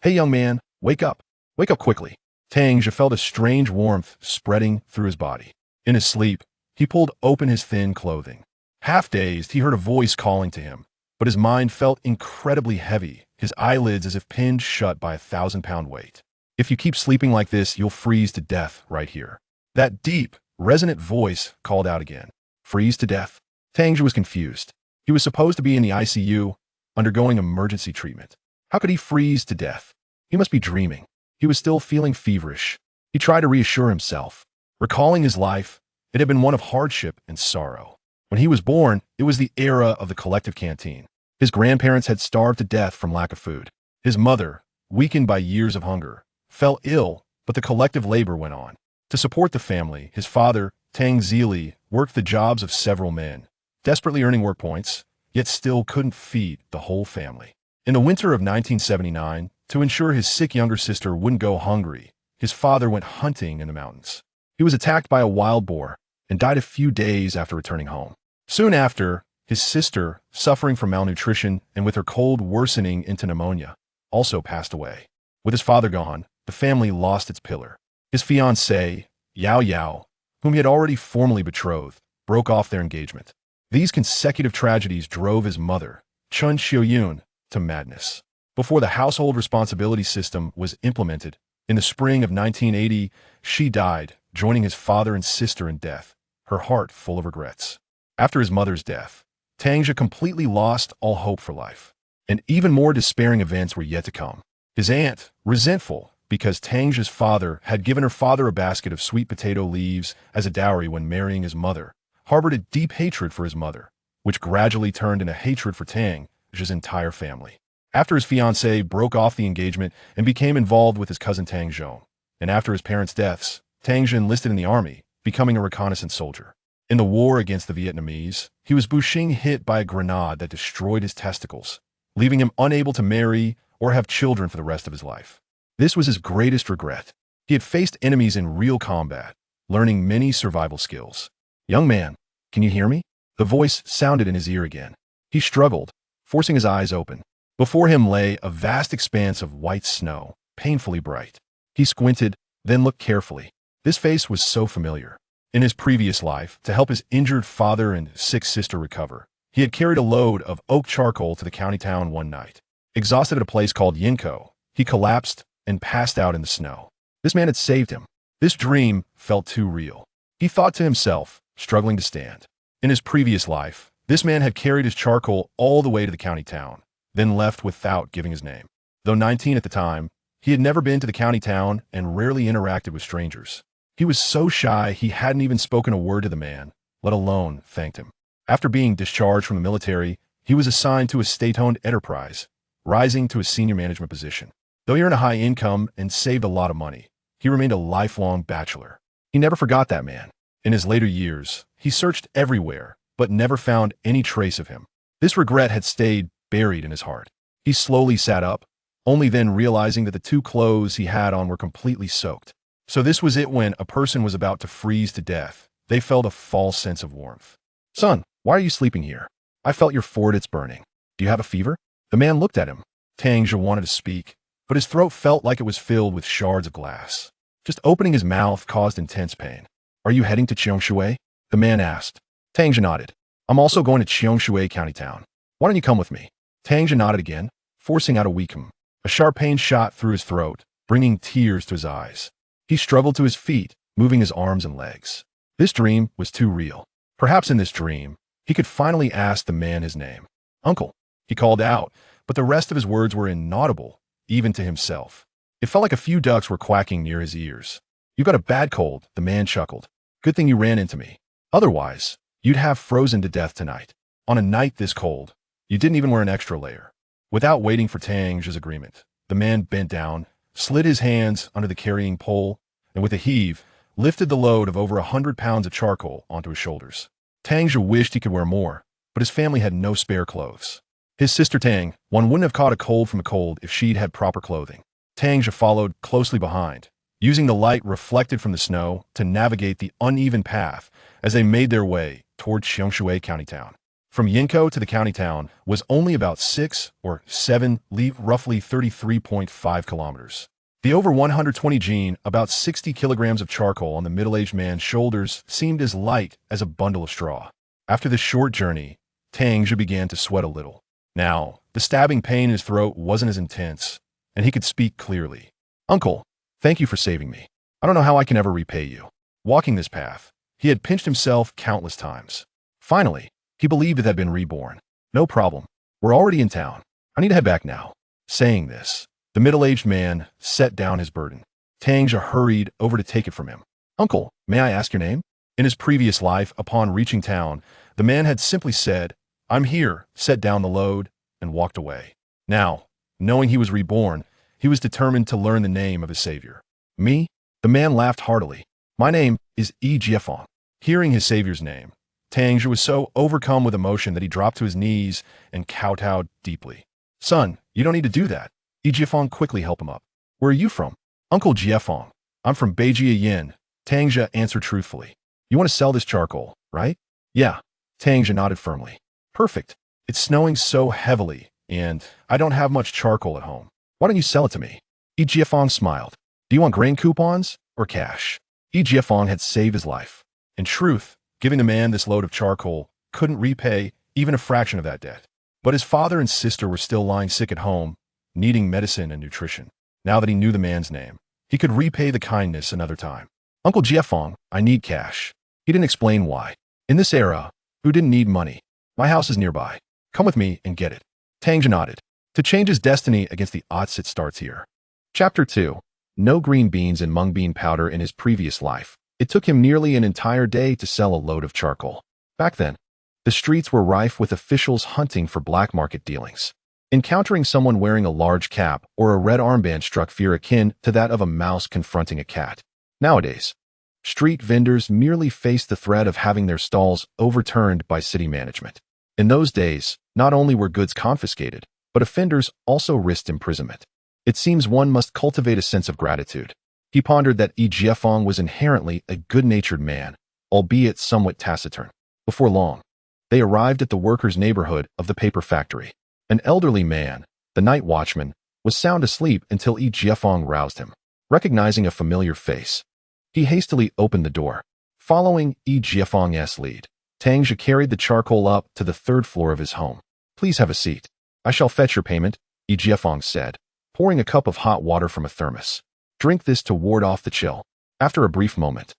Hey, young man, wake up. Wake up quickly. Tang Zhe felt a strange warmth spreading through his body. In his sleep, he pulled open his thin clothing. Half dazed, he heard a voice calling to him, but his mind felt incredibly heavy, his eyelids as if pinned shut by a 1,000-pound weight. If you keep sleeping like this, you'll freeze to death right here. That deep, resonant voice called out again. Freeze to death? Tang Zhe was confused. He was supposed to be in the ICU, undergoing emergency treatment. How could he freeze to death? He must be dreaming. He was still feeling feverish. He tried to reassure himself. Recalling his life, it had been one of hardship and sorrow. When he was born, it was the era of the collective canteen. His grandparents had starved to death from lack of food. His mother, weakened by years of hunger, fell ill, but the collective labor went on. To support the family, his father, Tang Zhe, worked the jobs of several men, desperately earning work points, yet still couldn't feed the whole family. In the winter of 1979, to ensure his sick younger sister wouldn't go hungry, his father went hunting in the mountains. He was attacked by a wild boar and died a few days after returning home. Soon after, his sister, suffering from malnutrition and with her cold worsening into pneumonia, also passed away. With his father gone, the family lost its pillar. His fiancée, Yao Yao, whom he had already formally betrothed, broke off their engagement. These consecutive tragedies drove his mother, Chun Xiaoyun, to madness. Before the household responsibility system was implemented, in the spring of 1980, she died, joining his father and sister in death, her heart full of regrets. After his mother's death, Tang Zhe completely lost all hope for life. And even more despairing events were yet to come. His aunt, resentful because Tang Zhe's father had given her father a basket of sweet potato leaves as a dowry when marrying his mother, harbored a deep hatred for his mother, which gradually turned into hatred for Tang Zhe's entire family. After his fiancée broke off the engagement and became involved with his cousin Tang Zhe, and after his parents' deaths, Tang Zhe enlisted in the army, becoming a reconnaissance soldier. In the war against the Vietnamese, he was Bushing hit by a grenade that destroyed his testicles, leaving him unable to marry or have children for the rest of his life. This was his greatest regret. He had faced enemies in real combat, learning many survival skills. "Young man, can you hear me?" The voice sounded in his ear again. He struggled, forcing his eyes open. Before him lay a vast expanse of white snow, painfully bright. He squinted, then looked carefully. This face was so familiar. In his previous life, to help his injured father and sick sister recover, he had carried a load of oak charcoal to the county town one night. Exhausted at a place called Yinko, he collapsed and passed out in the snow. This man had saved him. This dream felt too real. He thought to himself, struggling to stand. In his previous life, this man had carried his charcoal all the way to the county town, then left without giving his name. Though 19 at the time, he had never been to the county town and rarely interacted with strangers. He was so shy he hadn't even spoken a word to the man, let alone thanked him. After being discharged from the military, he was assigned to a state-owned enterprise, rising to a senior management position. Though he earned a high income and saved a lot of money, he remained a lifelong bachelor. He never forgot that man. In his later years, he searched everywhere, but never found any trace of him. This regret had stayed buried in his heart. He slowly sat up, only then realizing that the two clothes he had on were completely soaked. So this was it. When a person was about to freeze to death, they felt a false sense of warmth. "Son, why are you sleeping here? I felt your forehead, it's burning. Do you have a fever?" The man looked at him. Tang Zhe wanted to speak, but his throat felt like it was filled with shards of glass. Just opening his mouth caused intense pain. "Are you heading to Cheongshui?" the man asked. Tang Zhe nodded. "I'm also going to Cheongshui County Town. Why don't you come with me?" Tang Zhe nodded again, forcing out a weak hum. A sharp pain shot through his throat, bringing tears to his eyes. He struggled to his feet, moving his arms and legs. This dream was too real. Perhaps in this dream, he could finally ask the man his name. "Uncle," he called out, but the rest of his words were inaudible, even to himself. It felt like a few ducks were quacking near his ears. "You've got a bad cold," the man chuckled. "Good thing you ran into me. Otherwise, you'd have frozen to death tonight. On a night this cold, you didn't even wear an extra layer." Without waiting for Tang Zhe's agreement, the man bent down, slid his hands under the carrying pole, and with a heave, lifted the load of over 100 pounds of charcoal onto his shoulders. Tang Zhe wished he could wear more, but his family had no spare clothes. His sister Tang, one wouldn't have caught a cold from a cold if she'd had proper clothing. Tang Zhe followed closely behind, using the light reflected from the snow to navigate the uneven path as they made their way toward Cheongshui County Town. From Yinko to the county town was only about 6 or 7 li, roughly 33.5 kilometers. The over 120 gene, about 60 kilograms of charcoal on the middle-aged man's shoulders seemed as light as a bundle of straw. After this short journey, Tang Zhe began to sweat a little. Now, the stabbing pain in his throat wasn't as intense, and he could speak clearly. "Uncle, thank you for saving me. I don't know how I can ever repay you." Walking this path, he had pinched himself countless times. Finally, he believed it had been reborn. "No problem. We're already in town. I need to head back now." Saying this, the middle-aged man set down his burden. Tang Zhe hurried over to take it from him. "Uncle, may I ask your name?" In his previous life, upon reaching town, the man had simply said, "I'm here," set down the load, and walked away. Now, knowing he was reborn, he was determined to learn the name of his savior. "Me?" The man laughed heartily. "My name is Yi Jiefeng." Hearing his savior's name, Tang Zhe was so overcome with emotion that he dropped to his knees and kowtowed deeply. "Son, you don't need to do that." Yi Jiefeng quickly helped him up. "Where are you from?" "Uncle Jiefeng. I'm from Beijia Yin," Tang Zhe answered truthfully. "You want to sell this charcoal, right?" "Yeah." Tang Zhe nodded firmly. "Perfect. It's snowing so heavily, and I don't have much charcoal at home. Why don't you sell it to me?" Yi Jiefeng smiled. "Do you want grain coupons or cash?" Yi Jiefeng had saved his life. In truth, giving the man this load of charcoal couldn't repay even a fraction of that debt. But his father and sister were still lying sick at home, needing medicine and nutrition. Now that he knew the man's name, he could repay the kindness another time. "Uncle Jiefeng, I need cash." He didn't explain why. In this era, who didn't need money? "My house is nearby. Come with me and get it." Tang Zhe nodded. To change his destiny against the odds, it starts here. Chapter 2. No green beans and mung bean powder in his previous life. It took him nearly an entire day to sell a load of charcoal. Back then, the streets were rife with officials hunting for black market dealings. Encountering someone wearing a large cap or a red armband struck fear akin to that of a mouse confronting a cat. Nowadays, street vendors merely faced the threat of having their stalls overturned by city management. In those days, not only were goods confiscated, but offenders also risked imprisonment. It seems one must cultivate a sense of gratitude. He pondered that Yi Jiefeng was inherently a good-natured man, albeit somewhat taciturn. Before long, they arrived at the workers' neighborhood of the paper factory. An elderly man, the night watchman, was sound asleep until Yi Jiefeng roused him. Recognizing a familiar face, he hastily opened the door. Following Yi Jiefeng's lead, Tang Zhe carried the charcoal up to the third floor of his home. "Please have a seat. I shall fetch your payment," Yi Jiefeng said, pouring a cup of hot water from a thermos. "Drink this to ward off the chill." After a brief moment,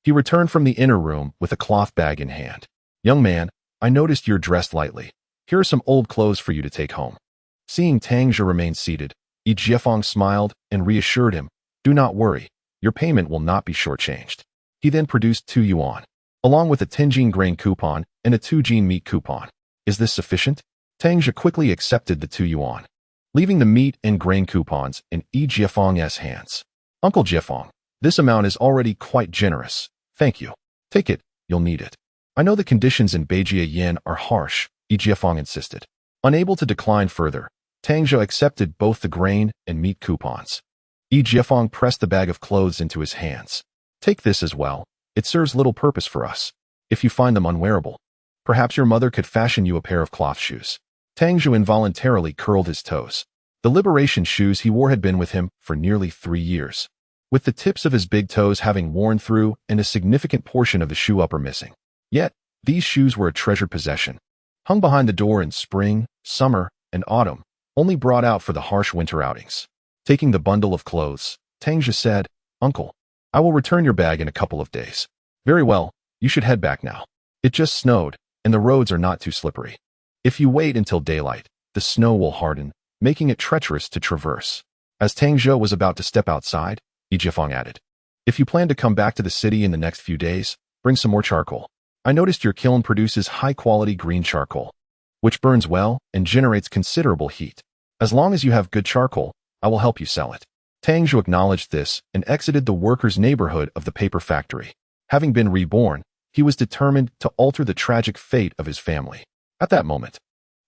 he returned from the inner room with a cloth bag in hand. "Young man, I noticed you're dressed lightly. Here are some old clothes for you to take home." Seeing Tang Zhe remain seated, Yi Jiefeng smiled and reassured him, "Do not worry, your payment will not be shortchanged." He then produced 2 yuan, along with a 10 grain coupon and a 2 meat coupon. "Is this sufficient?" Tang Zhe quickly accepted the 2 yuan, leaving the meat and grain coupons in Yi Jiefeng's hands. "Uncle Jiefeng, this amount is already quite generous. Thank you. Take it, you'll need it." "I know the conditions in Beijia Yin are harsh," Yi Jiefeng insisted. Unable to decline further, Tang Zhe accepted both the grain and meat coupons. Yi Jiefeng pressed the bag of clothes into his hands. "Take this as well. It serves little purpose for us. If you find them unwearable, perhaps your mother could fashion you a pair of cloth shoes." Tang Zhe involuntarily curled his toes. The liberation shoes he wore had been with him for nearly 3 years, with the tips of his big toes having worn through and a significant portion of the shoe upper missing. Yet, these shoes were a treasured possession. Hung behind the door in spring, summer, and autumn, only brought out for the harsh winter outings. Taking the bundle of clothes, Tang Zhe said, "Uncle, I will return your bag in a couple of days." "Very well, you should head back now. It just snowed, and the roads are not too slippery. If you wait until daylight, the snow will harden, making it treacherous to traverse." As Tang Zhe was about to step outside, Yi Jiefeng added, "If you plan to come back to the city in the next few days, bring some more charcoal. I noticed your kiln produces high-quality green charcoal, which burns well and generates considerable heat. As long as you have good charcoal, I will help you sell it." Tang Zhe acknowledged this and exited the workers' neighborhood of the paper factory. Having been reborn, he was determined to alter the tragic fate of his family. At that moment,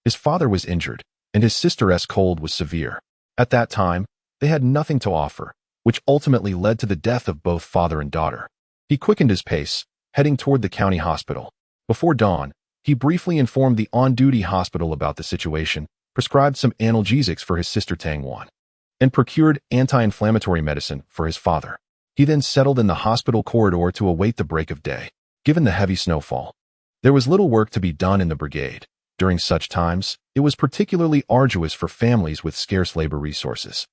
his father was injured, and his sister's cold was severe. At that time, they had nothing to offer, which ultimately led to the death of both father and daughter. He quickened his pace, heading toward the county hospital. Before dawn, He briefly informed the on-duty hospital about the situation, prescribed some analgesics for his sister Tang Wan, and procured anti-inflammatory medicine for his father. He then settled in the hospital corridor to await the break of day. Given the heavy snowfall, there was little work to be done in the brigade. During such times, it was particularly arduous for families with scarce labor resources.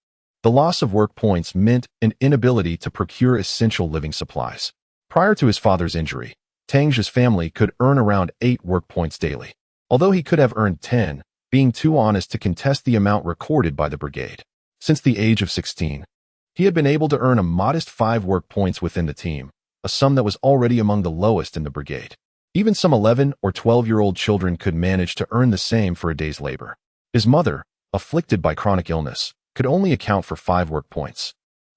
The loss of work points meant an inability to procure essential living supplies. Prior to his father's injury, Tang Zhe's family could earn around 8 work points daily, although he could have earned 10, being too honest to contest the amount recorded by the brigade. Since the age of 16, he had been able to earn a modest 5 work points within the team, a sum that was already among the lowest in the brigade. Even some 11 or 12-year-old children could manage to earn the same for a day's labor. His mother, afflicted by chronic illness, could only account for 5 work points,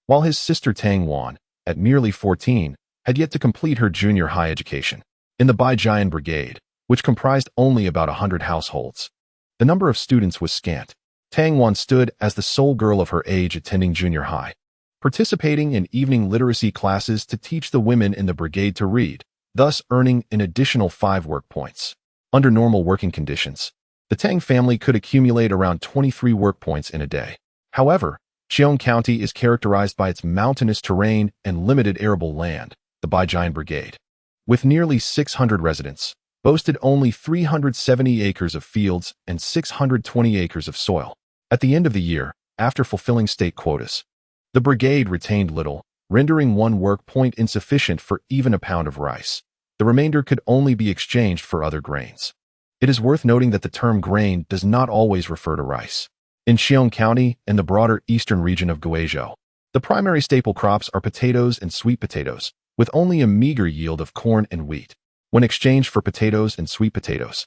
while his sister Tang Wan, at merely 14, had yet to complete her junior high education. In the Baijian Brigade, which comprised only about 100 households, the number of students was scant. Tang Wan stood as the sole girl of her age attending junior high, participating in evening literacy classes to teach the women in the brigade to read, thus earning an additional 5 work points. Under normal working conditions, the Tang family could accumulate around 23 work points in a day. However, Cheong County is characterized by its mountainous terrain and limited arable land. The Baijian Brigade, with nearly 600 residents, boasted only 370 acres of fields and 620 acres of soil. At the end of the year, after fulfilling state quotas, the brigade retained little, rendering 1 work point insufficient for even a pound of rice. The remainder could only be exchanged for other grains. It is worth noting that the term grain does not always refer to rice. In Cheong County and the broader eastern region of Guizhou, the primary staple crops are potatoes and sweet potatoes, with only a meager yield of corn and wheat. When exchanged for potatoes and sweet potatoes,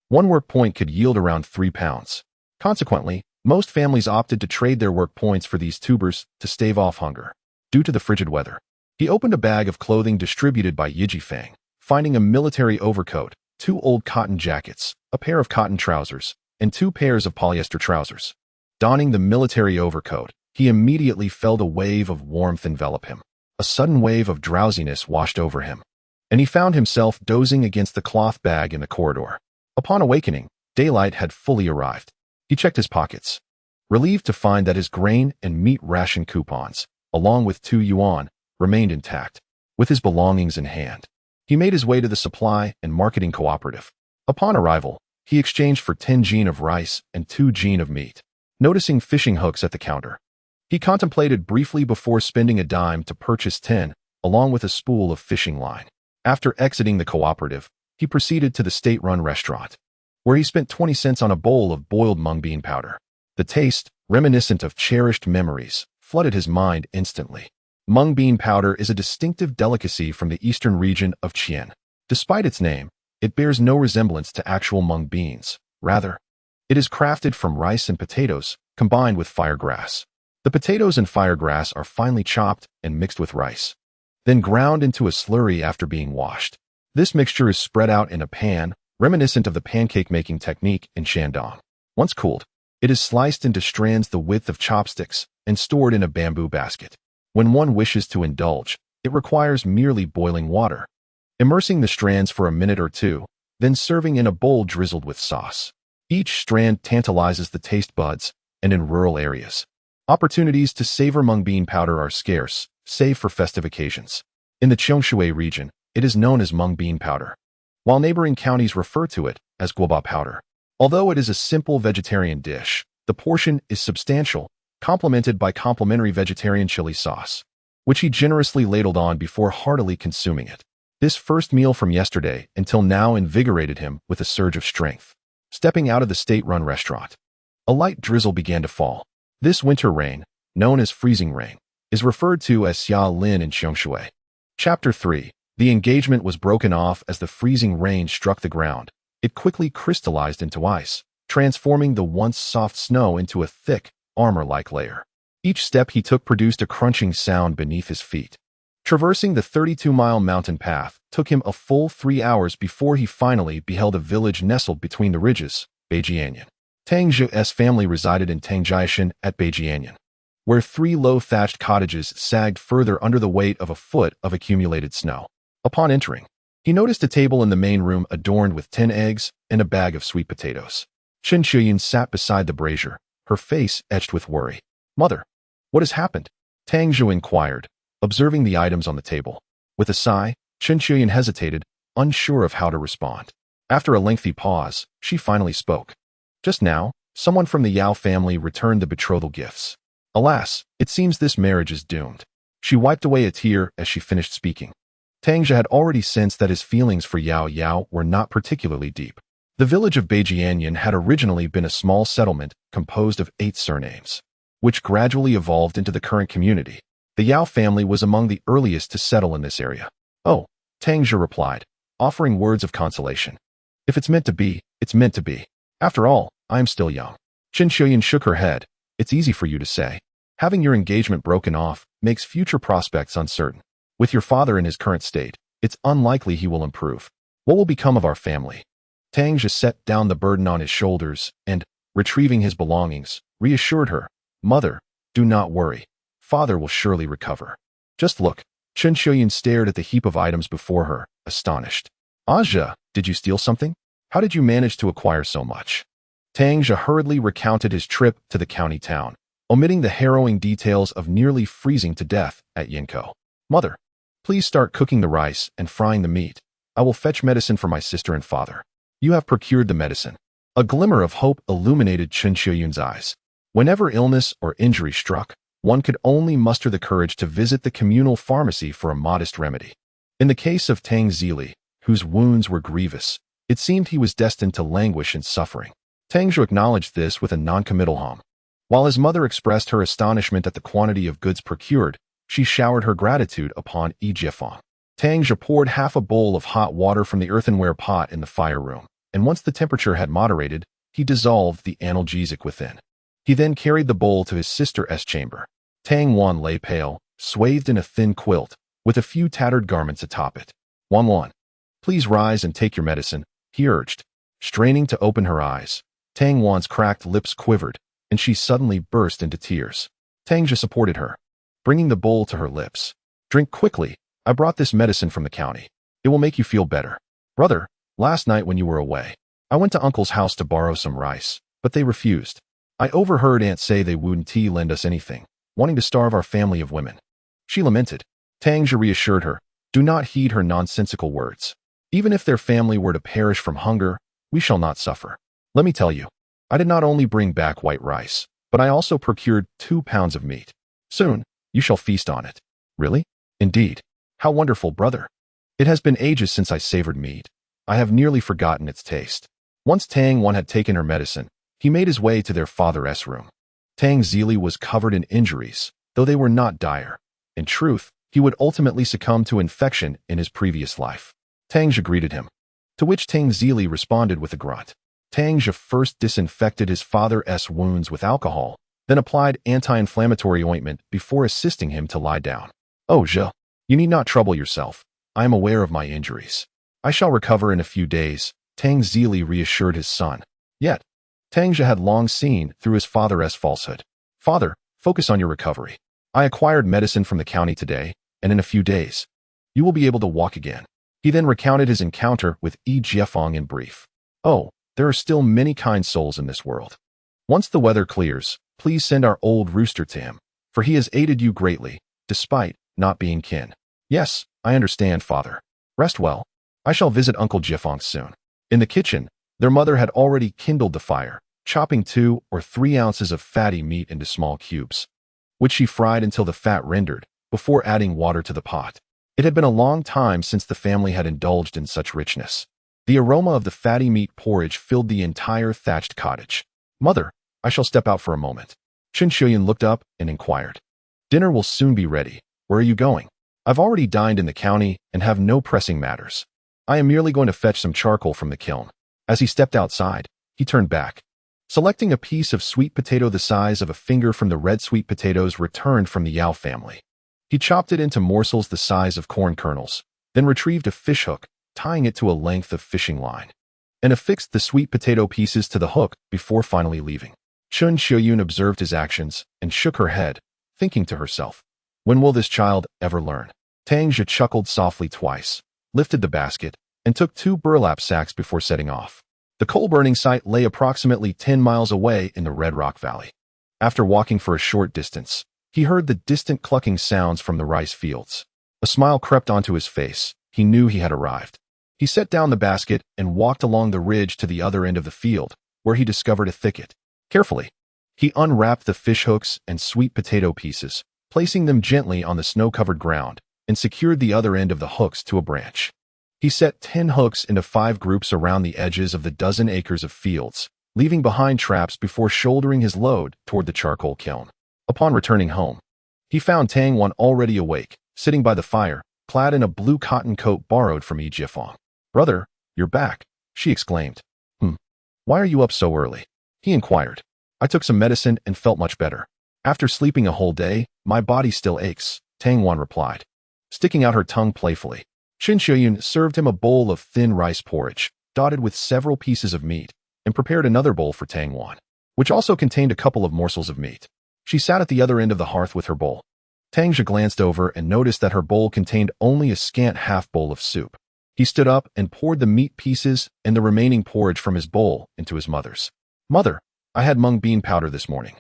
1 work point could yield around 3 pounds. Consequently, most families opted to trade their work points for these tubers to stave off hunger. Due to the frigid weather, he opened a bag of clothing distributed by Yi Jifang, finding a military overcoat, 2 old cotton jackets, a pair of cotton trousers, and 2 pairs of polyester trousers. Donning the military overcoat, he immediately felt a wave of warmth envelop him. A sudden wave of drowsiness washed over him, and he found himself dozing against the cloth bag in the corridor. Upon awakening, daylight had fully arrived. He checked his pockets, relieved to find that his grain and meat ration coupons, along with 2 yuan, remained intact. With his belongings in hand, he made his way to the supply and marketing cooperative. Upon arrival, he exchanged for 10 jin of rice and 2 jin of meat. Noticing fishing hooks at the counter, he contemplated briefly before spending a dime to purchase 10, along with a spool of fishing line. After exiting the cooperative, he proceeded to the state-run restaurant, where he spent 20 cents on a bowl of boiled mung bean powder. The taste, reminiscent of cherished memories, flooded his mind instantly. Mung bean powder is a distinctive delicacy from the eastern region of Qian. Despite its name, it bears no resemblance to actual mung beans. Rather, it is crafted from rice and potatoes, combined with firegrass. The potatoes and firegrass are finely chopped and mixed with rice, then ground into a slurry after being washed. This mixture is spread out in a pan, reminiscent of the pancake-making technique in Shandong. Once cooled, it is sliced into strands the width of chopsticks and stored in a bamboo basket. When one wishes to indulge, it requires merely boiling water, immersing the strands for a minute or 2, then serving in a bowl drizzled with sauce. Each strand tantalizes the taste buds, and in rural areas, opportunities to savor mung bean powder are scarce, save for festive occasions. In the Cheongshui region, it is known as mung bean powder, while neighboring counties refer to it as guoba powder. Although it is a simple vegetarian dish, the portion is substantial, complemented by complimentary vegetarian chili sauce, which he generously ladled on before heartily consuming it. This first meal from yesterday until now invigorated him with a surge of strength. Stepping out of the state-run restaurant, a light drizzle began to fall. This winter rain, known as freezing rain, is referred to as xia lin in Cheongshui. Chapter 3. The engagement was broken off as the freezing rain struck the ground. It quickly crystallized into ice, transforming the once soft snow into a thick, armor-like layer. Each step he took produced a crunching sound beneath his feet. Traversing the 32-mile mountain path took him a full 3 hours before he finally beheld a village nestled between the ridges, Beijianyan. Tang Zhe's family resided in Fanjingshan at Beijianyan, where 3 low thatched cottages sagged further under the weight of a foot of accumulated snow. Upon entering, He noticed a table in the main room adorned with 10 eggs and a bag of sweet potatoes. Chen Shuyan sat beside the brazier, her face etched with worry. Mother, what has happened? Tang Zhe inquired, observing the items on the table. With a sigh, Chen Shuyan hesitated, unsure of how to respond. After a lengthy pause, she finally spoke. Just now, someone from the Yao family returned the betrothal gifts. Alas, it seems this marriage is doomed. She wiped away a tear as she finished speaking. Tang Zhe had already sensed that his feelings for Yao Yao were not particularly deep. The village of Beijianyan had originally been a small settlement composed of 8 surnames, which gradually evolved into the current community. The Yao family was among the earliest to settle in this area. Oh, Tang Zhe replied, offering words of consolation. If it's meant to be, it's meant to be. After all, I am still young. Chen Shuyan shook her head. It's easy for you to say. Having your engagement broken off makes future prospects uncertain. With your father in his current state, it's unlikely he will improve. What will become of our family? Tang Zhe set down the burden on his shoulders and, retrieving his belongings, reassured her. Mother, do not worry. Father will surely recover. Just look. Chen Shuyan stared at the heap of items before her, astonished. Zhe, did you steal something? How did you manage to acquire so much? Tang Zhe hurriedly recounted his trip to the county town, omitting the harrowing details of nearly freezing to death at Yinkou. Mother, please start cooking the rice and frying the meat. I will fetch medicine for my sister and father. You have procured the medicine. A glimmer of hope illuminated Chen Shuyan's eyes. Whenever illness or injury struck, one could only muster the courage to visit the communal pharmacy for a modest remedy. In the case of Tang Zhe, whose wounds were grievous, it seemed he was destined to languish in suffering. Tang Zhe acknowledged this with a non-committal hum. While his mother expressed her astonishment at the quantity of goods procured, she showered her gratitude upon Yi Jiefang. Tang Zhe poured half a bowl of hot water from the earthenware pot in the fire room, and once the temperature had moderated, he dissolved the analgesic within. He then carried the bowl to his sister's chamber. Tang Wan lay pale, swathed in a thin quilt, with a few tattered garments atop it. Wan, please rise and take your medicine, he urged. Straining to open her eyes, Tang Wan's cracked lips quivered, and she suddenly burst into tears. Tang Zhe supported her, bringing the bowl to her lips. Drink quickly. I brought this medicine from the county. It will make you feel better. Brother, last night when you were away, I went to Uncle's house to borrow some rice, but they refused. I overheard Aunt say they wouldn't lend us anything, wanting to starve our family of women. She lamented. Tang Zhe reassured her. Do not heed her nonsensical words. Even if their family were to perish from hunger, we shall not suffer. Let me tell you, I did not only bring back white rice, but I also procured 2 pounds of meat. Soon, you shall feast on it. Really? Indeed. How wonderful, brother. It has been ages since I savored meat. I have nearly forgotten its taste. Once Tang Wan had taken her medicine, he made his way to their father's room. Tang Zhe was covered in injuries, though they were not dire. In truth, he would ultimately succumb to infection in his previous life. Tang Zhe greeted him, to which Tang Zhe responded with a grunt. Tang Zhe first disinfected his father's wounds with alcohol, then applied anti-inflammatory ointment before assisting him to lie down. Oh, Zhe, you need not trouble yourself. I am aware of my injuries. I shall recover in a few days, Tang Zhe reassured his son. Yet, Tang Zhe had long seen through his father's falsehood. Father, focus on your recovery. I acquired medicine from the county today, and in a few days, you will be able to walk again. He then recounted his encounter with Yi Jiefang in brief. Oh, there are still many kind souls in this world. Once the weather clears, please send our old rooster to him, for he has aided you greatly, despite not being kin. Yes, I understand, father. Rest well. I shall visit Uncle Jiefang soon. In the kitchen, their mother had already kindled the fire, chopping 2 or 3 ounces of fatty meat into small cubes, which she fried until the fat rendered, before adding water to the pot. It had been a long time since the family had indulged in such richness. The aroma of the fatty meat porridge filled the entire thatched cottage. Mother, I shall step out for a moment. Chen Shuyan looked up and inquired. Dinner will soon be ready. Where are you going? I've already dined in the county and have no pressing matters. I am merely going to fetch some charcoal from the kiln. As he stepped outside, he turned back. Selecting a piece of sweet potato the size of a finger from the red sweet potatoes returned from the Yao family. He chopped it into morsels the size of corn kernels, then retrieved a fishhook, tying it to a length of fishing line, and affixed the sweet potato pieces to the hook before finally leaving. Chen Shuyan observed his actions and shook her head, thinking to herself, when will this child ever learn? Tang Zhe chuckled softly twice, lifted the basket, and took 2 burlap sacks before setting off. The coal-burning site lay approximately 10 miles away in the Red Rock Valley. After walking for a short distance, he heard the distant clucking sounds from the rice fields. A smile crept onto his face. He knew he had arrived. He set down the basket and walked along the ridge to the other end of the field, where he discovered a thicket. Carefully, he unwrapped the fishhooks and sweet potato pieces, placing them gently on the snow-covered ground, and secured the other end of the hooks to a branch. He set 10 hooks into 5 groups around the edges of the dozen acres of fields, leaving behind traps before shouldering his load toward the charcoal kiln. Upon returning home, he found Tang Wan already awake, sitting by the fire, clad in a blue cotton coat borrowed from Yi Jifeng. "Brother, you're back," she exclaimed. Why are you up so early?" he inquired. "I took some medicine and felt much better. After sleeping a whole day, my body still aches," Tang Wan replied, sticking out her tongue playfully. Chen Shuyun served him a bowl of thin rice porridge, dotted with several pieces of meat, and prepared another bowl for Tang Wan, which also contained a couple of morsels of meat. She sat at the other end of the hearth with her bowl. Tang Zhe glanced over and noticed that her bowl contained only a scant half bowl of soup. He stood up and poured the meat pieces and the remaining porridge from his bowl into his mother's. "Mother, I had mung bean powder this morning,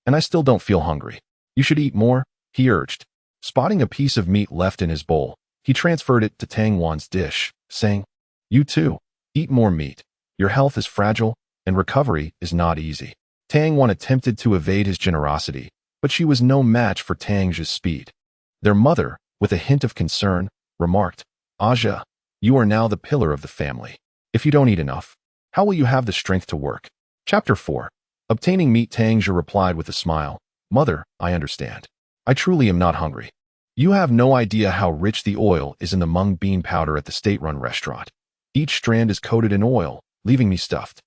and I still don't feel hungry. You should eat more," he urged. Spotting a piece of meat left in his bowl, he transferred it to Tang Wan's dish, saying, "You too, eat more meat. Your health is fragile, and recovery is not easy." Tang Wan attempted to evade his generosity, but she was no match for Tang Zhe's speed. Their mother, with a hint of concern, remarked, "Aja, you are now the pillar of the family. If you don't eat enough, how will you have the strength to work?" Chapter 4. Obtaining meat. Tang Zhe replied with a smile, "Mother, I understand. I truly am not hungry. You have no idea how rich the oil is in the mung bean powder at the state-run restaurant. Each strand is coated in oil, leaving me stuffed.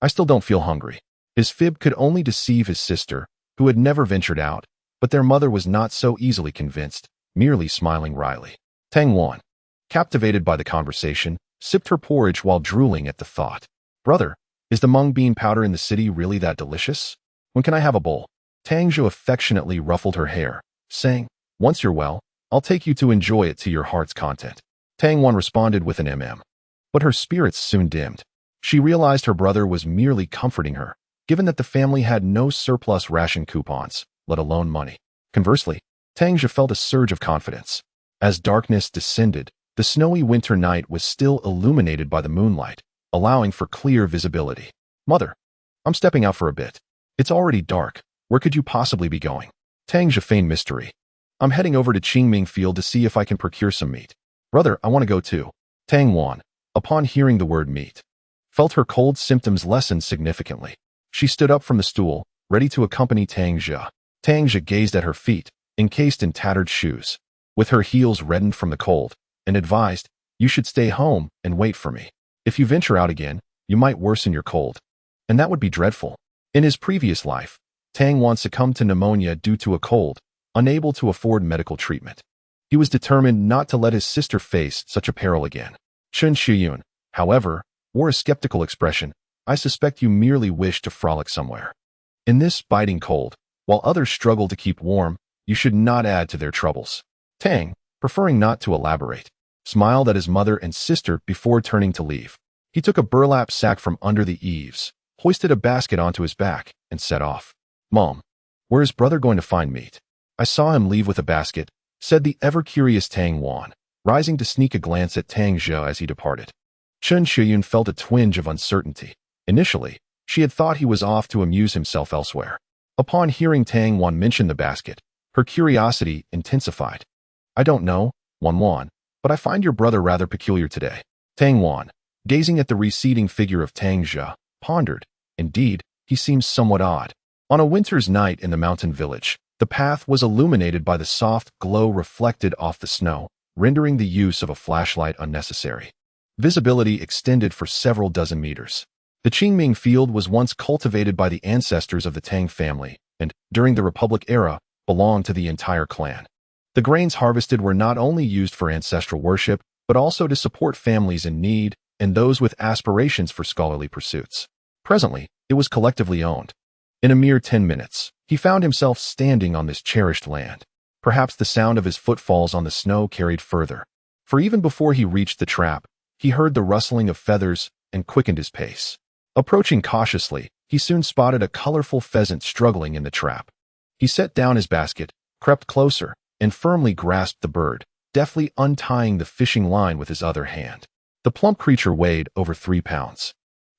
I still don't feel hungry." His fib could only deceive his sister, who had never ventured out, but their mother was not so easily convinced, merely smiling wryly. Tang Wan, captivated by the conversation, sipped her porridge while drooling at the thought. "Brother, is the mung bean powder in the city really that delicious? When can I have a bowl?" Tang Zhe affectionately ruffled her hair, saying, "Once you're well, I'll take you to enjoy it to your heart's content." Tang Wan responded with an but her spirits soon dimmed. She realized her brother was merely comforting her, given that the family had no surplus ration coupons, let alone money. Conversely, Tang Zhe felt a surge of confidence. As darkness descended, the snowy winter night was still illuminated by the moonlight, allowing for clear visibility. "Mother, I'm stepping out for a bit. It's already dark. Where could you possibly be going?" Tang Zhe feigned mystery. "I'm heading over to Qingming Field to see if I can procure some meat." "Brother, I want to go too." Tang Wan, upon hearing the word meat, felt her cold symptoms lessen significantly. She stood up from the stool, ready to accompany Tang Zhe. Tang Zhe gazed at her feet, encased in tattered shoes, with her heels reddened from the cold, and advised, "You should stay home and wait for me. If you venture out again, you might worsen your cold. And that would be dreadful." In his previous life, Tang Wan succumbed to pneumonia due to a cold, unable to afford medical treatment. He was determined not to let his sister face such a peril again. Chen Shuyun, however, wore a skeptical expression. "I suspect you merely wish to frolic somewhere. In this biting cold, while others struggle to keep warm, you should not add to their troubles." Tang, preferring not to elaborate, smiled at his mother and sister before turning to leave. He took a burlap sack from under the eaves, hoisted a basket onto his back, and set off. "Mom, where is brother going to find meat?" "I saw him leave with a basket," said the ever-curious Tang Wan, rising to sneak a glance at Tang Zhe as he departed. Chen Shuyun felt a twinge of uncertainty. Initially, she had thought he was off to amuse himself elsewhere. Upon hearing Tang Wan mention the basket, her curiosity intensified. "I don't know, Wan, but I find your brother rather peculiar today." Tang Wan, gazing at the receding figure of Tang Zhe, pondered. Indeed, he seems somewhat odd. On a winter's night in the mountain village, the path was illuminated by the soft glow reflected off the snow, rendering the use of a flashlight unnecessary. Visibility extended for several dozen meters. The Qingming Field was once cultivated by the ancestors of the Tang family, and, during the Republic era, belonged to the entire clan. The grains harvested were not only used for ancestral worship, but also to support families in need and those with aspirations for scholarly pursuits. Presently, it was collectively owned. In a mere 10 minutes, he found himself standing on this cherished land. Perhaps the sound of his footfalls on the snow carried further. for even before he reached the trap, he heard the rustling of feathers and quickened his pace. Approaching cautiously, he soon spotted a colorful pheasant struggling in the trap. He set down his basket, crept closer, and firmly grasped the bird, deftly untying the fishing line with his other hand. The plump creature weighed over 3 pounds.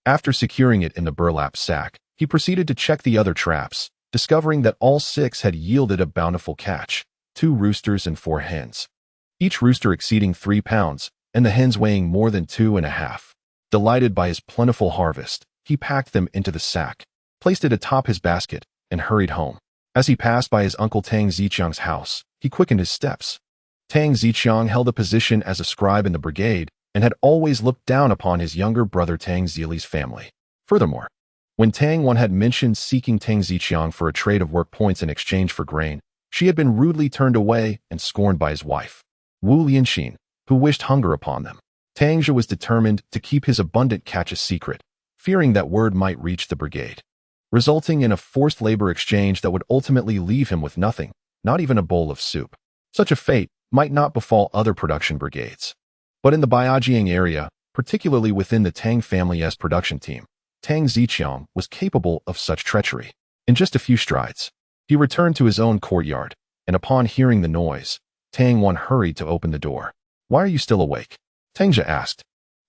After securing it in the burlap sack, he proceeded to check the other traps, discovering that all 6 had yielded a bountiful catch, 2 roosters and 4 hens. Each rooster exceeding 3 pounds, and the hens weighing more than 2.5. Delighted by his plentiful harvest, he packed them into the sack, placed it atop his basket, and hurried home. As he passed by his uncle Tang Zhe's house, he quickened his steps. Tang Zhe held a position as a scribe in the brigade and had always looked down upon his younger brother Tang Zhe's family. Furthermore, when Tang Wan had mentioned seeking Tang Zhe for a trade of work points in exchange for grain, she had been rudely turned away and scorned by his wife, Wu Lianxin, who wished hunger upon them. Tang Zhe was determined to keep his abundant catch a secret, fearing that word might reach the brigade, resulting in a forced labor exchange that would ultimately leave him with nothing, not even a bowl of soup. Such a fate might not befall other production brigades. But in the Baijiang area, particularly within the Tang family's production team, Tang Zhe was capable of such treachery. In just a few strides, he returned to his own courtyard, and upon hearing the noise, Tang Wan hurried to open the door. "Why are you still awake?" Tang Zhe asked,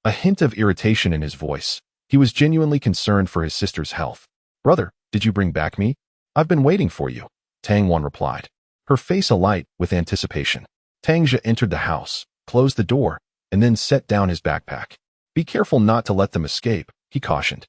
a hint of irritation in his voice. He was genuinely concerned for his sister's health. "Brother, did you bring back meat?" "I've been waiting for you," Tang Wan replied, her face alight with anticipation. Tang Zhe entered the house, closed the door, and then set down his backpack. "Be careful not to let them escape," he cautioned.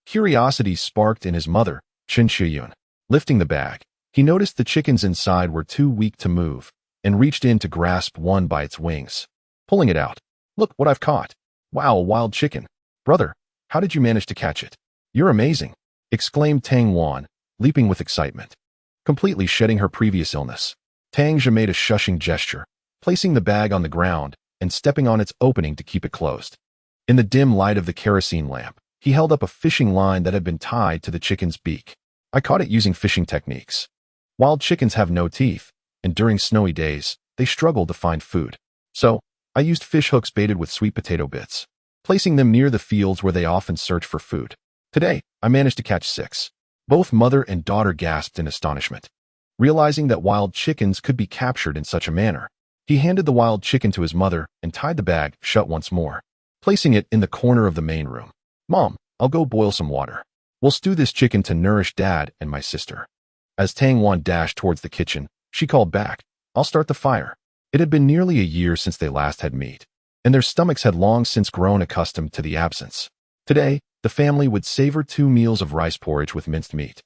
Curiosity sparked in his mother, Chen Shiyun. Lifting the bag, he noticed the chickens inside were too weak to move, and reached in to grasp one by its wings. Pulling it out. "Look what I've caught. Wow, a wild chicken. Brother, how did you manage to catch it?" "You're amazing," exclaimed Tang Wan, leaping with excitement. Completely shedding her previous illness, Tang Zhe made a shushing gesture, placing the bag on the ground and stepping on its opening to keep it closed. In the dim light of the kerosene lamp, he held up a fishing line that had been tied to the chicken's beak. "I caught it using fishing techniques. Wild chickens have no teeth, and during snowy days, they struggle to find food. So, I used fish hooks baited with sweet potato bits, placing them near the fields where they often search for food. Today, I managed to catch 6. Both mother and daughter gasped in astonishment. Realizing that wild chickens could be captured in such a manner, he handed the wild chicken to his mother and tied the bag shut once more, placing it in the corner of the main room. "Mom, I'll go boil some water. We'll stew this chicken to nourish Dad and my sister." As Tang Wan dashed towards the kitchen, she called back, "I'll start the fire." It had been nearly a year since they last had meat, and their stomachs had long since grown accustomed to the absence. Today, the family would savor 2 meals of rice porridge with minced meat,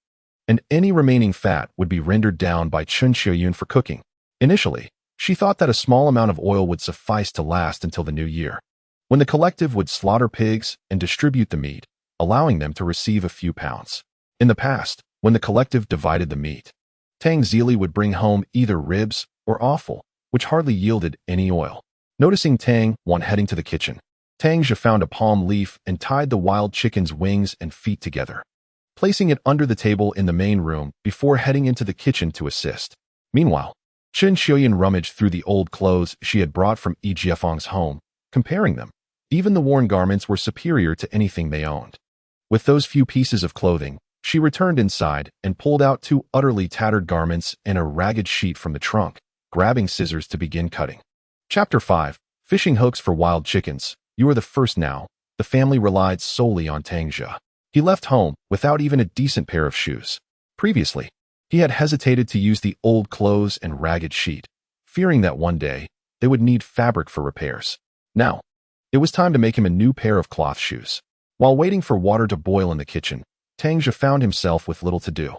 and any remaining fat would be rendered down by Chen Shiyun for cooking. Initially, she thought that a small amount of oil would suffice to last until the new year, when the collective would slaughter pigs and distribute the meat, allowing them to receive a few pounds. In the past, when the collective divided the meat, Tang Zhe would bring home either ribs or offal, which hardly yielded any oil. Noticing Tang Wan heading to the kitchen, Tang Zhe found a palm leaf and tied the wild chicken's wings and feet together, placing it under the table in the main room before heading into the kitchen to assist. Meanwhile, Chen Shiyun rummaged through the old clothes she had brought from Yi Jiafeng's home, comparing them. Even the worn garments were superior to anything they owned. With those few pieces of clothing, she returned inside and pulled out 2 utterly tattered garments and a ragged sheet from the trunk, grabbing scissors to begin cutting. Chapter 5. Fishing hooks for wild chickens. You are the first now. The family relied solely on Tang Zhe. He left home without even a decent pair of shoes. Previously, he had hesitated to use the old clothes and ragged sheet, fearing that one day they would need fabric for repairs. Now, it was time to make him a new pair of cloth shoes. While waiting for water to boil in the kitchen, Tang Zhe found himself with little to do.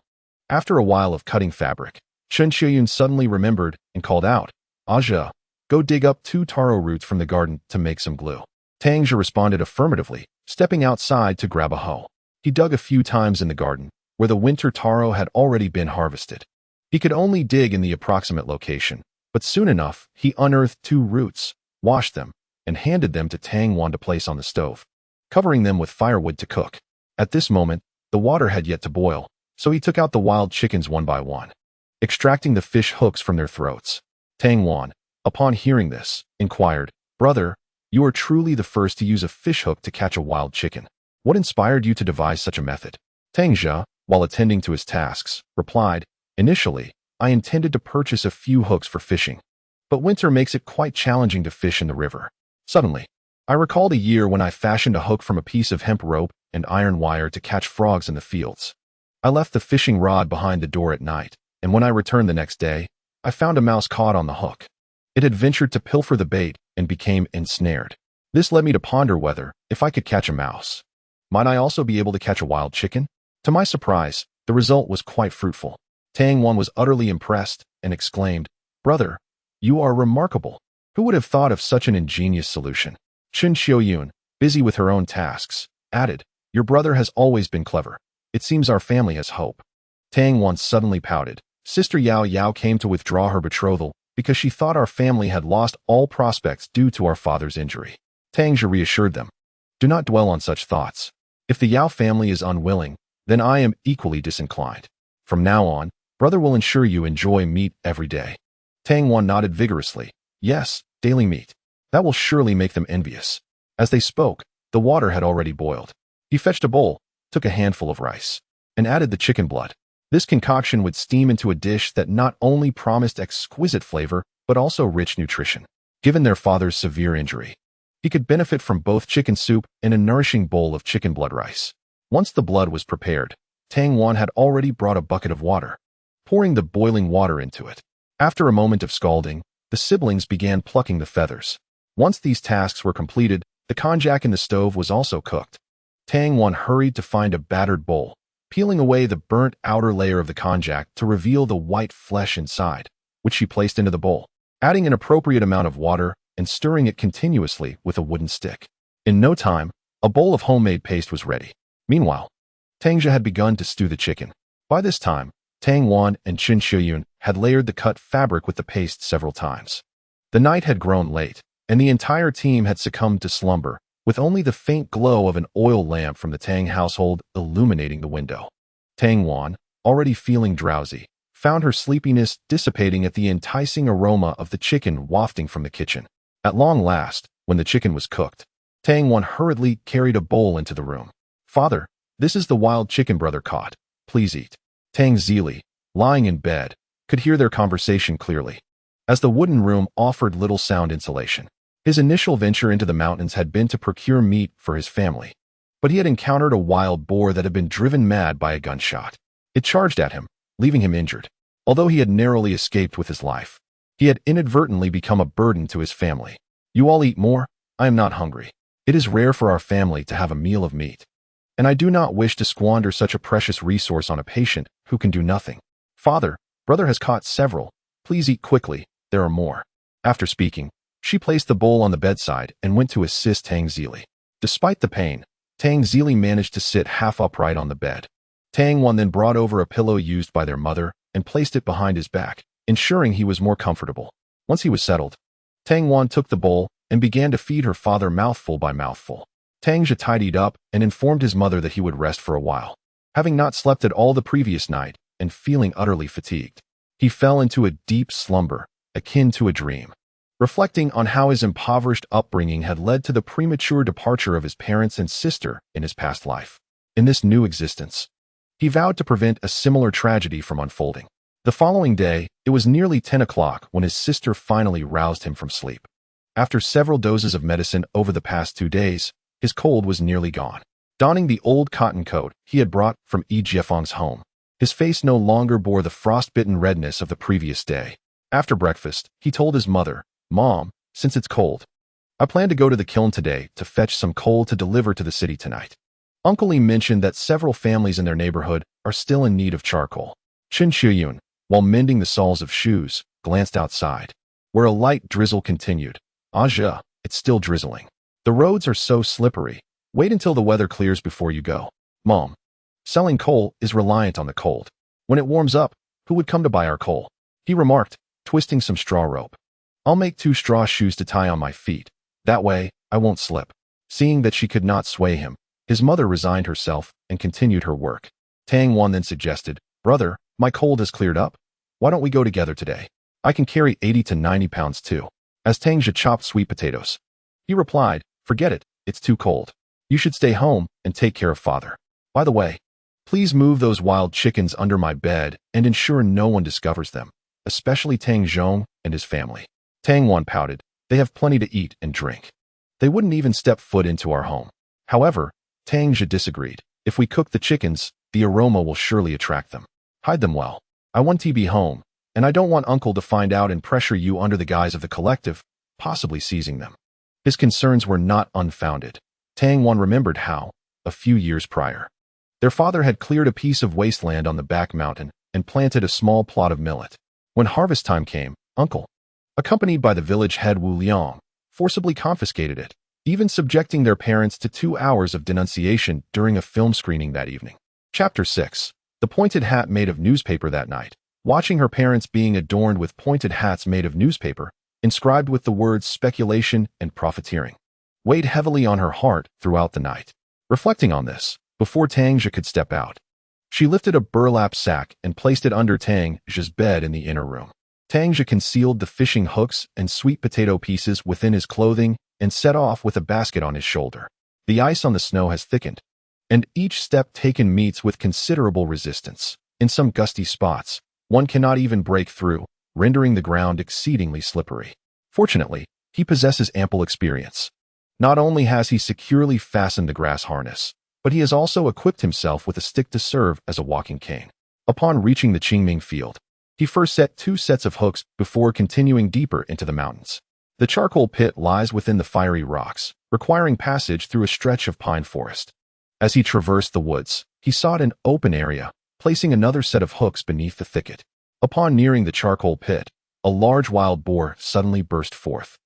After a while of cutting fabric, Chen Shiyun suddenly remembered and called out, "Aja, go dig up 2 taro roots from the garden to make some glue." Tang Zhe responded affirmatively, stepping outside to grab a hoe. He dug a few times in the garden, where the winter taro had already been harvested. He could only dig in the approximate location, but soon enough he unearthed 2 roots, washed them, and handed them to Tang Wan to place on the stove, covering them with firewood to cook. At this moment, the water had yet to boil, so he took out the wild chickens one by one, extracting the fish hooks from their throats. Tang Wan, upon hearing this, inquired, Brother, you are truly the first to use a fishhook to catch a wild chicken. What inspired you to devise such a method? Tang Zhe, while attending to his tasks, replied, Initially, I intended to purchase a few hooks for fishing, but winter makes it quite challenging to fish in the river. Suddenly, I recalled a year when I fashioned a hook from a piece of hemp rope and iron wire to catch frogs in the fields. I left the fishing rod behind the door at night, and when I returned the next day, I found a mouse caught on the hook. It had ventured to pilfer the bait and became ensnared. This led me to ponder whether, if I could catch a mouse, might I also be able to catch a wild chicken? To my surprise, the result was quite fruitful. Tang Wan was utterly impressed and exclaimed, Brother, you are remarkable. Who would have thought of such an ingenious solution? Chen Xiaoyun, busy with her own tasks, added, Your brother has always been clever. It seems our family has hope. Tang Wan suddenly pouted. Sister Yao Yao came to withdraw her betrothal because she thought our family had lost all prospects due to our father's injury. Tang Zhe reassured them, Do not dwell on such thoughts. If the Yao family is unwilling, then I am equally disinclined. From now on, brother will ensure you enjoy meat every day. Tang Wan nodded vigorously. Yes, daily meat. That will surely make them envious. As they spoke, the water had already boiled. He fetched a bowl, took a handful of rice, and added the chicken blood. This concoction would steam into a dish that not only promised exquisite flavor, but also rich nutrition. Given their father's severe injury, he could benefit from both chicken soup and a nourishing bowl of chicken blood rice. Once the blood was prepared, Tang Wan had already brought a bucket of water, pouring the boiling water into it. After a moment of scalding, the siblings began plucking the feathers. Once these tasks were completed, the konjac in the stove was also cooked. Tang Wan hurried to find a battered bowl, peeling away the burnt outer layer of the konjac to reveal the white flesh inside, which she placed into the bowl, adding an appropriate amount of water and stirring it continuously with a wooden stick. In no time, a bowl of homemade paste was ready. Meanwhile, Tang Zhe had begun to stew the chicken. By this time, Tang Wan and Chen Xiaoyun had layered the cut fabric with the paste several times. The night had grown late, and the entire team had succumbed to slumber, with only the faint glow of an oil lamp from the Tang household illuminating the window. Tang Wan, already feeling drowsy, found her sleepiness dissipating at the enticing aroma of the chicken wafting from the kitchen. At long last, when the chicken was cooked, Tang Wan hurriedly carried a bowl into the room. Father, this is the wild chicken brother caught. Please eat. Tang Zhe, lying in bed, could hear their conversation clearly, as the wooden room offered little sound insulation. His initial venture into the mountains had been to procure meat for his family, but he had encountered a wild boar that had been driven mad by a gunshot. It charged at him, leaving him injured. Although he had narrowly escaped with his life, he had inadvertently become a burden to his family. You all eat more? I am not hungry. It is rare for our family to have a meal of meat, and I do not wish to squander such a precious resource on a patient who can do nothing. Father, brother has caught several. Please eat quickly, there are more. After speaking, she placed the bowl on the bedside and went to assist Tang Zhe. Despite the pain, Tang Zhe managed to sit half upright on the bed. Tang Wan then brought over a pillow used by their mother and placed it behind his back, ensuring he was more comfortable. Once he was settled, Tang Wan took the bowl and began to feed her father mouthful by mouthful. Tang Zhe tidied up and informed his mother that he would rest for a while. Having not slept at all the previous night and feeling utterly fatigued, he fell into a deep slumber, akin to a dream, reflecting on how his impoverished upbringing had led to the premature departure of his parents and sister in his past life. In this new existence, he vowed to prevent a similar tragedy from unfolding. The following day, it was nearly 10 o'clock when his sister finally roused him from sleep. After several doses of medicine over the past 2 days, his cold was nearly gone. Donning the old cotton coat he had brought from Yi Jiefeng's home, his face no longer bore the frostbitten redness of the previous day. After breakfast, he told his mother, Mom, since it's cold, I plan to go to the kiln today to fetch some coal to deliver to the city tonight. Uncle Lee mentioned that several families in their neighborhood are still in need of charcoal. Chen Xiaoyun, while mending the soles of shoes, glanced outside, where a light drizzle continued. Zhe, it's still drizzling. The roads are so slippery. Wait until the weather clears before you go. Mom, selling coal is reliant on the cold. When it warms up, who would come to buy our coal? He remarked, twisting some straw rope. I'll make 2 straw shoes to tie on my feet. That way, I won't slip. Seeing that she could not sway him, his mother resigned herself and continued her work. Tang Wan then suggested, Brother, my cold has cleared up. Why don't we go together today? I can carry 80 to 90 pounds too. As Tang Zhe chopped sweet potatoes, He replied, "Forget it, it's too cold. You should stay home and take care of father. By the way, please move those wild chickens under my bed and ensure no one discovers them, especially Tang Zhe and his family." Tang Wan pouted, "They have plenty to eat and drink. They wouldn't even step foot into our home." However, Tang Zhe disagreed. "If we cook the chickens, the aroma will surely attract them. Hide them well. I want to be home, and I don't want uncle to find out and pressure you under the guise of the collective, possibly seizing them." His concerns were not unfounded. Tang Wan remembered how, a few years prior, their father had cleared a piece of wasteland on the back mountain and planted a small plot of millet. When harvest time came, uncle, accompanied by the village head Wu Liang, forcibly confiscated it, even subjecting their parents to 2 hours of denunciation during a film screening that evening. Chapter 6. The pointed hat made of newspaper. That night, watching her parents being adorned with pointed hats made of newspaper, inscribed with the words speculation and profiteering, weighed heavily on her heart throughout the night. Reflecting on this, before Tang Zhe could step out, she lifted a burlap sack and placed it under Tang Zhe's bed in the inner room. Tang Zhe concealed the fishing hooks and sweet potato pieces within his clothing and set off with a basket on his shoulder. The ice on the snow has thickened, and each step taken meets with considerable resistance. In some gusty spots, one cannot even break through, rendering the ground exceedingly slippery. Fortunately, he possesses ample experience. Not only has he securely fastened the grass harness, but he has also equipped himself with a stick to serve as a walking cane. Upon reaching the Qingming field, he first set 2 sets of hooks before continuing deeper into the mountains. The charcoal pit lies within the fiery rocks, requiring passage through a stretch of pine forest. As he traversed the woods, he sought an open area, placing another set of hooks beneath the thicket. Upon nearing the charcoal pit, a large wild boar suddenly burst forth,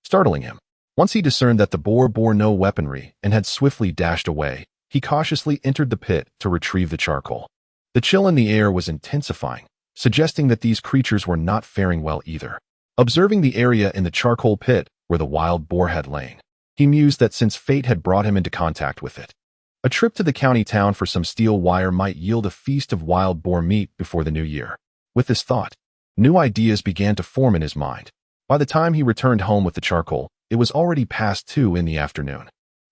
startling him. Once he discerned that the boar bore no weaponry and had swiftly dashed away, he cautiously entered the pit to retrieve the charcoal. The chill in the air was intensifying, suggesting that these creatures were not faring well either. Observing the area in the charcoal pit where the wild boar had lain, he mused that since fate had brought him into contact with it, a trip to the county town for some steel wire might yield a feast of wild boar meat before the new year. With this thought, new ideas began to form in his mind. By the time he returned home with the charcoal, it was already past 2 in the afternoon.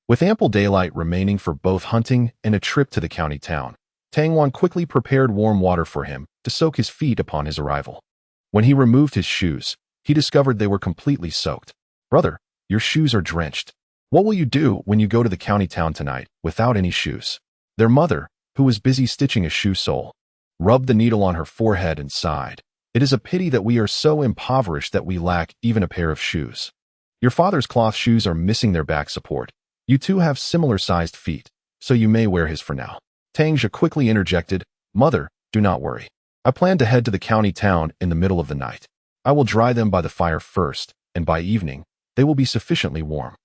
With ample daylight remaining for both hunting and a trip to the county town, Tang Wan quickly prepared warm water for him to soak his feet upon his arrival. When he removed his shoes, he discovered they were completely soaked. "Brother, your shoes are drenched. What will you do when you go to the county town tonight without any shoes?" Their mother, who was busy stitching a shoe sole, rubbed the needle on her forehead and sighed. "It is a pity that we are so impoverished that we lack even a pair of shoes. Your father's cloth shoes are missing their back support. You two have similar-sized feet, so you may wear his for now." Tang Zhe quickly interjected, "Mother, do not worry. I plan to head to the county town in the middle of the night. I will dry them by the fire first, and by evening, they will be sufficiently warm.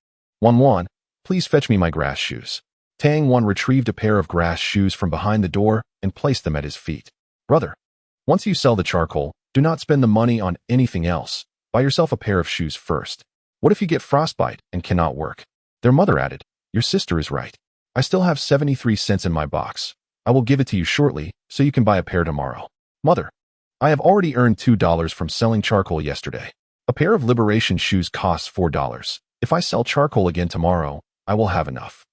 Wan, please fetch me my grass shoes." Tang Wan retrieved a pair of grass shoes from behind the door and placed them at his feet. "Brother, once you sell the charcoal, do not spend the money on anything else. Buy yourself a pair of shoes first. What if you get frostbite and cannot work?" Their mother added, "Your sister is right. I still have 73 cents in my box. I will give it to you shortly so you can buy a pair tomorrow." "Mother, I have already earned $2 from selling charcoal yesterday. A pair of liberation shoes costs $4. If I sell charcoal again tomorrow, I will have enough."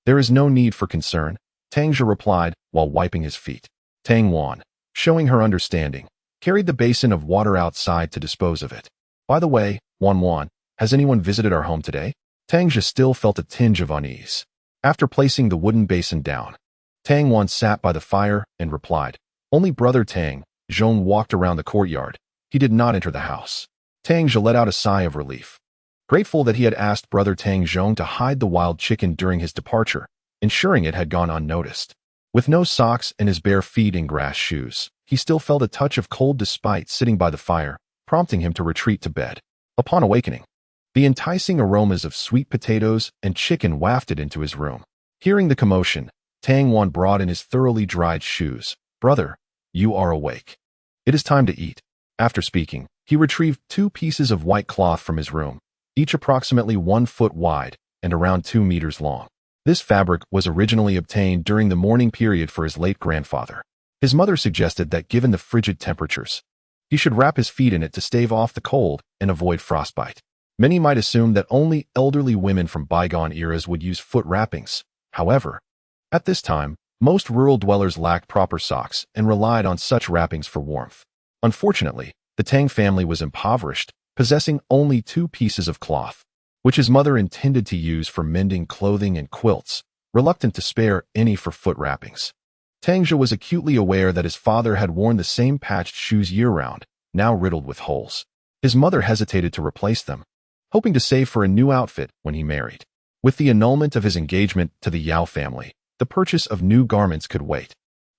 "There is no need for concern," Tang Zhe replied while wiping his feet. Tang Wan, showing her understanding, carried the basin of water outside to dispose of it. "By the way, Wan, has anyone visited our home today?" Tang Zhe still felt a tinge of unease. After placing the wooden basin down, Tang Wan sat by the fire and replied, "Only brother Tang Zhe walked around the courtyard. He did not enter the house." Tang Zhe let out a sigh of relief, grateful that he had asked brother Tang Zhe to hide the wild chicken during his departure, ensuring it had gone unnoticed. With no socks and his bare feet in grass shoes, he still felt a touch of cold despite sitting by the fire, prompting him to retreat to bed. Upon awakening, the enticing aromas of sweet potatoes and chicken wafted into his room. Hearing the commotion, Tang Wan brought in his thoroughly dried shoes. "Brother, you are awake. It is time to eat." After speaking, he retrieved 2 pieces of white cloth from his room, each approximately 1 foot wide and around 2 meters long. This fabric was originally obtained during the mourning period for his late grandfather. His mother suggested that given the frigid temperatures, he should wrap his feet in it to stave off the cold and avoid frostbite. Many might assume that only elderly women from bygone eras would use foot wrappings. However, at this time, most rural dwellers lacked proper socks and relied on such wrappings for warmth. Unfortunately, the Tang family was impoverished, possessing only 2 pieces of cloth, which his mother intended to use for mending clothing and quilts, reluctant to spare any for foot wrappings. Tang Zhe was acutely aware that his father had worn the same patched shoes year-round, now riddled with holes. His mother hesitated to replace them, hoping to save for a new outfit when he married. With the annulment of his engagement to the Yao family, the purchase of new garments could wait.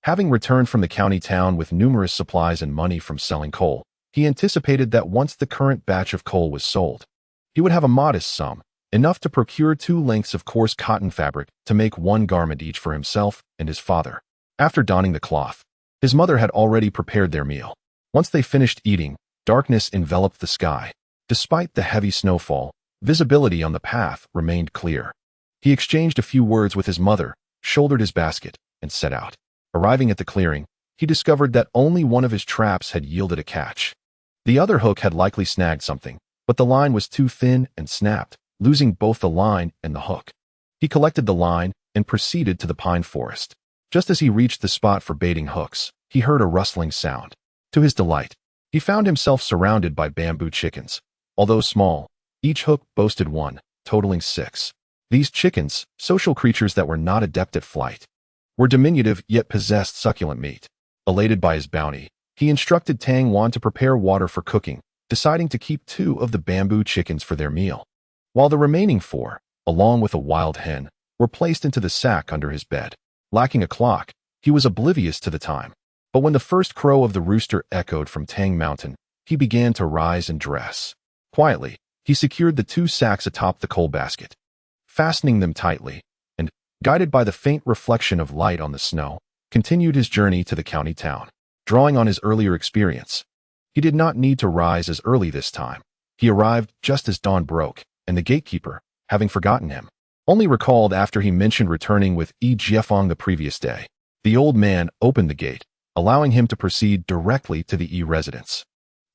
Having returned from the county town with numerous supplies and money from selling coal, he anticipated that once the current batch of coal was sold, he would have a modest sum, enough to procure 2 lengths of coarse cotton fabric to make 1 garment each for himself and his father. After donning the cloth, his mother had already prepared their meal. Once they finished eating, darkness enveloped the sky. Despite the heavy snowfall, visibility on the path remained clear. He exchanged a few words with his mother, shouldered his basket, and set out. Arriving at the clearing, he discovered that only one of his traps had yielded a catch. The other hook had likely snagged something, but the line was too thin and snapped, losing both the line and the hook. He collected the line and proceeded to the pine forest. Just as he reached the spot for baiting hooks, he heard a rustling sound. To his delight, he found himself surrounded by bamboo chickens. Although small, each hook boasted 1, totaling 6. These chickens, social creatures that were not adept at flight, were diminutive yet possessed succulent meat. Elated by his bounty, he instructed Tang Wan to prepare water for cooking, deciding to keep 2 of the bamboo chickens for their meal, while the remaining 4, along with a wild hen, were placed into the sack under his bed. Lacking a clock, he was oblivious to the time. But when the first crow of the rooster echoed from Tang Mountain, he began to rise and dress. Quietly, he secured the 2 sacks atop the coal basket, fastening them tightly, and, guided by the faint reflection of light on the snow, continued his journey to the county town. Drawing on his earlier experience, he did not need to rise as early this time. He arrived just as dawn broke, and the gatekeeper, having forgotten him, only recalled after he mentioned returning with Yi Jiefang the previous day. The old man opened the gate, allowing him to proceed directly to the Yi residence.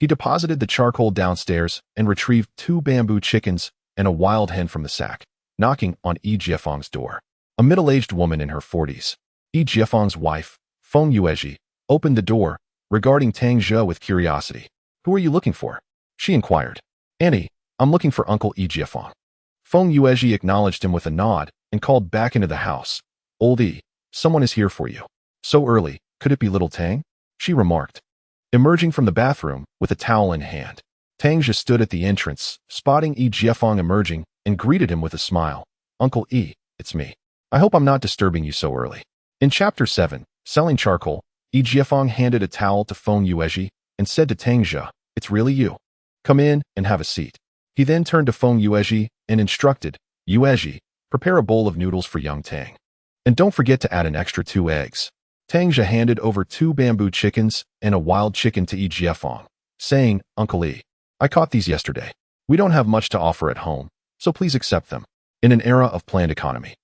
He deposited the charcoal downstairs and retrieved 2 bamboo chickens and a wild hen from the sack, knocking on Yi Jiefang's door. A middle-aged woman in her 40s, Yi Jiefang's wife, Feng Yuezhi, opened the door, regarding Tang Zhe with curiosity. "Who are you looking for?" she inquired. "Annie, I'm looking for Uncle Yi Jiefang." Feng Yuezhi acknowledged him with a nod and called back into the house. "Old Yi, someone is here for you." "So early, could it be little Tang?" she remarked. Emerging from the bathroom with a towel in hand, Tang Zhe stood at the entrance, spotting Yi Jiefang emerging, and greeted him with a smile. "Uncle Yi, it's me. I hope I'm not disturbing you so early." In Chapter 7, Selling Charcoal, Yi Jiefang handed a towel to Feng Yuezhi and said to Tang Zhe, "It's really you. Come in and have a seat." He then turned to Feng Yuezhi and instructed, "Yuezhi, prepare a bowl of noodles for young Tang. And don't forget to add an extra 2 eggs." Tang Zhe handed over 2 bamboo chickens and a wild chicken to Yi Jiefang, saying, "Uncle Yi, I caught these yesterday. We don't have much to offer at home, so please accept them." In an era of planned economy,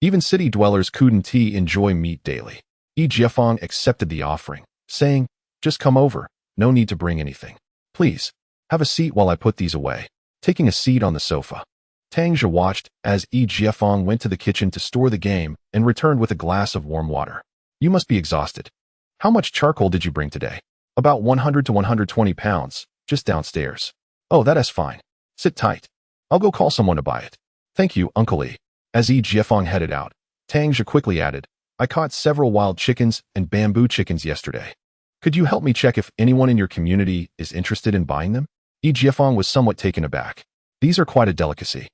even city dwellers couldn't enjoy meat daily. Yi Jiefang accepted the offering, saying, "Just come over, no need to bring anything. Please, have a seat while I put these away." Taking a seat on the sofa, Tang Zhe watched as Yi Jiefang went to the kitchen to store the game and returned with a glass of warm water. "You must be exhausted. How much charcoal did you bring today?" "About 100 to 120 pounds, just downstairs." "Oh, that is fine. Sit tight. I'll go call someone to buy it." "Thank you, Uncle Yi." As Yi Jiefang headed out, Tang Zhe quickly added, "I caught several wild chickens and bamboo chickens yesterday. Could you help me check if anyone in your community is interested in buying them?" Yi Jiefang was somewhat taken aback. "These are quite a delicacy.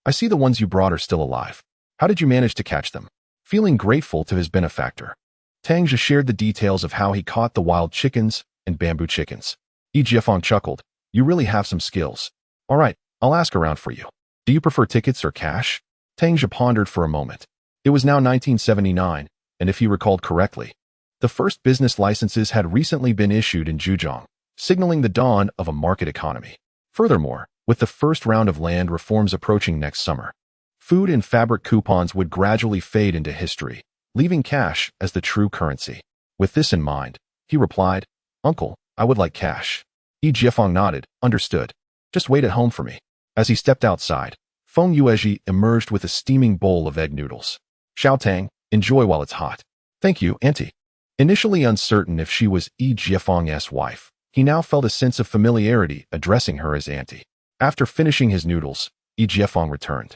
I see the ones you brought are still alive. How did you manage to catch them?" Feeling grateful to his benefactor, Tang Zhe shared the details of how he caught the wild chickens and bamboo chickens. Yi Jiefang chuckled, "You really have some skills. All right, I'll ask around for you. Do you prefer tickets or cash?" Tang Zhe pondered for a moment. It was now 1979, and if he recalled correctly, the first business licenses had recently been issued in Zhejiang, signaling the dawn of a market economy. Furthermore, with the first round of land reforms approaching next summer, food and fabric coupons would gradually fade into history, leaving cash as the true currency. With this in mind, he replied, "Uncle, I would like cash." Yi Jiefang nodded, "Understood. Just wait at home for me." As he stepped outside, Feng Yuezhi emerged with a steaming bowl of egg noodles. Xiao Tang, enjoy while it's hot. Thank you, Auntie. Initially uncertain if she was Yi Jiefeng's wife, he now felt a sense of familiarity addressing her as Auntie. After finishing his noodles, Yi Jiefeng returned,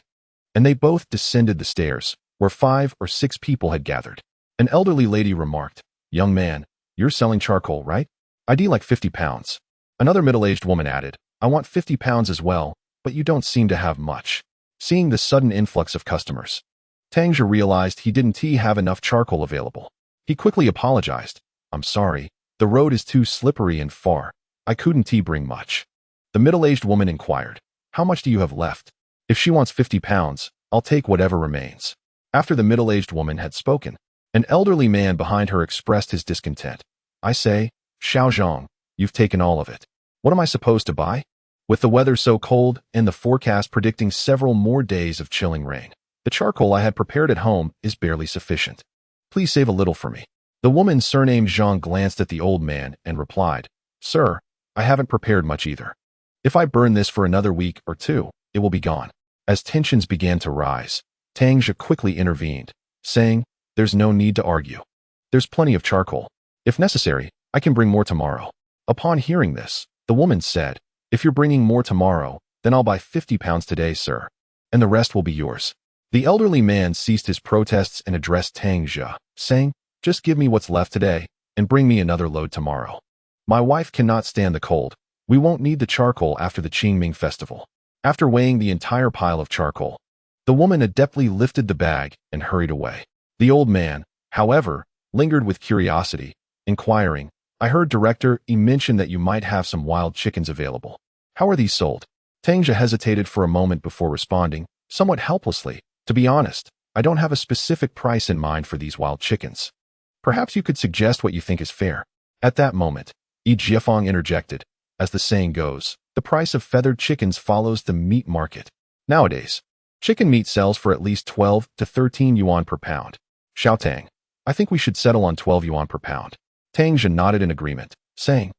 and they both descended the stairs, where 5 or 6 people had gathered. An elderly lady remarked, "Young man, you're selling charcoal, right? I'd like 50 pounds. Another middle-aged woman added, "I want 50 pounds as well, but you don't seem to have much." Seeing the sudden influx of customers, Tang Zhe realized he didn't have enough charcoal available. He quickly apologized. "I'm sorry, the road is too slippery and far. I couldn't bring much." The middle-aged woman inquired, "How much do you have left?" "If she wants 50 pounds, I'll take whatever remains." After the middle-aged woman had spoken, an elderly man behind her expressed his discontent. "I say, Xiaozhong, you've taken all of it. What am I supposed to buy?" With the weather so cold and the forecast predicting several more days of chilling rain, the charcoal I had prepared at home is barely sufficient. Please save a little for me. The woman surnamed Zhang glanced at the old man and replied, "Sir, I haven't prepared much either. If I burn this for another week or 2, it will be gone." As tensions began to rise, Tang Zhe quickly intervened, saying, "There's no need to argue. There's plenty of charcoal. If necessary, I can bring more tomorrow." Upon hearing this, the woman said, "If you're bringing more tomorrow, then I'll buy 50 pounds today, sir, and the rest will be yours." The elderly man ceased his protests and addressed Tang Zhe, saying, "Just give me what's left today, and bring me another load tomorrow. My wife cannot stand the cold. We won't need the charcoal after the Qingming festival." After weighing the entire pile of charcoal, the woman adeptly lifted the bag and hurried away. The old man, however, lingered with curiosity, inquiring, "I heard Director Yi mention that you might have some wild chickens available. How are these sold?" Tang Zhe hesitated for a moment before responding, somewhat helplessly, "To be honest, I don't have a specific price in mind for these wild chickens. Perhaps you could suggest what you think is fair." At that moment, Yi Jiefeng interjected, "As the saying goes, the price of feathered chickens follows the meat market. Nowadays, chicken meat sells for at least 12 to 13 yuan per pound. Xiao Tang, I think we should settle on 12 yuan per pound." Tang Zhe nodded in agreement, saying,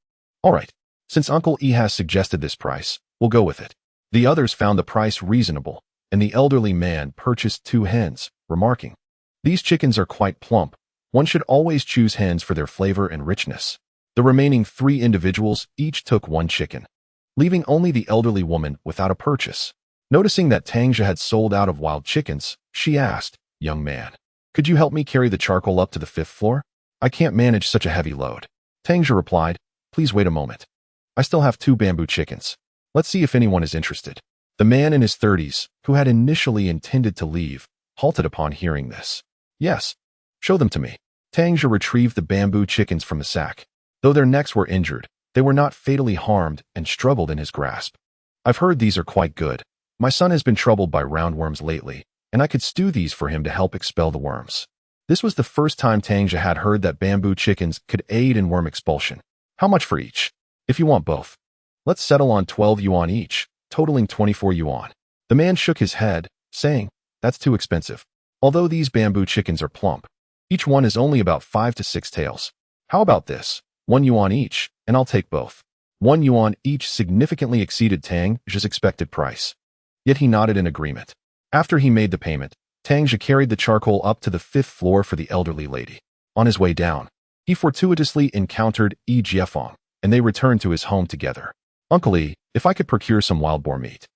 "All right, since Uncle Yi has suggested this price, we'll go with it." The others found the price reasonable, and the elderly man purchased 2 hens, remarking, "These chickens are quite plump. One should always choose hens for their flavor and richness." The remaining 3 individuals each took 1 chicken, leaving only the elderly woman without a purchase. Noticing that Tang Zhe had sold out of wild chickens, she asked, "Young man, could you help me carry the charcoal up to the 5th floor? I can't manage such a heavy load." Tang Zhe replied, "Please wait a moment. I still have 2 bamboo chickens. Let's see if anyone is interested." The man in his 30s, who had initially intended to leave, halted upon hearing this. "Yes, show them to me." Tang Zhe retrieved the bamboo chickens from the sack. Though their necks were injured, they were not fatally harmed and struggled in his grasp. "I've heard these are quite good. My son has been troubled by roundworms lately, and I could stew these for him to help expel the worms." This was the first time Tang Zhe had heard that bamboo chickens could aid in worm expulsion. "How much for each?" "If you want both, let's settle on 12 yuan each, totaling 24 yuan. The man shook his head, saying, "That's too expensive. Although these bamboo chickens are plump, each one is only about 5 to 6 tails. How about this? 1 yuan each, and I'll take both." 1 yuan each significantly exceeded Tang Zhe's expected price. Yet he nodded in agreement. After he made the payment, Tang Zhe carried the charcoal up to the 5th floor for the elderly lady. On his way down, he fortuitously encountered Yi Jiefeng, and they returned to his home together. "Uncle Yi, if I could procure some wild boar meat,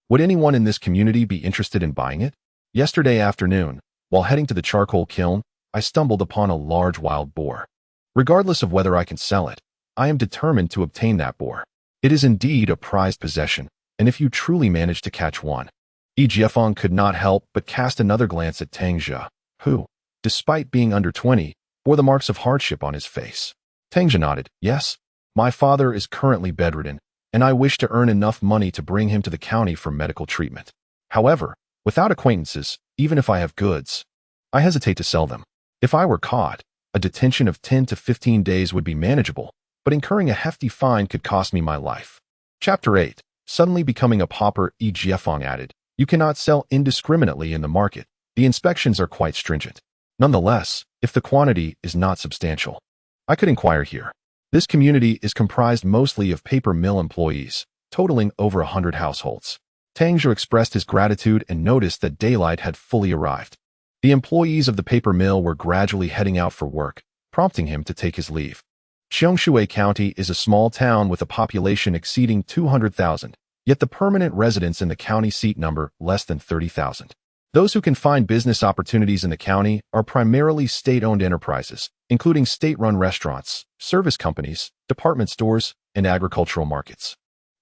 would anyone in this community be interested in buying it?" Yesterday afternoon, while heading to the charcoal kiln, I stumbled upon a large wild boar. Regardless of whether I can sell it, I am determined to obtain that boar. It is indeed a prized possession, and if you truly manage to catch one. Yi Jiefeng could not help but cast another glance at Tang Zhe, who, despite being under 20, bore the marks of hardship on his face. Tang Zhe nodded, "Yes, my father is currently bedridden, and I wish to earn enough money to bring him to the county for medical treatment. However, without acquaintances, even if I have goods, I hesitate to sell them. If I were caught, a detention of 10 to 15 days would be manageable, but incurring a hefty fine could cost me my life." Chapter 8. Suddenly becoming a pauper, Yi Jiefeng added, "You cannot sell indiscriminately in the market. The inspections are quite stringent. Nonetheless, if the quantity is not substantial, I could inquire here." This community is comprised mostly of paper mill employees, totaling over 100 households. Tang Zhe expressed his gratitude and noticed that daylight had fully arrived. The employees of the paper mill were gradually heading out for work, prompting him to take his leave. Qiangshui County is a small town with a population exceeding 200,000, yet the permanent residents in the county seat number less than 30,000. Those who can find business opportunities in the county are primarily state-owned enterprises, including state-run restaurants, service companies, department stores, and agricultural markets.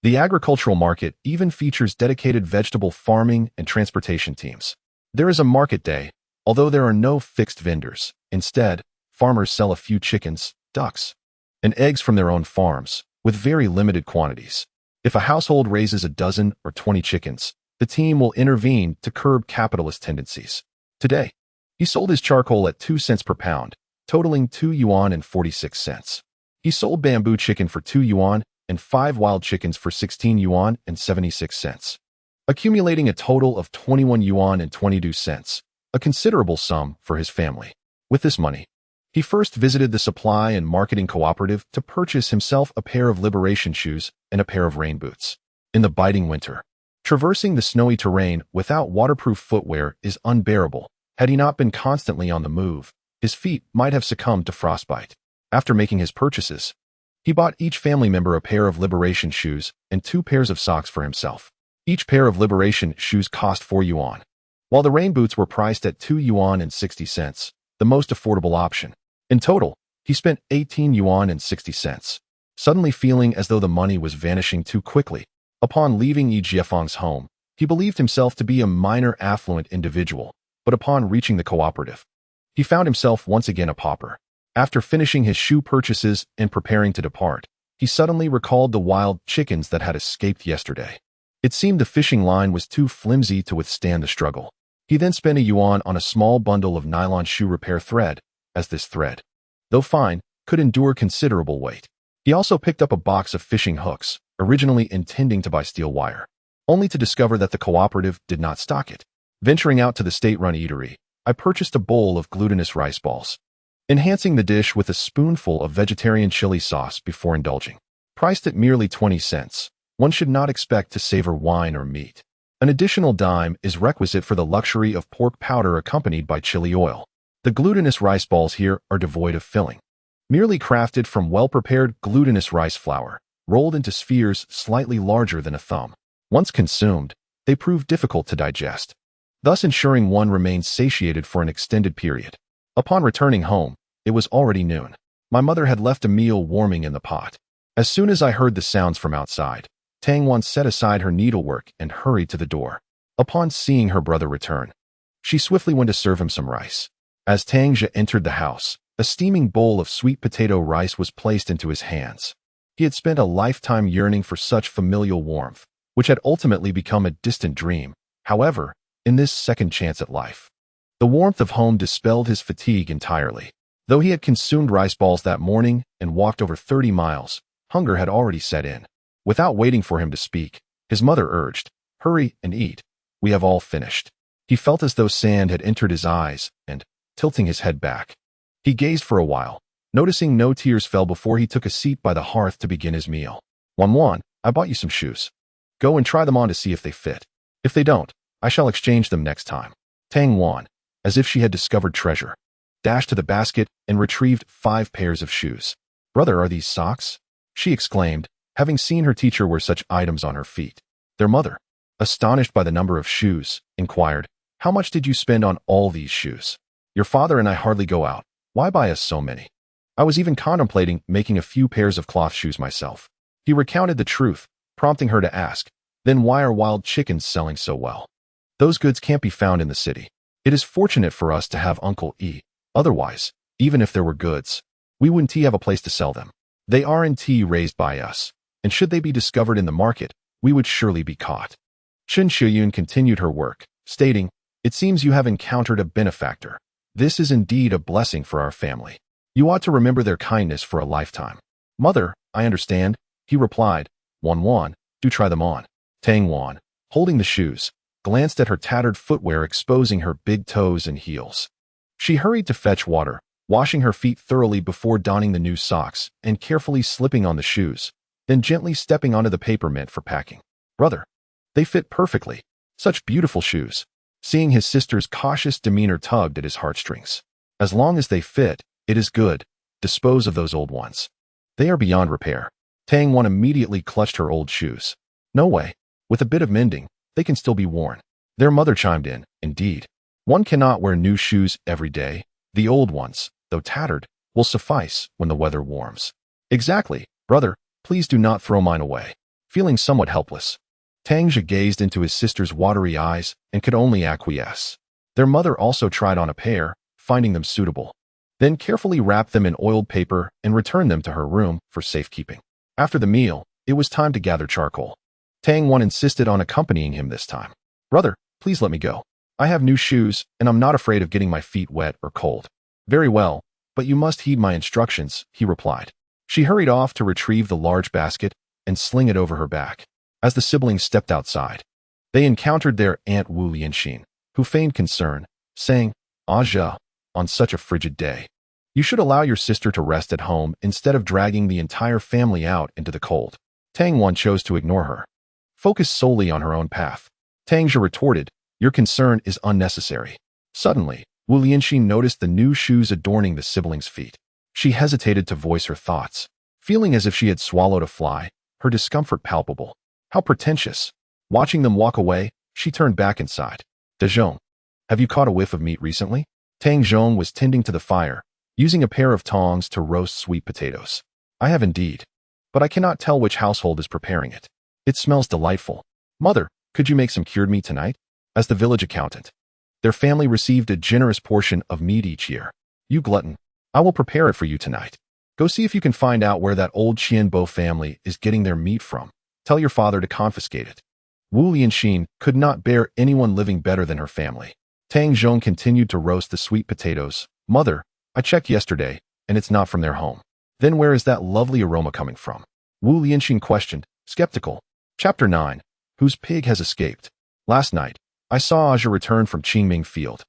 The agricultural market even features dedicated vegetable farming and transportation teams. There is a market day, although there are no fixed vendors. Instead, farmers sell a few chickens, ducks, and eggs from their own farms, with very limited quantities. If a household raises a dozen or 20 chickens, the team will intervene to curb capitalist tendencies. Today, he sold his charcoal at 2 cents per pound, totaling 2 yuan and 46 cents. He sold bamboo chicken for 2 yuan and 5 wild chickens for 16 yuan and 76 cents, accumulating a total of 21 yuan and 22 cents, a considerable sum for his family. With this money, he first visited the supply and marketing cooperative to purchase himself a pair of liberation shoes and a pair of rain boots. In the biting winter, traversing the snowy terrain without waterproof footwear is unbearable. Had he not been constantly on the move, his feet might have succumbed to frostbite. After making his purchases, he bought each family member a pair of liberation shoes and 2 pairs of socks for himself. Each pair of liberation shoes cost 4 yuan, while the rain boots were priced at 2 yuan and 60 cents, the most affordable option. In total, he spent 18 yuan and 60 cents, suddenly feeling as though the money was vanishing too quickly. Upon leaving Yi Jiafeng's home, he believed himself to be a minor affluent individual, but upon reaching the cooperative, he found himself once again a pauper. After finishing his shoe purchases and preparing to depart, he suddenly recalled the wild chickens that had escaped yesterday. It seemed the fishing line was too flimsy to withstand the struggle. He then spent a yuan on a small bundle of nylon shoe repair thread, as this thread, though fine, could endure considerable weight. He also picked up a box of fishing hooks, originally intending to buy steel wire, only to discover that the cooperative did not stock it. Venturing out to the state-run eatery, I purchased a bowl of glutinous rice balls, enhancing the dish with a spoonful of vegetarian chili sauce before indulging. Priced at merely 20 cents, one should not expect to savor wine or meat. An additional dime is requisite for the luxury of pork powder accompanied by chili oil. The glutinous rice balls here are devoid of filling, merely crafted from well-prepared glutinous rice flour, rolled into spheres slightly larger than a thumb. Once consumed, they prove difficult to digest, thus ensuring one remains satiated for an extended period. Upon returning home, it was already noon. My mother had left a meal warming in the pot. As soon as I heard the sounds from outside, Tang Wan set aside her needlework and hurried to the door. Upon seeing her brother return, she swiftly went to serve him some rice. As Tang Zhe entered the house, a steaming bowl of sweet potato rice was placed into his hands. He had spent a lifetime yearning for such familial warmth, which had ultimately become a distant dream. However, in this second chance at life, the warmth of home dispelled his fatigue entirely. Though he had consumed rice balls that morning and walked over 30 miles, hunger had already set in. Without waiting for him to speak, his mother urged, "Hurry and eat. We have all finished." He felt as though sand had entered his eyes, and, tilting his head back, he gazed for a while, noticing no tears fell before he took a seat by the hearth to begin his meal. "Wan, I bought you some shoes. Go and try them on to see if they fit. If they don't, I shall exchange them next time." Tang Wan, as if she had discovered treasure, dashed to the basket and retrieved 5 pairs of shoes. "Brother, are these socks?" she exclaimed, having seen her teacher wear such items on her feet. Their mother, astonished by the number of shoes, inquired, "How much did you spend on all these shoes? Your father and I hardly go out. Why buy us so many? I was even contemplating making a few pairs of cloth shoes myself." He recounted the truth, prompting her to ask, "Then why are wild chickens selling so well? Those goods can't be found in the city. It is fortunate for us to have Uncle E. Otherwise, even if there were goods, we wouldn't have a place to sell them. They aren't raised by us, and should they be discovered in the market, we would surely be caught." Chen Shiyun continued her work, stating, "It seems you have encountered a benefactor. This is indeed a blessing for our family. You ought to remember their kindness for a lifetime." "Mother, I understand," he replied. "Wan, do try them on." Tang Wan, holding the shoes, glanced at her tattered footwear exposing her big toes and heels. She hurried to fetch water, washing her feet thoroughly before donning the new socks and carefully slipping on the shoes, then gently stepping onto the paper meant for packing. "Brother, They fit perfectly. Such beautiful shoes. Seeing his sister's cautious demeanor tugged at his heartstrings. As long as they fit, it is good. Dispose of those old ones. They are beyond repair. Tang Wan immediately clutched her old shoes. No way. With a bit of mending, they can still be worn. Their mother chimed in, indeed. One cannot wear new shoes every day. The old ones, though tattered, will suffice when the weather warms. Exactly, brother, please do not throw mine away. Feeling somewhat helpless, Tang Zhe gazed into his sister's watery eyes and could only acquiesce. Their mother also tried on a pair, finding them suitable, then carefully wrapped them in oiled paper and returned them to her room for safekeeping. After the meal, it was time to gather charcoal. Tang Wan insisted on accompanying him this time. Brother, please let me go. I have new shoes, and I'm not afraid of getting my feet wet or cold. Very well, but you must heed my instructions, he replied. She hurried off to retrieve the large basket and sling it over her back. As the siblings stepped outside, they encountered their aunt Wu Lianxin, who feigned concern, saying, "Ah Zhe, on such a frigid day, you should allow your sister to rest at home instead of dragging the entire family out into the cold." Tang Wan chose to ignore her, focused solely on her own path. Tang Zhe retorted, "Your concern is unnecessary." Suddenly, Wu Lianxin noticed the new shoes adorning the siblings' feet. She hesitated to voice her thoughts, feeling as if she had swallowed a fly, her discomfort palpable. How pretentious. Watching them walk away, she turned back inside. "Dezhong, have you caught a whiff of meat recently?" Tang Zhong was tending to the fire, using a pair of tongs to roast sweet potatoes. "I have indeed, but I cannot tell which household is preparing it. It smells delightful. Mother, could you make some cured meat tonight?" As the village accountant, their family received a generous portion of meat each year. "You glutton, I will prepare it for you tonight. Go see if you can find out where that old Qianbo family is getting their meat from. Tell your father to confiscate it." Wu Lianxin could not bear anyone living better than her family. Tang Zhong continued to roast the sweet potatoes. "Mother, I checked yesterday, and it's not from their home." "Then where is that lovely aroma coming from?" Wu Lianxin questioned, skeptical. Chapter 9. Whose pig has escaped? Last night, I saw Aja return from Qingming Field,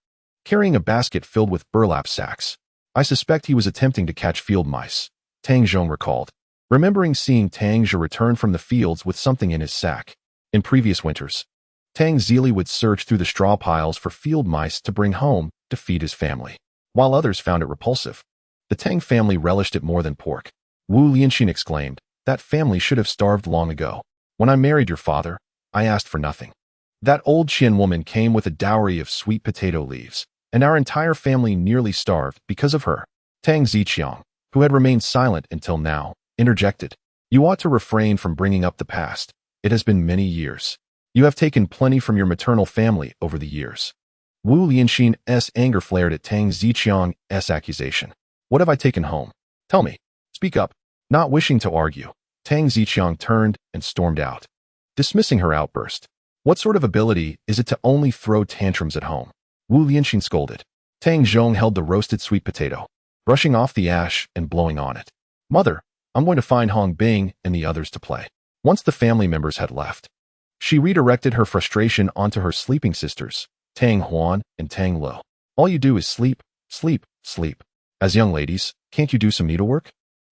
carrying a basket filled with burlap sacks. I suspect he was attempting to catch field mice, Tang Zhong recalled, remembering seeing Tang Zhe return from the fields with something in his sack. In previous winters, Tang Zili would search through the straw piles for field mice to bring home to feed his family, while others found it repulsive. The Tang family relished it more than pork. Wu Lianxin exclaimed, "That family should have starved long ago. When I married your father, I asked for nothing. That old Qian woman came with a dowry of sweet potato leaves, and our entire family nearly starved because of her." Tang Ziqiang, who had remained silent until now, interjected, "You ought to refrain from bringing up the past. It has been many years. You have taken plenty from your maternal family over the years." Wu Lianxin's anger flared at Tang Ziqiang's accusation. "What have I taken home? Tell me. Speak up." Not wishing to argue, Tang Ziqiang turned and stormed out, dismissing her outburst. "What sort of ability is it to only throw tantrums at home?" Wu Lianxin scolded. Tang Zhong held the roasted sweet potato, brushing off the ash and blowing on it. "Mother, I'm going to find Hong Bing and the others to play." Once the family members had left, she redirected her frustration onto her sleeping sisters, Tang Huan and Tang Lo. "All you do is sleep, sleep, sleep. As young ladies, can't you do some needlework?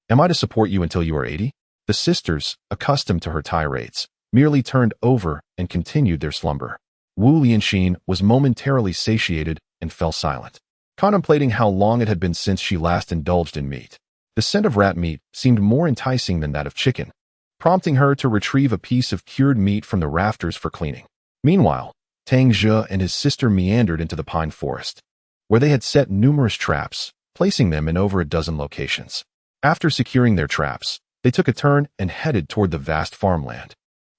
Am I to support you until you are 80? The sisters, accustomed to her tirades, merely turned over and continued their slumber. Wu Lianxin was momentarily satiated and fell silent, contemplating how long it had been since she last indulged in meat. The scent of rat meat seemed more enticing than that of chicken, prompting her to retrieve a piece of cured meat from the rafters for cleaning. Meanwhile, Tang Zhe and his sister meandered into the pine forest, where they had set numerous traps, placing them in over a dozen locations. After securing their traps, they took a turn and headed toward the vast farmland.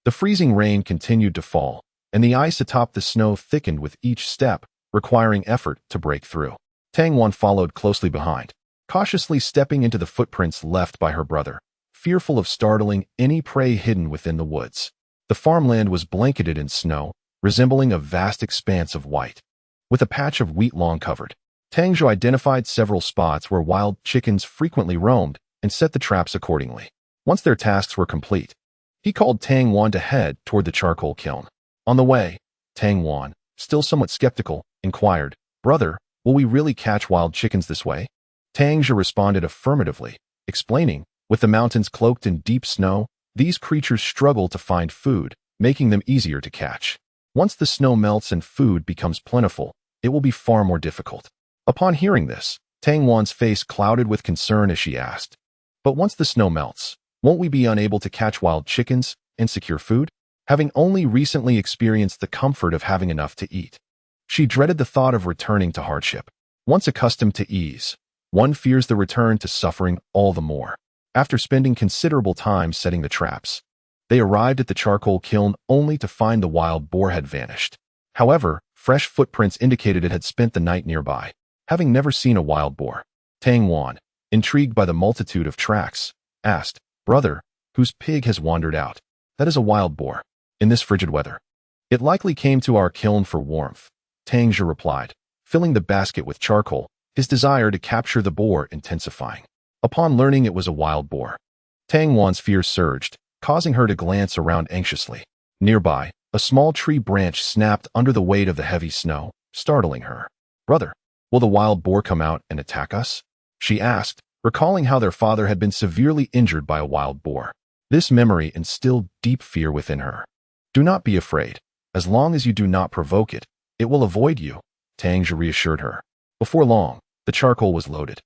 The freezing rain continued to fall, and the ice atop the snow thickened with each step, requiring effort to break through. Tang Wan followed closely behind, cautiously stepping into the footprints left by her brother, fearful of startling any prey hidden within the woods. The farmland was blanketed in snow, resembling a vast expanse of white, with a patch of wheat lawn covered. Tang Zhe identified several spots where wild chickens frequently roamed and set the traps accordingly. Once their tasks were complete, he called Tang Wan to head toward the charcoal kiln. On the way, Tang Wan, still somewhat skeptical, inquired, "Brother, will we really catch wild chickens this way?" Tang Zhe responded affirmatively, explaining, "With the mountains cloaked in deep snow, these creatures struggle to find food, making them easier to catch. Once the snow melts and food becomes plentiful, it will be far more difficult. Upon hearing this, Tang Wan's face clouded with concern as she asked, "But once the snow melts, won't we be unable to catch wild chickens and secure food?" Having only recently experienced the comfort of having enough to eat, she dreaded the thought of returning to hardship. Once accustomed to ease, one fears the return to suffering all the more. After spending considerable time setting the traps, they arrived at the charcoal kiln only to find the wild boar had vanished. However, fresh footprints indicated it had spent the night nearby. Having never seen a wild boar, Tang Wan, intrigued by the multitude of tracks, asked, "Brother, whose pig has wandered out?" "That is a wild boar. In this frigid weather, it likely came to our kiln for warmth," Tang Zhe replied, filling the basket with charcoal, his desire to capture the boar intensifying. Upon learning it was a wild boar, Tang Wan's fear surged, causing her to glance around anxiously. Nearby, a small tree branch snapped under the weight of the heavy snow, startling her. "Brother, will the wild boar come out and attack us?" she asked, recalling how their father had been severely injured by a wild boar. This memory instilled deep fear within her. "Do not be afraid. As long as you do not provoke it, it will avoid you," Tang Zhe reassured her. Before long, the charcoal was loaded.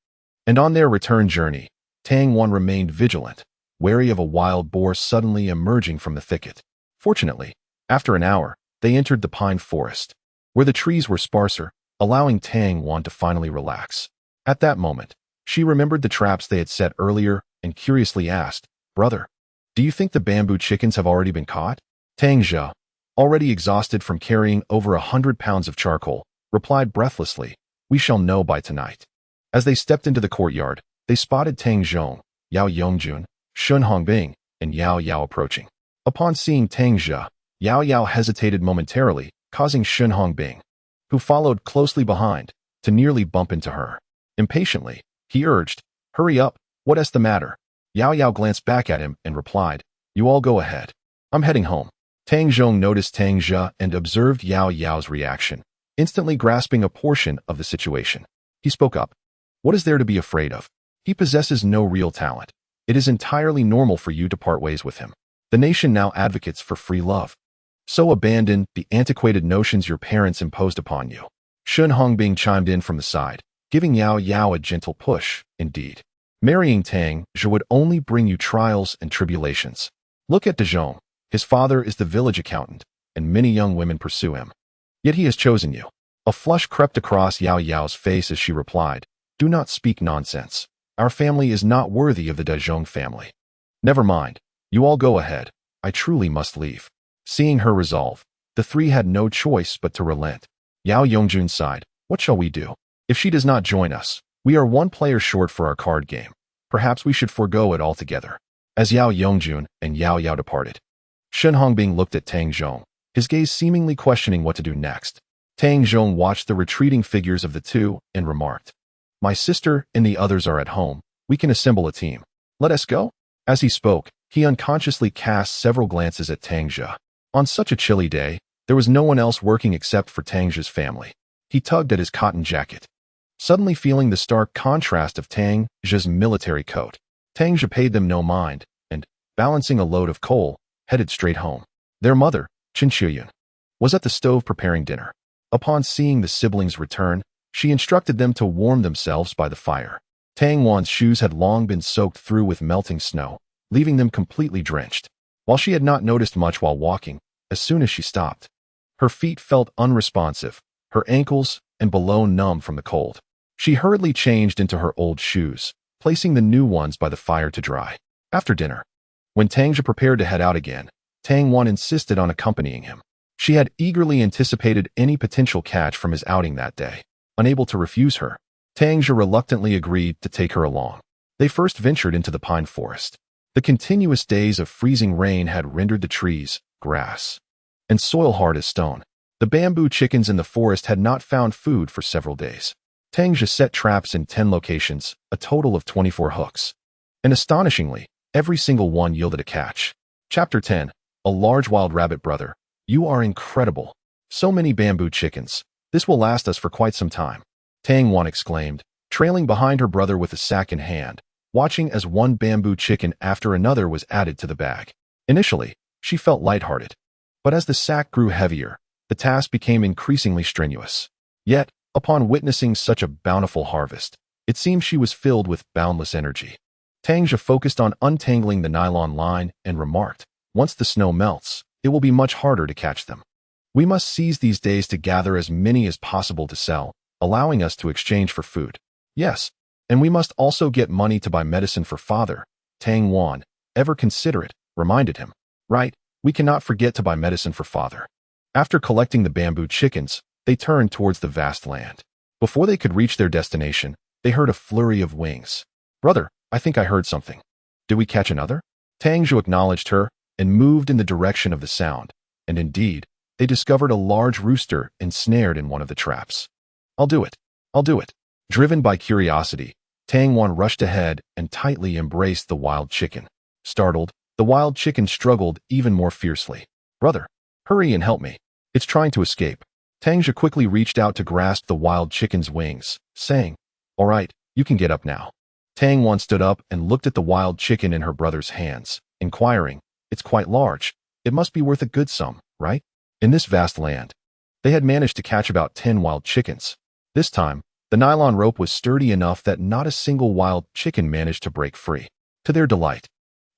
And on their return journey, Tang Wan remained vigilant, wary of a wild boar suddenly emerging from the thicket. Fortunately, after an hour, they entered the pine forest, where the trees were sparser, allowing Tang Wan to finally relax. At that moment, she remembered the traps they had set earlier and curiously asked, "Brother, do you think the bamboo chickens have already been caught?" Tang Zhe, already exhausted from carrying over 100 pounds of charcoal, replied breathlessly, "We shall know by tonight." As they stepped into the courtyard, they spotted Tang Zhong, Yao Yongjun, Shun Hongbing, and Yao Yao approaching. Upon seeing Tang Zhe, Yao Yao hesitated momentarily, causing Shun Hongbing, who followed closely behind, to nearly bump into her. Impatiently, he urged, "Hurry up, what is the matter?" Yao Yao glanced back at him and replied, "You all go ahead. I'm heading home." Tang Zhong noticed Tang Zhe and observed Yao Yao's reaction, instantly grasping a portion of the situation. He spoke up. "What is there to be afraid of? He possesses no real talent. It is entirely normal for you to part ways with him. The nation now advocates for free love. So abandon the antiquated notions your parents imposed upon you." Shun Hongbing chimed in from the side, giving Yao Yao a gentle push. "Indeed, marrying Tang Zhe would only bring you trials and tribulations. Look at De Zhong. His father is the village accountant, and many young women pursue him. Yet he has chosen you." A flush crept across Yao Yao's face as she replied, "Do not speak nonsense. Our family is not worthy of the De Zhong family." "Never mind. You all go ahead. I truly must leave." Seeing her resolve, the three had no choice but to relent. Yao Yongjun sighed, "What shall we do? If she does not join us, we are one player short for our card game. Perhaps we should forego it altogether." As Yao Yongjun and Yao Yao departed, Shun Hongbing looked at Tang Zhong, his gaze seemingly questioning what to do next. Tang Zhong watched the retreating figures of the two and remarked, "My sister and the others are at home. We can assemble a team. Let us go." As he spoke, he unconsciously cast several glances at Tang Zhe. On such a chilly day, there was no one else working except for Tang Zhe's family. He tugged at his cotton jacket, suddenly feeling the stark contrast of Tang Zhe's military coat. Tang Zhe paid them no mind, and, balancing a load of coal, headed straight home. Their mother, Qin Shiyun, was at the stove preparing dinner. Upon seeing the siblings return, she instructed them to warm themselves by the fire. Tang Wan's shoes had long been soaked through with melting snow, leaving them completely drenched. While she had not noticed much while walking, as soon as she stopped, her feet felt unresponsive, her ankles and below numb from the cold. She hurriedly changed into her old shoes, placing the new ones by the fire to dry. After dinner, when Tang Zhe prepared to head out again, Tang Wan insisted on accompanying him. She had eagerly anticipated any potential catch from his outing that day. Unable to refuse her, Tang Zhe reluctantly agreed to take her along. They first ventured into the pine forest. The continuous days of freezing rain had rendered the trees, grass, and soil hard as stone. The bamboo chickens in the forest had not found food for several days. Tang Zhe set traps in 10 locations, a total of 24 hooks. And astonishingly, every single one yielded a catch. Chapter 10. A large wild rabbit. "Brother, you are incredible. So many bamboo chickens. This will last us for quite some time," Tang Wan exclaimed, trailing behind her brother with a sack in hand, watching as one bamboo chicken after another was added to the bag. Initially, she felt lighthearted. But as the sack grew heavier, the task became increasingly strenuous. Yet, upon witnessing such a bountiful harvest, it seemed she was filled with boundless energy. Tang Zhe focused on untangling the nylon line and remarked, "Once the snow melts, it will be much harder to catch them. We must seize these days to gather as many as possible to sell, allowing us to exchange for food. Yes, and we must also get money to buy medicine for father," Tang Wan, ever considerate, reminded him. "Right, we cannot forget to buy medicine for father." After collecting the bamboo chickens, they turned towards the vast land. Before they could reach their destination, they heard a flurry of wings. "Brother, I think I heard something. Did we catch another?" Tang Zhe acknowledged her and moved in the direction of the sound, and indeed, they discovered a large rooster ensnared in one of the traps. I'll do it. I'll do it." Driven by curiosity, Tang Wan rushed ahead and tightly embraced the wild chicken. Startled, the wild chicken struggled even more fiercely. "Brother, hurry and help me. It's trying to escape." Tang Zhe quickly reached out to grasp the wild chicken's wings, saying, "All right, you can get up now." Tang Wan stood up and looked at the wild chicken in her brother's hands, inquiring, "It's quite large. It must be worth a good sum, right?" In this vast land, they had managed to catch about 10 wild chickens. This time, the nylon rope was sturdy enough that not a single wild chicken managed to break free. To their delight,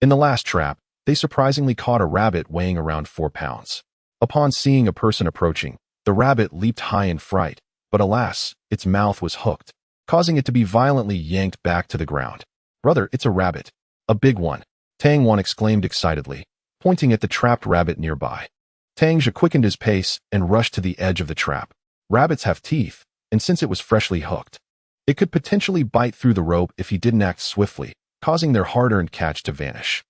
in the last trap, they surprisingly caught a rabbit weighing around 4 pounds. Upon seeing a person approaching, the rabbit leaped high in fright, but alas, its mouth was hooked, causing it to be violently yanked back to the ground. "Brother, it's a rabbit. A big one," Tang Wan exclaimed excitedly, pointing at the trapped rabbit nearby. Tang Zhe quickened his pace and rushed to the edge of the trap. Rabbits have teeth, and since it was freshly hooked, it could potentially bite through the rope if he didn't act swiftly, causing their hard-earned catch to vanish.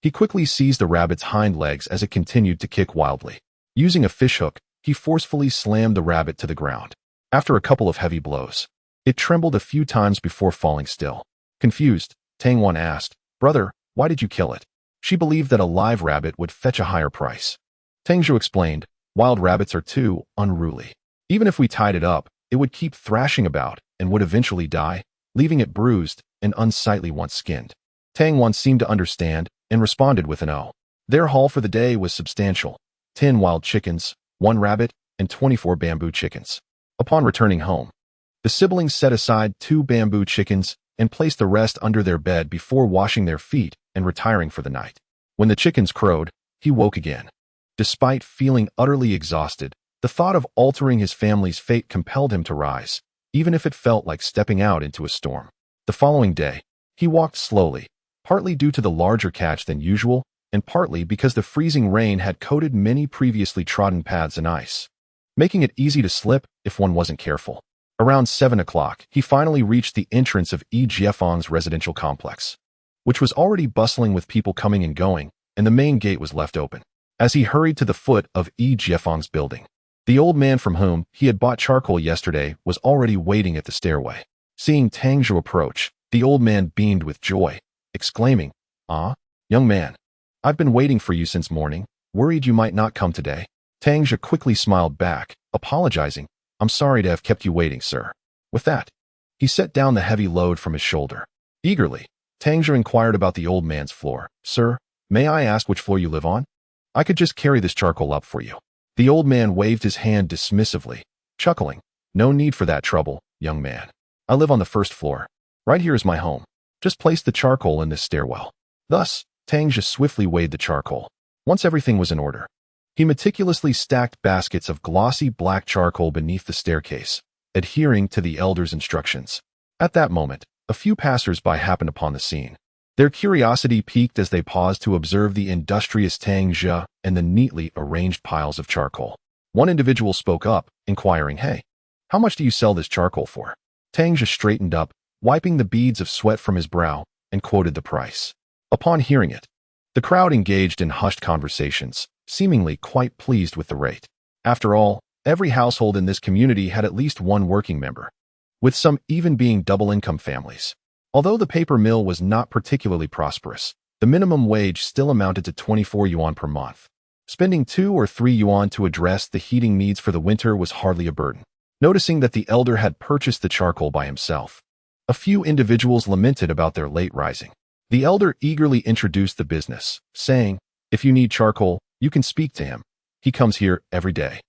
He quickly seized the rabbit's hind legs as it continued to kick wildly. Using a fishhook, he forcefully slammed the rabbit to the ground. After a couple of heavy blows, it trembled a few times before falling still. Confused, Tang Wan asked, "Brother, why did you kill it?" She believed that a live rabbit would fetch a higher price. Tang Zhe explained, "Wild rabbits are too unruly. Even if we tied it up, it would keep thrashing about and would eventually die, leaving it bruised and unsightly once skinned." Tang Wan seemed to understand and responded with an "oh." Their haul for the day was substantial: 10 wild chickens, 1 rabbit, and 24 bamboo chickens. Upon returning home, the siblings set aside 2 bamboo chickens and placed the rest under their bed before washing their feet and retiring for the night. When the chickens crowed, he woke again. Despite feeling utterly exhausted, the thought of altering his family's fate compelled him to rise, even if it felt like stepping out into a storm. The following day, he walked slowly, partly due to the larger catch than usual, and partly because the freezing rain had coated many previously trodden paths in ice, making it easy to slip if one wasn't careful. Around 7 o'clock, he finally reached the entrance of Yi Jiefang's residential complex, which was already bustling with people coming and going, and the main gate was left open. As he hurried to the foot of Yi Jiefang's building, the old man from whom he had bought charcoal yesterday was already waiting at the stairway. Seeing Tang Zhe approach, the old man beamed with joy, exclaiming, "Ah, young man, I've been waiting for you since morning, worried you might not come today." Tang Zhe quickly smiled back, apologizing, "I'm sorry to have kept you waiting, sir." With that, he set down the heavy load from his shoulder. Eagerly, Tang Zhe inquired about the old man's floor. "Sir, may I ask which floor you live on? I could just carry this charcoal up for you." The old man waved his hand dismissively, chuckling, "No need for that trouble, young man. I live on the 1st floor. Right here is my home. Just place the charcoal in this stairwell." Thus, Tang Zhe swiftly weighed the charcoal. Once everything was in order, he meticulously stacked baskets of glossy black charcoal beneath the staircase, adhering to the elder's instructions. At that moment, a few passers-by happened upon the scene. Their curiosity piqued as they paused to observe the industrious Tang Zhe and the neatly arranged piles of charcoal. One individual spoke up, inquiring, "Hey, how much do you sell this charcoal for?" Tang Zhe straightened up, wiping the beads of sweat from his brow, and quoted the price. Upon hearing it, the crowd engaged in hushed conversations, seemingly quite pleased with the rate. After all, every household in this community had at least one working member, with some even being double-income families. Although the paper mill was not particularly prosperous, the minimum wage still amounted to 24 yuan per month. Spending 2 or 3 yuan to address the heating needs for the winter was hardly a burden. Noticing that the elder had purchased the charcoal by himself, a few individuals lamented about their late rising. The elder eagerly introduced the business, saying, "If you need charcoal, you can speak to him. He comes here every day.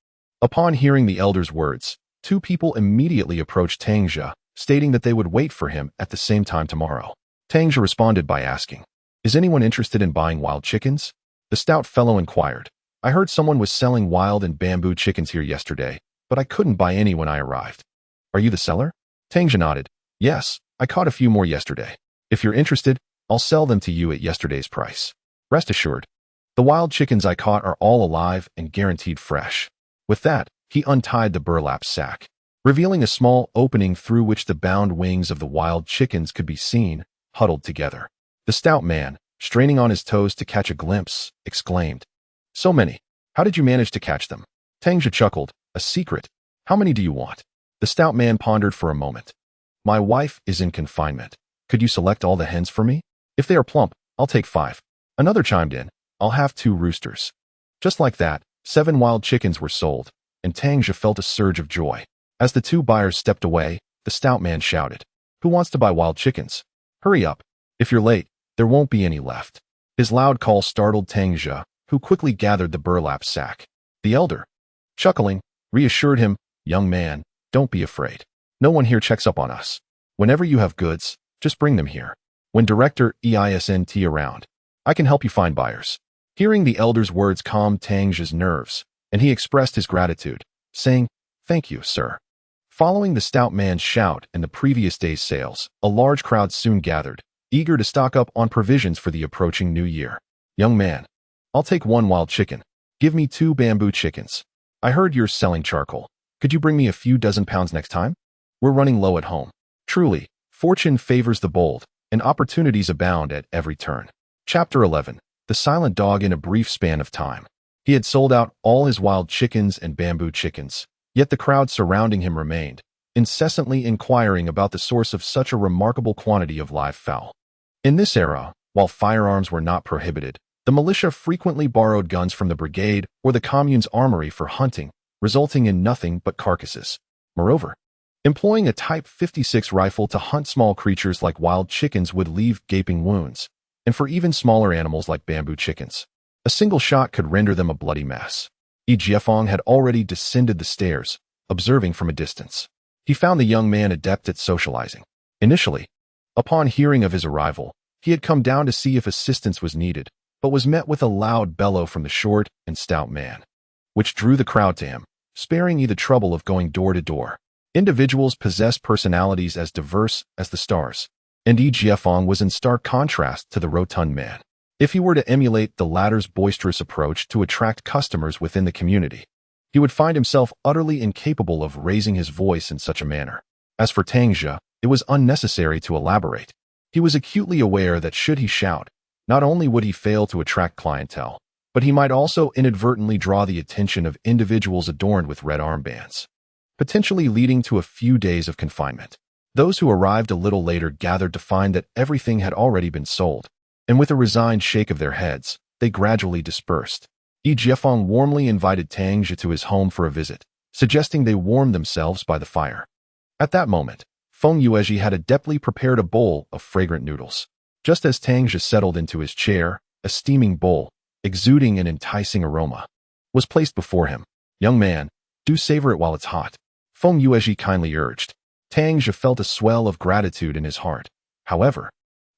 Upon hearing the elder's words, two people immediately approached Tang Zhe, stating that they would wait for him at the same time tomorrow. Tang Zhe responded by asking, "Is anyone interested in buying wild chickens?" The stout fellow inquired, "I heard someone was selling wild and bamboo chickens here yesterday, but I couldn't buy any when I arrived. Are you the seller?" Tang Zhe nodded. "Yes, I caught a few more yesterday. If you're interested, I'll sell them to you at yesterday's price. Rest assured, the wild chickens I caught are all alive and guaranteed fresh." With that, he untied the burlap sack, revealing a small opening through which the bound wings of the wild chickens could be seen, huddled together. The stout man, straining on his toes to catch a glimpse, exclaimed, "So many! How did you manage to catch them?" Tang Zhe chuckled, "A secret. How many do you want?" The stout man pondered for a moment. "My wife is in confinement. Could you select all the hens for me? If they are plump, I'll take 5. Another chimed in, "I'll have 2 roosters." Just like that, 7 wild chickens were sold, and Tang Zhe felt a surge of joy. As the 2 buyers stepped away, the stout man shouted, "Who wants to buy wild chickens? Hurry up. If you're late, there won't be any left." His loud call startled Tang Zhe, who quickly gathered the burlap sack. The elder, chuckling, reassured him, "Young man, don't be afraid. No one here checks up on us. Whenever you have goods, just bring them here. When Director EISNT around, I can help you find buyers." Hearing the elder's words calmed Tang Zhe's nerves, and he expressed his gratitude, saying, "Thank you, sir." Following the stout man's shout and the previous day's sales, a large crowd soon gathered, eager to stock up on provisions for the approaching new year. "Young man, I'll take 1 wild chicken. Give me 2 bamboo chickens. I heard you're selling charcoal. Could you bring me a few dozen pounds next time? We're running low at home." Truly, fortune favors the bold, and opportunities abound at every turn. Chapter 11. The Silent Dog. In a brief span of time, he had sold out all his wild chickens and bamboo chickens, yet the crowd surrounding him remained, incessantly inquiring about the source of such a remarkable quantity of live fowl. In this era, while firearms were not prohibited, the militia frequently borrowed guns from the brigade or the commune's armory for hunting, resulting in nothing but carcasses. Moreover, employing a Type 56 rifle to hunt small creatures like wild chickens would leave gaping wounds, and for even smaller animals like bamboo chickens, a single shot could render them a bloody mess. Jiefeng had already descended the stairs, observing from a distance. He found the young man adept at socializing. Initially, upon hearing of his arrival, he had come down to see if assistance was needed, but was met with a loud bellow from the short and stout man, which drew the crowd to him, sparing the trouble of going door to door. Individuals possessed personalities as diverse as the stars, and Jiefeng was in stark contrast to the rotund man. If he were to emulate the latter's boisterous approach to attract customers within the community, he would find himself utterly incapable of raising his voice in such a manner. As for Tang Zhe, it was unnecessary to elaborate. He was acutely aware that should he shout, not only would he fail to attract clientele, but he might also inadvertently draw the attention of individuals adorned with red armbands, potentially leading to a few days of confinement. Those who arrived a little later gathered to find that everything had already been sold, and with a resigned shake of their heads, they gradually dispersed. Jiefeng warmly invited Tang Zhe to his home for a visit, suggesting they warm themselves by the fire. At that moment, Feng Yuezhi had adeptly prepared a bowl of fragrant noodles. Just as Tang Zhe settled into his chair, a steaming bowl, exuding an enticing aroma, was placed before him. "Young man, do savor it while it's hot," Feng Yuezhi kindly urged. Tang Zhe felt a swell of gratitude in his heart. However,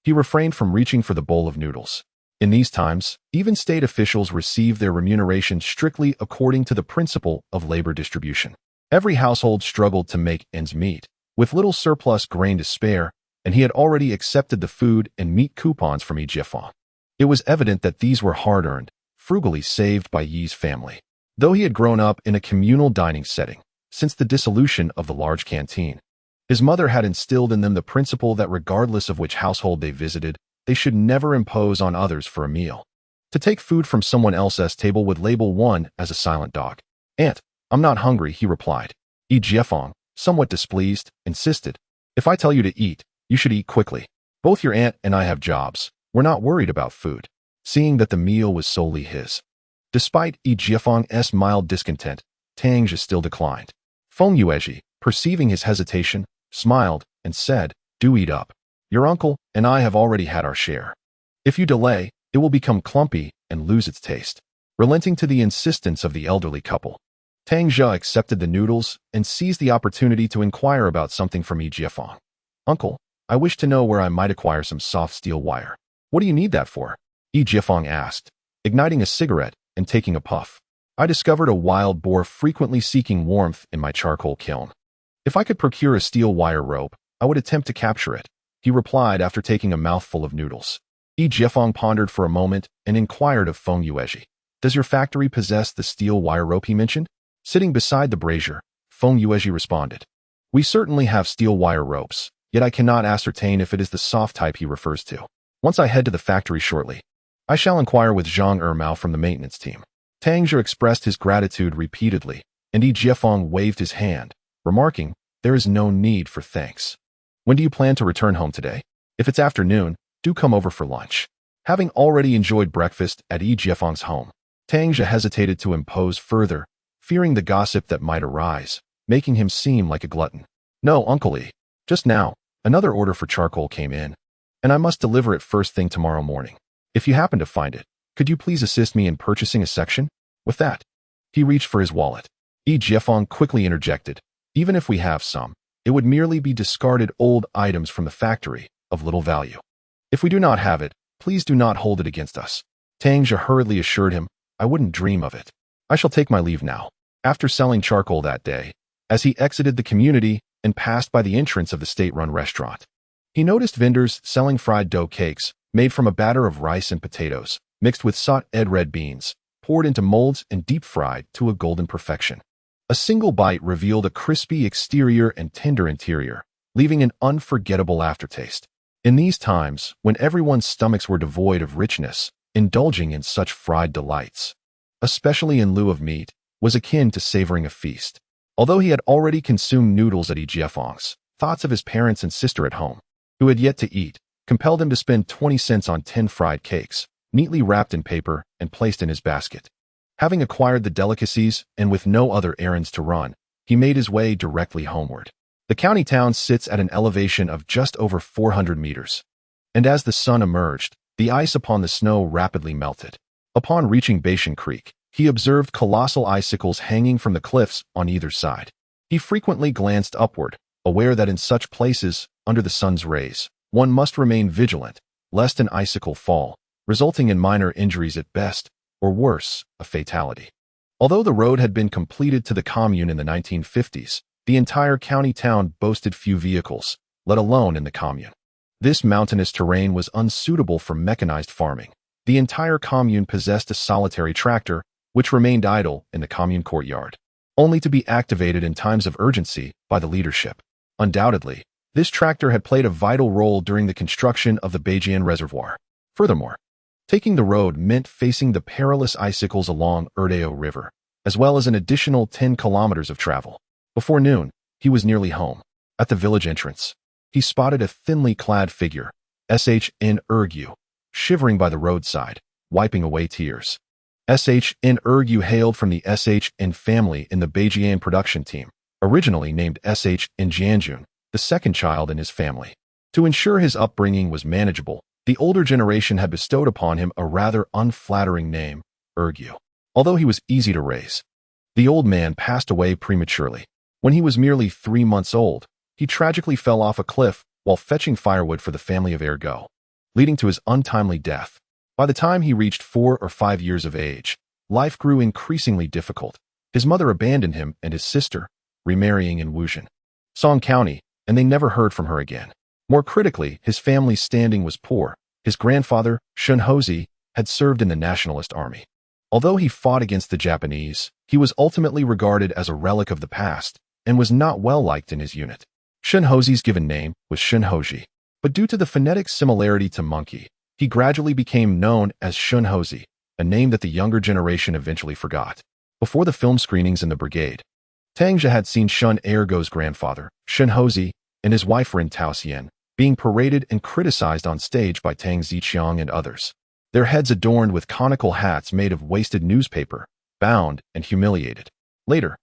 he refrained from reaching for the bowl of noodles. In these times, even state officials receive their remuneration strictly according to the principle of labor distribution. Every household struggled to make ends meet, with little surplus grain to spare, and he had already accepted the food and meat coupons from Jiefeng. It was evident that these were hard-earned, frugally saved by Yi's family. Though he had grown up in a communal dining setting since the dissolution of the large canteen, his mother had instilled in them the principle that regardless of which household they visited, they should never impose on others for a meal. To take food from someone else's table would label one as a silent dog. "Aunt, I'm not hungry," he replied. Jiefeng, somewhat displeased, insisted, "If I tell you to eat, you should eat quickly. Both your aunt and I have jobs. We're not worried about food," seeing that the meal was solely his. Despite Jiefeng's mild discontent, Tang Zhe still declined. Feng Yuezhi, perceiving his hesitation, smiled and said, "Do eat up. Your uncle and I have already had our share. If you delay, it will become clumpy and lose its taste." relenting to the insistence of the elderly couple. Tang Zhe accepted the noodles and seized the opportunity to inquire about something from Yi Jiefang. "Uncle, I wish to know where I might acquire some soft steel wire." "What do you need that for?" Yi Jiefang asked, igniting a cigarette and taking a puff. "I discovered a wild boar frequently seeking warmth in my charcoal kiln. If I could procure a steel wire rope, I would attempt to capture it," he replied after taking a mouthful of noodles. Yi Jiefang pondered for a moment and inquired of Feng Yuezhi. "Does your factory possess the steel wire rope he mentioned?" Sitting beside the brazier, Feng Yuezhi responded. "We certainly have steel wire ropes, yet I cannot ascertain if it is the soft type he refers to. Once I head to the factory shortly, I shall inquire with Zhang Ermao from the maintenance team." Tang Zhe expressed his gratitude repeatedly, and Yi Jiefang waved his hand, remarking, "There is no need for thanks. When do you plan to return home today? If it's afternoon, do come over for lunch." Having already enjoyed breakfast at Yi Jiefang's home, Tang Zhe hesitated to impose further, fearing the gossip that might arise, making him seem like a glutton. "No, Uncle Yi. Just now, another order for charcoal came in, and I must deliver it first thing tomorrow morning. If you happen to find it, could you please assist me in purchasing a section?" With that, he reached for his wallet. Yi Jiefang quickly interjected, "Even if we have some, it would merely be discarded old items from the factory, of little value. If we do not have it, please do not hold it against us." Tang Zhe hurriedly assured him, "I wouldn't dream of it. I shall take my leave now." After selling charcoal that day, as he exited the community and passed by the entrance of the state-run restaurant, he noticed vendors selling fried dough cakes made from a batter of rice and potatoes, mixed with sauteed red beans, poured into molds and deep-fried to a golden perfection. A single bite revealed a crispy exterior and tender interior, leaving an unforgettable aftertaste. In these times, when everyone's stomachs were devoid of richness, indulging in such fried delights, especially in lieu of meat, was akin to savoring a feast. Although he had already consumed noodles at Yi Jiefang's, thoughts of his parents and sister at home, who had yet to eat, compelled him to spend 20 cents on 10 fried cakes, neatly wrapped in paper and placed in his basket. Having acquired the delicacies and with no other errands to run, he made his way directly homeward. The county town sits at an elevation of just over 400 meters, and as the sun emerged, the ice upon the snow rapidly melted. Upon reaching Beishan Creek, he observed colossal icicles hanging from the cliffs on either side. He frequently glanced upward, aware that in such places, under the sun's rays, one must remain vigilant, lest an icicle fall, resulting in minor injuries at best, or worse, a fatality. Although the road had been completed to the commune in the 1950s, the entire county town boasted few vehicles, let alone in the commune. This mountainous terrain was unsuitable for mechanized farming. The entire commune possessed a solitary tractor, which remained idle in the commune courtyard, only to be activated in times of urgency by the leadership. Undoubtedly, this tractor had played a vital role during the construction of the Beijian Reservoir. Furthermore, taking the road meant facing the perilous icicles along Erdeo River, as well as an additional 10 kilometers of travel. Before noon, he was nearly home. At the village entrance, he spotted a thinly clad figure, Shn Ergu, shivering by the roadside, wiping away tears. Shn Ergu hailed from the Shn family in the Beijian production team, originally named Shn Jianjun, the second child in his family. To ensure his upbringing was manageable, the older generation had bestowed upon him a rather unflattering name, Ergu. Although he was easy to raise, the old man passed away prematurely. When he was merely 3 months old, he tragically fell off a cliff while fetching firewood for the family of Ergo, leading to his untimely death. By the time he reached 4 or 5 years of age, life grew increasingly difficult. His mother abandoned him and his sister, remarrying in Wuzhen, Song County, and they never heard from her again. More critically, his family's standing was poor. His grandfather, Shun Hozi, had served in the Nationalist Army. Although he fought against the Japanese, he was ultimately regarded as a relic of the past and was not well liked in his unit. Shun Hozi's given name was Shun Hoji, but due to the phonetic similarity to monkey, he gradually became known as Shun Hozi, a name that the younger generation eventually forgot. Before the film screenings in the brigade, Tang Zhe had seen Shun Ergo's grandfather, Shun Hozi, and his wife Ren Taoxian, being paraded and criticized on stage by Tang Ziqiang and others, their heads adorned with conical hats made of wasted newspaper, bound and humiliated. Later,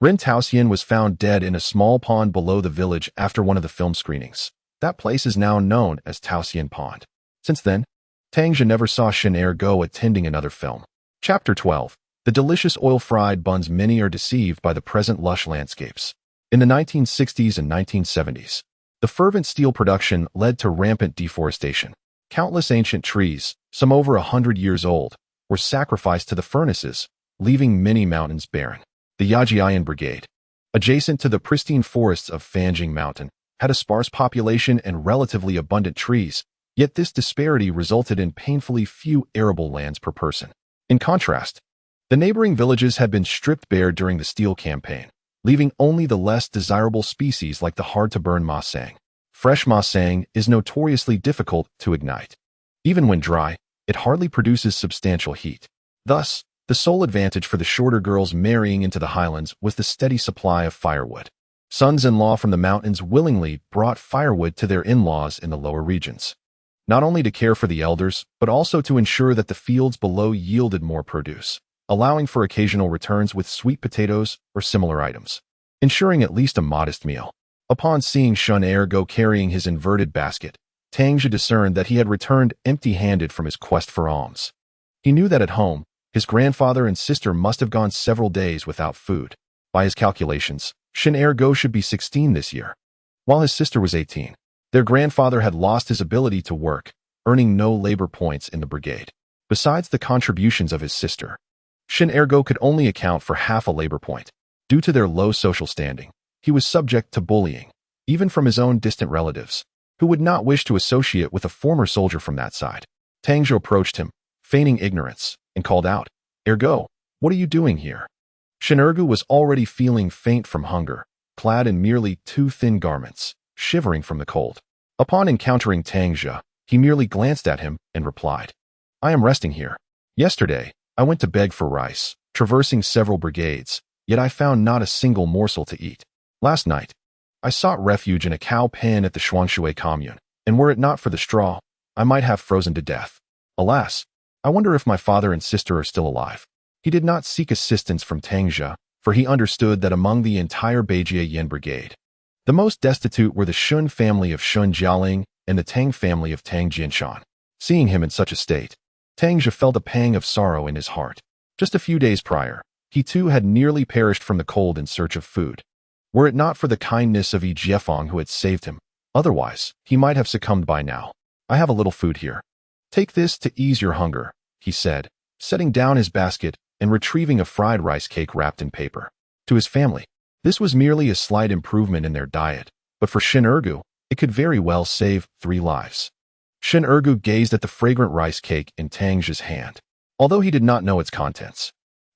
Ren Taoxian was found dead in a small pond below the village after one of the film screenings. That place is now known as Taoxian Pond. Since then, Tang Zhe never saw Shun Ergo attending another film. Chapter 12. The delicious oil-fried buns. Many are deceived by the present lush landscapes. In the 1960s and 1970s, the fervent steel production led to rampant deforestation. Countless ancient trees, some over 100 years old, were sacrificed to the furnaces, leaving many mountains barren. The Yajiayan Brigade, adjacent to the pristine forests of Fanjingshan Mountain, had a sparse population and relatively abundant trees, yet this disparity resulted in painfully few arable lands per person. In contrast, the neighboring villages had been stripped bare during the steel campaign, leaving only the less desirable species like the hard-to-burn masang. Fresh masang is notoriously difficult to ignite. Even when dry, it hardly produces substantial heat. Thus, the sole advantage for the shorter girls marrying into the highlands was the steady supply of firewood. Sons-in-law from the mountains willingly brought firewood to their in-laws in the lower regions, not only to care for the elders, but also to ensure that the fields below yielded more produce, allowing for occasional returns with sweet potatoes or similar items, ensuring at least a modest meal. Upon seeing Shun go carrying his inverted basket, Tang Zhe discerned that he had returned empty-handed from his quest for alms. He knew that at home, his grandfather and sister must have gone several days without food. By his calculations, Shun should be 16 this year, while his sister was 18. Their grandfather had lost his ability to work, earning no labor points in the brigade. Besides the contributions of his sister, Shun could only account for half a labor point. Due to their low social standing, he was subject to bullying, even from his own distant relatives, who would not wish to associate with a former soldier from that side. Tang Zhe approached him, feigning ignorance, and called out, "Ergo, what are you doing here?" Shun was already feeling faint from hunger, clad in merely 2 thin garments, shivering from the cold. Upon encountering Tang Zhe, he merely glanced at him and replied, "I am resting here. Yesterday, I went to beg for rice, traversing several brigades, yet I found not a single morsel to eat. Last night, I sought refuge in a cow pen at the Shuangshui commune, and were it not for the straw, I might have frozen to death. Alas, I wonder if my father and sister are still alive." He did not seek assistance from Tang Zhe, for he understood that among the entire Beijiayan brigade, the most destitute were the Shun family of Shun Jialing and the Tang family of Tang Jianshan. Seeing him in such a state, Tang Zhe felt a pang of sorrow in his heart. Just a few days prior, he too had nearly perished from the cold in search of food. Were it not for the kindness of Yi Jiefeng who had saved him, otherwise, he might have succumbed by now. "I have a little food here. Take this to ease your hunger," he said, setting down his basket and retrieving a fried rice cake wrapped in paper. To his family, this was merely a slight improvement in their diet, but for Shun it could very well save 3 lives. Shun gazed at the fragrant rice cake in Tang Zhe's hand. Although he did not know its contents,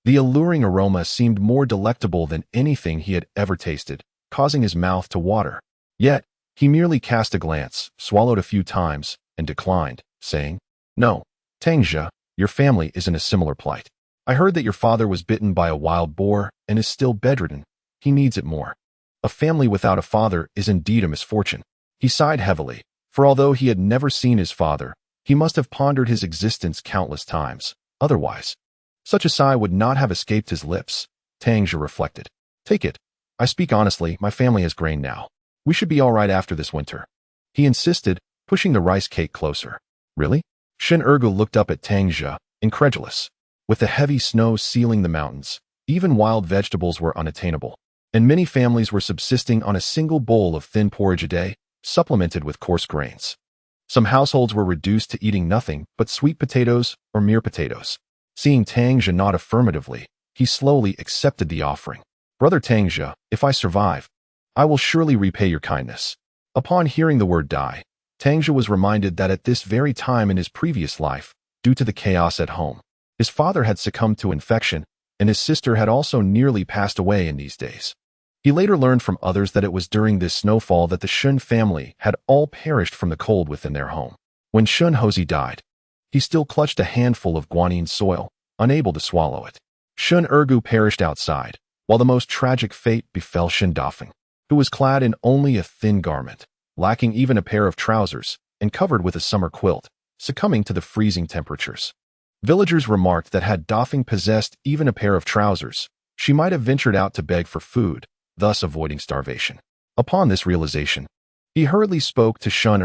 the alluring aroma seemed more delectable than anything he had ever tasted, causing his mouth to water. Yet, he merely cast a glance, swallowed a few times, and declined, saying, "No, Tang Zhe, your family is in a similar plight. I heard that your father was bitten by a wild boar and is still bedridden. He needs it more. A family without a father is indeed a misfortune." He sighed heavily, for although he had never seen his father, he must have pondered his existence countless times. Otherwise, such a sigh would not have escaped his lips. Tang Zhe reflected. "Take it. I speak honestly, my family has grain now. We should be all right after this winter," he insisted, pushing the rice cake closer. "Really?" Shun looked up at Tang Zhe, incredulous. With the heavy snow sealing the mountains, even wild vegetables were unattainable, and many families were subsisting on a single bowl of thin porridge a day, supplemented with coarse grains. Some households were reduced to eating nothing but sweet potatoes or mere potatoes. Seeing Tang Zhe nod affirmatively, he slowly accepted the offering. "Brother Tang Zhe, if I survive, I will surely repay your kindness." Upon hearing the word die, Tang Zhe was reminded that at this very time in his previous life, due to the chaos at home, his father had succumbed to infection, and his sister had also nearly passed away in these days. He later learned from others that it was during this snowfall that the Shun family had all perished from the cold within their home. When Shun Hozi died, he still clutched a handful of guanine soil, unable to swallow it. Shun perished outside, while the most tragic fate befell Shun Dafeng, who was clad in only a thin garment, lacking even a pair of trousers, and covered with a summer quilt, succumbing to the freezing temperatures. Villagers remarked that had Dafeng possessed even a pair of trousers, she might have ventured out to beg for food, thus avoiding starvation. Upon this realization, he hurriedly spoke to Shun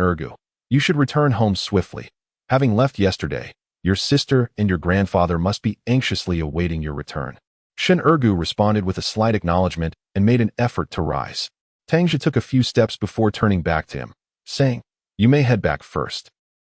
"You should return home swiftly. Having left yesterday, Your sister and your grandfather must be anxiously awaiting your return. Shen Ergu responded with a slight acknowledgement and made an effort to rise. Tang Zhe took a few steps before turning back to him, saying, "You may head back first.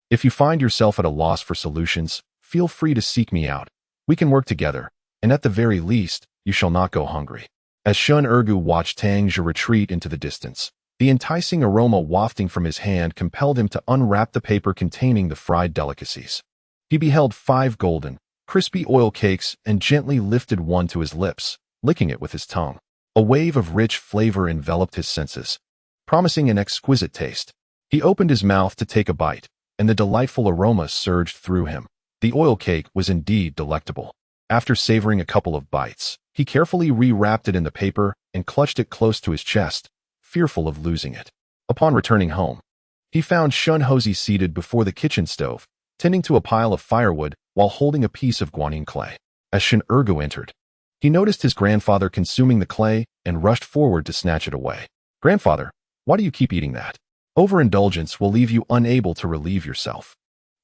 If you find yourself at a loss for solutions, feel free to seek me out. We can work together, and at the very least, you shall not go hungry." As Shen Ergu watched Tang Zhe retreat into the distance, the enticing aroma wafting from his hand compelled him to unwrap the paper containing the fried delicacies. He beheld 5 golden, crispy oil cakes and gently lifted one to his lips, licking it with his tongue. A wave of rich flavor enveloped his senses, promising an exquisite taste. He opened his mouth to take a bite, and the delightful aroma surged through him. The oil cake was indeed delectable. After savoring a couple of bites, he carefully rewrapped it in the paper and clutched it close to his chest, fearful of losing it. Upon returning home, he found Shun Hosey seated before the kitchen stove, tending to a pile of firewood while holding a piece of guanyin clay. As Shen Ergu entered, he noticed his grandfather consuming the clay and rushed forward to snatch it away. "Grandfather, why do you keep eating that? Overindulgence will leave you unable to relieve yourself."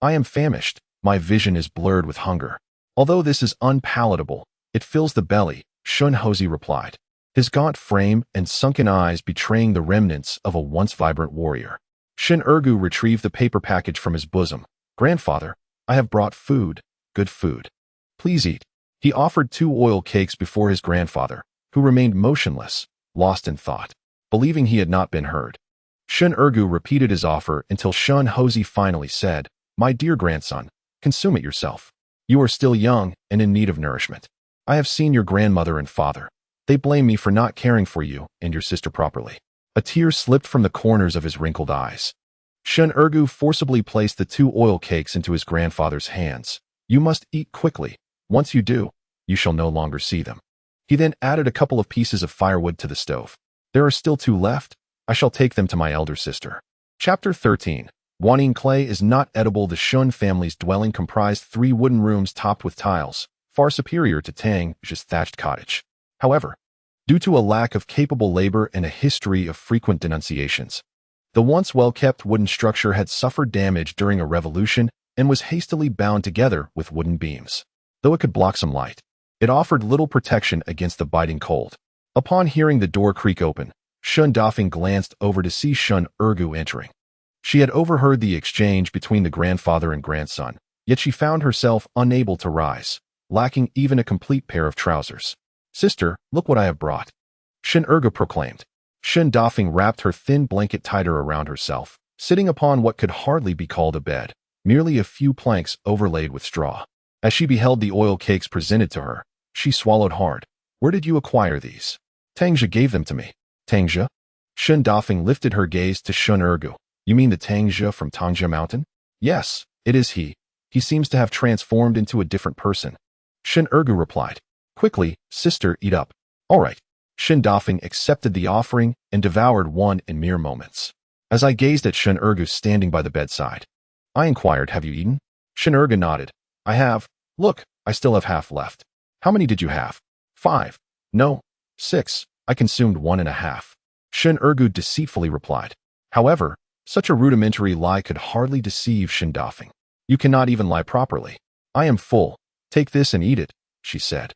"I am famished. My vision is blurred with hunger. Although this is unpalatable, it fills the belly," Shun Hosey replied, his gaunt frame and sunken eyes betraying the remnants of a once vibrant warrior. Shen Ergu retrieved the paper package from his bosom. "Grandfather, I have brought food, good food. Please eat." He offered 2 oil cakes before his grandfather, who remained motionless, lost in thought, believing he had not been heard. Shen Ergu repeated his offer until Shun Hosey finally said, "My dear grandson, consume it yourself. You are still young and in need of nourishment. I have seen your grandmother and father. They blame me for not caring for you and your sister properly." A tear slipped from the corners of his wrinkled eyes. Shen Ergu forcibly placed the 2 oil cakes into his grandfather's hands. "You must eat quickly. Once you do, you shall no longer see them." He then added a couple of pieces of firewood to the stove. "There are still 2 left. I shall take them to my elder sister." Chapter 13. Guanyin clay is not edible. The Shun family's dwelling comprised 3 wooden rooms topped with tiles, far superior to Tang Zhe's thatched cottage. However, due to a lack of capable labor and a history of frequent denunciations, the once well-kept wooden structure had suffered damage during a revolution and was hastily bound together with wooden beams. Though it could block some light, it offered little protection against the biting cold. Upon hearing the door creak open, Shun Dafeng glanced over to see Shun Ergu entering. She had overheard the exchange between the grandfather and grandson, yet she found herself unable to rise, lacking even a complete pair of trousers. "Sister, look what I have brought," Shen Ergu proclaimed. Shun Dafeng wrapped her thin blanket tighter around herself, sitting upon what could hardly be called a bed, merely a few planks overlaid with straw. As she beheld the oil cakes presented to her, she swallowed hard. "Where did you acquire these?" "Tang Zhe gave them to me." "Tang Zhe?" Shun Dafeng lifted her gaze to Shun Ergu. "You mean the Tang Zhe from Tang Zhe Mountain?" "Yes, it is he. He seems to have transformed into a different person." Shen Ergu replied. "Quickly, sister, eat up." "All right." Shen Dafeng accepted the offering and devoured one in mere moments. As I gazed at Shen Ergu standing by the bedside, I inquired, "Have you eaten?" Shen Ergu nodded. "I have. Look, I still have half left." "How many did you have?" "5. No, 6. I consumed 1.5. Shen Ergu deceitfully replied. However, such a rudimentary lie could hardly deceive Shen Dafeng. "You cannot even lie properly." "I am full. Take this and eat it," she said,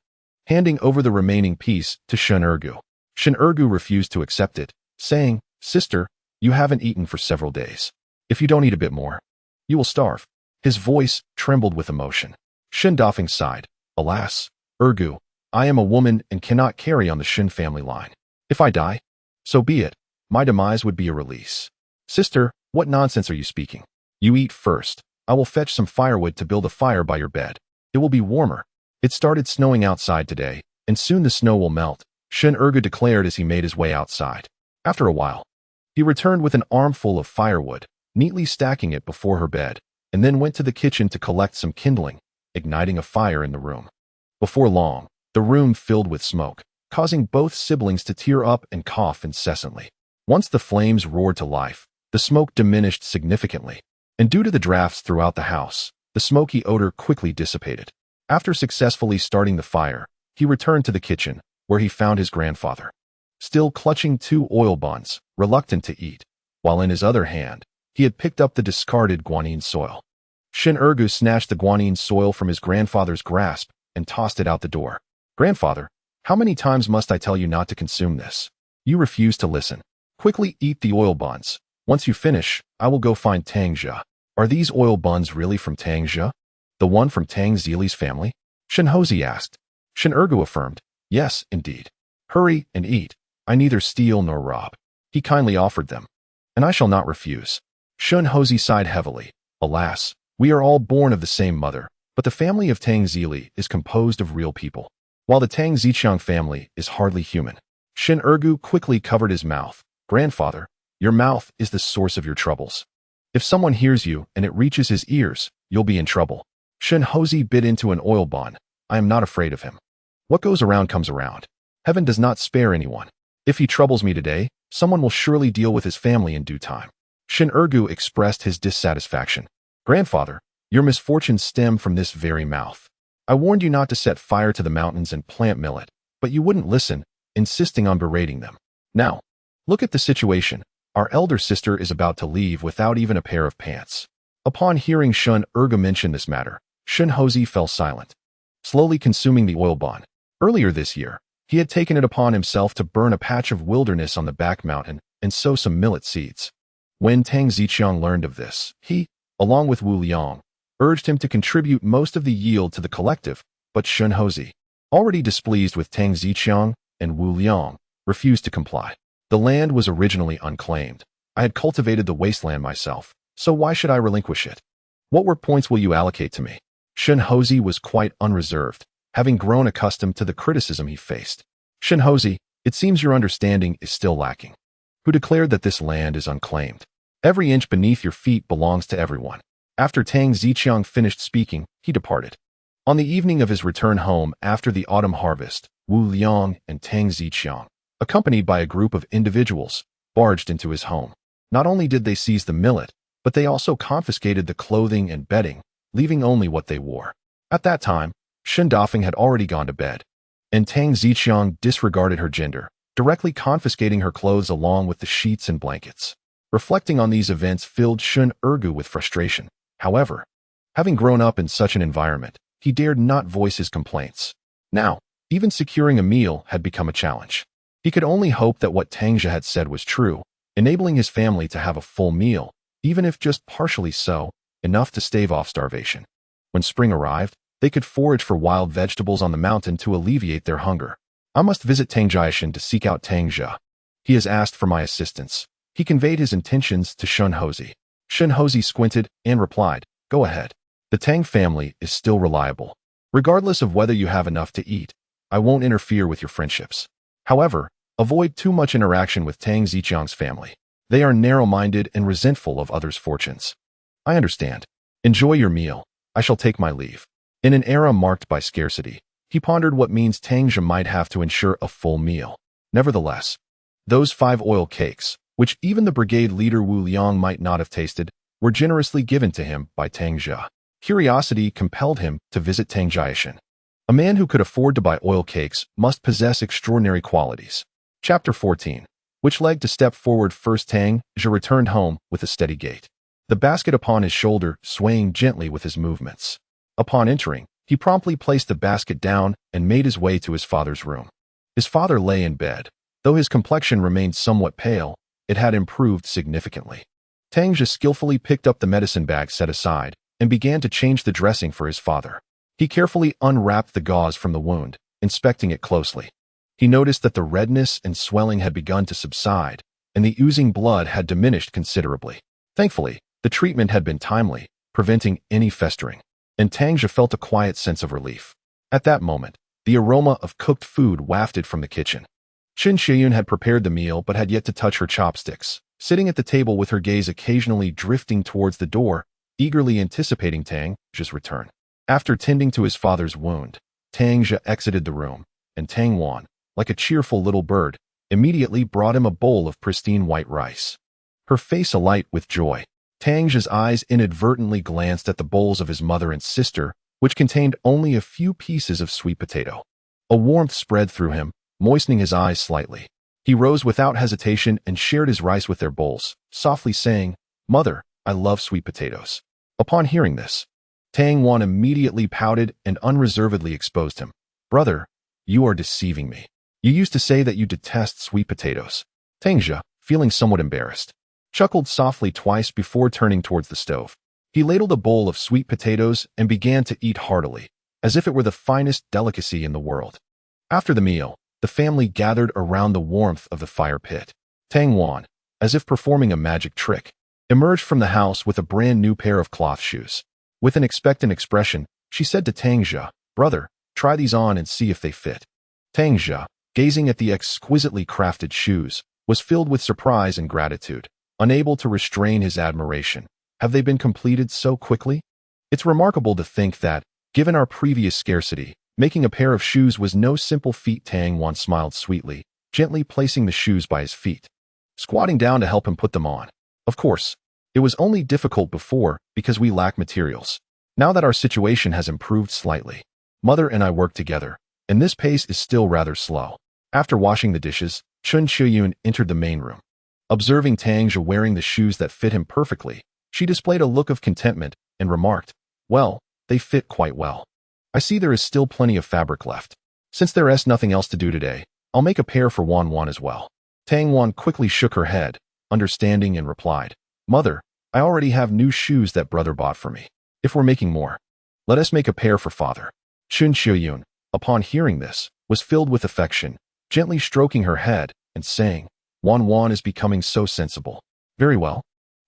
handing over the remaining piece to Shen Ergu. Shen Ergu refused to accept it, saying, "Sister, you haven't eaten for several days. If you don't eat a bit more, you will starve." His voice trembled with emotion. Shen Dafeng sighed. "Alas, Ergu, I am a woman and cannot carry on the Shen family line. If I die, so be it. My demise would be a release." "Sister, what nonsense are you speaking? You eat first. I will fetch some firewood to build a fire by your bed. It will be warmer. It started snowing outside today, and soon the snow will melt," Shen Ergu declared as he made his way outside. After a while, he returned with an armful of firewood, neatly stacking it before her bed, and then went to the kitchen to collect some kindling, igniting a fire in the room. Before long, the room filled with smoke, causing both siblings to tear up and cough incessantly. Once the flames roared to life, the smoke diminished significantly, and due to the drafts throughout the house, the smoky odor quickly dissipated. After successfully starting the fire, he returned to the kitchen, where he found his grandfather, still clutching 2 oil buns, reluctant to eat, while in his other hand, he had picked up the discarded guanyin soil. Shin Ergu snatched the guanine soil from his grandfather's grasp and tossed it out the door. Grandfather, how many times must I tell you not to consume this? You refuse to listen. Quickly eat the oil buns. Once you finish, I will go find Tang Zhe. Are these oil buns really from Tang Zhe? The one from Tang Zhe's family? Shin Houzi asked. Shin Ergu affirmed, yes, indeed. Hurry and eat. I neither steal nor rob. He kindly offered them. And I shall not refuse. Shin Houzi sighed heavily. Alas, we are all born of the same mother, but the family of Tang Zhe is composed of real people, while the Tang Zhejiang family is hardly human. Shin Ergu quickly covered his mouth. Grandfather, your mouth is the source of your troubles. If someone hears you and it reaches his ears, you'll be in trouble. Shin Houzi bit into an oil bun. I am not afraid of him. What goes around comes around. Heaven does not spare anyone. If he troubles me today, someone will surely deal with his family in due time. Shin Ergu expressed his dissatisfaction. Grandfather, your misfortunes stem from this very mouth. I warned you not to set fire to the mountains and plant millet, but you wouldn't listen, insisting on berating them. Now, look at the situation. Our elder sister is about to leave without even a pair of pants. Upon hearing Shin Ergu mention this matter, Shin Houzi fell silent, slowly consuming the oil bun. Earlier this year, he had taken it upon himself to burn a patch of wilderness on the back mountain and sow some millet seeds. When Tang Zhejiang learned of this, he, along with Wu Liang, urged him to contribute most of the yield to the collective, but Shin Houzi, already displeased with Tang Zhejiang and Wu Liang, refused to comply. The land was originally unclaimed. I had cultivated the wasteland myself, so why should I relinquish it? What work points will you allocate to me? Shin Houzi was quite unreserved, having grown accustomed to the criticism he faced. Shin Houzi, it seems your understanding is still lacking. Who declared that this land is unclaimed? Every inch beneath your feet belongs to everyone. After Tang Zhejiang finished speaking, he departed. On the evening of his return home after the autumn harvest, Wu Liang and Tang Zhejiang, accompanied by a group of individuals, barged into his home. Not only did they seize the millet, but they also confiscated the clothing and bedding, leaving only what they wore. At that time, Shin Dafeng had already gone to bed, and Tang Zhejiang disregarded her gender, directly confiscating her clothes along with the sheets and blankets. Reflecting on these events filled Shin Ergu with frustration. However, having grown up in such an environment, he dared not voice his complaints. Now, even securing a meal had become a challenge. He could only hope that what Tang Zhe had said was true, enabling his family to have a full meal, even if just partially so, enough to stave off starvation. When spring arrived, they could forage for wild vegetables on the mountain to alleviate their hunger. I must visit Fanjingshan to seek out Tang Zhe. He has asked for my assistance. He conveyed his intentions to Shin Houzi. Shin Houzi squinted and replied, go ahead. The Tang family is still reliable. Regardless of whether you have enough to eat, I won't interfere with your friendships. However, avoid too much interaction with Tang Zhejiang's family. They are narrow-minded and resentful of others' fortunes. I understand. Enjoy your meal. I shall take my leave. In an era marked by scarcity, he pondered what means Tang Zhe might have to ensure a full meal. Nevertheless, those 5 oil cakes, which even the brigade leader Wu Liang might not have tasted, were generously given to him by Tang Zhe. Curiosity compelled him to visit Fanjingshan. A man who could afford to buy oil cakes must possess extraordinary qualities. Chapter 14. Which leg to step forward first? Tang Zhe returned home with a steady gait, the basket upon his shoulder swaying gently with his movements. Upon entering, he promptly placed the basket down and made his way to his father's room. His father lay in bed. Though his complexion remained somewhat pale, it had improved significantly. Tang Zhe skillfully picked up the medicine bag set aside and began to change the dressing for his father. He carefully unwrapped the gauze from the wound, inspecting it closely. He noticed that the redness and swelling had begun to subside, and the oozing blood had diminished considerably. Thankfully, the treatment had been timely, preventing any festering, and Tang Zhe felt a quiet sense of relief. At that moment, the aroma of cooked food wafted from the kitchen. Qin Shiyun had prepared the meal but had yet to touch her chopsticks, sitting at the table with her gaze occasionally drifting towards the door, eagerly anticipating Tang Zhe's return. After tending to his father's wound, Tang Zhe exited the room, and Tang Wan, like a cheerful little bird, immediately brought him a bowl of pristine white rice. Her face alight with joy, Tang Zhe's eyes inadvertently glanced at the bowls of his mother and sister, which contained only a few pieces of sweet potato. A warmth spread through him, moistening his eyes slightly. He rose without hesitation and shared his rice with their bowls, softly saying, "Mother, I love sweet potatoes." Upon hearing this, Tang Wan immediately pouted and unreservedly exposed him. Brother, you are deceiving me. You used to say that you detest sweet potatoes. Tang Zhe, feeling somewhat embarrassed, chuckled softly twice before turning towards the stove. He ladled a bowl of sweet potatoes and began to eat heartily, as if it were the finest delicacy in the world. After the meal, the family gathered around the warmth of the fire pit. Tang Wan, as if performing a magic trick, emerged from the house with a brand new pair of cloth shoes. With an expectant expression, she said to Tang Zhe, Brother, try these on and see if they fit. Tang Zhe, gazing at the exquisitely crafted shoes, was filled with surprise and gratitude, unable to restrain his admiration. Have they been completed so quickly? It's remarkable to think that, given our previous scarcity, making a pair of shoes was no simple feat. Tang Wan smiled sweetly, gently placing the shoes by his feet, squatting down to help him put them on. Of course, it was only difficult before because we lack materials. Now that our situation has improved slightly, Mother and I work together, and this pace is still rather slow. After washing the dishes, Chun Shiyun entered the main room. Observing Tang Zhe wearing the shoes that fit him perfectly, she displayed a look of contentment and remarked, Well, they fit quite well. I see there is still plenty of fabric left. Since there is nothing else to do today, I'll make a pair for Wan Wan as well. Tang Wan quickly shook her head, understanding, and replied, Mother, I already have new shoes that brother bought for me. If we're making more, let us make a pair for father. Chun Shiyun, upon hearing this, was filled with affection, gently stroking her head and saying, Wan Wan is becoming so sensible. Very well.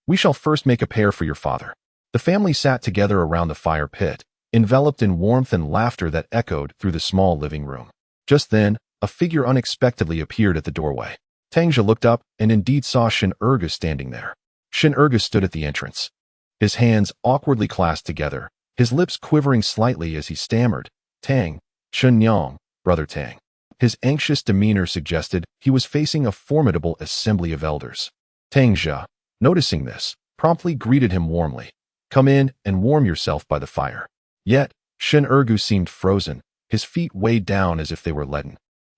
We shall first make a pair for your father. The family sat together around the fire pit, enveloped in warmth and laughter that echoed through the small living room. Just then, a figure unexpectedly appeared at the doorway. Tang Zhe looked up and indeed saw Shin Ergu standing there. Shin Ergu stood at the entrance, his hands awkwardly clasped together, his lips quivering slightly as he stammered, Tang, Chun Yang, Brother Tang. His anxious demeanor suggested he was facing a formidable assembly of elders. Tang Zhe, noticing this, promptly greeted him warmly. Come in and warm yourself by the fire. Yet, Shin Ergu seemed frozen, his feet weighed down as if they were leaden,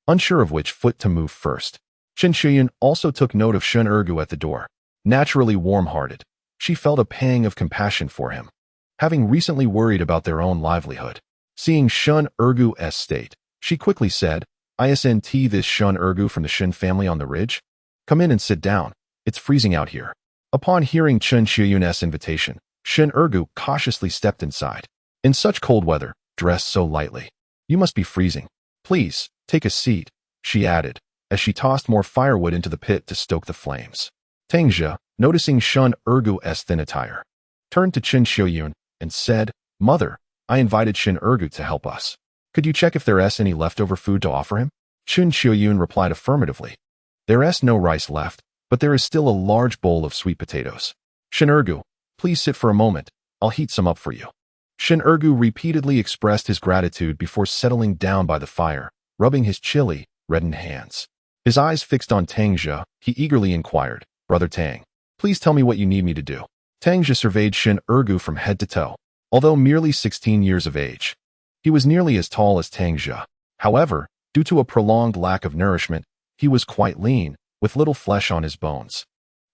unsure of which foot to move first. Chun Shiyun also took note of Shin Ergu at the door. Naturally warm-hearted, she felt a pang of compassion for him, having recently worried about their own livelihood. Seeing Shun Ergu's state, she quickly said, Isn't this Shun Ergu from the Shin family on the ridge? Come in and sit down. It's freezing out here. Upon hearing Chun Shiyun's invitation, Shin Ergu cautiously stepped inside. In such cold weather, dressed so lightly. You must be freezing. Please, take a seat, she added, as she tossed more firewood into the pit to stoke the flames. Tang Zhe, noticing Shun Ergu's thin attire, turned to Chun Shiyun and said, Mother, I invited Shin Ergu to help us. Could you check if there is any leftover food to offer him? Chun Shiyun replied affirmatively. There is no rice left, but there is still a large bowl of sweet potatoes. Shin Ergu, please sit for a moment. I'll heat some up for you. Shin Ergu repeatedly expressed his gratitude before settling down by the fire, rubbing his chilly, reddened hands. His eyes fixed on Tang Zhe, he eagerly inquired, Brother Tang, please tell me what you need me to do. Tang Zhe surveyed Shin Ergu from head to toe. Although merely 16 years of age, he was nearly as tall as Tang Zhe. However, due to a prolonged lack of nourishment, he was quite lean, with little flesh on his bones.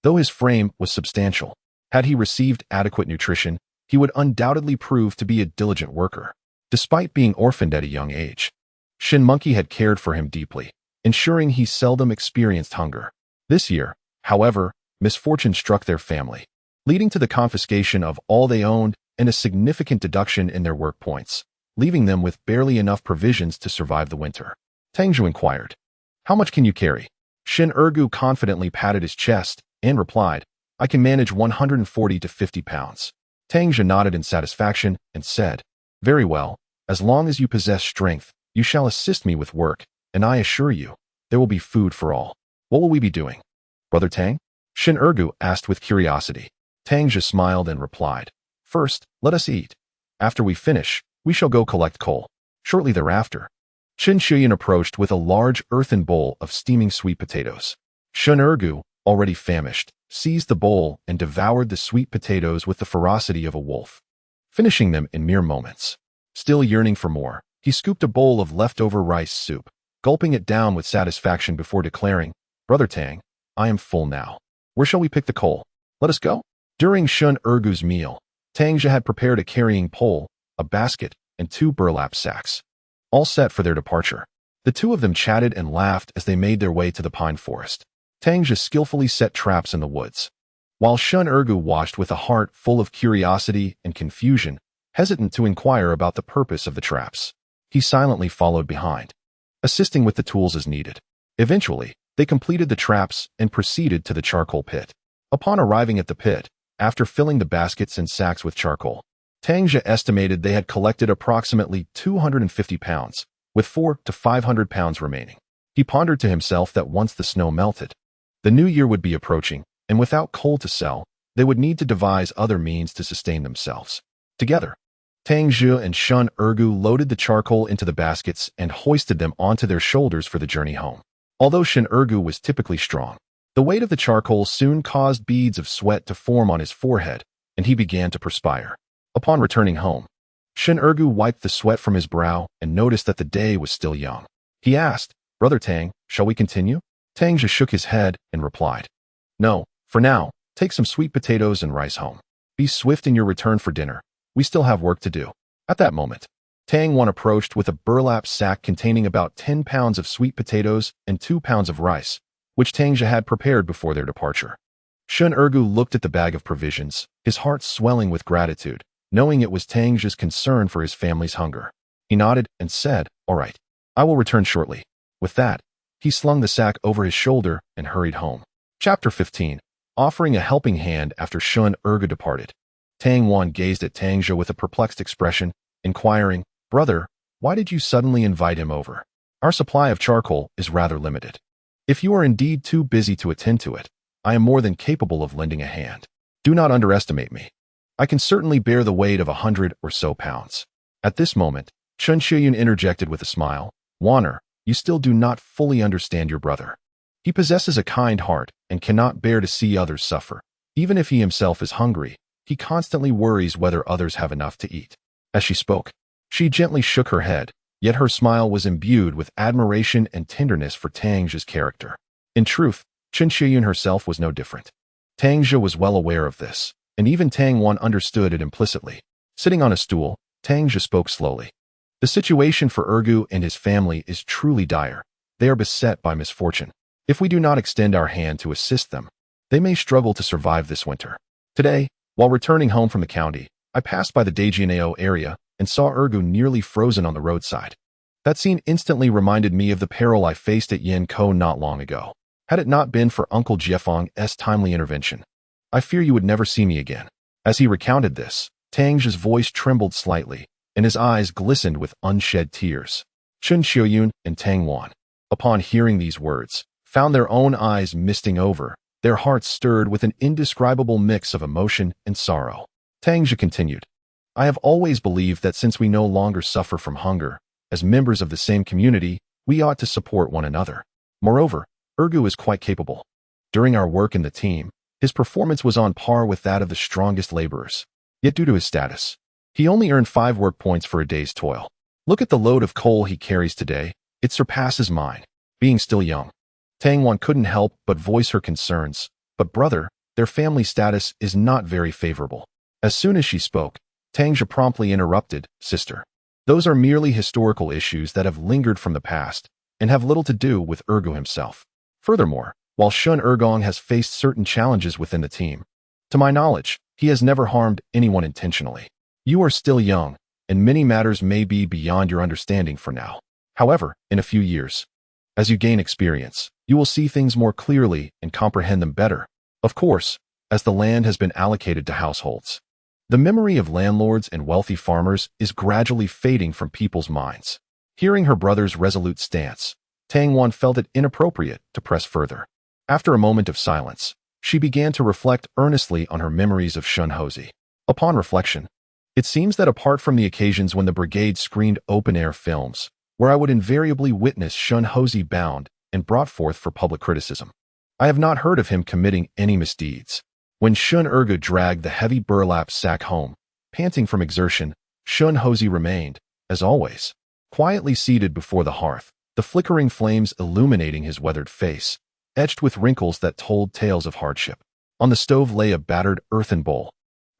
Though his frame was substantial, had he received adequate nutrition, he would undoubtedly prove to be a diligent worker. Despite being orphaned at a young age, Shin Monkey had cared for him deeply, ensuring he seldom experienced hunger. This year, however, misfortune struck their family, leading to the confiscation of all they owned and a significant deduction in their work points, leaving them with barely enough provisions to survive the winter. Tang Zhe inquired, How much can you carry? Shin Ergu confidently patted his chest and replied, I can manage 140 to 50 pounds. Tang Zhe nodded in satisfaction and said, Very well, as long as you possess strength, you shall assist me with work, and I assure you, there will be food for all. What will we be doing? Brother Tang? Shin Ergu asked with curiosity. Tang Zhe smiled and replied, First, let us eat. After we finish, we shall go collect coal. Shortly thereafter, Chun Shiyun approached with a large earthen bowl of steaming sweet potatoes. Shin Ergu, already famished, seized the bowl and devoured the sweet potatoes with the ferocity of a wolf, finishing them in mere moments. Still yearning for more, he scooped a bowl of leftover rice soup, gulping it down with satisfaction before declaring, Brother Tang, I am full now. Where shall we pick the coal? Let us go. During Shun Ergu's meal, Tang Zhe had prepared a carrying pole, a basket, and 2 burlap sacks, all set for their departure. The two of them chatted and laughed as they made their way to the pine forest. Tang Zhe skillfully set traps in the woods, while Shun Ergu watched with a heart full of curiosity and confusion, hesitant to inquire about the purpose of the traps. He silently followed behind, assisting with the tools as needed. Eventually, they completed the traps and proceeded to the charcoal pit. Upon arriving at the pit, after filling the baskets and sacks with charcoal, Tang Zhe estimated they had collected approximately 250 pounds, with 400 to 500 pounds remaining. He pondered to himself that once the snow melted, the new year would be approaching, and without coal to sell, they would need to devise other means to sustain themselves. Together, Tang Zhe and Shun Ergu loaded the charcoal into the baskets and hoisted them onto their shoulders for the journey home. Although Shun Ergu was typically strong, the weight of the charcoal soon caused beads of sweat to form on his forehead, and he began to perspire. Upon returning home, Shun Ergu wiped the sweat from his brow and noticed that the day was still young. He asked, "Brother Tang, shall we continue?" Tang Zhe shook his head and replied, "No, for now, take some sweet potatoes and rice home. Be swift in your return for dinner. We still have work to do." At that moment, Tang Wan approached with a burlap sack containing about 10 pounds of sweet potatoes and 2 pounds of rice, which Tang Zhe had prepared before their departure. Shun Ergu looked at the bag of provisions, his heart swelling with gratitude, knowing it was Tang Zhe's concern for his family's hunger. He nodded and said, "All right, I will return shortly." With that, he slung the sack over his shoulder and hurried home. Chapter 15. Offering a helping hand after Shun Ergu departed. Tang Wan gazed at Tang Zhe with a perplexed expression, inquiring, "Brother, why did you suddenly invite him over? Our supply of charcoal is rather limited. If you are indeed too busy to attend to it, I am more than capable of lending a hand. Do not underestimate me. I can certainly bear the weight of 100 or so pounds." At this moment, Chun Shiyun interjected with a smile, "Wanner, you still do not fully understand your brother. He possesses a kind heart and cannot bear to see others suffer. Even if he himself is hungry, he constantly worries whether others have enough to eat." As she spoke, she gently shook her head, yet her smile was imbued with admiration and tenderness for Tang Zhe's character. In truth, Chun Shiyun herself was no different. Tang Zhe was well aware of this, and even Tang Wan understood it implicitly. Sitting on a stool, Tang Zhe spoke slowly. "The situation for Ergu and his family is truly dire. They are beset by misfortune. If we do not extend our hand to assist them, they may struggle to survive this winter. Today, while returning home from the county, I passed by the Daejianeo area and saw Ergu nearly frozen on the roadside. That scene instantly reminded me of the peril I faced at Yankou not long ago. Had it not been for Uncle Jiefeng's timely intervention, I fear you would never see me again." As he recounted this, Tang Zhe's voice trembled slightly, and his eyes glistened with unshed tears. Chun Xiuyun and Tang Wan, upon hearing these words, found their own eyes misting over, their hearts stirred with an indescribable mix of emotion and sorrow. Tang Zhe continued, "I have always believed that since we no longer suffer from hunger, as members of the same community, we ought to support one another. Moreover, Ergu is quite capable. During our work in the team, his performance was on par with that of the strongest laborers. Yet due to his status, he only earned 5 work points for a day's toil. Look at the load of coal he carries today. It surpasses mine." Being still young, Tang Wan couldn't help but voice her concerns. "But brother, their family status is not very favorable." As soon as she spoke, Tang Zhe promptly interrupted, "Sister, those are merely historical issues that have lingered from the past and have little to do with Ergu himself. Furthermore, while Shun Ergong has faced certain challenges within the team, to my knowledge, he has never harmed anyone intentionally. You are still young, and many matters may be beyond your understanding for now. However, in a few years, as you gain experience, you will see things more clearly and comprehend them better. Of course, as the land has been allocated to households, the memory of landlords and wealthy farmers is gradually fading from people's minds." Hearing her brother's resolute stance, Tang Wan felt it inappropriate to press further. After a moment of silence, she began to reflect earnestly on her memories of Shun Hozi. Upon reflection, it seems that apart from the occasions when the brigade screened open-air films, where I would invariably witness Shun Hozi bound and brought forth for public criticism, I have not heard of him committing any misdeeds. When Shun Ergu dragged the heavy burlap sack home, panting from exertion, Shun Hozi remained, as always, quietly seated before the hearth, the flickering flames illuminating his weathered face, etched with wrinkles that told tales of hardship. On the stove lay a battered earthen bowl.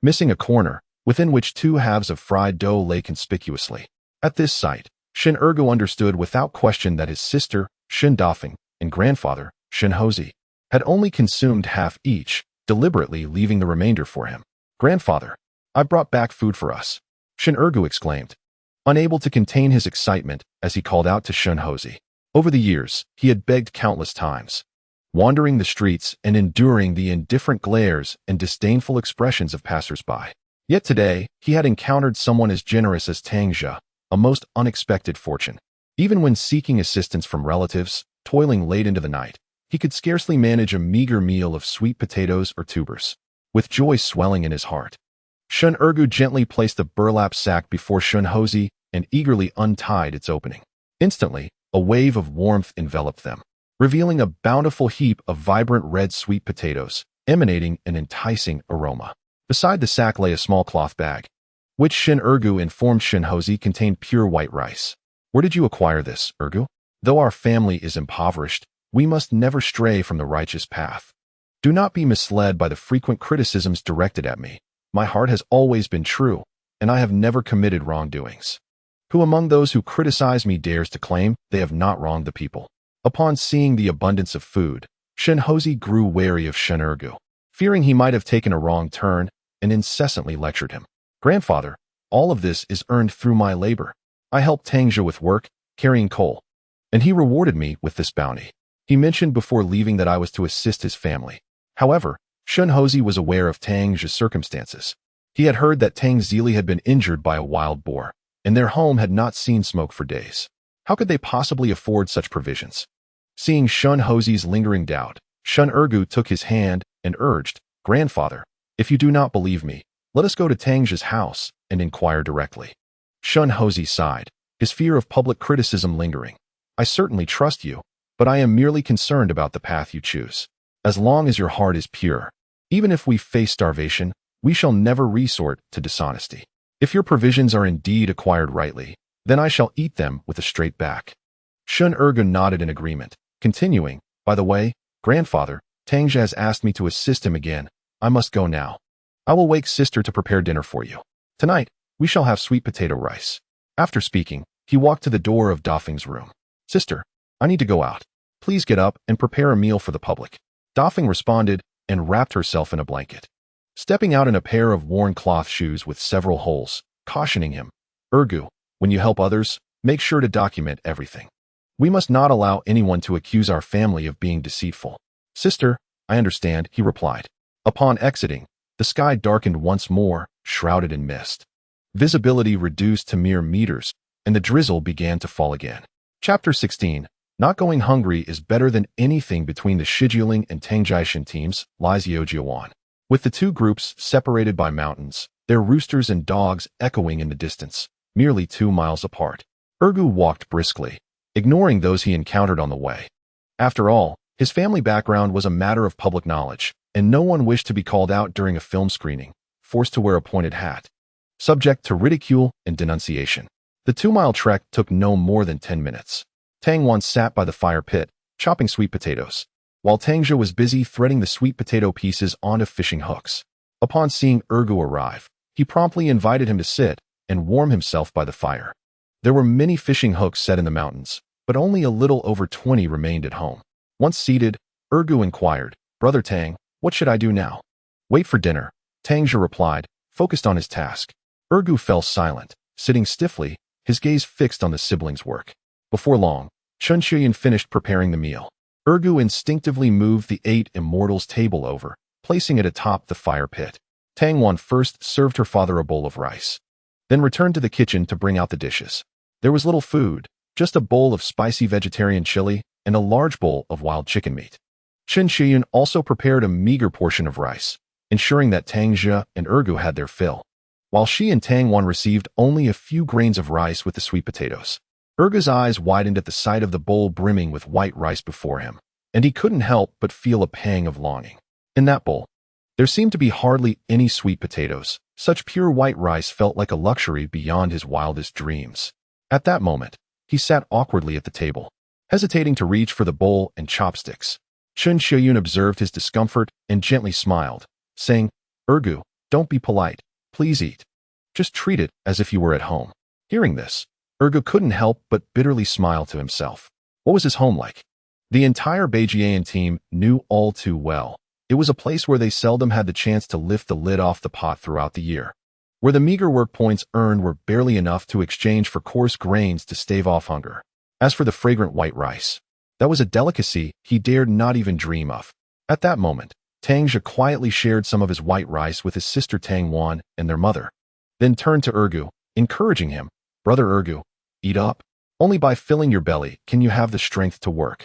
Missing a corner, within which two halves of fried dough lay conspicuously. At this sight, Shin Ergu understood without question that his sister, Shin Dafeng, and grandfather, Shin Hozi, had only consumed half each, deliberately leaving the remainder for him. "Grandfather, I brought back food for us," Shin Ergu exclaimed, unable to contain his excitement as he called out to Shin Hozi. Over the years, he had begged countless times, wandering the streets and enduring the indifferent glares and disdainful expressions of passers-by. Yet today, he had encountered someone as generous as Tang Zhe, a most unexpected fortune. Even when seeking assistance from relatives, toiling late into the night, he could scarcely manage a meager meal of sweet potatoes or tubers. With joy swelling in his heart, Shin Ergu gently placed the burlap sack before Shin Hozi and eagerly untied its opening. Instantly, a wave of warmth enveloped them, revealing a bountiful heap of vibrant red sweet potatoes, emanating an enticing aroma. Beside the sack lay a small cloth bag, which Shin Ergu informed Shin Hozi contained pure white rice. "Where did you acquire this, Ergu? Though our family is impoverished, we must never stray from the righteous path. Do not be misled by the frequent criticisms directed at me. My heart has always been true, and I have never committed wrongdoings. Who among those who criticize me dares to claim they have not wronged the people?" Upon seeing the abundance of food, Shin Hozi grew wary of Shin Ergu, fearing he might have taken a wrong turn, and incessantly lectured him. "Grandfather, all of this is earned through my labor. I helped Tang Zhe with work, carrying coal, and he rewarded me with this bounty." He mentioned before leaving that I was to assist his family. However, Shin Hozi was aware of Tang Zhe's circumstances. He had heard that Tang Zhe had been injured by a wild boar, and their home had not seen smoke for days. How could they possibly afford such provisions? Seeing Shin Hozi's lingering doubt, Shin Ergu took his hand and urged, "Grandfather, if you do not believe me, let us go to Tang Zhe's house and inquire directly." Shin Hozi sighed, his fear of public criticism lingering. "I certainly trust you, but I am merely concerned about the path you choose. As long as your heart is pure, even if we face starvation, we shall never resort to dishonesty. If your provisions are indeed acquired rightly, then I shall eat them with a straight back." Shin Ergu nodded in agreement, continuing, "By the way, grandfather, Tang Zhe has asked me to assist him again. I must go now. I will wake sister to prepare dinner for you. Tonight, we shall have sweet potato rice." After speaking, he walked to the door of Dafeng's room. "Sister, I need to go out. Please get up and prepare a meal for the public." Dafeng responded and wrapped herself in a blanket, stepping out in a pair of worn cloth shoes with several holes, cautioning him, "Ergu, when you help others, make sure to document everything. We must not allow anyone to accuse our family of being deceitful." "Sister, I understand," he replied. Upon exiting, the sky darkened once more, shrouded in mist. Visibility reduced to mere meters, and the drizzle began to fall again. Chapter 16. Not going hungry is better than anything between the Shijiling and Tangjishan teams, lies Yeojiawan. With the two groups separated by mountains, their roosters and dogs echoing in the distance, merely 2 miles apart, Ergu walked briskly, ignoring those he encountered on the way. After all, his family background was a matter of public knowledge, and no one wished to be called out during a film screening, forced to wear a pointed hat, subject to ridicule and denunciation. The 2-mile trek took no more than 10 minutes. Tang once sat by the fire pit, chopping sweet potatoes, while Tang Zhe was busy threading the sweet potato pieces onto fishing hooks. Upon seeing Ergu arrive, he promptly invited him to sit and warm himself by the fire. There were many fishing hooks set in the mountains, but only a little over 20 remained at home. Once seated, Ergu inquired, "Brother Tang, what should I do now?" "Wait for dinner," Tang Zhe replied, focused on his task. Ergu fell silent, sitting stiffly, his gaze fixed on the siblings' work. Before long, Chun Chuyin finished preparing the meal. Ergu instinctively moved the 8 immortals' table over, placing it atop the fire pit. Tang Wan first served her father a bowl of rice, then returned to the kitchen to bring out the dishes. There was little food, just a bowl of spicy vegetarian chili and a large bowl of wild chicken meat. Chun Chuyin also prepared a meager portion of rice, ensuring that Tang Zhe and Ergu had their fill, while she and Tang Wan received only a few grains of rice with the sweet potatoes. Ergu's eyes widened at the sight of the bowl brimming with white rice before him, and he couldn't help but feel a pang of longing. In that bowl, there seemed to be hardly any sweet potatoes. Such pure white rice felt like a luxury beyond his wildest dreams. At that moment, he sat awkwardly at the table, hesitating to reach for the bowl and chopsticks. Chun Chuyin observed his discomfort and gently smiled, saying, "Ergu, don't be polite. Please eat." Just treat it as if you were at home. Hearing this, Ergu couldn't help but bitterly smile to himself. What was his home like? The entire Beijian team knew all too well. It was a place where they seldom had the chance to lift the lid off the pot throughout the year, where the meager work points earned were barely enough to exchange for coarse grains to stave off hunger. As for the fragrant white rice, that was a delicacy he dared not even dream of. At that moment, Tang Zhe quietly shared some of his white rice with his sister Tang Wan and their mother, then turned to Ergu, encouraging him, "Brother Ergu, eat up. Only by filling your belly can you have the strength to work.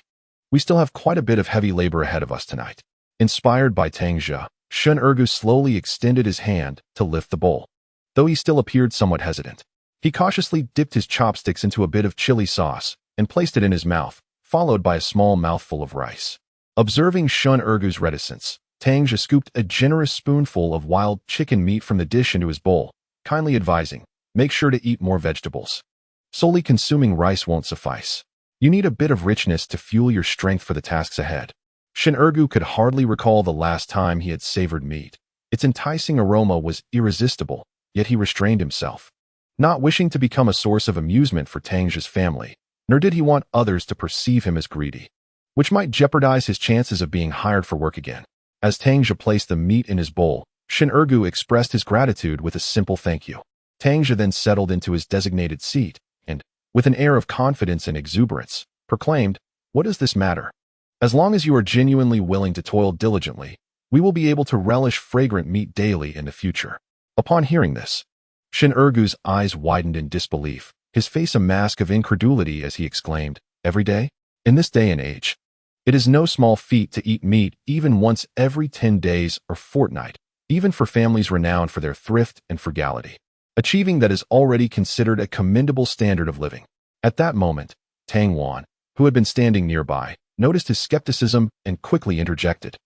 We still have quite a bit of heavy labor ahead of us tonight." Inspired by Tang Zhe, Shun Ergu slowly extended his hand to lift the bowl. Though he still appeared somewhat hesitant, he cautiously dipped his chopsticks into a bit of chili sauce and placed it in his mouth, followed by a small mouthful of rice. Observing Shun Ergu's reticence, Tang Zhe scooped a generous spoonful of wild chicken meat from the dish into his bowl, kindly advising, "Make sure to eat more vegetables. Solely consuming rice won't suffice. You need a bit of richness to fuel your strength for the tasks ahead." Shun Ergu could hardly recall the last time he had savored meat. Its enticing aroma was irresistible, yet he restrained himself, not wishing to become a source of amusement for Tang Zhe's family, nor did he want others to perceive him as greedy, which might jeopardize his chances of being hired for work again. As Tang Zhe placed the meat in his bowl, Shun Ergu expressed his gratitude with a simple thank you. Tang Zhe then settled into his designated seat and, with an air of confidence and exuberance, proclaimed, "What does this matter? As long as you are genuinely willing to toil diligently, we will be able to relish fragrant meat daily in the future." Upon hearing this, Shun Ergu's eyes widened in disbelief, his face a mask of incredulity as he exclaimed, "Every day? In this day and age? It is no small feat to eat meat even once every 10 days or fortnight, even for families renowned for their thrift and frugality. Achieving that is already considered a commendable standard of living." At that moment, Tang Wan, who had been standing nearby, noticed his skepticism and quickly interjected,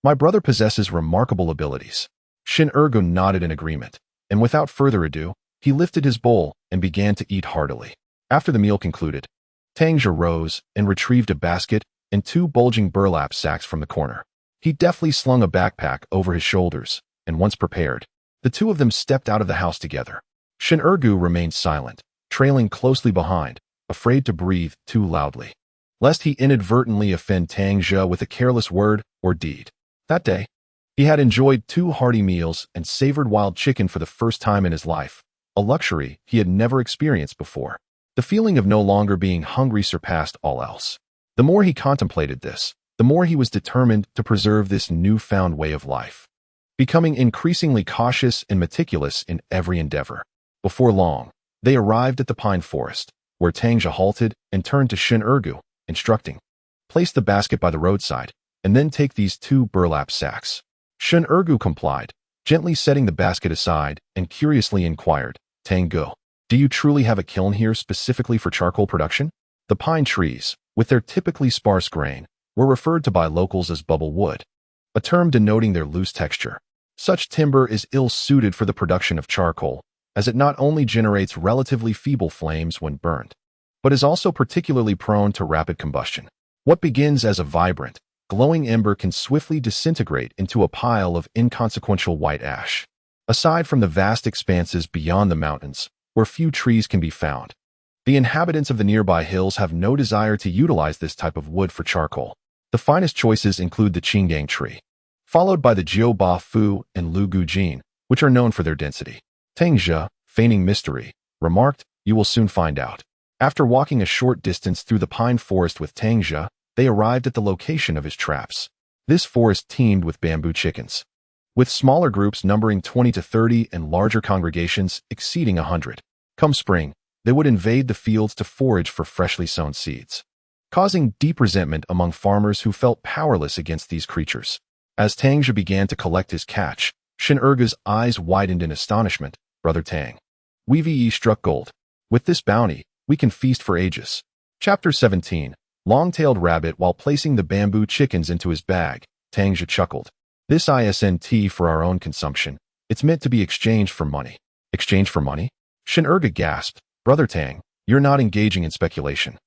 "My brother possesses remarkable abilities." Shun Ergu nodded in agreement, and without further ado, he lifted his bowl and began to eat heartily. After the meal concluded, Tang Zhe rose and retrieved a basket and 2 bulging burlap sacks from the corner. He deftly slung a backpack over his shoulders, and once prepared, the two of them stepped out of the house together. Shun Ergu remained silent, trailing closely behind, afraid to breathe too loudly, lest he inadvertently offend Tang Zhe with a careless word or deed. That day, he had enjoyed 2 hearty meals and savored wild chicken for the first time in his life, a luxury he had never experienced before. The feeling of no longer being hungry surpassed all else. The more he contemplated this, the more he was determined to preserve this newfound way of life, becoming increasingly cautious and meticulous in every endeavor. Before long, they arrived at the pine forest, where Tang Zhe halted and turned to Shun Ergu, instructing, "Place the basket by the roadside, and then take these 2 burlap sacks." Shun Ergu complied, gently setting the basket aside, and curiously inquired, "Tang Zhe, do you truly have a kiln here specifically for charcoal production?" The pine trees, with their typically sparse grain, were referred to by locals as bubble wood, a term denoting their loose texture. Such timber is ill-suited for the production of charcoal, as it not only generates relatively feeble flames when burnt, but is also particularly prone to rapid combustion. What begins as a vibrant, glowing ember can swiftly disintegrate into a pile of inconsequential white ash. Aside from the vast expanses beyond the mountains, where few trees can be found, the inhabitants of the nearby hills have no desire to utilize this type of wood for charcoal. The finest choices include the Qinggang tree, followed by the Jiuba Fu and Lu Gujin, which are known for their density. Tang Zhe, feigning mystery, remarked, "You will soon find out." After walking a short distance through the pine forest with Tang Zhe, they arrived at the location of his traps. This forest teemed with bamboo chickens, with smaller groups numbering 20 to 30 and larger congregations exceeding 100. Come spring, they would invade the fields to forage for freshly sown seeds, causing deep resentment among farmers who felt powerless against these creatures. As Tang Zhe began to collect his catch, Shun Ergu's eyes widened in astonishment. "Brother Tang, we've struck gold. With this bounty, we can feast for ages." Chapter 17. Long-tailed rabbit. While placing the bamboo chickens into his bag, Tang Zhe chuckled. "This isn't for our own consumption. It's meant to be exchanged for money." "Exchange for money?" Shun Ergu gasped. "Brother Tang, you're not engaging in speculation,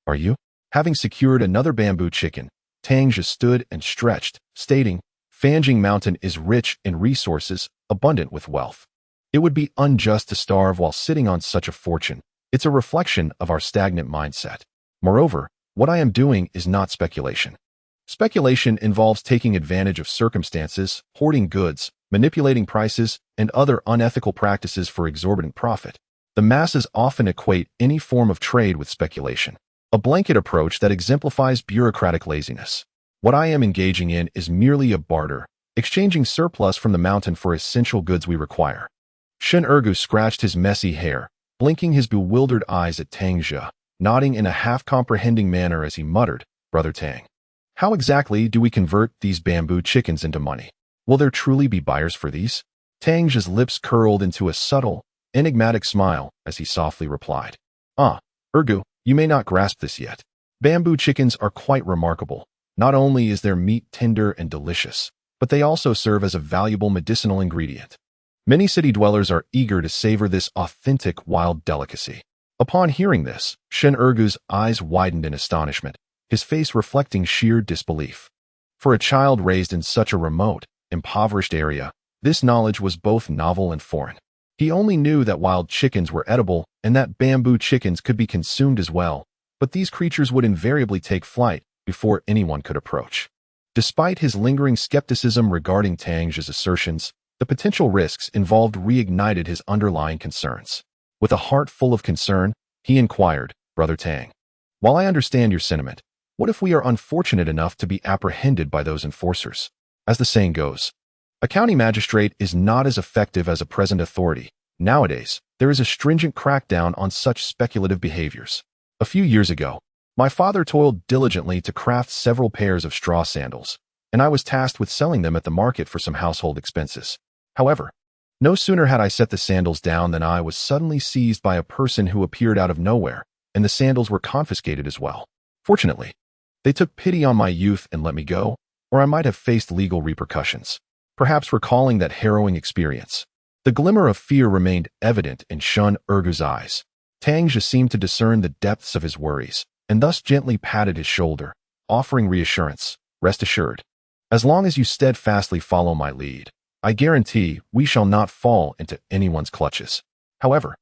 are you?" Having secured another bamboo chicken, Tang Zhe stood and stretched, stating, "Fanjing Mountain is rich in resources, abundant with wealth. It would be unjust to starve while sitting on such a fortune. It's a reflection of our stagnant mindset. Moreover, what I am doing is not speculation. Speculation involves taking advantage of circumstances, hoarding goods, manipulating prices, and other unethical practices for exorbitant profit. The masses often equate any form of trade with speculation, a blanket approach that exemplifies bureaucratic laziness. What I am engaging in is merely a barter, exchanging surplus from the mountain for essential goods we require. Shen Ergu scratched his messy hair, blinking his bewildered eyes at Tang Zhe, nodding in a half-comprehending manner as he muttered, "Brother Tang, how exactly do we convert these bamboo chickens into money? Will there truly be buyers for these?" Tang Zhe's lips curled into a subtle, enigmatic smile as he softly replied, Ergu, you may not grasp this yet. Bamboo chickens are quite remarkable. Not only is their meat tender and delicious, but they also serve as a valuable medicinal ingredient. Many city dwellers are eager to savor this authentic wild delicacy. Upon hearing this, Shen Ergu's eyes widened in astonishment, his face reflecting sheer disbelief. For a child raised in such a remote, impoverished area, this knowledge was both novel and foreign. He only knew that wild chickens were edible and that bamboo chickens could be consumed as well, but these creatures would invariably take flight before anyone could approach. Despite his lingering skepticism regarding Tang Zhe's assertions, the potential risks involved reignited his underlying concerns. With a heart full of concern, he inquired, "Brother Tang, while I understand your sentiment, what if we are unfortunate enough to be apprehended by those enforcers? As the saying goes, a county magistrate is not as effective as a present authority. Nowadays, there is a stringent crackdown on such speculative behaviors. A few years ago, my father toiled diligently to craft several pairs of straw sandals, and I was tasked with selling them at the market for some household expenses. However, no sooner had I set the sandals down than I was suddenly seized by a person who appeared out of nowhere, and the sandals were confiscated as well. Fortunately, they took pity on my youth and let me go, or I might have faced legal repercussions." Perhaps recalling that harrowing experience, the glimmer of fear remained evident in Shen Ergu's eyes. Tang Zhe seemed to discern the depths of his worries, and thus gently patted his shoulder, offering reassurance. "Rest assured, as long as you steadfastly follow my lead, I guarantee we shall not fall into anyone's clutches. However,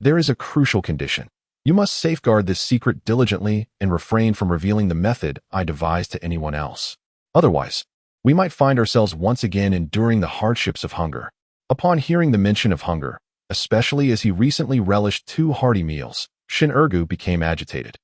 there is a crucial condition. You must safeguard this secret diligently and refrain from revealing the method I devised to anyone else. Otherwise, we might find ourselves once again enduring the hardships of hunger." Upon hearing the mention of hunger, especially as he recently relished 2 hearty meals, Shen Ergu became agitated,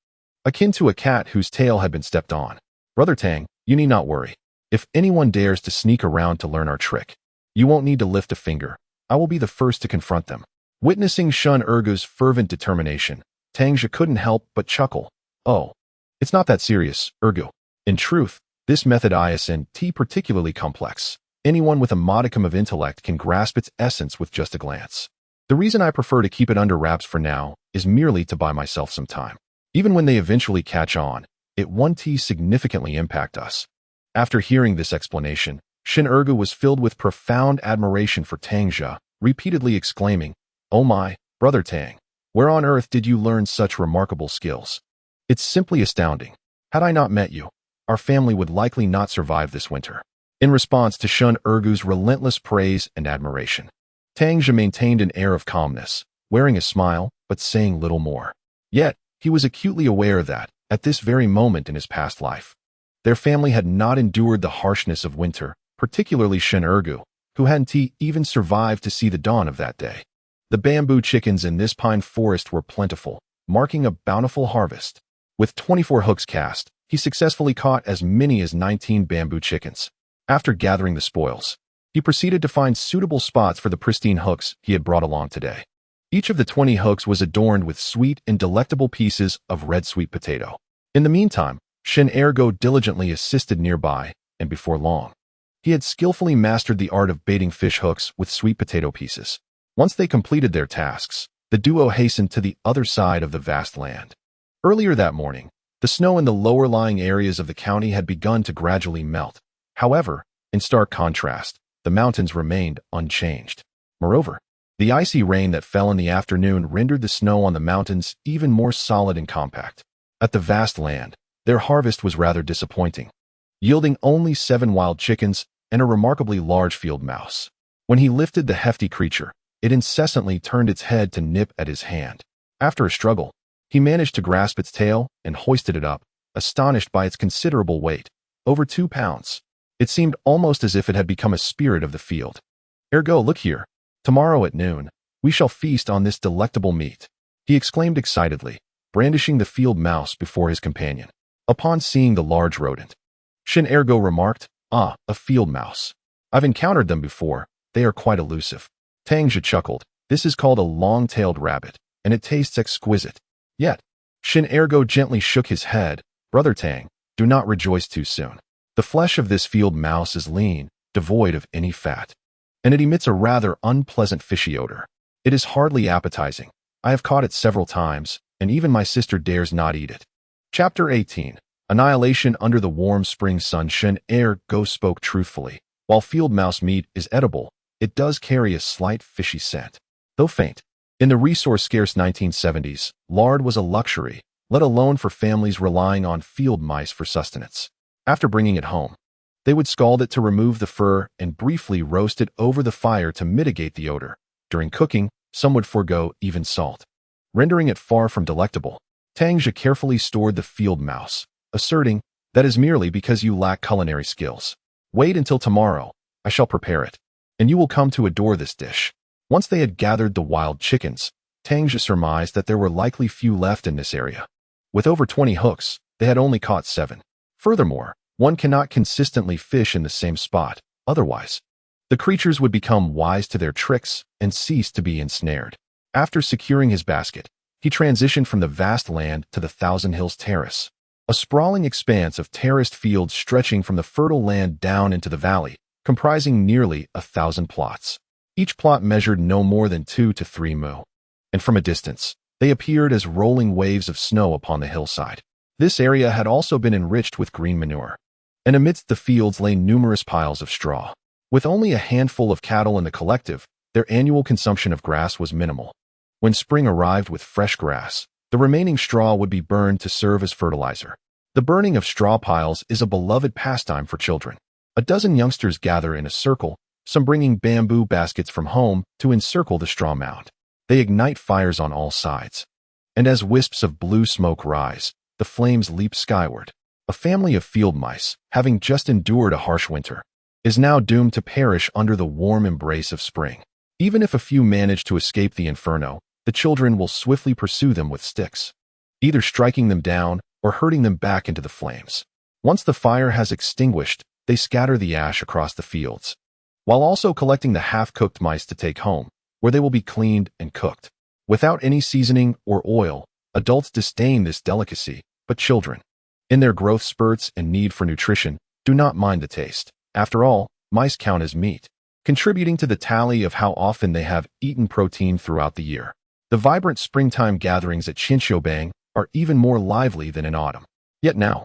akin to a cat whose tail had been stepped on. "Brother Tang, you need not worry. If anyone dares to sneak around to learn our trick, you won't need to lift a finger. I will be the first to confront them." Witnessing Shen Ergu's fervent determination, Tang Zhe couldn't help but chuckle. "Oh, it's not that serious, Ergu. In truth, this method isn't particularly complex. Anyone with a modicum of intellect can grasp its essence with just a glance. The reason I prefer to keep it under wraps for now is merely to buy myself some time. Even when they eventually catch on, it won't significantly impact us." After hearing this explanation, Shen Ergu was filled with profound admiration for Tang Zhe, repeatedly exclaiming, "Oh my, Brother Tang, where on earth did you learn such remarkable skills? It's simply astounding. Had I not met you, our family would likely not survive this winter." In response to Shen Ergu's relentless praise and admiration, Tang Zhe maintained an air of calmness, wearing a smile but saying little more. Yet, he was acutely aware that, at this very moment in his past life, their family had not endured the harshness of winter, particularly Shen Ergu, who hadn't even survived to see the dawn of that day. The bamboo chickens in this pine forest were plentiful, marking a bountiful harvest. With 24 hooks cast, he successfully caught as many as 19 bamboo chickens. After gathering the spoils, he proceeded to find suitable spots for the pristine hooks he had brought along today. Each of the 20 hooks was adorned with sweet and delectable pieces of red sweet potato. In the meantime, Shen Ergu diligently assisted nearby, and before long, he had skillfully mastered the art of baiting fish hooks with sweet potato pieces. Once they completed their tasks, the duo hastened to the other side of the vast land. Earlier that morning, the snow in the lower-lying areas of the county had begun to gradually melt. However, in stark contrast, the mountains remained unchanged. Moreover, the icy rain that fell in the afternoon rendered the snow on the mountains even more solid and compact. At the vast land, their harvest was rather disappointing, yielding only 7 wild chickens and a remarkably large field mouse. When he lifted the hefty creature, It incessantly turned its head to nip at his hand. After a struggle, he managed to grasp its tail and hoisted it up, astonished by its considerable weight, over 2 pounds. It seemed almost as if it had become a spirit of the field. "Ergo, look here. Tomorrow at noon, we shall feast on this delectable meat," he exclaimed excitedly, brandishing the field mouse before his companion. Upon seeing the large rodent, Shin Ergo remarked, "Ah, a field mouse. I've encountered them before. They are quite elusive." Tang Zhe chuckled. "This is called a long-tailed rabbit, and it tastes exquisite." Yet, Shin Ergo gently shook his head. "Brother Tang, do not rejoice too soon. The flesh of this field mouse is lean, devoid of any fat, and it emits a rather unpleasant fishy odor. It is hardly appetizing. I have caught it several times, and even my sister dares not eat it." Chapter 18. Annihilation under the warm spring sun. Shin Ergo spoke truthfully. While field mouse meat is edible, it does carry a slight fishy scent, though faint. In the resource-scarce 1970s, lard was a luxury, let alone for families relying on field mice for sustenance. After bringing it home, they would scald it to remove the fur and briefly roast it over the fire to mitigate the odor. During cooking, some would forego even salt, rendering it far from delectable. Tang Zhe carefully stored the field mouse, asserting, "That is merely because you lack culinary skills. Wait until tomorrow, I shall prepare it, and you will come to adore this dish." Once they had gathered the wild chickens, Tang Zhe surmised that there were likely few left in this area. With over 20 hooks, they had only caught 7. Furthermore, one cannot consistently fish in the same spot, otherwise, the creatures would become wise to their tricks and cease to be ensnared. After securing his basket, he transitioned from the vast land to the Thousand Hills Terrace, a sprawling expanse of terraced fields stretching from the fertile land down into the valley, comprising nearly 1,000 plots. Each plot measured no more than 2 to 3 mu, and from a distance, they appeared as rolling waves of snow upon the hillside. This area had also been enriched with green manure, and amidst the fields lay numerous piles of straw. With only a handful of cattle in the collective, their annual consumption of grass was minimal. When spring arrived with fresh grass, the remaining straw would be burned to serve as fertilizer. The burning of straw piles is a beloved pastime for children. A dozen youngsters gather in a circle, some bringing bamboo baskets from home to encircle the straw mound. They ignite fires on all sides, and as wisps of blue smoke rise, the flames leap skyward. A family of field mice, having just endured a harsh winter, is now doomed to perish under the warm embrace of spring. Even if a few manage to escape the inferno, the children will swiftly pursue them with sticks, either striking them down or herding them back into the flames. Once the fire has extinguished, they scatter the ash across the fields, while also collecting the half-cooked mice to take home, where they will be cleaned and cooked. Without any seasoning or oil, adults disdain this delicacy, but children, in their growth spurts and need for nutrition, do not mind the taste. After all, mice count as meat, contributing to the tally of how often they have eaten protein throughout the year. The vibrant springtime gatherings at Xinqiubang are even more lively than in autumn. Yet now,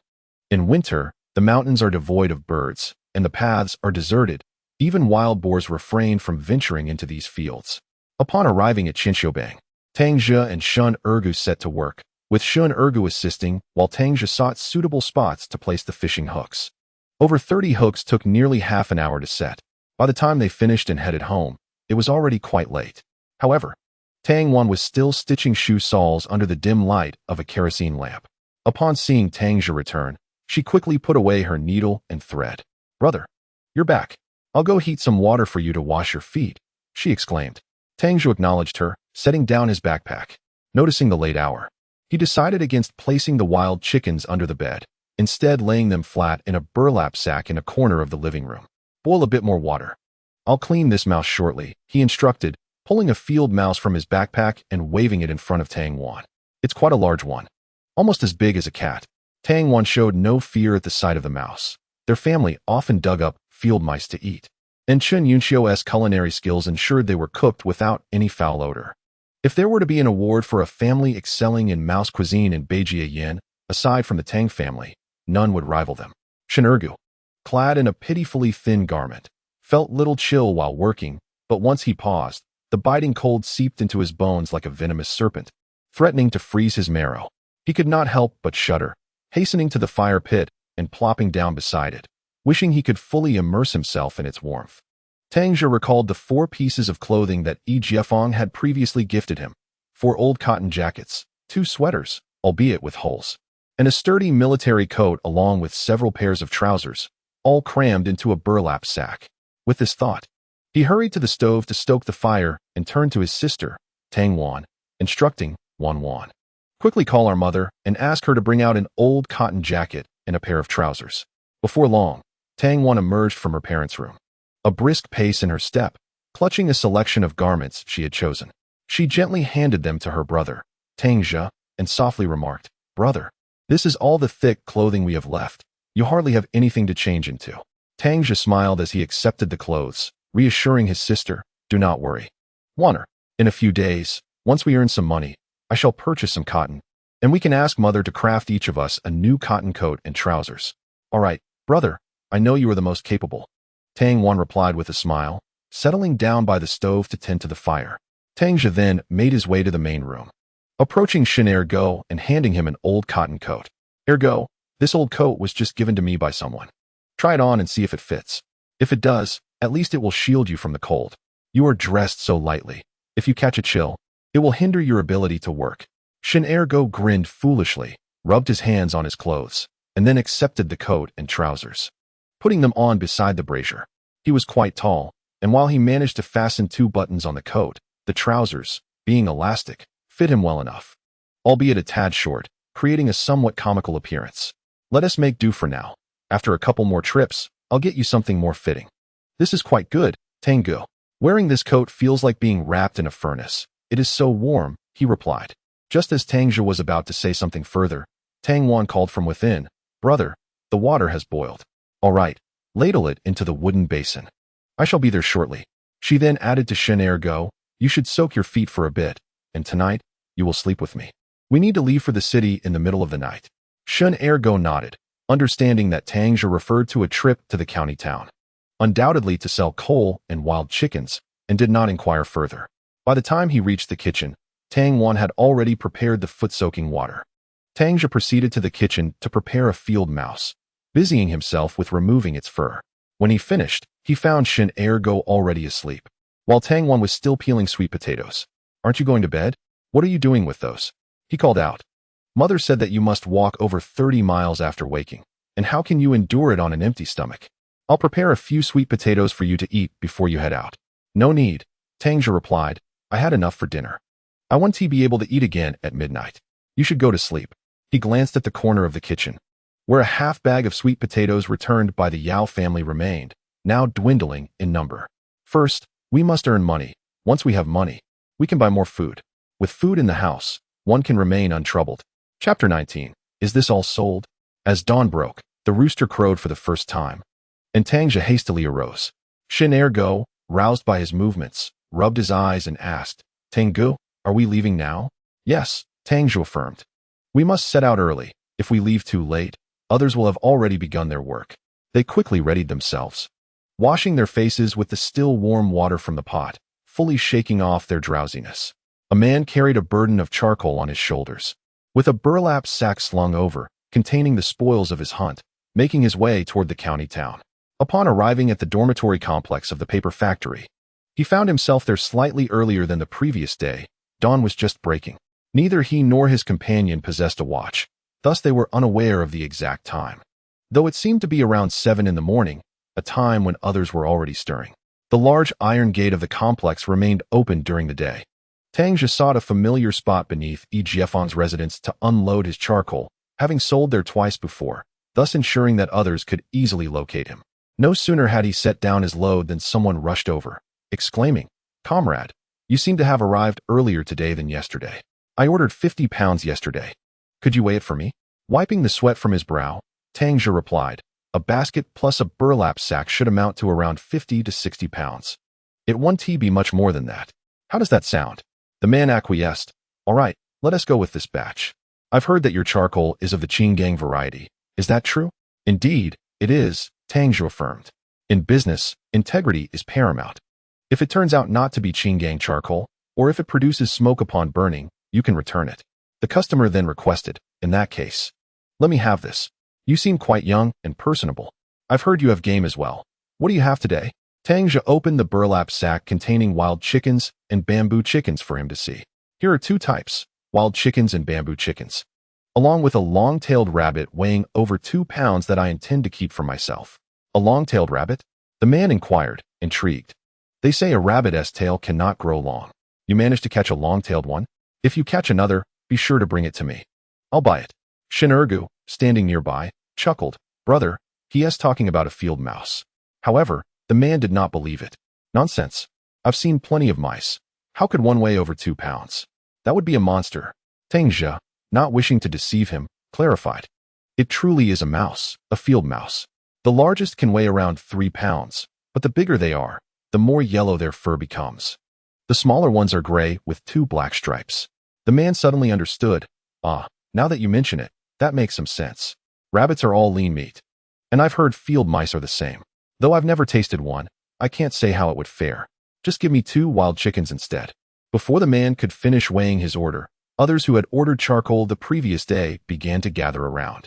in winter, the mountains are devoid of birds, and the paths are deserted. Even wild boars refrain from venturing into these fields. Upon arriving at Xinqiubang, Tang Zhe and Shin Ergo set to work, with Shin Ergo assisting while Tang Zhe sought suitable spots to place the fishing hooks. Over 30 hooks took nearly half an hour to set. By the time they finished and headed home, it was already quite late. However, Tang Wan was still stitching shoe soles under the dim light of a kerosene lamp. Upon seeing Tang Zhe return, she quickly put away her needle and thread. "Brother, you're back. I'll go heat some water for you to wash your feet," she exclaimed. Tang Zhe acknowledged her, setting down his backpack. Noticing the late hour, he decided against placing the wild chickens under the bed, instead laying them flat in a burlap sack in a corner of the living room. "Boil a bit more water. I'll clean this mouse shortly," he instructed, pulling a field mouse from his backpack and waving it in front of Tang Wan. It's quite a large one, almost as big as a cat. Tang Wan showed no fear at the sight of the mouse. Their family often dug up field mice to eat, and Chen Yunxio's culinary skills ensured they were cooked without any foul odor. If there were to be an award for a family excelling in mouse cuisine in Beijiayan, aside from the Tang family, none would rival them. Shin Ergo, clad in a pitifully thin garment, felt little chill while working, but once he paused, the biting cold seeped into his bones like a venomous serpent, threatening to freeze his marrow. He could not help but shudder, hastening to the fire pit and plopping down beside it, wishing he could fully immerse himself in its warmth. Tang Zhe recalled the 4 pieces of clothing that Yi Jiafeng had previously gifted him: 4 old cotton jackets, 2 sweaters, albeit with holes, and a sturdy military coat along with several pairs of trousers, all crammed into a burlap sack. With this thought, he hurried to the stove to stoke the fire and turned to his sister, Tang Wan, instructing Wan, "Quickly call our mother and ask her to bring out an old cotton jacket and a pair of trousers." Before long, Tang Wan emerged from her parents' room, a brisk pace in her step, clutching a selection of garments she had chosen. She gently handed them to her brother, Tang Zhe, and softly remarked, "Brother, this is all the thick clothing we have left. You hardly have anything to change into." Tang Zhe smiled as he accepted the clothes, reassuring his sister, "Do not worry. Wanner, in a few days, once we earn some money, I shall purchase some cotton, and we can ask mother to craft each of us a new cotton coat and trousers." "All right, brother, I know you are the most capable," Tang Wan replied with a smile, settling down by the stove to tend to the fire. Tang Zhe then made his way to the main room, approaching Shin Ergo and handing him an old cotton coat. "Ergo, this old coat was just given to me by someone. Try it on and see if it fits. If it does, at least it will shield you from the cold. You are dressed so lightly. If you catch a chill, it will hinder your ability to work." Shin Ergo grinned foolishly, rubbed his hands on his clothes, and then accepted the coat and trousers, putting them on beside the brazier. He was quite tall, and while he managed to fasten 2 buttons on the coat, the trousers, being elastic, fit him well enough, albeit a tad short, creating a somewhat comical appearance. "Let us make do for now. After a couple more trips, I'll get you something more fitting." "This is quite good, Tang Zhe. Wearing this coat feels like being wrapped in a furnace. It is so warm," he replied. Just as Tang Zhe was about to say something further, Tang Wan called from within, "Brother, the water has boiled. All right, ladle it into the wooden basin. I shall be there shortly." She then added to Shin Ergo, "You should soak your feet for a bit, and tonight, you will sleep with me. We need to leave for the city in the middle of the night." Shin Ergo nodded, understanding that Tang Zhe referred to a trip to the county town, undoubtedly to sell coal and wild chickens, and did not inquire further. By the time he reached the kitchen, Tang Wan had already prepared the foot-soaking water. Tang Zhe proceeded to the kitchen to prepare a field mouse, busying himself with removing its fur. When he finished, he found Shin Ergo already asleep, while Tang Wan was still peeling sweet potatoes. "Aren't you going to bed? What are you doing with those?" he called out. "Mother said that you must walk over 30 miles after waking, and how can you endure it on an empty stomach? I'll prepare a few sweet potatoes for you to eat before you head out." "No need," Tang Zhe replied. "I had enough for dinner. I want to be able to eat again at midnight. You should go to sleep." He glanced at the corner of the kitchen, where a half bag of sweet potatoes returned by the Yao family remained, now dwindling in number. "First, we must earn money. Once we have money, we can buy more food. With food in the house, one can remain untroubled." Chapter 19. Is this all sold? As dawn broke, the rooster crowed for the first time, and Tang Zhe hastily arose. Shin Ergo, roused by his movements, rubbed his eyes and asked, "Tang Zhe, are we leaving now?" "Yes," Tang Zhe affirmed. "We must set out early. If we leave too late, others will have already begun their work." They quickly readied themselves, washing their faces with the still warm water from the pot, fully shaking off their drowsiness. A man carried a burden of charcoal on his shoulders, with a burlap sack slung over, containing the spoils of his hunt, making his way toward the county town. Upon arriving at the dormitory complex of the paper factory, he found himself there slightly earlier than the previous day. Dawn was just breaking. Neither he nor his companion possessed a watch, thus they were unaware of the exact time, though it seemed to be around 7 in the morning, a time when others were already stirring. The large iron gate of the complex remained open during the day. Tang Zhe sought a familiar spot beneath Yi Jiafeng's residence to unload his charcoal, having sold there twice before, thus ensuring that others could easily locate him. No sooner had he set down his load than someone rushed over, exclaiming, "Comrade, you seem to have arrived earlier today than yesterday. I ordered 50 pounds yesterday. Could you weigh it for me?" Wiping the sweat from his brow, Tang Zhe replied, "A basket plus a burlap sack should amount to around 50 to 60 pounds. It won't be much more than that. How does that sound?" The man acquiesced. "All right, let us go with this batch. I've heard that your charcoal is of the Qinggang variety. Is that true?" "Indeed, it is," Tang Zhe affirmed. "In business, integrity is paramount. If it turns out not to be Qinggang charcoal, or if it produces smoke upon burning, you can return it." The customer then requested, "In that case, let me have this. You seem quite young and personable. I've heard you have game as well. What do you have today?" Tang Zhe opened the burlap sack containing wild chickens and bamboo chickens for him to see. Here are two types, wild chickens and bamboo chickens, along with a long-tailed rabbit weighing over 2 pounds that I intend to keep for myself. A long-tailed rabbit? The man inquired, intrigued. They say a rabbit's tail cannot grow long. You managed to catch a long-tailed one? If you catch another, be sure to bring it to me. I'll buy it. Shin, standing nearby, chuckled. Brother, he is talking about a field mouse. However, the man did not believe it. Nonsense. I've seen plenty of mice. How could one weigh over 2 pounds? That would be a monster. Tang Zhe, not wishing to deceive him, clarified. It truly is a mouse, a field mouse. The largest can weigh around 3 pounds, but the bigger they are, the more yellow their fur becomes. The smaller ones are gray with 2 black stripes. The man suddenly understood. Ah, now that you mention it, that makes some sense. Rabbits are all lean meat. And I've heard field mice are the same. Though I've never tasted one, I can't say how it would fare. Just give me 2 wild chickens instead. Before the man could finish weighing his order, others who had ordered charcoal the previous day began to gather around.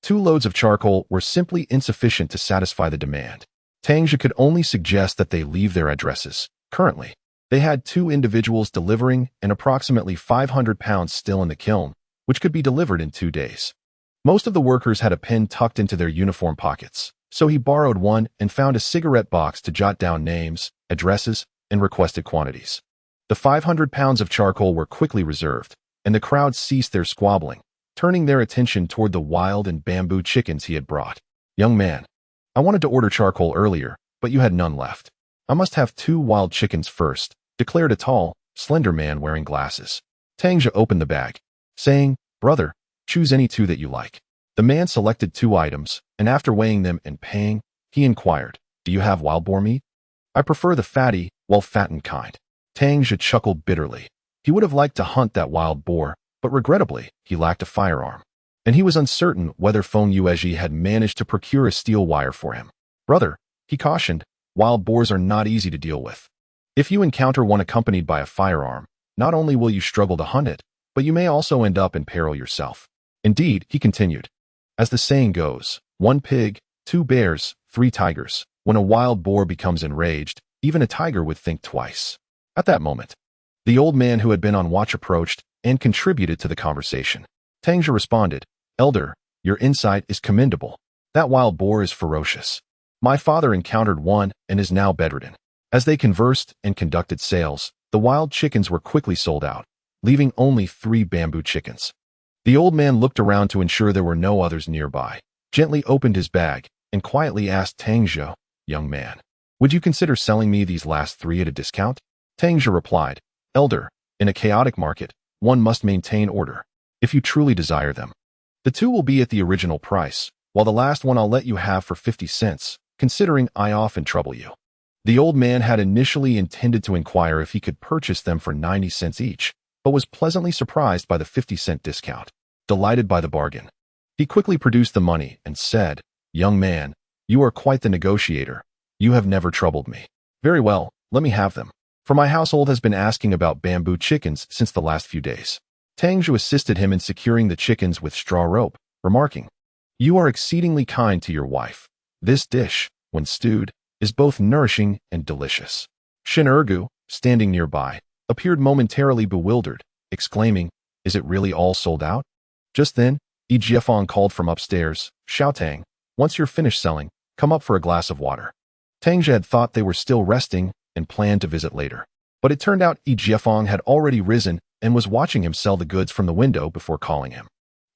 2 loads of charcoal were simply insufficient to satisfy the demand. Tang Zhe could only suggest that they leave their addresses. Currently, they had 2 individuals delivering and approximately 500 pounds still in the kiln, which could be delivered in 2 days. Most of the workers had a pen tucked into their uniform pockets, so he borrowed one and found a cigarette box to jot down names, addresses, and requested quantities. The 500 pounds of charcoal were quickly reserved, and the crowd ceased their squabbling, turning their attention toward the wild and bamboo chickens he had brought. Young man, I wanted to order charcoal earlier, but you had none left. I must have 2 wild chickens first, declared a tall, slender man wearing glasses. Tang Zhe opened the bag, saying, Brother, choose any 2 that you like. The man selected 2 items, and after weighing them and paying, he inquired, Do you have wild boar meat? I prefer the fatty, well-fattened kind. Tang Zhe chuckled bitterly. He would have liked to hunt that wild boar, but regrettably, he lacked a firearm. And he was uncertain whether Fanjingshan had managed to procure a steel wire for him. Brother, he cautioned, wild boars are not easy to deal with. If you encounter one accompanied by a firearm, not only will you struggle to hunt it, but you may also end up in peril yourself. Indeed, he continued, as the saying goes, 1 pig, 2 bears, 3 tigers. When a wild boar becomes enraged, even a tiger would think twice. At that moment, the old man who had been on watch approached and contributed to the conversation. Tang Zhe responded, Elder, your insight is commendable. That wild boar is ferocious. My father encountered one and is now bedridden. As they conversed and conducted sales, the wild chickens were quickly sold out, leaving only 3 bamboo chickens. The old man looked around to ensure there were no others nearby, gently opened his bag, and quietly asked Tang Zhe, Young man, would you consider selling me these last 3 at a discount? Tang Zhe replied, Elder, in a chaotic market, one must maintain order. If you truly desire them, the 2 will be at the original price, while the last one I'll let you have for 50 cents, considering I often trouble you. The old man had initially intended to inquire if he could purchase them for 90 cents each, but was pleasantly surprised by the 50-cent discount. Delighted by the bargain, he quickly produced the money and said, Young man, you are quite the negotiator. You have never troubled me. Very well, let me have them. For my household has been asking about bamboo chickens since the last few days. Tang Zhe assisted him in securing the chickens with straw rope, remarking, You are exceedingly kind to your wife. This dish, when stewed, is both nourishing and delicious. Shin, standing nearby, appeared momentarily bewildered, exclaiming, Is it really all sold out? Just then, Jiefang called from upstairs, Xiaotang, once you're finished selling, come up for a glass of water. Tang Zhe had thought they were still resting and planned to visit later. But it turned out Jiefang had already risen and was watching him sell the goods from the window before calling him.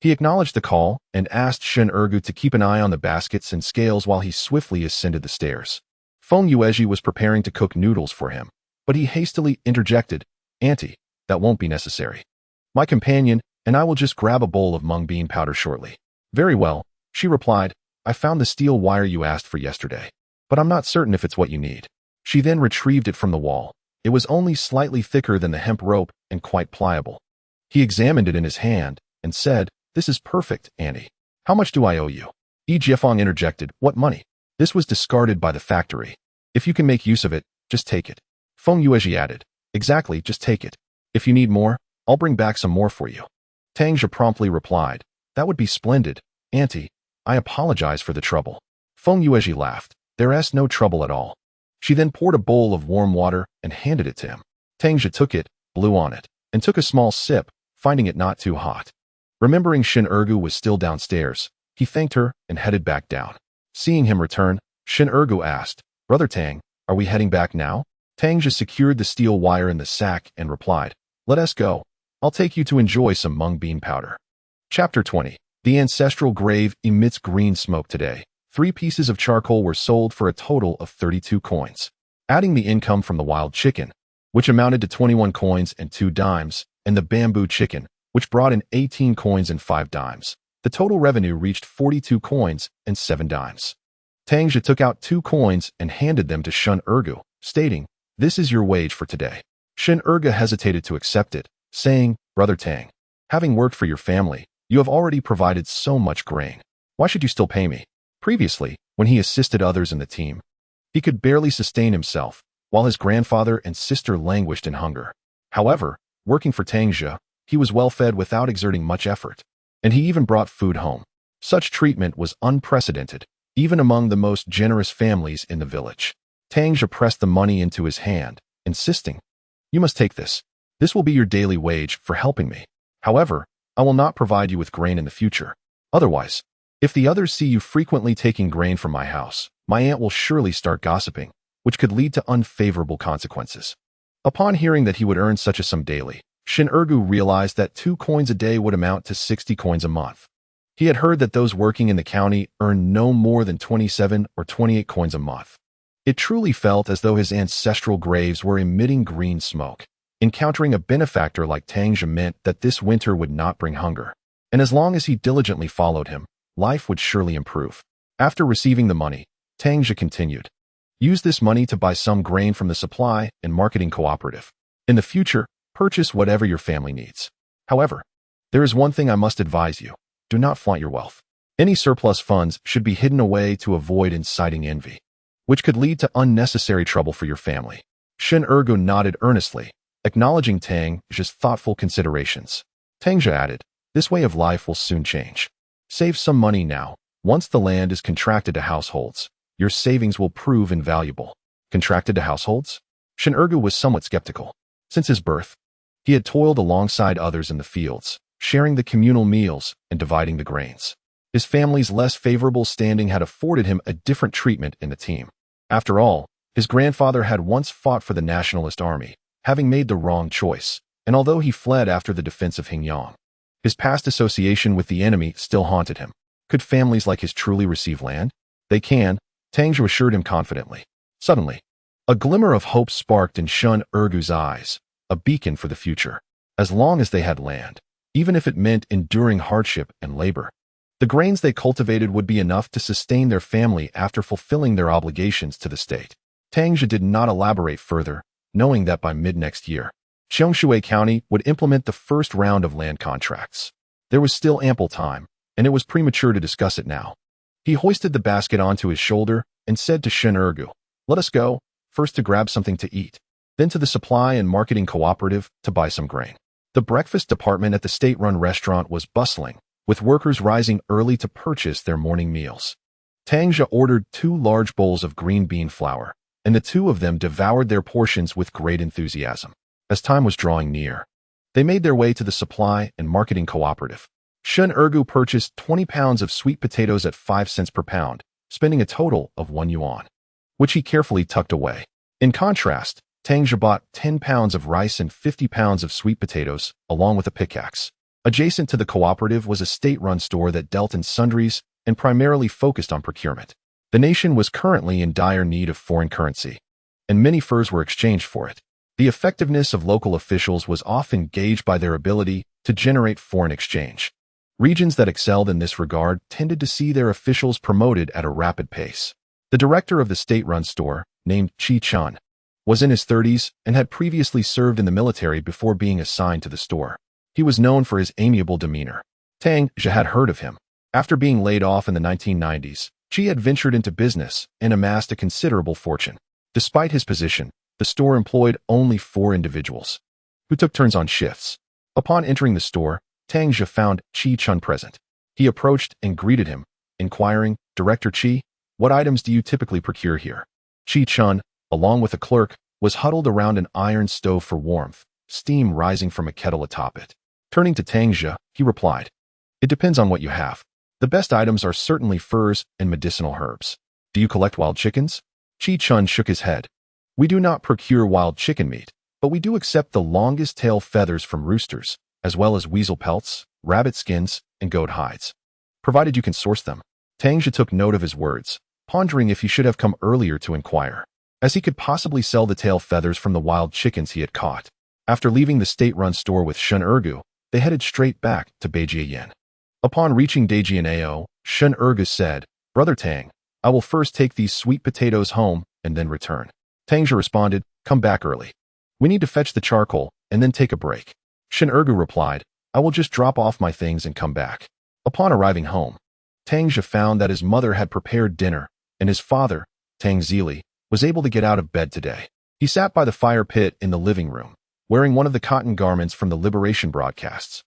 He acknowledged the call and asked Shin to keep an eye on the baskets and scales while he swiftly ascended the stairs. Fanjingshan was preparing to cook noodles for him, but he hastily interjected, Auntie, that won't be necessary. My companion and I will just grab a bowl of mung bean powder shortly. Very well, she replied, I found the steel wire you asked for yesterday, but I'm not certain if it's what you need. She then retrieved it from the wall. It was only slightly thicker than the hemp rope and quite pliable. He examined it in his hand and said, This is perfect, Auntie. How much do I owe you? Jiefang interjected, What money? This was discarded by the factory. If you can make use of it, just take it. Fanjingshan added, Exactly, just take it. If you need more, I'll bring back some more for you. Tang Zhe promptly replied, That would be splendid, Auntie. I apologize for the trouble. Fanjingshan laughed. There's no trouble at all. She then poured a bowl of warm water and handed it to him. Tang Zhe took it, blew on it, and took a small sip, finding it not too hot. Remembering Shin Ergu was still downstairs, he thanked her and headed back down. Seeing him return, Shin Ergu asked, "Brother Tang, are we heading back now?" Tang Zhe secured the steel wire in the sack and replied, "Let us go. I'll take you to enjoy some mung bean powder." Chapter 20. The ancestral grave emits green smoke today. 3 pieces of charcoal were sold for a total of 32 coins. Adding the income from the wild chicken, which amounted to 21 coins and 2 dimes, and the bamboo chicken, which brought in 18 coins and 5 dimes. The total revenue reached 42 coins and 7 dimes. Tang Zhe took out 2 coins and handed them to Shin Ergu, stating, "This is your wage for today." Shin Ergu hesitated to accept it, saying, "Brother Tang, having worked for your family, you have already provided so much grain. Why should you still pay me?" Previously, when he assisted others in the team, he could barely sustain himself, while his grandfather and sister languished in hunger. However, working for Tang Zhe, he was well fed without exerting much effort, and he even brought food home. Such treatment was unprecedented, even among the most generous families in the village. Tang Zhe pressed the money into his hand, insisting, "You must take this. This will be your daily wage for helping me. However, I will not provide you with grain in the future. Otherwise, if the others see you frequently taking grain from my house, my aunt will surely start gossiping, which could lead to unfavorable consequences." Upon hearing that he would earn such a sum daily, Shin Ergu realized that 2 coins a day would amount to 60 coins a month. He had heard that those working in the county earned no more than 27 or 28 coins a month. It truly felt as though his ancestral graves were emitting green smoke. Encountering a benefactor like Tang Zhe meant that this winter would not bring hunger, and as long as he diligently followed him, life would surely improve. After receiving the money, Tang Zhe continued, "Use this money to buy some grain from the supply and marketing cooperative. In the future, purchase whatever your family needs. However, there is one thing I must advise you. Do not flaunt your wealth. Any surplus funds should be hidden away to avoid inciting envy, which could lead to unnecessary trouble for your family." Shin Ergu nodded earnestly, acknowledging Tang Zhe's thoughtful considerations. Tang Zhe added, "This way of life will soon change. Save some money now. Once the land is contracted to households, your savings will prove invaluable." Contracted to households? Shin Ergu was somewhat skeptical. Since his birth, he had toiled alongside others in the fields, sharing the communal meals and dividing the grains. His family's less favorable standing had afforded him a different treatment in the team. After all, his grandfather had once fought for the nationalist army, having made the wrong choice, and although he fled after the defense of Hingyang, his past association with the enemy still haunted him. Could families like his truly receive land? They can, Tang Zhe assured him confidently. Suddenly, a glimmer of hope sparked in Shin Ergu's eyes, a beacon for the future. As long as they had land, even if it meant enduring hardship and labor, the grains they cultivated would be enough to sustain their family after fulfilling their obligations to the state. Tang Zhe did not elaborate further, knowing that by mid-next year, Cheongshui County would implement the first round of land contracts. There was still ample time, and it was premature to discuss it now. He hoisted the basket onto his shoulder and said to Shin Ergu, "Let us go, first to grab something to eat, then to the supply and marketing cooperative to buy some grain." The breakfast department at the state-run restaurant was bustling, with workers rising early to purchase their morning meals. Tang Zhe ordered 2 large bowls of green bean flour, and the 2 of them devoured their portions with great enthusiasm. As time was drawing near, they made their way to the supply and marketing cooperative. Shin Ergu purchased 20 pounds of sweet potatoes at 5 cents per pound, spending a total of 1 yuan, which he carefully tucked away. In contrast, Tang Zhe bought 10 pounds of rice and 50 pounds of sweet potatoes, along with a pickaxe. Adjacent to the cooperative was a state-run store that dealt in sundries and primarily focused on procurement. The nation was currently in dire need of foreign currency, and many furs were exchanged for it. The effectiveness of local officials was often gauged by their ability to generate foreign exchange. Regions that excelled in this regard tended to see their officials promoted at a rapid pace. The director of the state-run store, named Chi Chun, was in his 30s and had previously served in the military before being assigned to the store. He was known for his amiable demeanor. Tang Zhe had heard of him. After being laid off in the 1990s, Chi had ventured into business and amassed a considerable fortune. Despite his position, the store employed only 4 individuals, who took turns on shifts. Upon entering the store, Tang Zhe found Chi Chun present. He approached and greeted him, inquiring, "Director Chi, what items do you typically procure here?" Chi Chun, along with a clerk, was huddled around an iron stove for warmth, steam rising from a kettle atop it. Turning to Tang Zhe, he replied, "It depends on what you have. The best items are certainly furs and medicinal herbs. Do you collect wild chickens?" Chi Chun shook his head. "We do not procure wild chicken meat, but we do accept the longest tail feathers from roosters, as well as weasel pelts, rabbit skins, and goat hides, provided you can source them." Tang Zhe took note of his words, pondering if he should have come earlier to inquire, as he could possibly sell the tail feathers from the wild chickens he had caught. After leaving the state-run store with Shun Ergu, they headed straight back to Beijiayan. Upon reaching Daijianao, Shun Ergu said, "Brother Tang, I will first take these sweet potatoes home and then return." Tang Zhe responded, "Come back early. We need to fetch the charcoal and then take a break." Shun Ergu replied, "I will just drop off my things and come back." Upon arriving home, Tang Zhe found that his mother had prepared dinner, and his father, Tang Zhe, was able to get out of bed today. He sat by the fire pit in the living room, wearing one of the cotton garments from the liberation broadcasts.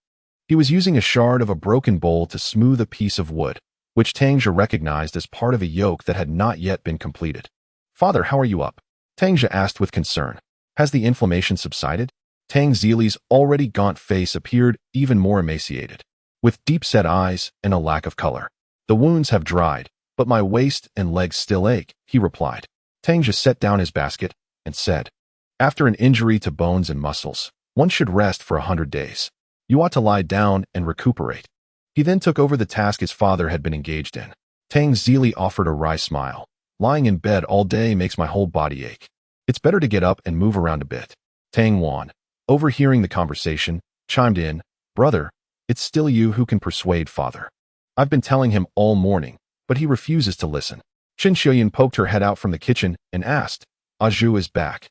He was using a shard of a broken bowl to smooth a piece of wood, which Tang Zhe recognized as part of a yoke that had not yet been completed. "Father, how are you up?" Tang Zhe asked with concern. "Has the inflammation subsided?" Tang Zhe's already gaunt face appeared even more emaciated, with deep-set eyes and a lack of color. "The wounds have dried, but my waist and legs still ache," he replied. Tang Zhe set down his basket and said, "After an injury to bones and muscles, one should rest for 100 days. You ought to lie down and recuperate." He then took over the task his father had been engaged in. Tang Zhe offered a wry smile. "Lying in bed all day makes my whole body ache. It's better to get up and move around a bit." Tang Wan, overhearing the conversation, chimed in, "Brother, it's still you who can persuade father. I've been telling him all morning, but he refuses to listen." Chen Xiuyan poked her head out from the kitchen and asked, "Aju is back.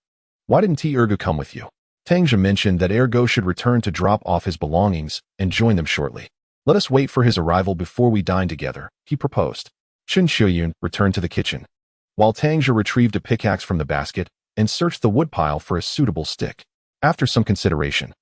Why didn't T. Ergo come with you?" Tang Zhe mentioned that Ergo should return to drop off his belongings and join them shortly. "Let us wait for his arrival before we dine together," he proposed. Chen Xiuyan returned to the kitchen, while Tang Zhe retrieved a pickaxe from the basket and searched the woodpile for a suitable stick. After some consideration,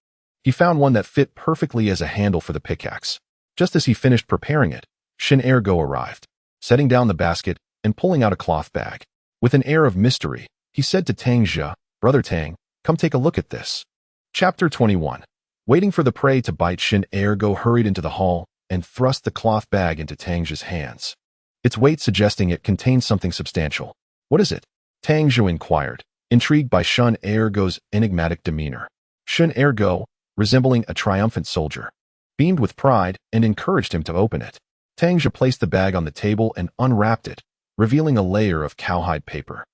he found one that fit perfectly as a handle for the pickaxe. Just as he finished preparing it, Shin Ergo arrived, setting down the basket and pulling out a cloth bag. With an air of mystery, he said to Tang Zhe, "Brother Tang, come take a look at this." Chapter 21. Waiting for the prey to bite, Shin Ergo hurried into the hall and thrust the cloth bag into Tang Zhe's hands, its weight suggesting it contained something substantial. "What is it?" Tang Zhe inquired, intrigued by Shun Ergo's enigmatic demeanor. Shun Ergo, resembling a triumphant soldier, beamed with pride and encouraged him to open it. Tang Zhe placed the bag on the table and unwrapped it, revealing a layer of cowhide paper.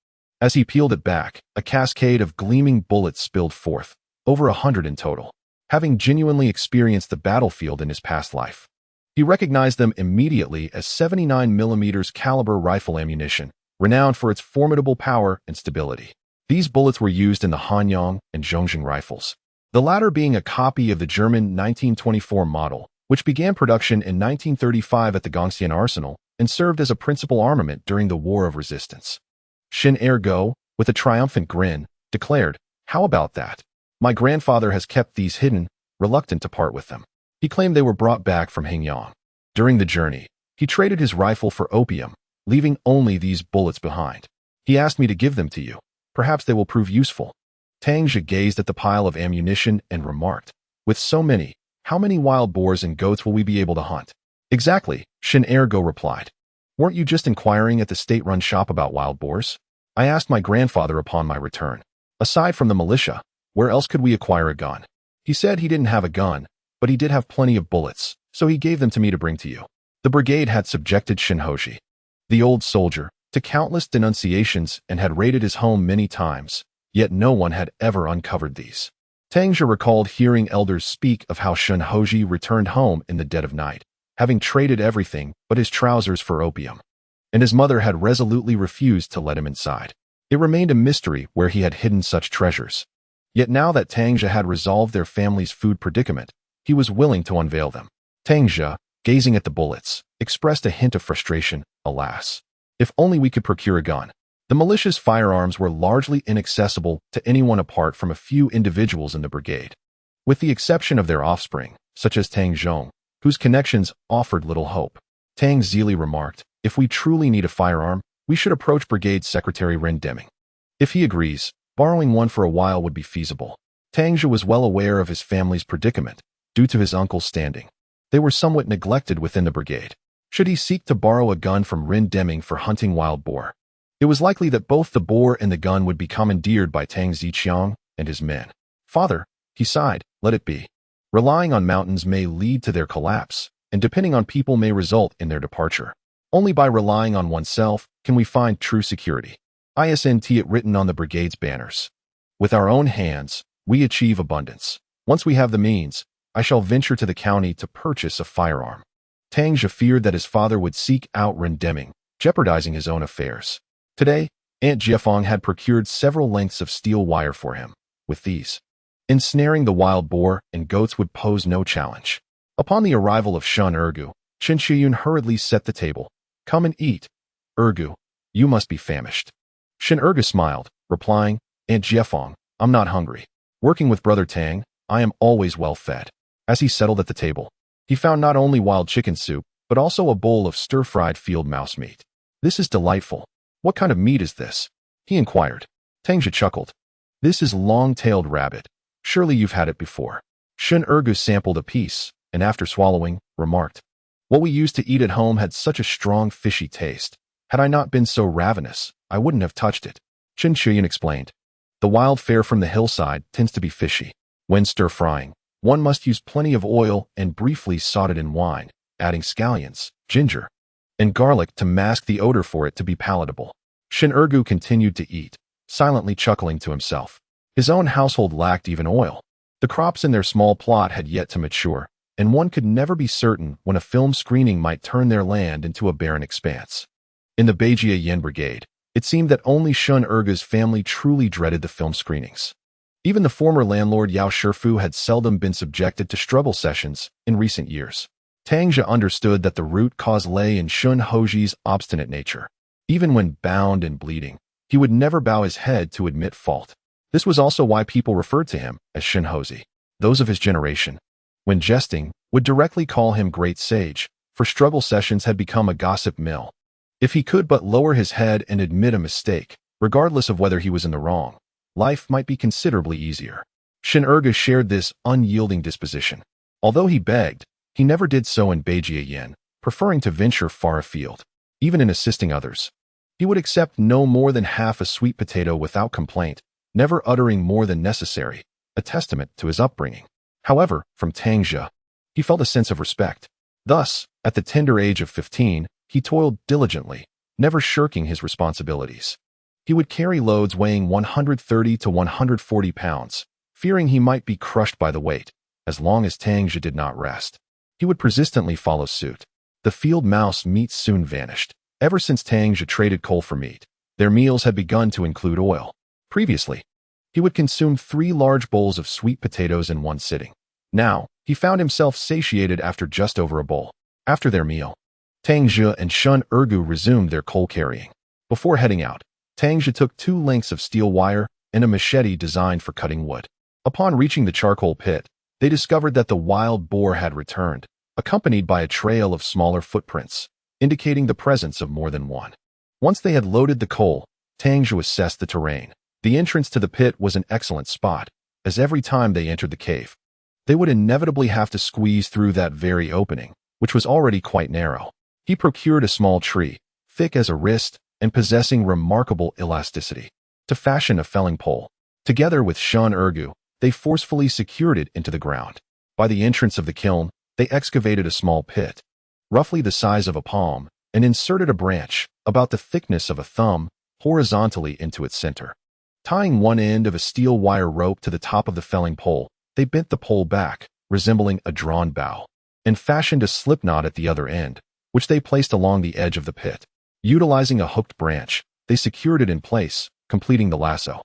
As he peeled it back, a cascade of gleaming bullets spilled forth, over 100 in total. Having genuinely experienced the battlefield in his past life, he recognized them immediately as 79mm caliber rifle ammunition, renowned for its formidable power and stability. These bullets were used in the Hanyang and Zhongjing rifles, the latter being a copy of the German 1924 model, which began production in 1935 at the Gongxian Arsenal and served as a principal armament during the War of Resistance. Shin Ergo, with a triumphant grin, declared, "How about that? My grandfather has kept these hidden, reluctant to part with them." He claimed they were brought back from Hingyang. During the journey, he traded his rifle for opium, leaving only these bullets behind. "He asked me to give them to you. Perhaps they will prove useful." Tang Zhe gazed at the pile of ammunition and remarked, "With so many, how many wild boars and goats will we be able to hunt?" "Exactly," Shin Ergo replied. "Weren't you just inquiring at the state-run shop about wild boars?" "I asked my grandfather upon my return. Aside from the militia, where else could we acquire a gun? He said he didn't have a gun, but he did have plenty of bullets, so he gave them to me to bring to you." The brigade had subjected Shinhoji, the old soldier, to countless denunciations and had raided his home many times, yet no one had ever uncovered these. Tang Zhe recalled hearing elders speak of how Shinhoji returned home in the dead of night, having traded everything but his trousers for opium, and his mother had resolutely refused to let him inside. It remained a mystery where he had hidden such treasures. Yet now that Tang Zhe had resolved their family's food predicament, he was willing to unveil them. Tang Zhe, gazing at the bullets, expressed a hint of frustration. "Alas, if only we could procure a gun." The militia's firearms were largely inaccessible to anyone apart from a few individuals in the brigade, with the exception of their offspring, such as Tang Zhong, whose connections offered little hope. Tang Zhe remarked, "If we truly need a firearm, we should approach Brigade Secretary Ren Deming. If he agrees, borrowing one for a while would be feasible. Tang Zhe was well aware of his family's predicament, due to his uncle's standing. They were somewhat neglected within the brigade. Should he seek to borrow a gun from Rin Deming for hunting wild boar? It was likely that both the boar and the gun would be commandeered by Tang Zhe and his men. Father, he sighed, let it be. Relying on mountains may lead to their collapse, and depending on people may result in their departure. Only by relying on oneself can we find true security. ISNT it written on the brigade's banners. With our own hands, we achieve abundance. Once we have the means, I shall venture to the county to purchase a firearm. Tang Zhe feared that his father would seek out Rin Deming, jeopardizing his own affairs. Today, Aunt Jiefeng had procured several lengths of steel wire for him. With these, ensnaring the wild boar and goats would pose no challenge. Upon the arrival of Shun Ergu, Chen Shiyun hurriedly set the table. Come and eat. Ergu, you must be famished. Shin Ergu smiled, replying, Aunt Jiefeng, I'm not hungry. Working with Brother Tang, I am always well fed. As he settled at the table, he found not only wild chicken soup, but also a bowl of stir-fried field mouse meat. This is delightful. What kind of meat is this? He inquired. Tang Zhe chuckled. This is long-tailed rabbit. Surely you've had it before. Shin Ergu sampled a piece, and after swallowing, remarked, what we used to eat at home had such a strong fishy taste. Had I not been so ravenous, I wouldn't have touched it. Chen Chuyin explained. The wild fare from the hillside tends to be fishy. When stir-frying, one must use plenty of oil and briefly salt it in wine, adding scallions, ginger, and garlic to mask the odor for it to be palatable. Shin Ergu continued to eat, silently chuckling to himself. His own household lacked even oil. The crops in their small plot had yet to mature, and one could never be certain when a film screening might turn their land into a barren expanse. In the Beijia Yen Brigade, it seemed that only Shun Ergu's family truly dreaded the film screenings. Even the former landlord Yao Shifu had seldom been subjected to struggle sessions in recent years. Tang Zhe understood that the root cause lay in Shun Hoji's obstinate nature. Even when bound and bleeding, he would never bow his head to admit fault. This was also why people referred to him as Shun Hoji. Those of his generation, when jesting, would directly call him Great Sage, for struggle sessions had become a gossip mill. If he could but lower his head and admit a mistake, regardless of whether he was in the wrong, life might be considerably easier. Shin Ergu shared this unyielding disposition. Although he begged, he never did so in Beijia Yen, preferring to venture far afield. Even in assisting others, he would accept no more than half a sweet potato without complaint, never uttering more than necessary, a testament to his upbringing. However, from Tang Zhe, he felt a sense of respect. Thus, at the tender age of 15, he toiled diligently, never shirking his responsibilities. He would carry loads weighing 130 to 140 pounds, fearing he might be crushed by the weight. As long as Tang Zhe did not rest, he would persistently follow suit. The field mouse meat soon vanished. Ever since Tang Zhe traded coal for meat, their meals had begun to include oil. Previously, he would consume 3 large bowls of sweet potatoes in one sitting. Now, he found himself satiated after just over a bowl. After their meal, Tang Zhe and Shun Ergu resumed their coal carrying. Before heading out, Tang Zhe took 2 lengths of steel wire and a machete designed for cutting wood. Upon reaching the charcoal pit, they discovered that the wild boar had returned, accompanied by a trail of smaller footprints, indicating the presence of more than one. Once they had loaded the coal, Tang Zhe assessed the terrain. The entrance to the pit was an excellent spot, as every time they entered the cave, they would inevitably have to squeeze through that very opening, which was already quite narrow. He procured a small tree, thick as a wrist and possessing remarkable elasticity, to fashion a felling pole. Together with Shun Ergu, they forcefully secured it into the ground. By the entrance of the kiln, they excavated a small pit, roughly the size of a palm, and inserted a branch, about the thickness of a thumb, horizontally into its center. Tying one end of a steel wire rope to the top of the felling pole, they bent the pole back, resembling a drawn bow, and fashioned a slip knot at the other end, which they placed along the edge of the pit. Utilizing a hooked branch, they secured it in place, completing the lasso.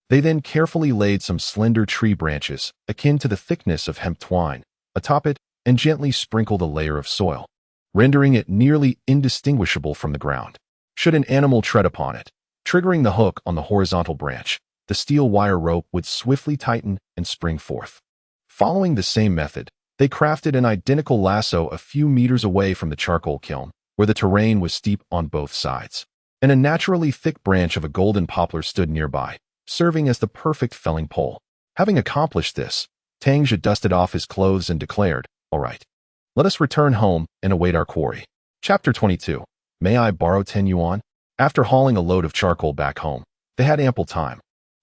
They then carefully laid some slender tree branches, akin to the thickness of hemp twine, atop it and gently sprinkled a layer of soil, rendering it nearly indistinguishable from the ground. Should an animal tread upon it, triggering the hook on the horizontal branch, the steel wire rope would swiftly tighten and spring forth. Following the same method, they crafted an identical lasso a few meters away from the charcoal kiln, where the terrain was steep on both sides. and a naturally thick branch of a golden poplar stood nearby, serving as the perfect felling pole. Having accomplished this, Tang Zhe dusted off his clothes and declared, "All right, let us return home and await our quarry." Chapter 22. May I borrow 10 yuan? After hauling a load of charcoal back home, they had ample time.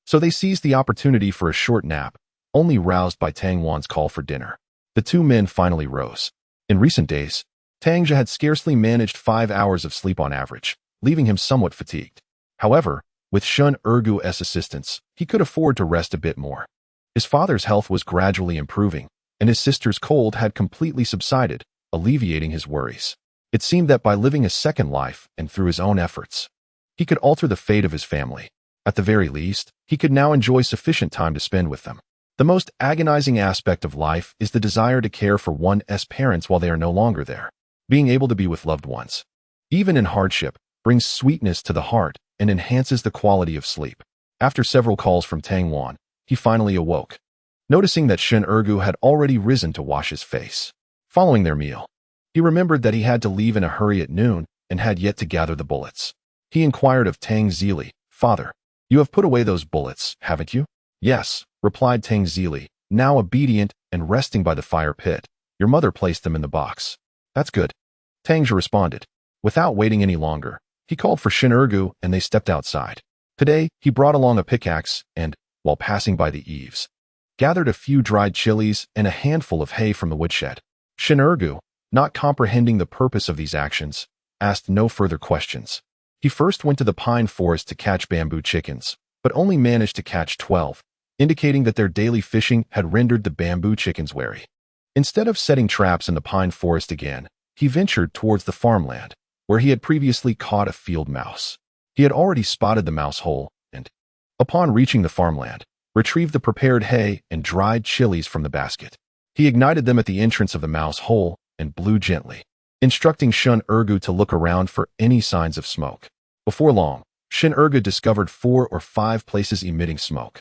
So they seized the opportunity for a short nap, only roused by Tang Wan's call for dinner. The two men finally rose. In recent days, Tang Zhe had scarcely managed 5 hours of sleep on average, leaving him somewhat fatigued. However, with Shun Ergu's assistance, he could afford to rest a bit more. His father's health was gradually improving, and his sister's cold had completely subsided, alleviating his worries. It seemed that by living a second life and through his own efforts, he could alter the fate of his family. At the very least, he could now enjoy sufficient time to spend with them. The most agonizing aspect of life is the desire to care for one's parents while they are no longer there. Being able to be with loved ones, even in hardship, brings sweetness to the heart and enhances the quality of sleep. After several calls from Tang Wan, he finally awoke, noticing that Shun Ergu had already risen to wash his face. Following their meal, he remembered that he had to leave in a hurry at noon and had yet to gather the bullets. He inquired of Tang Zhe, "Father, you have put away those bullets, haven't you?" "Yes," replied Tang Zhe, now obedient and resting by the fire pit. "Your mother placed them in the box." "That's good," Tang Zhe responded. Without waiting any longer, he called for Shun Ergu and they stepped outside. Today, he brought along a pickaxe and, while passing by the eaves, gathered a few dried chilies and a handful of hay from the woodshed. Shun Ergu, not comprehending the purpose of these actions, asked no further questions. He first went to the pine forest to catch bamboo chickens, but only managed to catch 12, indicating that their daily fishing had rendered the bamboo chickens wary. Instead of setting traps in the pine forest again, he ventured towards the farmland, where he had previously caught a field mouse. He had already spotted the mouse hole and, upon reaching the farmland, retrieved the prepared hay and dried chilies from the basket. He ignited them at the entrance of the mouse hole and blew gently, instructing Shun Ergu to look around for any signs of smoke. Before long, Shun Ergu discovered 4 or 5 places emitting smoke.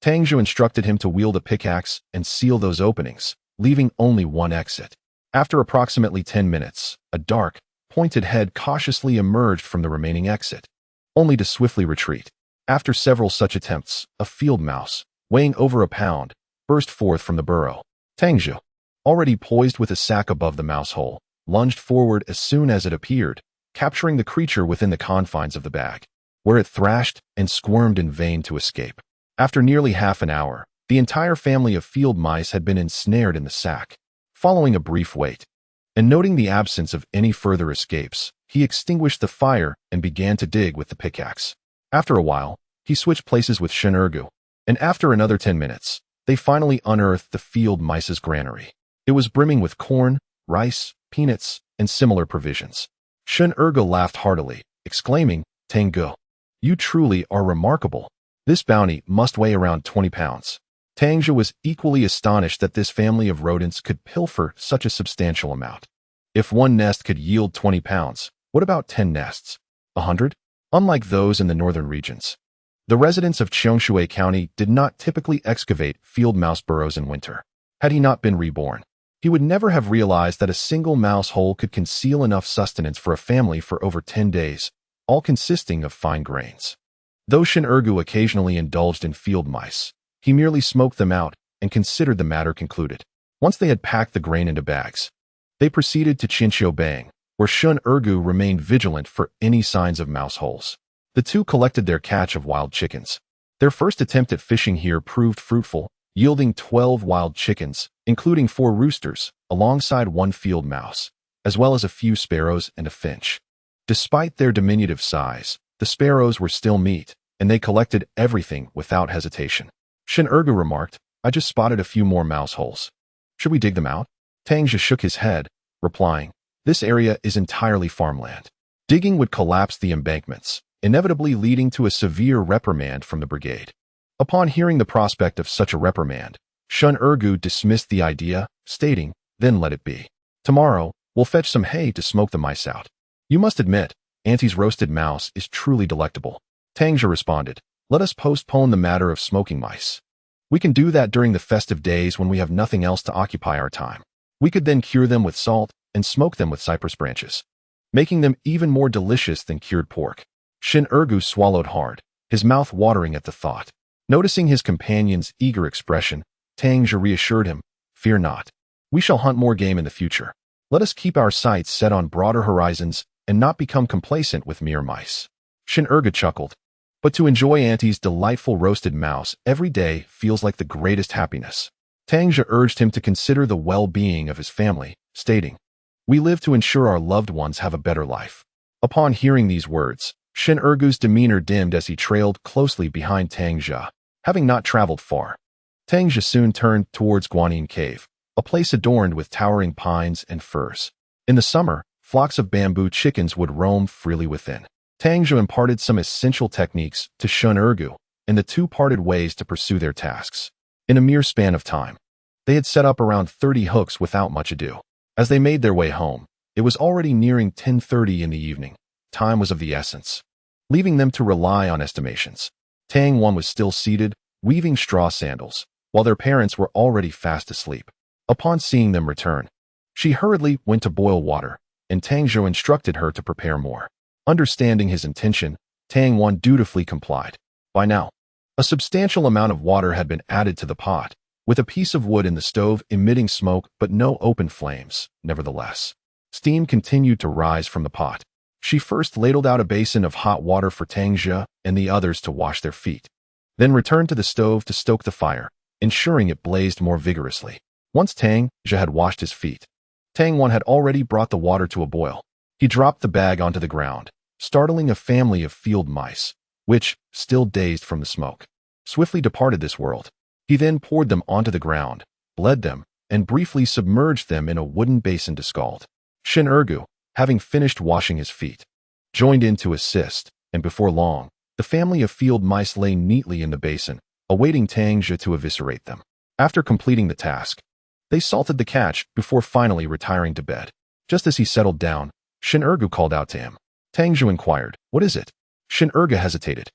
Tang Zhe instructed him to wield a pickaxe and seal those openings, leaving only one exit. After approximately 10 minutes, a dark, pointed head cautiously emerged from the remaining exit, only to swiftly retreat. After several such attempts, a field mouse, weighing over a pound, burst forth from the burrow. Tang Zhe, already poised with a sack above the mouse hole, lunged forward as soon as it appeared, capturing the creature within the confines of the bag, where it thrashed and squirmed in vain to escape. After nearly half an hour, the entire family of field mice had been ensnared in the sack. Following a brief wait, and noting the absence of any further escapes, he extinguished the fire and began to dig with the pickaxe. After a while, he switched places with Shun Ergu, and after another 10 minutes, they finally unearthed the field mice's granary. It was brimming with corn, rice, peanuts, and similar provisions. Shun Ergu laughed heartily, exclaiming, "Tang Zhe, you truly are remarkable. This bounty must weigh around 20 pounds. Tang Zhe was equally astonished that this family of rodents could pilfer such a substantial amount. If one nest could yield 20 pounds, what about 10 nests? 100? Unlike those in the northern regions, the residents of Cheongshui County did not typically excavate field mouse burrows in winter. Had he not been reborn, he would never have realized that a single mouse hole could conceal enough sustenance for a family for over 10 days, all consisting of fine grains. Though Shun Ergu occasionally indulged in field mice, he merely smoked them out and considered the matter concluded. Once they had packed the grain into bags, they proceeded to Qinqiu Bang, where Shun Ergu remained vigilant for any signs of mouse holes. The two collected their catch of wild chickens. Their first attempt at fishing here proved fruitful, yielding 12 wild chickens, including 4 roosters, alongside 1 field mouse, as well as a few sparrows and a finch. Despite their diminutive size, the sparrows were still meat, and they collected everything without hesitation. Shun Ergu remarked, "I just spotted a few more mouse holes. Should we dig them out?" Tang Zhe shook his head, replying, "This area is entirely farmland. Digging would collapse the embankments, inevitably leading to a severe reprimand from the brigade." Upon hearing the prospect of such a reprimand, Shun Ergu dismissed the idea, stating, "Then let it be. Tomorrow, we'll fetch some hay to smoke the mice out. You must admit, Auntie's roasted mouse is truly delectable." Tang Zhe responded, "Let us postpone the matter of smoking mice. We can do that during the festive days when we have nothing else to occupy our time. We could then cure them with salt and smoke them with cypress branches, making them even more delicious than cured pork." Shin Ergu swallowed hard, his mouth watering at the thought. Noticing his companion's eager expression, Tang Zhe reassured him, "Fear not. We shall hunt more game in the future. Let us keep our sights set on broader horizons and not become complacent with mere mice." Shin Ergu chuckled. But to enjoy Auntie's delightful roasted mouse every day feels like the greatest happiness. Tang Zhe urged him to consider the well-being of his family, stating, "We live to ensure our loved ones have a better life." Upon hearing these words, Shin Ergu's demeanor dimmed as he trailed closely behind Tang Zhe. Having not traveled far, Tang Zhe soon turned towards Guanyin Cave, a place adorned with towering pines and firs. In the summer, flocks of bamboo chickens would roam freely within. Tang Zhe imparted some essential techniques to Shin Ergu, and the two parted ways to pursue their tasks. In a mere span of time, they had set up around 30 hooks without much ado. As they made their way home, it was already nearing 10:30 in the evening. Time was of the essence. Leaving them to rely on estimations, Tang Wan was still seated, weaving straw sandals, while their parents were already fast asleep. Upon seeing them return, she hurriedly went to boil water, and Tang Zhe instructed her to prepare more. Understanding his intention, Tang Wan dutifully complied. By now, a substantial amount of water had been added to the pot, with a piece of wood in the stove emitting smoke but no open flames. Nevertheless, steam continued to rise from the pot. She first ladled out a basin of hot water for Tang Zhe and the others to wash their feet, then returned to the stove to stoke the fire, ensuring it blazed more vigorously. Once Tang Zhe had washed his feet, Tang Wan had already brought the water to a boil. He dropped the bag onto the ground, startling a family of field mice, which, still dazed from the smoke, swiftly departed this world. He then poured them onto the ground, bled them, and briefly submerged them in a wooden basin to scald. Shin Ergu, having finished washing his feet, joined in to assist, and before long, the family of field mice lay neatly in the basin, awaiting Tang Zhe to eviscerate them. After completing the task, they salted the catch before finally retiring to bed. Just as he settled down, Shin Ergu called out to him. Tang Zhe inquired, "What is it?" Shin Ergu hesitated,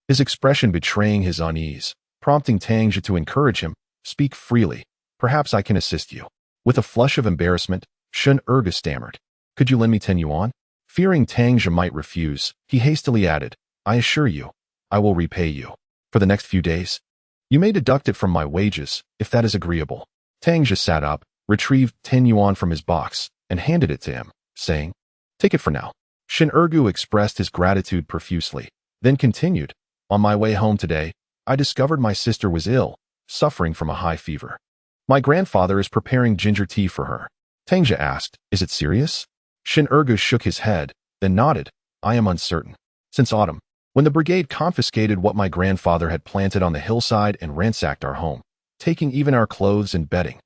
his expression betraying his unease, prompting Tang Zhe to encourage him, "Speak freely. Perhaps I can assist you." With a flush of embarrassment, Shin Ergu stammered, "Could you lend me 10 yuan?" Fearing Tang Zhe might refuse, he hastily added, "I assure you, I will repay you. For the next few days, you may deduct it from my wages, if that is agreeable." Tang Zhe sat up, retrieved 10 yuan from his box, and handed it to him, saying, "Take it for now." Shin Ergu expressed his gratitude profusely, then continued, "On my way home today, I discovered my sister was ill, suffering from a high fever. My grandfather is preparing ginger tea for her." Tang Zhe asked, "Is it serious?" Shin Ergu shook his head, then nodded, "I am uncertain. Since autumn, when the brigade confiscated what my grandfather had planted on the hillside and ransacked our home, taking even our clothes and bedding,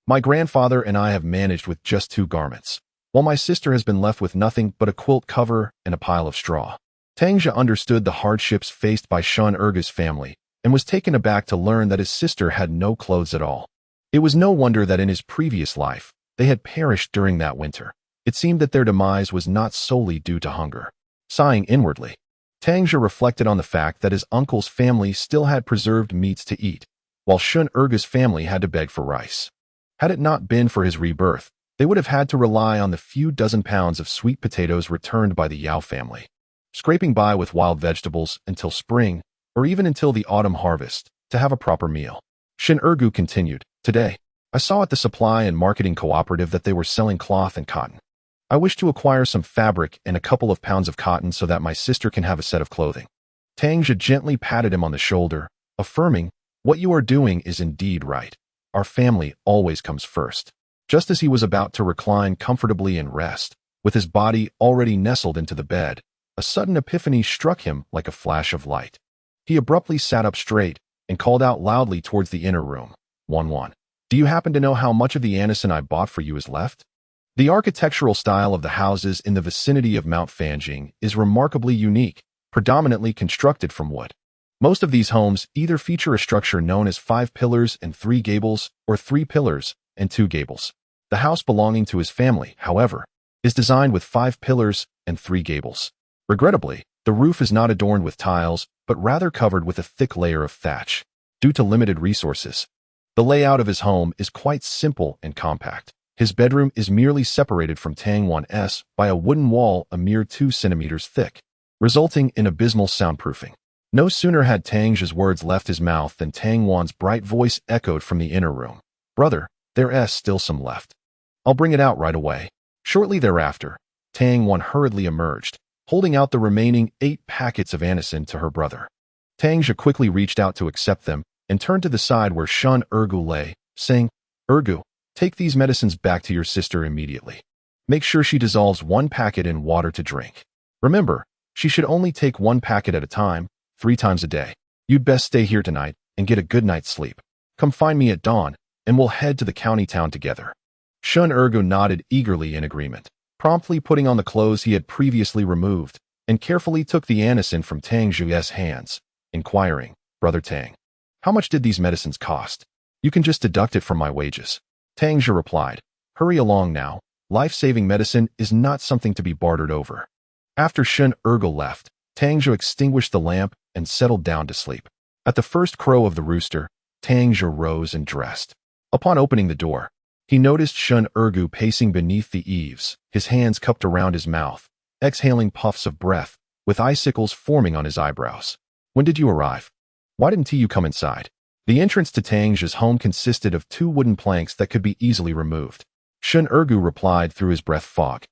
my grandfather and I have managed with just 2 garments, while my sister has been left with nothing but a quilt cover and a pile of straw." Tang Zhe understood the hardships faced by Shin Ergu's family and was taken aback to learn that his sister had no clothes at all. It was no wonder that in his previous life, they had perished during that winter. It seemed that their demise was not solely due to hunger. Sighing inwardly, Tang Zhe reflected on the fact that his uncle's family still had preserved meats to eat, while Shin Ergu's family had to beg for rice. Had it not been for his rebirth, they would have had to rely on the few dozen pounds of sweet potatoes returned by the Yao family, scraping by with wild vegetables until spring, or even until the autumn harvest, to have a proper meal. Shin Ergu continued, "Today, I saw at the supply and marketing cooperative that they were selling cloth and cotton. I wish to acquire some fabric and a couple of pounds of cotton so that my sister can have a set of clothing." Tang Zhe gently patted him on the shoulder, affirming, "What you are doing is indeed right. Our family always comes first." Just as he was about to recline comfortably and rest, with his body already nestled into the bed, a sudden epiphany struck him like a flash of light. He abruptly sat up straight and called out loudly towards the inner room, "Wan, do you happen to know how much of the anison I bought for you is left?" The architectural style of the houses in the vicinity of Mount Fanjing is remarkably unique, predominantly constructed from wood. Most of these homes either feature a structure known as 5 pillars and 3 gables or 3 pillars and 2 gables. The house belonging to his family, however, is designed with 5 pillars and 3 gables. Regrettably, the roof is not adorned with tiles, but rather covered with a thick layer of thatch. Due to limited resources, the layout of his home is quite simple and compact. His bedroom is merely separated from Tang Wan's by a wooden wall a mere 2 centimeters thick. resulting in abysmal soundproofing. No sooner had Tang Zhe's words left his mouth than Tang Wan's bright voice echoed from the inner room. "Brother, there's still some left. I'll bring it out right away." Shortly thereafter, Tang Wan hurriedly emerged, holding out the remaining 8 packets of anisin to her brother. Tang Zhe quickly reached out to accept them and turned to the side where Shun Ergu lay, saying, "Ergu, take these medicines back to your sister immediately. Make sure she dissolves 1 packet in water to drink. Remember, she should only take 1 packet at a time, 3 times a day. You'd best stay here tonight and get a good night's sleep. Come find me at dawn, and we'll head to the county town together." Shun Ergu nodded eagerly in agreement, promptly putting on the clothes he had previously removed, and carefully took the anisin from Tang Zhe's hands, inquiring, "Brother Tang, how much did these medicines cost?" "You can just deduct it from my wages." Tang Zhe replied, "Hurry along now. Life-saving medicine is not something to be bartered over." After Shun Ergu left, Tang Zhe extinguished the lamp and settled down to sleep. At the first crow of the rooster, Tang Zhe rose and dressed. Upon opening the door, he noticed Shun Ergu pacing beneath the eaves, his hands cupped around his mouth, exhaling puffs of breath, with icicles forming on his eyebrows. "When did you arrive? Why didn't you come inside?" The entrance to Tang Zhe's home consisted of 2 wooden planks that could be easily removed. Shun Ergu replied through his breath fog,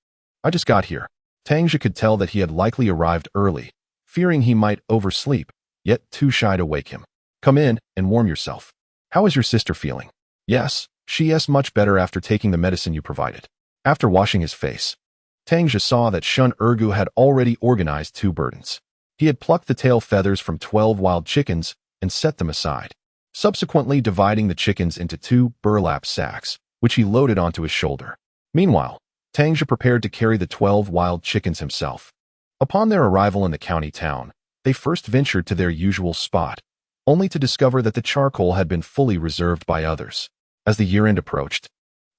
"I just got here." Tang Zhe could tell that he had likely arrived early, fearing he might oversleep, yet too shy to wake him. "Come in and warm yourself. How is your sister feeling?" "Yes, she is much better after taking the medicine you provided." After washing his face, Tang Zhe saw that Shun Ergu had already organized 2 burdens. He had plucked the tail feathers from 12 wild chickens and set them aside, subsequently dividing the chickens into 2 burlap sacks, which he loaded onto his shoulder. Meanwhile, Tang Zhe prepared to carry the 12 wild chickens himself. Upon their arrival in the county town, they first ventured to their usual spot, only to discover that the charcoal had been fully reserved by others. As the year-end approached,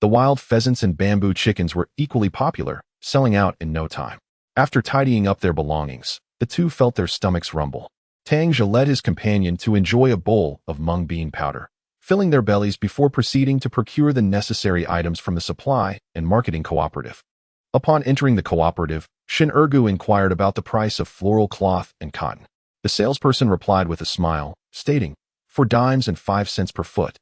the wild pheasants and bamboo chickens were equally popular, selling out in no time. After tidying up their belongings, the 2 felt their stomachs rumble. Tang Zhe led his companion to enjoy a bowl of mung bean powder, filling their bellies before proceeding to procure the necessary items from the supply and marketing cooperative. Upon entering the cooperative, Shun Ergu inquired about the price of floral cloth and cotton. The salesperson replied with a smile, stating, "4 dimes and 5 cents per foot,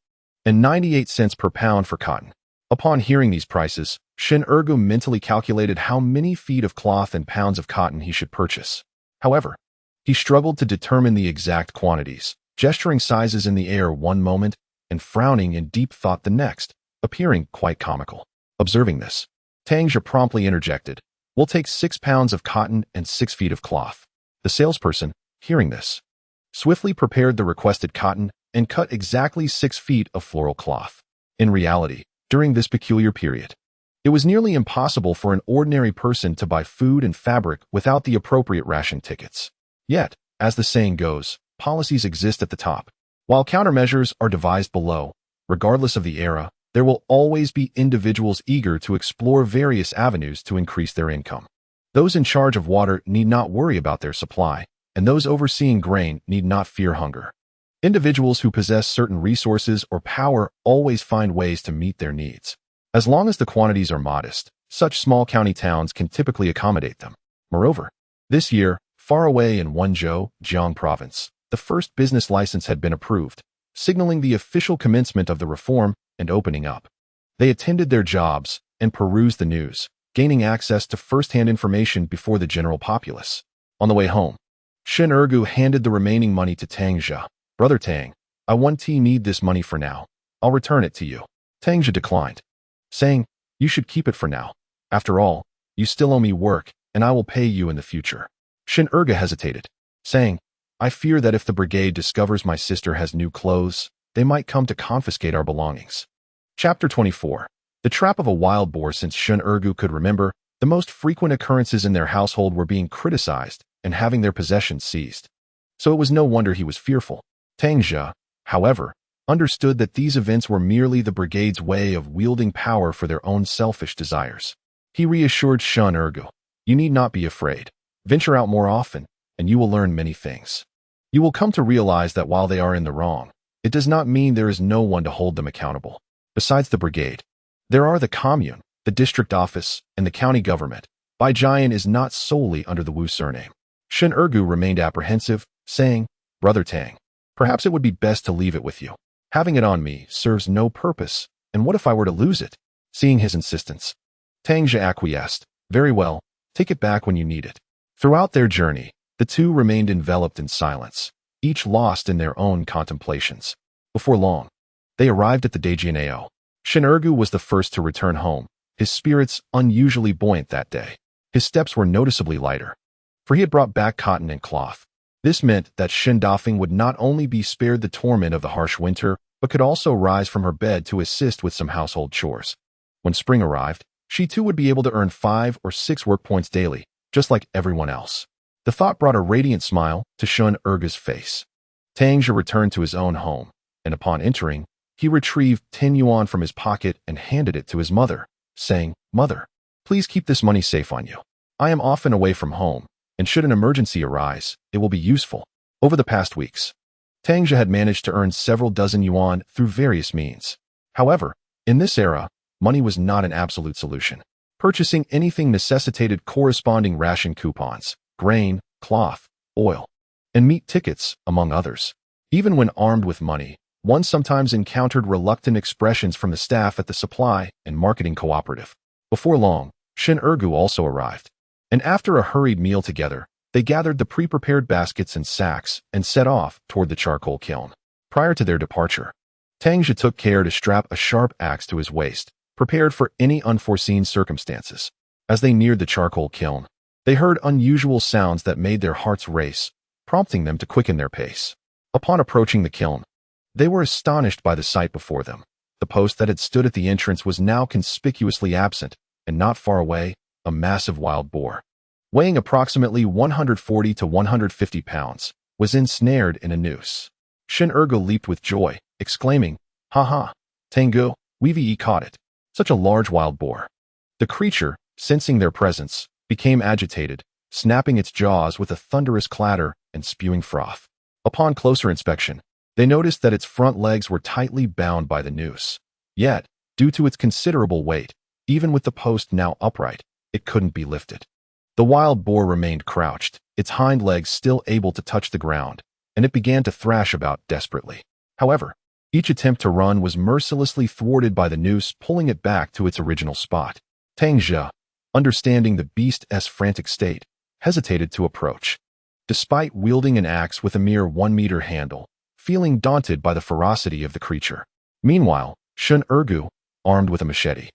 and 98 cents per pound for cotton." Upon hearing these prices, Shun Ergu mentally calculated how many feet of cloth and pounds of cotton he should purchase. However, he struggled to determine the exact quantities, gesturing sizes in the air one moment and frowning in deep thought the next, appearing quite comical. Observing this, Tang Zhe promptly interjected, "We'll take 6 pounds of cotton and 6 feet of cloth." The salesperson, hearing this, swiftly prepared the requested cotton and cut exactly 6 feet of floral cloth. In reality, during this peculiar period, it was nearly impossible for an ordinary person to buy food and fabric without the appropriate ration tickets. Yet, as the saying goes, policies exist at the top, while countermeasures are devised below. Regardless of the era, there will always be individuals eager to explore various avenues to increase their income. Those in charge of water need not worry about their supply, and those overseeing grain need not fear hunger. Individuals who possess certain resources or power always find ways to meet their needs. As long as the quantities are modest, such small county towns can typically accommodate them. Moreover, this year, far away in Wenzhou, Jiang Province, the first business license had been approved, signaling the official commencement of the reform and opening up. They attended their jobs and perused the news, gaining access to first-hand information before the general populace. On the way home, Shun Ergu handed the remaining money to Tang Zhe. "Brother Tang, I need this money for now. I'll return it to you." Tang Zhe declined, saying, "You should keep it for now. After all, you still owe me work, and I will pay you in the future." Shun Ergu hesitated, saying, "I fear that if the brigade discovers my sister has new clothes, they might come to confiscate our belongings." Chapter 24. The trap of a wild boar. Since Shun Ergu could remember, the most frequent occurrences in their household were being criticized and having their possessions seized. So it was no wonder he was fearful. Tang Zhe, however, understood that these events were merely the brigade's way of wielding power for their own selfish desires. He reassured Shun Ergu, "You need not be afraid. Venture out more often, and you will learn many things. You will come to realize that while they are in the wrong, it does not mean there is no one to hold them accountable. Besides the brigade, there are the commune, the district office, and the county government. Baijian is not solely under the Wu surname." Shin Ergu remained apprehensive, saying, "Brother Tang, perhaps it would be best to leave it with you. Having it on me serves no purpose, and what if I were to lose it?" Seeing his insistence, Tang Zhe acquiesced. "Very well, take it back when you need it." Throughout their journey, the two remained enveloped in silence, each lost in their own contemplations. Before long, they arrived at the Dajianao. Shin Ergu was the first to return home, his spirits unusually buoyant that day. His steps were noticeably lighter, for he had brought back cotton and cloth. This meant that Shin Dafeng would not only be spared the torment of the harsh winter, but could also rise from her bed to assist with some household chores. When spring arrived, she too would be able to earn 5 or 6 work points daily, just like everyone else. The thought brought a radiant smile to Shin Ergu's face. Tang Zhe returned to his own home, and upon entering, he retrieved 10 yuan from his pocket and handed it to his mother, saying, "Mother, please keep this money safe on you. I am often away from home, and should an emergency arise, it will be useful." Over the past weeks, Tang Zhe had managed to earn several dozen yuan through various means. However, in this era, money was not an absolute solution. Purchasing anything necessitated corresponding ration coupons, grain, cloth, oil, and meat tickets, among others. Even when armed with money, one sometimes encountered reluctant expressions from the staff at the supply and marketing cooperative. Before long, Shin Ergu also arrived, and after a hurried meal together, they gathered the pre-prepared baskets and sacks and set off toward the charcoal kiln. Prior to their departure, Tang Zhe took care to strap a sharp axe to his waist, prepared for any unforeseen circumstances. As they neared the charcoal kiln, they heard unusual sounds that made their hearts race, prompting them to quicken their pace. Upon approaching the kiln, they were astonished by the sight before them. The post that had stood at the entrance was now conspicuously absent, and not far away, a massive wild boar, weighing approximately 140 to 150 pounds, was ensnared in a noose. Shin Ergu leaped with joy, exclaiming, "Ha ha, Tengu, we've caught it. Such a large wild boar." The creature, sensing their presence, became agitated, snapping its jaws with a thunderous clatter and spewing froth. Upon closer inspection, they noticed that its front legs were tightly bound by the noose. Yet, due to its considerable weight, even with the post now upright, it couldn't be lifted. The wild boar remained crouched, its hind legs still able to touch the ground, and it began to thrash about desperately. However, each attempt to run was mercilessly thwarted by the noose pulling it back to its original spot. Tang Zhe, understanding the beast's frantic state, hesitated to approach. Despite wielding an axe with a mere 1-meter handle, feeling daunted by the ferocity of the creature. Meanwhile, Shin Ergu, armed with a machete,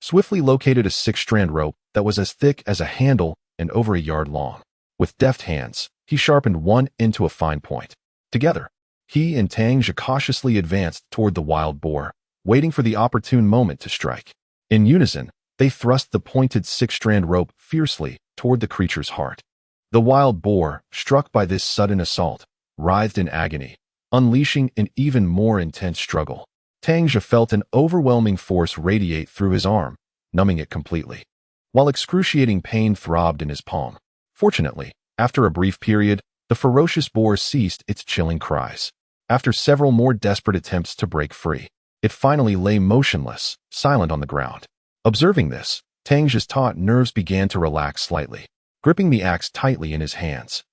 swiftly located a 6-strand rope that was as thick as a handle and over a yard long. With deft hands, he sharpened one into a fine point. Together, he and Tang Zhe cautiously advanced toward the wild boar, waiting for the opportune moment to strike. In unison, they thrust the pointed 6-strand rope fiercely toward the creature's heart. The wild boar, struck by this sudden assault, writhed in agony, unleashing an even more intense struggle. Tang Zhe felt an overwhelming force radiate through his arm, numbing it completely, while excruciating pain throbbed in his palm. Fortunately, after a brief period, the ferocious boar ceased its chilling cries. After several more desperate attempts to break free, it finally lay motionless, silent on the ground. Observing this, Tang Zhe's taut nerves began to relax slightly, gripping the axe tightly in his hands.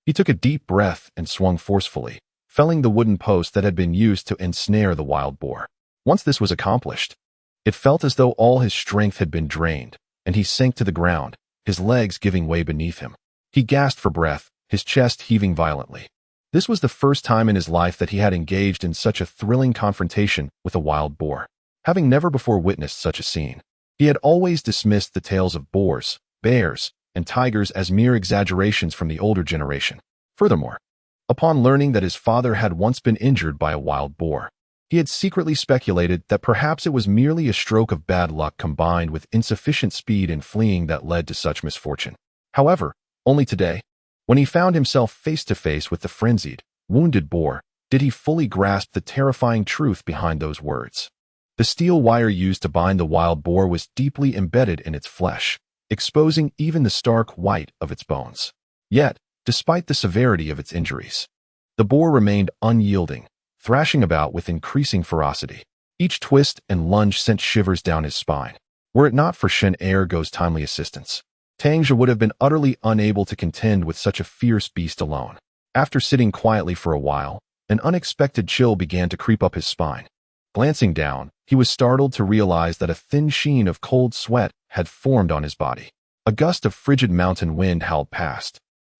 He took a deep breath and swung forcefully, felling the wooden post that had been used to ensnare the wild boar. Once this was accomplished, it felt as though all his strength had been drained, and he sank to the ground, his legs giving way beneath him. He gasped for breath, his chest heaving violently. This was the first time in his life that he had engaged in such a thrilling confrontation with a wild boar. Having never before witnessed such a scene, he had always dismissed the tales of boars, bears, and tigers as mere exaggerations from the older generation. Furthermore, upon learning that his father had once been injured by a wild boar, he had secretly speculated that perhaps it was merely a stroke of bad luck combined with insufficient speed in fleeing that led to such misfortune. However, only today, when he found himself face to face with the frenzied, wounded boar, did he fully grasp the terrifying truth behind those words. The steel wire used to bind the wild boar was deeply embedded in its flesh, exposing even the stark white of its bones. Yet, despite the severity of its injuries, the boar remained unyielding, thrashing about with increasing ferocity. Each twist and lunge sent shivers down his spine. Were it not for Shin Ergu's timely assistance, Tang Zhe would have been utterly unable to contend with such a fierce beast alone. After sitting quietly for a while, an unexpected chill began to creep up his spine. Glancing down, he was startled to realize that a thin sheen of cold sweat had formed on his body. A gust of frigid mountain wind howled past,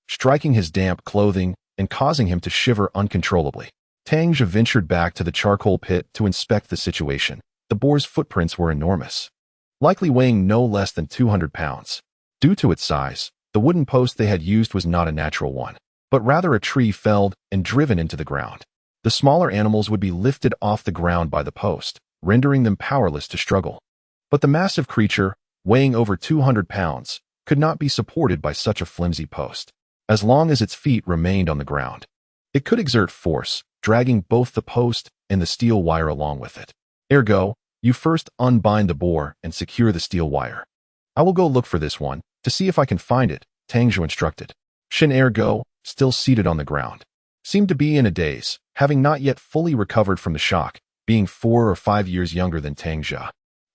striking his damp clothing and causing him to shiver uncontrollably. Tang Zhe ventured back to the charcoal pit to inspect the situation. The boar's footprints were enormous, likely weighing no less than 200 pounds. Due to its size, the wooden post they had used was not a natural one, but rather a tree felled and driven into the ground. The smaller animals would be lifted off the ground by the post, rendering them powerless to struggle. But the massive creature, weighing over 200 pounds, could not be supported by such a flimsy post. As long as its feet remained on the ground, it could exert force, dragging both the post and the steel wire along with it. Ergo, you first unbind the boar and secure the steel wire. I will go look for this one, to see if I can find it, Tang Zhe instructed. Shin Ergo, still seated on the ground, seemed to be in a daze, having not yet fully recovered from the shock, being 4 or 5 years younger than Tang Zhe.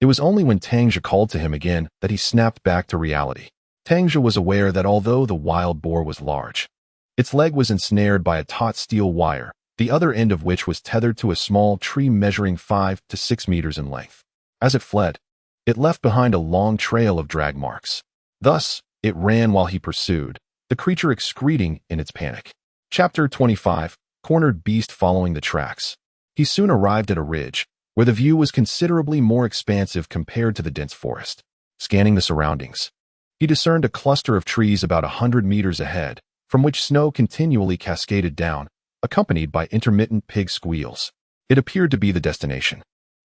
It was only when Tang Zhe called to him again that he snapped back to reality. Tang Zhe was aware that although the wild boar was large, its leg was ensnared by a taut steel wire, the other end of which was tethered to a small tree measuring 5 to 6 meters in length. As it fled, it left behind a long trail of drag marks. Thus, it ran while he pursued, the creature excreting in its panic. Chapter 25, Cornered Beast Following the Tracks. He soon arrived at a ridge, where the view was considerably more expansive compared to the dense forest. Scanning the surroundings, he discerned a cluster of trees about 100 meters ahead, from which snow continually cascaded down, accompanied by intermittent pig squeals. It appeared to be the destination.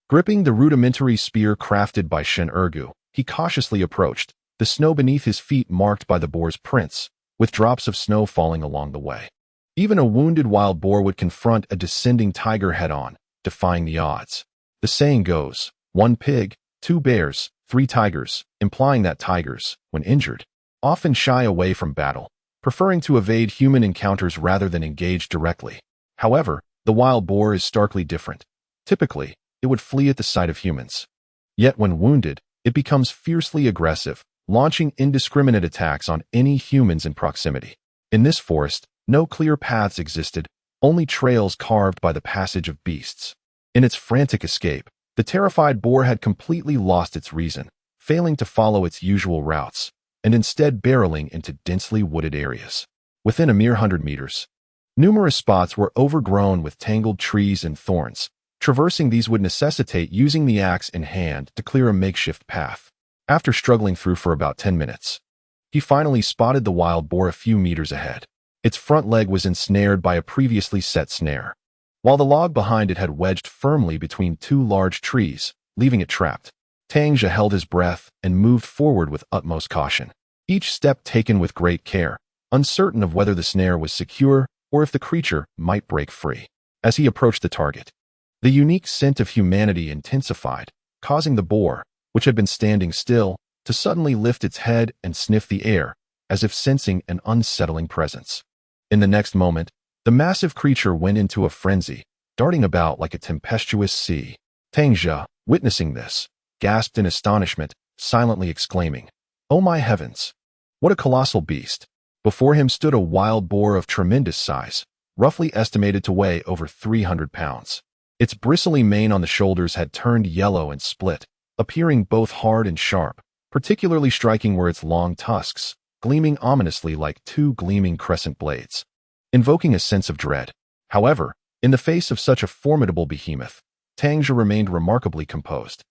Gripping the rudimentary spear crafted by Shen Ergu, he cautiously approached, the snow beneath his feet marked by the boar's prints, with drops of snow falling along the way. Even a wounded wild boar would confront a descending tiger head-on, defying the odds. The saying goes, 1 pig, 2 bears, 3 tigers, implying that tigers, when injured, often shy away from battle, preferring to evade human encounters rather than engage directly. However, the wild boar is starkly different. Typically, it would flee at the sight of humans. Yet when wounded, it becomes fiercely aggressive, launching indiscriminate attacks on any humans in proximity. In this forest, no clear paths existed, only trails carved by the passage of beasts. In its frantic escape, the terrified boar had completely lost its reason, failing to follow its usual routes, and instead barreling into densely wooded areas. Within a mere 100 meters, numerous spots were overgrown with tangled trees and thorns. Traversing these would necessitate using the axe in hand to clear a makeshift path. After struggling through for about 10 minutes, he finally spotted the wild boar a few meters ahead. Its front leg was ensnared by a previously set snare, while the log behind it had wedged firmly between 2 large trees, leaving it trapped. Tang Zhe held his breath and moved forward with utmost caution, each step taken with great care, uncertain of whether the snare was secure or if the creature might break free. As he approached the target, the unique scent of humanity intensified, causing the boar, which had been standing still, to suddenly lift its head and sniff the air, as if sensing an unsettling presence. In the next moment, the massive creature went into a frenzy, darting about like a tempestuous sea. Tang Zhe, witnessing this, gasped in astonishment, silently exclaiming, "Oh my heavens! What a colossal beast!" Before him stood a wild boar of tremendous size, roughly estimated to weigh over 300 pounds. Its bristly mane on the shoulders had turned yellow and split, appearing both hard and sharp, particularly striking were its long tusks, gleaming ominously like 2 gleaming crescent blades, invoking a sense of dread. However, in the face of such a formidable behemoth, Tang Zhe remained remarkably composed.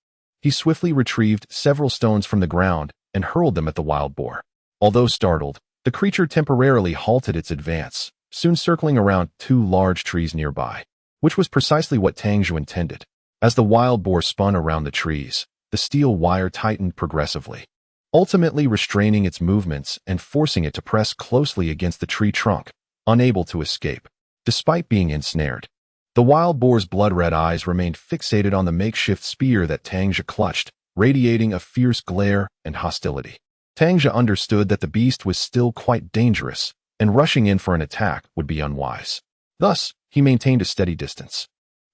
He swiftly retrieved several stones from the ground and hurled them at the wild boar. Although startled, the creature temporarily halted its advance, soon circling around 2 large trees nearby, which was precisely what Tang Zhe intended. As the wild boar spun around the trees, the steel wire tightened progressively, ultimately restraining its movements and forcing it to press closely against the tree trunk, unable to escape. Despite being ensnared, the wild boar's blood-red eyes remained fixated on the makeshift spear that Tang Zhe clutched, radiating a fierce glare and hostility. Tang Zhe understood that the beast was still quite dangerous, and rushing in for an attack would be unwise. Thus, he maintained a steady distance,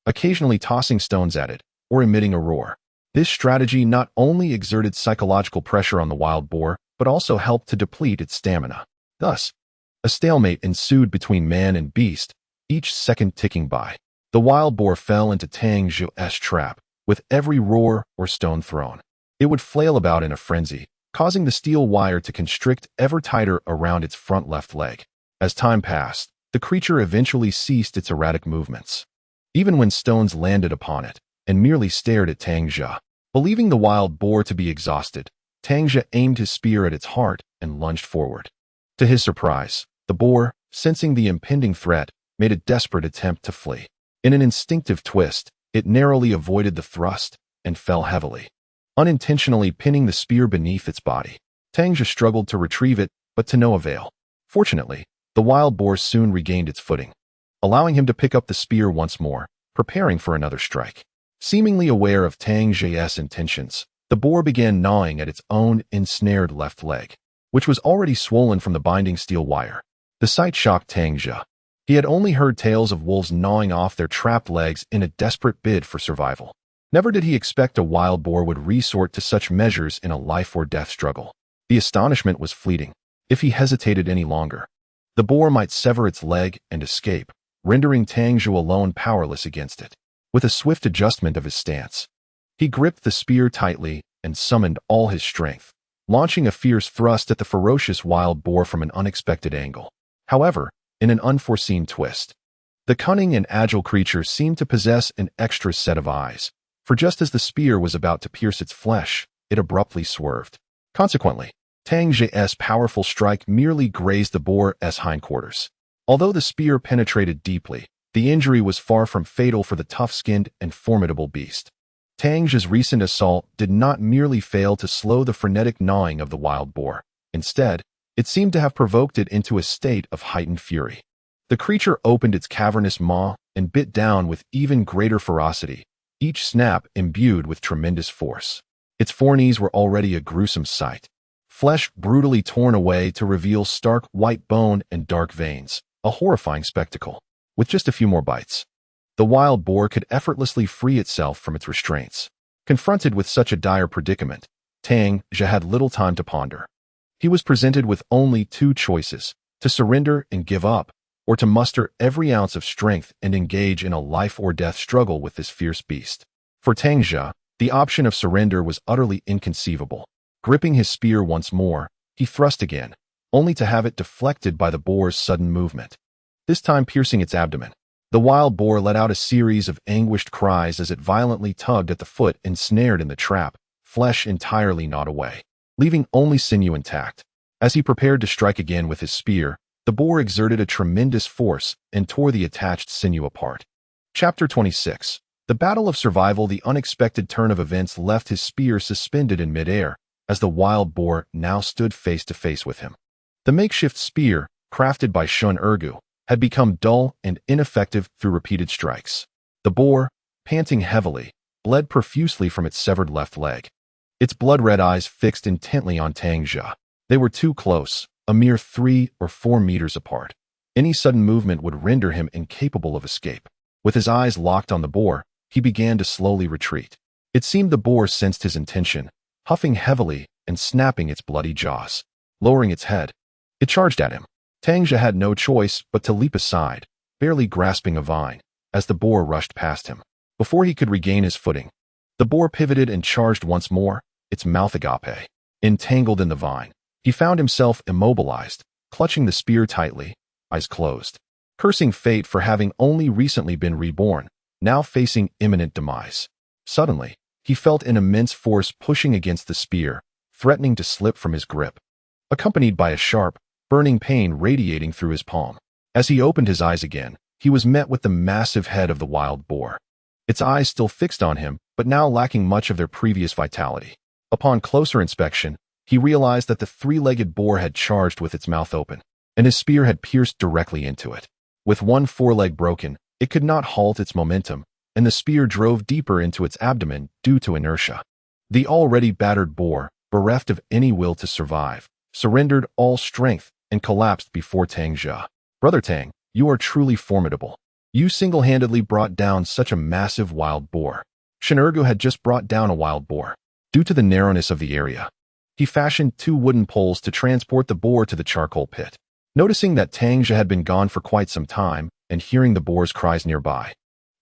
occasionally tossing stones at it or emitting a roar. This strategy not only exerted psychological pressure on the wild boar, but also helped to deplete its stamina. Thus, a stalemate ensued between man and beast, each second ticking by. The wild boar fell into Tang Zhe's trap, with every roar or stone thrown. It would flail about in a frenzy, causing the steel wire to constrict ever tighter around its front left leg. As time passed, the creature eventually ceased its erratic movements. Even when stones landed upon it, and merely stared at Tang Zhe. Believing the wild boar to be exhausted, Tang Zhe aimed his spear at its heart and lunged forward. To his surprise, the boar, sensing the impending threat, made a desperate attempt to flee. In an instinctive twist, it narrowly avoided the thrust and fell heavily, unintentionally pinning the spear beneath its body. Tang Zhe struggled to retrieve it, but to no avail. Fortunately, the wild boar soon regained its footing, allowing him to pick up the spear once more, preparing for another strike. Seemingly aware of Tang Zhe's intentions, the boar began gnawing at its own ensnared left leg, which was already swollen from the binding steel wire. The sight shocked Tang Zhe. He had only heard tales of wolves gnawing off their trapped legs in a desperate bid for survival. Never did he expect a wild boar would resort to such measures in a life-or-death struggle. The astonishment was fleeting. If he hesitated any longer, the boar might sever its leg and escape, rendering Tang Zhe alone powerless against it. With a swift adjustment of his stance, he gripped the spear tightly and summoned all his strength, launching a fierce thrust at the ferocious wild boar from an unexpected angle. However, in an unforeseen twist, the cunning and agile creature seemed to possess an extra set of eyes, for just as the spear was about to pierce its flesh, it abruptly swerved. Consequently, Tang Zhe's powerful strike merely grazed the boar's hindquarters. Although the spear penetrated deeply, the injury was far from fatal for the tough-skinned and formidable beast. Tang Zhe's recent assault did not merely fail to slow the frenetic gnawing of the wild boar. Instead, it seemed to have provoked it into a state of heightened fury. The creature opened its cavernous maw and bit down with even greater ferocity, each snap imbued with tremendous force. Its forknees were already a gruesome sight, flesh brutally torn away to reveal stark white bone and dark veins, a horrifying spectacle. With just a few more bites, the wild boar could effortlessly free itself from its restraints. Confronted with such a dire predicament, Tang Zhe had little time to ponder. He was presented with only two choices: to surrender and give up, or to muster every ounce of strength and engage in a life-or-death struggle with this fierce beast. For Tang Zhe, the option of surrender was utterly inconceivable. Gripping his spear once more, he thrust again, only to have it deflected by the boar's sudden movement, this time piercing its abdomen. The wild boar let out a series of anguished cries as it violently tugged at the foot ensnared in the trap, flesh entirely gnawed away, leaving only sinew intact. As he prepared to strike again with his spear, the boar exerted a tremendous force and tore the attached sinew apart. Chapter 26. The Battle of Survival. The unexpected turn of events left his spear suspended in midair, as the wild boar now stood face to face with him. The makeshift spear, crafted by Shun Ergu, had become dull and ineffective through repeated strikes. The boar, panting heavily, bled profusely from its severed left leg, its blood-red eyes fixed intently on Tang Zhe. They were too close, a mere 3 or 4 meters apart. Any sudden movement would render him incapable of escape. With his eyes locked on the boar, he began to slowly retreat. It seemed the boar sensed his intention, huffing heavily and snapping its bloody jaws. Lowering its head, it charged at him. Tang Zhe had no choice but to leap aside, barely grasping a vine, as the boar rushed past him. Before he could regain his footing, the boar pivoted and charged once more, its mouth agape entangled in the vine. He found himself immobilized, clutching the spear tightly, eyes closed, cursing fate for having only recently been reborn, now facing imminent demise. Suddenly, he felt an immense force pushing against the spear, threatening to slip from his grip, accompanied by a sharp, burning pain radiating through his palm. As he opened his eyes again, he was met with the massive head of the wild boar, its eyes still fixed on him, but now lacking much of their previous vitality. Upon closer inspection, he realized that the 3-legged boar had charged with its mouth open, and his spear had pierced directly into it. With one foreleg broken, it could not halt its momentum, and the spear drove deeper into its abdomen due to inertia. The already battered boar, bereft of any will to survive, surrendered all strength and collapsed before Tang Zhe. "Brother Tang, you are truly formidable. You single-handedly brought down such a massive wild boar." Shun Ergu had just brought down a wild boar. Due to the narrowness of the area, He fashioned 2 wooden poles to transport the boar to the charcoal pit. Noticing that Tang Zhe had been gone for quite some time, and hearing the boar's cries nearby,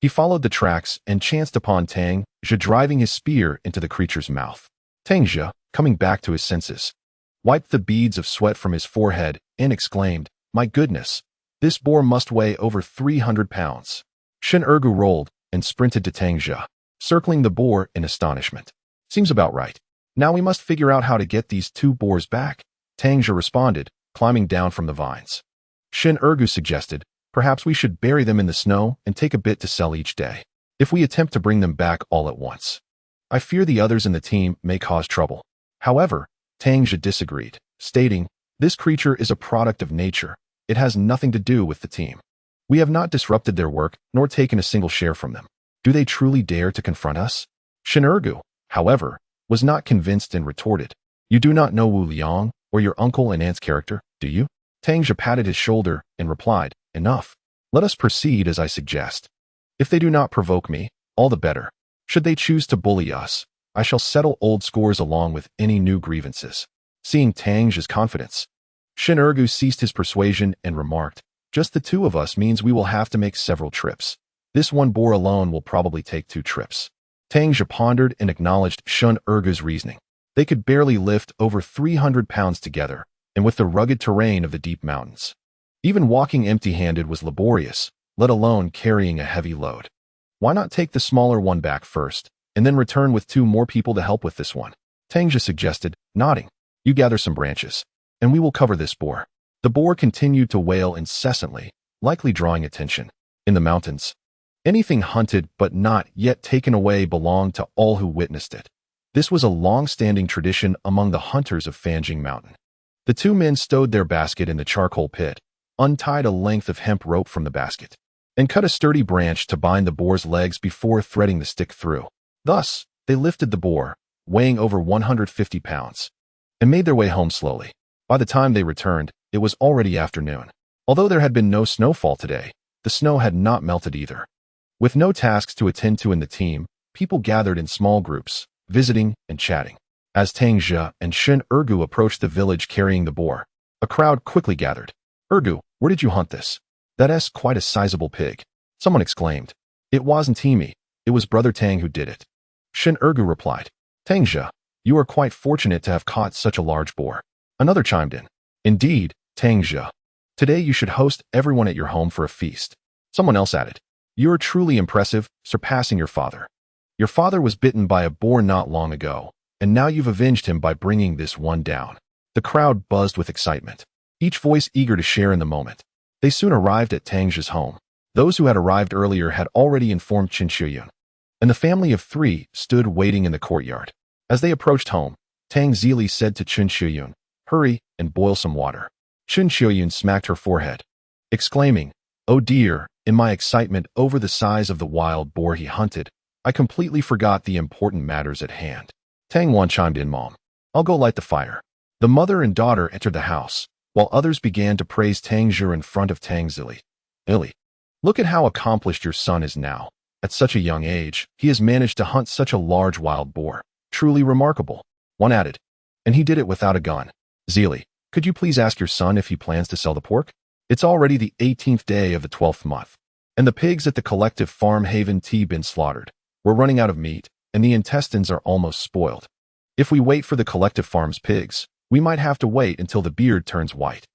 he followed the tracks and chanced upon Tang Zhe driving his spear into the creature's mouth. Tang Zhe, coming back to his senses, wiped the beads of sweat from his forehead and exclaimed, "My goodness, this boar must weigh over 300 pounds. Shen Ergu rolled and sprinted to Tang Zhe, circling the boar in astonishment. "Seems about right. Now we must figure out how to get these 2 boars back," Tang Zhe responded, climbing down from the vines. Shen Ergu suggested, "Perhaps we should bury them in the snow and take a bit to sell each day. If we attempt to bring them back all at once, I fear the others in the team may cause trouble." However, Tang Zhe disagreed, stating, "This creature is a product of nature. It has nothing to do with the team. We have not disrupted their work nor taken a single share from them. Do they truly dare to confront us?" Shen Ergu, however, was not convinced and retorted, "You do not know Wu Liang or your uncle and aunt's character, do you?" Tang Zhe patted his shoulder and replied, "Enough. Let us proceed as I suggest. If they do not provoke me, all the better. Should they choose to bully us, I shall settle old scores along with any new grievances." Seeing Tang Zhe's confidence, Shen Ergu ceased his persuasion and remarked, "Just the 2 of us means we will have to make several trips. This 1 boar alone will probably take 2 trips." Tang Zhe pondered and acknowledged Shen Ergu's reasoning. They could barely lift over 300 pounds together, and with the rugged terrain of the deep mountains, even walking empty-handed was laborious, let alone carrying a heavy load. Why not take the smaller one back first, and then return with 2 more people to help with this one? Tang Zhe suggested, nodding. "You gather some branches, and we will cover this boar." The boar continued to wail incessantly, likely drawing attention. In the mountains, anything hunted but not yet taken away belonged to all who witnessed it. This was a long-standing tradition among the hunters of Fanjing Mountain. The 2 men stowed their basket in the charcoal pit, untied a length of hemp rope from the basket, and cut a sturdy branch to bind the boar's legs before threading the stick through. Thus, they lifted the boar, weighing over 150 pounds, and made their way home slowly. By the time they returned, it was already afternoon. Although there had been no snowfall today, the snow had not melted either. With no tasks to attend to in the team, people gathered in small groups, visiting and chatting. As Tang Zhe and Shen Ergu approached the village carrying the boar, a crowd quickly gathered. "Ergu, where did you hunt this? That's quite a sizable pig," someone exclaimed. "It wasn't me, it was Brother Tang who did it." Shen Ergu replied, "Tang Zhe, you are quite fortunate to have caught such a large boar." Another chimed in, "Indeed, Tang Zhe. Today you should host everyone at your home for a feast." Someone else added, "You are truly impressive, surpassing your father. Your father was bitten by a boar not long ago, and now you've avenged him by bringing this one down." The crowd buzzed with excitement, each voice eager to share in the moment. They soon arrived at Tang Zhe's home. Those who had arrived earlier had already informed Qin Shiyun, and the family of 3 stood waiting in the courtyard. As they approached home, Tang Zhe said to Qin Shiyun, "Hurry and boil some water." Qin Shiyun smacked her forehead, exclaiming, "Oh dear, in my excitement over the size of the wild boar he hunted, I completely forgot the important matters at hand." Tang Wan chimed in, "Mom, I'll go light the fire." The mother and daughter entered the house, while others began to praise Tang Zhe in front of Tang Zhe. "Illy, look at how accomplished your son is now. At such a young age, he has managed to hunt such a large wild boar. Truly remarkable," one added. "And he did it without a gun." "Zili, could you please ask your son if he plans to sell the pork? It's already the 18th day of the 12th month, and the pigs at the collective farm haven't been slaughtered. We're running out of meat, and the intestines are almost spoiled. If we wait for the collective farm's pigs, we might have to wait until the beard turns white.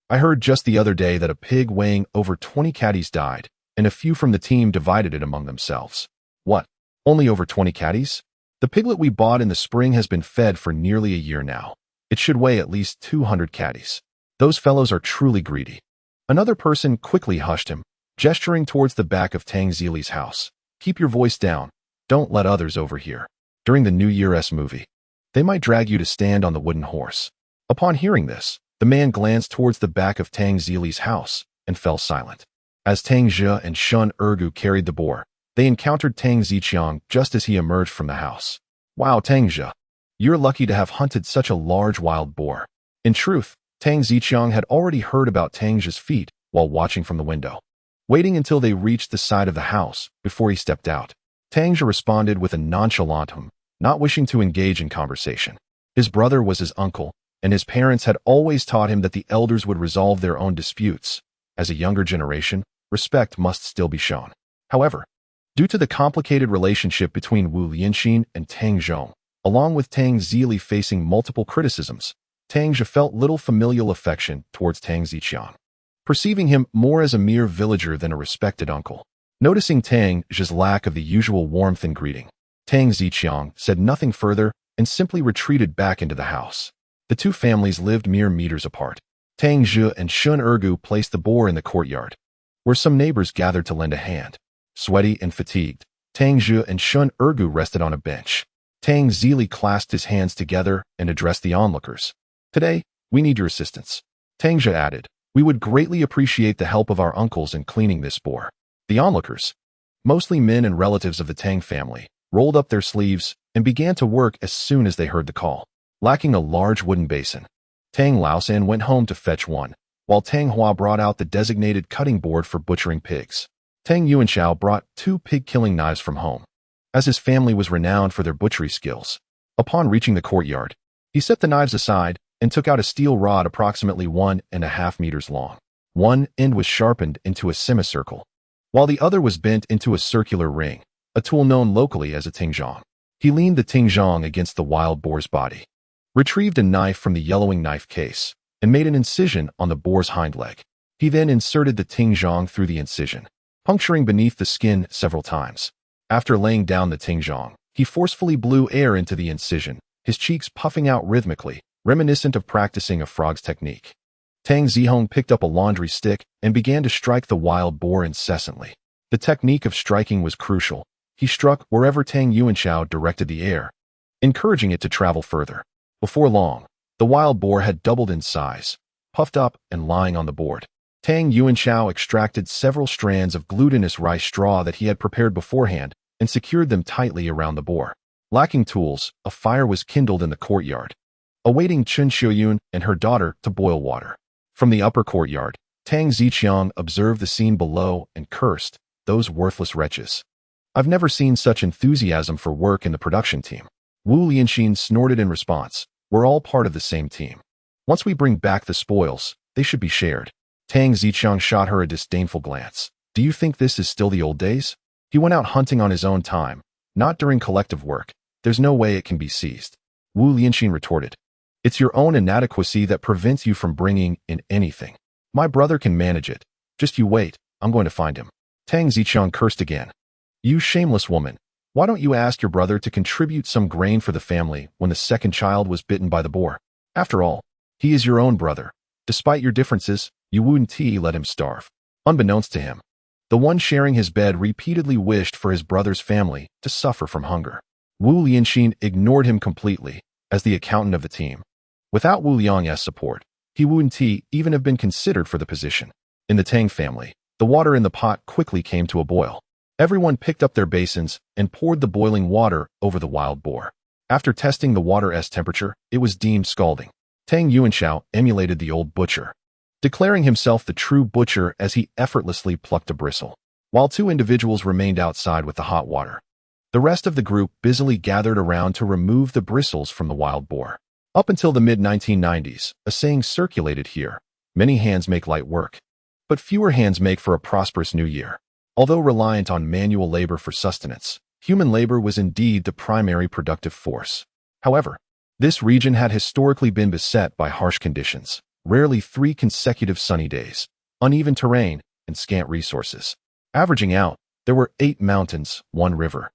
I heard just the other day that a pig weighing over 20 caddies died, and a few from the team divided it among themselves." "What? Only over 20 caddies? The piglet we bought in the spring has been fed for nearly a year now. It should weigh at least 200 caddies. Those fellows are truly greedy." Another person quickly hushed him, gesturing towards the back of Tang Zhe's house. "Keep your voice down. Don't let others overhear. During the New Year's movie, they might drag you to stand on the wooden horse." Upon hearing this, the man glanced towards the back of Tang Zhe's house and fell silent. As Tang Zhe and Shen Ergu carried the boar, they encountered Tang Ziqiang just as he emerged from the house. "Wow, Tang Zhe, you're lucky to have hunted such a large wild boar." In truth, Tang Ziqiang had already heard about Tang Zhe's feat while watching from the window. Waiting until they reached the side of the house before he stepped out, Tang Zhe responded with a nonchalant hum, not wishing to engage in conversation. His His brother was his uncle, and his parents had always taught him that the elders would resolve their own disputes. As a younger generation, respect must still be shown. However, due to the complicated relationship between Wu Lianxin and Tang Zhe, along with Tang Zhe facing multiple criticisms, Tang Zhe felt little familial affection towards Tang Zhe, perceiving him more as a mere villager than a respected uncle. Noticing Tang Zhe's lack of the usual warmth and greeting, Tang Zhe said nothing further and simply retreated back into the house. The two families lived mere meters apart. Tang Zhe and Shun Ergu placed the boar in the courtyard, where some neighbors gathered to lend a hand. Sweaty and fatigued, Tang Zhe and Shun Ergu rested on a bench. Tang Zhe clasped his hands together and addressed the onlookers. "Today, we need your assistance." Tang Zhe added, "We would greatly appreciate the help of our uncles in cleaning this boar." The onlookers, mostly men and relatives of the Tang family, rolled up their sleeves and began to work as soon as they heard the call. Lacking a large wooden basin, Tang Laosan went home to fetch one, while Tang Hua brought out the designated cutting board for butchering pigs. Tang Yuanshao brought 2 pig-killing knives from home, as his family was renowned for their butchery skills. Upon reaching the courtyard, he set the knives aside and took out a steel rod approximately 1.5 meters long. One end was sharpened into a semicircle, while the other was bent into a circular ring, a tool known locally as a tingzhong. He leaned the tingzhong against the wild boar's body, retrieved a knife from the yellowing knife case, and made an incision on the boar's hind leg. He then inserted the tingzhong through the incision, puncturing beneath the skin several times. After laying down the tingzhong, he forcefully blew air into the incision, his cheeks puffing out rhythmically, reminiscent of practicing a frog's technique. Tang Zhehong picked up a laundry stick and began to strike the wild boar incessantly. The technique of striking was crucial. He struck wherever Tang Yuanshao directed the air, encouraging it to travel further. Before long, the wild boar had doubled in size, puffed up and lying on the board. Tang Yuanshao extracted several strands of glutinous rice straw that he had prepared beforehand and secured them tightly around the boar. Lacking tools, a fire was kindled in the courtyard, awaiting Chun Xiuyun and her daughter to boil water. From the upper courtyard, Tang Ziqiang observed the scene below and cursed, "Those worthless wretches. I've never seen such enthusiasm for work in the production team." Wu Lianxin snorted in response, "We're all part of the same team. Once we bring back the spoils, they should be shared." Tang Ziqiang shot her a disdainful glance. "Do you think this is still the old days? He went out hunting on his own time, not during collective work. There's no way it can be seized." Wu Lianxin retorted, "It's your own inadequacy that prevents you from bringing in anything. My brother can manage it. Just you wait, I'm going to find him." Tang Ziqiang cursed again. "You shameless woman. Why don't you ask your brother to contribute some grain for the family when the second child was bitten by the boar? After all, he is your own brother. Despite your differences, you wouldn't let him starve." Unbeknownst to him, the one sharing his bed repeatedly wished for his brother's family to suffer from hunger. Wu Lianxin ignored him completely as the accountant of the team. Without Wu Liang's support, he wouldn't even have been considered for the position. In the Tang family, the water in the pot quickly came to a boil. Everyone picked up their basins and poured the boiling water over the wild boar. After testing the water's temperature, it was deemed scalding. Tang Yuanshao emulated the old butcher, declaring himself the true butcher as he effortlessly plucked a bristle. While 2 individuals remained outside with the hot water, the rest of the group busily gathered around to remove the bristles from the wild boar. Up until the mid-1990s, a saying circulated here: "Many hands make light work, but fewer hands make for a prosperous new year." Although reliant on manual labor for sustenance, human labor was indeed the primary productive force. However, this region had historically been beset by harsh conditions, rarely 3 consecutive sunny days, uneven terrain, and scant resources. Averaging out, there were 8 mountains, 1 river,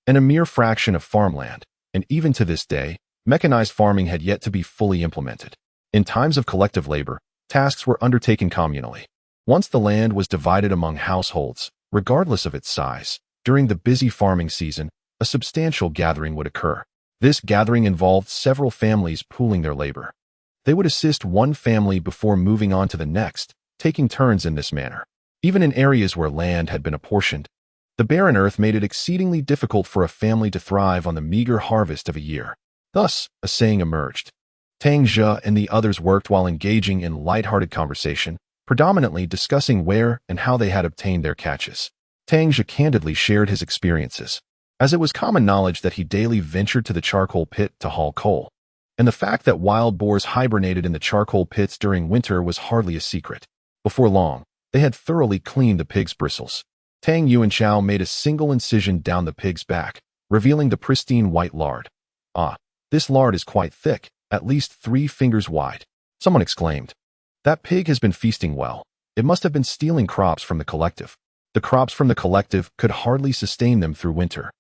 and a mere fraction of farmland, and even to this day, mechanized farming had yet to be fully implemented. In times of collective labor, tasks were undertaken communally. Once the land was divided among households, regardless of its size, during the busy farming season, a substantial gathering would occur. This gathering involved several families pooling their labor. They would assist one family before moving on to the next, taking turns in this manner. Even in areas where land had been apportioned, the barren earth made it exceedingly difficult for a family to thrive on the meager harvest of a year. Thus, a saying emerged. Tang Zhe and the others worked while engaging in light-hearted conversation, predominantly discussing where and how they had obtained their catches. Tang Zhe candidly shared his experiences, as it was common knowledge that he daily ventured to the charcoal pit to haul coal. and the fact that wild boars hibernated in the charcoal pits during winter was hardly a secret. Before long, they had thoroughly cleaned the pig's bristles. Tang Yuanchao made a single incision down the pig's back, revealing the pristine white lard. Ah, this lard is quite thick, at least 3 fingers wide. Someone exclaimed. That pig has been feasting well. It must have been stealing crops from the collective. The crops from the collective could hardly sustain them through winter.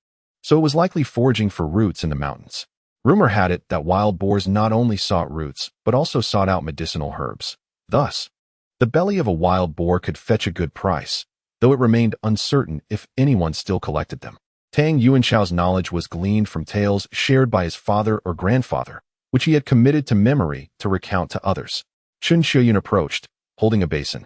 So it was likely foraging for roots in the mountains. Rumor had it that wild boars not only sought roots, but also sought out medicinal herbs. Thus, the belly of a wild boar could fetch a good price, though it remained uncertain if anyone still collected them. Tang Yuanchao's knowledge was gleaned from tales shared by his father or grandfather, which he had committed to memory to recount to others. Chun Shuyun approached, holding a basin,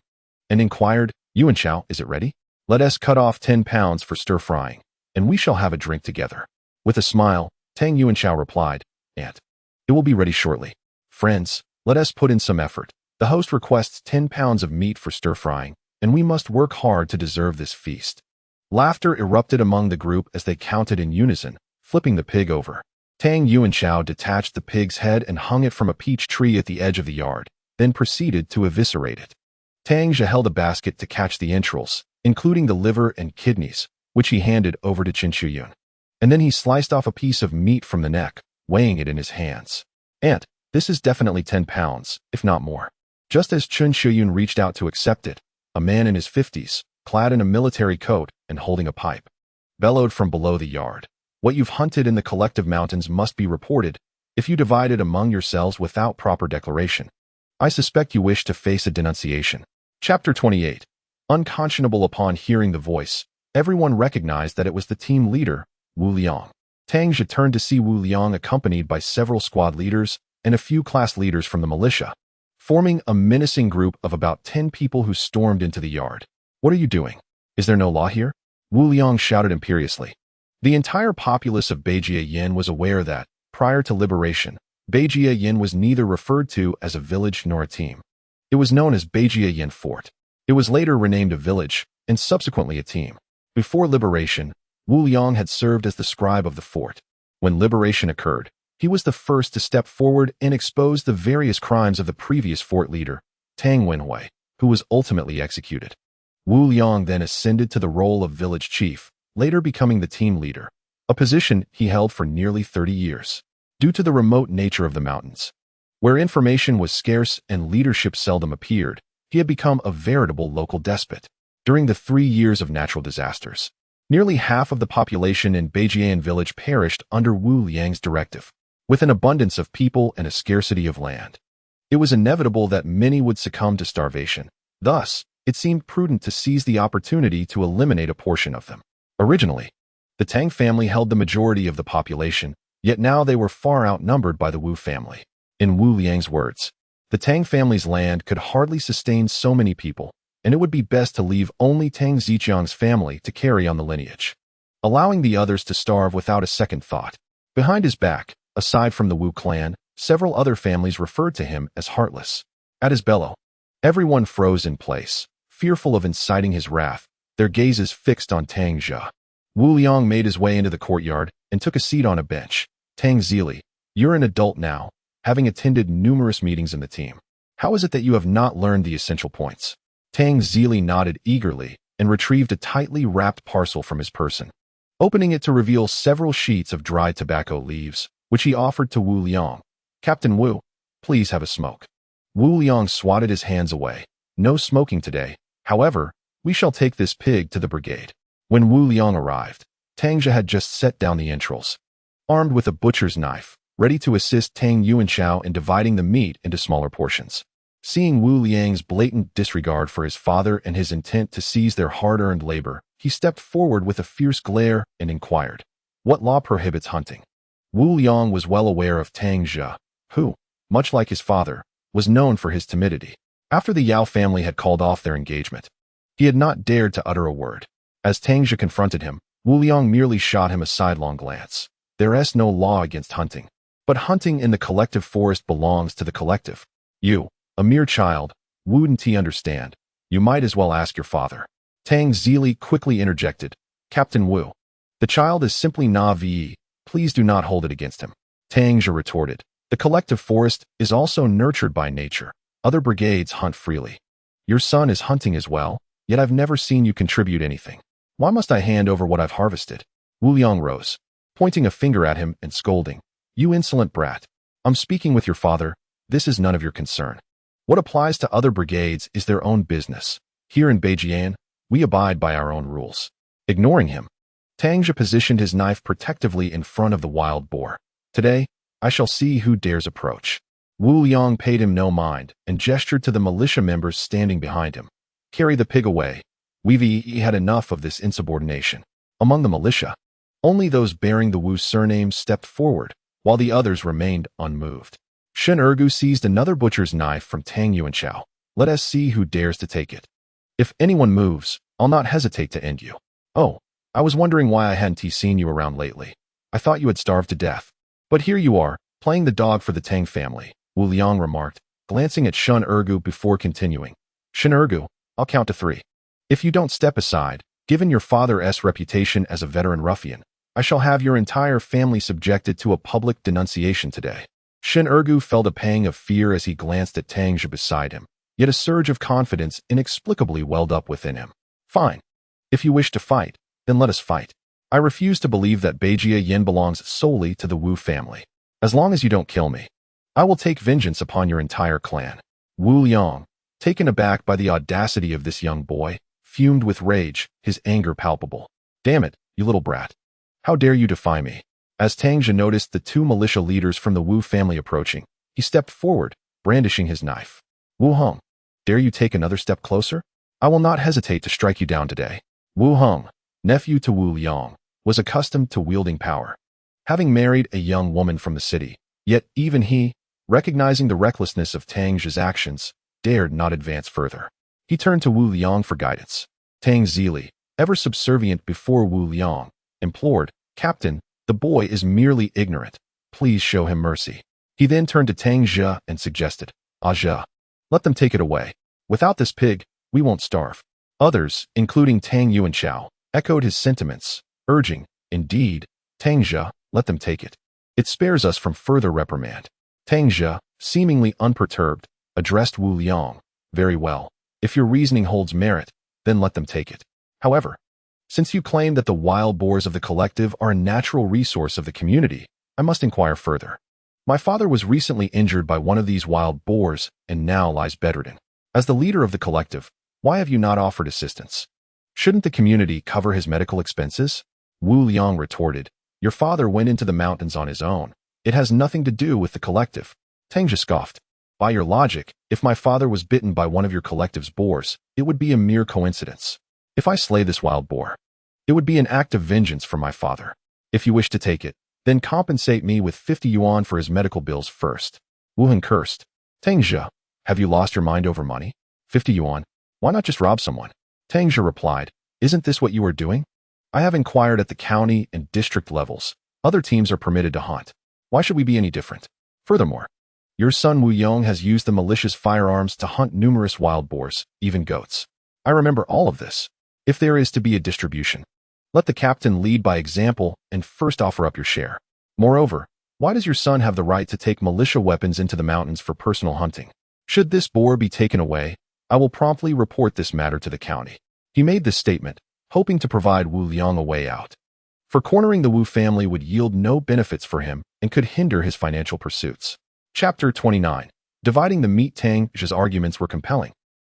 and inquired, Yuanchao, is it ready? Let us cut off 10 pounds for stir-frying, and we shall have a drink together. With a smile, Tang Yuanchao replied, Aunt, it will be ready shortly. Friends, let us put in some effort. The host requests 10 pounds of meat for stir-frying, and we must work hard to deserve this feast. Laughter erupted among the group as they counted in unison, flipping the pig over. Tang Yuanchao detached the pig's head and hung it from a peach tree at the edge of the yard, then proceeded to eviscerate it. Tang Zhe held a basket to catch the entrails, including the liver and kidneys, which he handed over to Chun Shuyun. And then he sliced off a piece of meat from the neck, weighing it in his hands. Aunt, this is definitely 10 pounds, if not more. Just as Chun Shuyun reached out to accept it, a man in his 50s, clad in a military coat and holding a pipe, bellowed from below the yard. What you've hunted in the collective mountains must be reported, if you divide it among yourselves without proper declaration. I suspect you wish to face a denunciation. Chapter 28. Unconscionable upon hearing the voice, everyone recognized that it was the team leader, Wu Liang. Tang Zhe turned to see Wu Liang accompanied by several squad leaders and a few class leaders from the militia, forming a menacing group of about 10 people who stormed into the yard. What are you doing? Is there no law here? Wu Liang shouted imperiously. The entire populace of Beijia was aware that, prior to liberation, Beijia was neither referred to as a village nor a team. It was known as Beijia Fort. It was later renamed a village, and subsequently a team. Before liberation, Wu Liang had served as the scribe of the fort. When liberation occurred, he was the first to step forward and expose the various crimes of the previous fort leader, Tang Wenhui, who was ultimately executed. Wu Liang then ascended to the role of village chief, later becoming the team leader, a position he held for nearly 30 years. Due to the remote nature of the mountains, where information was scarce and leadership seldom appeared, he had become a veritable local despot. During the 3 years of natural disasters, nearly half of the population in Beijian village perished under Wu Liang's directive. With an abundance of people and a scarcity of land, it was inevitable that many would succumb to starvation. Thus, it seemed prudent to seize the opportunity to eliminate a portion of them. Originally, the Tang family held the majority of the population, yet now they were far outnumbered by the Wu family. In Wu Liang's words, the Tang family's land could hardly sustain so many people, and it would be best to leave only Tang Zijiang's family to carry on the lineage, allowing the others to starve without a second thought. Behind his back, aside from the Wu clan, several other families referred to him as heartless. At his bellow, everyone froze in place, fearful of inciting his wrath, their gazes fixed on Tang Zhe. Wu Liang made his way into the courtyard and took a seat on a bench. Tang Zhe, you're an adult now, having attended numerous meetings in the team. How is it that you have not learned the essential points? Tang Zhe nodded eagerly and retrieved a tightly wrapped parcel from his person, opening it to reveal several sheets of dried tobacco leaves, which he offered to Wu Liang. Captain Wu, please have a smoke. Wu Liang swatted his hands away. No smoking today. However, we shall take this pig to the brigade. When Wu Liang arrived, Tang Zhe had just set down the entrails, armed with a butcher's knife, ready to assist Tang Yuanchao in dividing the meat into smaller portions. Seeing Wu Liang's blatant disregard for his father and his intent to seize their hard-earned labor, he stepped forward with a fierce glare and inquired, "What law prohibits hunting?" Wu Liang was well aware of Tang Zhe, who, much like his father, was known for his timidity. After the Yao family had called off their engagement, he had not dared to utter a word. As Tang Zhe confronted him, Wu Liang merely shot him a sidelong glance. There is no law against hunting, but hunting in the collective forest belongs to the collective. You, a mere child, wouldn't he understand? You might as well ask your father. Tang Zhe quickly interjected, Captain Wu, the child is simply naive. Please do not hold it against him. Tang Zhe retorted, The collective forest is also nurtured by nature. Other brigades hunt freely. Your son is hunting as well, yet I've never seen you contribute anything. Why must I hand over what I've harvested? Wu Liang rose, pointing a finger at him and scolding. You insolent brat. I'm speaking with your father. This is none of your concern. What applies to other brigades is their own business. Here in Beijian, we abide by our own rules. Ignoring him, Tang Zhe positioned his knife protectively in front of the wild boar. Today, I shall see who dares approach. Wu Liang paid him no mind and gestured to the militia members standing behind him. Carry the pig away. We've had enough of this insubordination. Among the militia, only those bearing the Wu surname stepped forward, while the others remained unmoved. Shen Ergu seized another butcher's knife from Tang Yuanchao. Let us see who dares to take it. If anyone moves, I'll not hesitate to end you. Oh, I was wondering why I hadn't seen you around lately. I thought you had starved to death. But here you are, playing the dog for the Tang family, Wu Liang remarked, glancing at Shen Ergu before continuing. Shen Ergu, I'll count to 3. If you don't step aside, given your father's reputation as a veteran ruffian, I shall have your entire family subjected to a public denunciation today. Shen Ergu felt a pang of fear as he glanced at Tang Zhe beside him, yet a surge of confidence inexplicably welled up within him. Fine. If you wish to fight, then let us fight. I refuse to believe that Beijia Yin belongs solely to the Wu family. As long as you don't kill me, I will take vengeance upon your entire clan. Wu Liang, taken aback by the audacity of this young boy, fumed with rage, his anger palpable. Damn it, you little brat. How dare you defy me? As Tang Zhe noticed the 2 militia leaders from the Wu family approaching, he stepped forward, brandishing his knife. Wu Hong, dare you take another step closer? I will not hesitate to strike you down today. Wu Hong, nephew to Wu Liang, was accustomed to wielding power. Having married a young woman from the city, yet even he, recognizing the recklessness of Tang Zhe's actions, dared not advance further. He turned to Wu Liang for guidance. Tang Zhe, ever subservient before Wu Liang, implored, Captain, the boy is merely ignorant. Please show him mercy. He then turned to Tang Zhe and suggested, Zhe, let them take it away. Without this pig, we won't starve. Others, including Tang Yuanchao, echoed his sentiments, urging, indeed, Tang Zhe, let them take it. It spares us from further reprimand. Tang Zhe, seemingly unperturbed, addressed Wu Liang. Very well. If your reasoning holds merit, then let them take it. However, since you claim that the wild boars of the collective are a natural resource of the community, I must inquire further. My father was recently injured by one of these wild boars and now lies bedridden. As the leader of the collective, why have you not offered assistance? Shouldn't the community cover his medical expenses? Wu Liang retorted, your father went into the mountains on his own. It has nothing to do with the collective. Tang Zhe scoffed. By your logic, if my father was bitten by one of your collective's boars, it would be a mere coincidence. If I slay this wild boar, it would be an act of vengeance for my father. If you wish to take it, then compensate me with 50 yuan for his medical bills first. Wu Heng cursed. Tang Zhe, have you lost your mind over money? 50 yuan? Why not just rob someone? Tang Zhe replied, isn't this what you are doing? I have inquired at the county and district levels. Other teams are permitted to hunt. Why should we be any different? Furthermore, your son Wu Yong has used the militia's firearms to hunt numerous wild boars, even goats. I remember all of this. If there is to be a distribution, let the captain lead by example and first offer up your share. Moreover, why does your son have the right to take militia weapons into the mountains for personal hunting? Should this boar be taken away, I will promptly report this matter to the county. He made this statement, hoping to provide Wu Liang a way out. For cornering the Wu family would yield no benefits for him and could hinder his financial pursuits. Chapter 29. Dividing the meat. Tang Zhe's arguments were compelling,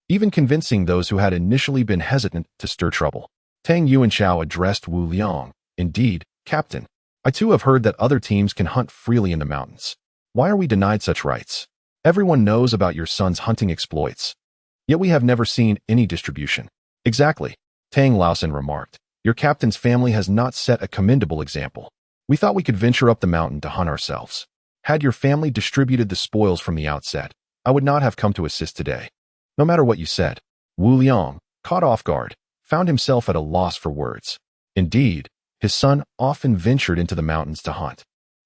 even convincing those who had initially been hesitant to stir trouble. Tang Yuanchao addressed Wu Liang. Indeed, Captain, I too have heard that other teams can hunt freely in the mountains. Why are we denied such rights? Everyone knows about your son's hunting exploits. Yet we have never seen any distribution. Exactly, Tang Laosan remarked. Your captain's family has not set a commendable example. We thought we could venture up the mountain to hunt ourselves. Had your family distributed the spoils from the outset, I would not have come to assist today. No matter what you said, Wu Liang, caught off guard, found himself at a loss for words. Indeed, his son often ventured into the mountains to hunt.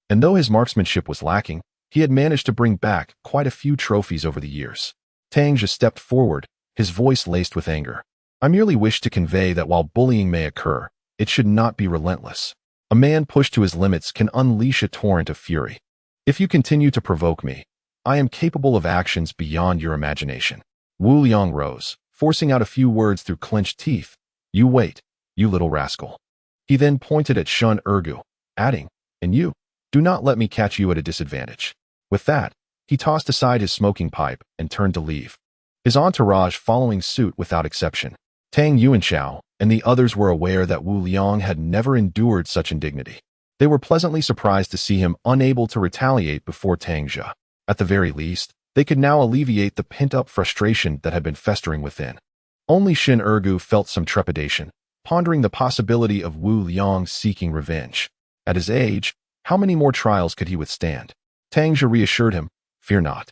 And though his marksmanship was lacking, he had managed to bring back quite a few trophies over the years. Tang Zhe stepped forward, his voice laced with anger. I merely wish to convey that while bullying may occur, it should not be relentless. A man pushed to his limits can unleash a torrent of fury. If you continue to provoke me, I am capable of actions beyond your imagination. Wu Liang rose, forcing out a few words through clenched teeth. You wait, you little rascal. He then pointed at Shun Ergu, adding, and you, do not let me catch you at a disadvantage. With that, he tossed aside his smoking pipe and turned to leave, his entourage following suit without exception. Tang Yuanxiao and the others were aware that Wu Liang had never endured such indignity. They were pleasantly surprised to see him unable to retaliate before Tang Zhe. At the very least, they could now alleviate the pent-up frustration that had been festering within. Only Shin Ergu felt some trepidation, pondering the possibility of Wu Liang seeking revenge. At his age, how many more trials could he withstand? Tang Zhe reassured him, fear not.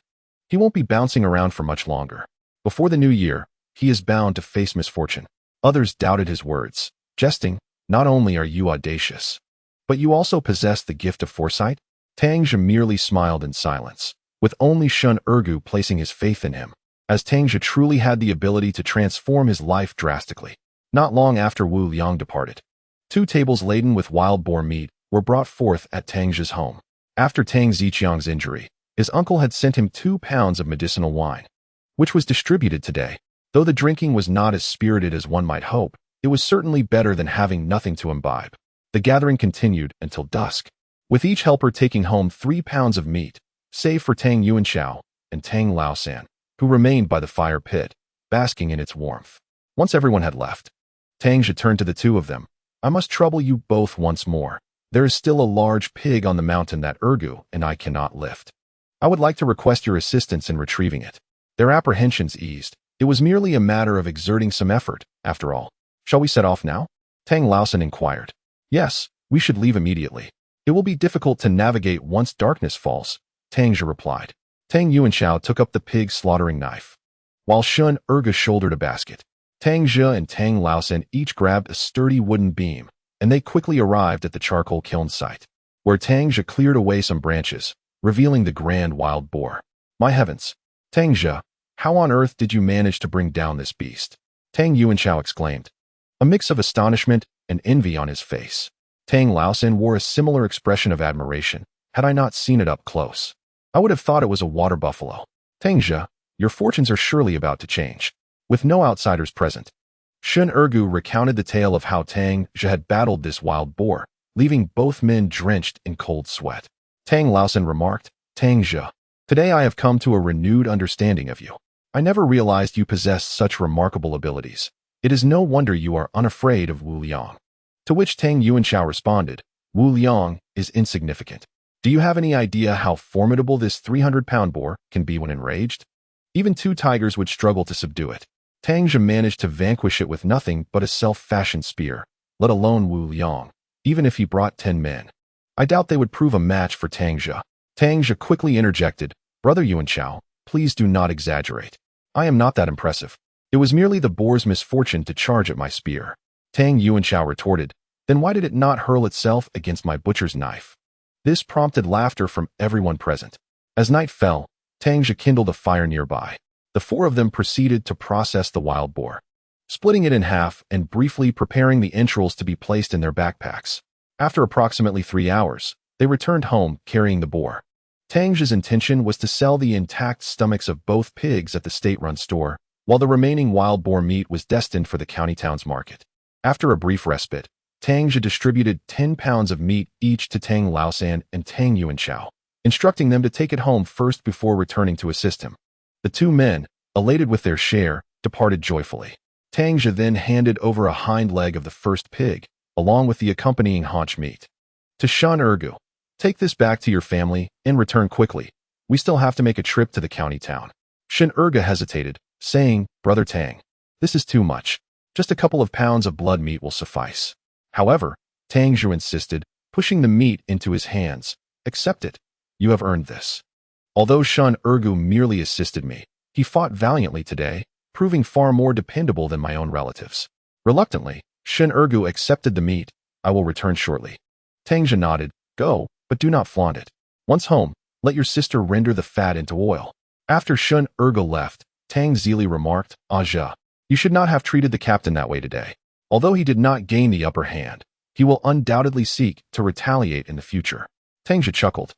He won't be bouncing around for much longer. Before the new year, he is bound to face misfortune. Others doubted his words, jesting, not only are you audacious, but you also possess the gift of foresight? Tang Zhe merely smiled in silence, with only Shun Ergu placing his faith in him, as Tang Zhe truly had the ability to transform his life drastically. Not long after Wu Liang departed, 2 tables laden with wild boar meat were brought forth at Tang Zhe's home. After Tang Ziqiang's injury, his uncle had sent him 2 pounds of medicinal wine, which was distributed today. Though the drinking was not as spirited as one might hope, it was certainly better than having nothing to imbibe. The gathering continued until dusk, with each helper taking home 3 pounds of meat, save for Tang Yuanxiao and Tang Laosan, who remained by the fire pit, basking in its warmth. Once everyone had left, Tang Zhe turned to the 2 of them. I must trouble you both once more. There is still a large pig on the mountain that Ergu and I cannot lift. I would like to request your assistance in retrieving it. Their apprehensions eased. It was merely a matter of exerting some effort, after all. Shall we set off now? Tang Laosan inquired. Yes, we should leave immediately. It will be difficult to navigate once darkness falls, Tang Zhe replied. Tang Yuanxiao took up the pig slaughtering knife, while Shun Ergu shouldered a basket. Tang Zhe and Tang Laosan each grabbed a sturdy wooden beam, and they quickly arrived at the charcoal kiln site, where Tang Zhe cleared away some branches, revealing the grand wild boar. My heavens! Tang Zhe, how on earth did you manage to bring down this beast? Tang Yuanxiao exclaimed, a mix of astonishment and envy on his face. Tang Laosan wore a similar expression of admiration. Had I not seen it up close, I would have thought it was a water buffalo. Tang Zhe, your fortunes are surely about to change. With no outsiders present, Shun Ergu recounted the tale of how Tang Zhe had battled this wild boar, leaving both men drenched in cold sweat. Tang Laosan remarked, Tang Zhe, today I have come to a renewed understanding of you. I never realized you possessed such remarkable abilities. It is no wonder you are unafraid of Wu Liang. To which Tang Yuanxiao responded, Wu Liang is insignificant. Do you have any idea how formidable this 300-pound boar can be when enraged? Even 2 tigers would struggle to subdue it. Tang Zhe managed to vanquish it with nothing but a self-fashioned spear, let alone Wu Liang, even if he brought 10 men. I doubt they would prove a match for Tang Zhe. Tang Zhe quickly interjected, Brother Yuanxiao, please do not exaggerate. I am not that impressive. It was merely the boar's misfortune to charge at my spear. Tang Yuanxiao retorted, then why did it not hurl itself against my butcher's knife? This prompted laughter from everyone present. As night fell, Tang Zhe kindled a fire nearby. The 4 of them proceeded to process the wild boar, splitting it in half and briefly preparing the entrails to be placed in their backpacks. After approximately 3 hours, they returned home carrying the boar. Tang Zhe's intention was to sell the intact stomachs of both pigs at the state-run store, while the remaining wild boar meat was destined for the county town's market. After a brief respite, Tang Zhe distributed 10 pounds of meat each to Tang Laosan and Tang Yuanxiao, instructing them to take it home first before returning to assist him. The 2 men, elated with their share, departed joyfully. Tang Zhe then handed over a hind leg of the first pig, along with the accompanying haunch meat, to Shun Ergu. Take this back to your family and return quickly. We still have to make a trip to the county town. Shun Ergu hesitated, saying, Brother Tang, this is too much. Just a couple of pounds of blood meat will suffice. However, Tang Zhe insisted, pushing the meat into his hands. Accept it. You have earned this. Although Shun Ergu merely assisted me, he fought valiantly today, proving far more dependable than my own relatives. Reluctantly, Shun Ergu accepted the meat. I will return shortly. Tang Zhe nodded. Go, but do not flaunt it. Once home, let your sister render the fat into oil. After Shun Ergu left, Tang Zhe remarked, Zhe, you should not have treated the captain that way today. Although he did not gain the upper hand, he will undoubtedly seek to retaliate in the future. Tang Zhe chuckled.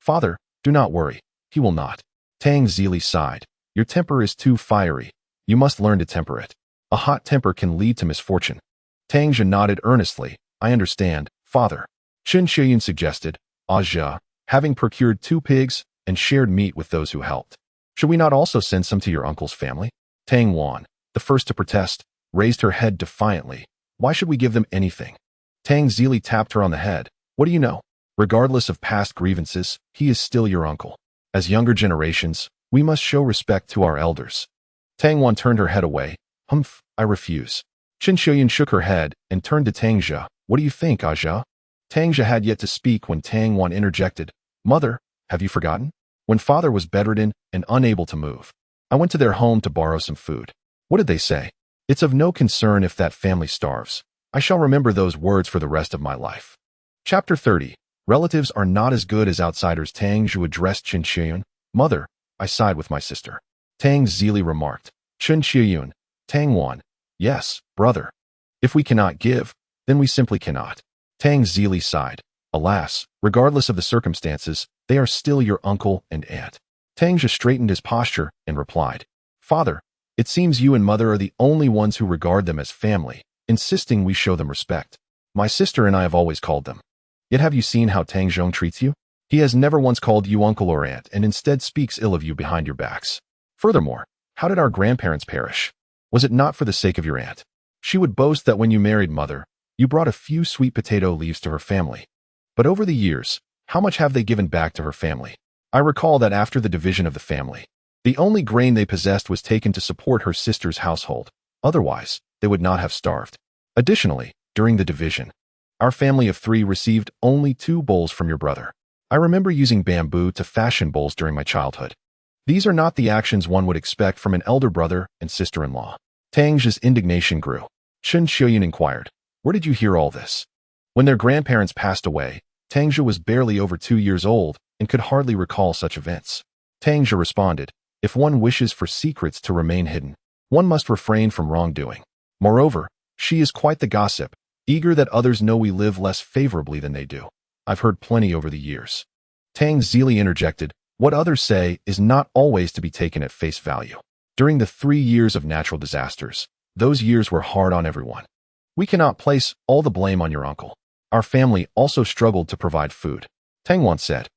Father, Do not worry, he will not. Tang Zhe sighed. Your temper is too fiery. You must learn to temper it. A hot temper can lead to misfortune. Tang Zhe nodded earnestly. I understand, father. Chen Shiyun suggested, Zhe, having procured 2 pigs and shared meat with those who helped. Should we not also send some to your uncle's family? Tang Wan, the first to protest, raised her head defiantly. Why should we give them anything? Tang Zhe tapped her on the head. What do you know? Regardless of past grievances, he is still your uncle. As younger generations, we must show respect to our elders. Tang Wan turned her head away. Humph, I refuse. Chen Shiyun shook her head and turned to Tang Zhe. What do you think, Zhe? Tang Zhe had yet to speak when Tang Wan interjected. Mother, have you forgotten? When father was bedridden and unable to move, I went to their home to borrow some food. What did they say? It's of no concern if that family starves. I shall remember those words for the rest of my life. Chapter 30. Relatives are not as good as outsiders. Tang Zhe addressed Chen Shiyun. Mother, I side with my sister. Tang Zhe remarked. Chen Shiyun. Tang Wan. Yes, brother. If we cannot give, then we simply cannot. Tang Zhe sighed. Alas, regardless of the circumstances, they are still your uncle and aunt. Tang Zhe straightened his posture and replied. Father, it seems you and mother are the only ones who regard them as family, insisting we show them respect. My sister and I have always called them. Yet have you seen how Tang Zhong treats you? He has never once called you uncle or aunt and instead speaks ill of you behind your backs. Furthermore, how did our grandparents perish? Was it not for the sake of your aunt? She would boast that when you married mother, you brought a few sweet potato leaves to her family. But over the years, how much have they given back to her family? I recall that after the division of the family, the only grain they possessed was taken to support her sister's household. Otherwise, they would not have starved. Additionally, during the division, our family of 3 received only 2 bowls from your brother. I remember using bamboo to fashion bowls during my childhood. These are not the actions one would expect from an elder brother and sister-in-law. Tang Zhe's indignation grew. Chen Shiyun inquired, where did you hear all this? When their grandparents passed away, Tang Zhe was barely over 2 years old and could hardly recall such events. Tang Zhe responded, if one wishes for secrets to remain hidden, one must refrain from wrongdoing. Moreover, she is quite the gossip, eager that others know we live less favorably than they do. I've heard plenty over the years. Tang Zhe interjected, what others say is not always to be taken at face value. During the 3 years of natural disasters, those years were hard on everyone. We cannot place all the blame on your uncle. Our family also struggled to provide food. Tang Wan said.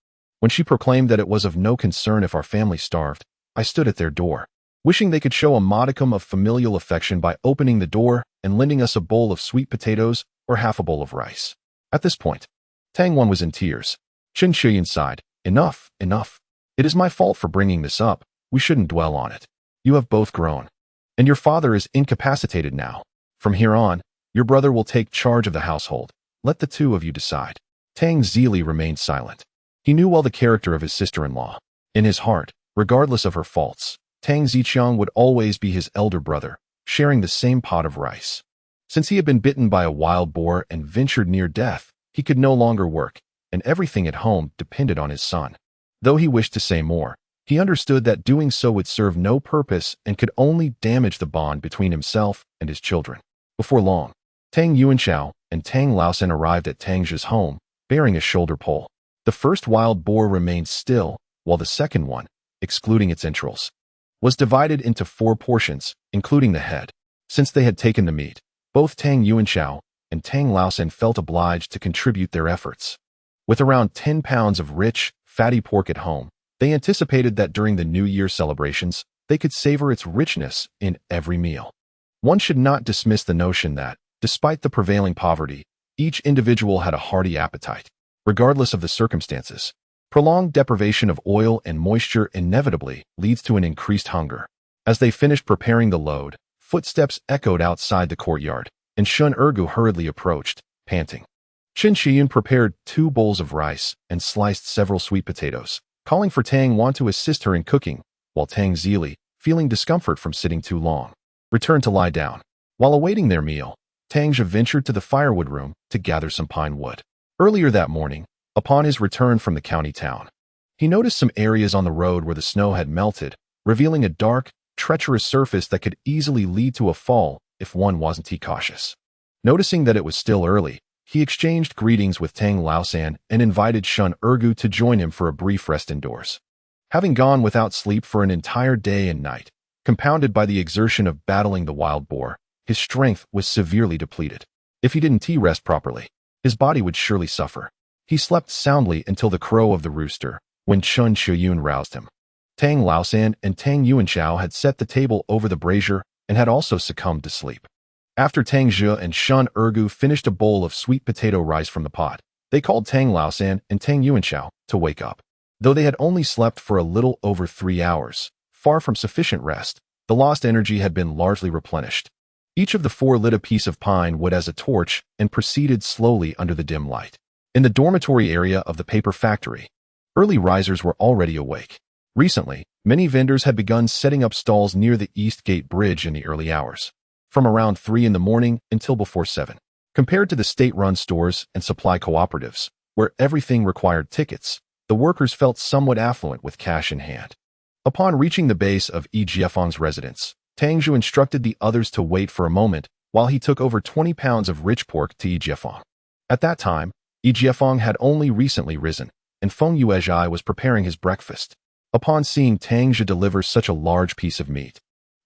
When she proclaimed that it was of no concern if our family starved, I stood at their door, wishing they could show a modicum of familial affection by opening the door and lending us a bowl of sweet potatoes or half a bowl of rice. At this point, Tang Wan was in tears. Chen Shiyun sighed. Enough, enough. It is my fault for bringing this up. We shouldn't dwell on it. You have both grown. And your father is incapacitated now. From here on, your brother will take charge of the household. Let the 2 of you decide. Tang Zhe remained silent. He knew well the character of his sister-in-law. In his heart, regardless of her faults, Tang Ziqiang would always be his elder brother, sharing the same pot of rice. Since he had been bitten by a wild boar and ventured near death, he could no longer work, and everything at home depended on his son. Though he wished to say more, he understood that doing so would serve no purpose and could only damage the bond between himself and his children. Before long, Tang Yuanxiao and Tang Laosen arrived at Tang Zhe's home, bearing a shoulder pole. The first wild boar remained still, while the second one, excluding its entrails, was divided into 4 portions, including the head. Since they had taken the meat, both Tang Yuanxiao and Tang Laosen felt obliged to contribute their efforts. With around 10 pounds of rich, fatty pork at home, they anticipated that during the New Year celebrations, they could savor its richness in every meal. One should not dismiss the notion that, despite the prevailing poverty, each individual had a hearty appetite. Regardless of the circumstances, prolonged deprivation of oil and moisture inevitably leads to an increased hunger. As they finished preparing the load, footsteps echoed outside the courtyard, and Shun Ergu hurriedly approached, panting. Chen Shiyun prepared 2 bowls of rice and sliced several sweet potatoes, calling for Tang Wan to assist her in cooking, while Tang Zhe, feeling discomfort from sitting too long, returned to lie down. While awaiting their meal, Tang Zhe ventured to the firewood room to gather some pine wood. Earlier that morning, upon his return from the county town, he noticed some areas on the road where the snow had melted, revealing a dark, treacherous surface that could easily lead to a fall if one wasn't cautious. Noticing that it was still early, He exchanged greetings with Tang Laosan and invited Shun Ergu to join him for a brief rest indoors. Having gone without sleep for an entire day and night, compounded by the exertion of battling the wild boar, his strength was severely depleted. If he didn't rest properly, his body would surely suffer. He slept soundly until the crow of the rooster, when Chun Shuyun roused him. Tang Laosan and Tang Yuanchao had set the table over the brazier and had also succumbed to sleep. After Tang Zhe and Shun Ergu finished a bowl of sweet potato rice from the pot, they called Tang Laosan and Tang Yuanchao to wake up. Though they had only slept for a little over 3 hours, far from sufficient rest, the lost energy had been largely replenished. Each of the four lit a piece of pine wood as a torch and proceeded slowly under the dim light. In the dormitory area of the paper factory, early risers were already awake. Recently, many vendors had begun setting up stalls near the East Gate Bridge in the early hours, from around 3 in the morning until before 7. Compared to the state-run stores and supply cooperatives, where everything required tickets, the workers felt somewhat affluent with cash in hand. Upon reaching the base of Yi Jiefang's residence, Tang Zhe instructed the others to wait for a moment while he took over 20 pounds of rich pork to Yi Jiefang. At that time, Yi Jiefang had only recently risen, and Feng Yuezhai was preparing his breakfast. Upon seeing Tang Zhe deliver such a large piece of meat,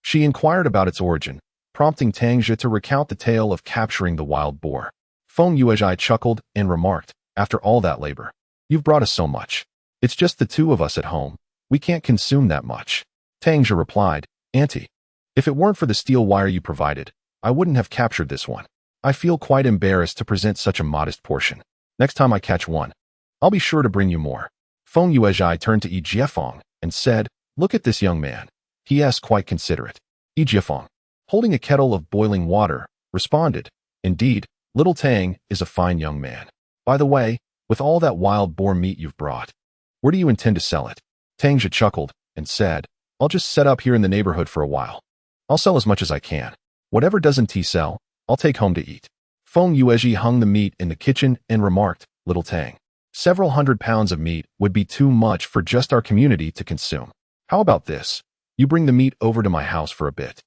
she inquired about its origin, prompting Tang Zhe to recount the tale of capturing the wild boar. Feng Yuezhai chuckled and remarked, "After all that labor, you've brought us so much. It's just the two of us at home. We can't consume that much." Tang Zhe replied, "Auntie, if it weren't for the steel wire you provided, I wouldn't have captured this one. I feel quite embarrassed to present such a modest portion. Next time I catch one, I'll be sure to bring you more." Feng Yuezhai turned to Yi Jiefang and said, "Look at this young man. He is quite considerate." Yi Jiefang, holding a kettle of boiling water, responded, "Indeed, little Tang is a fine young man. By the way, with all that wild boar meat you've brought, where do you intend to sell it?" Tang Zhe chuckled and said, "I'll just set up here in the neighborhood for a while. I'll sell as much as I can. Whatever doesn't sell, I'll take home to eat." Feng Yuezhi hung the meat in the kitchen and remarked, "Little Tang, several 100 pounds of meat would be too much for just our community to consume. How about this? You bring the meat over to my house for a bit.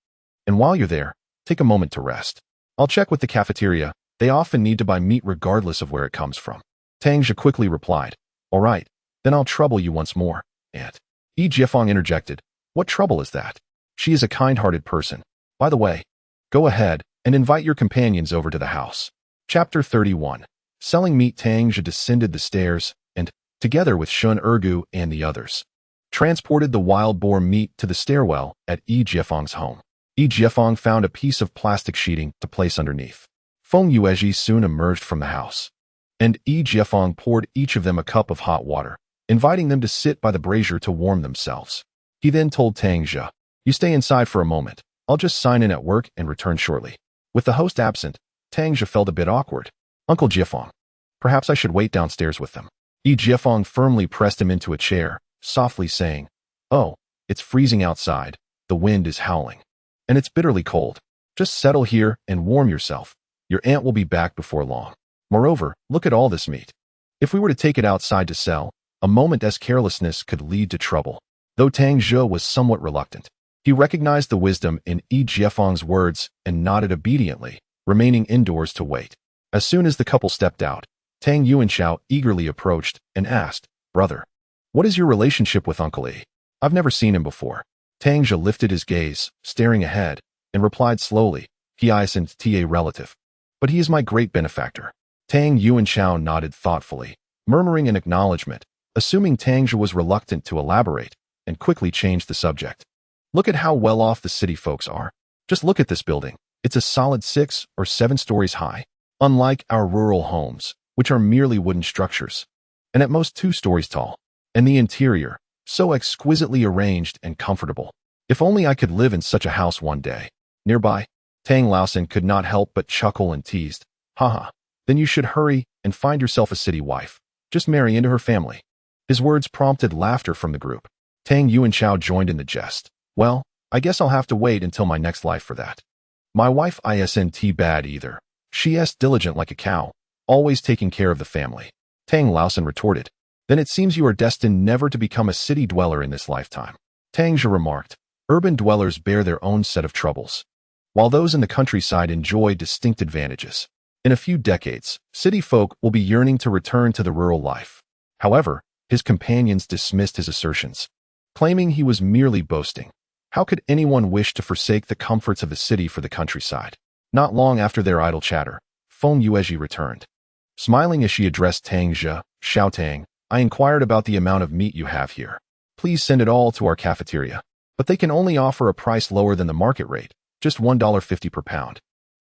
And while you're there, take a moment to rest. I'll check with the cafeteria. They often need to buy meat regardless of where it comes from." Tang Zhe quickly replied, "All right, then I'll trouble you once more, Aunt." Yi Jiefang interjected, "What trouble is that? She is a kind-hearted person. By the way, go ahead and invite your companions over to the house." Chapter 31. Selling meat. Tang Zhe descended the stairs and, together with Shun Ergu and the others, transported the wild boar meat to the stairwell at Yi Jiefang's home. Yi Jiefang found a piece of plastic sheeting to place underneath. Feng Yuezhi soon emerged from the house, and Yi Jiefang poured each of them a cup of hot water, inviting them to sit by the brazier to warm themselves. He then told Tang Zhe, "You stay inside for a moment. I'll just sign in at work and return shortly." With the host absent, Tang Zhe felt a bit awkward. "Uncle Jiefang, perhaps I should wait downstairs with them." Yi Jiefang firmly pressed him into a chair, softly saying, "Oh, it's freezing outside, the wind is howling, and it's bitterly cold. Just settle here and warm yourself. Your aunt will be back before long. Moreover, look at all this meat. If we were to take it outside to sell, a moment's carelessness could lead to trouble." Though Tang Zhe was somewhat reluctant, he recognized the wisdom in Yi Jiefang's words and nodded obediently, remaining indoors to wait. As soon as the couple stepped out, Tang Yuanchao eagerly approached and asked, "Brother, what is your relationship with Uncle Yi? I've never seen him before." Tang Zhe lifted his gaze, staring ahead, and replied slowly, "He isn't a relative, but he is my great benefactor." Tang Yuanchao nodded thoughtfully, murmuring an acknowledgement, assuming Tang Zhe was reluctant to elaborate, and quickly changed the subject. "Look at how well off the city folks are. Just look at this building. It's a solid 6 or 7 stories high, unlike our rural homes, which are merely wooden structures, and at most 2 stories tall. And the interior, so exquisitely arranged and comfortable. If only I could live in such a house one day." Nearby, Tang Laosan could not help but chuckle and teased, "Haha, then you should hurry and find yourself a city wife. Just marry into her family." His words prompted laughter from the group. Tang Yuanchao joined in the jest. "Well, I guess I'll have to wait until my next life for that. My wife isn't bad either. She is diligent like a cow, always taking care of the family." Tang Laosan retorted, "Then it seems you are destined never to become a city dweller in this lifetime." Tang Zhe remarked, "Urban dwellers bear their own set of troubles, while those in the countryside enjoy distinct advantages. In a few decades, city folk will be yearning to return to the rural life. However, his companions dismissed his assertions, claiming he was merely boasting. How could anyone wish to forsake the comforts of the city for the countryside? Not long after their idle chatter, Feng Yuezhi returned. Smiling as she addressed Tang Zhe, "Xiao Tang, I inquired about the amount of meat you have here. Please send it all to our cafeteria. But they can only offer a price lower than the market rate, just $1.50 per pound."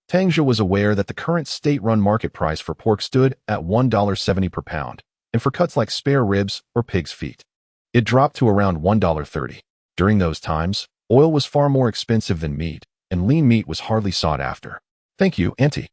Tang Zhe was aware that the current state-run market price for pork stood at $1.70 per pound, and for cuts like spare ribs or pig's feet, it dropped to around $1.30. During those times, oil was far more expensive than meat, and lean meat was hardly sought after. "Thank you, Auntie.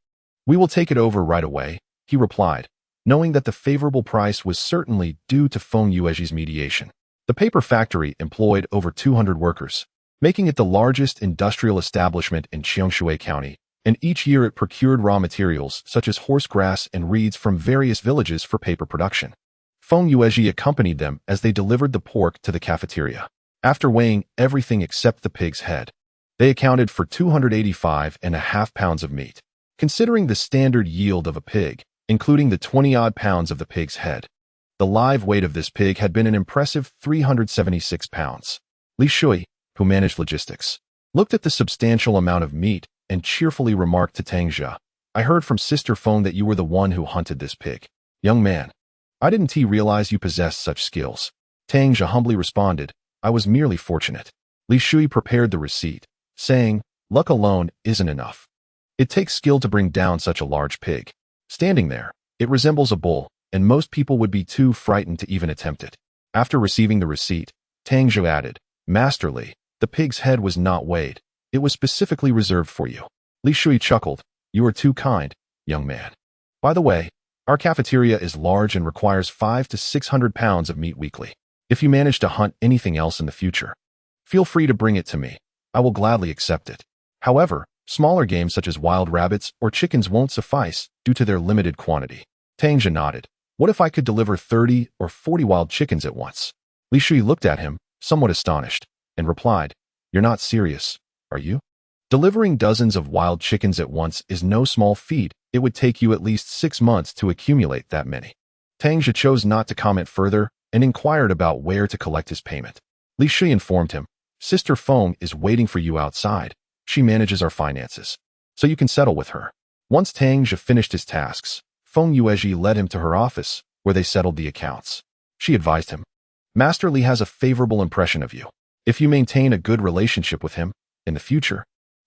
We will take it over right away," he replied, knowing that the favorable price was certainly due to Feng Yuezhi's mediation. The paper factory employed over 200 workers, making it the largest industrial establishment in Qiangshui County, and each year it procured raw materials such as horse grass and reeds from various villages for paper production. Feng Yuezhi accompanied them as they delivered the pork to the cafeteria. After weighing everything except the pig's head, they accounted for 285.5 pounds of meat. Considering the standard yield of a pig, including the 20-odd pounds of the pig's head, the live weight of this pig had been an impressive 376 pounds. Li Shui, who managed logistics, looked at the substantial amount of meat and cheerfully remarked to Tang Zhe, "I heard from Sister Feng that you were the one who hunted this pig. Young man, I didn't realize you possessed such skills." Tang Zhe humbly responded, "I was merely fortunate." Li Shui prepared the receipt, saying, "Luck alone isn't enough. It takes skill to bring down such a large pig. Standing there, it resembles a bull, and most people would be too frightened to even attempt it." After receiving the receipt, Tang Zhe added, "Master Li, the pig's head was not weighed. It was specifically reserved for you." Li Shui chuckled, "You are too kind, young man. By the way, our cafeteria is large and requires 500 to 600 pounds of meat weekly. If you manage to hunt anything else in the future, feel free to bring it to me. I will gladly accept it. However, smaller game such as wild rabbits or chickens won't suffice due to their limited quantity." Tang Zhe nodded. "What if I could deliver 30 or 40 wild chickens at once?" Li Shui looked at him, somewhat astonished, and replied, "You're not serious, are you? Delivering dozens of wild chickens at once is no small feat. It would take you at least 6 months to accumulate that many." Tang Zhe chose not to comment further and inquired about where to collect his payment. Li Shui informed him, "Sister Feng is waiting for you outside. She manages our finances, so you can settle with her." Once Tang Zhe finished his tasks, Feng Yuezhi led him to her office, where they settled the accounts. She advised him, "Master Li has a favorable impression of you. If you maintain a good relationship with him, in the future,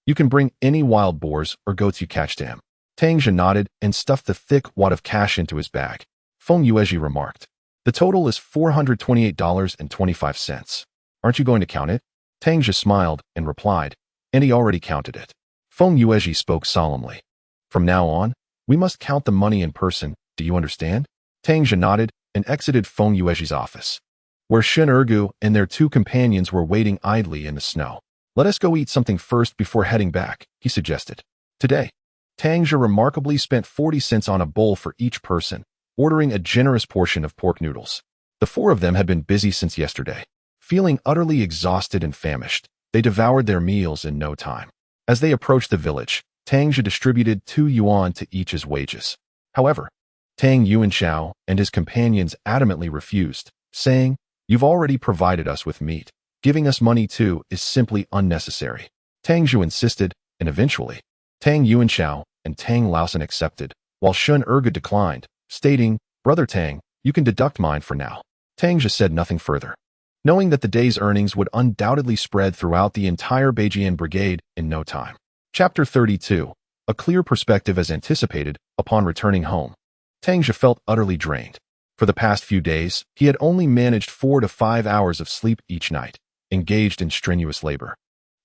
you can bring any wild boars or goats you catch to him." Tang Zhe nodded and stuffed the thick wad of cash into his bag. Feng Yuezhi remarked, "The total is $428.25. Aren't you going to count it?" Tang Zhe smiled and replied, "And he already counted it." Feng Yuezhi spoke solemnly, "From now on, we must count the money in person, do you understand?" Tang Zhe nodded and exited Feng Yuezhi's office, where Shen Ergu and their 2 companions were waiting idly in the snow. "Let us go eat something first before heading back," he suggested. Today, Tang Zhe remarkably spent 40 cents on a bowl for each person, ordering a generous portion of pork noodles. The 4 of them had been busy since yesterday. Feeling utterly exhausted and famished, they devoured their meals in no time. As they approached the village, Tang Zhe distributed 2 yuan to each as wages. However, Tang Yuanshao and his companions adamantly refused, saying, "You've already provided us with meat. Giving us money too is simply unnecessary." Tang Zhe insisted, and eventually, Tang Yuanshao and Tang Laosan accepted, while Shen Ergu declined, stating, "Brother Tang, you can deduct mine for now." Tang Zhe said nothing further, knowing that the day's earnings would undoubtedly spread throughout the entire Beijian brigade in no time. Chapter 32. A clear perspective as anticipated. Upon returning home, Tang Zhe felt utterly drained. For the past few days, he had only managed 4 to 5 hours of sleep each night, engaged in strenuous labor.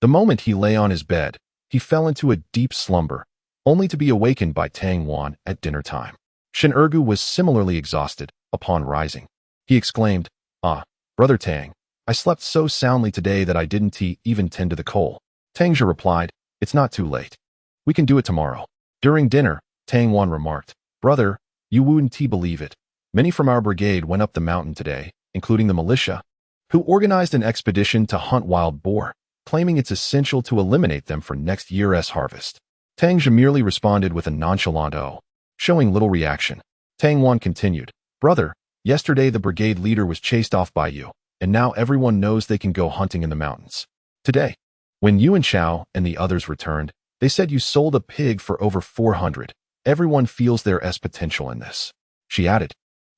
The moment he lay on his bed, he fell into a deep slumber, only to be awakened by Tang Wan at dinner time. Shen Ergu was similarly exhausted. Upon rising, he exclaimed, "Ah, Brother Tang, I slept so soundly today that I didn't even tend to the coal." Tang Zhe replied, "It's not too late. We can do it tomorrow." During dinner, Tang Wan remarked, "Brother, you wouldn't believe it. Many from our brigade went up the mountain today, including the militia, who organized an expedition to hunt wild boar, claiming it's essential to eliminate them for next year's harvest." Tang Zhe merely responded with a nonchalant "Oh." Showing little reaction, Tang Wan continued, "Brother, yesterday the brigade leader was chased off by you, and now everyone knows they can go hunting in the mountains. Today, when Yuan Chao and the others returned, they said you sold a pig for over 400. Everyone feels there is potential in this." She added.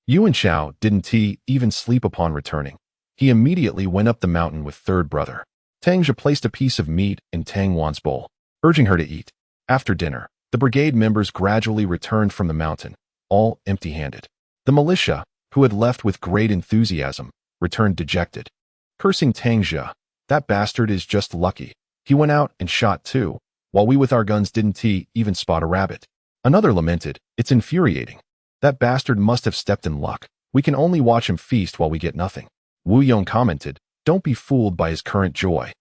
Yuan Chao didn't even sleep upon returning. He immediately went up the mountain with third brother. Tang Zhe placed a piece of meat in Tang Wan's bowl, urging her to eat. After dinner, the brigade members gradually returned from the mountain, all empty-handed. The militia, who had left with great enthusiasm, returned dejected, cursing Tang Zhe. "That bastard is just lucky. He went out and shot too, while we with our guns didn't even spot a rabbit." Another lamented, "It's infuriating. That bastard must have stepped in luck. We can only watch him feast while we get nothing." Wu Yong commented, "Don't be fooled by his current joy.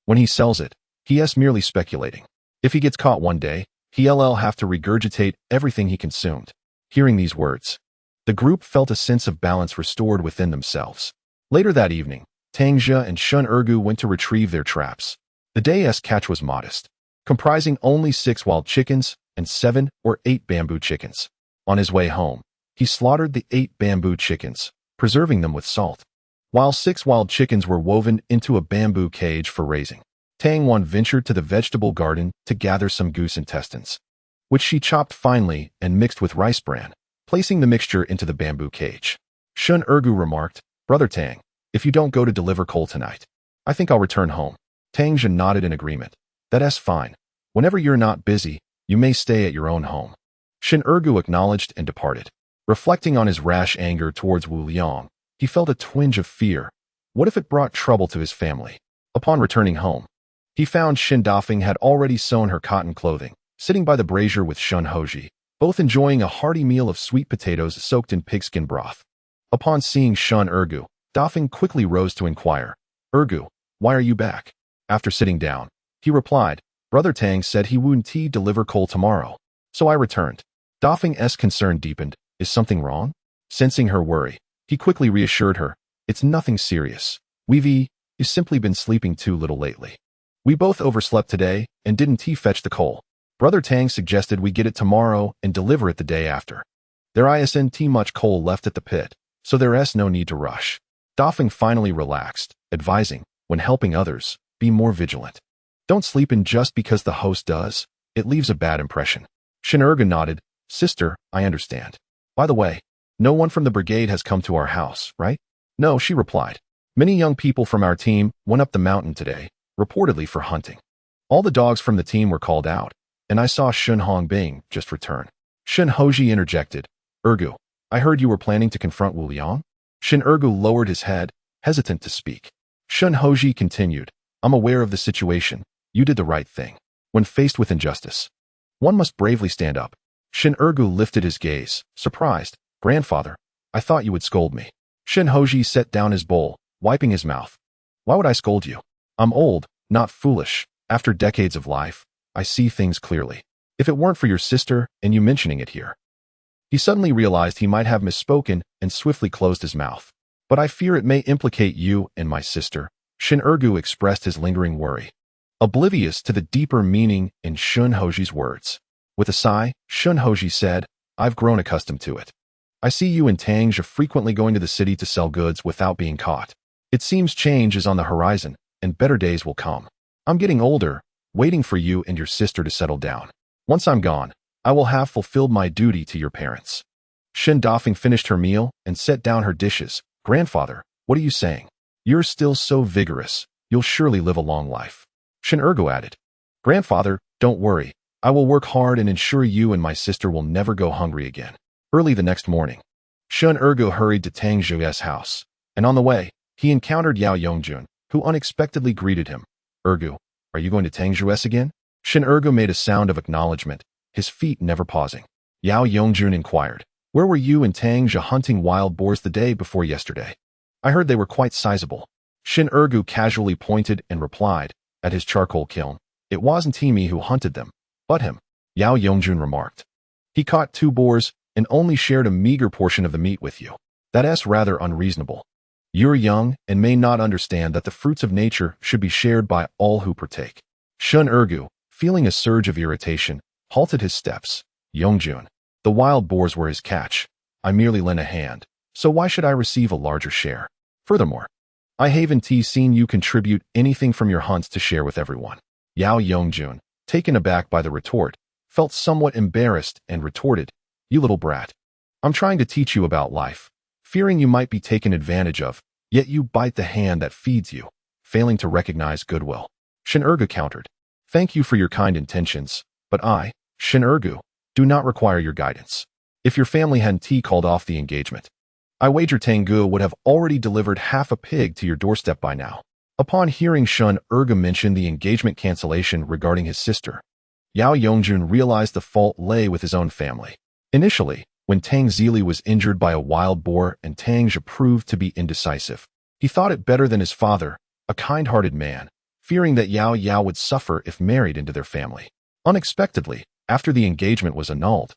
When he sells it, he is merely speculating. If he gets caught one day, he'll have to regurgitate everything he consumed." Hearing these words, the group felt a sense of balance restored within themselves. Later that evening, Tang Zhe and Shun Ergu went to retrieve their traps. The day's catch was modest, comprising only 6 wild chickens and 7 or 8 bamboo chickens. On his way home, he slaughtered the 8 bamboo chickens, preserving them with salt, while 6 wild chickens were woven into a bamboo cage for raising. Tang Wan ventured to the vegetable garden to gather some goose intestines, which she chopped finely and mixed with rice bran, placing the mixture into the bamboo cage. Shun Ergu remarked, "Brother Tang, if you don't go to deliver coal tonight, I think I'll return home." Tang Zhe nodded in agreement. "That's fine. Whenever you're not busy, you may stay at your own home." Shun Ergu acknowledged and departed. Reflecting on his rash anger towards Wu Liang, he felt a twinge of fear. What if it brought trouble to his family? Upon returning home, he found Shin Dafeng had already sewn her cotton clothing, sitting by the brazier with Shun Hoji, both enjoying a hearty meal of sweet potatoes soaked in pigskin broth. Upon seeing Shun Ergu, Dafeng quickly rose to inquire, "Ergu, why are you back?" After sitting down, he replied, "Brother Tang said he wouldn't deliver coal tomorrow, so I returned." Dafeng's concern deepened. "Is something wrong?" Sensing her worry, he quickly reassured her, "It's nothing serious. You've simply been sleeping too little lately. We both overslept today and didn't fetch the coal. Brother Tang suggested we get it tomorrow and deliver it the day after. There isn't much coal left at the pit, so there is no need to rush." Dafeng finally relaxed, advising, when helping others, be more vigilant. Don't sleep in just because the host does. It leaves a bad impression. Shinurga nodded, "Sister, I understand. By the way, no one from the brigade has come to our house, right?" "No," she replied. "Many young people from our team went up the mountain today, reportedly for hunting. All the dogs from the team were called out, and I saw Shun Hongbing just return." Shun Hoji interjected, "Ergu, I heard you were planning to confront Wu Liang?" Shin Ergu lowered his head, hesitant to speak. Shun Hoji continued, "I'm aware of the situation. You did the right thing. When faced with injustice, one must bravely stand up." Shin Ergu lifted his gaze, surprised. "Grandfather, I thought you would scold me." Shin Hoji set down his bowl, wiping his mouth. "Why would I scold you? I'm old, not foolish. After decades of life, I see things clearly. If it weren't for your sister and you mentioning it here." He suddenly realized he might have misspoken and swiftly closed his mouth. "But I fear it may implicate you and my sister." Shin Ergu expressed his lingering worry, oblivious to the deeper meaning in Shun Hoji's words. With a sigh, Shun Hoji said, "I've grown accustomed to it. I see you and Tang Zhe frequently going to the city to sell goods without being caught. It seems change is on the horizon, and better days will come. I'm getting older, waiting for you and your sister to settle down. Once I'm gone, I will have fulfilled my duty to your parents." Shin Dafeng finished her meal and set down her dishes. "Grandfather, what are you saying? You're still so vigorous. You'll surely live a long life." Shin Ergo added, "Grandfather, don't worry. I will work hard and ensure you and my sister will never go hungry again." Early the next morning, Shun Ergo hurried to Tang Zhe's house, and on the way, he encountered Yao Yongjun, who unexpectedly greeted him. "Ergo, are you going to Tang Zhe's again?" Shin Ergo made a sound of acknowledgement, his feet never pausing. Yao Yongjun inquired, "Where were you and Tang Zhe hunting wild boars the day before yesterday? I heard they were quite sizable." Shin Ergu casually pointed and replied, "At his charcoal kiln. It wasn't me who hunted them, but him," Yao Yongjun remarked. "He caught 2 boars and only shared a meager portion of the meat with you. That's rather unreasonable. You're young and may not understand that the fruits of nature should be shared by all who partake." Shun Ergu, feeling a surge of irritation, halted his steps. "Yongjun, The wild boars were his catch. I merely lent a hand, so why should I receive a larger share? Furthermore, I haven't seen you contribute anything from your hunts to share with everyone. Yao Yongjun, taken aback by the retort, felt somewhat embarrassed and retorted, "You little brat. I'm trying to teach you about life, fearing you might be taken advantage of, yet you bite the hand that feeds you, failing to recognize goodwill." Shin Ergu countered, "Thank you for your kind intentions, but I, Shin Ergu, do not require your guidance. If your family hadn't called off the engagement, I wager Tang Zhe would have already delivered half a pig to your doorstep by now." Upon hearing Shin Ergu mention the engagement cancellation regarding his sister, Yao Yongjun realized the fault lay with his own family. Initially, when Tang Zhe was injured by a wild boar and Tang Zhe proved to be indecisive, he thought it better than his father, a kind-hearted man, fearing that Yao would suffer if married into their family. Unexpectedly, after the engagement was annulled,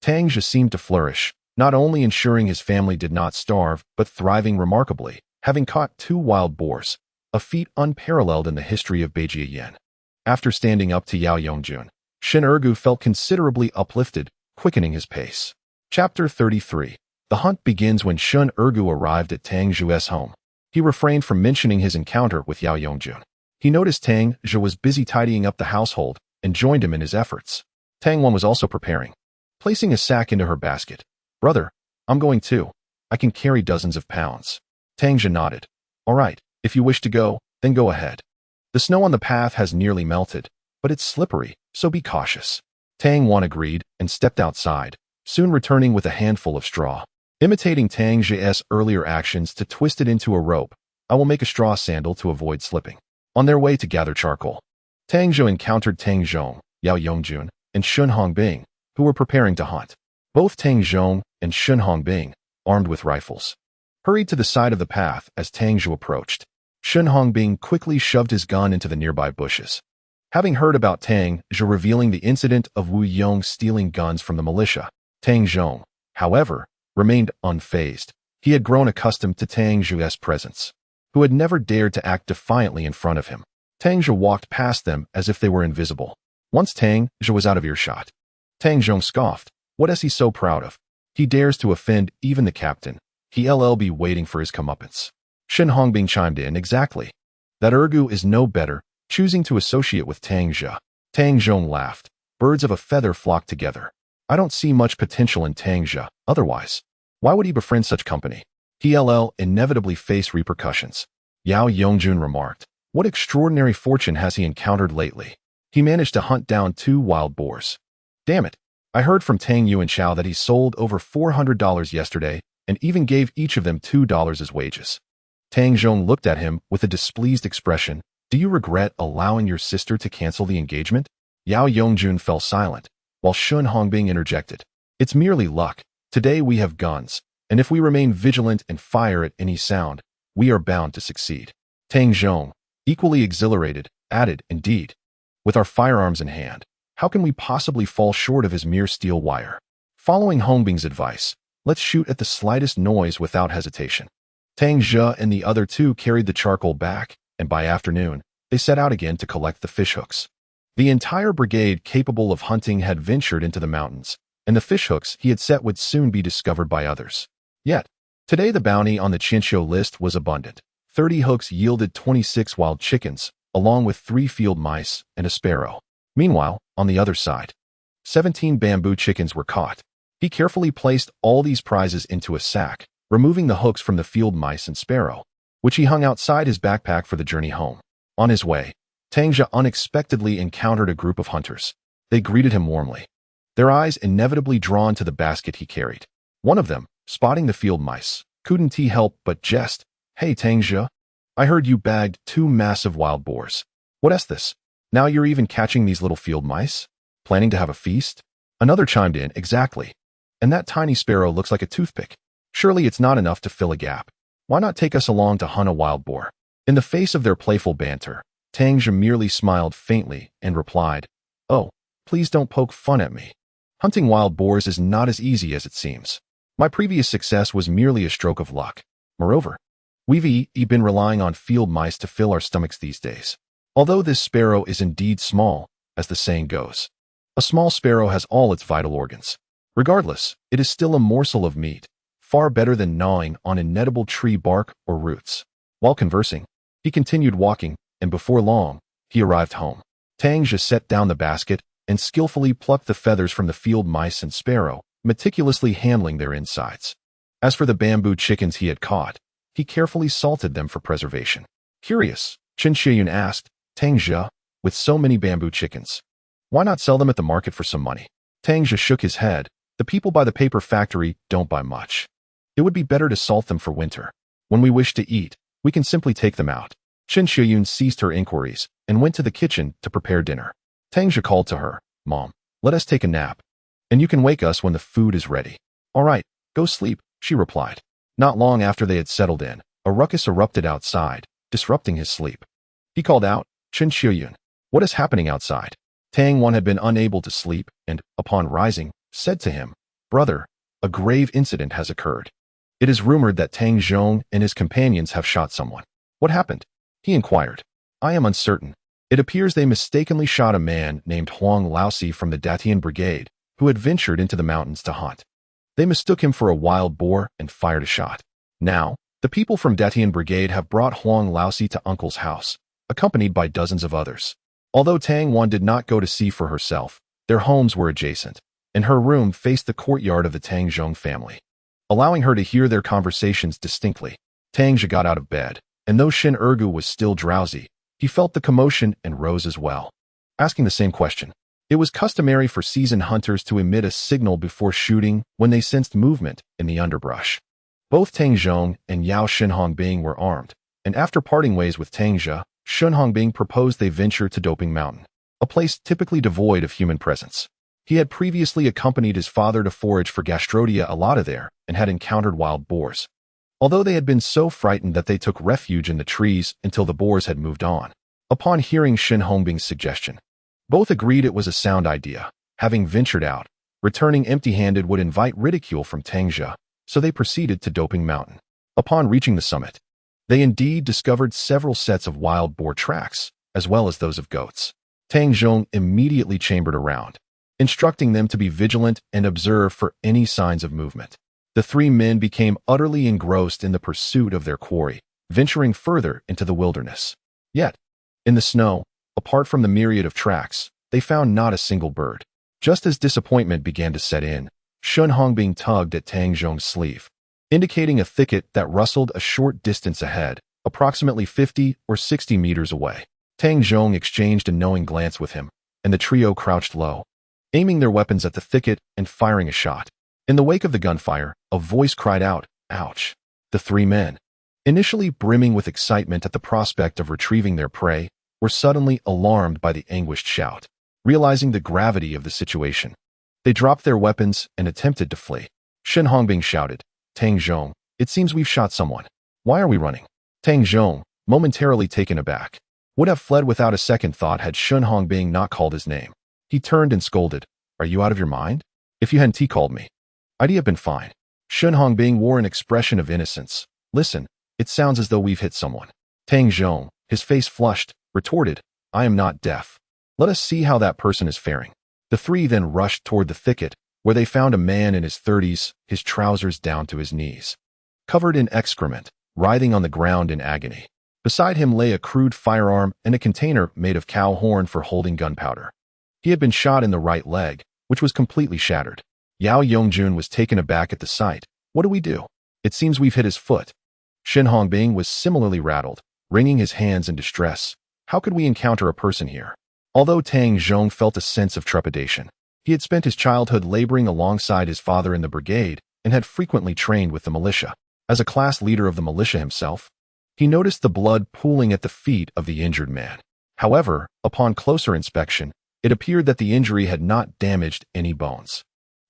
Tang Zhe seemed to flourish, not only ensuring his family did not starve, but thriving remarkably, having caught 2 wild boars, a feat unparalleled in the history of Beijiayan. After standing up to Yao Yongjun, Shin Ergu felt considerably uplifted, quickening his pace. Chapter 33. The hunt begins when Shin Ergu arrived at Tang Zhe's home. He refrained from mentioning his encounter with Yao Yongjun. He noticed Tang Zhe was busy tidying up the household and joined him in his efforts. Tang Wan was also preparing, placing a sack into her basket. "Brother, I'm going too. I can carry dozens of pounds." Tang Zhe nodded. "All right, if you wish to go, then go ahead. The snow on the path has nearly melted, but it's slippery, so be cautious." Tang Wan agreed and stepped outside, soon returning with a handful of straw. Imitating Tang Zhe's earlier actions to twist it into a rope, "I will make a straw sandal to avoid slipping." On their way to gather charcoal, Tang Zhe encountered Tang Zhong, Yao Yongjun, and Shun Hongbing, who were preparing to hunt. Both Tang Zhong and Shun Hongbing, armed with rifles, hurried to the side of the path as Tang Zhe approached. Shun Hongbing quickly shoved his gun into the nearby bushes. Having heard about Tang Zhe revealing the incident of Wu Yong stealing guns from the militia, Tang Zhong, however, remained unfazed. He had grown accustomed to Tang Zhe's presence, who had never dared to act defiantly in front of him. Tang Zhe walked past them as if they were invisible. Once Tang Zhe was out of earshot, Tang Zhong scoffed. What is he so proud of? He dares to offend even the captain. He'll be waiting for his comeuppance. Shin Hongbing chimed in, exactly. That Ergu is no better, choosing to associate with Tang Zhe. Tang Zhong laughed. Birds of a feather flock together. I don't see much potential in Tang Zhe, otherwise. Why would he befriend such company? He'll inevitably face repercussions. Yao Yongjun remarked. What extraordinary fortune has he encountered lately? He managed to hunt down 2 wild boars. Damn it. I heard from Tang Yuanchao that he sold over $400 yesterday and even gave each of them $2 as wages. Tang Zhong looked at him with a displeased expression. Do you regret allowing your sister to cancel the engagement? Yao Yongjun fell silent, while Shun Hongbing interjected. It's merely luck. Today we have guns, and if we remain vigilant and fire at any sound, we are bound to succeed. Tang Zhong, equally exhilarated, added, indeed. With our firearms in hand, how can we possibly fall short of his mere steel wire? Following Hongbing's advice, let's shoot at the slightest noise without hesitation. Tang Zhe and the other 2 carried the charcoal back, and by afternoon, they set out again to collect the fishhooks. The entire brigade capable of hunting had ventured into the mountains, and the fishhooks he had set would soon be discovered by others. Yet, today the bounty on the Chinchou list was abundant. 30 hooks yielded 26 wild chickens, along with 3 field mice and a sparrow. Meanwhile, on the other side, 17 bamboo chickens were caught. He carefully placed all these prizes into a sack, removing the hooks from the field mice and sparrow, which he hung outside his backpack for the journey home. On his way, Tang Zhe unexpectedly encountered a group of hunters. They greeted him warmly, their eyes inevitably drawn to the basket he carried. One of them, spotting the field mice, couldn't help but jest. Hey Tang Zhe, I heard you bagged 2 massive wild boars. What is this? Now you're even catching these little field mice? Planning to have a feast? Another chimed in, exactly. And that tiny sparrow looks like a toothpick. Surely it's not enough to fill a gap. Why not take us along to hunt a wild boar? In the face of their playful banter, Tang Zhe merely smiled faintly and replied, Oh, please don't poke fun at me. Hunting wild boars is not as easy as it seems. My previous success was merely a stroke of luck. Moreover, we've been relying on field mice to fill our stomachs these days. Although this sparrow is indeed small, as the saying goes, a small sparrow has all its vital organs. Regardless, it is still a morsel of meat, far better than gnawing on inedible tree bark or roots. While conversing, he continued walking, and before long, he arrived home. Tang Zhe set down the basket and skillfully plucked the feathers from the field mice and sparrow, meticulously handling their insides. As for the bamboo chickens he had caught, he carefully salted them for preservation. Curious, Chen Shiyun asked, Tang Zhe, with so many bamboo chickens, why not sell them at the market for some money? Tang Zhe shook his head. The people by the paper factory don't buy much. It would be better to salt them for winter. When we wish to eat, we can simply take them out. Chen Shiyun ceased her inquiries and went to the kitchen to prepare dinner. Tang Zhe called to her, Mom, let us take a nap, and you can wake us when the food is ready. All right, go sleep, she replied. Not long after they had settled in, a ruckus erupted outside, disrupting his sleep. He called out, Chen Shiyun, what is happening outside? Tang Wan had been unable to sleep and, upon rising, said to him, Brother, a grave incident has occurred. It is rumored that Tang Zhong and his companions have shot someone. What happened? He inquired. I am uncertain. It appears they mistakenly shot a man named Huang Laosi from the Datian Brigade, who had ventured into the mountains to hunt. They mistook him for a wild boar and fired a shot. Now, the people from Datian Brigade have brought Huang Laosi to Uncle's house, accompanied by dozens of others. Although Tang Wan did not go to see for herself, their homes were adjacent, and her room faced the courtyard of the Tang Zhong family, allowing her to hear their conversations distinctly. Tang Zhe got out of bed, and though Shin Ergu was still drowsy, he felt the commotion and rose as well, asking the same question. It was customary for seasoned hunters to emit a signal before shooting when they sensed movement in the underbrush. Both Tang Zhong and Yao Shenhongbing were armed, and after parting ways with Tang Zhe, Shenhongbing proposed they venture to Doping Mountain, a place typically devoid of human presence. He had previously accompanied his father to forage for Gastrodia alata there and had encountered wild boars. Although they had been so frightened that they took refuge in the trees until the boars had moved on. Upon hearing Shenhongbing's suggestion, both agreed it was a sound idea. Having ventured out, returning empty-handed would invite ridicule from Tang Zhe, so they proceeded to Doping Mountain. Upon reaching the summit, they indeed discovered several sets of wild boar tracks, as well as those of goats. Tang Zhong immediately chambered around, instructing them to be vigilant and observe for any signs of movement. The three men became utterly engrossed in the pursuit of their quarry, venturing further into the wilderness. Yet, in the snow, apart from the myriad of tracks, they found not a single bird. Just as disappointment began to set in, Shenhongbing tugged at Tang Zhong's sleeve, indicating a thicket that rustled a short distance ahead, approximately 50 or 60 meters away. Tang Zhong exchanged a knowing glance with him, and the trio crouched low, aiming their weapons at the thicket and firing a shot. In the wake of the gunfire, a voice cried out, Ouch! The three men, initially brimming with excitement at the prospect of retrieving their prey, were suddenly alarmed by the anguished shout. Realizing the gravity of the situation, they dropped their weapons and attempted to flee. Shenhongbing shouted, Tang Zhong, it seems we've shot someone. Why are we running? Tang Zhong, momentarily taken aback, would have fled without a second thought had Shenhongbing not called his name. He turned and scolded, Are you out of your mind? If you hadn't called me, I'd have been fine. Shenhongbing wore an expression of innocence. Listen, it sounds as though we've hit someone. Tang Zhong, his face flushed, retorted, I am not deaf. Let us see how that person is faring. The three then rushed toward the thicket, where they found a man in his 30s, his trousers down to his knees, covered in excrement, writhing on the ground in agony. Beside him lay a crude firearm and a container made of cow horn for holding gunpowder. He had been shot in the right leg, which was completely shattered. Yao Yongjun was taken aback at the sight. What do we do? It seems we've hit his foot. Shenhongbing was similarly rattled, wringing his hands in distress. How could we encounter a person here? Although Tang Zhong felt a sense of trepidation, he had spent his childhood laboring alongside his father in the brigade and had frequently trained with the militia. As a class leader of the militia himself, he noticed the blood pooling at the feet of the injured man. However, upon closer inspection, it appeared that the injury had not damaged any bones.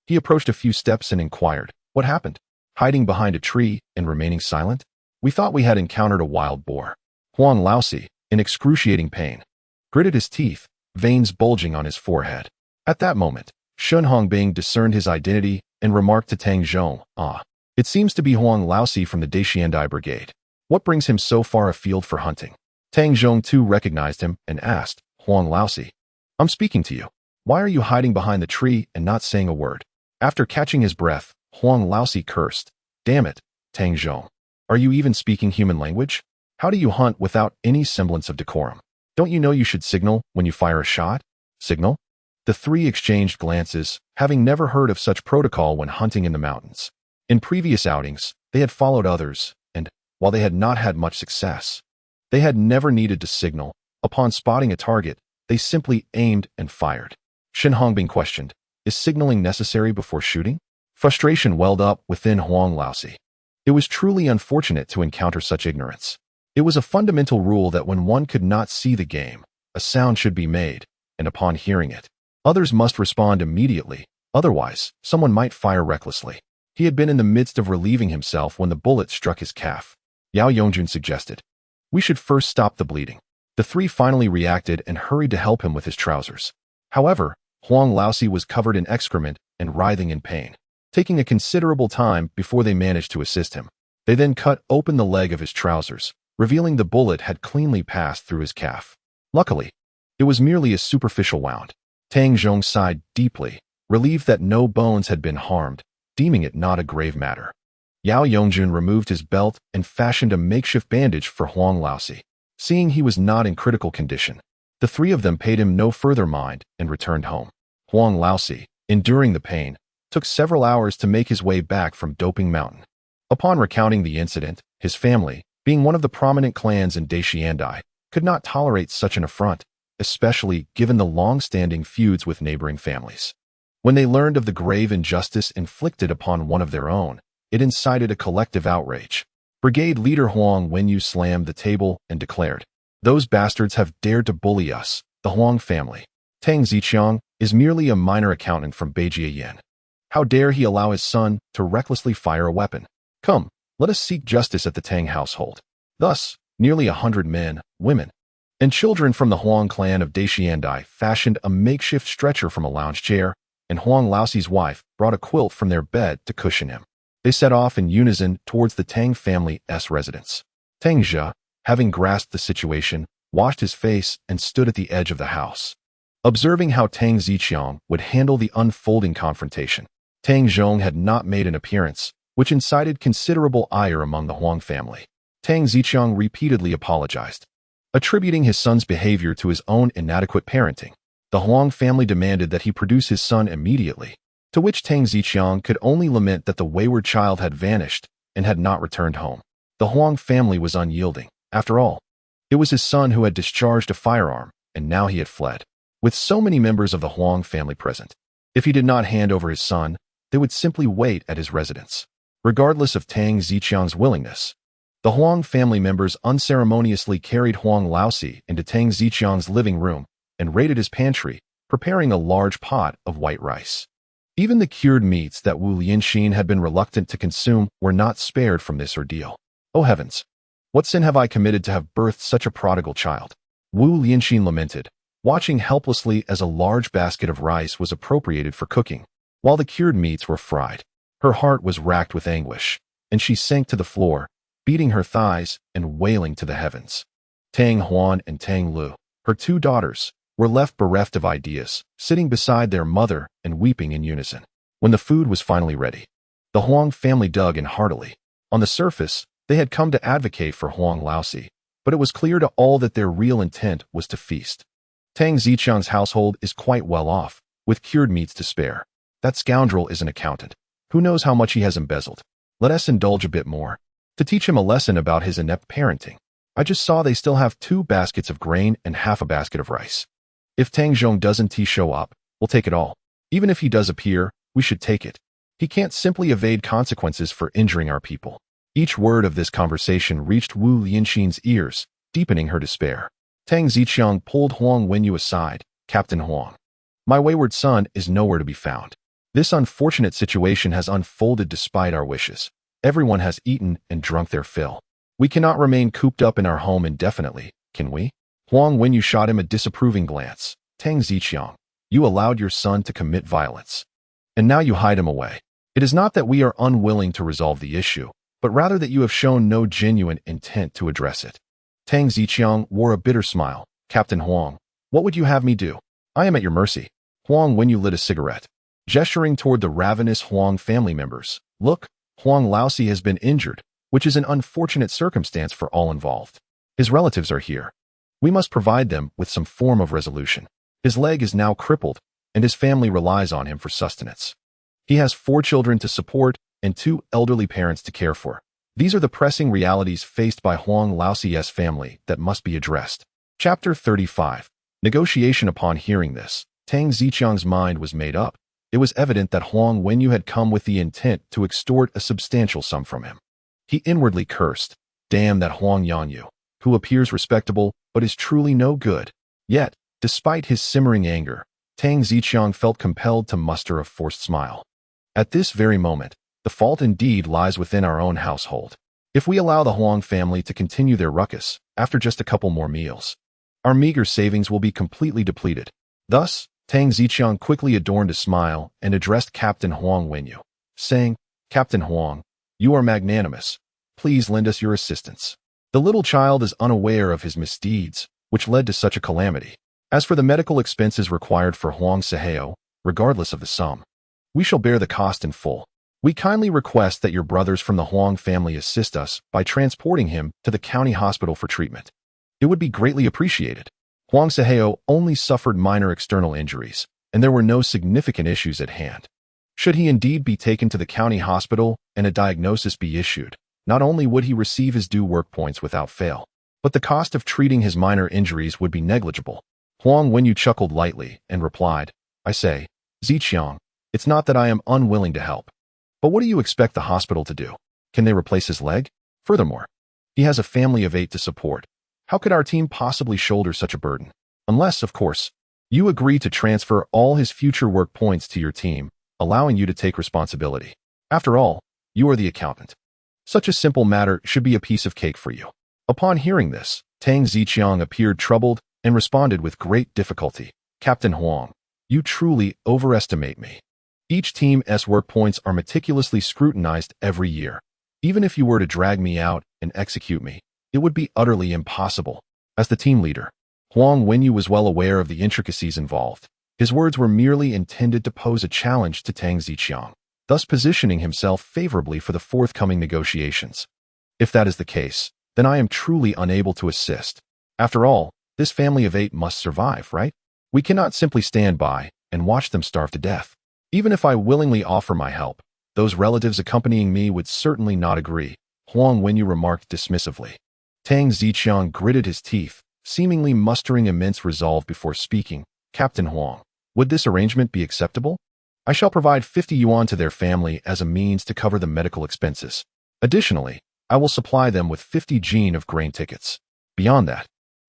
He approached a few steps and inquired, What happened? Hiding behind a tree and remaining silent? We thought we had encountered a wild boar. Huang Laosi, in excruciating pain, gritted his teeth, veins bulging on his forehead. At that moment, Shenhongbing discerned his identity and remarked to Tang Zhong, It seems to be Huang Laosi from the Daishiandai Brigade. What brings him so far afield for hunting? Tang Zhong too recognized him and asked, Huang Laosi, I'm speaking to you. Why are you hiding behind the tree and not saying a word? After catching his breath, Huang Laosi cursed. Damn it, Tang Zhe. Are you even speaking human language? How do you hunt without any semblance of decorum? Don't you know you should signal when you fire a shot? Signal? The three exchanged glances, having never heard of such protocol when hunting in the mountains. In previous outings, they had followed others, and, while they had not had much success, they had never needed to signal. Upon spotting a target, they simply aimed and fired. Shen Hongbing questioned, is signaling necessary before shooting? Frustration welled up within Huang Laosi. It was truly unfortunate to encounter such ignorance. It was a fundamental rule that when one could not see the game, a sound should be made, and upon hearing it, others must respond immediately, otherwise, someone might fire recklessly. He had been in the midst of relieving himself when the bullet struck his calf. Yao Yongjun suggested, we should first stop the bleeding. The three finally reacted and hurried to help him with his trousers. However, Huang Laosi was covered in excrement and writhing in pain, taking a considerable time before they managed to assist him. They then cut open the leg of his trousers, revealing the bullet had cleanly passed through his calf. Luckily, it was merely a superficial wound. Tang Zhe sighed deeply, relieved that no bones had been harmed, deeming it not a grave matter. Yao Yongjun removed his belt and fashioned a makeshift bandage for Huang Laosi. Seeing he was not in critical condition, the three of them paid him no further mind and returned home. Huang Laosi, enduring the pain, took several hours to make his way back from Doping Mountain. Upon recounting the incident, his family, being one of the prominent clans in Daishiandai, could not tolerate such an affront, especially given the long-standing feuds with neighboring families. When they learned of the grave injustice inflicted upon one of their own, it incited a collective outrage. Brigade leader Huang Wenyu slammed the table and declared, those bastards have dared to bully us, the Huang family. Tang Zhe is merely a minor accountant from Beijiayan. How dare he allow his son to recklessly fire a weapon? Come, let us seek justice at the Tang household. Thus, nearly 100 men, women, and children from the Huang clan of Daishiandai fashioned a makeshift stretcher from a lounge chair, and Huang Laosi's wife brought a quilt from their bed to cushion him. They set off in unison towards the Tang family's residence. Tang Zhe, having grasped the situation, washed his face and stood at the edge of the house. Observing how Tang Zhe would handle the unfolding confrontation, Tang Zhe had not made an appearance, which incited considerable ire among the Huang family. Tang Zhe repeatedly apologized, attributing his son's behavior to his own inadequate parenting. The Huang family demanded that he produce his son immediately, to which Tang Zhe could only lament that the wayward child had vanished and had not returned home. The Huang family was unyielding. After all, it was his son who had discharged a firearm, and now he had fled. With so many members of the Huang family present, if he did not hand over his son, they would simply wait at his residence. Regardless of Tang Zhe's willingness, the Huang family members unceremoniously carried Huang Laosi into Tang Zhe's living room and raided his pantry, preparing a large pot of white rice. Even the cured meats that Wu Lianxin had been reluctant to consume were not spared from this ordeal. Oh heavens! What sin have I committed to have birthed such a prodigal child? Wu Lianxin lamented, watching helplessly as a large basket of rice was appropriated for cooking, while the cured meats were fried. Her heart was racked with anguish, and she sank to the floor, beating her thighs and wailing to the heavens. Tang Huan and Tang Lu, her two daughters, were left bereft of ideas, sitting beside their mother and weeping in unison. When the food was finally ready, the Huang family dug in heartily. On the surface, they had come to advocate for Huang Laosi, but it was clear to all that their real intent was to feast. Tang Zhe's household is quite well off, with cured meats to spare. That scoundrel is an accountant. Who knows how much he has embezzled? Let us indulge a bit more, to teach him a lesson about his inept parenting. I just saw they still have 2 baskets of grain and half a basket of rice. If Tang Zhe doesn't show up, we'll take it all. Even if he does appear, we should take it. He can't simply evade consequences for injuring our people. Each word of this conversation reached Wu Lianxin's ears, deepening her despair. Tang Zhe pulled Huang Wenyu aside. Captain Huang, my wayward son is nowhere to be found. This unfortunate situation has unfolded despite our wishes. Everyone has eaten and drunk their fill. We cannot remain cooped up in our home indefinitely, can we? Huang Wenyu shot him a disapproving glance. Tang Zhe, you allowed your son to commit violence, and now you hide him away. It is not that we are unwilling to resolve the issue, but rather that you have shown no genuine intent to address it. Tang Zhe wore a bitter smile. Captain Huang, what would you have me do? I am at your mercy. Huang Wenyu lit a cigarette. gesturing toward the ravenous Huang family members. Look, Huang Laosi has been injured, which is an unfortunate circumstance for all involved. His relatives are here. We must provide them with some form of resolution. His leg is now crippled, and his family relies on him for sustenance. He has 4 children to support and 2 elderly parents to care for. These are the pressing realities faced by Huang Laosi's family that must be addressed. Chapter 35. Negotiation. Upon hearing this, Tang Zhe's mind was made up. It was evident that Huang Wenyu had come with the intent to extort a substantial sum from him. He inwardly cursed, "Damn that Huang Yanyu, who appears respectable but is truly no good." Yet, despite his simmering anger, Tang Zhe felt compelled to muster a forced smile. At this very moment, the fault indeed lies within our own household. If we allow the Huang family to continue their ruckus after just a couple more meals, our meager savings will be completely depleted. Thus, Tang Zhe quickly adorned a smile and addressed Captain Huang Wenyu, saying, "Captain Huang, you are magnanimous. Please lend us your assistance." The little child is unaware of his misdeeds, which led to such a calamity. As for the medical expenses required for Huang Seheo, regardless of the sum, we shall bear the cost in full. We kindly request that your brothers from the Huang family assist us by transporting him to the county hospital for treatment. It would be greatly appreciated. Huang Seheo only suffered minor external injuries, and there were no significant issues at hand. Should he indeed be taken to the county hospital and a diagnosis be issued, not only would he receive his due work points without fail, but the cost of treating his minor injuries would be negligible. Huang Wenyu chuckled lightly and replied, "I say, Ziqiang, it's not that I am unwilling to help. But what do you expect the hospital to do? Can they replace his leg? Furthermore, he has a family of 8 to support. How could our team possibly shoulder such a burden? Unless, of course, you agree to transfer all his future work points to your team, allowing you to take responsibility. After all, you are the accountant. Such a simple matter should be a piece of cake for you." Upon hearing this, Tang Zhe appeared troubled and responded with great difficulty, "Captain Huang, you truly overestimate me. Each team's work points are meticulously scrutinized every year. Even if you were to drag me out and execute me, it would be utterly impossible." As the team leader, Huang Wenyu was well aware of the intricacies involved. His words were merely intended to pose a challenge to Tang Zhe, thus positioning himself favorably for the forthcoming negotiations. If that is the case, then I am truly unable to assist. After all, this family of 8 must survive, right? We cannot simply stand by and watch them starve to death. Even if I willingly offer my help, those relatives accompanying me would certainly not agree, Huang Wenyu remarked dismissively. Tang Zhe gritted his teeth, seemingly mustering immense resolve before speaking. "Captain Huang, would this arrangement be acceptable? I shall provide 50 yuan to their family as a means to cover the medical expenses. Additionally, I will supply them with 50 jin of grain tickets. Beyond that,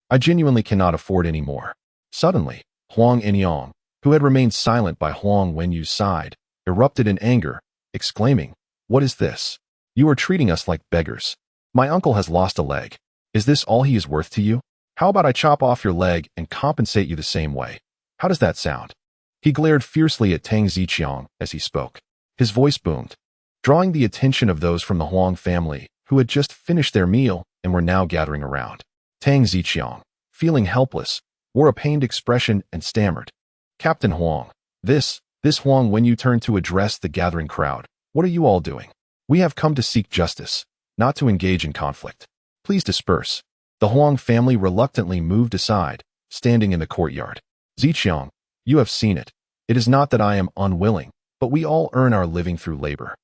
I genuinely cannot afford any more." Suddenly, Huang Enyang, who had remained silent by Huang Wenyu's side, erupted in anger, exclaiming, "What is this? You are treating us like beggars. My uncle has lost a leg. Is this all he is worth to you? How about I chop off your leg and compensate you the same way? How does that sound?" He glared fiercely at Tang Zhe as he spoke. His voice boomed, drawing the attention of those from the Huang family who had just finished their meal and were now gathering around. Tang Zhe, feeling helpless, wore a pained expression and stammered, "Captain Huang, this Huang Wenyu turned to address the gathering crowd. What are you all doing? We have come to seek justice, not to engage in conflict. Please disperse." The Huang family reluctantly moved aside, standing in the courtyard. "Ziqiang, you have seen it. It is not that I am unwilling, but we all earn our living through labor.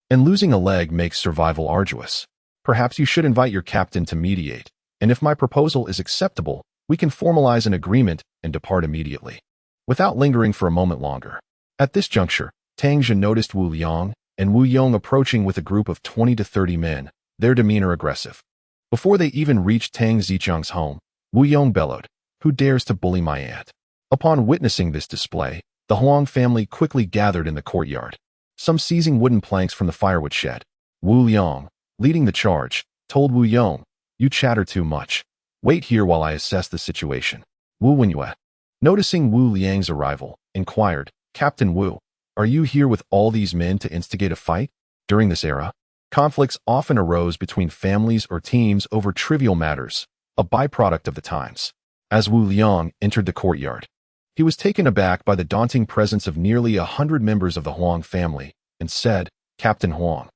And losing a leg makes survival arduous. Perhaps you should invite your captain to mediate, and if my proposal is acceptable, we can formalize an agreement and depart immediately." Without lingering for a moment longer, at this juncture, Tang Zhe noticed Wu Liang and Wu Yong approaching with a group of 20 to 30 men, their demeanor aggressive. Before they even reached Tang Zijiang's home, Wu Yong bellowed, "Who dares to bully my aunt?" Upon witnessing this display, the Huang family quickly gathered in the courtyard, some seizing wooden planks from the firewood shed. Wu Liang, leading the charge, told Wu Yong, "You chatter too much. Wait here while I assess the situation." Wu Wenyu, noticing Wu Liang's arrival, inquired, "Captain Wu, are you here with all these men to instigate a fight?" During this era, conflicts often arose between families or teams over trivial matters, a byproduct of the times. As Wu Liang entered the courtyard, He was taken aback by the daunting presence of nearly 100 members of the Huang family and said, "Captain Huang,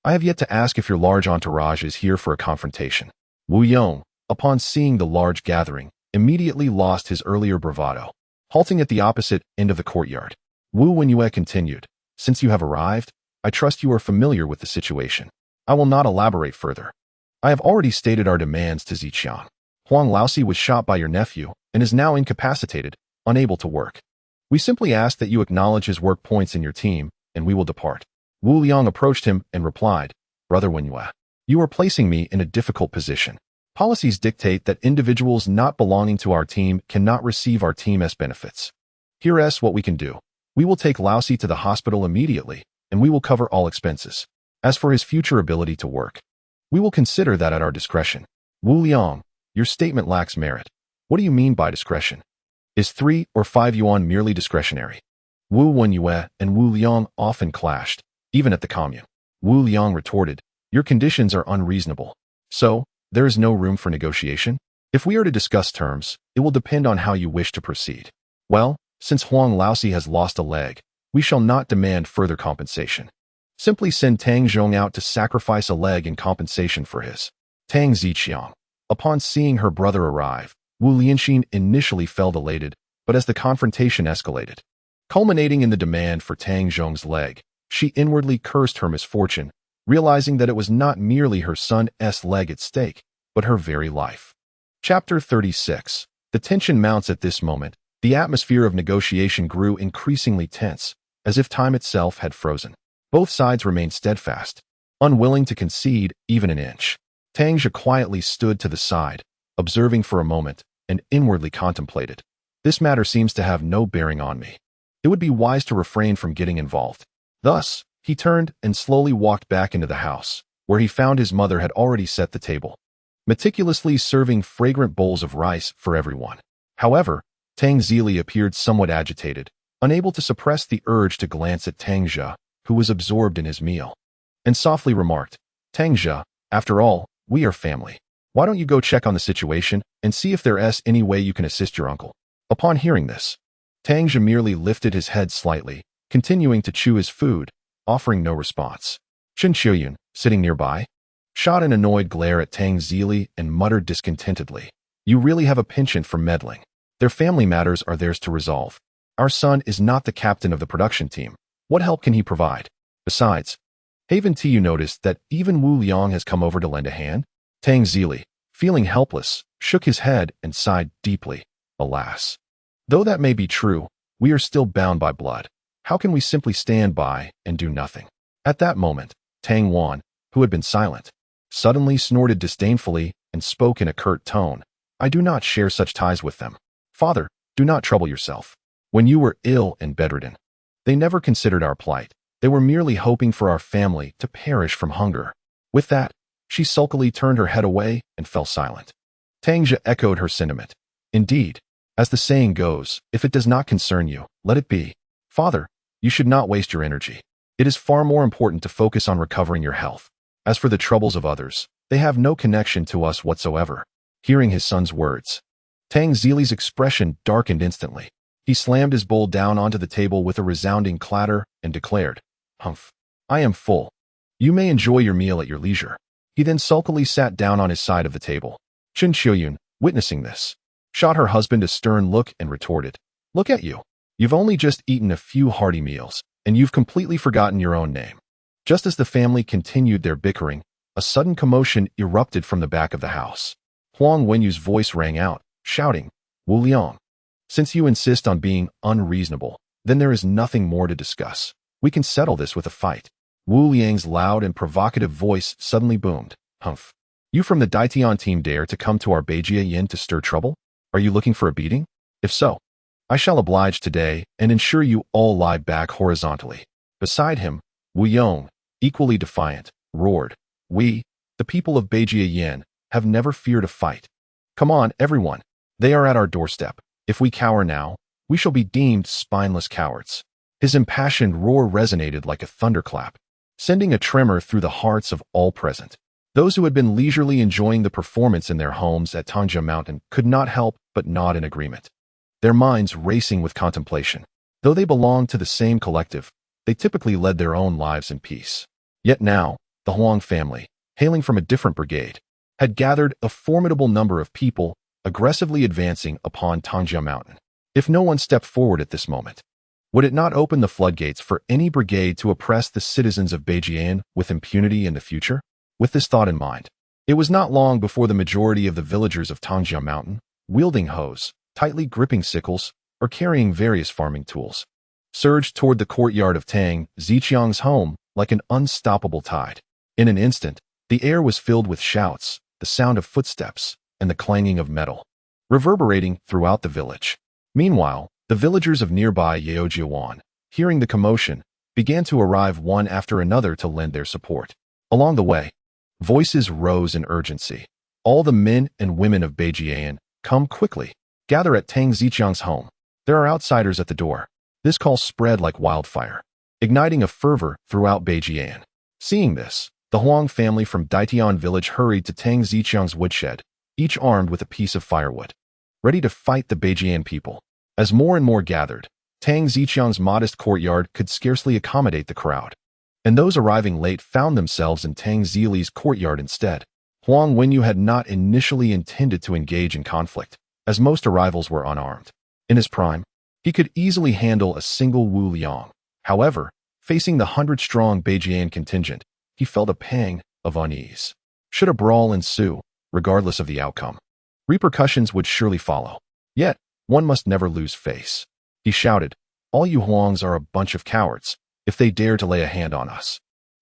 I have yet to ask if your large entourage is here for a confrontation." Wu Yong, upon seeing the large gathering, immediately lost his earlier bravado. Halting at the opposite end of the courtyard, Wu Wenyue continued, "Since you have arrived, I trust you are familiar with the situation. I will not elaborate further. I have already stated our demands to Ziqiang. Huang Laosi was shot by your nephew and is now incapacitated, unable to work. We simply ask that you acknowledge his work points in your team, and we will depart." Wu Liang approached him and replied, "Brother Wenyue, you are placing me in a difficult position. Policies dictate that individuals not belonging to our team cannot receive our team's benefits. Here's what we can do. We will take Laosi to the hospital immediately, and we will cover all expenses. As for his future ability to work, we will consider that at our discretion." Wu Liang, your statement lacks merit. What do you mean by discretion? Is 3 or 5 yuan merely discretionary? Wu Wenyue and Wu Liang often clashed, even at the commune. Wu Liang retorted, "Your conditions are unreasonable. So, there is no room for negotiation? If we are to discuss terms, it will depend on how you wish to proceed. Well, since Huang Laosi has lost a leg, we shall not demand further compensation. Simply send Tang Zhe out to sacrifice a leg in compensation for his." Tang Zhe, upon seeing her brother arrive, Wu Lianxin initially felt elated, but as the confrontation escalated, culminating in the demand for Tang Zhong's leg, she inwardly cursed her misfortune, realizing that it was not merely her son's leg at stake, but her very life. Chapter 36. The tension mounts at this moment. The atmosphere of negotiation grew increasingly tense, as if time itself had frozen. Both sides remained steadfast, unwilling to concede even an inch. Tang Zhe quietly stood to the side, observing for a moment, and inwardly contemplated. This matter seems to have no bearing on me. It would be wise to refrain from getting involved. Thus, he turned and slowly walked back into the house, where he found his mother had already set the table, meticulously serving fragrant bowls of rice for everyone. However, Tang Zili appeared somewhat agitated, unable to suppress the urge to glance at Tang Zhe, who was absorbed in his meal, and softly remarked, "Tang Zhe, after all, we are family. Why don't you go check on the situation and see if there's any way you can assist your uncle?" Upon hearing this, Tang Zhe merely lifted his head slightly, continuing to chew his food, offering no response. Chen Qiuyun, sitting nearby, shot an annoyed glare at Tang Zili and muttered discontentedly, "You really have a penchant for meddling. Their family matters are theirs to resolve. Our son is not the captain of the production team. What help can he provide? Besides, haven't you noticed that even Wu Liang has come over to lend a hand?" Tang Zili, feeling helpless, shook his head and sighed deeply. "Alas. Though that may be true, we are still bound by blood. How can we simply stand by and do nothing?" At that moment, Tang Wan, who had been silent, suddenly snorted disdainfully and spoke in a curt tone, "I do not share such ties with them. Father, do not trouble yourself. When you were ill and bedridden, they never considered our plight. They were merely hoping for our family to perish from hunger." With that, she sulkily turned her head away and fell silent. Tang Zhe echoed her sentiment. "Indeed, as the saying goes, if it does not concern you, let it be. Father, you should not waste your energy. It is far more important to focus on recovering your health. As for the troubles of others, they have no connection to us whatsoever." Hearing his son's words, Tang Zili's expression darkened instantly. He slammed his bowl down onto the table with a resounding clatter and declared, "Humph, I am full. You may enjoy your meal at your leisure." He then sulkily sat down on his side of the table. Chen Qiuyun, witnessing this, shot her husband a stern look and retorted, "Look at you. You've only just eaten a few hearty meals, and you've completely forgotten your own name." Just as the family continued their bickering, a sudden commotion erupted from the back of the house. Huang Wenyu's voice rang out, shouting, "Wu Liang, since you insist on being unreasonable, then there is nothing more to discuss. We can settle this with a fight." Wu Liang's loud and provocative voice suddenly boomed, "Humph. You from the Daitian team dare to come to our Beijia Yin to stir trouble? Are you looking for a beating? If so, I shall oblige today and ensure you all lie back horizontally." Beside him, Wu Yong, equally defiant, roared, "We, the people of Beijia Yin, have never feared a fight. Come on, everyone. They are at our doorstep. If we cower now, we shall be deemed spineless cowards." His impassioned roar resonated like a thunderclap, sending a tremor through the hearts of all present. Those who had been leisurely enjoying the performance in their homes at Tang Zhe Mountain could not help but nod in agreement. their minds racing with contemplation. Though they belonged to the same collective, they typically led their own lives in peace. Yet now, the Huang family, hailing from a different brigade, had gathered a formidable number of people, aggressively advancing upon Tang Zhe Mountain. If no one stepped forward at this moment, would it not open the floodgates for any brigade to oppress the citizens of Beijian with impunity in the future? With this thought in mind, it was not long before the majority of the villagers of Tang Zhe Mountain, wielding hoes, tightly gripping sickles, or carrying various farming tools, surged toward the courtyard of Tang Zhe's home like an unstoppable tide. In an instant, the air was filled with shouts, the sound of footsteps, and the clanging of metal, reverberating throughout the village. Meanwhile, the villagers of nearby Yaojiawan, hearing the commotion, began to arrive one after another to lend their support. Along the way, voices rose in urgency. All the men and women of Beijian, come quickly. Gather at Tang Zhe's home. There are outsiders at the door. This call spread like wildfire, igniting a fervor throughout Beijian. Seeing this, the Huang family from Daitian village hurried to Tang Zhe's woodshed, each armed with a piece of firewood, ready to fight the Beijian people. As more and more gathered, Tang Zhe's modest courtyard could scarcely accommodate the crowd, and those arriving late found themselves in Tang Zhe's courtyard instead. Huang Wenyu had not initially intended to engage in conflict, as most arrivals were unarmed. In his prime, he could easily handle a single Wu Liang. However, facing the 100-strong Beijian contingent, he felt a pang of unease. Should a brawl ensue, regardless of the outcome, repercussions would surely follow. Yet, one must never lose face. He shouted, "All you Huangs are a bunch of cowards. If they dare to lay a hand on us,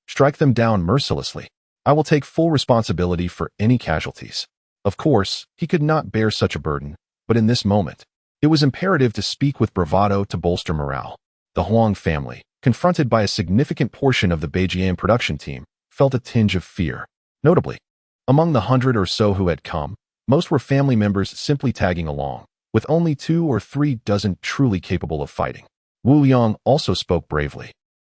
strike them down mercilessly. I will take full responsibility for any casualties." Of course, he could not bear such a burden, but in this moment, it was imperative to speak with bravado to bolster morale. The Huang family, confronted by a significant portion of the Beijian production team, felt a tinge of fear. Notably, among the 100 or so who had come, most were family members simply tagging along, with only 2 or 3 dozen truly capable of fighting. Wu Liang also spoke bravely,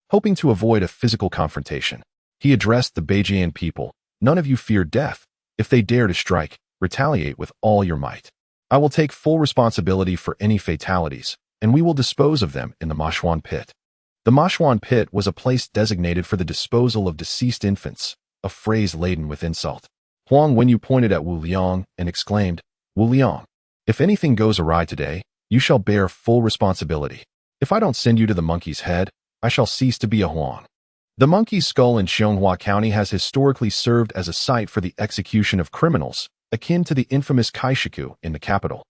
hoping to avoid a physical confrontation. He addressed the Beijian people. "None of you fear death. If they dare to strike, retaliate with all your might. I will take full responsibility for any fatalities, and we will dispose of them in the Mashuan pit." The Mashuan pit was a place designated for the disposal of deceased infants, a phrase laden with insult. Huang Wenyu pointed at Wu Liang and exclaimed, "Wu Liang, if anything goes awry today, you shall bear full responsibility. If I don't send you to the monkey's head, I shall cease to be a Huang." The monkey's skull in Xianghua County has historically served as a site for the execution of criminals, akin to the infamous kaishiku in the capital,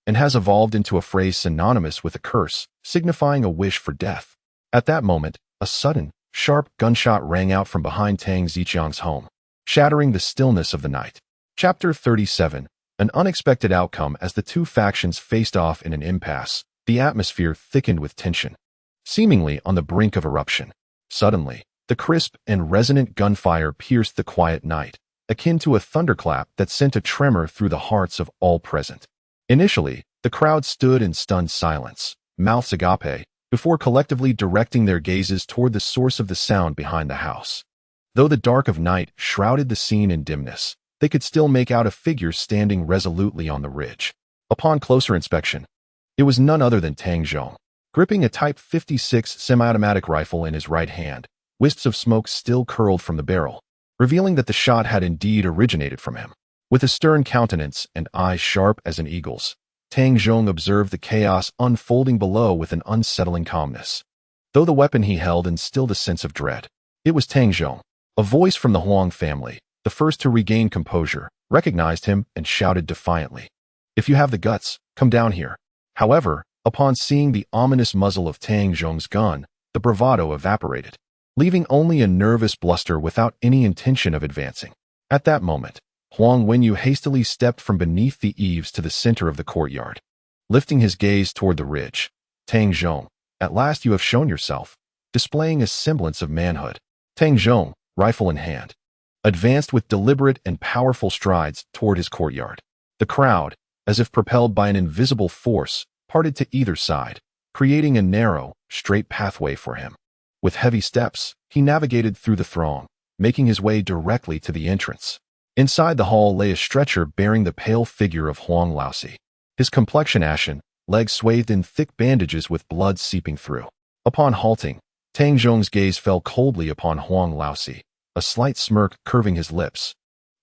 and has evolved into a phrase synonymous with a curse, signifying a wish for death. At that moment, a sudden, sharp gunshot rang out from behind Tang Zhe's home, shattering the stillness of the night. Chapter 37. An unexpected outcome. As the two factions faced off in an impasse, the atmosphere thickened with tension, seemingly on the brink of eruption. Suddenly, the crisp and resonant gunfire pierced the quiet night, akin to a thunderclap that sent a tremor through the hearts of all present. Initially, the crowd stood in stunned silence, mouths agape, before collectively directing their gazes toward the source of the sound behind the house. Though the dark of night shrouded the scene in dimness, they could still make out a figure standing resolutely on the ridge. Upon closer inspection, it was none other than Tang Zhe, gripping a Type 56 semi-automatic rifle in his right hand. Wisps of smoke still curled from the barrel, revealing that the shot had indeed originated from him. With a stern countenance and eyes sharp as an eagle's, Tang Zhe observed the chaos unfolding below with an unsettling calmness. Though the weapon he held instilled a sense of dread, it was Tang Zhe. A voice from the Huang family, the first to regain composure, recognized him and shouted defiantly, "If you have the guts, come down here." However, upon seeing the ominous muzzle of Tang Zhe's gun, the bravado evaporated, leaving only a nervous bluster without any intention of advancing. At that moment, Huang Wenyu hastily stepped from beneath the eaves to the center of the courtyard. Lifting his gaze toward the ridge, "Tang Zhe, at last you have shown yourself," displaying a semblance of manhood. Tang Zhe, rifle in hand, advanced with deliberate and powerful strides toward his courtyard. The crowd, as if propelled by an invisible force, parted to either side, creating a narrow, straight pathway for him. With heavy steps, he navigated through the throng, making his way directly to the entrance. Inside the hall lay a stretcher bearing the pale figure of Huang Laosi, his complexion ashen, legs swathed in thick bandages with blood seeping through. Upon halting, Tang Zhong's gaze fell coldly upon Huang Laosi, a slight smirk curving his lips,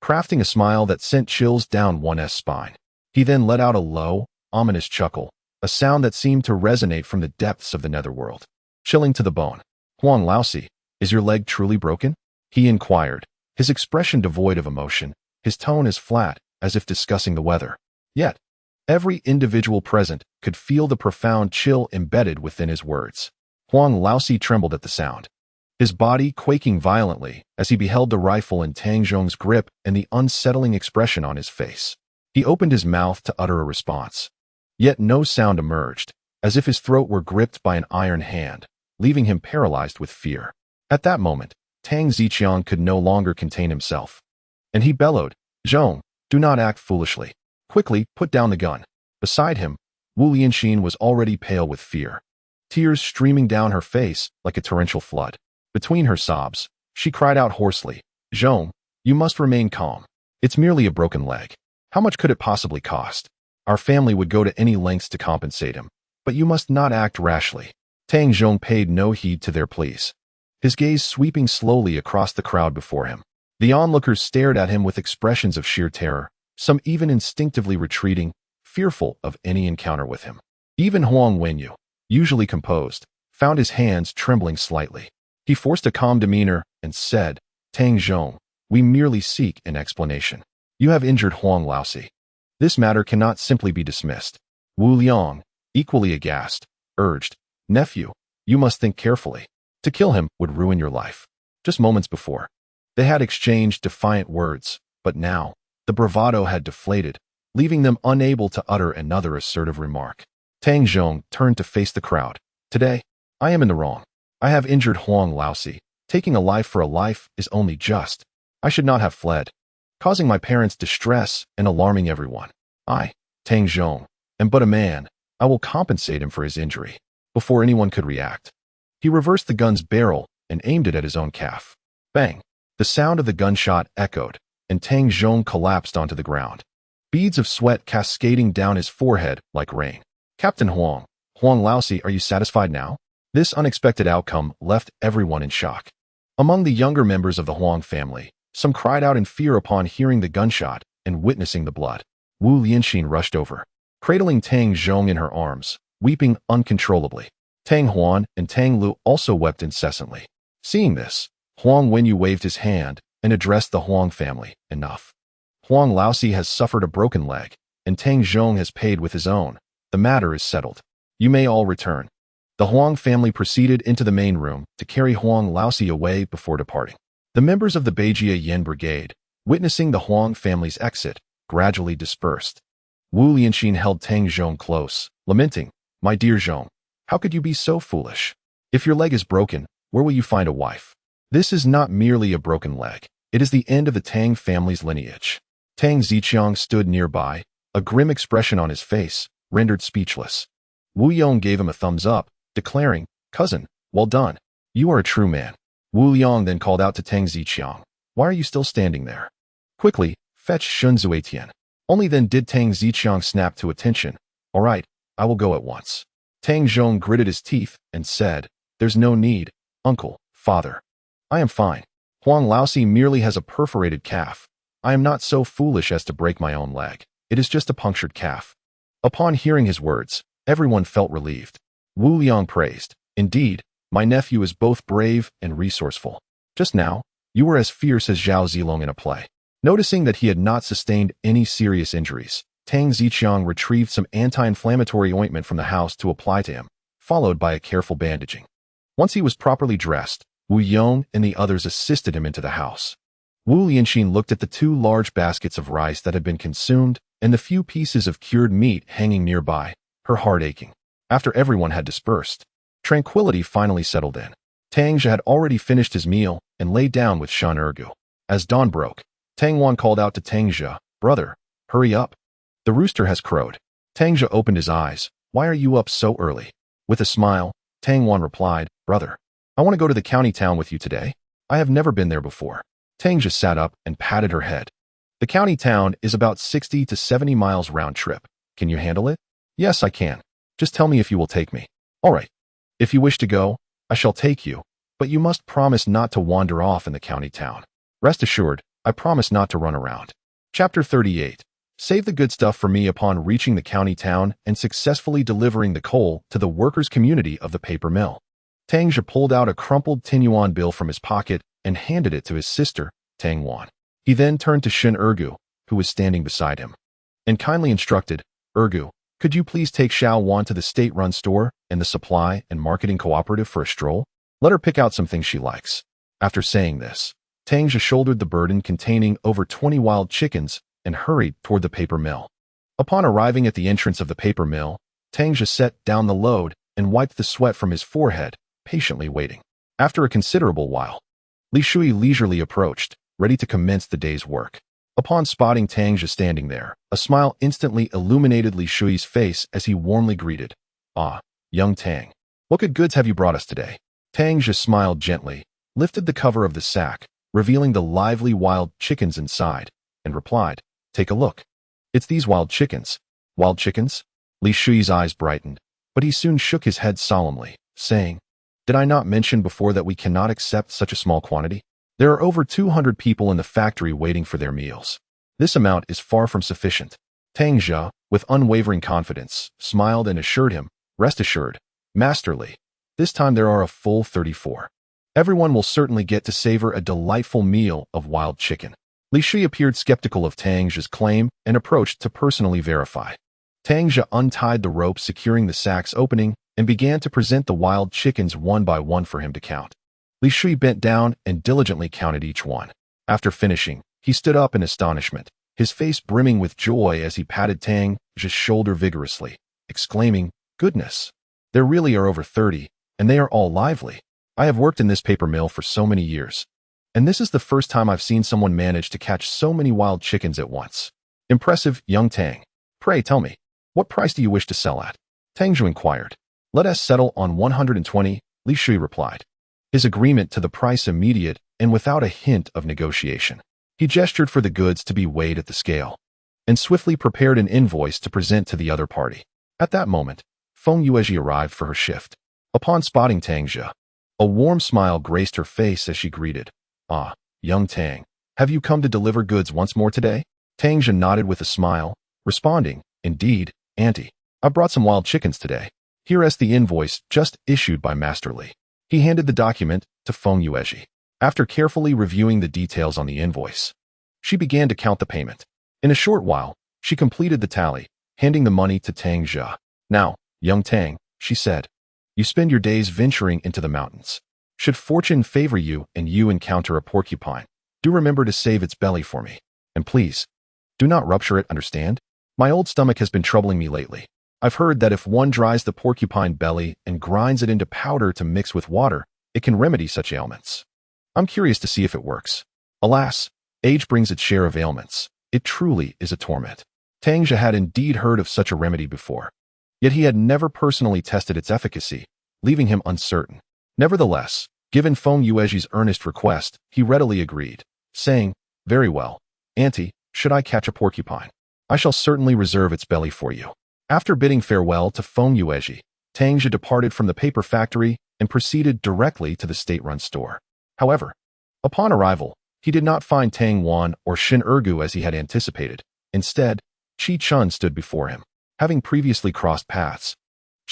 crafting a smile that sent chills down one's spine. He then let out a low, ominous chuckle, a sound that seemed to resonate from the depths of the netherworld, chilling to the bone. Huang Laosi, is your leg truly broken? He inquired, his expression devoid of emotion, his tone as flat as if discussing the weather. Yet, every individual present could feel the profound chill embedded within his words. Huang Laosi trembled at the sound, his body quaking violently as he beheld the rifle in Tang Zhong's grip and the unsettling expression on his face. He opened his mouth to utter a response, yet no sound emerged, as if his throat were gripped by an iron hand, leaving him paralyzed with fear. At that moment, Tang Zhe could no longer contain himself, and he bellowed, "Zhong, do not act foolishly. Quickly put down the gun." Beside him, Wu Lianxin was already pale with fear, tears streaming down her face like a torrential flood. Between her sobs, she cried out hoarsely, "Zhong, you must remain calm. It's merely a broken leg. How much could it possibly cost? Our family would go to any lengths to compensate him, but you must not act rashly." Tang Zhong paid no heed to their pleas, his gaze sweeping slowly across the crowd before him. The onlookers stared at him with expressions of sheer terror, some even instinctively retreating, fearful of any encounter with him. Even Huang Wenyu, usually composed, found his hands trembling slightly. He forced a calm demeanor and said, "Tang Zhong, we merely seek an explanation. You have injured Huang Laosi. This matter cannot simply be dismissed." Wu Liang, equally aghast, urged, "Nephew, you must think carefully. To kill him would ruin your life." Just moments before, they had exchanged defiant words, but now, the bravado had deflated, leaving them unable to utter another assertive remark. Tang Zhong turned to face the crowd. "Today, I am in the wrong. I have injured Huang Laosi. Taking a life for a life is only just. I should not have fled, causing my parents distress and alarming everyone. I, Tang Zhong, am but a man. I will compensate him for his injury." Before anyone could react, he reversed the gun's barrel and aimed it at his own calf. Bang! The sound of the gunshot echoed, and Tang Zhong collapsed onto the ground, beads of sweat cascading down his forehead like rain. "Captain Huang Laosi, are you satisfied now?" This unexpected outcome left everyone in shock. Among the younger members of the Huang family, some cried out in fear upon hearing the gunshot and witnessing the blood. Wu Lianxin rushed over, cradling Tang Zhong in her arms, weeping uncontrollably. Tang Huan and Tang Lu also wept incessantly. Seeing this, Huang Wenyu waved his hand and addressed the Huang family. "Enough. Huang Laosi has suffered a broken leg, and Tang Zhong has paid with his own. The matter is settled. You may all return." The Huang family proceeded into the main room to carry Huang Laosi away before departing. The members of the Beijia Yin Brigade, witnessing the Huang family's exit, gradually dispersed. Wu Lianxin held Tang Zhong close, lamenting, "My dear Zhong, how could you be so foolish? If your leg is broken, where will you find a wife? This is not merely a broken leg. It is the end of the Tang family's lineage." Tang Zhe stood nearby, a grim expression on his face, rendered speechless. Wu Yong gave him a thumbs up, declaring, "Cousin, well done. You are a true man." Wu Liang then called out to Tang Zhe, "Why are you still standing there? Quickly, fetch Shun Zuetian." Only then did Tang Zhe snap to attention. "All right, I will go at once." Tang Zhong gritted his teeth and said, "There's no need, uncle, father. I am fine. Huang Laosi merely has a perforated calf. I am not so foolish as to break my own leg. It is just a punctured calf." Upon hearing his words, everyone felt relieved. Wu Liang praised, "Indeed, my nephew is both brave and resourceful. Just now, you were as fierce as Zhao Zilong in a play." Noticing that he had not sustained any serious injuries, Tang Zhe retrieved some anti-inflammatory ointment from the house to apply to him, followed by a careful bandaging. Once he was properly dressed, Wu Yong and the others assisted him into the house. Wu Lianxin looked at the 2 large baskets of rice that had been consumed and the few pieces of cured meat hanging nearby, her heart aching. After everyone had dispersed, tranquility finally settled in. Tang Zhe had already finished his meal and lay down with Shan Ergu. As dawn broke, Tang Wan called out to Tang Zhe, "Brother, hurry up. The rooster has crowed." Tang Zhe opened his eyes. "Why are you up so early?" With a smile, Tang Wan replied, "Brother, I want to go to the county town with you today. I have never been there before." Tang Zhe sat up and patted her head. "The county town is about 60 to 70 miles round trip. Can you handle it?" "Yes, I can. Just tell me if you will take me. All right. If you wish to go, I shall take you, but you must promise not to wander off in the county town. Rest assured, I promise not to run around. Chapter 38. Save the good stuff for me. Upon reaching the county town and successfully delivering the coal to the workers' community of the paper mill, Tang Zhe pulled out a crumpled 10 yuan bill from his pocket and handed it to his sister, Tang Wan. He then turned to Shin Ergu, who was standing beside him, and kindly instructed, Ergu, could you please take Xiao Wan to the state-run store and the supply and marketing cooperative for a stroll? Let her pick out some things she likes. After saying this, Tang Zhe shouldered the burden containing over 20 wild chickens and hurried toward the paper mill. Upon arriving at the entrance of the paper mill, Tang Zhe set down the load and wiped the sweat from his forehead, patiently waiting. After a considerable while, Li Shui leisurely approached, ready to commence the day's work. Upon spotting Tang Zhe standing there, a smile instantly illuminated Li Shui's face as he warmly greeted, "Ah, young Tang, what good goods have you brought us today?" Tang Zhe smiled gently, lifted the cover of the sack, revealing the lively wild chickens inside, and replied, "Take a look. It's these wild chickens." Wild chickens? Li Shui's eyes brightened, but he soon shook his head solemnly, saying, "Did I not mention before that we cannot accept such a small quantity? There are over 200 people in the factory waiting for their meals. This amount is far from sufficient." Tang Zhe, with unwavering confidence, smiled and assured him, "Rest assured, Master Li, this time there are a full 34. Everyone will certainly get to savor a delightful meal of wild chicken." Li Shui appeared skeptical of Tang Zhe's claim and approached to personally verify. Tang Zhe untied the rope securing the sack's opening and began to present the wild chickens one by one for him to count. Li Shui bent down and diligently counted each one. After finishing, he stood up in astonishment, his face brimming with joy as he patted Tang Zhe's shoulder vigorously, exclaiming, "Goodness! There really are over 30, and they are all lively. I have worked in this paper mill for so many years, and this is the first time I've seen someone manage to catch so many wild chickens at once. Impressive, young Tang. Pray tell me, what price do you wish to sell at?" Tang Zhe inquired. "Let us settle on 120, Li Shui replied. His agreement to the price immediate and without a hint of negotiation. He gestured for the goods to be weighed at the scale, and swiftly prepared an invoice to present to the other party. At that moment, Feng Yuezhi arrived for her shift. Upon spotting Tang Zhe, a warm smile graced her face as she greeted, "Ah, young Tang, have you come to deliver goods once more today?" Tang Zhe nodded with a smile, responding, "Indeed, Auntie, I brought some wild chickens today. Here is the invoice just issued by Master Li." He handed the document to Feng Yuezhi. After carefully reviewing the details on the invoice, she began to count the payment. In a short while, she completed the tally, handing the money to Tang Zhe. "Now, young Tang," she said, "you spend your days venturing into the mountains. Should fortune favor you and you encounter a porcupine, do remember to save its belly for me. And please, do not rupture it, understand? My old stomach has been troubling me lately. I've heard that if one dries the porcupine belly and grinds it into powder to mix with water, it can remedy such ailments. I'm curious to see if it works. Alas, age brings its share of ailments. It truly is a torment." Tang Zhe had indeed heard of such a remedy before, yet he had never personally tested its efficacy, leaving him uncertain. Nevertheless, given Feng Yuezhi's earnest request, he readily agreed, saying, "Very well, Auntie, should I catch a porcupine, I shall certainly reserve its belly for you." After bidding farewell to Feng Yuezhi, Tang Zhe departed from the paper factory and proceeded directly to the state-run store. However, upon arrival, he did not find Tang Wan or Shin Ergu as he had anticipated. Instead, Chi Chun stood before him. Having previously crossed paths,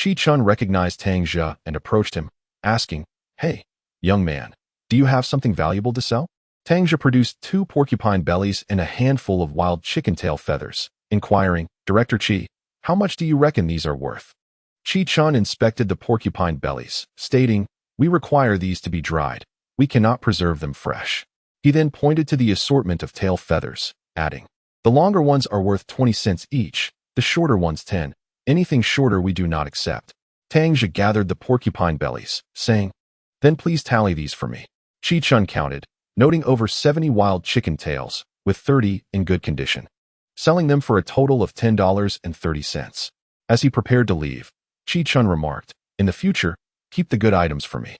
Chi Chun recognized Tang Zhe and approached him, asking, "Hey, young man, do you have something valuable to sell?" Tang Zhe produced 2 porcupine bellies and a handful of wild chicken tail feathers, inquiring, "Director Chi, how much do you reckon these are worth?" Chi Chun inspected the porcupine bellies, stating, "We require these to be dried. We cannot preserve them fresh." He then pointed to the assortment of tail feathers, adding, "The longer ones are worth 20 cents each, the shorter ones 10. Anything shorter we do not accept." Tang Zhe gathered the porcupine bellies, saying, "Then please tally these for me." Chi Chun counted, noting over 70 wild chicken tails, with 30 in good condition, selling them for a total of $10.30. As he prepared to leave, Chi Chun remarked, "In the future, keep the good items for me.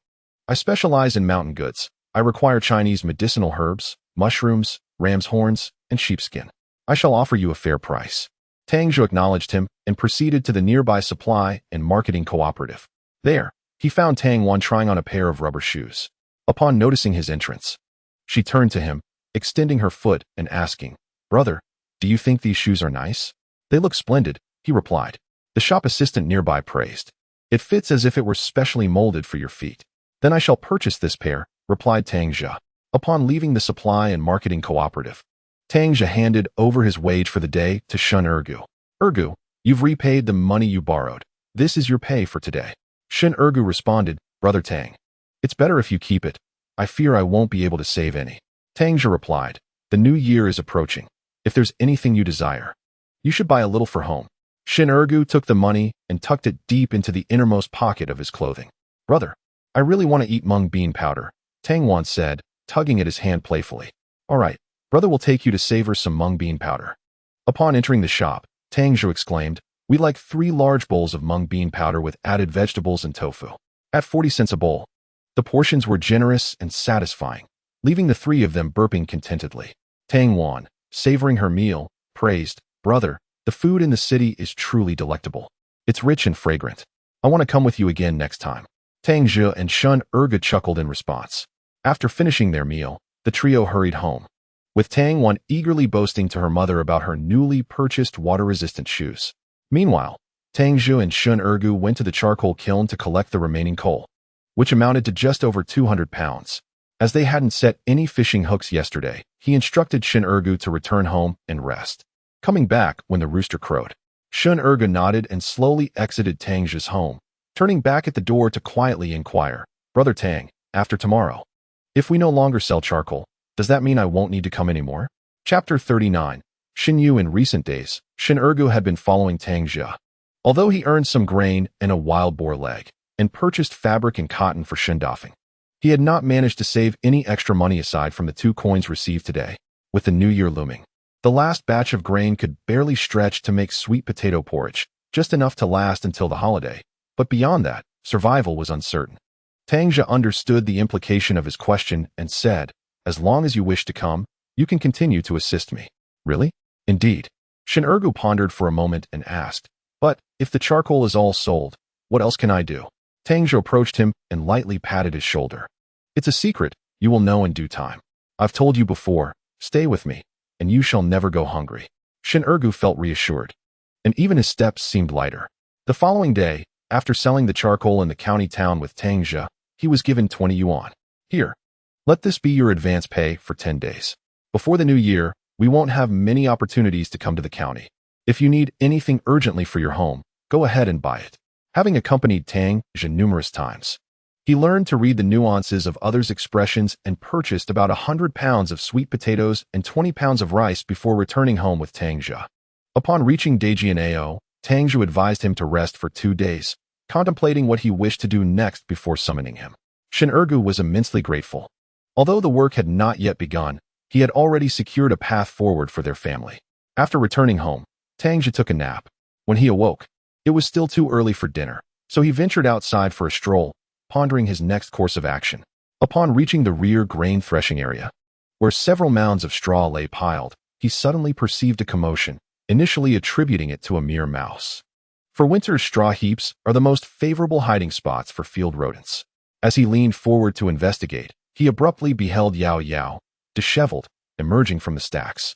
I specialize in mountain goods. I require Chinese medicinal herbs, mushrooms, ram's horns, and sheepskin. I shall offer you a fair price." Tang Zhe acknowledged him and proceeded to the nearby supply and marketing cooperative. There, he found Tang Wan trying on a pair of rubber shoes. Upon noticing his entrance, she turned to him, extending her foot and asking, "Brother, do you think these shoes are nice?" "They look splendid," he replied. The shop assistant nearby praised. "It fits as if it were specially molded for your feet." "Then I shall purchase this pair," replied Tang Zhe. Upon leaving the supply and marketing cooperative, Tang Zhe handed over his wage for the day to Shun Ergu. "Ergu, you've repaid the money you borrowed. This is your pay for today." Shun Ergu responded, "Brother Tang, it's better if you keep it. I fear I won't be able to save any." Tang Zhe replied, "The new year is approaching. If there's anything you desire, you should buy a little for home." Shin Ergu took the money and tucked it deep into the innermost pocket of his clothing. "Brother, I really want to eat mung bean powder," Tang Wan said, tugging at his hand playfully. "All right, brother will take you to savor some mung bean powder." Upon entering the shop, Tang Zhe exclaimed, "We'd like 3 large bowls of mung bean powder with added vegetables and tofu. At 40 cents a bowl." The portions were generous and satisfying, leaving the 3 of them burping contentedly. Tang Wan, savoring her meal, praised, "Brother, the food in the city is truly delectable. It's rich and fragrant. I want to come with you again next time." Tang Zhe and Shun Erga chuckled in response. After finishing their meal, the trio hurried home, with Tang Wan eagerly boasting to her mother about her newly purchased water-resistant shoes. Meanwhile, Tang Zhe and Shun Ergu went to the charcoal kiln to collect the remaining coal, which amounted to just over 200 pounds. As they hadn't set any fishing hooks yesterday, he instructed Shun Ergu to return home and rest. Coming back when the rooster crowed, Shun Ergu nodded and slowly exited Tang Zhe's home, turning back at the door to quietly inquire, "Brother Tang, after tomorrow, if we no longer sell charcoal, does that mean I won't need to come anymore?" Chapter 39. Shin Yu. In recent days, Shin Ergu had been following Tang Zhe. Although he earned some grain and a wild boar leg, and purchased fabric and cotton for Shindafing, he had not managed to save any extra money aside from the 2 coins received today. With the new year looming, the last batch of grain could barely stretch to make sweet potato porridge, just enough to last until the holiday, but beyond that, survival was uncertain. Tang Zhe understood the implication of his question and said, "As long as you wish to come, you can continue to assist me." "Really?" "Indeed." Shin Ergu pondered for a moment and asked, "But if the charcoal is all sold, what else can I do?" Tang Zhe approached him and lightly patted his shoulder. "It's a secret, you will know in due time. I've told you before, stay with me, and you shall never go hungry." Shin Ergu felt reassured, and even his steps seemed lighter. The following day, after selling the charcoal in the county town with Tang Zhe, he was given 20 yuan. "Here, let this be your advance pay for 10 days. Before the new year, we won't have many opportunities to come to the county. If you need anything urgently for your home, go ahead and buy it." Having accompanied Tang Zhe numerous times, he learned to read the nuances of others' expressions and purchased about 100 pounds of sweet potatoes and 20 pounds of rice before returning home with Tang Zhe. Upon reaching Daijianao, Tang Zhe advised him to rest for 2 days, contemplating what he wished to do next before summoning him. Shin Ergu was immensely grateful. Although the work had not yet begun, he had already secured a path forward for their family. After returning home, Tang Zhe took a nap. When he awoke, it was still too early for dinner, so he ventured outside for a stroll, pondering his next course of action. Upon reaching the rear grain threshing area, where several mounds of straw lay piled, he suddenly perceived a commotion, initially attributing it to a mere mouse. For winter's straw heaps are the most favorable hiding spots for field rodents. As he leaned forward to investigate, he abruptly beheld Yao Yao, disheveled, emerging from the stacks.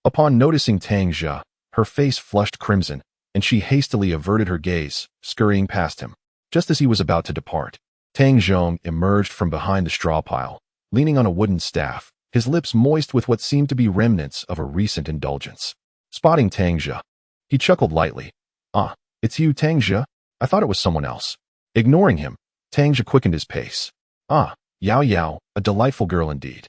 Upon noticing Tang Zhe, her face flushed crimson, and she hastily averted her gaze, scurrying past him. Just as he was about to depart, Tang Zhe emerged from behind the straw pile, leaning on a wooden staff, his lips moist with what seemed to be remnants of a recent indulgence. Spotting Tang Zhe, he chuckled lightly. "Ah, it's you, Tang Zhe? I thought it was someone else." Ignoring him, Tang Zhe quickened his pace. "Ah, Yao Yao, a delightful girl indeed."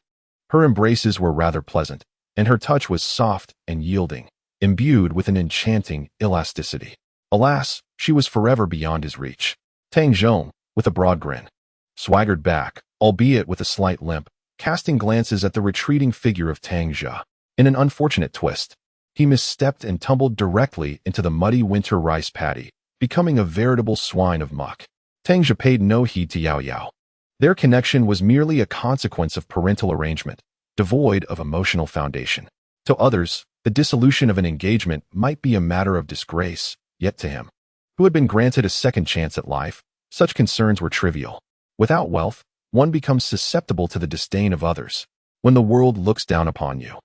Her embraces were rather pleasant, and her touch was soft and yielding, imbued with an enchanting elasticity. Alas, she was forever beyond his reach. Tang Zhe, with a broad grin, swaggered back, albeit with a slight limp, casting glances at the retreating figure of Tang Zhe. In an unfortunate twist, he misstepped and tumbled directly into the muddy winter rice paddy, becoming a veritable swine of muck. Tang Zhe paid no heed to Yao Yao. Their connection was merely a consequence of parental arrangement, devoid of emotional foundation. To others, the The dissolution of an engagement might be a matter of disgrace, yet to him, who had been granted a second chance at life, such concerns were trivial. Without wealth, one becomes susceptible to the disdain of others. When the world looks down upon you,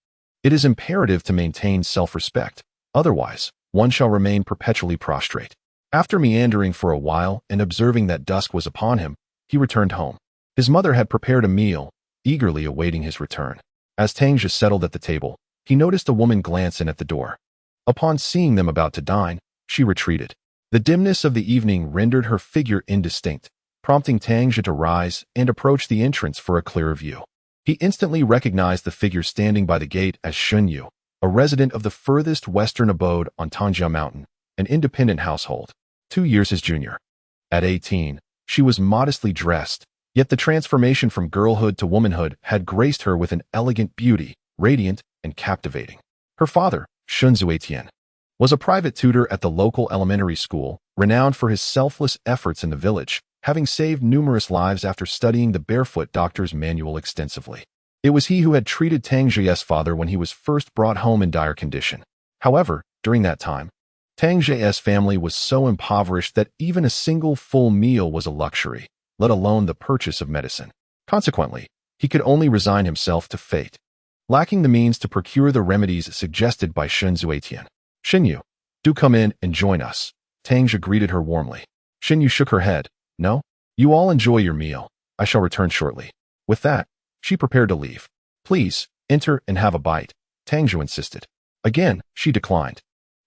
it is imperative to maintain self-respect. Otherwise, one shall remain perpetually prostrate. After meandering for a while and observing that dusk was upon him, he returned home. His mother had prepared a meal, eagerly awaiting his return. As Tang Zhe settled at the table, he noticed a woman glance in at the door. Upon seeing them about to dine, she retreated. The dimness of the evening rendered her figure indistinct, prompting Tang Zhe to rise and approach the entrance for a clearer view. He instantly recognized the figure standing by the gate as Shunyu, a resident of the furthest western abode on Tang Zhe Mountain, an independent household, 2 years his junior. At 18, she was modestly dressed, yet the transformation from girlhood to womanhood had graced her with an elegant beauty, radiant and captivating. Her father, Shun Zuetian, was a private tutor at the local elementary school, renowned for his selfless efforts in the village, having saved numerous lives after studying the barefoot doctor's manual extensively. It was he who had treated Tang Zhe's father when he was first brought home in dire condition. However, during that time, Tang Zhe's family was so impoverished that even a single full meal was a luxury, let alone the purchase of medicine. Consequently, he could only resign himself to fate, lacking the means to procure the remedies suggested by Shun Zuetian. Xinyu, do come in and join us. Tang Zhe greeted her warmly. Xinyu shook her head. No? You all enjoy your meal. I shall return shortly. With that, she prepared to leave. Please, enter and have a bite, Tang Zhe insisted. Again, she declined.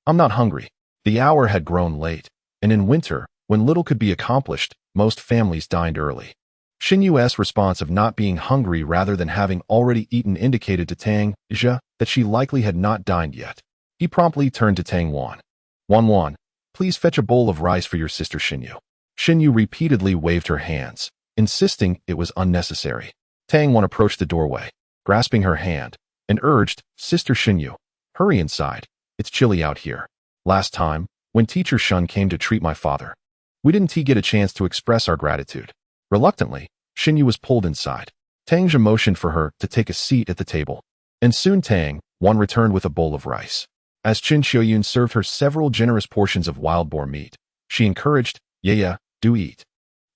I'm not hungry. The hour had grown late, and in winter, when little could be accomplished, most families dined early. Xinyu's response of not being hungry rather than having already eaten indicated to Tang Zhe that she likely had not dined yet. He promptly turned to Tang Wan. Wan, please fetch a bowl of rice for your sister Xinyu. Xinyu repeatedly waved her hands, insisting it was unnecessary. Tang Wan approached the doorway, grasping her hand, and urged, Sister Xinyu, hurry inside. It's chilly out here. Last time, when Teacher Shun came to treat my father, we didn't get a chance to express our gratitude. Reluctantly, Xinyu was pulled inside. Tang Zhe motioned for her to take a seat at the table, and soon Tang Wan returned with a bowl of rice. As Qin Xiuyun served her several generous portions of wild boar meat, she encouraged, Yeah, do eat.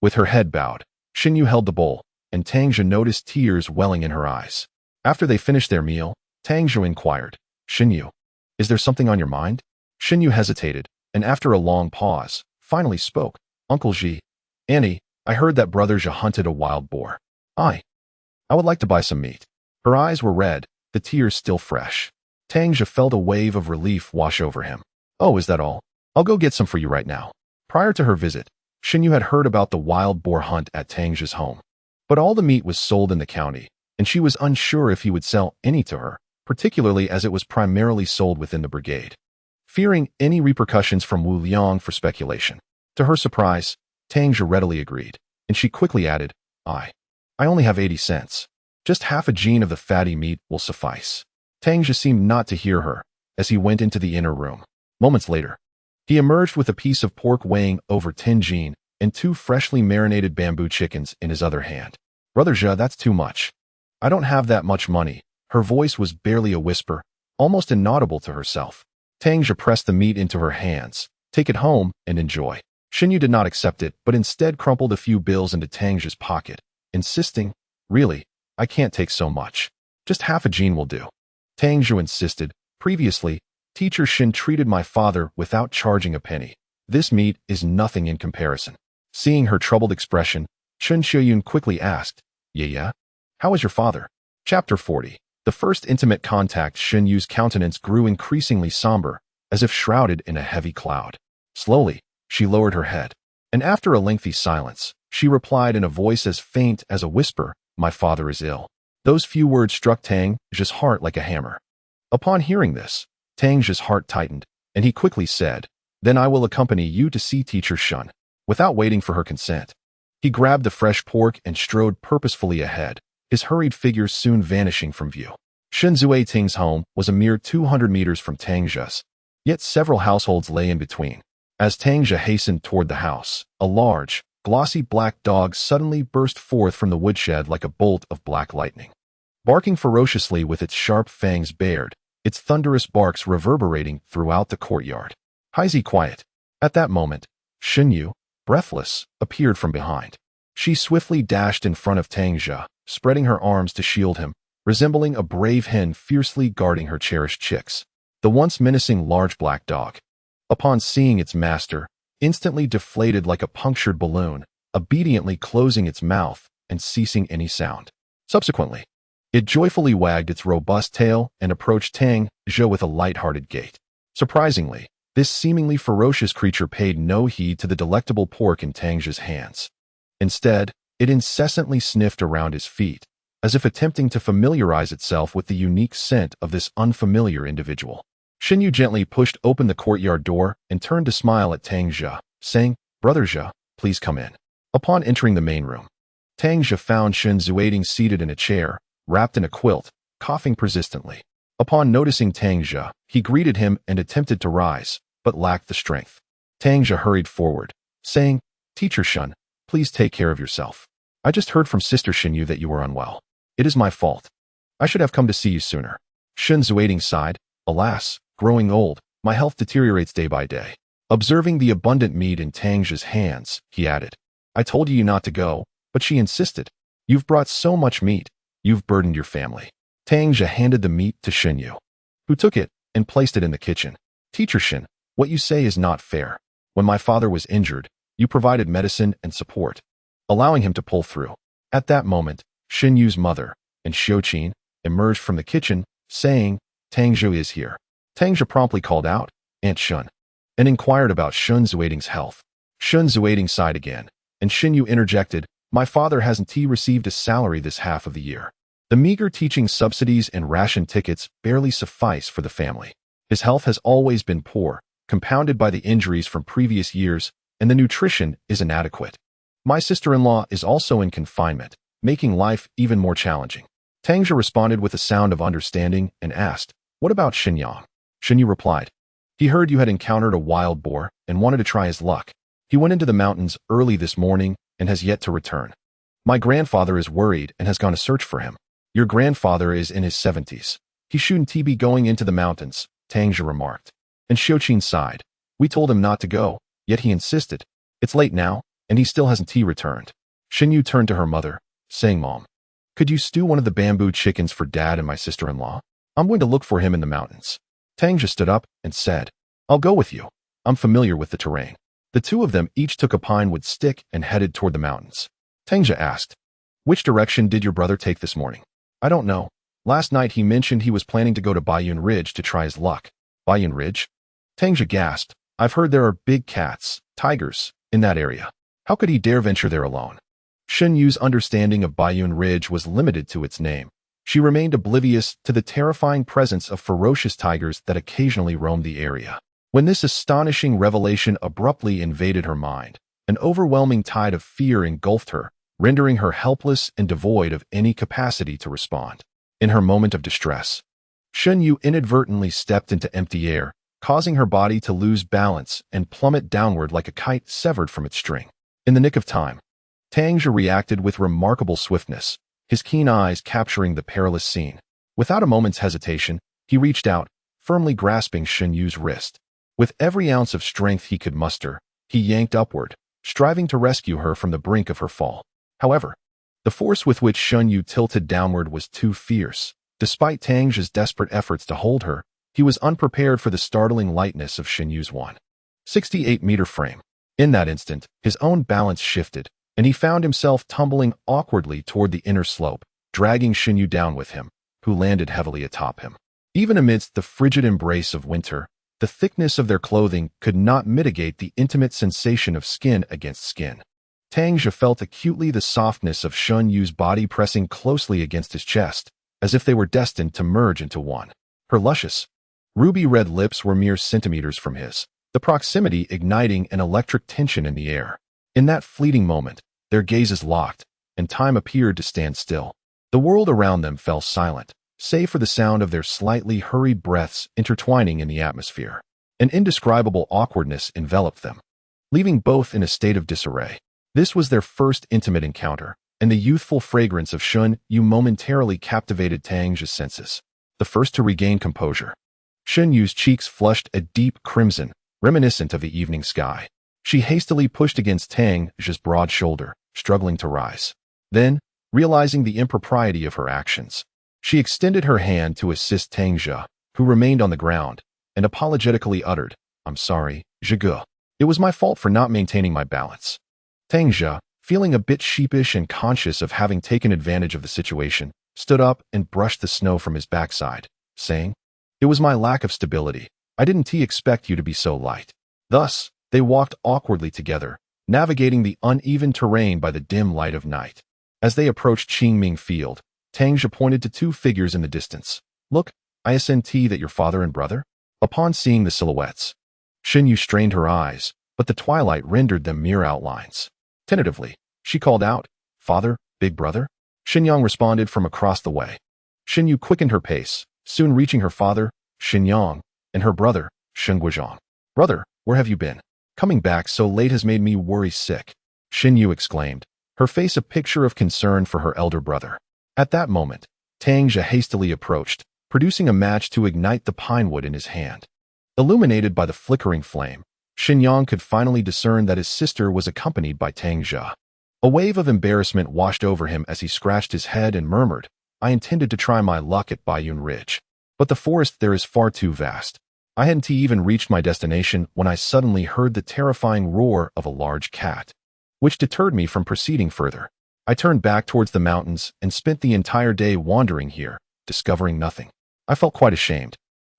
With her head bowed, Xinyu held the bowl, and Tang Zhe noticed tears welling in her eyes. After they finished their meal, Tang Zhe inquired, Xinyu, is there something on your mind? Xinyu hesitated, and after a long pause, finally spoke. Uncle Zhi, Annie, I heard that Brother Zhe hunted a wild boar. I would like to buy some meat. Her eyes were red, the tears still fresh. Tang Zhe felt a wave of relief wash over him. Oh, is that all? I'll go get some for you right now. Prior to her visit, Xinyu had heard about the wild boar hunt at Tang Zhe's home. But all the meat was sold in the county, and she was unsure if he would sell any to her, particularly as it was primarily sold within the brigade, fearing any repercussions from Wu Liang for speculation. To her surprise, Tang Zhe readily agreed, and she quickly added, I only have 80 cents. Just half a jin of the fatty meat will suffice. Tang Zhe seemed not to hear her, as he went into the inner room. Moments later, he emerged with a piece of pork weighing over 10 jin and 2 freshly marinated bamboo chickens in his other hand. Brother Zhe, that's too much. I don't have that much money. Her voice was barely a whisper, almost inaudible to herself. Tang Zhe pressed the meat into her hands. Take it home and enjoy. Xinyu did not accept it, but instead crumpled a few bills into Tang Zhe's pocket, insisting, Really, I can't take so much. Just half a jin will do. Tang Zhe insisted, Previously, Teacher Shin treated my father without charging a penny. This meat is nothing in comparison. Seeing her troubled expression, Qin Xiuyun quickly asked, Yeah? How is your father? Chapter 40. The first intimate contact, Xin Yu's countenance grew increasingly somber, as if shrouded in a heavy cloud. Slowly, she lowered her head, and after a lengthy silence, she replied in a voice as faint as a whisper, My father is ill. Those few words struck Tang Zhe's heart like a hammer. Upon hearing this, Tang Zhe's heart tightened, and he quickly said, Then I will accompany you to see Teacher Shun. Without waiting for her consent, he grabbed the fresh pork and strode purposefully ahead, his hurried figure soon vanishing from view. Shen Zueting's home was a mere 200 meters from Tang Zhe's, yet several households lay in between. As Tang Zhe hastened toward the house, a large, glossy black dog suddenly burst forth from the woodshed like a bolt of black lightning. Barking ferociously with its sharp fangs bared, its thunderous barks reverberating throughout the courtyard. Heizi quiet. At that moment, Xinyu, breathless, appeared from behind. She swiftly dashed in front of Tang Zhe, spreading her arms to shield him, resembling a brave hen fiercely guarding her cherished chicks. The once menacing large black dog, upon seeing its master, instantly deflated like a punctured balloon, obediently closing its mouth and ceasing any sound. Subsequently, it joyfully wagged its robust tail and approached Tang Zhe with a light-hearted gait. Surprisingly, this seemingly ferocious creature paid no heed to the delectable pork in Tang Zhe's hands. Instead, it incessantly sniffed around his feet, as if attempting to familiarize itself with the unique scent of this unfamiliar individual. Xinyu gently pushed open the courtyard door and turned to smile at Tang Zhe, saying, "Brother Zhe, please come in." Upon entering the main room, Tang Zhe found Sun Zuiting seated in a chair, wrapped in a quilt, coughing persistently. Upon noticing Tang Zhe, he greeted him and attempted to rise, but lacked the strength. Tang Zhe hurried forward, saying, "Teacher Shun, please take care of yourself. I just heard from Sister Xinyu that you were unwell. It is my fault. I should have come to see you sooner." Sun Zuiting sighed, "Alas, growing old, my health deteriorates day by day." Observing the abundant meat in Tang Zhe's hands, he added, "I told you not to go, but she insisted. You've brought so much meat, you've burdened your family." Tang Zhe handed the meat to Xinyu, who took it and placed it in the kitchen. "Teacher Xin, what you say is not fair. When my father was injured, you provided medicine and support, allowing him to pull through." At that moment, Xinyu's mother and Xiuqin emerged from the kitchen, saying, "Tang Zhe is here." Tang Zhe promptly called out, "Aunt Shun," and inquired about Sun Zuiting's health. Sun Zuiting sighed again, and Xinyu interjected, "My father hasn't received a salary this half of the year. The meager teaching subsidies and ration tickets barely suffice for the family. His health has always been poor, compounded by the injuries from previous years, and the nutrition is inadequate. My sister-in-law is also in confinement, making life even more challenging." Tang Zhe responded with a sound of understanding and asked, "What about Xinyang?" Xinyu replied, "He heard you had encountered a wild boar and wanted to try his luck. He went into the mountains early this morning and has yet to return. My grandfather is worried and has gone to search for him." "Your grandfather is in his 70s. He shouldn't be going into the mountains," Tang Zhe remarked. And Xiuqin sighed. "We told him not to go, yet he insisted. It's late now, and he still hasn't returned." Xinyu turned to her mother, saying, "Mom, could you stew one of the bamboo chickens for Dad and my sister-in-law? I'm going to look for him in the mountains." Tang Zhe stood up and said, "I'll go with you. I'm familiar with the terrain." The two of them each took a pine wood stick and headed toward the mountains. Tang Zhe asked, "Which direction did your brother take this morning?" "I don't know. Last night he mentioned he was planning to go to Baiyun Ridge to try his luck." "Baiyun Ridge?" Tang Zhe gasped. "I've heard there are big cats, tigers, in that area. How could he dare venture there alone?" Xinyu's understanding of Baiyun Ridge was limited to its name. She remained oblivious to the terrifying presence of ferocious tigers that occasionally roamed the area. When this astonishing revelation abruptly invaded her mind, an overwhelming tide of fear engulfed her, rendering her helpless and devoid of any capacity to respond. In her moment of distress, Xinyu inadvertently stepped into empty air, causing her body to lose balance and plummet downward like a kite severed from its string. In the nick of time, Tang Zhe reacted with remarkable swiftness, his keen eyes capturing the perilous scene. Without a moment's hesitation, he reached out, firmly grasping Xinyu's wrist. With every ounce of strength he could muster, he yanked upward, striving to rescue her from the brink of her fall. However, the force with which Xinyu tilted downward was too fierce. Despite Tang Zhe's desperate efforts to hold her, he was unprepared for the startling lightness of Xinyu's 168-meter frame. In that instant, his own balance shifted, and he found himself tumbling awkwardly toward the inner slope, dragging Xinyu down with him, who landed heavily atop him. Even amidst the frigid embrace of winter, the thickness of their clothing could not mitigate the intimate sensation of skin against skin. Tang Zhe felt acutely the softness of Xinyu's body pressing closely against his chest, as if they were destined to merge into one. Her luscious, ruby-red lips were mere centimeters from his, the proximity igniting an electric tension in the air. In that fleeting moment, their gazes locked, and time appeared to stand still. The world around them fell silent, save for the sound of their slightly hurried breaths intertwining in the atmosphere. An indescribable awkwardness enveloped them, leaving both in a state of disarray. This was their first intimate encounter, and the youthful fragrance of Xinyu momentarily captivated Tang Zhe's senses. the first to regain composure. Shen Yu's cheeks flushed a deep crimson, reminiscent of the evening sky. She hastily pushed against Tang Zhe's broad shoulder, struggling to rise. Then, realizing the impropriety of her actions, she extended her hand to assist Tang Zhe, who remained on the ground, and apologetically uttered, "I'm sorry, Zhige. It was my fault for not maintaining my balance." Tang Zhe, feeling a bit sheepish and conscious of having taken advantage of the situation, stood up and brushed the snow from his backside, saying, "It was my lack of stability. I didn't expect you to be so light." Thus, they walked awkwardly together, navigating the uneven terrain by the dim light of night. As they approached Qingming Field, Tang Zhe pointed to two figures in the distance. "Look, I assent that your father and brother?" Upon seeing the silhouettes, Shen Yu strained her eyes, but the twilight rendered them mere outlines. Tentatively, she called out, "Father, big brother?" Xinyang responded from across the way. Shen Yu quickened her pace, soon reaching her father, Xinyang, and her brother, Shen Guizhang. "Brother, where have you been? Coming back so late has made me worry sick," Shen Yu exclaimed, her face a picture of concern for her elder brother. At that moment, Tang Zhe hastily approached, producing a match to ignite the pine wood in his hand. Illuminated by the flickering flame, Xinyang could finally discern that his sister was accompanied by Tang Zhe. A wave of embarrassment washed over him as he scratched his head and murmured, "I intended to try my luck at Baiyun Ridge, but the forest there is far too vast. I hadn't even reached my destination when I suddenly heard the terrifying roar of a large cat, which deterred me from proceeding further. I turned back towards the mountains and spent the entire day wandering here, discovering nothing. I felt quite ashamed,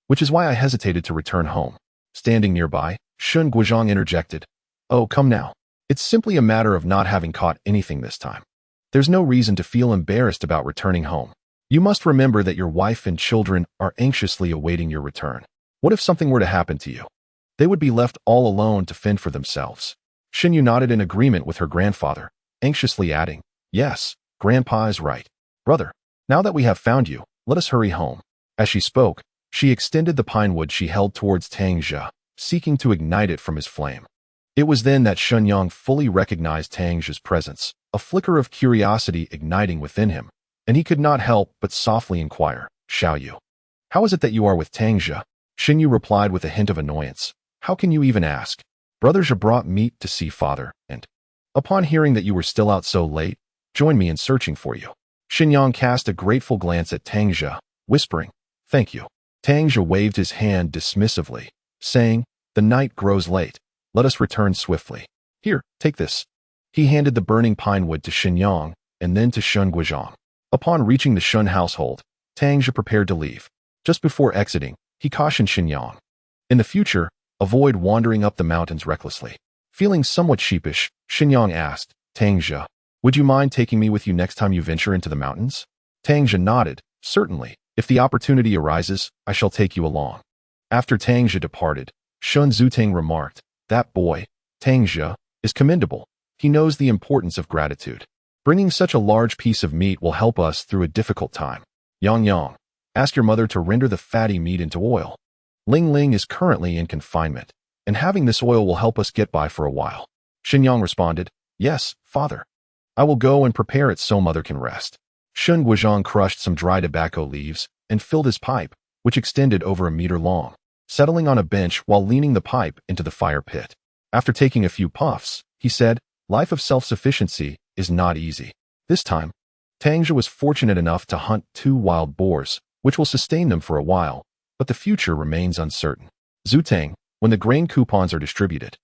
which is why I hesitated to return home." Standing nearby, Shen Guizhang interjected, "Oh, come now. It's simply a matter of not having caught anything this time. There's no reason to feel embarrassed about returning home. You must remember that your wife and children are anxiously awaiting your return. What if something were to happen to you? They would be left all alone to fend for themselves." Shen Yu nodded in agreement with her grandfather, anxiously adding, "Yes, Grandpa is right. Brother, now that we have found you, let us hurry home." As she spoke, she extended the pine wood she held towards Tang Zhe, seeking to ignite it from his flame. It was then that Xinyang fully recognized Tang Zhe's presence, a flicker of curiosity igniting within him, and he could not help but softly inquire, "Xiao Yu, how is it that you are with Tang Zhe?" Shen Yu replied with a hint of annoyance, "How can you even ask? Brother Zhe brought meat to see father, and upon hearing that you were still out so late, joined me in searching for you." Xinyang cast a grateful glance at Tang Zhe, whispering, "Thank you." Tang Zhe waved his hand dismissively, saying, "The night grows late. Let us return swiftly. Here, take this." He handed the burning pine wood to Xinyang and then to Shen Guizhang. Upon reaching the Shun household, Tang Zhe prepared to leave. Just before exiting, he cautioned Xinyang, "In the future, avoid wandering up the mountains recklessly." Feeling somewhat sheepish, Xinyang asked, "Tang Zhe, would you mind taking me with you next time you venture into the mountains?" Tang Zhe nodded, "Certainly. If the opportunity arises, I shall take you along." After Tang Zhe departed, Shun Zuteng remarked, "That boy, Tang Zhe, is commendable. He knows the importance of gratitude. Bringing such a large piece of meat will help us through a difficult time. Yang Yang, ask your mother to render the fatty meat into oil. Ling Ling is currently in confinement, and having this oil will help us get by for a while." Xinyang responded, "Yes, father. I will go and prepare it so mother can rest." Shen Guizhang crushed some dry tobacco leaves and filled his pipe, which extended over a meter long, settling on a bench while leaning the pipe into the fire pit. After taking a few puffs, he said, "Life of self-sufficiency is not easy. This time, Tang Zhe was fortunate enough to hunt 2 wild boars, which will sustain them for a while, but the future remains uncertain. Zuteng, when the grain coupons are distributed,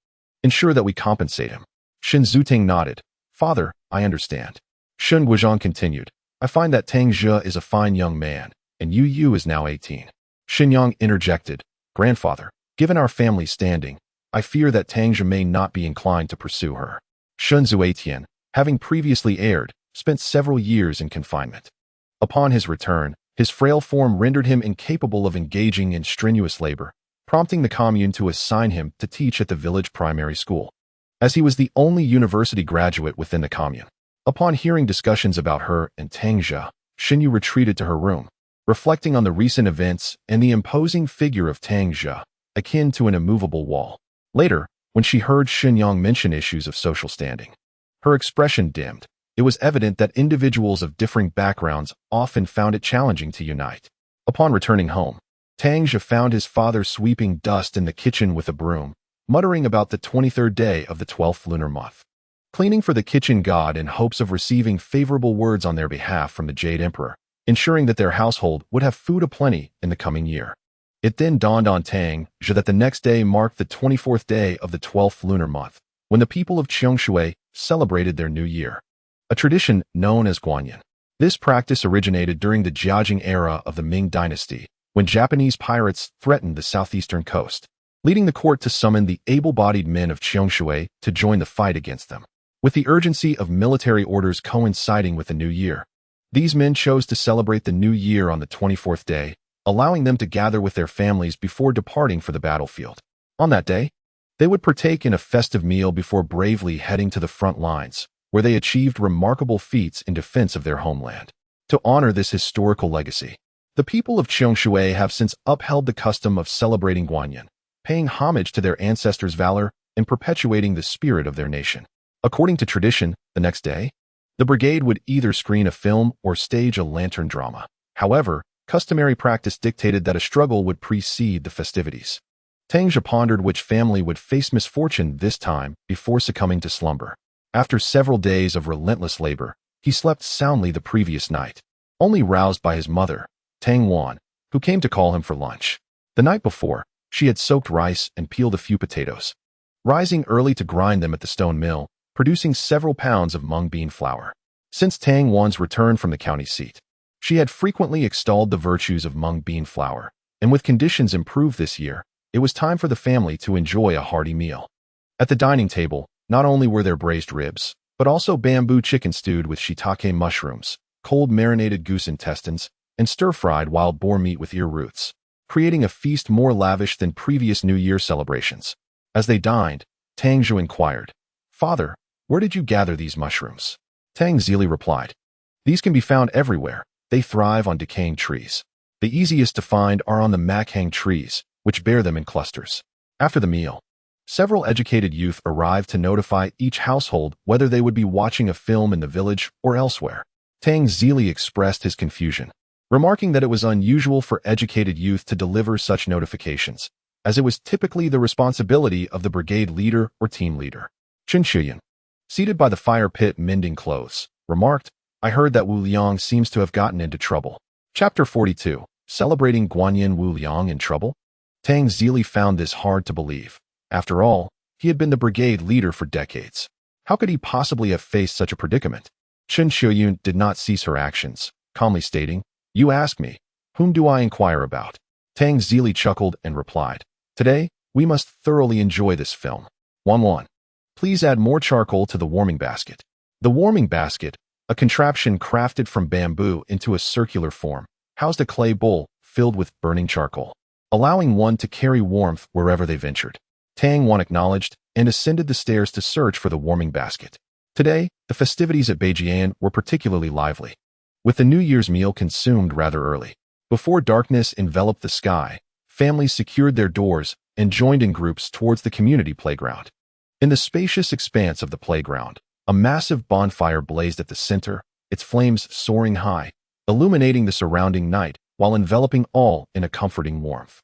ensure that we compensate him." Shen Zuteng nodded. "Father, I understand." Shen Guizhang continued, "I find that Tang Zhe is a fine young man, and Yu is now 18. Xinyang interjected, "Grandfather, given our family standing, I fear that Tang Zhe may not be inclined to pursue her." Shun Zuetian, having previously erred, spent several years in confinement. Upon his return, his frail form rendered him incapable of engaging in strenuous labor, prompting the commune to assign him to teach at the village primary school, as he was the only university graduate within the commune. Upon hearing discussions about her and Tang Zhe, Xinyu retreated to her room, reflecting on the recent events and the imposing figure of Tang Zhe, akin to an immovable wall. Later, when she heard Xinyang mention issues of social standing, her expression dimmed. It was evident that individuals of differing backgrounds often found it challenging to unite. Upon returning home, Tang Zhe found his father sweeping dust in the kitchen with a broom, muttering about the 23rd day of the 12th lunar month. Cleaning for the kitchen god in hopes of receiving favorable words on their behalf from the Jade Emperor, ensuring that their household would have food aplenty in the coming year. It then dawned on Tang Zhe that the next day marked the 24th day of the 12th lunar month, when the people of Qiangshui celebrated their new year, a tradition known as Guanyin. This practice originated during the Jiajing era of the Ming dynasty, when Japanese pirates threatened the southeastern coast, leading the court to summon the able-bodied men of Qiangshui to join the fight against them. With the urgency of military orders coinciding with the new year, these men chose to celebrate the new year on the 24th day, allowing them to gather with their families before departing for the battlefield. On that day, they would partake in a festive meal before bravely heading to the front lines, where they achieved remarkable feats in defense of their homeland. To honor this historical legacy, the people of Qiangshui have since upheld the custom of celebrating Guanyin, paying homage to their ancestors' valor and perpetuating the spirit of their nation. According to tradition, the next day, the brigade would either screen a film or stage a lantern drama. However, customary practice dictated that a struggle would precede the festivities. Tang Zhe pondered which family would face misfortune this time before succumbing to slumber. After several days of relentless labor, he slept soundly the previous night, only roused by his mother, Tang Wan, who came to call him for lunch. The night before, she had soaked rice and peeled a few potatoes, rising early to grind them at the stone mill, producing several pounds of mung bean flour. Since Tang Wan's return from the county seat, she had frequently extolled the virtues of mung bean flour, and with conditions improved this year, it was time for the family to enjoy a hearty meal. At the dining table, not only were there braised ribs, but also bamboo chicken stewed with shiitake mushrooms, cold marinated goose intestines, and stir-fried wild boar meat with ear roots, creating a feast more lavish than previous New Year celebrations. As they dined, Tang Zhe inquired, "Father, where did you gather these mushrooms?" Tang Zhe replied, "These can be found everywhere. They thrive on decaying trees. The easiest to find are on the makhang trees, which bear them in clusters." After the meal, several educated youth arrived to notify each household whether they would be watching a film in the village or elsewhere. Tang Zhe expressed his confusion, remarking that it was unusual for educated youth to deliver such notifications, as it was typically the responsibility of the brigade leader or team leader. Chen Shuyan, seated by the fire pit mending clothes, remarked, "I heard that Wu Liang seems to have gotten into trouble." Chapter 42, Celebrating Guanyin. Wu Liang in trouble? Tang Zhe found this hard to believe. After all, he had been the brigade leader for decades. How could he possibly have faced such a predicament? Chen Shuyan did not cease her actions, calmly stating, "You ask me, whom do I inquire about?" Tang Zhe chuckled and replied, "Today, we must thoroughly enjoy this film. 1-1. Please add more charcoal to the warming basket." The warming basket, a contraption crafted from bamboo into a circular form, housed a clay bowl filled with burning charcoal, allowing one to carry warmth wherever they ventured. Tang Wan acknowledged and ascended the stairs to search for the warming basket. Today, the festivities at Beijian were particularly lively, with the New Year's meal consumed rather early. Before darkness enveloped the sky, families secured their doors and joined in groups towards the community playground. In the spacious expanse of the playground, a massive bonfire blazed at the center, its flames soaring high, illuminating the surrounding night while enveloping all in a comforting warmth.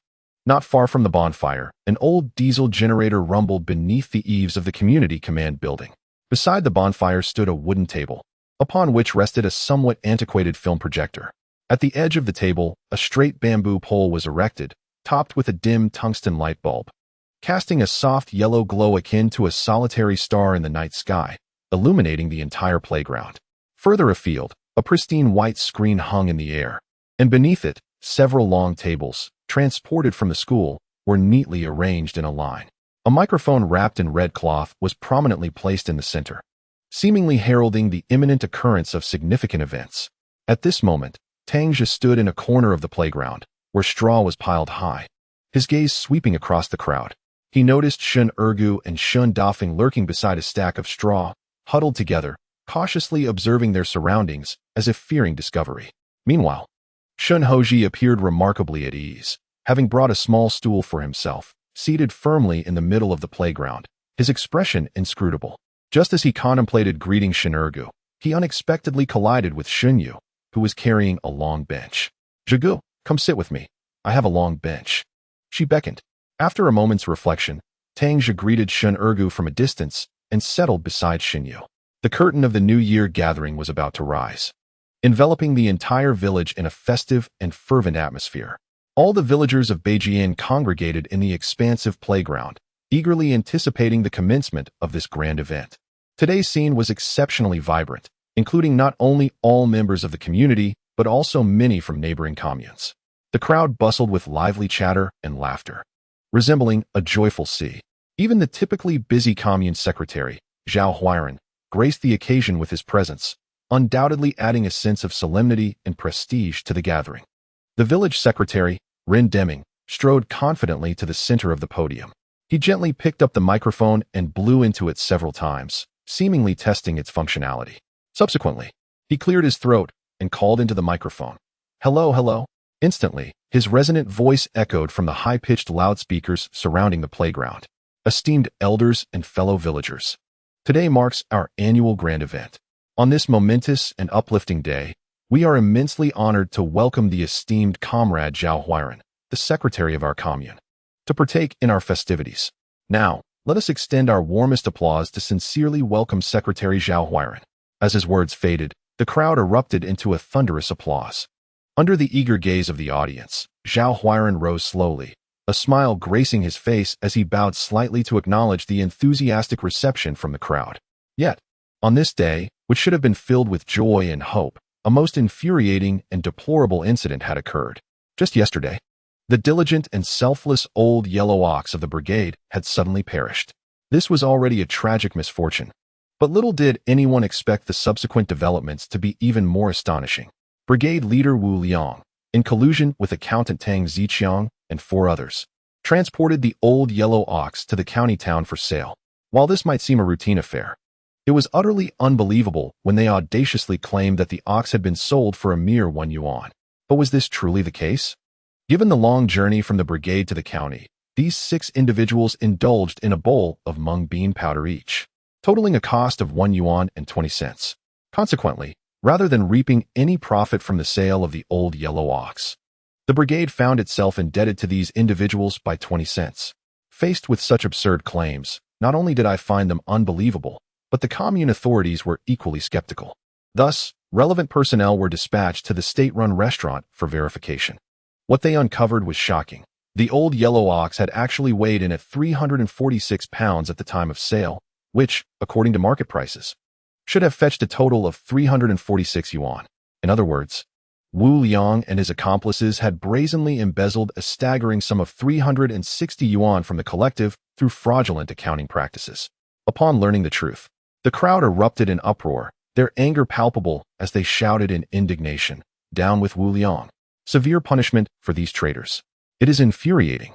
Not far from the bonfire, an old diesel generator rumbled beneath the eaves of the community command building. Beside the bonfire stood a wooden table, upon which rested a somewhat antiquated film projector. At the edge of the table, a straight bamboo pole was erected, topped with a dim tungsten light bulb, casting a soft yellow glow akin to a solitary star in the night sky, illuminating the entire playground. Further afield, a pristine white screen hung in the air, and beneath it, several long tables, transported from the school, were neatly arranged in a line. A microphone wrapped in red cloth was prominently placed in the center, seemingly heralding the imminent occurrence of significant events. At this moment, Tang Zhe stood in a corner of the playground, where straw was piled high, his gaze sweeping across the crowd. He noticed Shun Ergu and Shun Dafeng lurking beside a stack of straw, huddled together, cautiously observing their surroundings as if fearing discovery. Meanwhile, Shun Hoji appeared remarkably at ease, having brought a small stool for himself, seated firmly in the middle of the playground, his expression inscrutable. Just as he contemplated greeting Shun Ergu, he unexpectedly collided with Shun Yu, who was carrying a long bench. "Zhigu, Come sit with me. I have a long bench. She beckoned. After a moment's reflection, Tang Zhe greeted Shun Ergu from a distance and settled beside Xinyu. The curtain of the New Year gathering was about to rise, enveloping the entire village in a festive and fervent atmosphere. All the villagers of Beijing congregated in the expansive playground, eagerly anticipating the commencement of this grand event. Today's scene was exceptionally vibrant, including not only all members of the community, but also many from neighboring communes. The crowd bustled with lively chatter and laughter, resembling a joyful sea. Even the typically busy commune secretary, Zhao Huiran, graced the occasion with his presence, undoubtedly adding a sense of solemnity and prestige to the gathering. The village secretary, Ren Deming, strode confidently to the center of the podium. He gently picked up the microphone and blew into it several times, seemingly testing its functionality. Subsequently, he cleared his throat and called into the microphone. "Hello, hello." Instantly, his resonant voice echoed from the high-pitched loudspeakers surrounding the playground. Esteemed elders and fellow villagers, today marks our annual grand event. On this momentous and uplifting day, we are immensely honored to welcome the esteemed comrade Zhao Huiran, the secretary of our commune, to partake in our festivities. Now, let us extend our warmest applause to sincerely welcome Secretary Zhao Huiran. As his words faded, the crowd erupted into a thunderous applause. Under the eager gaze of the audience, Zhao Huiran rose slowly, a smile gracing his face as he bowed slightly to acknowledge the enthusiastic reception from the crowd. Yet, on this day, which should have been filled with joy and hope, a most infuriating and deplorable incident had occurred. Just yesterday, the diligent and selfless old yellow ox of the brigade had suddenly perished. This was already a tragic misfortune, but little did anyone expect the subsequent developments to be even more astonishing. Brigade leader Wu Liang, in collusion with accountant Tang Zhe and 4 others, transported the old yellow ox to the county town for sale. While this might seem a routine affair, it was utterly unbelievable when they audaciously claimed that the ox had been sold for a mere 1 yuan. But was this truly the case? Given the long journey from the brigade to the county, these 6 individuals indulged in a bowl of mung bean powder each, totaling a cost of 1 yuan and 20 cents. Consequently, rather than reaping any profit from the sale of the old yellow ox, the brigade found itself indebted to these individuals by 20 cents. Faced with such absurd claims, not only did I find them unbelievable, but the commune authorities were equally skeptical. Thus, relevant personnel were dispatched to the state-run restaurant for verification. What they uncovered was shocking. The old yellow ox had actually weighed in at 346 pounds at the time of sale, which, according to market prices, should have fetched a total of 346 yuan. In other words, Wu Liang and his accomplices had brazenly embezzled a staggering sum of 360 yuan from the collective through fraudulent accounting practices. Upon learning the truth, the crowd erupted in uproar, their anger palpable as they shouted in indignation, "Down with Wu Liang! Severe punishment for these traitors. It is infuriating.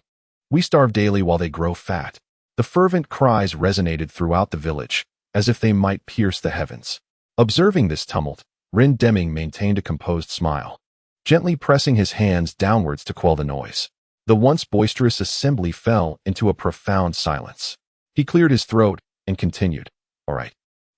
We starve daily while they grow fat." The fervent cries resonated throughout the village, as if they might pierce the heavens. Observing this tumult, Ren Deming maintained a composed smile, gently pressing his hands downwards to quell the noise. The once boisterous assembly fell into a profound silence. He cleared his throat and continued, "All right.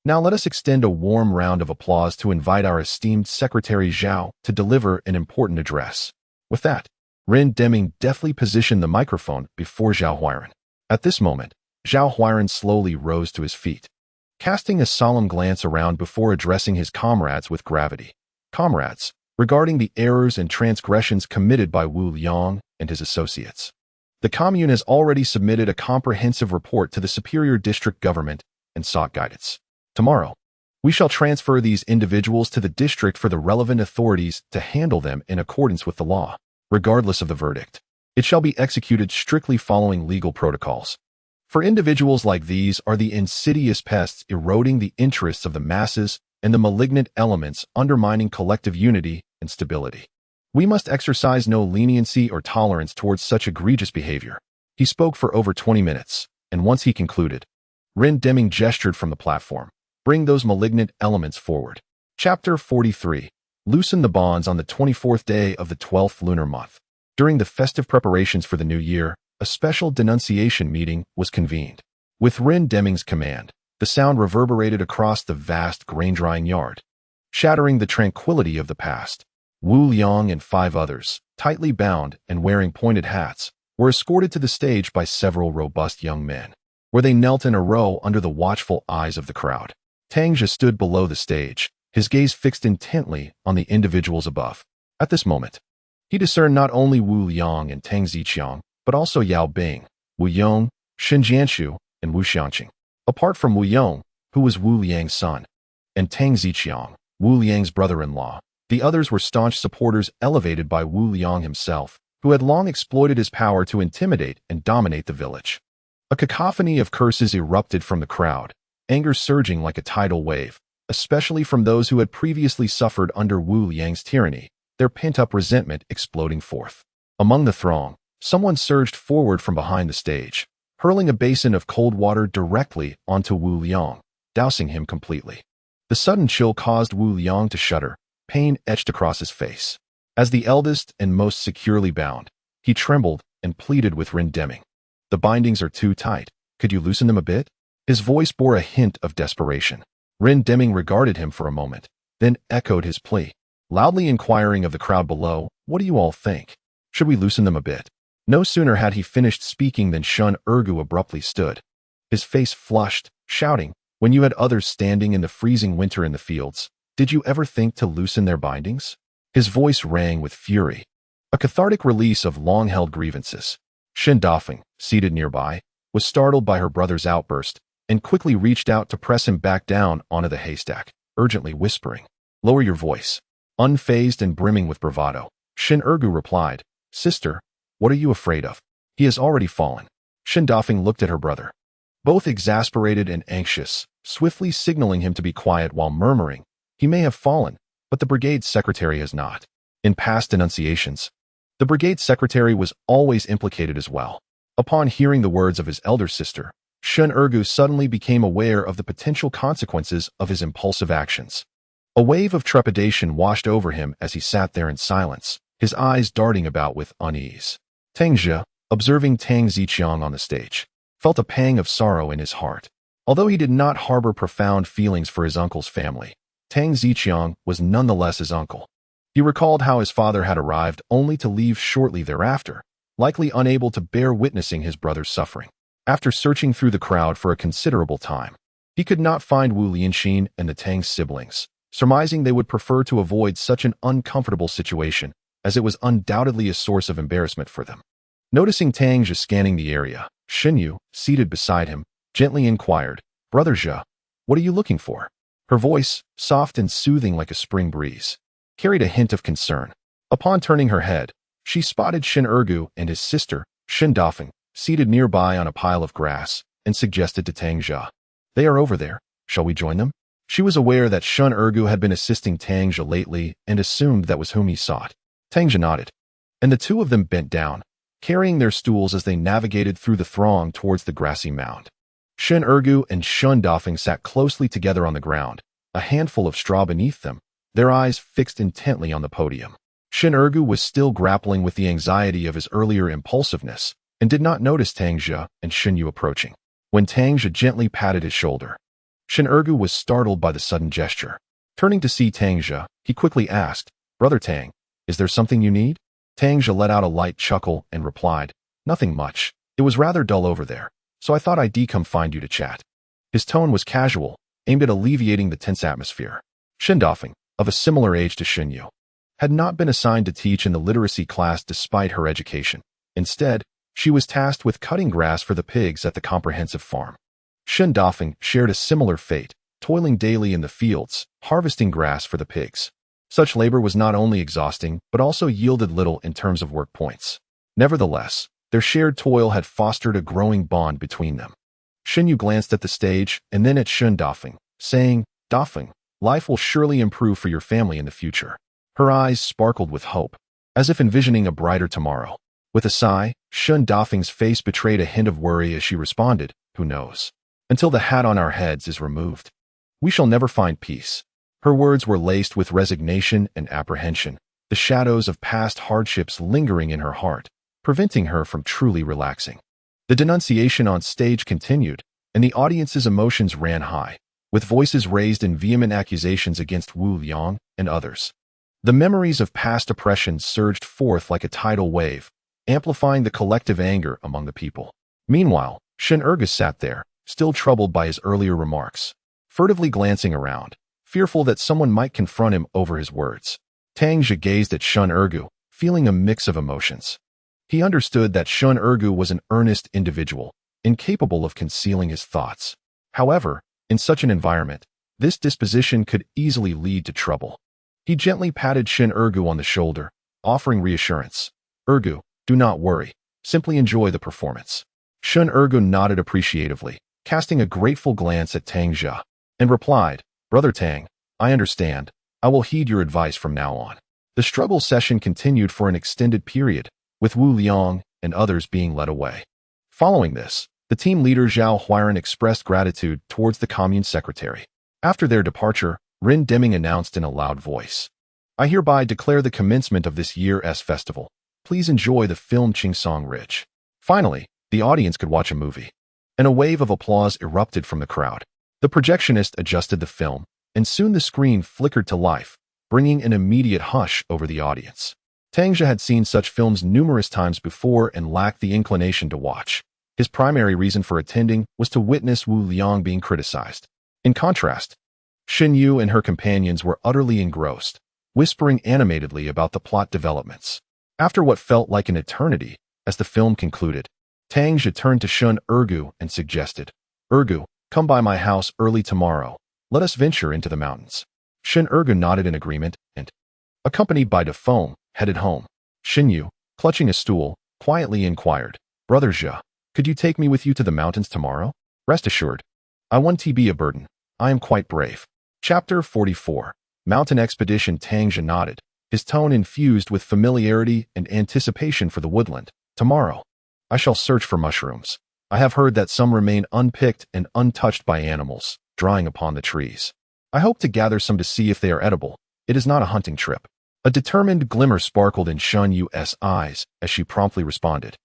Now let us extend a warm round of applause to invite our esteemed Secretary Zhao to deliver an important address." With that, Ren Deming deftly positioned the microphone before Zhao Huiran. At this moment, Zhao Huiran slowly rose to his feet, casting a solemn glance around before addressing his comrades with gravity. "Comrades, regarding the errors and transgressions committed by Wu Liang and his associates, the commune has already submitted a comprehensive report to the superior district government and sought guidance. Tomorrow, we shall transfer these individuals to the district for the relevant authorities to handle them in accordance with the law. Regardless of the verdict, it shall be executed strictly following legal protocols. For individuals like these are the insidious pests eroding the interests of the masses and the malignant elements undermining collective unity and stability. We must exercise no leniency or tolerance towards such egregious behavior." He spoke for over 20 minutes, and once he concluded, Ren Deming gestured from the platform, "Bring those malignant elements forward." Chapter 43. Loosen the bonds. On the 24th day of the 12th lunar month, during the festive preparations for the new year, a special denunciation meeting was convened. With Ren Deming's command, the sound reverberated across the vast grain-drying yard, shattering the tranquility of the past. Wu Liang and 5 others, tightly bound and wearing pointed hats, were escorted to the stage by several robust young men, where they knelt in a row under the watchful eyes of the crowd. Tang Zhe stood below the stage, his gaze fixed intently on the individuals above. At this moment, he discerned not only Wu Liang and Tang Zhe, but also Yao Bing, Wu Yong, Xin Jianshu, and Wu Xiangqing. Apart from Wu Yong, who was Wu Liang's son, and Tang Zhe, Wu Liang's brother-in-law, the others were staunch supporters elevated by Wu Liang himself, who had long exploited his power to intimidate and dominate the village. A cacophony of curses erupted from the crowd, anger surging like a tidal wave, especially from those who had previously suffered under Wu Liang's tyranny, their pent-up resentment exploding forth. Among the throng, someone surged forward from behind the stage, hurling a basin of cold water directly onto Wu Liang, dousing him completely. The sudden chill caused Wu Liang to shudder, pain etched across his face. As the eldest and most securely bound, he trembled and pleaded with Ren Deming. "The bindings are too tight. Could you loosen them a bit?" His voice bore a hint of desperation. Ren Deming regarded him for a moment, then echoed his plea, loudly inquiring of the crowd below, "What do you all think? Should we loosen them a bit?" No sooner had he finished speaking than Shun Ergu abruptly stood, his face flushed, shouting, "When you had others standing in the freezing winter in the fields, did you ever think to loosen their bindings?" His voice rang with fury, a cathartic release of long-held grievances. Shen Dafeng, seated nearby, was startled by her brother's outburst and quickly reached out to press him back down onto the haystack, urgently whispering, "Lower your voice." Unfazed and brimming with bravado, Shen Ergu replied, "Sister, what are you afraid of? He has already fallen." Shen Dafeng looked at her brother, both exasperated and anxious, swiftly signaling him to be quiet while murmuring, "He may have fallen, but the brigade secretary has not." In past denunciations, the brigade secretary was always implicated as well. Upon hearing the words of his elder sister, Shen Ergu suddenly became aware of the potential consequences of his impulsive actions. A wave of trepidation washed over him as he sat there in silence, his eyes darting about with unease. Tang Zhe, observing Tang Zhe on the stage, felt a pang of sorrow in his heart. Although he did not harbor profound feelings for his uncle's family, Tang Zhe was nonetheless his uncle. He recalled how his father had arrived only to leave shortly thereafter, likely unable to bear witnessing his brother's suffering. After searching through the crowd for a considerable time, he could not find Wu Lianxin and the Tang siblings, surmising they would prefer to avoid such an uncomfortable situation, as it was undoubtedly a source of embarrassment for them. Noticing Tang Zhe scanning the area, Xinyu, seated beside him, gently inquired, "Brother Zhe, what are you looking for?" Her voice, soft and soothing like a spring breeze, carried a hint of concern. Upon turning her head, she spotted Shen Ergu and his sister, Shen Dafeng, seated nearby on a pile of grass, and suggested to Tang Zhe, "They are over there. Shall we join them?" She was aware that Shun Ergu had been assisting Tang Zhe lately and assumed that was whom he sought. Tang Zhe nodded, and the two of them bent down, carrying their stools as they navigated through the throng towards the grassy mound. Shen Ergu and Shun Dafeng sat closely together on the ground, a handful of straw beneath them, their eyes fixed intently on the podium. Shen Ergu was still grappling with the anxiety of his earlier impulsiveness and did not notice Tang Zhe and Xinyu approaching. When Tang Zhe gently patted his shoulder, Shen Ergu was startled by the sudden gesture. Turning to see Tang Zhe, he quickly asked, "Brother Tang, is there something you need?" Tang Zhe let out a light chuckle and replied, "Nothing much. It was rather dull over there, so I thought I'd come find you to chat." His tone was casual, aimed at alleviating the tense atmosphere. Shen Dafeng, of a similar age to Xinyu, had not been assigned to teach in the literacy class despite her education. Instead, she was tasked with cutting grass for the pigs at the comprehensive farm. Shen Dafeng shared a similar fate, toiling daily in the fields, harvesting grass for the pigs. Such labor was not only exhausting, but also yielded little in terms of work points. Nevertheless, their shared toil had fostered a growing bond between them. Xinyu glanced at the stage and then at Shen Dafeng, saying, "Dafeng, life will surely improve for your family in the future." Her eyes sparkled with hope, as if envisioning a brighter tomorrow. With a sigh, Shen Dafeng's face betrayed a hint of worry as she responded, "Who knows? Until the hat on our heads is removed, we shall never find peace." Her words were laced with resignation and apprehension, the shadows of past hardships lingering in her heart, preventing her from truly relaxing. The denunciation on stage continued, and the audience's emotions ran high, with voices raised in vehement accusations against Wu Liang and others. The memories of past oppressions surged forth like a tidal wave, amplifying the collective anger among the people. Meanwhile, Shin Ergus sat there, still troubled by his earlier remarks, furtively glancing around, fearful that someone might confront him over his words. Tang Zhe gazed at Shun Ergu, feeling a mix of emotions. He understood that Shun Ergu was an earnest individual, incapable of concealing his thoughts. However, in such an environment, this disposition could easily lead to trouble. He gently patted Shin Ergu on the shoulder, offering reassurance. "Ergu, do not worry. Simply enjoy the performance." Shun Ergu nodded appreciatively, casting a grateful glance at Tang Zhe, and replied, "Brother Tang, I understand. I will heed your advice from now on." The struggle session continued for an extended period, with Wu Liang and others being led away. Following this, the team leader Zhao Huiran expressed gratitude towards the commune secretary. After their departure, Rin Deming announced in a loud voice, "I hereby declare the commencement of this year's festival. Please enjoy the film Qingsong Ridge." Finally, the audience could watch a movie, and a wave of applause erupted from the crowd. The projectionist adjusted the film, and soon the screen flickered to life, bringing an immediate hush over the audience. Tang Zhe had seen such films numerous times before and lacked the inclination to watch. His primary reason for attending was to witness Wu Liang being criticized. In contrast, Xin Yu and her companions were utterly engrossed, whispering animatedly about the plot developments. After what felt like an eternity, as the film concluded, Tang Zhe turned to Shun Ergu and suggested, "Ergu, come by my house early tomorrow. Let us venture into the mountains." Shin Ergu nodded in agreement and, accompanied by De Foam, headed home. Xin Yu, clutching a stool, quietly inquired, "Brother Zhe, could you take me with you to the mountains tomorrow?" "Rest assured, I won't be a burden. I am quite brave." Chapter 44. Mountain Expedition. Tang Zhe nodded, his tone infused with familiarity and anticipation for the woodland. "Tomorrow, I shall search for mushrooms. I have heard that some remain unpicked and untouched by animals, drying upon the trees. I hope to gather some to see if they are edible. It is not a hunting trip." A determined glimmer sparkled in Shun Yu's eyes as she promptly responded,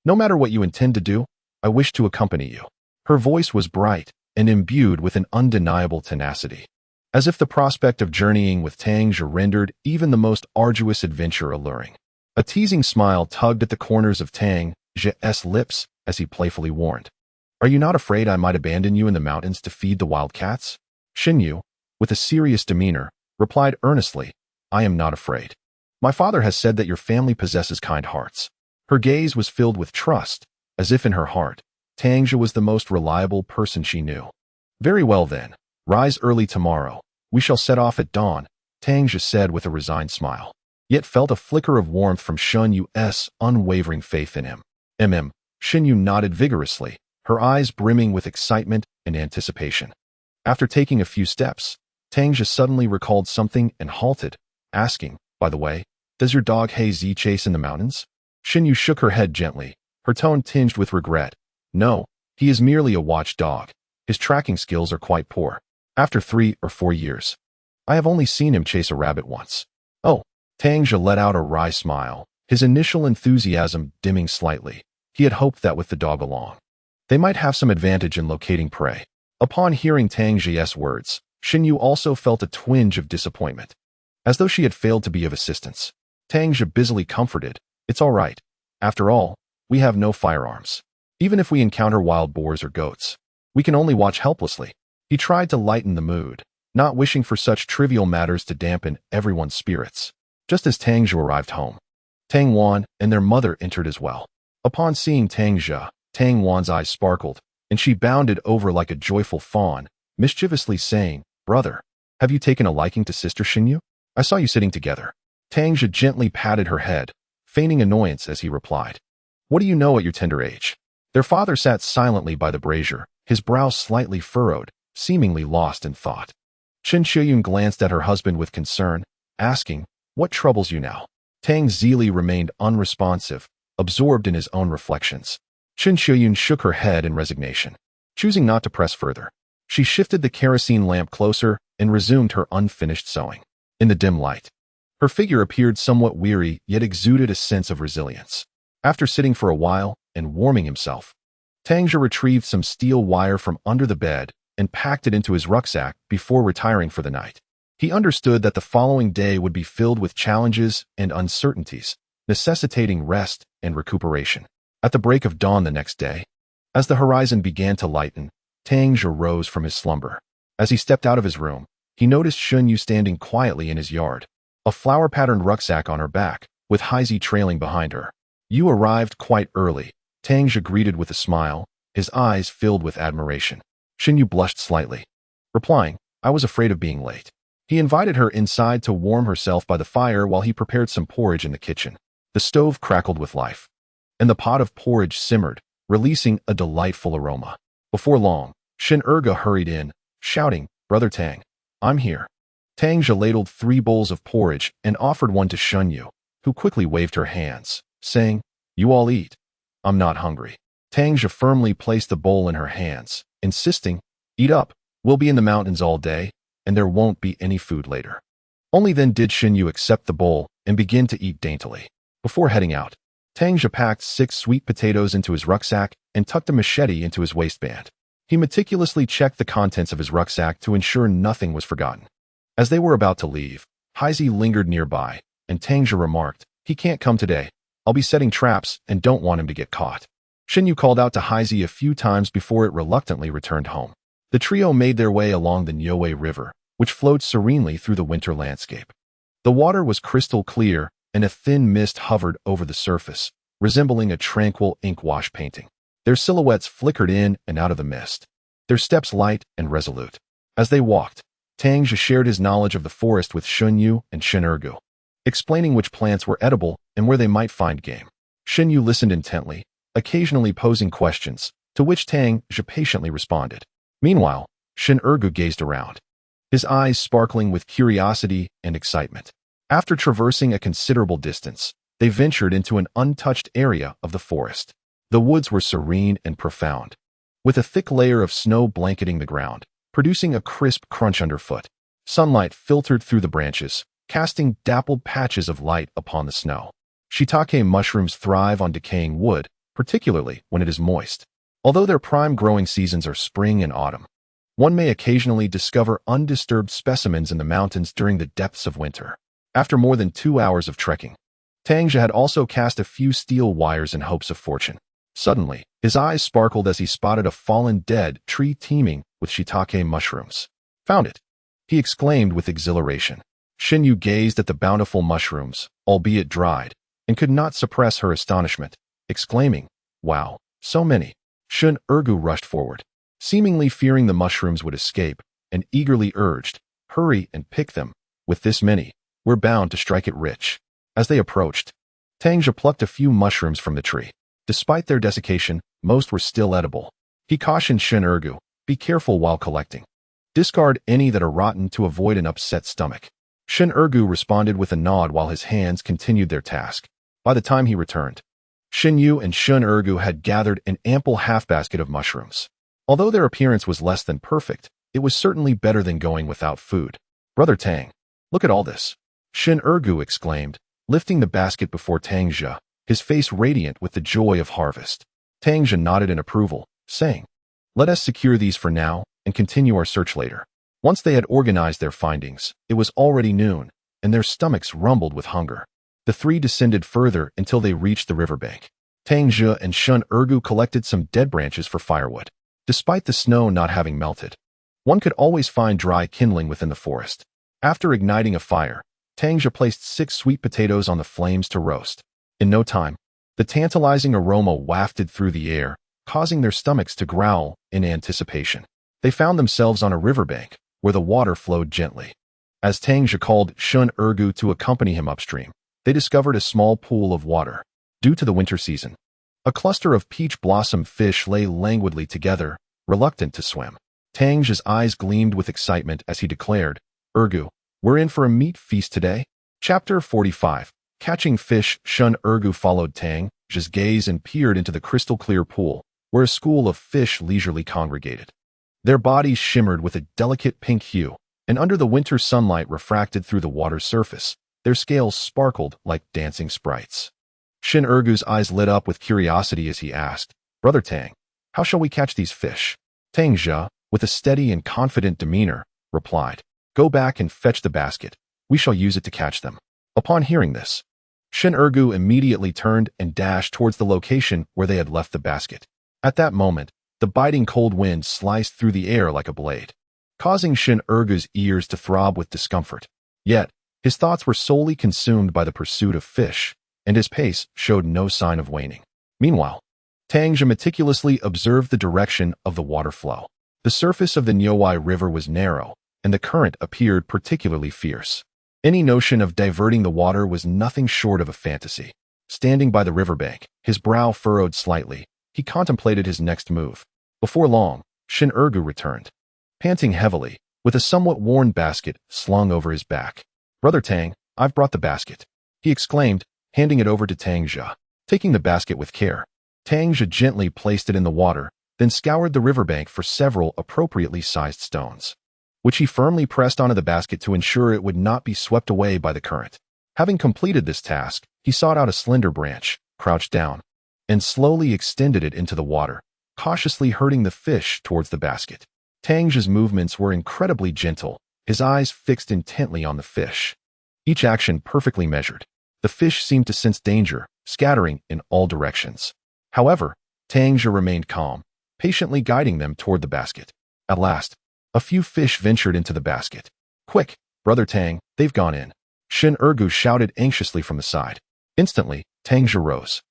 "No matter what you intend to do, I wish to accompany you." Her voice was bright and imbued with an undeniable tenacity, as if the prospect of journeying with Tang Zhe rendered even the most arduous adventure alluring. A teasing smile tugged at the corners of Tang Zhe's lips as he playfully warned, "Are you not afraid I might abandon you in the mountains to feed the wild cats?" Xin Yu, with a serious demeanor, replied earnestly, "I am not afraid. My father has said that your family possesses kind hearts." Her gaze was filled with trust, as if in her heart, Tang Zhe was the most reliable person she knew. "Very well then. Rise early tomorrow. We shall set off at dawn," Tang Zhe said with a resigned smile, yet felt a flicker of warmth from Shun Yu's unwavering faith in him. Xin Yu nodded vigorously, her eyes brimming with excitement and anticipation. After taking a few steps, Tang Zhe suddenly recalled something and halted, asking, "By the way, does your dog He Zi chase in the mountains?" Xin Yu shook her head gently, her tone tinged with regret. "No, he is merely a watch dog. His tracking skills are quite poor. After 3 or 4 years, I have only seen him chase a rabbit once." "Oh," Tang Zhe let out a wry smile, his initial enthusiasm dimming slightly. He had hoped that with the dog along, they might have some advantage in locating prey. Upon hearing Tang Zhe's words, Xin Yu also felt a twinge of disappointment, as though she had failed to be of assistance. Tang Zhe busily comforted, "It's all right. After all, we have no firearms. Even if we encounter wild boars or goats, we can only watch helplessly." He tried to lighten the mood, not wishing for such trivial matters to dampen everyone's spirits. Just as Tang Zhe arrived home, Tang Wan and their mother entered as well. Upon seeing Tang Zhe, Tang Wan's eyes sparkled, and she bounded over like a joyful fawn, mischievously saying, "Brother, have you taken a liking to Sister Xin Yu? I saw you sitting together." Tang Zhe gently patted her head, feigning annoyance as he replied, "What do you know at your tender age?" Their father sat silently by the brazier, his brow slightly furrowed, seemingly lost in thought. Chen Shiyun glanced at her husband with concern, asking, "What troubles you now?" Tang Zili remained unresponsive, absorbed in his own reflections. Chen Shiyun shook her head in resignation. Choosing not to press further, she shifted the kerosene lamp closer and resumed her unfinished sewing. In the dim light, her figure appeared somewhat weary yet exuded a sense of resilience. After sitting for a while and warming himself, Tang Zhe retrieved some steel wire from under the bed and packed it into his rucksack before retiring for the night. He understood that the following day would be filled with challenges and uncertainties, necessitating rest and recuperation. At the break of dawn the next day, as the horizon began to lighten, Tang Zhe rose from his slumber. As he stepped out of his room, he noticed Shun Yu standing quietly in his yard, a flower-patterned rucksack on her back, with Haizi trailing behind her. "You arrived quite early," Tang Zhe greeted with a smile, his eyes filled with admiration. Shun Yu blushed slightly, replying, "I was afraid of being late." He invited her inside to warm herself by the fire while he prepared some porridge in the kitchen. The stove crackled with life, and the pot of porridge simmered, releasing a delightful aroma. Before long, Shin Erge hurried in, shouting, "Brother Tang, I'm here." Tang Zhe ladled 3 bowls of porridge and offered one to Shun Yu, who quickly waved her hands, saying, "You all eat. I'm not hungry." Tang Zhe firmly placed the bowl in her hands, insisting, "Eat up. We'll be in the mountains all day, and there won't be any food later." Only then did Shin Yu accept the bowl and begin to eat daintily. Before heading out, Tang Zhe packed 6 sweet potatoes into his rucksack and tucked a machete into his waistband. He meticulously checked the contents of his rucksack to ensure nothing was forgotten. As they were about to leave, Haizi lingered nearby, and Tang Zhe remarked, "He can't come today. I'll be setting traps and don't want him to get caught." Shin Yu called out to Haizi a few times before it reluctantly returned home. The trio made their way along the Niue River, which flowed serenely through the winter landscape. The water was crystal clear, and a thin mist hovered over the surface, resembling a tranquil ink wash painting. Their silhouettes flickered in and out of the mist, their steps light and resolute. As they walked, Tang Zhe shared his knowledge of the forest with Shun Yu and Shin Ergu, explaining which plants were edible and where they might find game. Shin Yu listened intently, occasionally posing questions, to which Tang Zhe patiently responded. Meanwhile, Shin Ergu gazed around, his eyes sparkling with curiosity and excitement. After traversing a considerable distance, they ventured into an untouched area of the forest. The woods were serene and profound, with a thick layer of snow blanketing the ground, producing a crisp crunch underfoot. Sunlight filtered through the branches, casting dappled patches of light upon the snow. Shiitake mushrooms thrive on decaying wood, particularly when it is moist. Although their prime growing seasons are spring and autumn, one may occasionally discover undisturbed specimens in the mountains during the depths of winter. After more than 2 hours of trekking, Tang Zhe had also cast a few steel wires in hopes of fortune. Suddenly, his eyes sparkled as he spotted a fallen dead tree teeming with shiitake mushrooms. "Found it!" he exclaimed with exhilaration. Shin Yu gazed at the bountiful mushrooms, albeit dried, and could not suppress her astonishment, exclaiming, "Wow, so many!" Shun Ergu rushed forward, seemingly fearing the mushrooms would escape, and eagerly urged, "Hurry and pick them. With this many, we're bound to strike it rich." As they approached, Tang Zhe plucked a few mushrooms from the tree. Despite their desiccation, most were still edible. He cautioned Shin Ergu, "Be careful while collecting. Discard any that are rotten to avoid an upset stomach." Shin Ergu responded with a nod while his hands continued their task. By the time he returned, Shin Yu and Shun Ergu had gathered an ample half-basket of mushrooms. Although their appearance was less than perfect, it was certainly better than going without food. "Brother Tang, look at all this," Shin Ergu exclaimed, lifting the basket before Tang Zhe, his face radiant with the joy of harvest. Tang Zhe nodded in approval, saying, "Let us secure these for now and continue our search later." Once they had organized their findings, it was already noon, and their stomachs rumbled with hunger. The 3 descended further until they reached the riverbank. Tang Zhe and Shun Ergu collected some dead branches for firewood. Despite the snow not having melted, one could always find dry kindling within the forest. After igniting a fire, Tang Zhe placed 6 sweet potatoes on the flames to roast. In no time, the tantalizing aroma wafted through the air, causing their stomachs to growl in anticipation. They found themselves on a riverbank, where the water flowed gently. As Tang Zhe called Shun Ergu to accompany him upstream, they discovered a small pool of water. Due to the winter season, a cluster of peach blossom fish lay languidly together, reluctant to swim. Tang Zhe's eyes gleamed with excitement as he declared, "Ergu, we're in for a meat feast today." Chapter 45. Catching fish. Shun Ergu followed Tang Zhe's gaze and peered into the crystal-clear pool, where a school of fish leisurely congregated. Their bodies shimmered with a delicate pink hue, and under the winter sunlight refracted through the water's surface, their scales sparkled like dancing sprites. Shin Ergu's eyes lit up with curiosity as he asked, "Brother Tang, how shall we catch these fish?" Tang Zhe, with a steady and confident demeanor, replied, Go back and fetch the basket. We shall use it to catch them." Upon hearing this, Shin Ergu immediately turned and dashed towards the location where they had left the basket. At that moment, the biting cold wind sliced through the air like a blade, causing Shin Ergu's ears to throb with discomfort. Yet, his thoughts were solely consumed by the pursuit of fish, and his pace showed no sign of waning. Meanwhile, Tang Zhe meticulously observed the direction of the water flow. The surface of the Niuwai River was narrow, and the current appeared particularly fierce. Any notion of diverting the water was nothing short of a fantasy. Standing by the riverbank, his brow furrowed slightly, he contemplated his next move. Before long, Shin Ergu returned, panting heavily, with a somewhat worn basket slung over his back. "Brother Tang, I've brought the basket," he exclaimed, handing it over to Tang Zhe. Taking the basket with care, Tang Zhe gently placed it in the water, then scoured the riverbank for several appropriately sized stones, which he firmly pressed onto the basket to ensure it would not be swept away by the current. Having completed this task, he sought out a slender branch, crouched down, and slowly extended it into the water, cautiously herding the fish towards the basket. Tang Zhe's movements were incredibly gentle, his eyes fixed intently on the fish, each action perfectly measured. The fish seemed to sense danger, scattering in all directions. However, Tang Zhe remained calm, patiently guiding them toward the basket. At last, a few fish ventured into the basket. "Quick, Brother Tang, they've gone in," Shin Ergu shouted anxiously from the side. Instantly, Tang Zhe rose,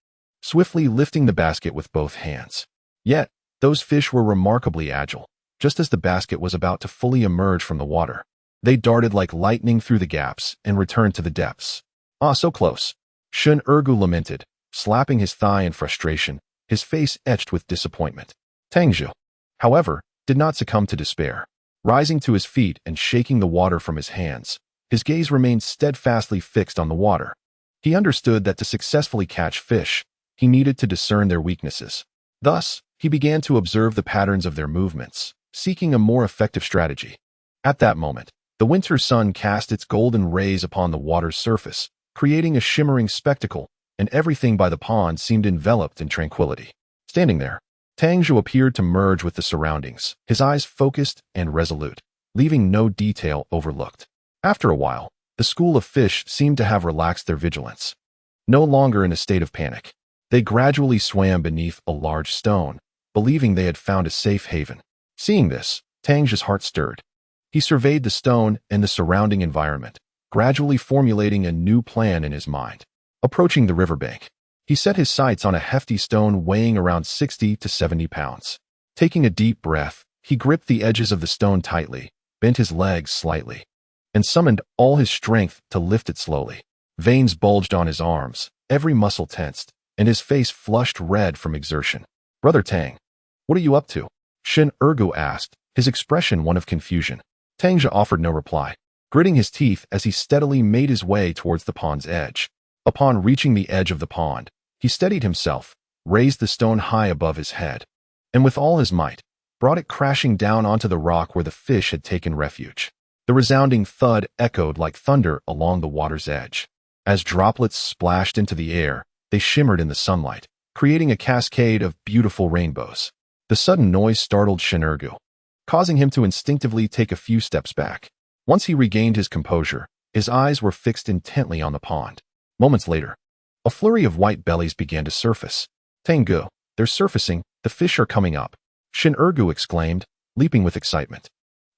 swiftly lifting the basket with both hands. Yet, those fish were remarkably agile. Just as the basket was about to fully emerge from the water, they darted like lightning through the gaps and returned to the depths. "Ah, so close," Shin Ergu lamented, slapping his thigh in frustration, his face etched with disappointment. Tang Zhe, however, did not succumb to despair. Rising to his feet and shaking the water from his hands, his gaze remained steadfastly fixed on the water. He understood that to successfully catch fish, he needed to discern their weaknesses. Thus, he began to observe the patterns of their movements, seeking a more effective strategy. At that moment, the winter sun cast its golden rays upon the water's surface, creating a shimmering spectacle, and everything by the pond seemed enveloped in tranquility. Standing there, Tang Zhe appeared to merge with the surroundings, his eyes focused and resolute, leaving no detail overlooked. After a while, the school of fish seemed to have relaxed their vigilance. No longer in a state of panic, they gradually swam beneath a large stone, believing they had found a safe haven. Seeing this, Tang Zhe's heart stirred. He surveyed the stone and the surrounding environment, gradually formulating a new plan in his mind. Approaching the riverbank, he set his sights on a hefty stone weighing around 60 to 70 pounds. Taking a deep breath, he gripped the edges of the stone tightly, bent his legs slightly, and summoned all his strength to lift it slowly. Veins bulged on his arms, every muscle tensed, and his face flushed red from exertion. "Brother Tang, what are you up to?" Shin Ergu asked, his expression one of confusion. Tang Zhe offered no reply, gritting his teeth as he steadily made his way towards the pond's edge. Upon reaching the edge of the pond, he steadied himself, raised the stone high above his head, and with all his might, brought it crashing down onto the rock where the fish had taken refuge. The resounding thud echoed like thunder along the water's edge. As droplets splashed into the air, they shimmered in the sunlight, creating a cascade of beautiful rainbows. The sudden noise startled Shin Ergu, causing him to instinctively take a few steps back. Once he regained his composure, his eyes were fixed intently on the pond. Moments later, a flurry of white bellies began to surface. "Tang Zhe, they're surfacing, the fish are coming up," Shin Ergu exclaimed, leaping with excitement.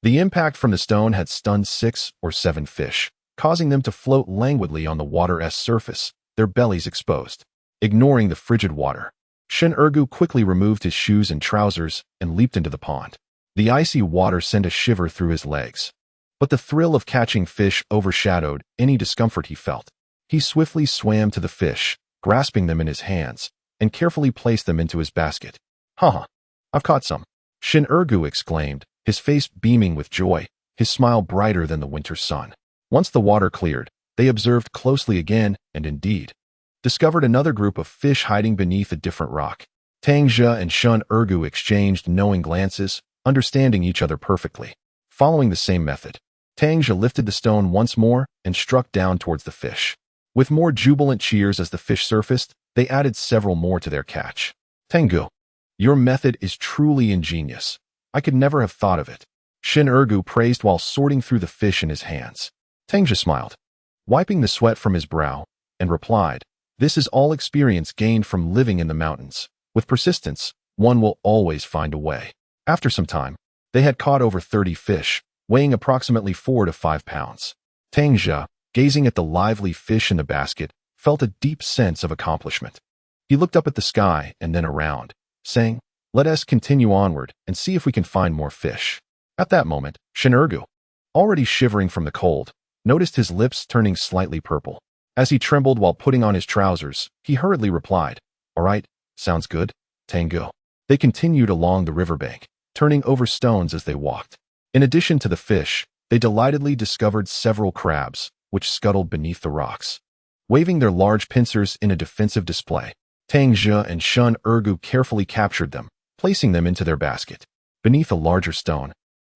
The impact from the stone had stunned 6 or 7 fish, causing them to float languidly on the water's surface, their bellies exposed. Ignoring the frigid water, Shin Ergu quickly removed his shoes and trousers and leaped into the pond. The icy water sent a shiver through his legs, but the thrill of catching fish overshadowed any discomfort he felt. He swiftly swam to the fish, grasping them in his hands, and carefully placed them into his basket. "Haha, I've caught some," Shin Ergu exclaimed, his face beaming with joy, his smile brighter than the winter sun. Once the water cleared, they observed closely again and indeed discovered another group of fish hiding beneath a different rock. Tang Zhe and Shin Ergu exchanged knowing glances, understanding each other perfectly. Following the same method, Tang Zhe lifted the stone once more and struck down towards the fish. With more jubilant cheers as the fish surfaced, they added several more to their catch. "Tang Zhe, your method is truly ingenious. I could never have thought of it," Shin Ergu praised while sorting through the fish in his hands. Tang Zhe smiled, wiping the sweat from his brow, and replied, "This is all experience gained from living in the mountains. With persistence, one will always find a way." After some time, they had caught over 30 fish, weighing approximately 4 to 5 pounds. Tang Zhe, gazing at the lively fish in the basket, felt a deep sense of accomplishment. He looked up at the sky and then around, saying, "Let us continue onward and see if we can find more fish." At that moment, Shin Ergu, already shivering from the cold, noticed his lips turning slightly purple. As he trembled while putting on his trousers, he hurriedly replied, "All right, sounds good, Tang Zhe." They continued along the riverbank, turning over stones as they walked. In addition to the fish, they delightedly discovered several crabs, which scuttled beneath the rocks. Waving their large pincers in a defensive display, Tang Zhe and Shin Ergu carefully captured them, placing them into their basket. Beneath a larger stone,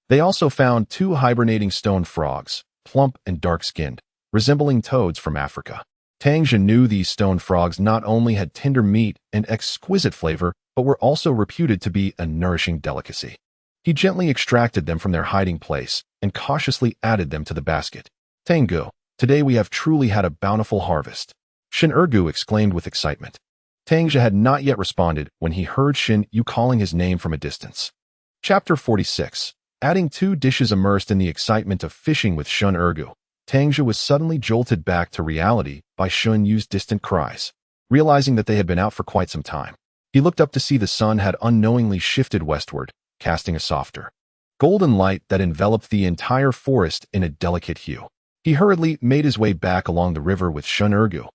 they also found 2 hibernating stone frogs, plump and dark-skinned, resembling toads from Africa. Tang Zhe knew these stone frogs not only had tender meat and exquisite flavor, but were also reputed to be a nourishing delicacy. He gently extracted them from their hiding place and cautiously added them to the basket. "Tang Zhe, today we have truly had a bountiful harvest," Shin Ergu exclaimed with excitement. Tang Zhe had not yet responded when he heard Shin Yu calling his name from a distance. Chapter 46. Adding 2 dishes immersed in the excitement of fishing with Shin Ergu, Tang Zhe was suddenly jolted back to reality by Shin Yu's distant cries. Realizing that they had been out for quite some time, he looked up to see the sun had unknowingly shifted westward, casting a softer, golden light that enveloped the entire forest in a delicate hue. He hurriedly made his way back along the river with Shin Ergu,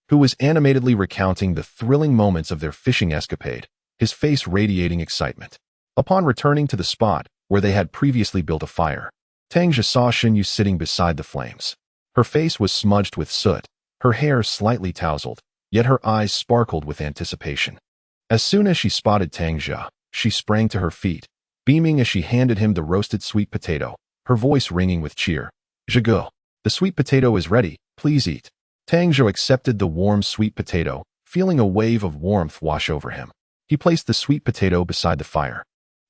who was animatedly recounting the thrilling moments of their fishing escapade, his face radiating excitement. Upon returning to the spot where they had previously built a fire, Tang Zhe saw Shin Yu sitting beside the flames. Her face was smudged with soot, her hair slightly tousled, yet her eyes sparkled with anticipation. As soon as she spotted Tang Zhe, she sprang to her feet, beaming as she handed him the roasted sweet potato, her voice ringing with cheer. "Zhe, the sweet potato is ready, please eat." Tang Zhe accepted the warm sweet potato, feeling a wave of warmth wash over him. He placed the sweet potato beside the fire,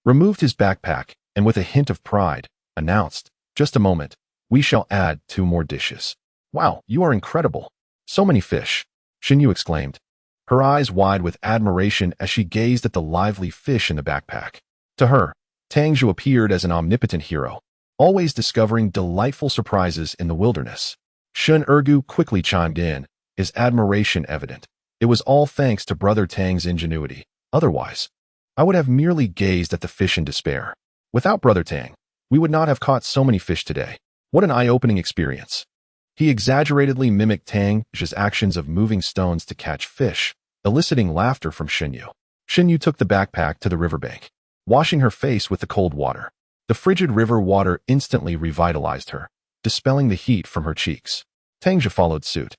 removed his backpack, and with a hint of pride, announced, "Just a moment, we shall add 2 more dishes." "Wow, you are incredible. So many fish," Shin Yu exclaimed, her eyes wide with admiration as she gazed at the lively fish in the backpack. To her, Tang Zhe appeared as an omnipotent hero, always discovering delightful surprises in the wilderness. Shin Ergu quickly chimed in, his admiration evident. "It was all thanks to Brother Tang's ingenuity. Otherwise, I would have merely gazed at the fish in despair. Without Brother Tang, we would not have caught so many fish today. What an eye-opening experience." He exaggeratedly mimicked Tang Zhe's actions of moving stones to catch fish, eliciting laughter from Shin Yu. Shin Yu took the backpack to the riverbank, washing her face with the cold water. The frigid river water instantly revitalized her, dispelling the heat from her cheeks. Tang Zhe followed suit,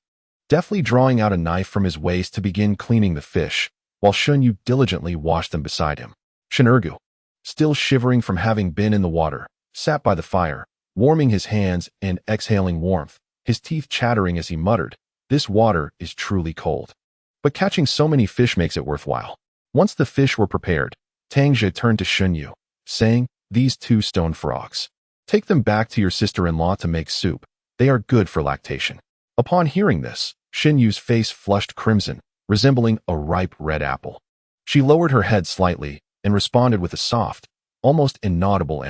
deftly drawing out a knife from his waist to begin cleaning the fish, while Shin Yu diligently washed them beside him. Shin Ergu, still shivering from having been in the water, sat by the fire, warming his hands and exhaling warmth, his teeth chattering as he muttered, "This water is truly cold. But catching so many fish makes it worthwhile." Once the fish were prepared, Tang Zhe turned to Shin Yu, saying, "These 2 stone frogs. Take them back to your sister-in-law to make soup. They are good for lactation." Upon hearing this, Shin Yu's face flushed crimson, resembling a ripe red apple. She lowered her head slightly and responded with a soft, almost inaudible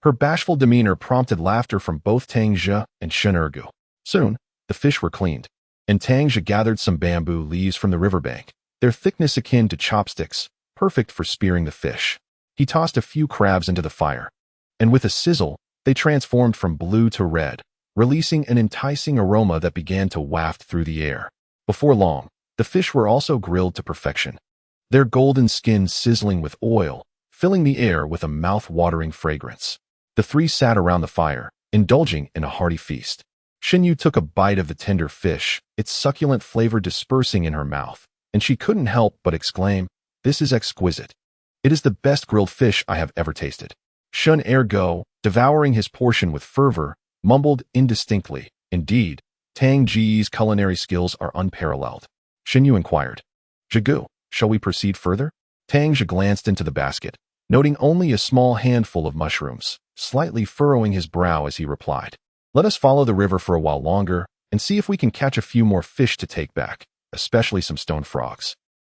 Her bashful demeanor prompted laughter from both Tang Zhe and Shin Ergu. Soon, the fish were cleaned, and Tang Zhe gathered some bamboo leaves from the riverbank, their thickness akin to chopsticks, perfect for spearing the fish. He tossed a few crabs into the fire, and with a sizzle, they transformed from blue to red, releasing an enticing aroma that began to waft through the air. Before long, the fish were also grilled to perfection, their golden skins sizzling with oil, filling the air with a mouth-watering fragrance. The 3 sat around the fire, indulging in a hearty feast. Shin Yu took a bite of the tender fish, its succulent flavor dispersing in her mouth, and she couldn't help but exclaim, "This is exquisite. It is the best grilled fish I have ever tasted." Shin Ergu, devouring his portion with fervor, mumbled indistinctly, "Indeed, Tang Zhe's culinary skills are unparalleled." Shin Yu inquired, "Zhe, shall we proceed further?" Tang Zhe glanced into the basket, noting only a small handful of mushrooms, slightly furrowing his brow as he replied, "Let us follow the river for a while longer and see if we can catch a few more fish to take back, especially some stone frogs.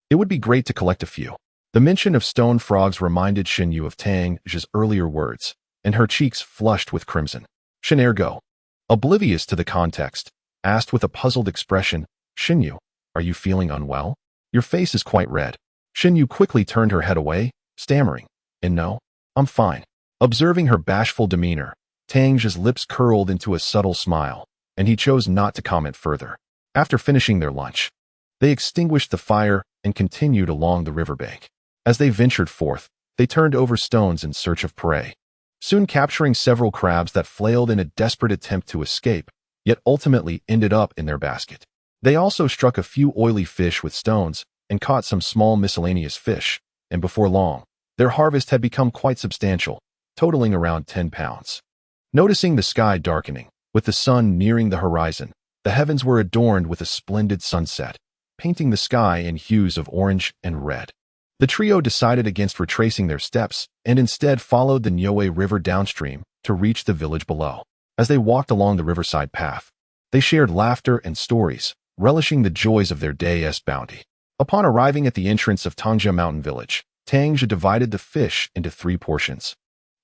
It would be great to collect a few." The mention of stone frogs reminded Xinyu of Tang Zhe's earlier words, and her cheeks flushed with crimson. "Shin ergo," oblivious to the context, asked with a puzzled expression, "Xinyu, are you feeling unwell? Your face is quite red." Xinyu quickly turned her head away, stammering, "And no, I'm fine." Observing her bashful demeanor, Tang Zhe's lips curled into a subtle smile, and he chose not to comment further. After finishing their lunch, they extinguished the fire and continued along the riverbank. As they ventured forth, they turned over stones in search of prey, soon capturing several crabs that flailed in a desperate attempt to escape, yet ultimately ended up in their basket. They also struck a few oily fish with stones and caught some small miscellaneous fish, and before long, their harvest had become quite substantial, totaling around 10 pounds. Noticing the sky darkening, with the sun nearing the horizon, the heavens were adorned with a splendid sunset, painting the sky in hues of orange and red. The trio decided against retracing their steps and instead followed the Niue River downstream to reach the village below. As they walked along the riverside path, they shared laughter and stories, relishing the joys of their day's bounty. Upon arriving at the entrance of Tang Zhe Mountain Village, Tang Zhe divided the fish into 3 portions,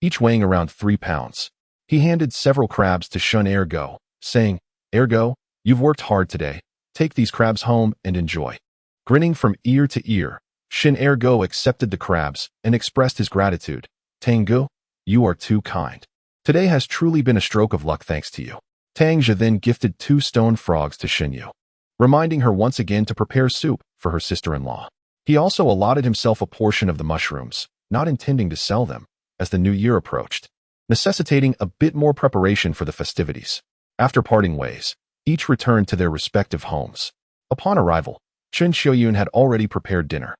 each weighing around 3 pounds. He handed several crabs to Shun Ergo, saying, "Ergo, you've worked hard today. Take these crabs home and enjoy." Grinning from ear to ear, Shin Ergo accepted the crabs and expressed his gratitude. "Tanggu, you are too kind. Today has truly been a stroke of luck thanks to you." Tang Zhe then gifted 2 stone frogs to Xinyu, reminding her once again to prepare soup for her sister-in-law. He also allotted himself a portion of the mushrooms, not intending to sell them, as the new year approached, necessitating a bit more preparation for the festivities. After parting ways, each returned to their respective homes. Upon arrival, Chen Xiuyun had already prepared dinner,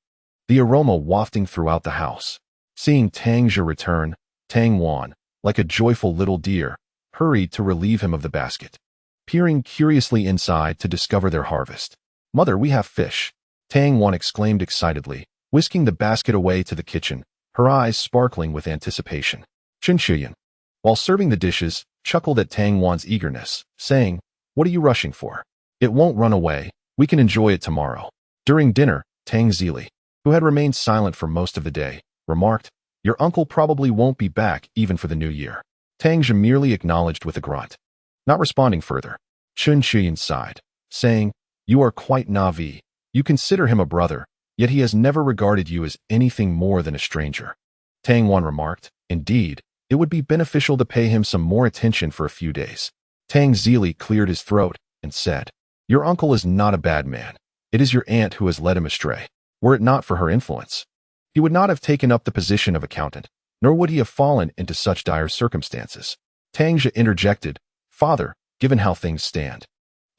the aroma wafting throughout the house. Seeing Tang Zhe return, Tang Wan, like a joyful little deer, hurried to relieve him of the basket, peering curiously inside to discover their harvest. "Mother, we have fish," Tang Wan exclaimed excitedly, whisking the basket away to the kitchen, her eyes sparkling with anticipation. Chen Xiuyun, while serving the dishes, chuckled at Tang Wan's eagerness, saying, "What are you rushing for? It won't run away. We can enjoy it tomorrow." During dinner, Tang Zhe, who had remained silent for most of the day, remarked, "Your uncle probably won't be back even for the new year." Tang Zhe merely acknowledged with a grunt, not responding further. Chen Xiuyun sighed, saying, "You are quite naive. You consider him a brother, yet he has never regarded you as anything more than a stranger." Tang Wan remarked, "Indeed, it would be beneficial to pay him some more attention for a few days." Tang Zhe cleared his throat and said, "Your uncle is not a bad man. It is your aunt who has led him astray. Were it not for her influence, he would not have taken up the position of accountant, nor would he have fallen into such dire circumstances." Tang Zhe interjected, "Father, given how things stand,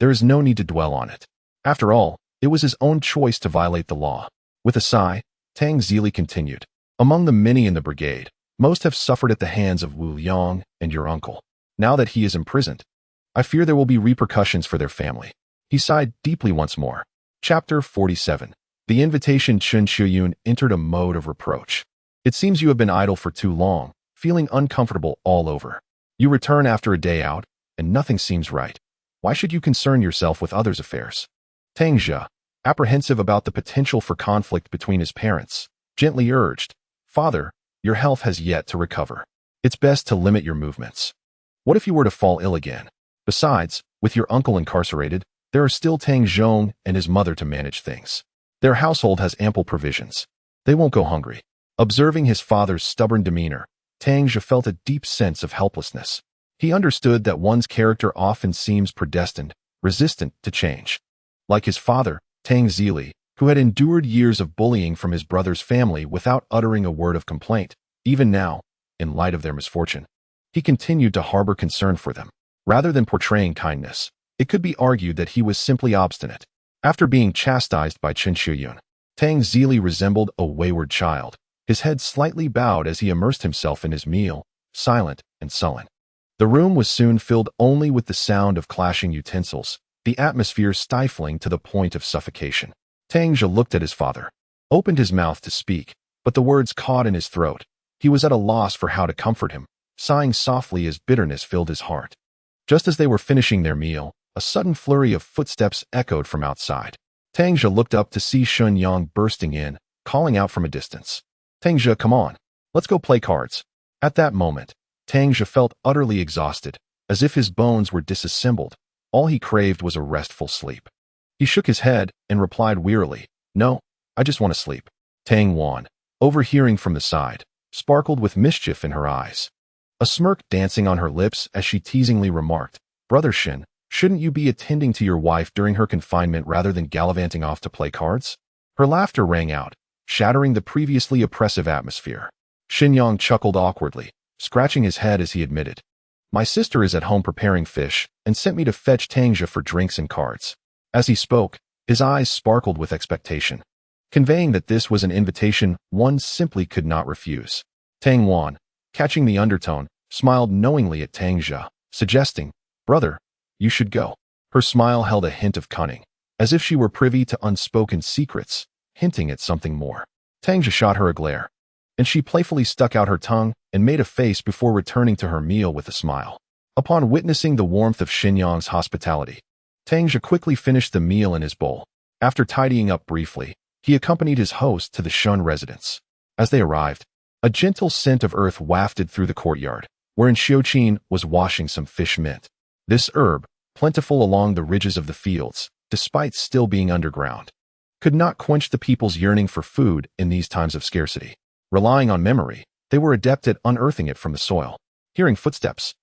there is no need to dwell on it. After all, it was his own choice to violate the law." With a sigh, Tang Zhe continued, "Among the many in the brigade, most have suffered at the hands of Wu Yang and your uncle. Now that he is imprisoned, I fear there will be repercussions for their family." He sighed deeply once more. Chapter 47. The invitation. Chen Xiuyun entered a mode of reproach. "It seems you have been idle for too long, feeling uncomfortable all over. You return after a day out, and nothing seems right. Why should you concern yourself with others' affairs?" Tang Zhe, apprehensive about the potential for conflict between his parents, gently urged, "Father, your health has yet to recover. It's best to limit your movements. What if you were to fall ill again? Besides, with your uncle incarcerated, there are still Tang Zhong and his mother to manage things. Their household has ample provisions. They won't go hungry." Observing his father's stubborn demeanor, Tang Zhe felt a deep sense of helplessness. He understood that one's character often seems predestined, resistant to change. Like his father, Tang Zhe, who had endured years of bullying from his brother's family without uttering a word of complaint, even now, in light of their misfortune, he continued to harbor concern for them. Rather than portraying kindness, it could be argued that he was simply obstinate. After being chastised by Chen Xiuyun, Tang Zhe resembled a wayward child, his head slightly bowed as he immersed himself in his meal, silent and sullen. The room was soon filled only with the sound of clashing utensils, the atmosphere stifling to the point of suffocation. Tang Zhe looked at his father, opened his mouth to speak, but the words caught in his throat. He was at a loss for how to comfort him, sighing softly as bitterness filled his heart. Just as they were finishing their meal, a sudden flurry of footsteps echoed from outside. Tang Zhe looked up to see Shenyang bursting in, calling out from a distance. Tang Zhe, come on. Let's go play cards. At that moment, Tang Zhe felt utterly exhausted, as if his bones were disassembled. All he craved was a restful sleep. He shook his head and replied wearily, No, I just want to sleep. Tang Wan, overhearing from the side, sparkled with mischief in her eyes, a smirk dancing on her lips as she teasingly remarked, Brother Shin, shouldn't you be attending to your wife during her confinement rather than gallivanting off to play cards? Her laughter rang out, shattering the previously oppressive atmosphere. Shenyang chuckled awkwardly, scratching his head as he admitted, My sister is at home preparing fish and sent me to fetch Tang Zhe for drinks and cards. As he spoke, his eyes sparkled with expectation, conveying that this was an invitation one simply could not refuse. Tang Wan, catching the undertone, smiled knowingly at Tang Zhe, suggesting, Brother, you should go. Her smile held a hint of cunning, as if she were privy to unspoken secrets, hinting at something more. Tang Zhe shot her a glare, and she playfully stuck out her tongue and made a face before returning to her meal with a smile. Upon witnessing the warmth of Shenyang's hospitality, Tang Zhe quickly finished the meal in his bowl. After tidying up briefly, he accompanied his host to the Shun residence. As they arrived, a gentle scent of earth wafted through the courtyard, wherein Xiuqin was washing some fish mint. This herb, plentiful along the ridges of the fields, despite still being underground, could not quench the people's yearning for food in these times of scarcity. Relying on memory, they were adept at unearthing it from the soil. Hearing footsteps,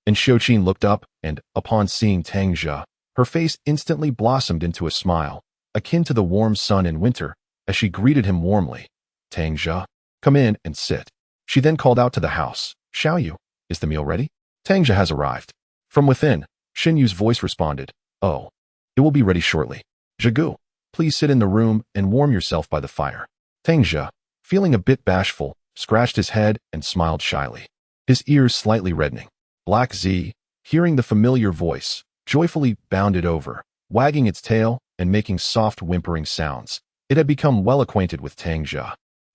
and Xiuqin looked up and, upon seeing Tang Zhe, her face instantly blossomed into a smile, akin to the warm sun in winter, as she greeted him warmly. Tang Zhe, come in and sit. She then called out to the house, Xiao Yu, is the meal ready? Tang Zhe has arrived. From within, Xin Yu's voice responded, Oh, it will be ready shortly. Zhigu, please sit in the room and warm yourself by the fire. Tang Zhe, feeling a bit bashful, scratched his head and smiled shyly, his ears slightly reddening. Black Z, hearing the familiar voice, joyfully bounded over, wagging its tail and making soft whimpering sounds. It had become well acquainted with Tang Zhe.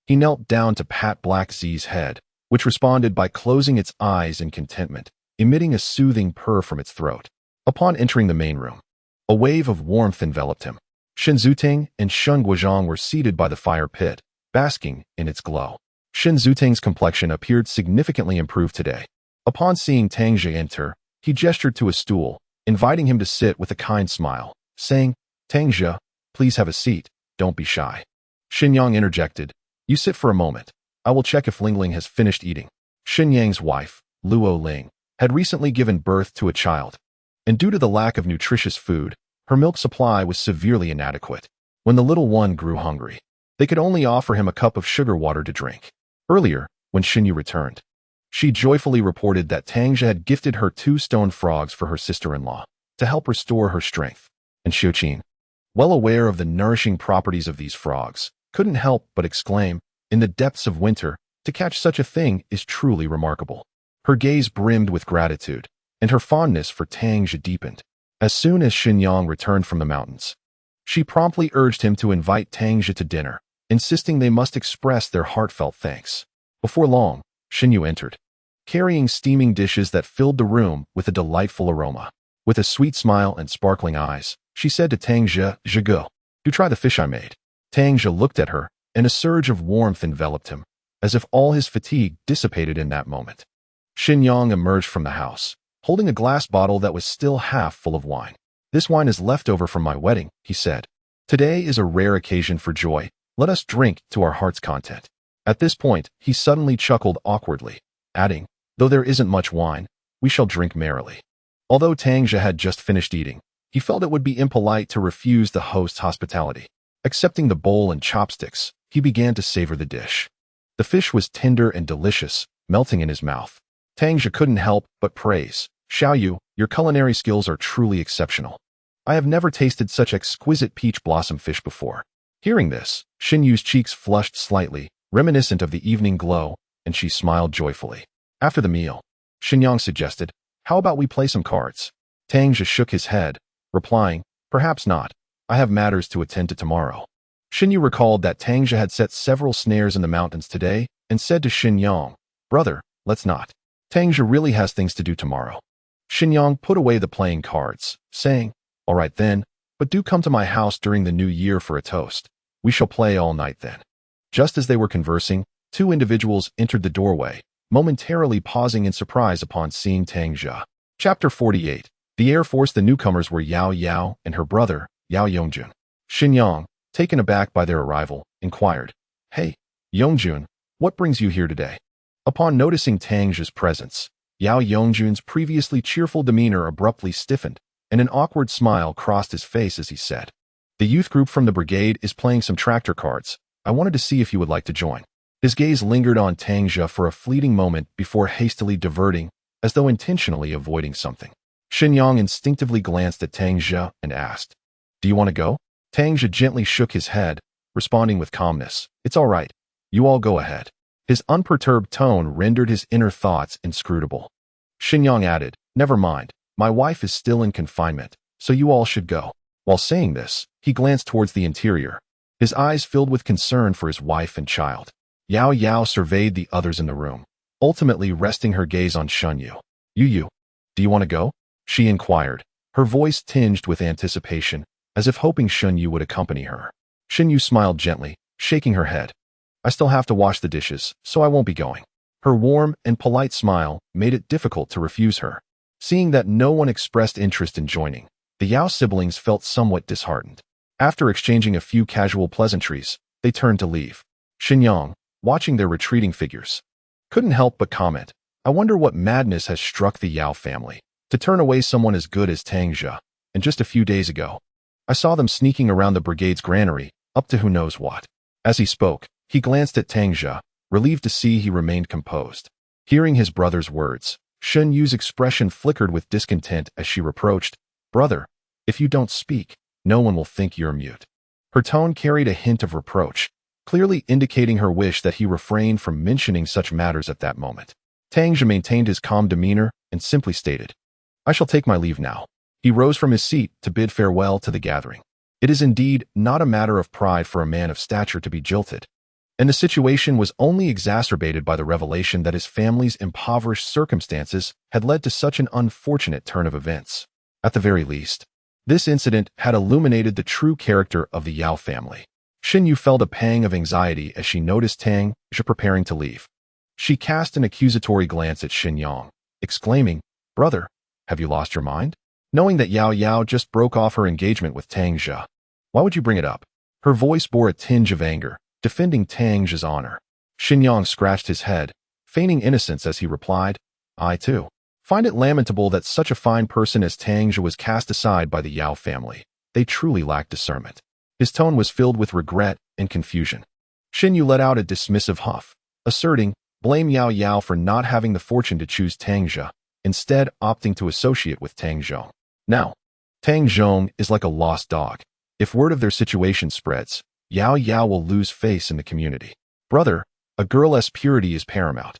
He knelt down to pat Black Z's head, which responded by closing its eyes in contentment, emitting a soothing purr from its throat. Upon entering the main room, a wave of warmth enveloped him. Shen Zuting and Sheng Guozhang were seated by the fire pit, basking in its glow. Shen Zuting's complexion appeared significantly improved today. Upon seeing Tang Zhe enter, he gestured to a stool, inviting him to sit with a kind smile, saying, Tang Zhe, please have a seat, don't be shy. Shenyang interjected, You sit for a moment. I will check if Lingling has finished eating. Shenyang's wife, Luo Ling, had recently given birth to a child, and due to the lack of nutritious food, her milk supply was severely inadequate. When the little one grew hungry, they could only offer him a cup of sugar water to drink. Earlier, when Xinyu returned, she joyfully reported that Tang Zhe had gifted her 2 stone frogs for her sister-in-law to help restore her strength, and Xiuqin, well aware of the nourishing properties of these frogs, couldn't help but exclaim, in the depths of winter, to catch such a thing is truly remarkable. Her gaze brimmed with gratitude, and her fondness for Tang Zhe deepened. As soon as Shenyang returned from the mountains, she promptly urged him to invite Tang Zhe to dinner, insisting they must express their heartfelt thanks. Before long, Xinyu entered, carrying steaming dishes that filled the room with a delightful aroma. With a sweet smile and sparkling eyes, she said to Tang Zhe, Zhigu, do try the fish I made. Tang Zhe looked at her, and a surge of warmth enveloped him, as if all his fatigue dissipated in that moment. Shenyang emerged from the house, holding a glass bottle that was still half full of wine. This wine is leftover from my wedding, he said. Today is a rare occasion for joy. Let us drink to our heart's content. At this point, he suddenly chuckled awkwardly, adding, though there isn't much wine, we shall drink merrily. Although Tang Zhe had just finished eating, he felt it would be impolite to refuse the host's hospitality. Accepting the bowl and chopsticks, he began to savor the dish. The fish was tender and delicious, melting in his mouth. Tang Zhe couldn't help but praise, Xiao Yu, your culinary skills are truly exceptional. I have never tasted such exquisite peach blossom fish before. Hearing this, Xin Yu's cheeks flushed slightly, reminiscent of the evening glow, and she smiled joyfully. After the meal, Shenyang suggested, how about we play some cards? Tang Zhe shook his head, replying, perhaps not. I have matters to attend to tomorrow. Xinyu recalled that Tang Zhe had set several snares in the mountains today and said to Shenyang, brother, let's not. Tang Zhe really has things to do tomorrow. Xinyang put away the playing cards, saying, "All right then, but do come to my house during the new year for a toast. We shall play all night then." Just as they were conversing, two individuals entered the doorway, momentarily pausing in surprise upon seeing Tang Zhe. Chapter 48. The Air Force. The newcomers were Yao Yao and her brother, Yao Yongjun. Xinyang, taken aback by their arrival, inquired, "Hey, Yongjun, what brings you here today?" Upon noticing Tang Zhe's presence, Yao Yongjun's previously cheerful demeanor abruptly stiffened, and an awkward smile crossed his face as he said, "The youth group from the brigade is playing some tractor cards. I wanted to see if you would like to join." His gaze lingered on Tang Zhe for a fleeting moment before hastily diverting, as though intentionally avoiding something. Xinyang instinctively glanced at Tang Zhe and asked, "Do you want to go?" Tang Zhe gently shook his head, responding with calmness, "It's all right. You all go ahead." His unperturbed tone rendered his inner thoughts inscrutable. Xinyang added, "Never mind. My wife is still in confinement, so you all should go." While saying this, he glanced towards the interior, his eyes filled with concern for his wife and child. Yao Yao surveyed the others in the room, ultimately resting her gaze on Shunyu. "You, do you want to go?" she inquired, her voice tinged with anticipation, as if hoping Shunyu would accompany her. Shunyu smiled gently, shaking her head. "I still have to wash the dishes, so I won't be going." Her warm and polite smile made it difficult to refuse her. Seeing that no one expressed interest in joining, the Yao siblings felt somewhat disheartened. After exchanging a few casual pleasantries, they turned to leave. Xinyang, watching their retreating figures, couldn't help but comment, "I wonder what madness has struck the Yao family to turn away someone as good as Tang Zhe, and just a few days ago, I saw them sneaking around the brigade's granary, up to who knows what." As he spoke, he glanced at Tang Zhe, relieved to see he remained composed. Hearing his brother's words, Shun Yu's expression flickered with discontent as she reproached, "Brother, if you don't speak, no one will think you're mute." Her tone carried a hint of reproach, clearly indicating her wish that he refrain from mentioning such matters at that moment. Tang Zhe maintained his calm demeanor and simply stated, "I shall take my leave now." He rose from his seat to bid farewell to the gathering. It is indeed not a matter of pride for a man of stature to be jilted, and the situation was only exacerbated by the revelation that his family's impoverished circumstances had led to such an unfortunate turn of events. At the very least, this incident had illuminated the true character of the Yao family. Xinyu felt a pang of anxiety as she noticed Tang Zhe preparing to leave. She cast an accusatory glance at Xinyang, exclaiming, "Brother, have you lost your mind?" Knowing that Yao Yao just broke off her engagement with Tang Zhe, why would you bring it up? Her voice bore a tinge of anger, defending Tang Zhe's honor. Xinyang scratched his head, feigning innocence as he replied, "I, too, find it lamentable that such a fine person as Tang Zhe was cast aside by the Yao family. They truly lacked discernment." His tone was filled with regret and confusion. Xinyu let out a dismissive huff, asserting, blame Yao Yao for not having the fortune to choose Tang Zhe, instead opting to associate with Tang Zhong. Now, Tang Zhong is like a lost dog. If word of their situation spreads, Yao Yao will lose face in the community. Brother, a girl's purity is paramount.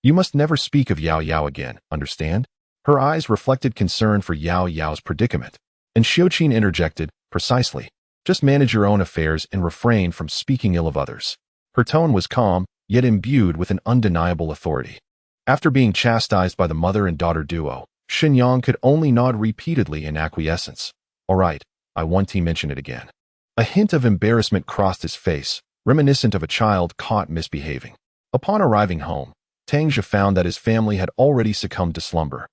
You must never speak of Yao Yao again, understand? Her eyes reflected concern for Yao Yao's predicament, and Xiuqin interjected, precisely. Just manage your own affairs and refrain from speaking ill of others. Her tone was calm, yet imbued with an undeniable authority. After being chastised by the mother and daughter duo, Xinyang could only nod repeatedly in acquiescence. All right, I won't mention it again. A hint of embarrassment crossed his face, reminiscent of a child caught misbehaving. Upon arriving home, Tang Zhe found that his family had already succumbed to slumber,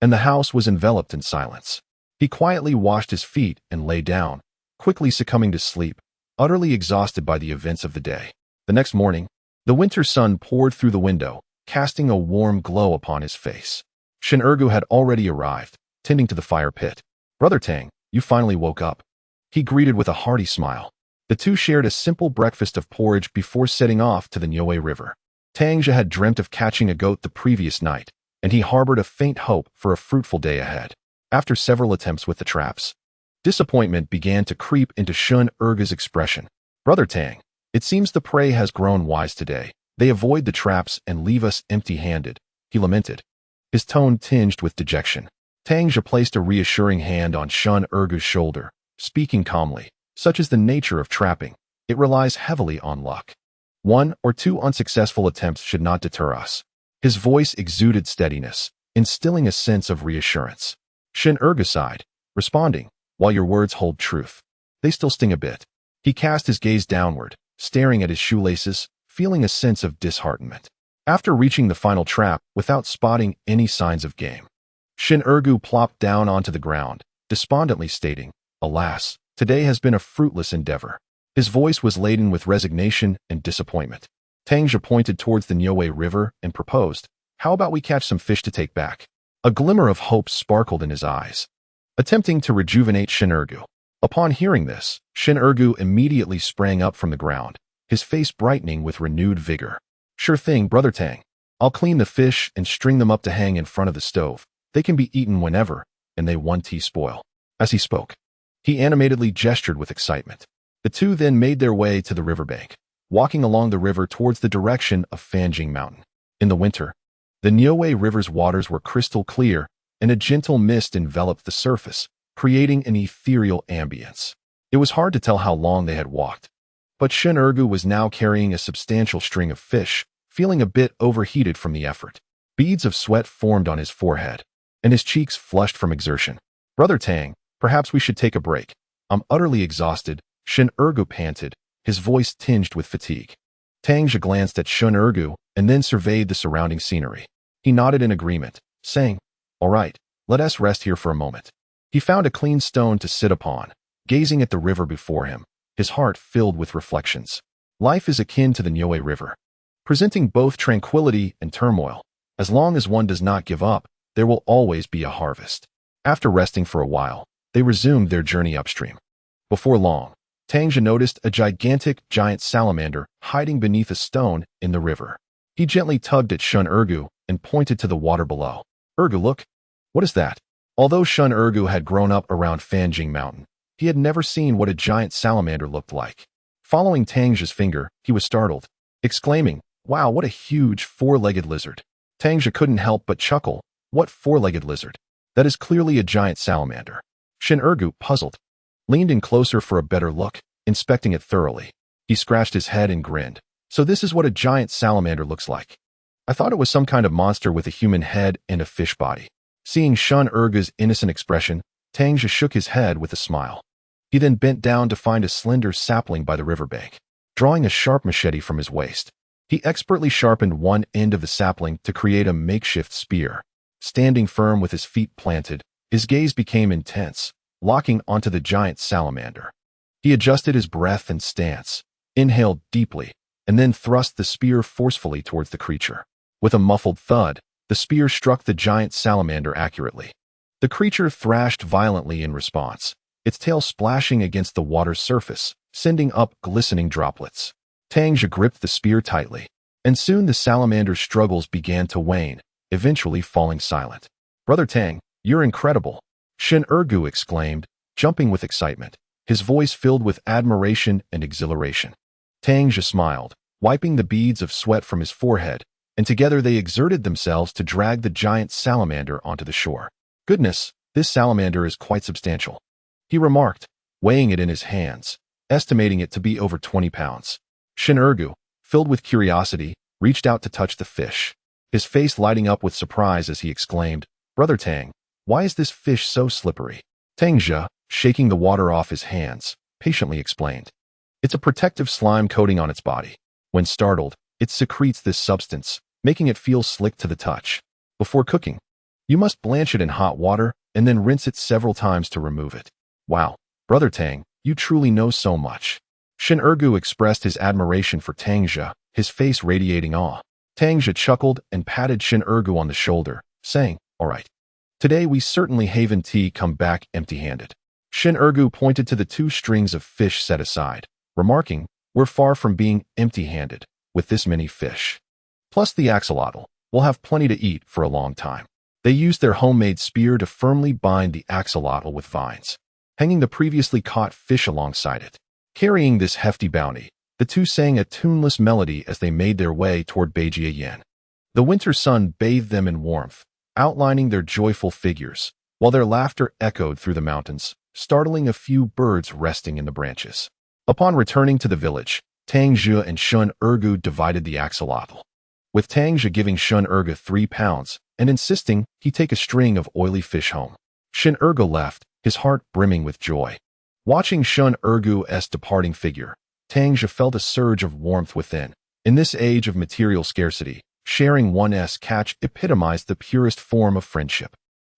and the house was enveloped in silence. He quietly washed his feet and lay down, quickly succumbing to sleep, utterly exhausted by the events of the day. The next morning, the winter sun poured through the window, casting a warm glow upon his face. Shin Ergu had already arrived, tending to the fire pit. "Brother Tang, you finally woke up," he greeted with a hearty smile. The two shared a simple breakfast of porridge before setting off to the Niue River. Tang Zhe had dreamt of catching a goat the previous night, and he harbored a faint hope for a fruitful day ahead. After several attempts with the traps, disappointment began to creep into Shun Ergu's expression. "Brother Tang, it seems the prey has grown wise today. They avoid the traps and leave us empty-handed," he lamented, his tone tinged with dejection. Tang Zhe placed a reassuring hand on Shun Ergu's shoulder, speaking calmly, "Such is the nature of trapping. It relies heavily on luck. One or two unsuccessful attempts should not deter us." His voice exuded steadiness, instilling a sense of reassurance. Shin Ergu sighed, responding, "While your words hold truth, they still sting a bit." He cast his gaze downward, staring at his shoelaces, feeling a sense of disheartenment. After reaching the final trap without spotting any signs of game, Shin Ergu plopped down onto the ground, despondently stating, "Alas, today has been a fruitless endeavor." His voice was laden with resignation and disappointment. Tang Zhe pointed towards the Niue River and proposed, "How about we catch some fish to take back?" A glimmer of hope sparkled in his eyes, attempting to rejuvenate Shin Ergu. Upon hearing this, Shin Ergu immediately sprang up from the ground, his face brightening with renewed vigor. "Sure thing, Brother Tang. I'll clean the fish and string them up to hang in front of the stove. They can be eaten whenever, and they won't spoil." As he spoke, he animatedly gestured with excitement. The two then made their way to the riverbank, walking along the river towards the direction of Fanjing Mountain. In the winter, the Niue River's waters were crystal clear, and a gentle mist enveloped the surface, creating an ethereal ambience. It was hard to tell how long they had walked, but Shin Ergu was now carrying a substantial string of fish, feeling a bit overheated from the effort. Beads of sweat formed on his forehead, and his cheeks flushed from exertion. "Brother Tang, perhaps we should take a break. I'm utterly exhausted," Shin Ergu panted, his voice tinged with fatigue. Tang Zhe glanced at Shin Ergu and then surveyed the surrounding scenery. He nodded in agreement, saying, "All right, let us rest here for a moment." He found a clean stone to sit upon, gazing at the river before him, his heart filled with reflections. Life is akin to the Niue River, presenting both tranquility and turmoil. As long as one does not give up, there will always be a harvest. After resting for a while, they resumed their journey upstream. Before long, Tang Zhe noticed a giant salamander hiding beneath a stone in the river. He gently tugged at Shin Ergu and pointed to the water below. "Ergu, look. What is that?" Although Shin Ergu had grown up around Fanjing Mountain, he had never seen what a giant salamander looked like. Following Tang Zhe's finger, he was startled, exclaiming, "Wow, what a huge four-legged lizard." Tang Zhe couldn't help but chuckle. "What four-legged lizard? That is clearly a giant salamander." Shin Ergu, puzzled, leaned in closer for a better look, inspecting it thoroughly. He scratched his head and grinned. "So this is what a giant salamander looks like. I thought it was some kind of monster with a human head and a fish body." Seeing Shin Ergu's innocent expression, Tang Zhe shook his head with a smile. He then bent down to find a slender sapling by the riverbank. Drawing a sharp machete from his waist, he expertly sharpened one end of the sapling to create a makeshift spear. Standing firm with his feet planted, his gaze became intense, locking onto the giant salamander. He adjusted his breath and stance, inhaled deeply, and then thrust the spear forcefully towards the creature. With a muffled thud, the spear struck the giant salamander accurately. The creature thrashed violently in response, its tail splashing against the water's surface, sending up glistening droplets. Tang Zhe gripped the spear tightly, and soon the salamander's struggles began to wane, eventually falling silent. "Brother Tang, you're incredible," Shin Ergu exclaimed, jumping with excitement, his voice filled with admiration and exhilaration. Tang Zhe smiled, wiping the beads of sweat from his forehead, and together they exerted themselves to drag the giant salamander onto the shore. "Goodness, this salamander is quite substantial," he remarked, weighing it in his hands, estimating it to be over 20 pounds. Shin Ergu, filled with curiosity, reached out to touch the fish, his face lighting up with surprise as he exclaimed, "Brother Tang, why is this fish so slippery?" Tang Zhe, shaking the water off his hands, patiently explained, "It's a protective slime coating on its body. When startled, it secretes this substance, making it feel slick to the touch. Before cooking, you must blanch it in hot water and then rinse it several times to remove it." "Wow, Brother Tang, you truly know so much." Shin Ergu expressed his admiration for Tang Zhe, his face radiating awe. Tang Zhe chuckled and patted Shin Ergu on the shoulder, saying, "All right. Today we certainly haven't come back empty-handed." Shin Ergu pointed to the 2 strings of fish set aside, remarking, "We're far from being empty-handed with this many fish. Plus the axolotl, we'll have plenty to eat for a long time." They used their homemade spear to firmly bind the axolotl with vines, hanging the previously caught fish alongside it. Carrying this hefty bounty, the two sang a tuneless melody as they made their way toward Beijiayan. The winter sun bathed them in warmth, outlining their joyful figures, while their laughter echoed through the mountains, startling a few birds resting in the branches. Upon returning to the village, Tang Zhe and Shin Ergu divided the axolotl. with Tang Zhe giving Shun Erge 3 pounds and insisting he take a string of oily fish home. Shun Erge left, his heart brimming with joy. Watching Shun Ergu's departing figure, Tang Zhe felt a surge of warmth within. In this age of material scarcity, sharing one's catch epitomized the purest form of friendship.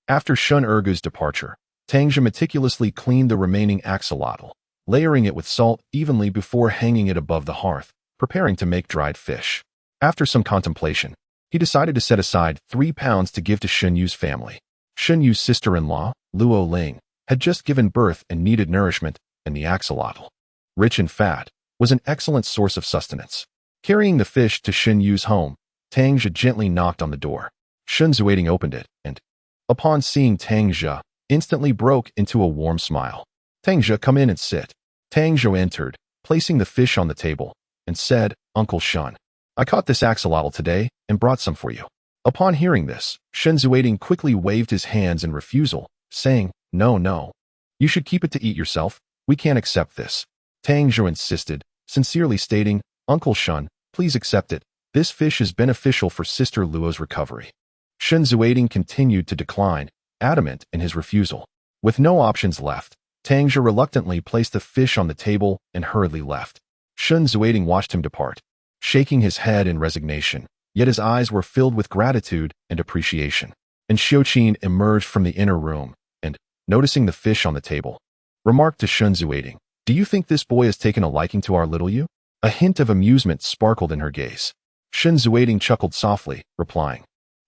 After Shun Ergu's departure, Tang Zhe meticulously cleaned the remaining axolotl, layering it with salt evenly before hanging it above the hearth, preparing to make dried fish. After some contemplation, he decided to set aside 3 pounds to give to Shun Yu's family. Shun Yu's sister-in-law, Luo Ling, had just given birth and needed nourishment, and the axolotl, rich in fat, was an excellent source of sustenance. Carrying the fish to Shun Yu's home, Tang Zhe gently knocked on the door. Shun Zuiting opened it, and, upon seeing Tang Zhe, instantly broke into a warm smile. "Tang Zhe, come in and sit." Tang Zhe entered, placing the fish on the table, and said, "Uncle Shun, I caught this axolotl today and brought some for you." Upon hearing this, Shun Zuiting quickly waved his hands in refusal, saying, No, you should keep it to eat yourself. We can't accept this." Tang Zhe insisted, sincerely stating, "Uncle Shun, please accept it. This fish is beneficial for Sister Luo's recovery." Shun Zuiting continued to decline, adamant in his refusal. With no options left, Tang Zhe reluctantly placed the fish on the table and hurriedly left. Shun Zuiting watched him depart, shaking his head in resignation, yet his eyes were filled with gratitude and appreciation. And Xiuqin emerged from the inner room, and, noticing the fish on the table, remarked to Shun Zuiting, "Do you think this boy has taken a liking to our little you?" A hint of amusement sparkled in her gaze. Shun Zuiting chuckled softly, replying,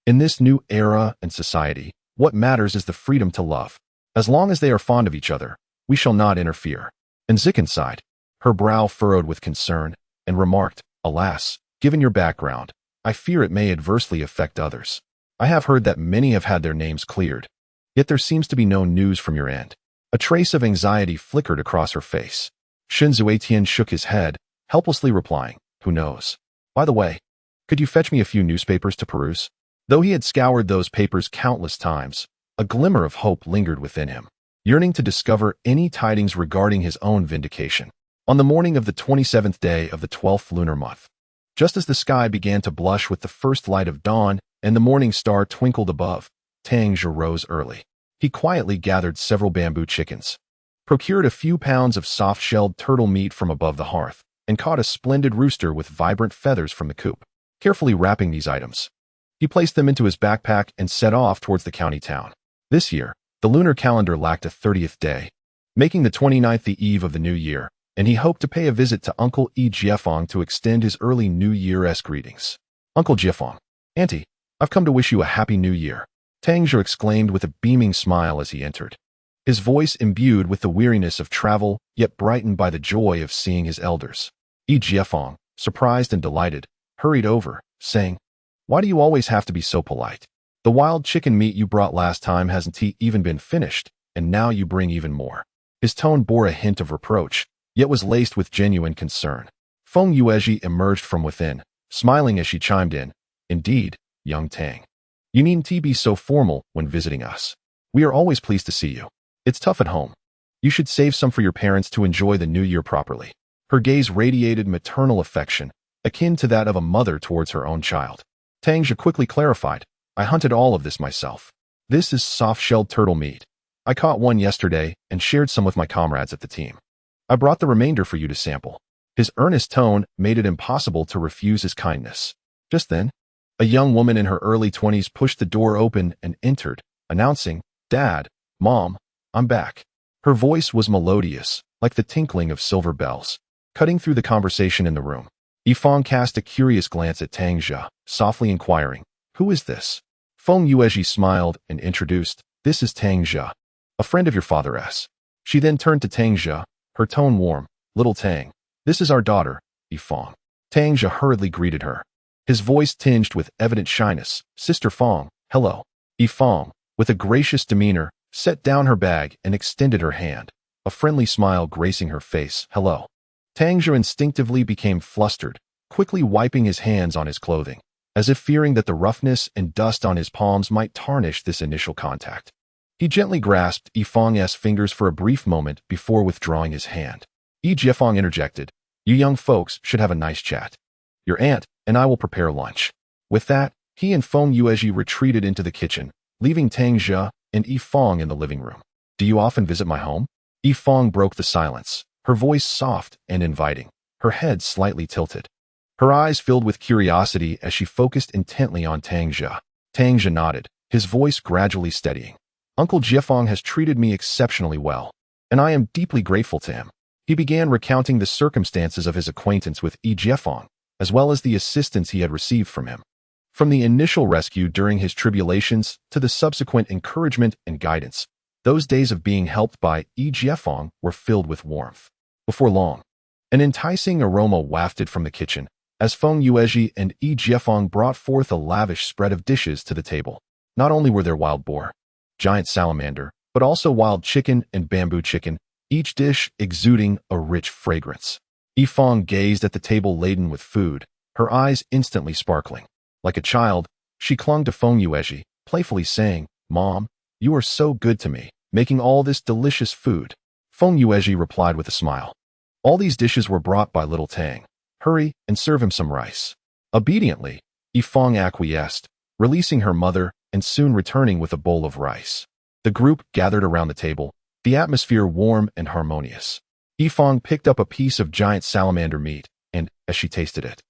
"In this new era and society, what matters is the freedom to love. As long as they are fond of each other, we shall not interfere." And Zicken sighed, her brow furrowed with concern, and remarked, "Alas, given your background, I fear it may adversely affect others. I have heard that many have had their names cleared. Yet there seems to be no news from your end." A trace of anxiety flickered across her face. Shun Zuiting shook his head, helplessly replying, "Who knows? By the way, could you fetch me a few newspapers to peruse?" Though he had scoured those papers countless times, a glimmer of hope lingered within him, yearning to discover any tidings regarding his own vindication. On the morning of the 27th day of the 12th lunar month, just as the sky began to blush with the first light of dawn and the morning star twinkled above, Tang Zhe rose early. He quietly gathered several bamboo chickens, procured a few pounds of soft-shelled turtle meat from above the hearth, and caught a splendid rooster with vibrant feathers from the coop. Carefully wrapping these items, he placed them into his backpack and set off towards the county town. This year, the lunar calendar lacked a 30th day, making the 29th the eve of the new year, and he hoped to pay a visit to Uncle E. Jiefeng to extend his early New Year's greetings. "Uncle Jiefeng, Auntie, I've come to wish you a happy new year," Tang Zhe exclaimed with a beaming smile as he entered, his voice imbued with the weariness of travel, yet brightened by the joy of seeing his elders. E. Jiefeng, surprised and delighted, hurried over, saying, "Why do you always have to be so polite? The wild chicken meat you brought last time hasn't even been finished, and now you bring even more." His tone bore a hint of reproach, yet was laced with genuine concern. Feng Yuezhi emerged from within, smiling as she chimed in, "Indeed, young Tang. You needn't be so formal when visiting us. We are always pleased to see you. It's tough at home. You should save some for your parents to enjoy the new year properly." Her gaze radiated maternal affection, akin to that of a mother towards her own child. Tang Zhe quickly clarified, "I hunted all of this myself. This is soft-shelled turtle meat. I caught one yesterday and shared some with my comrades at the team. I brought the remainder for you to sample." His earnest tone made it impossible to refuse his kindness. Just then, a young woman in her early 20s pushed the door open and entered, announcing, "Dad, Mom, I'm back." Her voice was melodious, like the tinkling of silver bells, cutting through the conversation in the room. Yifeng cast a curious glance at Tang Zhe, softly inquiring, "Who is this?" Feng Yuezhi smiled and introduced, "This is Tang Zhe, a friend of your father's." She then turned to Tang Zhe, her tone warm, "Little Tang, this is our daughter, Yifeng." Tang Zhe hurriedly greeted her, his voice tinged with evident shyness, "Sister Feng, hello." Yifeng, with a gracious demeanor, set down her bag and extended her hand, a friendly smile gracing her face, "Hello." Tang Zhe instinctively became flustered, quickly wiping his hands on his clothing, as if fearing that the roughness and dust on his palms might tarnish this initial contact. He gently grasped Yifeng's fingers for a brief moment before withdrawing his hand. E. Jiefeng interjected, "You young folks should have a nice chat. Your aunt and I will prepare lunch." With that, he and Feng Yuezhi retreated into the kitchen, leaving Tang Zhe and Yifeng in the living room. Do you often visit my home? Yifeng broke the silence, her voice soft and inviting, her head slightly tilted. Her eyes filled with curiosity as she focused intently on Tang Zhe. Tang Zhe nodded, his voice gradually steadying. Uncle Jiefeng has treated me exceptionally well, and I am deeply grateful to him. He began recounting the circumstances of his acquaintance with Jiefeng, as well as the assistance he had received from him. From the initial rescue during his tribulations to the subsequent encouragement and guidance, those days of being helped by Jiefeng were filled with warmth. Before long, an enticing aroma wafted from the kitchen, as Feng Yuezhi and Jiefeng brought forth a lavish spread of dishes to the table. Not only were there wild boar, giant salamander, but also wild chicken and bamboo chicken, each dish exuding a rich fragrance. Yifeng gazed at the table laden with food, her eyes instantly sparkling. Like a child, she clung to Feng Yuezhi, playfully saying, "Mom, you are so good to me, making all this delicious food." Feng Yuezhi replied with a smile. All these dishes were brought by little Tang. Hurry and serve him some rice. Obediently, Yifeng acquiesced, releasing her mother and soon returning with a bowl of rice. The group gathered around the table, the atmosphere warm and harmonious. Yifeng picked up a piece of giant salamander meat, and, as she tasted it,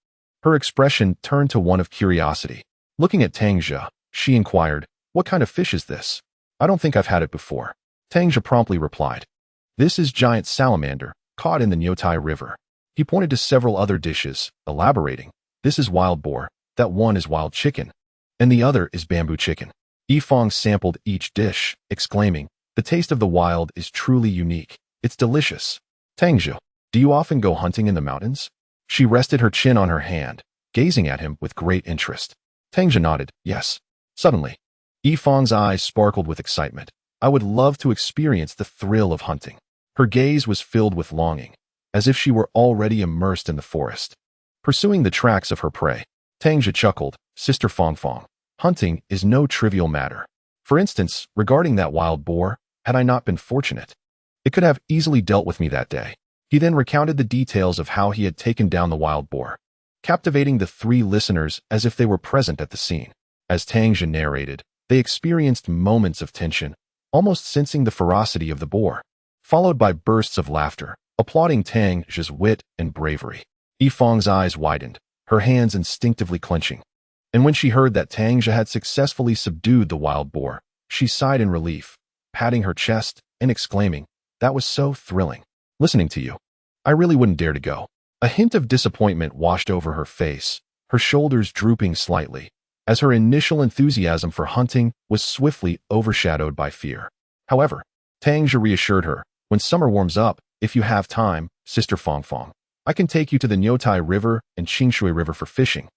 her expression turned to one of curiosity. Looking at Tang Zhe, she inquired, "What kind of fish is this? I don't think I've had it before." Tang Zhe promptly replied, "This is giant salamander, caught in the Nyotai River." He pointed to several other dishes, elaborating, "This is wild boar, that one is wild chicken, and the other is bamboo chicken." Yifeng sampled each dish, exclaiming, "The taste of the wild is truly unique. It's delicious." "Tang Zhe, do you often go hunting in the mountains?" She rested her chin on her hand, gazing at him with great interest. Tang Zhe nodded, "Yes." Suddenly, Yifeng's eyes sparkled with excitement. "I would love to experience the thrill of hunting." Her gaze was filled with longing, as if she were already immersed in the forest, pursuing the tracks of her prey. Tang Zhe chuckled, "Sister Fangfang, hunting is no trivial matter. For instance, regarding that wild boar, had I not been fortunate, it could have easily dealt with me that day." He then recounted the details of how he had taken down the wild boar, captivating the three listeners as if they were present at the scene. As Tang Zhe narrated, they experienced moments of tension, almost sensing the ferocity of the boar, followed by bursts of laughter, applauding Tang Zhe's wit and bravery. Yifeng's eyes widened, her hands instinctively clenching. And when she heard that Tang Zhe had successfully subdued the wild boar, she sighed in relief, patting her chest and exclaiming, "That was so thrilling. Listening to you, I really wouldn't dare to go." A hint of disappointment washed over her face, her shoulders drooping slightly, as her initial enthusiasm for hunting was swiftly overshadowed by fear. However, Tang Zhe reassured her, "When summer warms up, if you have time, Sister Fangfang, I can take you to the Nyotai River and Qingshui River for fishing,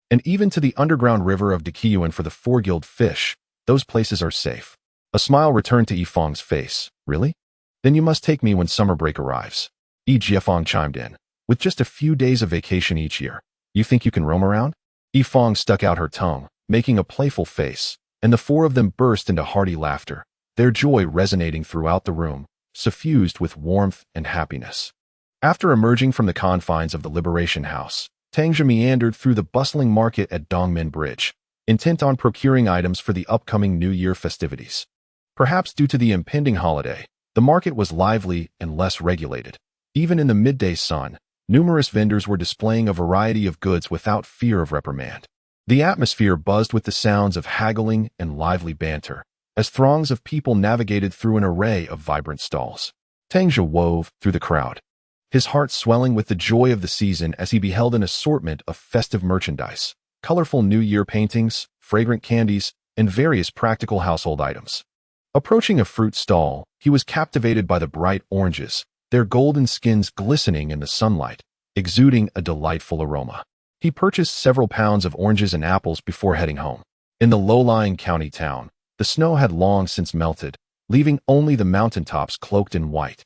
and even to the underground river of Daqiyuan for the four-gilled fish. Those places are safe." A smile returned to Yifeng's face. "Really? Then you must take me when summer break arrives." Jiefeng chimed in, "With just a few days of vacation each year, you think you can roam around?" Yifeng stuck out her tongue, making a playful face, and the four of them burst into hearty laughter, their joy resonating throughout the room, suffused with warmth and happiness. After emerging from the confines of the Liberation House, Tang Zhe meandered through the bustling market at Dongmen Bridge, intent on procuring items for the upcoming New Year festivities. Perhaps due to the impending holiday, the market was lively and less regulated. Even in the midday sun, numerous vendors were displaying a variety of goods without fear of reprimand. The atmosphere buzzed with the sounds of haggling and lively banter, as throngs of people navigated through an array of vibrant stalls. Tang Zhe wove through the crowd, his heart swelling with the joy of the season as he beheld an assortment of festive merchandise, colorful New Year paintings, fragrant candies, and various practical household items. Approaching a fruit stall, he was captivated by the bright oranges, their golden skins glistening in the sunlight, exuding a delightful aroma. He purchased several pounds of oranges and apples before heading home. In the low-lying county town, the snow had long since melted, leaving only the mountaintops cloaked in white,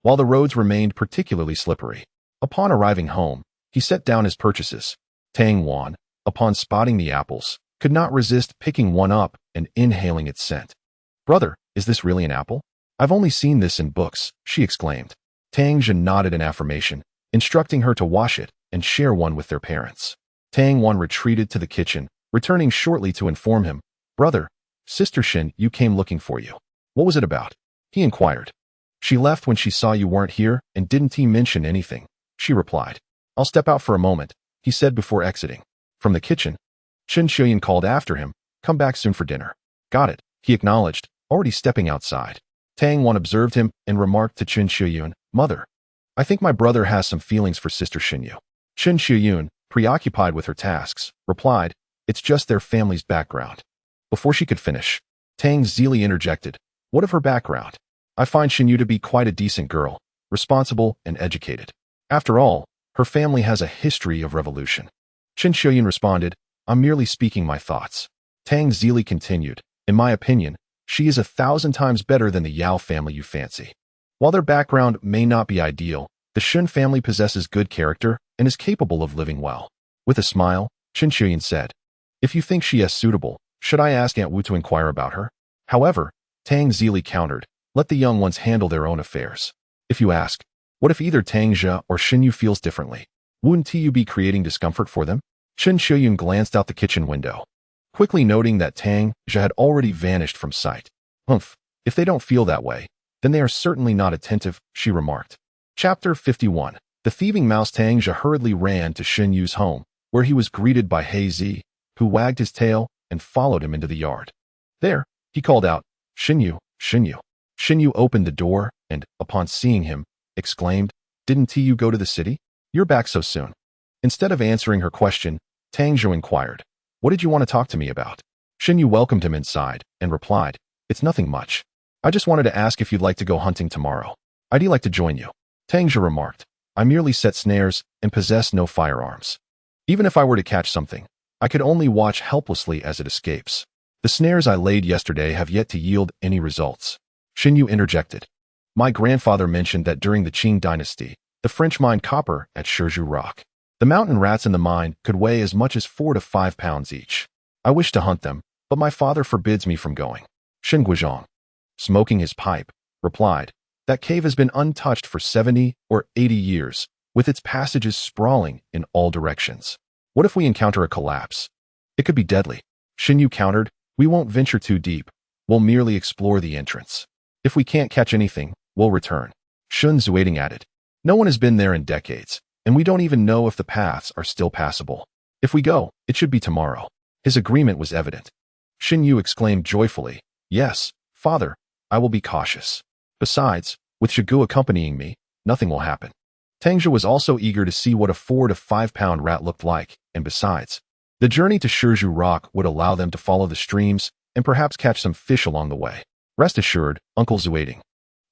while the roads remained particularly slippery. Upon arriving home, he set down his purchases. Tang Wan, upon spotting the apples, could not resist picking one up and inhaling its scent. "Brother, is this really an apple? I've only seen this in books," she exclaimed. Tang Zhe nodded in affirmation, instructing her to wash it and share one with their parents. Tang Wan retreated to the kitchen, returning shortly to inform him, "Brother, Sister Shin, you came looking for you. What was it about?" he inquired. "She left when she saw you weren't here, and didn't he mention anything?" she replied. "I'll step out for a moment," he said before exiting. From the kitchen, Chen Xiuyan called after him, "Come back soon for dinner." "Got it," he acknowledged, already stepping outside. Tang Wan observed him and remarked to Chen Xiuyan, "Mother, I think my brother has some feelings for Sister Xinyu." Chen Xiuyan, preoccupied with her tasks, replied, "It's just their family's background." Before she could finish, Tang Zhe interjected, "What of her background? I find Xinyu to be quite a decent girl, responsible and educated. After all, her family has a history of revolution." Chen Xiuyan responded, "I'm merely speaking my thoughts." Tang Zhe continued, "In my opinion, she is 1,000 times better than the Yao family you fancy. While their background may not be ideal, the Shun family possesses good character and is capable of living well." With a smile, Chen Xiuyan said, "If you think she is suitable, should I ask Aunt Wu to inquire about her?" However, Tang Zhe countered, "Let the young ones handle their own affairs. If you ask, what if either Tang Zhe or Xinyu feels differently? Wouldn't you be creating discomfort for them?" Chen Xiuyan glanced out the kitchen window, quickly noting that Tang Zhe had already vanished from sight. "Humph, if they don't feel that way, then they are certainly not attentive," she remarked. Chapter 51. The thieving mouse. Tang Zhe hurriedly ran to Xinyu's home, where he was greeted by He Zi, who wagged his tail and followed him into the yard. There, he called out, "Xinyu, Xinyu." Xinyu opened the door and, upon seeing him, exclaimed, "Didn't you go to the city? You're back so soon." Instead of answering her question, Tang Zhe inquired, "What did you want to talk to me about?" Xinyu welcomed him inside and replied, "It's nothing much. I just wanted to ask if you'd like to go hunting tomorrow. I'd like to join you." Tang Zhe remarked, "I merely set snares and possess no firearms. Even if I were to catch something, I could only watch helplessly as it escapes. The snares I laid yesterday have yet to yield any results." Xinyu interjected, "My grandfather mentioned that during the Qing dynasty, the French mined copper at Shizhu Rock. The mountain rats in the mine could weigh as much as 4 to 5 pounds each. I wish to hunt them, but my father forbids me from going." Shen Guizhong, smoking his pipe, replied, "That cave has been untouched for 70 or 80 years, with its passages sprawling in all directions. What if we encounter a collapse? It could be deadly." Xinyu countered, "We won't venture too deep. We'll merely explore the entrance. If we can't catch anything, we'll return." Shun Zuiting added, "No one has been there in decades, and we don't even know if the paths are still passable. If we go, it should be tomorrow." His agreement was evident. Xinyu exclaimed joyfully, "Yes, father, I will be cautious. Besides, with Shigu accompanying me, nothing will happen." Tang Zhe was also eager to see what a 4 to 5 pound rat looked like, and besides, the journey to Shizhu Rock would allow them to follow the streams and perhaps catch some fish along the way. "Rest assured, Uncle Zuiting,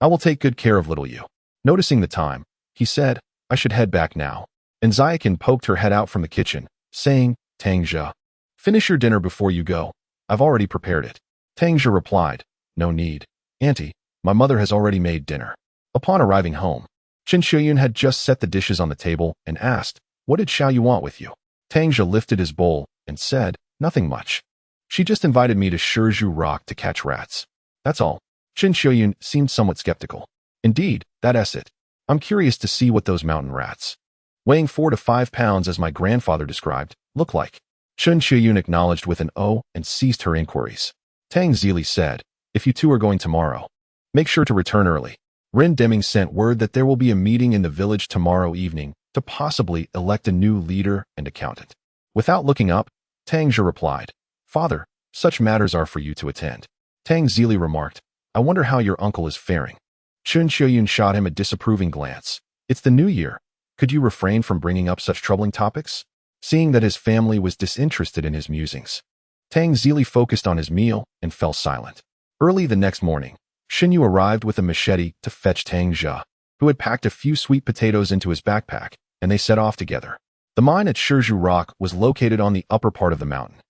I will take good care of little you." Noticing the time, he said, "I should head back now." And Zayakin poked her head out from the kitchen, saying, "Tang Zhe, finish your dinner before you go. I've already prepared it." Tang Zhe replied, "No need, Auntie, my mother has already made dinner." Upon arriving home, Chen Xiuyan had just set the dishes on the table and asked, "What did Xiao Yu want with you?" Tang Zhe lifted his bowl and said, "Nothing much. She just invited me to Shizhu Rock to catch rats. That's all." Chen Xiuyan seemed somewhat skeptical. "Indeed, that's it. I'm curious to see what those mountain rats, weighing 4 to 5 pounds as my grandfather described, look like." Chen Xiuyan acknowledged with an "oh" and ceased her inquiries. Tang Zhe said, "If you two are going tomorrow, make sure to return early. Ren Deming sent word that there will be a meeting in the village tomorrow evening to possibly elect a new leader and accountant." Without looking up, Tang Zhe replied, "Father, such matters are for you to attend." Tang Zhe remarked, "I wonder how your uncle is faring." Chen Xiuyan shot him a disapproving glance. "It's the new year. Could you refrain from bringing up such troubling topics?" Seeing that his family was disinterested in his musings, Tang Zhe focused on his meal and fell silent. Early the next morning, Xinyu arrived with a machete to fetch Tang Zhe, who had packed a few sweet potatoes into his backpack, and they set off together. The mine at Shizhu Rock was located on the upper part of the mountain.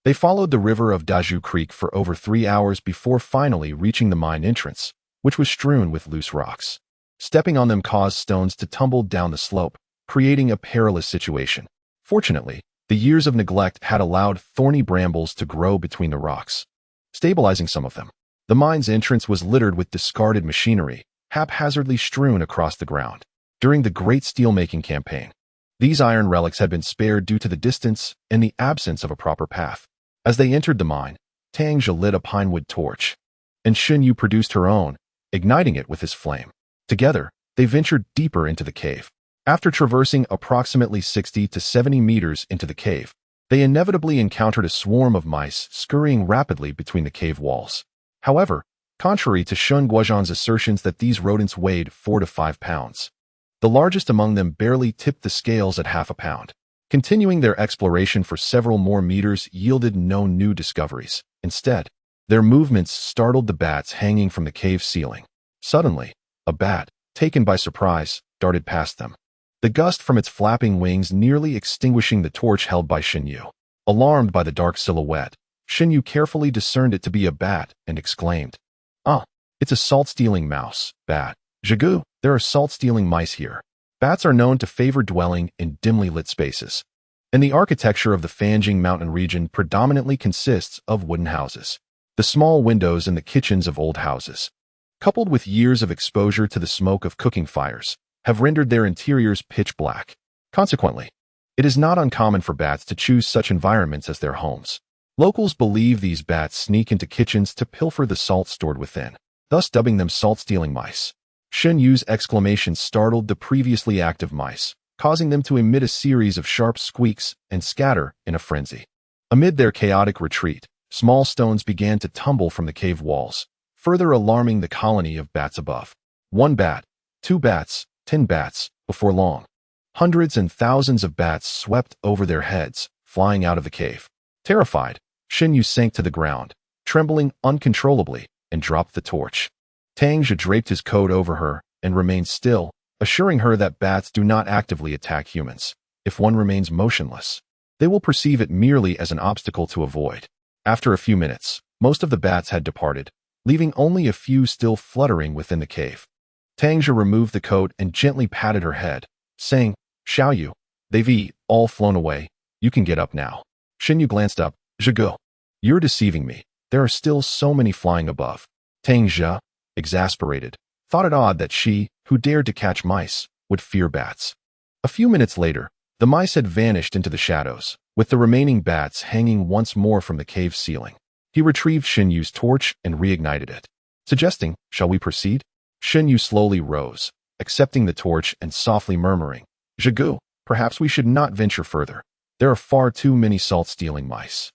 They followed the river of Daju Creek for over 3 hours before finally reaching the mine entrance, which was strewn with loose rocks. Stepping on them caused stones to tumble down the slope, creating a perilous situation. Fortunately, the years of neglect had allowed thorny brambles to grow between the rocks, stabilizing some of them. The mine's entrance was littered with discarded machinery, haphazardly strewn across the ground. During the Great Steelmaking Campaign, These iron relics had been spared due to the distance and the absence of a proper path. As they entered the mine, Tang Zhe lit a pinewood torch, and Xun Yu produced her own, igniting it with his flame. Together, they ventured deeper into the cave. After traversing approximately 60 to 70 meters into the cave, they inevitably encountered a swarm of mice scurrying rapidly between the cave walls. However, contrary to Shun Guozhan's assertions that these rodents weighed 4 to 5 pounds, the largest among them barely tipped the scales at half a pound. Continuing their exploration for several more meters yielded no new discoveries. Instead, their movements startled the bats hanging from the cave ceiling. Suddenly, a bat, taken by surprise, darted past them, the gust from its flapping wings nearly extinguishing the torch held by Xun Yu. Alarmed by the dark silhouette, Xun Yu carefully discerned it to be a bat and exclaimed, "Ah, it's a salt-stealing mouse, bat. Zhigu, there are salt-stealing mice here." Bats are known to favor dwelling in dimly lit spaces, and the architecture of the Fanjing mountain region predominantly consists of wooden houses. The small windows in the kitchens of old houses, coupled with years of exposure to the smoke of cooking fires, have rendered their interiors pitch black. Consequently, it is not uncommon for bats to choose such environments as their homes. Locals believe these bats sneak into kitchens to pilfer the salt stored within, thus dubbing them salt-stealing mice. Xun Yu's exclamation startled the previously active mice, causing them to emit a series of sharp squeaks and scatter in a frenzy. Amid their chaotic retreat, small stones began to tumble from the cave walls, further alarming the colony of bats above. 1 bat, 2 bats, 10 bats. Before long, hundreds and thousands of bats swept over their heads, flying out of the cave. Terrified, Xun Yu sank to the ground, trembling uncontrollably, and dropped the torch. Tang Zhe draped his coat over her and remained still, assuring her that bats do not actively attack humans. If one remains motionless, they will perceive it merely as an obstacle to avoid. After a few minutes, most of the bats had departed, leaving only a few still fluttering within the cave. Tang Zhe removed the coat and gently patted her head, saying, "Xiaoyu, they've all flown away. You can get up now." Xun Yu glanced up. "Zhigu, you're deceiving me. There are still so many flying above." Tang Zhe, exasperated, thought it odd that she, who dared to catch mice, would fear bats. A few minutes later, the mice had vanished into the shadows, with the remaining bats hanging once more from the cave ceiling. He retrieved Xun Yu's torch and reignited it, suggesting, "Shall we proceed?" Xun Yu slowly rose, accepting the torch and softly murmuring, "Zhigu, perhaps we should not venture further. There are far too many salt-stealing mice.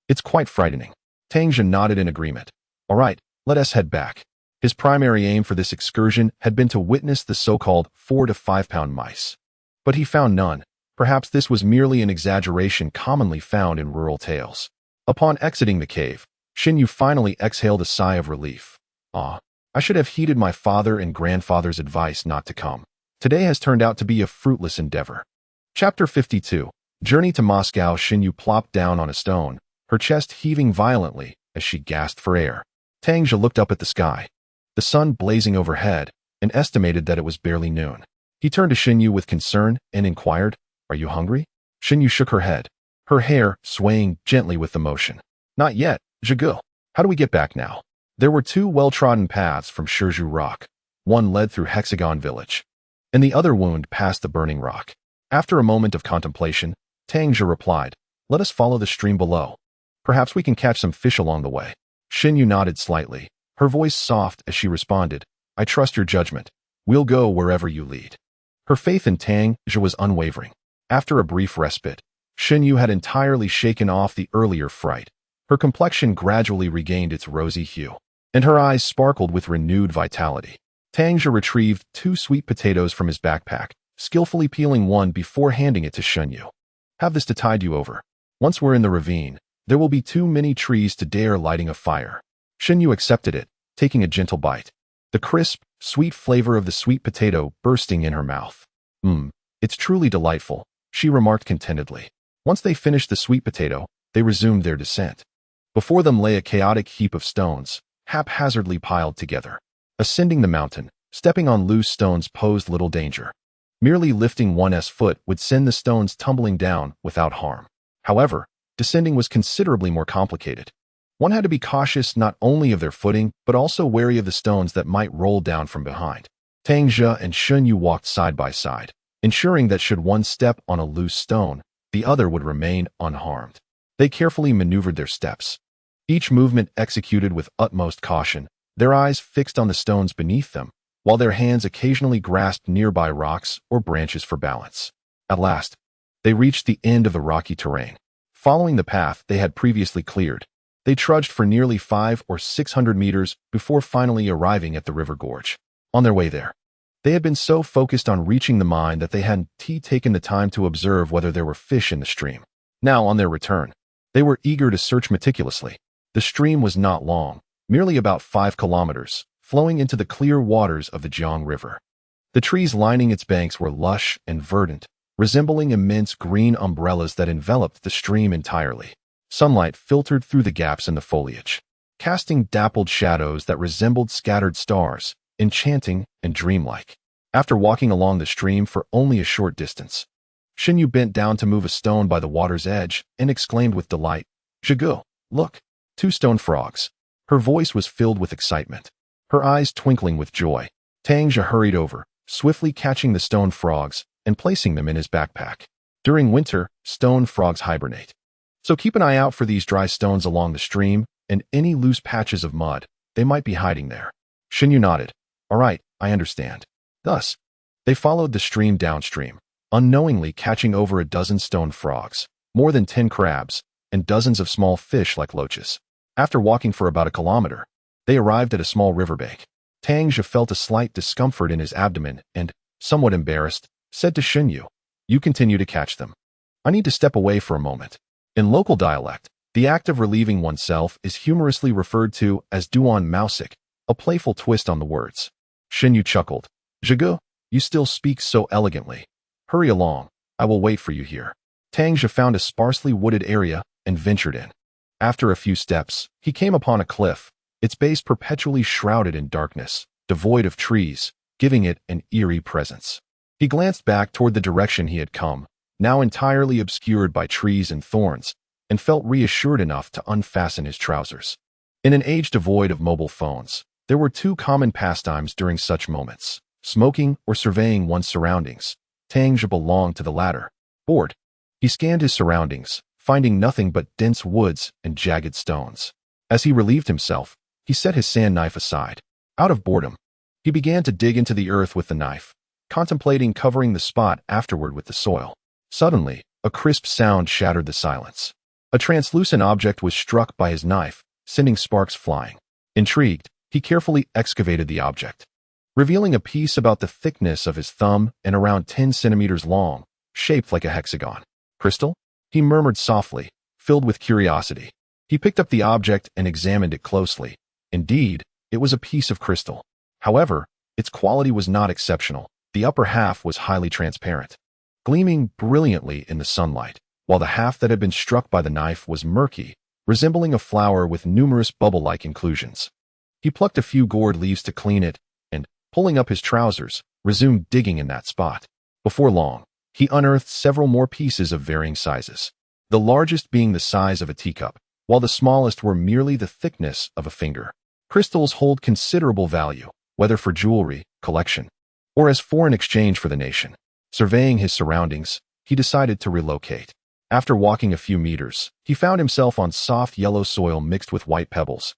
It's quite frightening." Tang Zhe nodded in agreement. "All right, let us head back." His primary aim for this excursion had been to witness the so-called 4 to 5 pound mice. But he found none. Perhaps this was merely an exaggeration commonly found in rural tales. Upon exiting the cave, Xun Yu finally exhaled a sigh of relief. "Ah, I should have heeded my father and grandfather's advice not to come. Today has turned out to be a fruitless endeavor." Chapter 52. Journey to Moscow. Xun Yu plopped down on a stone, her chest heaving violently as she gasped for air. Tang Zhe looked up at the sky, the sun blazing overhead, and estimated that it was barely noon. He turned to Xun Yu with concern and inquired, "Are you hungry?" Xun Yu shook her head, her hair swaying gently with the motion. "Not yet, Zhigu. How do we get back now?" There were 2 well-trodden paths from Shizhu Rock. One led through Hexagon Village, and the other wound past the burning rock. After a moment of contemplation, Tang Zhe replied, "Let us follow the stream below. Perhaps we can catch some fish along the way." Xun Yu nodded slightly, her voice soft as she responded, "I trust your judgment. We'll go wherever you lead." Her faith in Tang Zhe was unwavering. After a brief respite, Xun Yu had entirely shaken off the earlier fright. Her complexion gradually regained its rosy hue, and her eyes sparkled with renewed vitality. Tang Zhe retrieved 2 sweet potatoes from his backpack, skillfully peeling one before handing it to Xun Yu. "Have this to tide you over. Once we're in the ravine, there will be too many trees to dare lighting a fire." Xun Yu accepted it, taking a gentle bite, the crisp, sweet flavor of the sweet potato bursting in her mouth. It's truly delightful," she remarked contentedly. Once they finished the sweet potato, they resumed their descent. Before them lay a chaotic heap of stones, haphazardly piled together. Ascending the mountain, stepping on loose stones posed little danger. Merely lifting one's foot would send the stones tumbling down without harm. However, descending was considerably more complicated. One had to be cautious not only of their footing, but also wary of the stones that might roll down from behind. Tang Zhe and Xun Yu walked side by side, ensuring that should one step on a loose stone, the other would remain unharmed. They carefully maneuvered their steps, each movement executed with utmost caution, their eyes fixed on the stones beneath them, while their hands occasionally grasped nearby rocks or branches for balance. At last, they reached the end of the rocky terrain. Following the path they had previously cleared, they trudged for nearly 500 or 600 meters before finally arriving at the river gorge. On their way there, they had been so focused on reaching the mine that they hadn't taken the time to observe whether there were fish in the stream. Now, on their return, they were eager to search meticulously. The stream was not long, merely about 5 kilometers, flowing into the clear waters of the Jiang River. The trees lining its banks were lush and verdant, resembling immense green umbrellas that enveloped the stream entirely. Sunlight filtered through the gaps in the foliage, casting dappled shadows that resembled scattered stars, enchanting and dreamlike. After walking along the stream for only a short distance, Xinyu bent down to move a stone by the water's edge and exclaimed with delight, "Zhigu, look, 2 stone frogs." Her voice was filled with excitement, her eyes twinkling with joy. Tang Zhe hurried over, swiftly catching the stone frogs and placing them in his backpack. During winter, stone frogs hibernate, so keep an eye out for these dry stones along the stream and any loose patches of mud. They might be hiding there. Xinyu nodded. All right, I understand. Thus, they followed the stream downstream, unknowingly catching over a dozen stone frogs, more than 10 crabs, and dozens of small fish like loaches. After walking for about a kilometer, they arrived at a small riverbank. Tang Zhe felt a slight discomfort in his abdomen and, somewhat embarrassed, said to Xinyu, "You continue to catch them. I need to step away for a moment." In local dialect, the act of relieving oneself is humorously referred to as duan mausik, a playful twist on the words. Xinyu chuckled. "Zhigu, you still speak so elegantly. Hurry along, I will wait for you here." Tang Zhe found a sparsely wooded area and ventured in. After a few steps, he came upon a cliff, its base perpetually shrouded in darkness, devoid of trees, giving it an eerie presence. He glanced back toward the direction he had come, now entirely obscured by trees and thorns, and felt reassured enough to unfasten his trousers. In an age devoid of mobile phones, there were 2 common pastimes during such moments: smoking or surveying one's surroundings. Tang Zhe belonged to the latter. Bored, he scanned his surroundings, finding nothing but dense woods and jagged stones. As he relieved himself, he set his sand knife aside. Out of boredom, he began to dig into the earth with the knife, contemplating covering the spot afterward with the soil. Suddenly, a crisp sound shattered the silence. A translucent object was struck by his knife, sending sparks flying. Intrigued, he carefully excavated the object, revealing a piece about the thickness of his thumb and around 10 centimeters long, shaped like a hexagon. "Crystal?" he murmured softly, filled with curiosity. He picked up the object and examined it closely. Indeed, it was a piece of crystal. However, its quality was not exceptional. The upper half was highly transparent, gleaming brilliantly in the sunlight, while the half that had been struck by the knife was murky, resembling a flower with numerous bubble-like inclusions. He plucked a few gourd leaves to clean it, and, pulling up his trousers, resumed digging in that spot. Before long, he unearthed several more pieces of varying sizes, the largest being the size of a teacup, while the smallest were merely the thickness of a finger. Crystals hold considerable value, whether for jewelry, collection, or as foreign exchange for the nation. Surveying his surroundings, he decided to relocate. After walking a few meters, he found himself on soft yellow soil mixed with white pebbles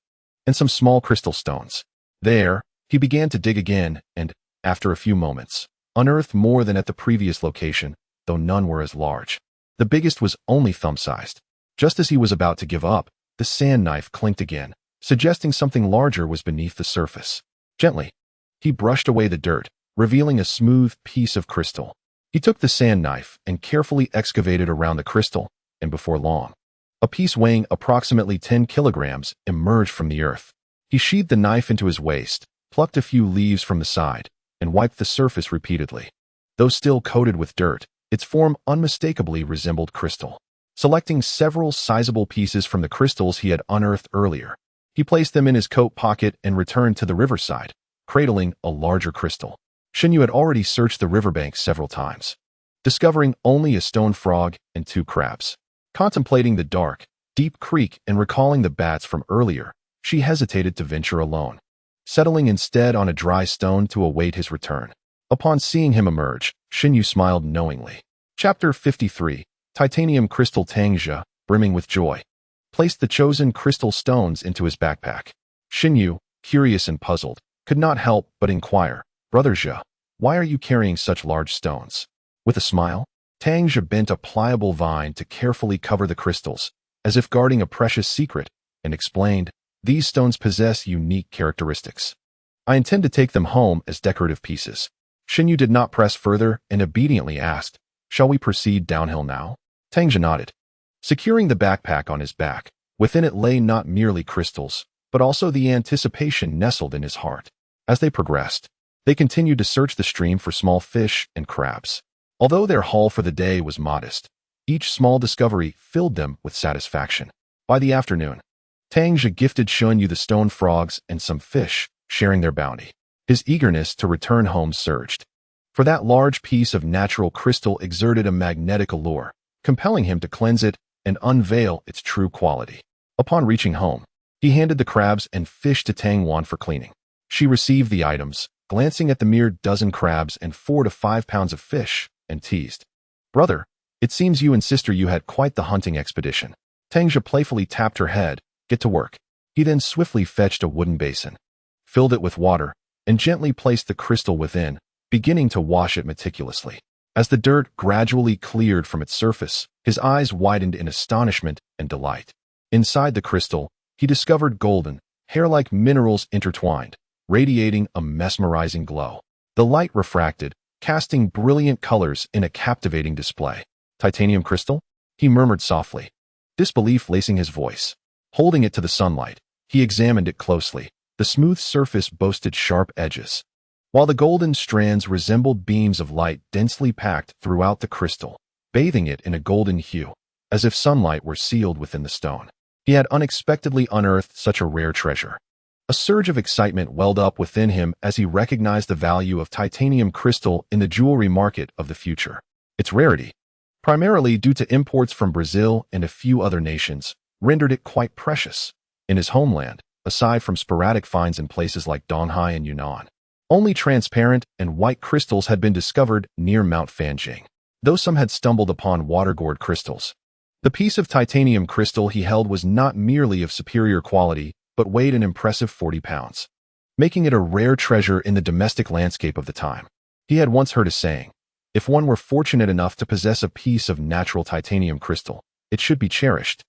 and some small crystal stones. There, he began to dig again and, after a few moments, unearthed more than at the previous location, though none were as large. The biggest was only thumb-sized. Just as he was about to give up, the sand knife clinked again, suggesting something larger was beneath the surface. Gently, he brushed away the dirt, revealing a smooth piece of crystal. He took the sand knife and carefully excavated around the crystal, and before long, a piece weighing approximately 10 kilograms emerged from the earth. He sheathed the knife into his waist, plucked a few leaves from the side, and wiped the surface repeatedly. Though still coated with dirt, its form unmistakably resembled crystal. Selecting several sizable pieces from the crystals he had unearthed earlier, he placed them in his coat pocket and returned to the riverside, cradling a larger crystal. Xinyu had already searched the riverbank several times, discovering only a stone frog and 2 crabs. Contemplating the dark, deep creek and recalling the bats from earlier, she hesitated to venture alone, settling instead on a dry stone to await his return. Upon seeing him emerge, Xinyu smiled knowingly. Chapter 53. Titanium Crystal. Tang Zhe, brimming with joy, placed the chosen crystal stones into his backpack. Xinyu, curious and puzzled, could not help but inquire, "Brother Zhe, why are you carrying such large stones?" With a smile, Tang Zhe bent a pliable vine to carefully cover the crystals, as if guarding a precious secret, and explained, "These stones possess unique characteristics. I intend to take them home as decorative pieces." Xinyu did not press further and obediently asked, "Shall we proceed downhill now?" Tang Zhe nodded. Securing the backpack on his back, within it lay not merely crystals, but also the anticipation nestled in his heart. As they progressed, they continued to search the stream for small fish and crabs. Although their haul for the day was modest, each small discovery filled them with satisfaction. By the afternoon, Tang Zhe gifted Xunyu the stone frogs and some fish, sharing their bounty. His eagerness to return home surged. For that large piece of natural crystal exerted a magnetic allure, compelling him to cleanse it and unveil its true quality. Upon reaching home, he handed the crabs and fish to Tang Wan for cleaning. She received the items, glancing at the mere dozen crabs and 4 to 5 pounds of fish, and teased, "Brother, it seems you and sister you had quite the hunting expedition." Tang Zhe playfully tapped her head, "Get to work." He then swiftly fetched a wooden basin, filled it with water, and gently placed the crystal within, beginning to wash it meticulously. As the dirt gradually cleared from its surface, his eyes widened in astonishment and delight. Inside the crystal, he discovered golden, hair-like minerals intertwined, radiating a mesmerizing glow. The light refracted, casting brilliant colors in a captivating display. "Titanium crystal?" he murmured softly, disbelief lacing his voice. Holding it to the sunlight, he examined it closely. The smooth surface boasted sharp edges, while the golden strands resembled beams of light densely packed throughout the crystal, bathing it in a golden hue, as if sunlight were sealed within the stone. He had unexpectedly unearthed such a rare treasure. A surge of excitement welled up within him as he recognized the value of titanium crystal in the jewelry market of the future. Its rarity, primarily due to imports from Brazil and a few other nations, rendered it quite precious. In his homeland, aside from sporadic finds in places like Donghai and Yunnan, only transparent and white crystals had been discovered near Mount Fanjing, though some had stumbled upon water-gourd crystals. The piece of titanium crystal he held was not merely of superior quality, but weighed an impressive 40 pounds, making it a rare treasure in the domestic landscape of the time. He had once heard a saying, "If one were fortunate enough to possess a piece of natural titanium crystal, it should be cherished."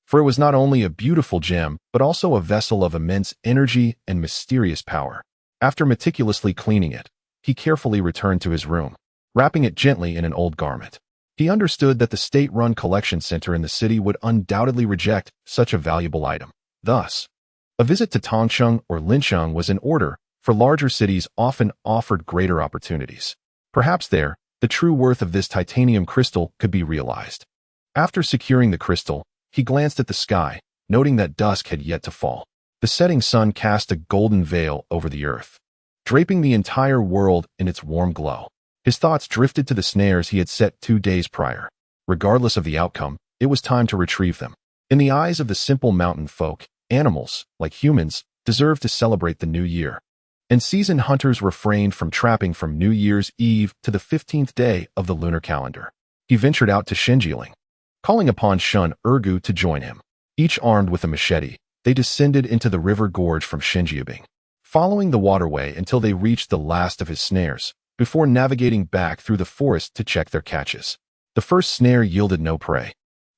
For it was not only a beautiful gem, but also a vessel of immense energy and mysterious power. After meticulously cleaning it, he carefully returned to his room, wrapping it gently in an old garment. He understood that the state-run collection center in the city would undoubtedly reject such a valuable item. Thus, a visit to Tongcheng or Lincheng was in order, for larger cities often offered greater opportunities. Perhaps there, the true worth of this titanium crystal could be realized. After securing the crystal, he glanced at the sky, noting that dusk had yet to fall. The setting sun cast a golden veil over the earth, draping the entire world in its warm glow. His thoughts drifted to the snares he had set 2 days prior. Regardless of the outcome, it was time to retrieve them. In the eyes of the simple mountain folk, animals, like humans, deserved to celebrate the new year. And seasoned hunters refrained from trapping from New Year's Eve to the 15th day of the lunar calendar. He ventured out to Xinjiang, calling upon Shun Ergu to join him. Each armed with a machete, they descended into the river gorge from Xinjiabing, following the waterway until they reached the last of his snares, before navigating back through the forest to check their catches. The first snare yielded no prey,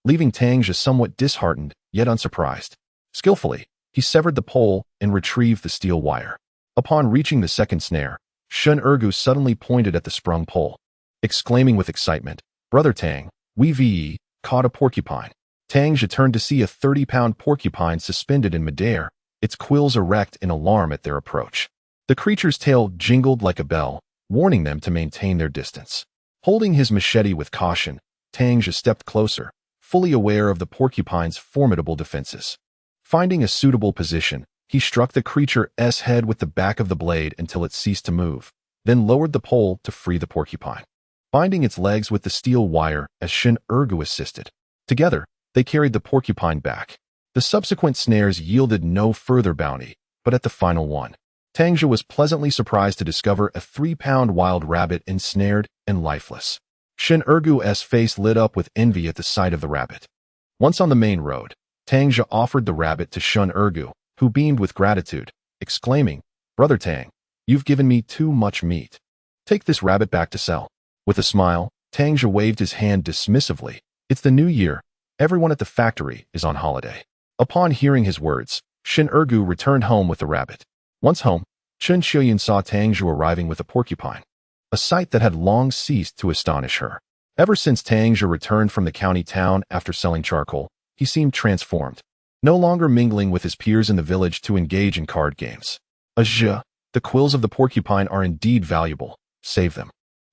leaving Tang Zhe somewhat disheartened, yet unsurprised. Skillfully, he severed the pole and retrieved the steel wire. Upon reaching the second snare, Shun Ergu suddenly pointed at the sprung pole, exclaiming with excitement, "Brother Tang, we've caught a porcupine." Tang Zhe turned to see a 30-pound porcupine suspended in midair, its quills erect in alarm at their approach. The creature's tail jingled like a bell, warning them to maintain their distance. Holding his machete with caution, Tang Zhe stepped closer, fully aware of the porcupine's formidable defenses. Finding a suitable position, he struck the creature's head with the back of the blade until it ceased to move, then lowered the pole to free the porcupine, binding its legs with the steel wire as Shun Ergu assisted. Together, they carried the porcupine back. The subsequent snares yielded no further bounty, but at the final one, Tang Zhe was pleasantly surprised to discover a 3-pound wild rabbit ensnared and lifeless. Shin Ergu's face lit up with envy at the sight of the rabbit. Once on the main road, Tang Zhe offered the rabbit to Shun Ergu, who beamed with gratitude, exclaiming, "Brother Tang, you've given me too much meat. Take this rabbit back to sell." With a smile, Tang Zhe waved his hand dismissively. "It's the new year. Everyone at the factory is on holiday." Upon hearing his words, Shin Ergu returned home with the rabbit. Once home, Chen Xiuyan saw Tang Zhe arriving with a porcupine, a sight that had long ceased to astonish her. Ever since Tang Zhe returned from the county town after selling charcoal, he seemed transformed, no longer mingling with his peers in the village to engage in card games. "Zhe, the quills of the porcupine are indeed valuable. Save them.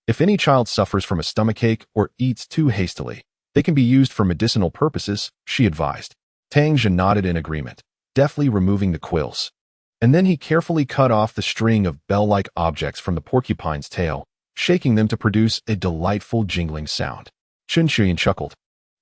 If any child suffers from a stomachache or eats too hastily, they can be used for medicinal purposes," she advised. Tang Zhe nodded in agreement, deftly removing the quills. And then he carefully cut off the string of bell-like objects from the porcupine's tail, shaking them to produce a delightful jingling sound. Chen Xiuyan chuckled.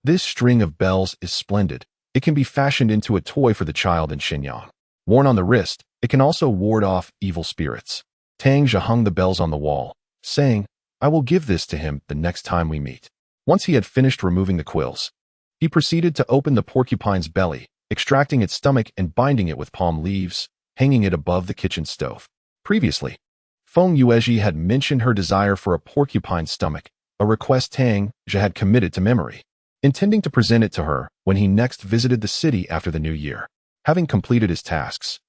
"This string of bells is splendid. It can be fashioned into a toy for the child in Shenyang. Worn on the wrist, it can also ward off evil spirits." Tang Zhe hung the bells on the wall, saying, "I will give this to him the next time we meet." Once he had finished removing the quills, he proceeded to open the porcupine's belly, extracting its stomach and binding it with palm leaves, hanging it above the kitchen stove. Previously, Feng Yuezhi had mentioned her desire for a porcupine stomach, a request Tang Zhe had committed to memory, intending to present it to her when he next visited the city after the new year. Having completed his tasks,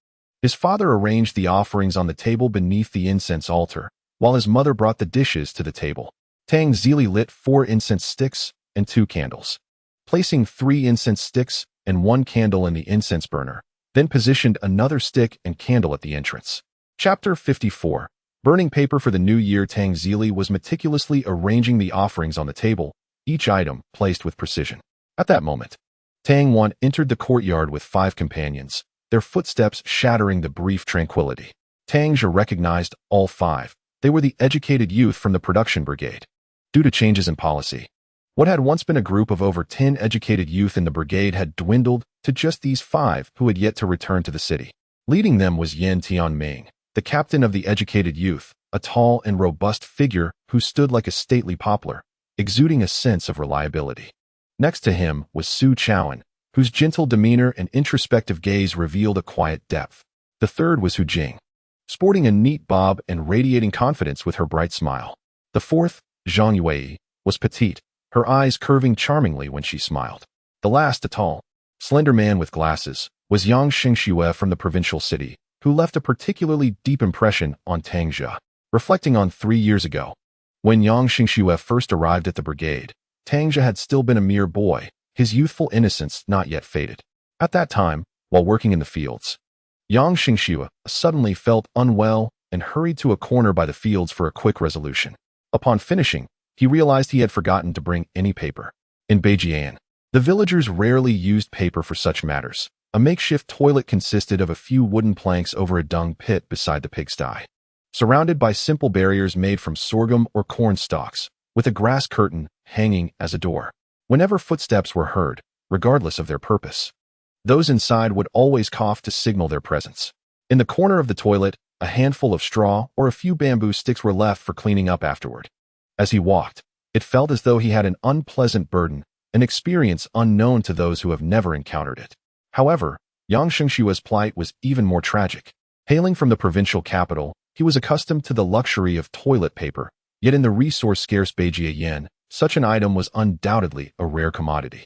his father arranged the offerings on the table beneath the incense altar, while his mother brought the dishes to the table. Tang Zhe lit 4 incense sticks and 2 candles, placing 3 incense sticks and 1 candle in the incense burner, then positioned another stick and candle at the entrance. Chapter 54. Burning paper for the new year. Tang Zhe was meticulously arranging the offerings on the table, each item placed with precision. At that moment, Tang Wan entered the courtyard with 5 companions, their footsteps shattering the brief tranquility. Tang Zhe recognized all 5. They were the educated youth from the production brigade. Due to changes in policy, what had once been a group of over 10 educated youth in the brigade had dwindled to just these 5 who had yet to return to the city. Leading them was Yan Tianming, the captain of the educated youth, a tall and robust figure who stood like a stately poplar, exuding a sense of reliability. Next to him was Su Chaoan, whose gentle demeanor and introspective gaze revealed a quiet depth. The third was Hu Jing, sporting a neat bob and radiating confidence with her bright smile. The fourth, Zhang Yue, was petite, her eyes curving charmingly when she smiled. The last, a tall, slender man with glasses, was Yang Xingxue from the provincial city, who left a particularly deep impression on Tang Zhe. Reflecting on 3 years ago, when Yang Xingxue first arrived at the brigade, Tang Zhe had still been a mere boy, his youthful innocence not yet faded. At that time, while working in the fields, Yang Xingxue suddenly felt unwell and hurried to a corner by the fields for a quick resolution. Upon finishing, he realized he had forgotten to bring any paper. In Beijian, the villagers rarely used paper for such matters. A makeshift toilet consisted of a few wooden planks over a dung pit beside the pigsty, surrounded by simple barriers made from sorghum or corn stalks, with a grass curtain hanging as a door. Whenever footsteps were heard, regardless of their purpose, those inside would always cough to signal their presence. In the corner of the toilet, a handful of straw or a few bamboo sticks were left for cleaning up afterward. As he walked, it felt as though he had an unpleasant burden, an experience unknown to those who have never encountered it. However, Yang Xingxue's plight was even more tragic. Hailing from the provincial capital, he was accustomed to the luxury of toilet paper, yet in the resource-scarce Beijian, such an item was undoubtedly a rare commodity.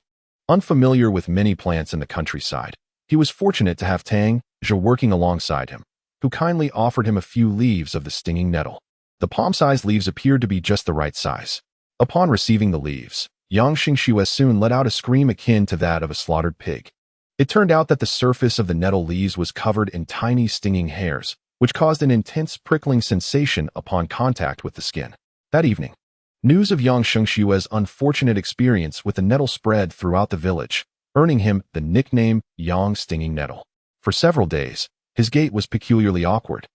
Unfamiliar with many plants in the countryside, he was fortunate to have Tang Zhe working alongside him, who kindly offered him a few leaves of the stinging nettle. The palm-sized leaves appeared to be just the right size. Upon receiving the leaves, Yang Xingxue soon let out a scream akin to that of a slaughtered pig. It turned out that the surface of the nettle leaves was covered in tiny stinging hairs, which caused an intense prickling sensation upon contact with the skin. That evening, news of Yang Xingxue's unfortunate experience with the nettle spread throughout the village, earning him the nickname Yang Stinging Nettle. For several days, his gait was peculiarly awkward,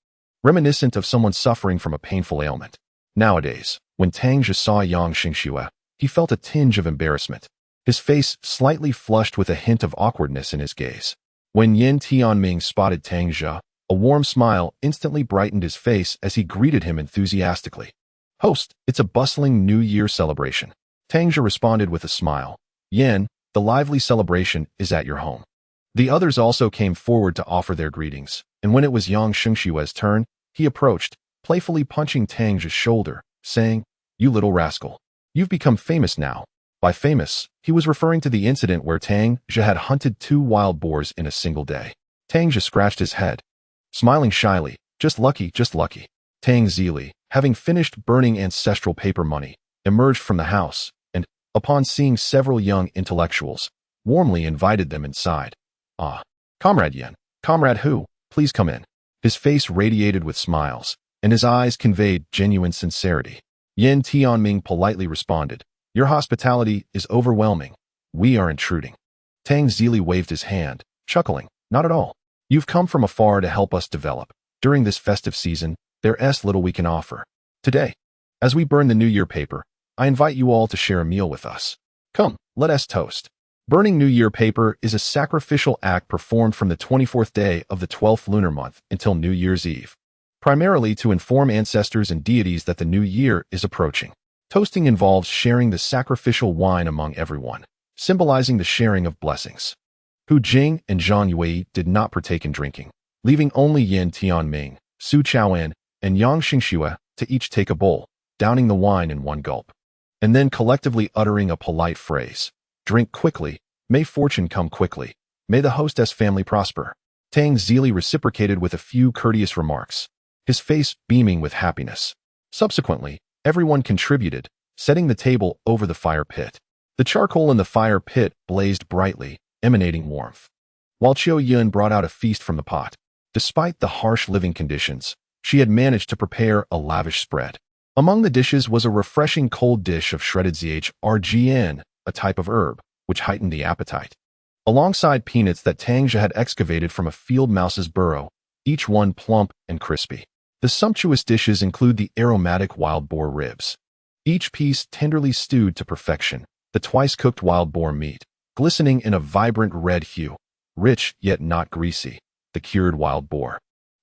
reminiscent of someone suffering from a painful ailment. Nowadays, when Tang Zhe saw Yang Xingxue, he felt a tinge of embarrassment, his face slightly flushed with a hint of awkwardness in his gaze. When Yin Tianming spotted Tang Zhe, A warm smile instantly brightened his face as he greeted him enthusiastically. Host, it's a bustling New Year celebration. Tang Zhe responded with a smile. Yan, the lively celebration is at your home. The others also came forward to offer their greetings, and when it was Yang Shengxue's turn, he approached, playfully punching Tang Zhe's shoulder, saying, You little rascal. You've become famous now. By famous, he was referring to the incident where Tang Zhe had hunted 2 wild boars in a single day. Tang Zhe scratched his head, smiling shyly. Just lucky, just lucky. Tang Zhe, having finished burning ancestral paper money, emerged from the house, and, upon seeing several young intellectuals, warmly invited them inside. Ah, Comrade Yan, Comrade Hu, please come in. His face radiated with smiles, and his eyes conveyed genuine sincerity. Yan Tianming politely responded, Your hospitality is overwhelming. We are intruding. Tang Zhe waved his hand, chuckling, Not at all. You've come from afar to help us develop. During this festive season, there's little we can offer. Today, as we burn the New Year paper, I invite you all to share a meal with us. Come, let us toast. Burning New Year paper is a sacrificial act performed from the 24th day of the 12th lunar month until New Year's Eve, primarily to inform ancestors and deities that the new year is approaching. Toasting involves sharing the sacrificial wine among everyone, symbolizing the sharing of blessings. Hu Jing and Zhang Yue did not partake in drinking, leaving only Yan Tianming, Su Chaoan, and Yang Xingxue to each take a bowl, downing the wine in one gulp, and then collectively uttering a polite phrase. Drink quickly, may fortune come quickly, may the hostess family prosper. Tang Zhe reciprocated with a few courteous remarks, his face beaming with happiness. Subsequently, everyone contributed, setting the table over the fire pit. The charcoal in the fire pit blazed brightly, emanating warmth, while Qiu Yun brought out a feast from the pot. Despite the harsh living conditions, she had managed to prepare a lavish spread. Among the dishes was a refreshing cold dish of shredded zhrgn, a type of herb, which heightened the appetite, alongside peanuts that Tang Zhe had excavated from a field mouse's burrow, each one plump and crispy. The sumptuous dishes include the aromatic wild boar ribs, each piece tenderly stewed to perfection, the twice-cooked wild boar meat, glistening in a vibrant red hue, rich yet not greasy, the cured wild boar,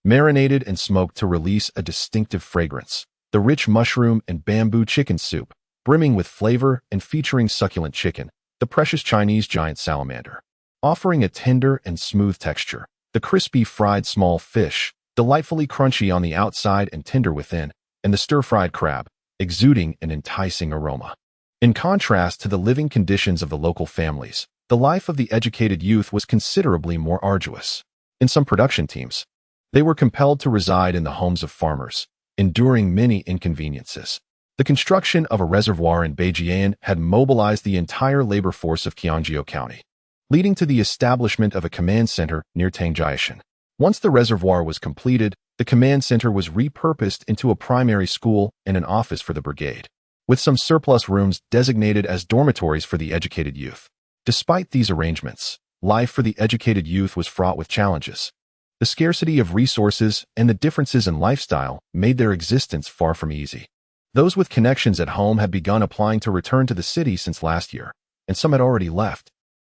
marinated and smoked to release a distinctive fragrance, the rich mushroom and bamboo chicken soup, brimming with flavor and featuring succulent chicken, the precious Chinese giant salamander, offering a tender and smooth texture, the crispy fried small fish, delightfully crunchy on the outside and tender within, and the stir-fried crab, exuding an enticing aroma. In contrast to the living conditions of the local families, the life of the educated youth was considerably more arduous. In some production teams, they were compelled to reside in the homes of farmers, enduring many inconveniences. The construction of a reservoir in Beijian had mobilized the entire labor force of Qianjiao County, leading to the establishment of a command center near Tanjiaishan. Once the reservoir was completed, the command center was repurposed into a primary school and an office for the brigade, with some surplus rooms designated as dormitories for the educated youth. Despite these arrangements, life for the educated youth was fraught with challenges. The scarcity of resources and the differences in lifestyle made their existence far from easy. Those with connections at home had begun applying to return to the city since last year, and some had already left,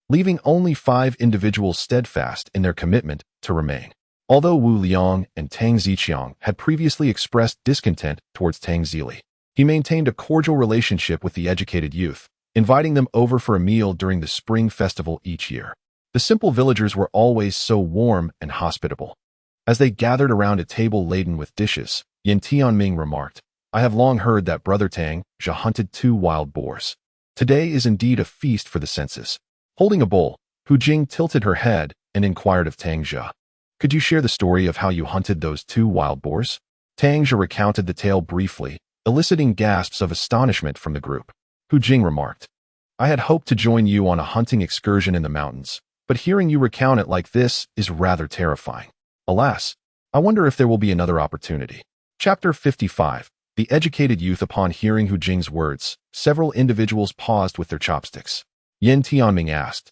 leaving only 5 individuals steadfast in their commitment to remain. Although Wu Liang and Tang Ziqiang had previously expressed discontent towards Tang Zhe, he maintained a cordial relationship with the educated youth, inviting them over for a meal during the spring festival each year. The simple villagers were always so warm and hospitable. As they gathered around a table laden with dishes, Yan Tianming remarked, I have long heard that Brother Tang Zhe hunted 2 wild boars. Today is indeed a feast for the senses. Holding a bowl, Hu Jing tilted her head and inquired of Tang Zhe, Could you share the story of how you hunted those 2 wild boars? Tang Zhe recounted the tale briefly, eliciting gasps of astonishment from the group. Hu Jing remarked, I had hoped to join you on a hunting excursion in the mountains, but hearing you recount it like this is rather terrifying. Alas, I wonder if there will be another opportunity. Chapter 55. The educated youth. Upon hearing Hu Jing's words, several individuals paused with their chopsticks. Yan Tianming asked,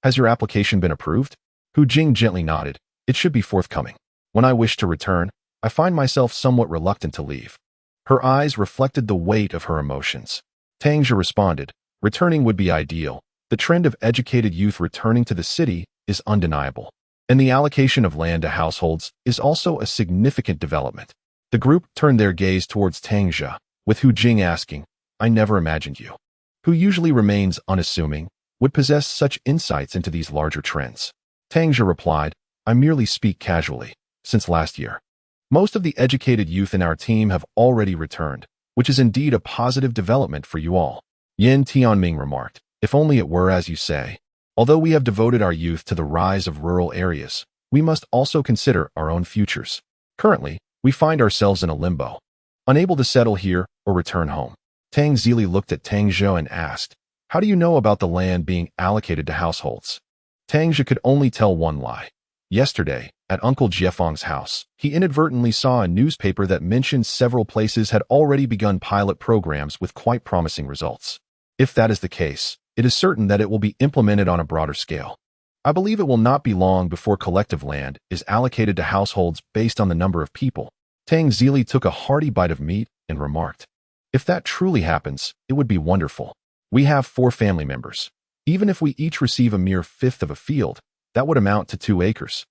Has your application been approved? Hu Jing gently nodded. It should be forthcoming. When I wish to return, I find myself somewhat reluctant to leave. Her eyes reflected the weight of her emotions. Tang Zhe responded, Returning would be ideal. The trend of educated youth returning to the city is undeniable. And the allocation of land to households is also a significant development. The group turned their gaze towards Tang Zhe, with Hu Jing asking, I never imagined you, who usually remains unassuming, would possess such insights into these larger trends. Tang Zhe replied, I merely speak casually. Since last year, most of the educated youth in our team have already returned, which is indeed a positive development for you all. Yin Tianming remarked, if only it were as you say. Although we have devoted our youth to the rise of rural areas, we must also consider our own futures. Currently, we find ourselves in a limbo, unable to settle here or return home. Tang Zhe looked at Tang Zhe and asked, how do you know about the land being allocated to households? Tang Zhe could only tell one lie. Yesterday, at Uncle Jiefeng's house, he inadvertently saw a newspaper that mentioned several places had already begun pilot programs with quite promising results. If that is the case, it is certain that it will be implemented on a broader scale. I believe it will not be long before collective land is allocated to households based on the number of people. Tang Zhe took a hearty bite of meat and remarked, if that truly happens, it would be wonderful. We have 4 family members. Even if we each receive a mere fifth of a field, that would amount to 2 acres.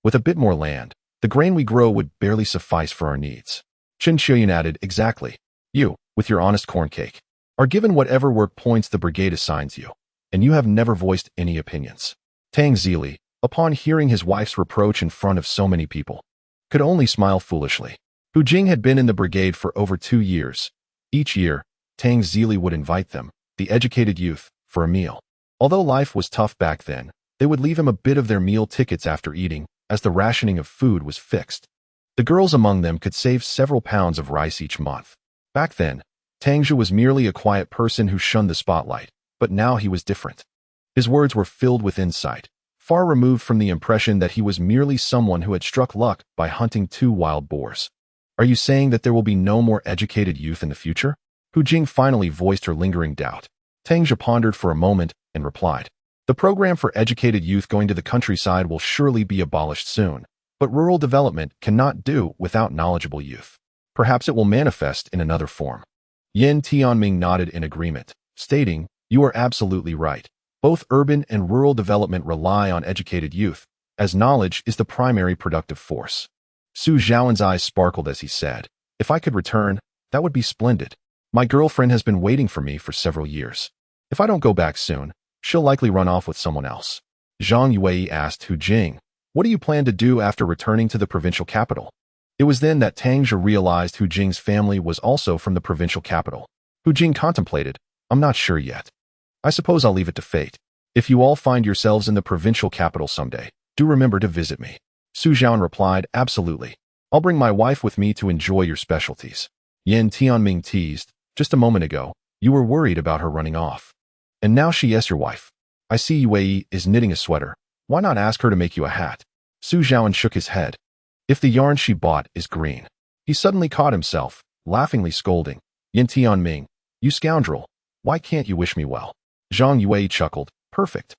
With a bit more land, the grain we grow would barely suffice for our needs. Chen Xiuyun added, exactly. You, with your honest corn cake, are given whatever work points the brigade assigns you, and you have never voiced any opinions. Tang Zhe, upon hearing his wife's reproach in front of so many people, could only smile foolishly. Hu Jing had been in the brigade for over 2 years. Each year, Tang Zhe would invite them, the educated youth, for a meal. Although life was tough back then, they would leave him a bit of their meal tickets after eating, as the rationing of food was fixed. The girls among them could save several pounds of rice each month. Back then, Tang Zhe was merely a quiet person who shunned the spotlight, but now he was different. His words were filled with insight, far removed from the impression that he was merely someone who had struck luck by hunting 2 wild boars. Are you saying that there will be no more educated youth in the future? Hu Jing finally voiced her lingering doubt. Tang Zhe pondered for a moment and replied, the program for educated youth going to the countryside will surely be abolished soon, but rural development cannot do without knowledgeable youth. Perhaps it will manifest in another form. Yin Tianming nodded in agreement, stating, you are absolutely right. Both urban and rural development rely on educated youth, as knowledge is the primary productive force. Su Zhaoan's eyes sparkled as he said, if I could return, that would be splendid. My girlfriend has been waiting for me for several years. If I don't go back soon, she'll likely run off with someone else. Zhang Yue asked Hu Jing, what do you plan to do after returning to the provincial capital? It was then that Tang Zhe realized Hu Jing's family was also from the provincial capital. Hu Jing contemplated, I'm not sure yet. I suppose I'll leave it to fate. If you all find yourselves in the provincial capital someday, do remember to visit me. Su Zhaoan replied, absolutely. I'll bring my wife with me to enjoy your specialties. Yin Tianming teased, just a moment ago, you were worried about her running off. And now she is your wife. I see Yue is knitting a sweater. Why not ask her to make you a hat? Su Zhaoan shook his head. If the yarn she bought is green. He suddenly caught himself, laughingly scolding. Yin Tianming, you scoundrel, why can't you wish me well? Zhang Yue chuckled, perfect.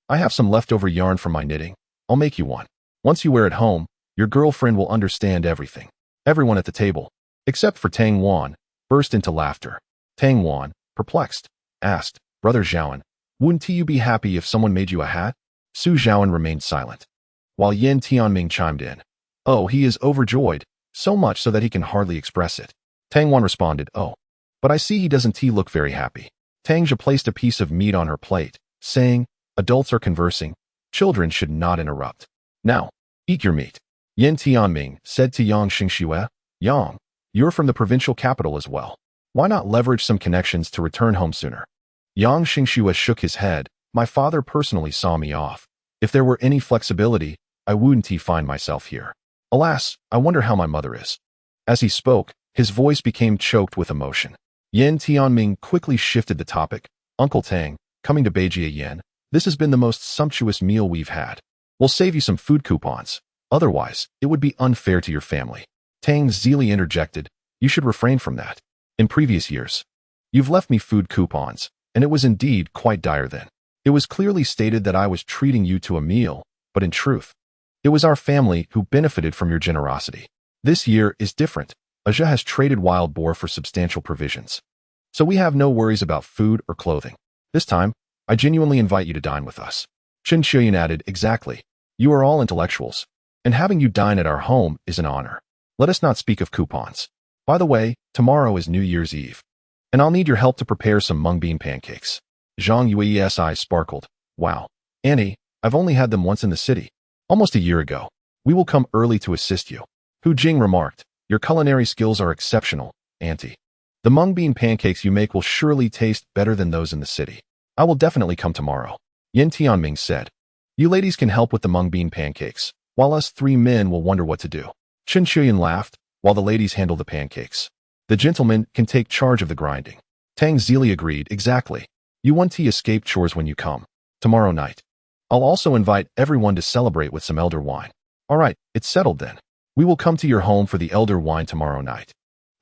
I have some leftover yarn from my knitting. I'll make you one. Once you wear it home, your girlfriend will understand everything. Everyone at the table, except for Tang Wan, burst into laughter. Tang Wan, perplexed, asked, Brother Zhaoan, wouldn't you be happy if someone made you a hat? Su Zhaoan remained silent, while Yin Tianming chimed in. Oh, he is overjoyed, so much so that he can hardly express it. Tang Wan responded, oh, but I see he doesn't look very happy. Tang Zhe placed a piece of meat on her plate, saying, adults are conversing, children should not interrupt. Now, eat your meat. Yin Tianming said to Yang Xingxue, Yang, you're from the provincial capital as well. Why not leverage some connections to return home sooner? Yang Xingxue shook his head, my father personally saw me off. If there were any flexibility, I wouldn't find myself here. Alas, I wonder how my mother is. As he spoke, his voice became choked with emotion. Yin Tianming quickly shifted the topic. Uncle Tang, coming to Beijie Yen, this has been the most sumptuous meal we've had. We'll save you some food coupons. Otherwise, it would be unfair to your family. Tang Zhe interjected, you should refrain from that. In previous years, you've left me food coupons, and it was indeed quite dire then. It was clearly stated that I was treating you to a meal, but in truth, it was our family who benefited from your generosity. This year is different. Aja has traded wild boar for substantial provisions. So we have no worries about food or clothing. This time, I genuinely invite you to dine with us. Chen Xiuyun added, exactly. You are all intellectuals, and having you dine at our home is an honor. Let us not speak of coupons. By the way, tomorrow is New Year's Eve, and I'll need your help to prepare some mung bean pancakes. Zhang Yui's eyes sparkled. Wow. Annie, I've only had them once in the city. Almost a year ago. We will come early to assist you. Hu Jing remarked. Your culinary skills are exceptional, Auntie. The mung bean pancakes you make will surely taste better than those in the city. I will definitely come tomorrow. Yin Tianming said. You ladies can help with the mung bean pancakes, while us 3 men will wonder what to do. Chen Shuyan laughed, while the ladies handle the pancakes. The gentlemen can take charge of the grinding. Tang Zhe agreed. Exactly. You want to escape chores when you come. Tomorrow night. I'll also invite everyone to celebrate with some elder wine. All right, it's settled then. We will come to your home for the elder wine tomorrow night.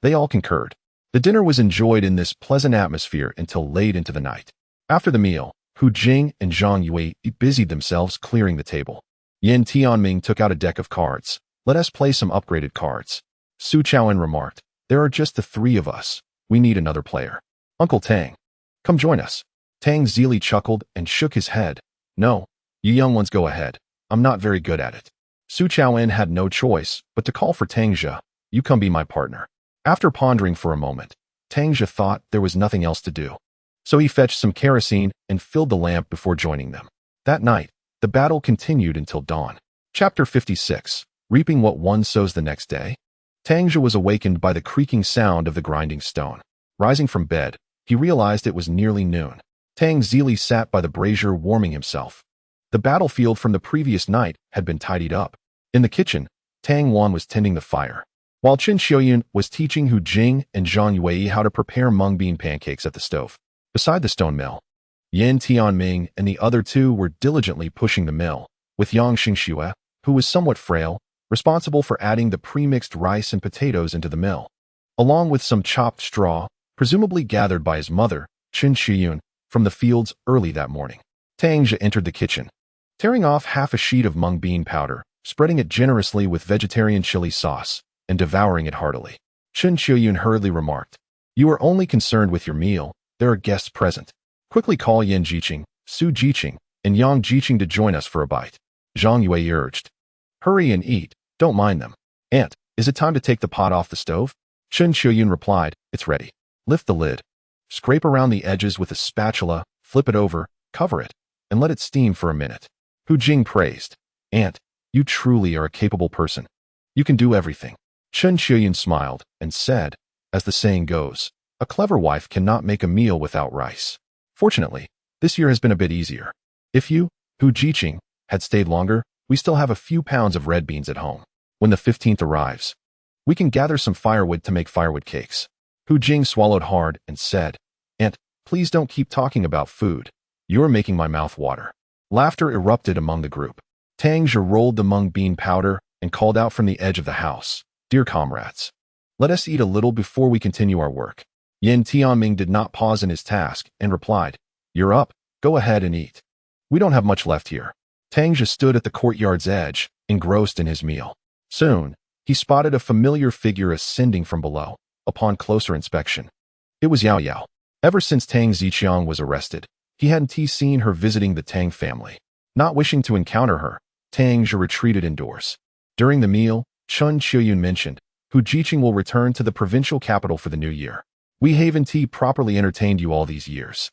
They all concurred. The dinner was enjoyed in this pleasant atmosphere until late into the night. After the meal, Hu Jing and Zhang Yui busied themselves clearing the table. Yin Tianming took out a deck of cards. Let us play some upgraded cards. Su Chaoan remarked. There are just the 3 of us. We need another player. Uncle Tang. Come join us. Tang Zhe chuckled and shook his head. No, you young ones go ahead. I'm not very good at it. Su Chaoan had no choice but to call for Tang Zhe. You come be my partner. After pondering for a moment, Tang Zhe thought there was nothing else to do. So he fetched some kerosene and filled the lamp before joining them. That night, the battle continued until dawn. Chapter 56. Reaping what one sows the next day. Tang Zhe was awakened by the creaking sound of the grinding stone. Rising from bed, he realized it was nearly noon. Tang Zhe sat by the brazier warming himself. The battlefield from the previous night had been tidied up. In the kitchen, Tang Wan was tending the fire, while Chen Xiuyun was teaching Hu Jing and Zhang Yui how to prepare mung bean pancakes at the stove. Beside the stone mill, Yin Tianming and the other 2 were diligently pushing the mill, with Yang Xingxue, who was somewhat frail, responsible for adding the pre-mixed rice and potatoes into the mill, along with some chopped straw, presumably gathered by his mother, Chen Xiuyun, from the fields early that morning. Tang Zhe entered the kitchen, tearing off half a sheet of mung bean powder, spreading it generously with vegetarian chili sauce, and devouring it heartily. Chen Xiuyun hurriedly remarked, You are only concerned with your meal. There are guests present. Quickly call Yin Jiqing, Su Jiqing, and Yang Jiqing to join us for a bite. Zhang Yui urged. Hurry and eat. Don't mind them. Aunt, is it time to take the pot off the stove? Chen Xiuyun replied, It's ready. Lift the lid. Scrape around the edges with a spatula, flip it over, cover it, and let it steam for a minute. Hu Jing praised. Aunt, you truly are a capable person. You can do everything. Chen Xiuyun smiled and said, As the saying goes, a clever wife cannot make a meal without rice. Fortunately, this year has been a bit easier. If you, Hu Jiqing, had stayed longer, we still have a few pounds of red beans at home. When the 15th arrives, we can gather some firewood to make firewood cakes. Hu Jing swallowed hard and said, Aunt, please don't keep talking about food. You're making my mouth water. Laughter erupted among the group. Tang Zhe rolled the mung bean powder and called out from the edge of the house, Dear comrades, let us eat a little before we continue our work. Yin Tianming did not pause in his task and replied, You're up, go ahead and eat. We don't have much left here. Tang Zhe stood at the courtyard's edge, engrossed in his meal. Soon, he spotted a familiar figure ascending from below. Upon closer inspection, it was Yao Yao. Ever since Tang Ziqiang was arrested, he hadn't seen her visiting the Tang family. Not wishing to encounter her, Tang Zhe retreated indoors. During the meal, Chen Xiuyun mentioned, Hu Jiqing will return to the provincial capital for the new year. We Haven Tea properly entertained you all these years.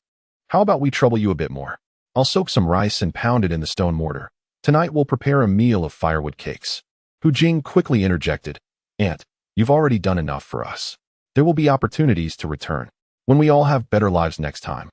How about we trouble you a bit more? I'll soak some rice and pound it in the stone mortar. Tonight we'll prepare a meal of firewood cakes. Hu Jing quickly interjected, Aunt, you've already done enough for us. There will be opportunities to return. When we all have better lives next time,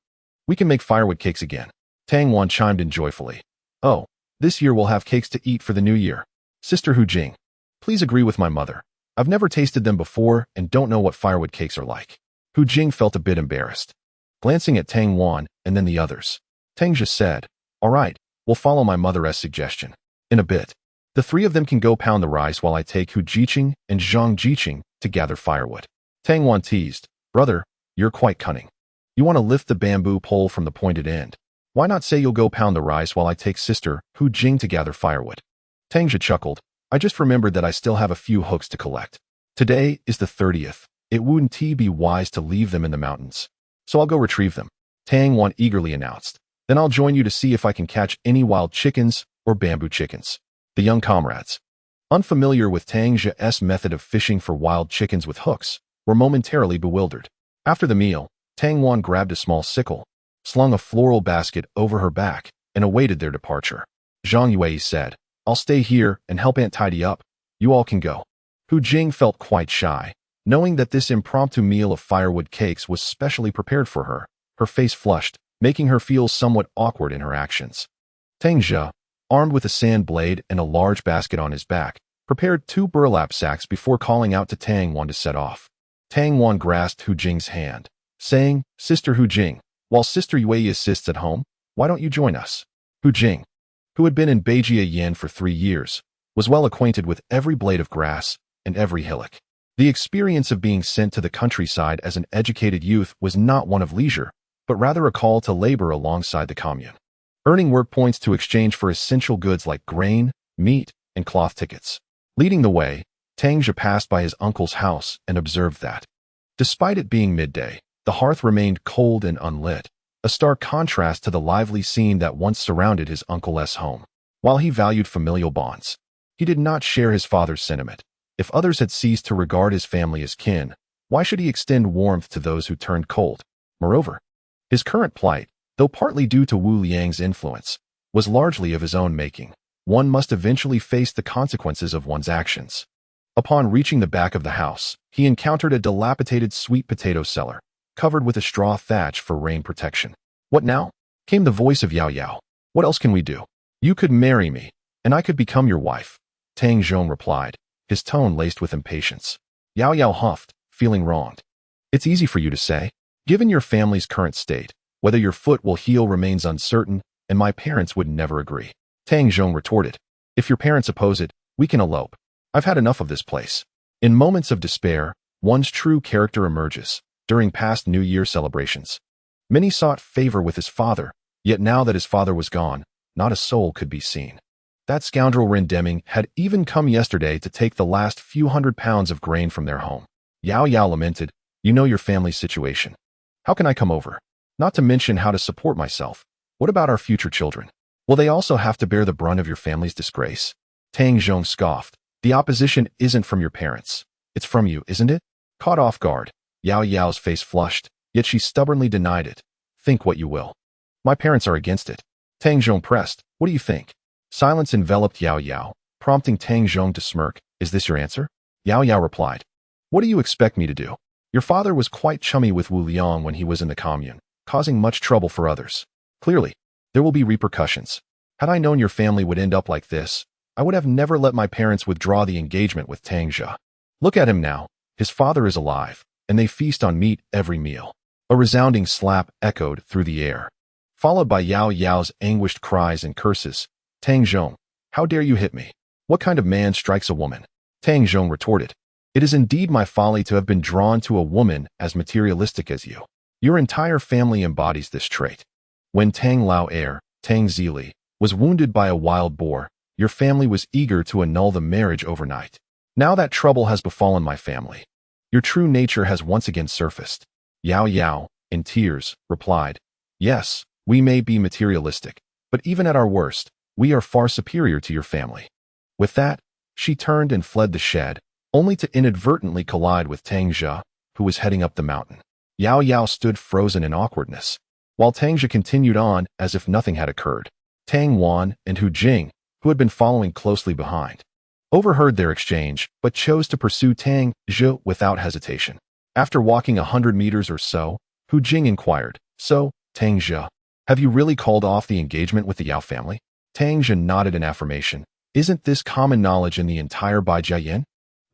we can make firewood cakes again. Tang Wan chimed in joyfully. Oh, this year we'll have cakes to eat for the new year. Sister Hu Jing, please agree with my mother. I've never tasted them before and don't know what firewood cakes are like. Hu Jing felt a bit embarrassed. Glancing at Tang Wan and then the others, Tang Zhe said, All right, we'll follow my mother's suggestion. In a bit, the 3 of them can go pound the rice while I take Hu Jiqing and Zhang Jiqing to gather firewood. Tang Wan teased, Brother, you're quite cunning. You want to lift the bamboo pole from the pointed end. Why not say you'll go pound the rice while I take Sister Hu Jing to gather firewood? Tang Zhe chuckled. I just remembered that I still have a few hooks to collect. Today is the 30th. It wouldn't be wise to leave them in the mountains. So I'll go retrieve them. Tang Wan eagerly announced. Then I'll join you to see if I can catch any wild chickens or bamboo chickens. The young comrades, unfamiliar with Tang Zhe's method of fishing for wild chickens with hooks, were momentarily bewildered. After the meal, Tang Wan grabbed a small sickle, slung a floral basket over her back, and awaited their departure. Zhang Yue said, "I'll stay here and help Aunt tidy up. You all can go." Hu Jing felt quite shy, knowing that this impromptu meal of firewood cakes was specially prepared for her. Her face flushed, making her feel somewhat awkward in her actions. Tang Zhe, armed with a sand blade and a large basket on his back, prepared 2 burlap sacks before calling out to Tang Wan to set off. Tang Wan grasped Hu Jing's hand, saying, "Sister Hu Jing, while Sister Yue assists at home, why don't you join us?" Hu Jing, who had been in Beijiayan for 3 years, was well acquainted with every blade of grass and every hillock. The experience of being sent to the countryside as an educated youth was not one of leisure, but rather a call to labor alongside the commune, earning work points to exchange for essential goods like grain, meat, and cloth tickets. Leading the way, Tang Zhe passed by his uncle's house and observed that, despite it being midday, the hearth remained cold and unlit, a stark contrast to the lively scene that once surrounded his uncle's home. While he valued familial bonds, he did not share his father's sentiment. If others had ceased to regard his family as kin, why should he extend warmth to those who turned cold? Moreover, his current plight, though partly due to Wu Liang's influence, was largely of his own making. One must eventually face the consequences of one's actions. Upon reaching the back of the house, he encountered a dilapidated sweet potato cellar, covered with a straw thatch for rain protection. "What now?" came the voice of Yao Yao. "What else can we do? You could marry me, and I could become your wife," Tang Zhe replied, his tone laced with impatience. Yao Yao huffed, feeling wronged. "It's easy for you to say. Given your family's current state, whether your foot will heal remains uncertain, and my parents would never agree." Tang Zhe retorted, "If your parents oppose it, we can elope. I've had enough of this place." In moments of despair, one's true character emerges. During past New Year celebrations, many sought favor with his father, yet now that his father was gone, not a soul could be seen. That scoundrel Ren Deming had even come yesterday to take the last few hundred pounds of grain from their home. Yao Yao lamented, "You know your family's situation. How can I come over? Not to mention how to support myself. What about our future children? Will they also have to bear the brunt of your family's disgrace?" Tang Zhe scoffed, "The opposition isn't from your parents. It's from you, isn't it?" Caught off guard, Yao Yao's face flushed, yet she stubbornly denied it. "Think what you will. My parents are against it." Tang Zhe pressed, "What do you think?" Silence enveloped Yao Yao, prompting Tang Zhe to smirk. "Is this your answer?" Yao Yao replied, "What do you expect me to do? Your father was quite chummy with Wu Liang when he was in the commune, causing much trouble for others. Clearly, there will be repercussions. Had I known your family would end up like this, I would have never let my parents withdraw the engagement with Tang Zhe. Look at him now. His father is alive, and they feast on meat every meal." A resounding slap echoed through the air, followed by Yao Yao's anguished cries and curses. "Tang Zhe, how dare you hit me? What kind of man strikes a woman?" Tang Zhe retorted, "It is indeed my folly to have been drawn to a woman as materialistic as you. Your entire family embodies this trait. When Tang Lao heir, Tang Zili, was wounded by a wild boar, your family was eager to annul the marriage overnight. Now that trouble has befallen my family, your true nature has once again surfaced." Yao Yao, in tears, replied, "Yes, we may be materialistic, but even at our worst, we are far superior to your family." With that, she turned and fled the shed, only to inadvertently collide with Tang Zhe, who was heading up the mountain. Yao Yao stood frozen in awkwardness, while Tang Zhe continued on as if nothing had occurred. Tang Wan and Hu Jing, who had been following closely behind, overheard their exchange, but chose to pursue Tang Zhe without hesitation. After walking 100 meters or so, Hu Jing inquired, "So, Tang Zhe, have you really called off the engagement with the Yao family?" Tang Zhe nodded in affirmation. "Isn't this common knowledge in the entire Baijiayan?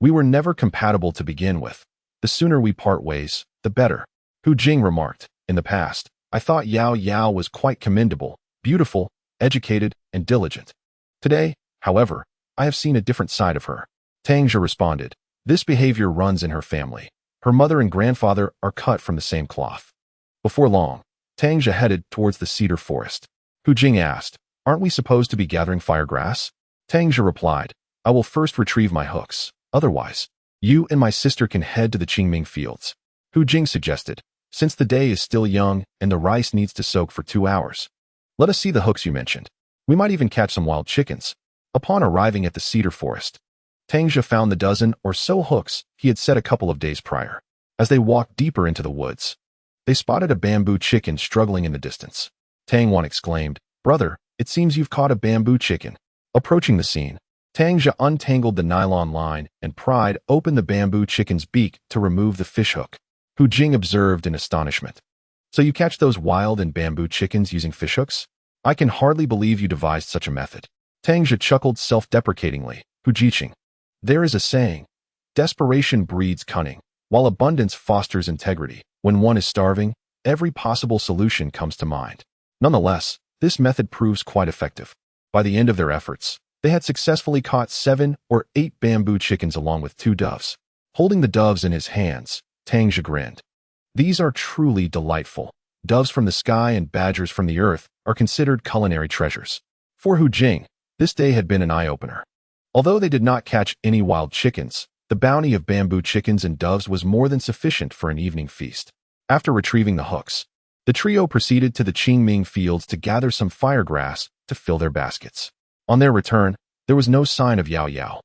We were never compatible to begin with. The sooner we part ways, the better." Hu Jing remarked, "In the past, I thought Yao Yao was quite commendable, beautiful, educated, and diligent. Today, however, I have seen a different side of her." Tang Zhe responded, "This behavior runs in her family. Her mother and grandfather are cut from the same cloth." Before long, Tang Zhe headed towards the cedar forest. Hu Jing asked, "Aren't we supposed to be gathering firegrass?" Tang Zhe replied, "I will first retrieve my hooks. Otherwise, you and my sister can head to the Qingming fields." Hu Jing suggested, "Since the day is still young and the rice needs to soak for 2 hours, let us see the hooks you mentioned." We might even catch some wild chickens. Upon arriving at the cedar forest, Tang Zhe found the dozen or so hooks he had set a couple of days prior. As they walked deeper into the woods, they spotted a bamboo chicken struggling in the distance. Tang Wan exclaimed, "Brother, it seems you've caught a bamboo chicken." Approaching the scene, Tang Zhe untangled the nylon line and pried open the bamboo chicken's beak to remove the fishhook. Hu Jing observed in astonishment. "So you catch those wild and bamboo chickens using fishhooks? I can hardly believe you devised such a method." Tang Zhe chuckled self-deprecatingly. "Hu Jiqing, there is a saying, desperation breeds cunning, while abundance fosters integrity. When one is starving, every possible solution comes to mind." Nonetheless, this method proves quite effective. By the end of their efforts, they had successfully caught 7 or 8 bamboo chickens along with 2 doves. Holding the doves in his hands, Tang Zhe grinned. "These are truly delightful. Doves from the sky and badgers from the earth are considered culinary treasures." For Hu Jing, this day had been an eye-opener. Although they did not catch any wild chickens, the bounty of bamboo chickens and doves was more than sufficient for an evening feast. After retrieving the hooks, the trio proceeded to the Qingming fields to gather some firegrass to fill their baskets. On their return, there was no sign of Yao Yao.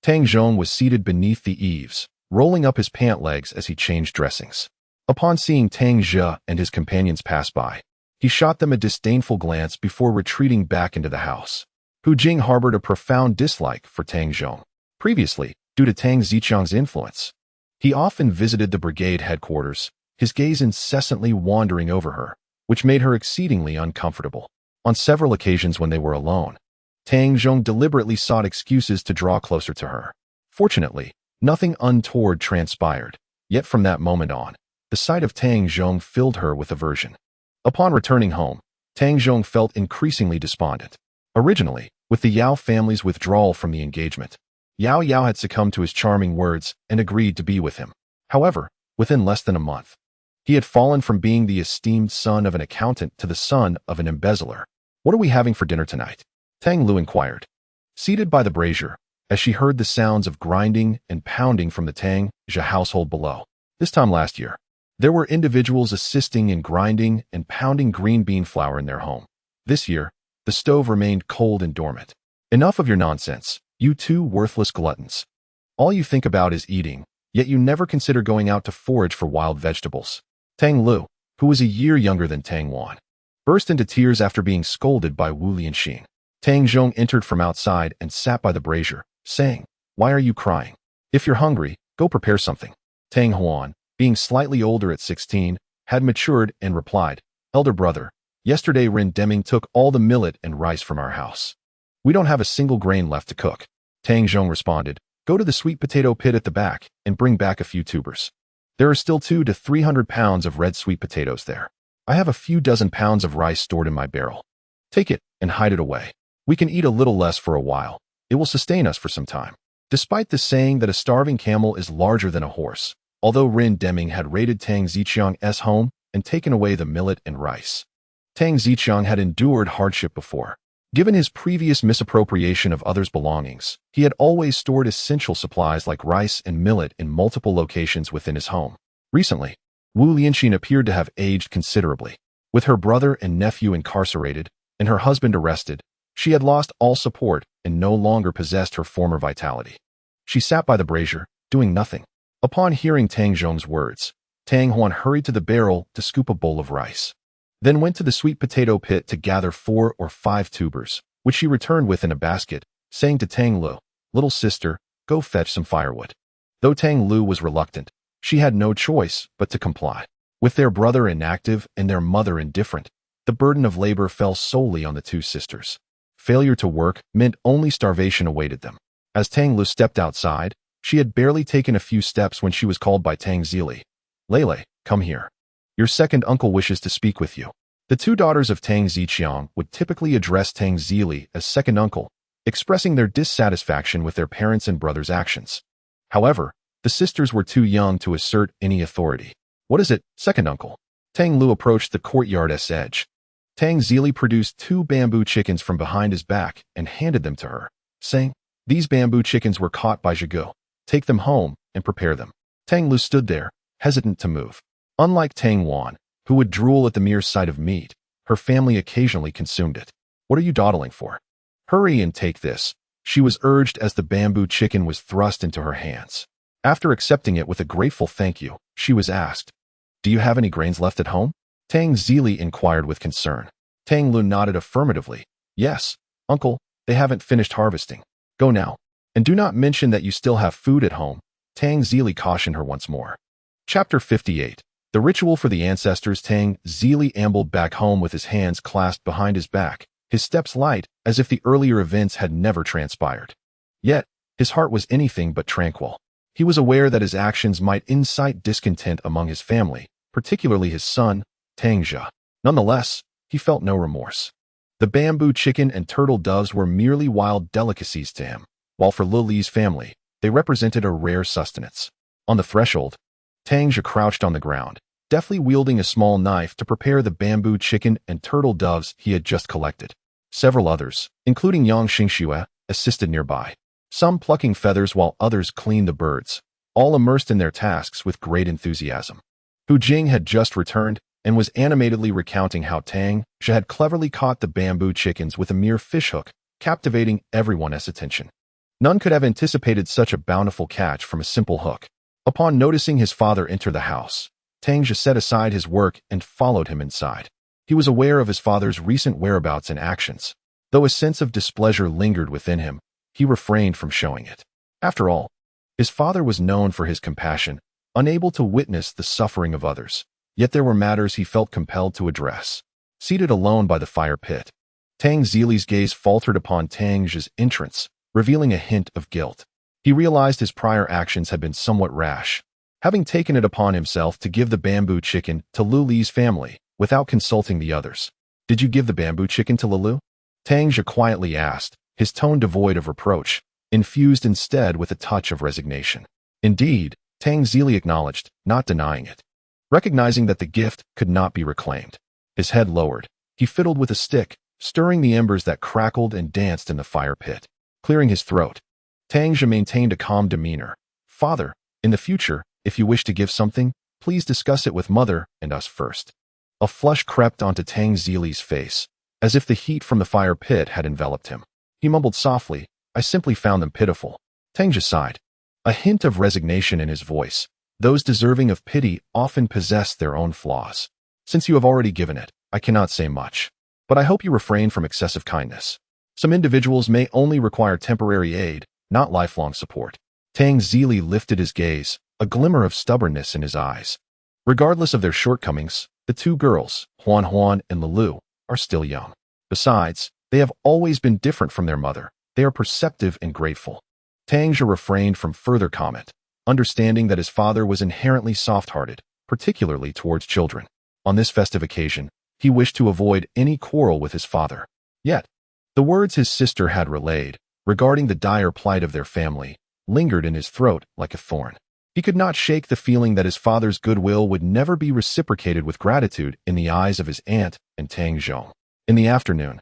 Tang Zhong was seated beneath the eaves, rolling up his pant legs as he changed dressings. Upon seeing Tang Zhe and his companions pass by, he shot them a disdainful glance before retreating back into the house. Hu Jing harbored a profound dislike for Tang Zhong. Previously, due to Tang Ziqiang's influence, he often visited the brigade headquarters, his gaze incessantly wandering over her, which made her exceedingly uncomfortable. On several occasions when they were alone, Tang Zhong deliberately sought excuses to draw closer to her. Fortunately, nothing untoward transpired, yet from that moment on, the sight of Tang Zhong filled her with aversion. Upon returning home, Tang Zhong felt increasingly despondent. Originally, with the Yao family's withdrawal from the engagement, Yao Yao had succumbed to his charming words and agreed to be with him. However, within less than a month, he had fallen from being the esteemed son of an accountant to the son of an embezzler. "What are we having for dinner tonight?" Tang Lu inquired. Seated by the brazier, as she heard the sounds of grinding and pounding from the Tang Zhe household below. This time last year, there were individuals assisting in grinding and pounding green bean flour in their home. This year, the stove remained cold and dormant. "Enough of your nonsense, you two worthless gluttons. All you think about is eating, yet you never consider going out to forage for wild vegetables." Tang Lu, who was a year younger than Tang Wan, burst into tears after being scolded by Wu Lianxin. Tang Zhong entered from outside and sat by the brazier, saying, "Why are you crying? If you're hungry, go prepare something." Tang Huan, being slightly older at 16, had matured and replied, "Elder brother, yesterday Ren Deming took all the millet and rice from our house. We don't have a single grain left to cook." Tang Zhong responded, "Go to the sweet potato pit at the back and bring back a few tubers. There are still 200 to 300 pounds of red sweet potatoes there. I have a few dozen pounds of rice stored in my barrel. Take it and hide it away. We can eat a little less for a while. It will sustain us for some time." Despite the saying that a starving camel is larger than a horse, although Ren Deming had raided Tang Ziqiang's home and taken away the millet and rice, Tang Ziqiang had endured hardship before. Given his previous misappropriation of others' belongings, he had always stored essential supplies like rice and millet in multiple locations within his home. Recently, Wu Lianxin appeared to have aged considerably. With her brother and nephew incarcerated and her husband arrested, she had lost all support and no longer possessed her former vitality. She sat by the brazier, doing nothing. Upon hearing Tang Zhong's words, Tang Huan hurried to the barrel to scoop a bowl of rice, then went to the sweet potato pit to gather 4 or 5 tubers, which she returned with in a basket, saying to Tang Lu, "Little sister, go fetch some firewood." Though Tang Lu was reluctant, she had no choice but to comply. With their brother inactive and their mother indifferent, the burden of labor fell solely on the 2 sisters. Failure to work meant only starvation awaited them. As Tang Lu stepped outside, she had barely taken a few steps when she was called by Tang Zili. "Lele, come here. Your second uncle wishes to speak with you." The 2 daughters of Tang Ziqiang would typically address Tang Zili as second uncle, expressing their dissatisfaction with their parents' and brothers' actions. However, the sisters were too young to assert any authority. "What is it, second uncle?" Tang Lu approached the courtyard's edge. Tang Zili produced 2 bamboo chickens from behind his back and handed them to her, saying, "These bamboo chickens were caught by Zhigo. Take them home and prepare them." Tang Lu stood there, hesitant to move. Unlike Tang Wan, who would drool at the mere sight of meat, her family occasionally consumed it. What are you dawdling for? Hurry and take this, she was urged as the bamboo chicken was thrust into her hands. After accepting it with a grateful thank you, she was asked, do you have any grains left at home? Tang Zhe inquired with concern. Tang Lu nodded affirmatively. Yes, uncle, they haven't finished harvesting. Go now. And do not mention that you still have food at home, Tang Zhe cautioned her once more. Chapter 58. The ritual for the ancestors. Tang Zhe ambled back home with his hands clasped behind his back, his steps light, as if the earlier events had never transpired. Yet, his heart was anything but tranquil. He was aware that his actions might incite discontent among his family, particularly his son, Tang Zhe. Nonetheless, he felt no remorse. The bamboo chicken and turtle doves were merely wild delicacies to him, while for Lily's family, they represented a rare sustenance. On the threshold, Tang Zhe crouched on the ground, deftly wielding a small knife to prepare the bamboo chicken and turtle doves he had just collected. Several others, including Yang Xingxue, assisted nearby, some plucking feathers while others cleaned the birds, all immersed in their tasks with great enthusiasm. Hu Jing had just returned and was animatedly recounting how Tang Zhe had cleverly caught the bamboo chickens with a mere fishhook, captivating everyone's attention. None could have anticipated such a bountiful catch from a simple hook. Upon noticing his father enter the house, Tang Zhe set aside his work and followed him inside. He was aware of his father's recent whereabouts and actions. Though a sense of displeasure lingered within him, he refrained from showing it. After all, his father was known for his compassion, unable to witness the suffering of others. Yet there were matters he felt compelled to address. Seated alone by the fire pit, Tang Zhe's gaze faltered upon Tang Zhe's entrance, revealing a hint of guilt. He realized his prior actions had been somewhat rash, having taken it upon himself to give the bamboo chicken to Lily's family without consulting the others. Did you give the bamboo chicken to Lulu? Tang Zhe quietly asked, his tone devoid of reproach, infused instead with a touch of resignation. Indeed, Tang Zhe acknowledged, not denying it. Recognizing that the gift could not be reclaimed, his head lowered, he fiddled with a stick, stirring the embers that crackled and danced in the fire pit. Clearing his throat, Tang Zhe maintained a calm demeanor. Father, in the future, if you wish to give something, please discuss it with mother and us first. A flush crept onto Tang Zhe's face, as if the heat from the fire pit had enveloped him. He mumbled softly, I simply found them pitiful. Tang Zhe sighed, a hint of resignation in his voice. Those deserving of pity often possess their own flaws. Since you have already given it, I cannot say much. But I hope you refrain from excessive kindness. Some individuals may only require temporary aid, not lifelong support. Tang Zhe lifted his gaze, a glimmer of stubbornness in his eyes. Regardless of their shortcomings, the two girls, Huan Huan and Lulu, are still young. Besides, they have always been different from their mother. They are perceptive and grateful. Tang Zhe refrained from further comment, understanding that his father was inherently soft-hearted, particularly towards children. On this festive occasion, he wished to avoid any quarrel with his father. Yet, the words his sister had relayed, regarding the dire plight of their family, lingered in his throat like a thorn. He could not shake the feeling that his father's goodwill would never be reciprocated with gratitude in the eyes of his aunt and Tang Zhe. In the afternoon,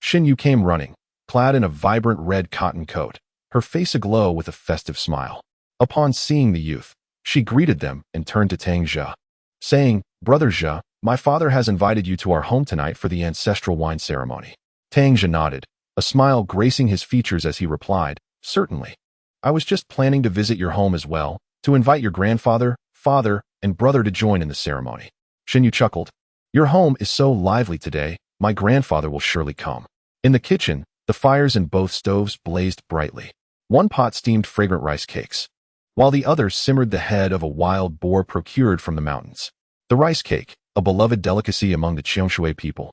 Xin Yu came running, clad in a vibrant red cotton coat, her face aglow with a festive smile. Upon seeing the youth, she greeted them and turned to Tang Zhe, saying, Brother Zhe, my father has invited you to our home tonight for the ancestral wine ceremony. Tang Zhe nodded, a smile gracing his features as he replied, Certainly. I was just planning to visit your home as well, to invite your grandfather, father, and brother to join in the ceremony. Xin Yu chuckled. Your home is so lively today, my grandfather will surely come. In the kitchen, the fires in both stoves blazed brightly. One pot steamed fragrant rice cakes, while the other simmered the head of a wild boar procured from the mountains. The rice cake, a beloved delicacy among the Qiangshui people,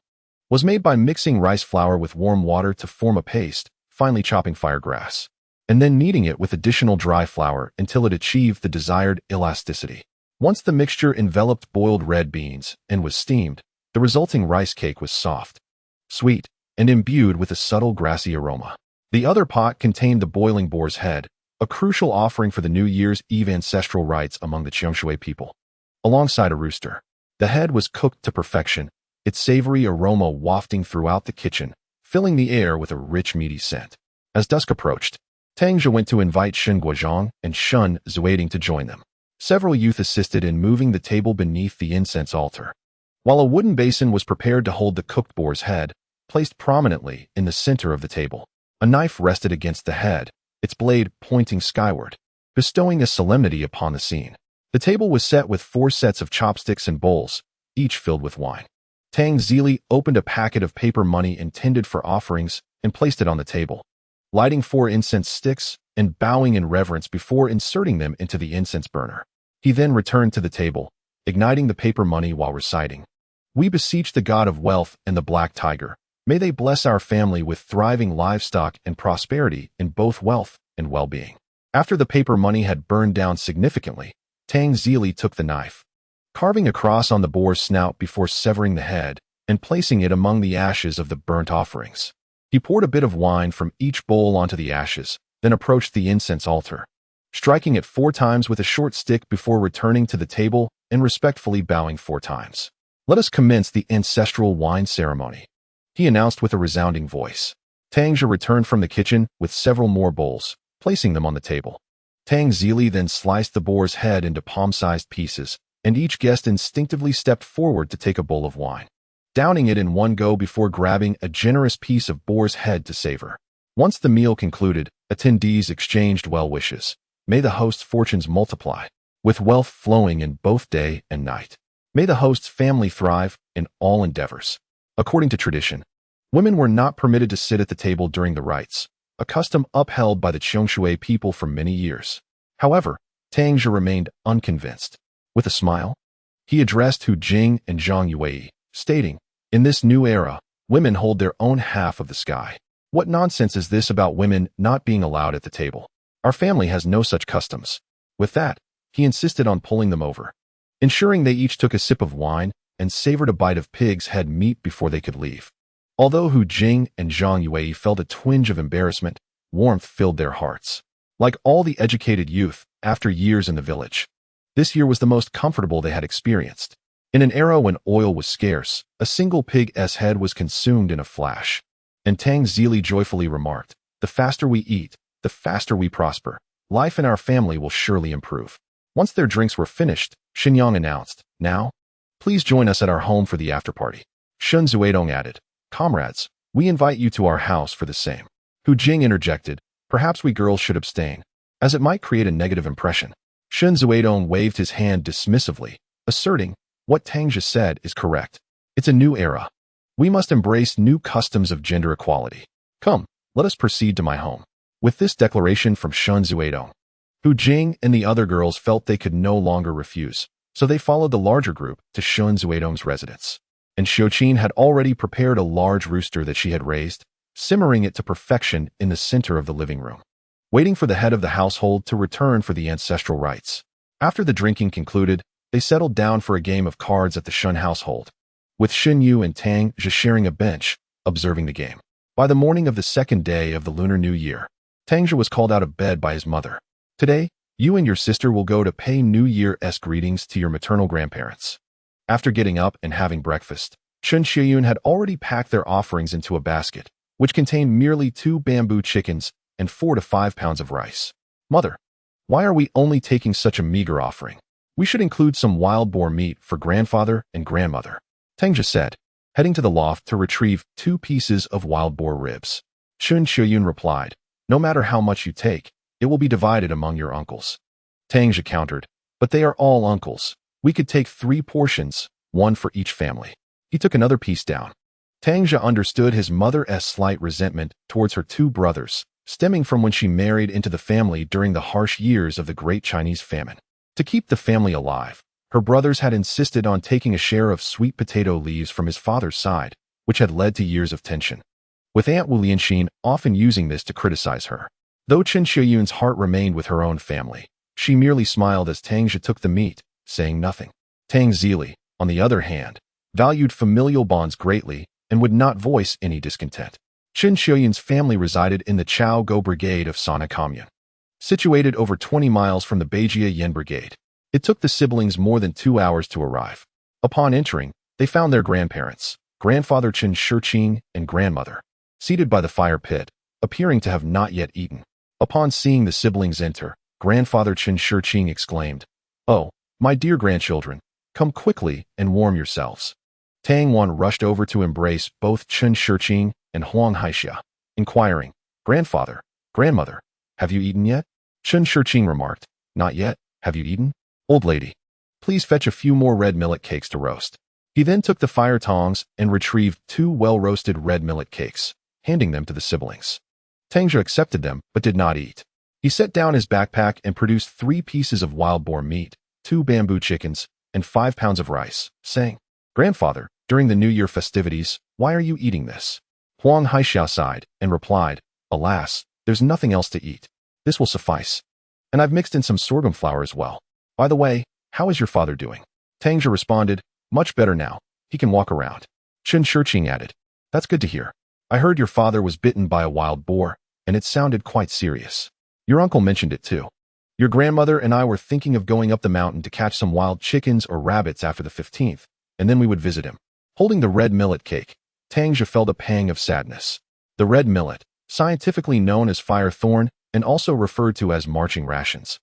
was made by mixing rice flour with warm water to form a paste, finely chopping firegrass, and then kneading it with additional dry flour until it achieved the desired elasticity. Once the mixture enveloped boiled red beans and was steamed, the resulting rice cake was soft, sweet, and imbued with a subtle grassy aroma. The other pot contained the boiling boar's head, a crucial offering for the New Year's Eve ancestral rites among the Qiangshui people. Alongside a rooster, the head was cooked to perfection, its savory aroma wafting throughout the kitchen, filling the air with a rich meaty scent. As dusk approached, Tang Zhe went to invite Shen Guozhang and Shun Zuading to join them. Several youth assisted in moving the table beneath the incense altar. While a wooden basin was prepared to hold the cooked boar's head, placed prominently in the center of the table. A knife rested against the head, its blade pointing skyward, bestowing a solemnity upon the scene. The table was set with 4 sets of chopsticks and bowls, each filled with wine. Tang Zhe opened a packet of paper money intended for offerings and placed it on the table, lighting 4 incense sticks and bowing in reverence before inserting them into the incense burner. He then returned to the table, igniting the paper money while reciting, "We beseech the god of wealth and the black tiger. May they bless our family with thriving livestock and prosperity in both wealth and well-being." After the paper money had burned down significantly, Tang Zhe took the knife, carving a cross on the boar's snout before severing the head and placing it among the ashes of the burnt offerings. He poured a bit of wine from each bowl onto the ashes, then approached the incense altar, striking it 4 times with a short stick before returning to the table and respectfully bowing 4 times. "Let us commence the ancestral wine ceremony," he announced with a resounding voice. Tang Zhe returned from the kitchen with several more bowls, placing them on the table. Tang Zhe then sliced the boar's head into palm-sized pieces, and each guest instinctively stepped forward to take a bowl of wine, downing it in one go before grabbing a generous piece of boar's head to savor. Once the meal concluded, attendees exchanged well wishes. May the host's fortunes multiply, with wealth flowing in both day and night. May the host's family thrive in all endeavors. According to tradition, women were not permitted to sit at the table during the rites, a custom upheld by the Qiangshui people for many years. However, Tang Zhe remained unconvinced. With a smile, he addressed Hu Jing and Zhang Yue, stating, "In this new era, women hold their own half of the sky. What nonsense is this about women not being allowed at the table? Our family has no such customs." With that, he insisted on pulling them over, ensuring they each took a sip of wine and savored a bite of pig's head meat before they could leave. Although Hu Jing and Zhang Yue felt a twinge of embarrassment, warmth filled their hearts. Like all the educated youth, after years in the village, this year was the most comfortable they had experienced. In an era when oil was scarce, a single pig's head was consumed in a flash. And Tang Zhe joyfully remarked, "The faster we eat, the faster we prosper. Life in our family will surely improve." Once their drinks were finished, Xinyang announced, "Now, please join us at our home for the after-party." Shun Zuidong added, "Comrades, we invite you to our house for the same." Hu Jing interjected, "Perhaps we girls should abstain, as it might create a negative impression." Shun Zuidong waved his hand dismissively, asserting, "What Tang Zhe said is correct. It's a new era. We must embrace new customs of gender equality. Come, let us proceed to my home." With this declaration from Shun Zuidong, Hu Jing and the other girls felt they could no longer refuse, so they followed the larger group to Shun Zuidong's residence. And Xiuqin had already prepared a large rooster that she had raised, simmering it to perfection in the center of the living room, waiting for the head of the household to return for the ancestral rites. After the drinking concluded, they settled down for a game of cards at the Shun household, with Xin Yu and Tang Zhe sharing a bench, observing the game. By the morning of the 2nd day of the Lunar New Year, Tang Zhe was called out of bed by his mother. "Today, you and your sister will go to pay New Year-esque greetings to your maternal grandparents." After getting up and having breakfast, Chun Shiyun had already packed their offerings into a basket, which contained merely 2 bamboo chickens and 4 to 5 pounds of rice. "Mother, why are we only taking such a meager offering? We should include some wild boar meat for grandfather and grandmother," Tang Zhe said, heading to the loft to retrieve 2 pieces of wild boar ribs. Chun Shiyun replied, "No matter how much you take, it will be divided among your uncles." Tang Zhe countered, "But they are all uncles. We could take 3 portions, 1 for each family." He took another piece down. Tang Zhe understood his mother's slight resentment towards her 2 brothers, stemming from when she married into the family during the harsh years of the Great Chinese Famine. To keep the family alive, her brothers had insisted on taking a share of sweet potato leaves from his father's side, which had led to years of tension, with Aunt Wu Lianxin often using this to criticize her. Though Chen Shiyun's heart remained with her own family, she merely smiled as Tang Zhe took the meat, saying nothing. Tang Zhe, on the other hand, valued familial bonds greatly and would not voice any discontent. Chen Shiyun's family resided in the Chao Go Brigade of Sana Commune, situated over 20 miles from the Beijia Yen Brigade. It took the siblings more than 2 hours to arrive. Upon entering, they found their grandparents, grandfather Chen Shiqing and grandmother, seated by the fire pit, appearing to have not yet eaten. Upon seeing the siblings enter, grandfather Chen Shiqing exclaimed, "Oh, my dear grandchildren, come quickly and warm yourselves." Tang Wan rushed over to embrace both Chen Shiqing and Huang Haixia, inquiring, "Grandfather, grandmother, have you eaten yet?" Chen Shiqing remarked, "Not yet. Have you eaten? Old lady, please fetch a few more red millet cakes to roast." He then took the fire tongs and retrieved 2 well-roasted red millet cakes, handing them to the siblings. Tang Zhe accepted them but did not eat. He set down his backpack and produced 3 pieces of wild boar meat, 2 bamboo chickens, and 5 pounds of rice, saying, "Grandfather, during the New Year festivities, why are you eating this?" Huang Haixia sighed and replied, "Alas, there's nothing else to eat. This will suffice. And I've mixed in some sorghum flour as well. By the way, how is your father doing?" Tang Zhe responded, "Much better now. He can walk around." Chen Shiqing added, "That's good to hear. I heard your father was bitten by a wild boar, and it sounded quite serious. Your uncle mentioned it too. Your grandmother and I were thinking of going up the mountain to catch some wild chickens or rabbits after the 15th, and then we would visit him." Holding the red millet cake, Tang Zhe felt a pang of sadness. The red millet, scientifically known as fire thorn and also referred to as marching rations,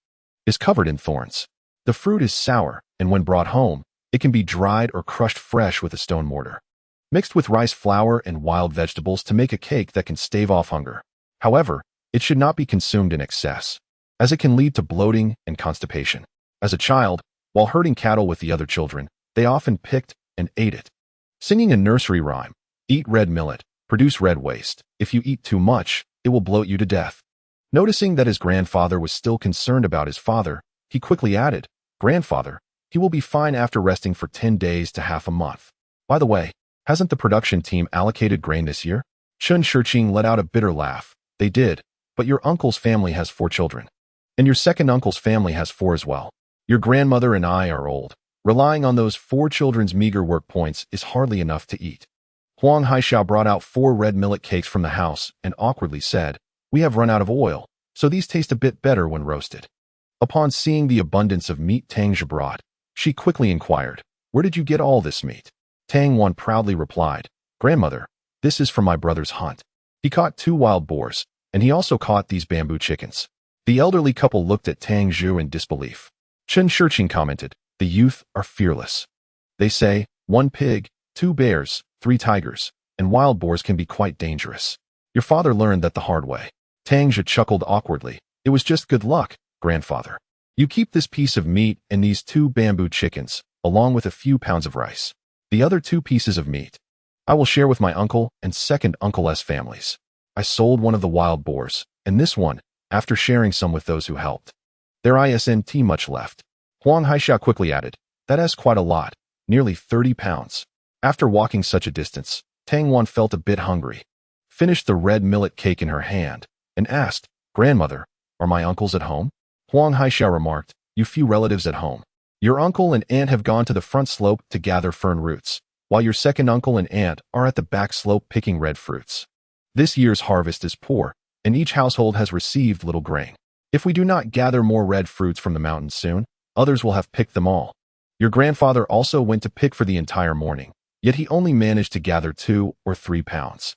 is covered in thorns. The fruit is sour, and when brought home, it can be dried or crushed fresh with a stone mortar, mixed with rice flour and wild vegetables to make a cake that can stave off hunger. However, it should not be consumed in excess, as it can lead to bloating and constipation. As a child, while herding cattle with the other children, they often picked and ate it. Singing a nursery rhyme, "Eat red millet, produce red waste. If you eat too much, it will bloat you to death." Noticing that his grandfather was still concerned about his father, he quickly added, "Grandfather, he will be fine after resting for 10 days to half a month. By the way, hasn't the production team allocated grain this year?" Chen Shiqing let out a bitter laugh. "They did, but your uncle's family has 4 children. And your second uncle's family has 4 as well. Your grandmother and I are old. Relying on those 4 children's meager work points is hardly enough to eat." Huang Haixia brought out 4 red millet cakes from the house and awkwardly said, "We have run out of oil, so these taste a bit better when roasted." Upon seeing the abundance of meat Tang Zhe brought, she quickly inquired, "Where did you get all this meat?" Tang Wan proudly replied, "Grandmother, this is from my brother's hunt. He caught 2 wild boars, and he also caught these bamboo chickens." The elderly couple looked at Tang Zhe in disbelief. Chen Shiqing commented, "The youth are fearless. They say, 1 pig, 2 bears, 3 tigers, and wild boars can be quite dangerous. Your father learned that the hard way." Tang Zhe chuckled awkwardly. "It was just good luck, grandfather. You keep this piece of meat and these 2 bamboo chickens, along with a few pounds of rice. The other 2 pieces of meat I will share with my uncle and second uncle's families. I sold one of the wild boars, and this one, after sharing some with those who helped. There isn't much left." Huang Haixia quickly added, "That is quite a lot, nearly 30 pounds. After walking such a distance, Tang Wan felt a bit hungry, finished the red millet cake in her hand, and asked, "Grandmother, are my uncles at home?" Huang Haixia remarked, "You few relatives at home. Your uncle and aunt have gone to the front slope to gather fern roots, while your second uncle and aunt are at the back slope picking red fruits. This year's harvest is poor, and each household has received little grain. If we do not gather more red fruits from the mountains soon, others will have picked them all. Your grandfather also went to pick for the entire morning, yet he only managed to gather 2 or 3 pounds.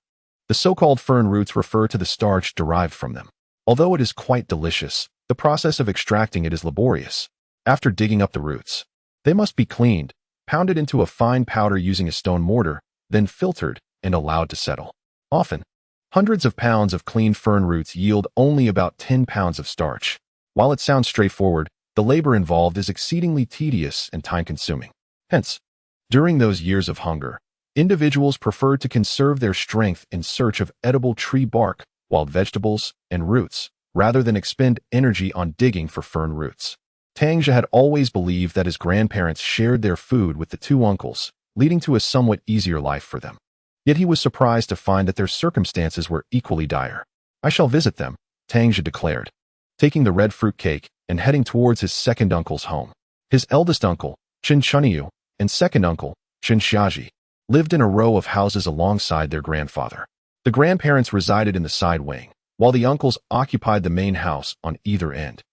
The so-called fern roots refer to the starch derived from them. Although it is quite delicious, the process of extracting it is laborious. After digging up the roots, they must be cleaned, pounded into a fine powder using a stone mortar, then filtered and allowed to settle. Often, hundreds of pounds of cleaned fern roots yield only about 10 pounds of starch. While it sounds straightforward, the labor involved is exceedingly tedious and time-consuming. Hence, during those years of hunger, individuals preferred to conserve their strength in search of edible tree bark, wild vegetables, and roots, rather than expend energy on digging for fern roots. Tang Zhe had always believed that his grandparents shared their food with the 2 uncles, leading to a somewhat easier life for them. Yet he was surprised to find that their circumstances were equally dire. "I shall visit them," Tang Zhe declared, taking the red fruit cake and heading towards his second uncle's home. His eldest uncle, Chen Chunyu, and second uncle, Chen Xiaji, lived in a row of houses alongside their grandfather. The grandparents resided in the side wing, while the uncles occupied the main house on either end.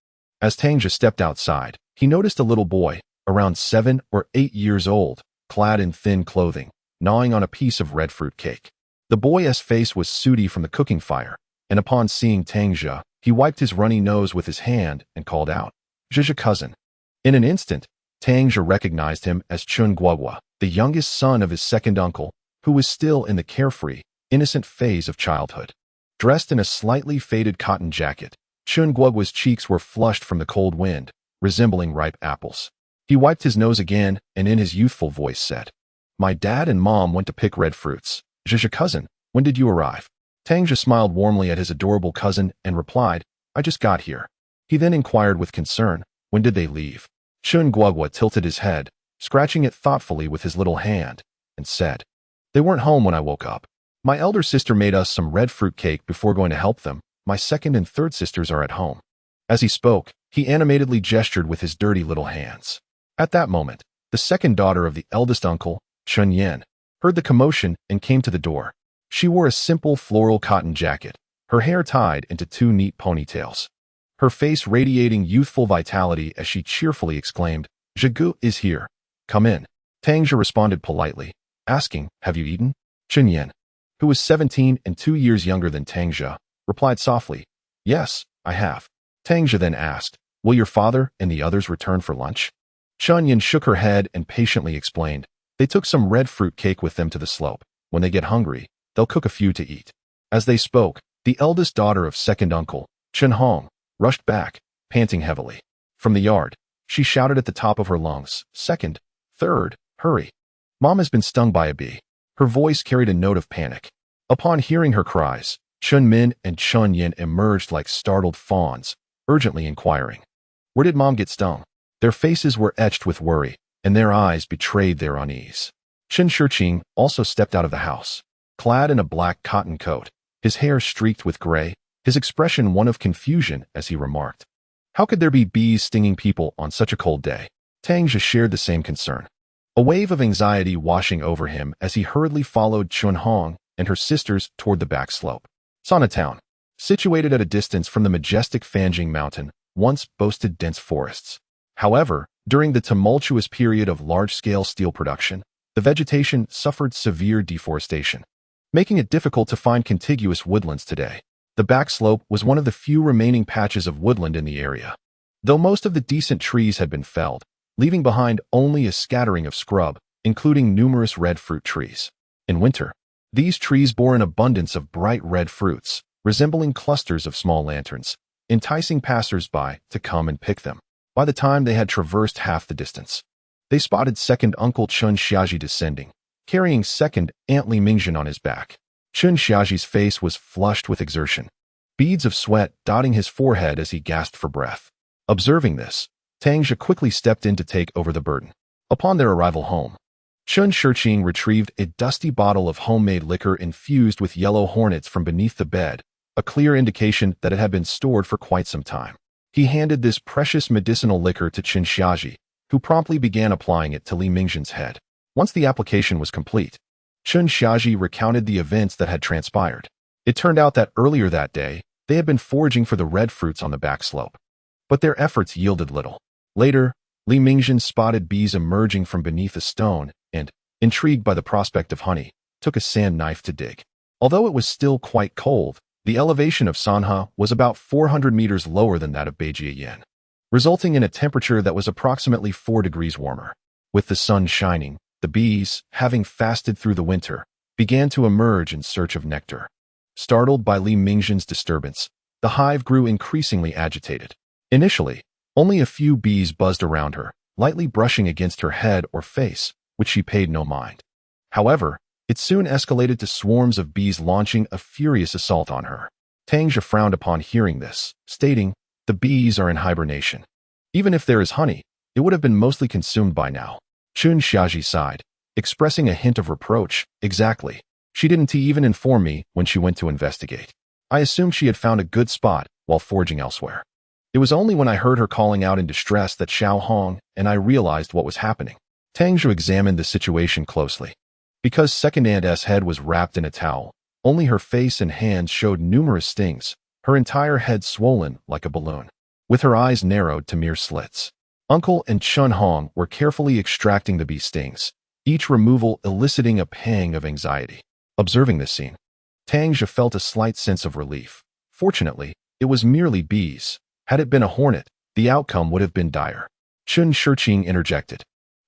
As Tang Zhe stepped outside, he noticed a little boy, around 7 or 8 years old, clad in thin clothing, gnawing on a piece of red fruit cake. The boy's face was sooty from the cooking fire, and upon seeing Tang Zhe, he wiped his runny nose with his hand and called out, "Zhe cousin." In an instant, Tang Zhe recognized him as Chun Guogua, the youngest son of his second uncle, who was still in the carefree, innocent phase of childhood. Dressed in a slightly faded cotton jacket, Chun Guoguo's cheeks were flushed from the cold wind, resembling ripe apples. He wiped his nose again and in his youthful voice said, "My dad and mom went to pick red fruits. Zhe cousin, when did you arrive?" Tang Zhe smiled warmly at his adorable cousin and replied, "I just got here." He then inquired with concern, "When did they leave?" Chun Guoguo tilted his head, scratching it thoughtfully with his little hand, and said, "They weren't home when I woke up. My elder sister made us some red fruit cake before going to help them. My second and third sisters are at home." As he spoke, he animatedly gestured with his dirty little hands. At that moment, the second daughter of the eldest uncle, Chun Yan, heard the commotion and came to the door. She wore a simple floral cotton jacket, her hair tied into two neat ponytails. Her face radiating youthful vitality as she cheerfully exclaimed, "Zhigu is here. Come in." Tang Zhe responded politely, asking, "Have you eaten?" Chun Yan, who was 17 and 2 years younger than Tang Zhe, replied softly, "Yes, I have." Tang Zhe then asked, "Will your father and the others return for lunch?" Chun Yan shook her head and patiently explained, "They took some red fruit cake with them to the slope. When they get hungry, they'll cook a few to eat." As they spoke, the eldest daughter of second uncle, Chen Hong, rushed back, panting heavily. From the yard, she shouted at the top of her lungs, "Second, third, hurry. Mom has been stung by a bee." Her voice carried a note of panic. Upon hearing her cries, Chun Min and Chun Yin emerged like startled fawns, urgently inquiring, "Where did Mom get stung?" Their faces were etched with worry, and their eyes betrayed their unease. Chen Shiqing also stepped out of the house, clad in a black cotton coat, his hair streaked with gray, his expression one of confusion as he remarked, "How could there be bees stinging people on such a cold day?" Tang Zhe shared the same concern, a wave of anxiety washing over him as he hurriedly followed Chun Hong and her sisters toward the back slope. Sana Town, situated at a distance from the majestic Fanjing Mountain, once boasted dense forests. However, during the tumultuous period of large-scale steel production, the vegetation suffered severe deforestation, making it difficult to find contiguous woodlands today. The back slope was one of the few remaining patches of woodland in the area, though most of the decent trees had been felled, leaving behind only a scattering of scrub, including numerous red fruit trees. In winter, these trees bore an abundance of bright red fruits, resembling clusters of small lanterns, enticing passers-by to come and pick them. By the time they had traversed half the distance, they spotted second uncle Chun Xiaji descending, carrying second Aunt Li Mingzhen on his back. Chun Xiaji's face was flushed with exertion, beads of sweat dotting his forehead as he gasped for breath. Observing this, Tang Zhe quickly stepped in to take over the burden. Upon their arrival home, Chun Shiqing retrieved a dusty bottle of homemade liquor infused with yellow hornets from beneath the bed, a clear indication that it had been stored for quite some time. He handed this precious medicinal liquor to Chun Xiaji, who promptly began applying it to Li Mingzhen's head. Once the application was complete, Chun Xiaji recounted the events that had transpired. It turned out that earlier that day, they had been foraging for the red fruits on the back slope, but their efforts yielded little. Later, Li Mingzhen spotted bees emerging from beneath a stone and, intrigued by the prospect of honey, took a sand knife to dig. Although it was still quite cold, the elevation of Sanhe was about 400 meters lower than that of Beijiayan, resulting in a temperature that was approximately 4 degrees warmer. With the sun shining, the bees, having fasted through the winter, began to emerge in search of nectar. Startled by Li Mingzhen's disturbance, the hive grew increasingly agitated. Initially, only a few bees buzzed around her, lightly brushing against her head or face, which she paid no mind. However, it soon escalated to swarms of bees launching a furious assault on her. Tang Zhe frowned upon hearing this, stating, "The bees are in hibernation. Even if there is honey, it would have been mostly consumed by now." Chun Xiaji sighed, expressing a hint of reproach. "Exactly. She didn't even inform me when she went to investigate. I assumed she had found a good spot while foraging elsewhere. It was only when I heard her calling out in distress that Xiao Hong and I realized what was happening." Tang Zhe examined the situation closely. Because second aunt's head was wrapped in a towel, only her face and hands showed numerous stings, her entire head swollen like a balloon, with her eyes narrowed to mere slits. Uncle and Chun Hong were carefully extracting the bee stings, each removal eliciting a pang of anxiety. Observing this scene, Tang Zhe felt a slight sense of relief. Fortunately, it was merely bees. Had it been a hornet, the outcome would have been dire. Chun Shiqing interjected.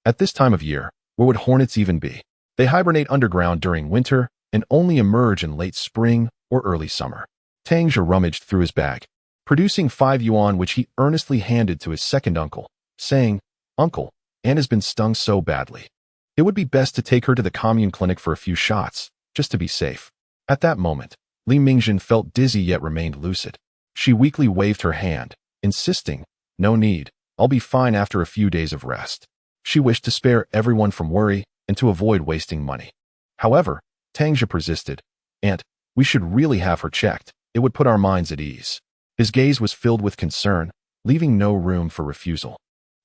At this time of year, Where would hornets even be? They hibernate underground during winter and only emerge in late spring or early summer. Tang Zhe rummaged through his bag, producing 5 yuan which he earnestly handed to his second uncle, saying, "Uncle, Anne has been stung so badly. It would be best to take her to the commune clinic for a few shots, just to be safe." At that moment, Li Mingjin felt dizzy yet remained lucid. She weakly waved her hand, insisting, "No need, I'll be fine after a few days of rest." She wished to spare everyone from worry and to avoid wasting money. However, Tang Zhe persisted, "Aunt, we should really have her checked. It would put our minds at ease." His gaze was filled with concern, leaving no room for refusal.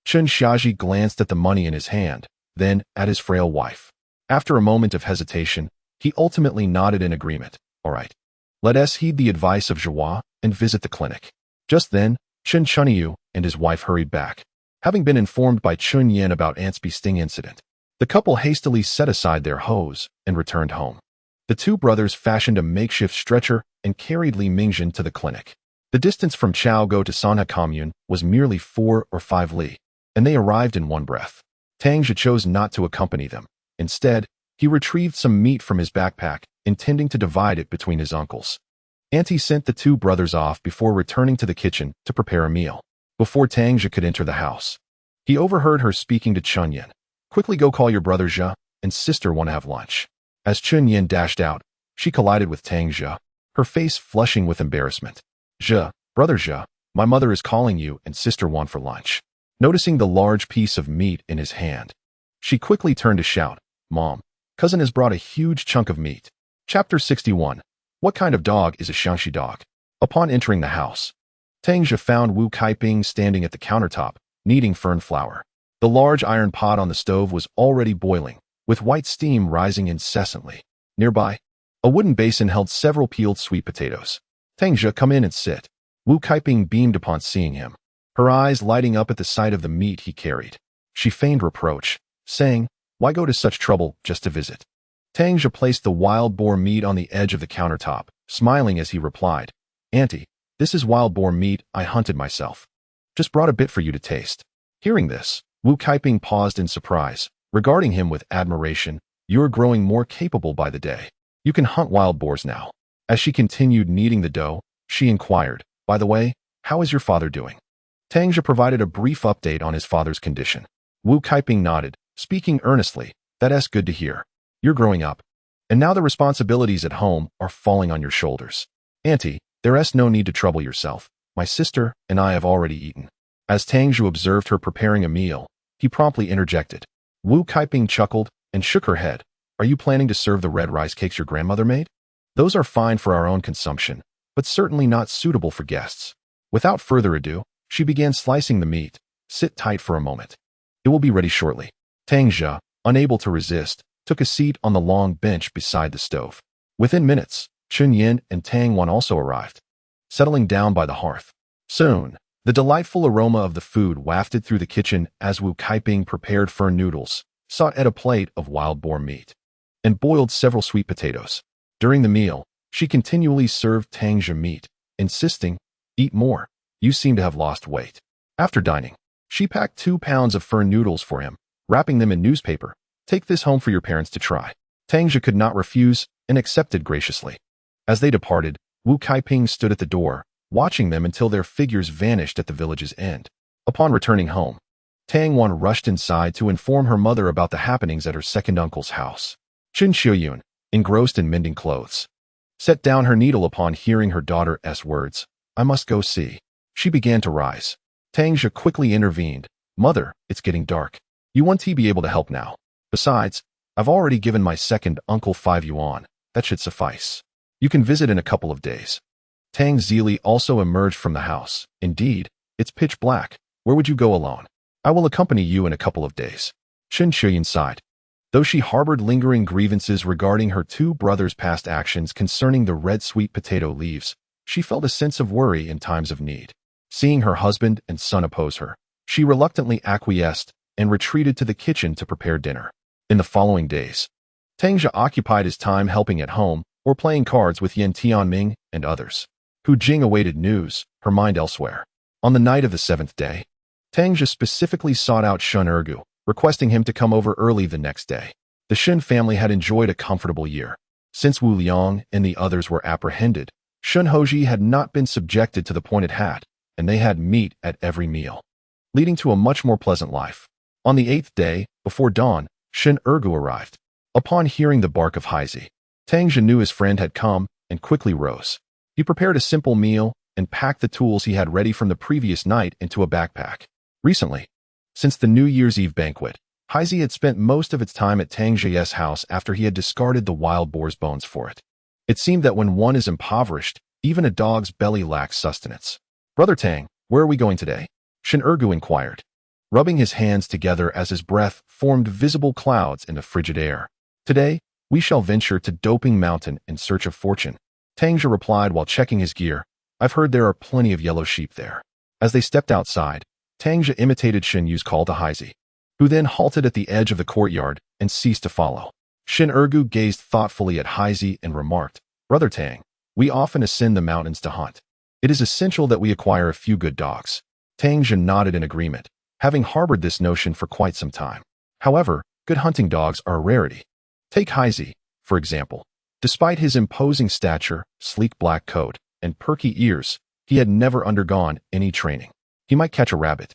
Chen Xiaoji glanced at the money in his hand, then at his frail wife. After a moment of hesitation, he ultimately nodded in agreement. "All right. Let us heed the advice of Zhihua and visit the clinic." Just then, Chen Chunyu and his wife hurried back. Having been informed by Chun Yen about Ant's bee sting incident, the couple hastily set aside their hoes and returned home. The two brothers fashioned a makeshift stretcher and carried Li Mingjin to the clinic. The distance from Chaogo to Sanha commune was merely 4 or 5 li, and they arrived in one breath. Tang Zhe chose not to accompany them. Instead, he retrieved some meat from his backpack, intending to divide it between his uncles. Auntie sent the two brothers off before returning to the kitchen to prepare a meal. Before Tang Zhe could enter the house, he overheard her speaking to Chun Yen. "Quickly go call your brother Zhe and sister want to have lunch." As Chun Yen dashed out, she collided with Tang Zhe, her face flushing with embarrassment. "Zhe, brother Zhe, my mother is calling you and sister want for lunch." Noticing the large piece of meat in his hand, she quickly turned to shout, "Mom, cousin has brought a huge chunk of meat." Chapter 61. What kind of dog is a Xiangxi dog? Upon entering the house, Tang Zhe found Wu Kaiping standing at the countertop, kneading fern flour. The large iron pot on the stove was already boiling, with white steam rising incessantly. Nearby, a wooden basin held several peeled sweet potatoes. "Tang Zhe, come in and sit." Wu Kaiping beamed upon seeing him, her eyes lighting up at the sight of the meat he carried. She feigned reproach, saying, "Why go to such trouble just to visit?" Tang Zhe placed the wild boar meat on the edge of the countertop, smiling as he replied, "Auntie, this is wild boar meat I hunted myself. Just brought a bit for you to taste." Hearing this, Wu Kaiping paused in surprise, regarding him with admiration. "You're growing more capable by the day. You can hunt wild boars now." As she continued kneading the dough, she inquired, "By the way, how is your father doing?" Tang Zhe provided a brief update on his father's condition. Wu Kaiping nodded, speaking earnestly, "That's good to hear. You're growing up, and now the responsibilities at home are falling on your shoulders. Auntie, there's no need to trouble yourself. My sister and I have already eaten." As Tang Zhe observed her preparing a meal, he promptly interjected. Wu Kaiping chuckled and shook her head. "Are you planning to serve the red rice cakes your grandmother made? Those are fine for our own consumption, but certainly not suitable for guests." Without further ado, she began slicing the meat. "Sit tight for a moment. It will be ready shortly." Tang Zhe, unable to resist, took a seat on the long bench beside the stove. Within minutes, Chun Yin and Tang Wan also arrived, settling down by the hearth. Soon, the delightful aroma of the food wafted through the kitchen as Wu Kaiping prepared fern noodles, sought at a plate of wild boar meat, and boiled several sweet potatoes. During the meal, she continually served Tang Zhe meat, insisting, "Eat more. You seem to have lost weight." After dining, she packed 2 pounds of fern noodles for him, wrapping them in newspaper. "Take this home for your parents to try." Tang Zhe could not refuse and accepted graciously. As they departed, Wu Kaiping stood at the door, watching them until their figures vanished at the village's end. Upon returning home, Tang Wan rushed inside to inform her mother about the happenings at her second uncle's house. Chun Xiuyun, engrossed in mending clothes, set down her needle upon hearing her daughter's words. "I must go see." She began to rise. Tang Zhe quickly intervened. "Mother, it's getting dark. You won't be able to help now. Besides, I've already given my second uncle 5 yuan. That should suffice. You can visit in a couple of days." Tang Zili also emerged from the house. "Indeed, it's pitch black. Where would you go alone? I will accompany you in a couple of days." Chen Xiuyun sighed. Though she harbored lingering grievances regarding her two brothers' past actions concerning the red sweet potato leaves, she felt a sense of worry in times of need. Seeing her husband and son oppose her, she reluctantly acquiesced and retreated to the kitchen to prepare dinner. In the following days, Tang Zhe occupied his time helping at home or playing cards with Yan Tianming and others. Hu Jing awaited news, her mind elsewhere. On the night of the 7th day, Tang Zhe specifically sought out Shun Ergu, requesting him to come over early the next day. The Shen family had enjoyed a comfortable year. Since Wu Liang and the others were apprehended, Shun Hoji had not been subjected to the pointed hat, and they had meat at every meal, leading to a much more pleasant life. On the 8th day, before dawn, Shin Ergu arrived. Upon hearing the bark of Haizi, Tang Zhe knew his friend had come and quickly rose. He prepared a simple meal and packed the tools he had ready from the previous night into a backpack. Recently, since the New Year's Eve banquet, Haizi had spent most of its time at Tang Zhe's house after he had discarded the wild boar's bones for it. It seemed that when one is impoverished, even a dog's belly lacks sustenance. "Brother Tang, where are we going today?" Shin Ergu inquired, rubbing his hands together as his breath formed visible clouds in the frigid air. "Today, we shall venture to Doping Mountain in search of fortune," Tang Zhe replied while checking his gear. "I've heard there are plenty of yellow sheep there." As they stepped outside, Tang Zhe imitated Shin Yu's call to Haizi, who then halted at the edge of the courtyard and ceased to follow. Shin Ergu gazed thoughtfully at Haizi and remarked, "Brother Tang, we often ascend the mountains to hunt. It is essential that we acquire a few good dogs." Tang Zhe nodded in agreement, having harbored this notion for quite some time. However, good hunting dogs are a rarity. Take Haizi, for example. Despite his imposing stature, sleek black coat, and perky ears, he had never undergone any training. He might catch a rabbit,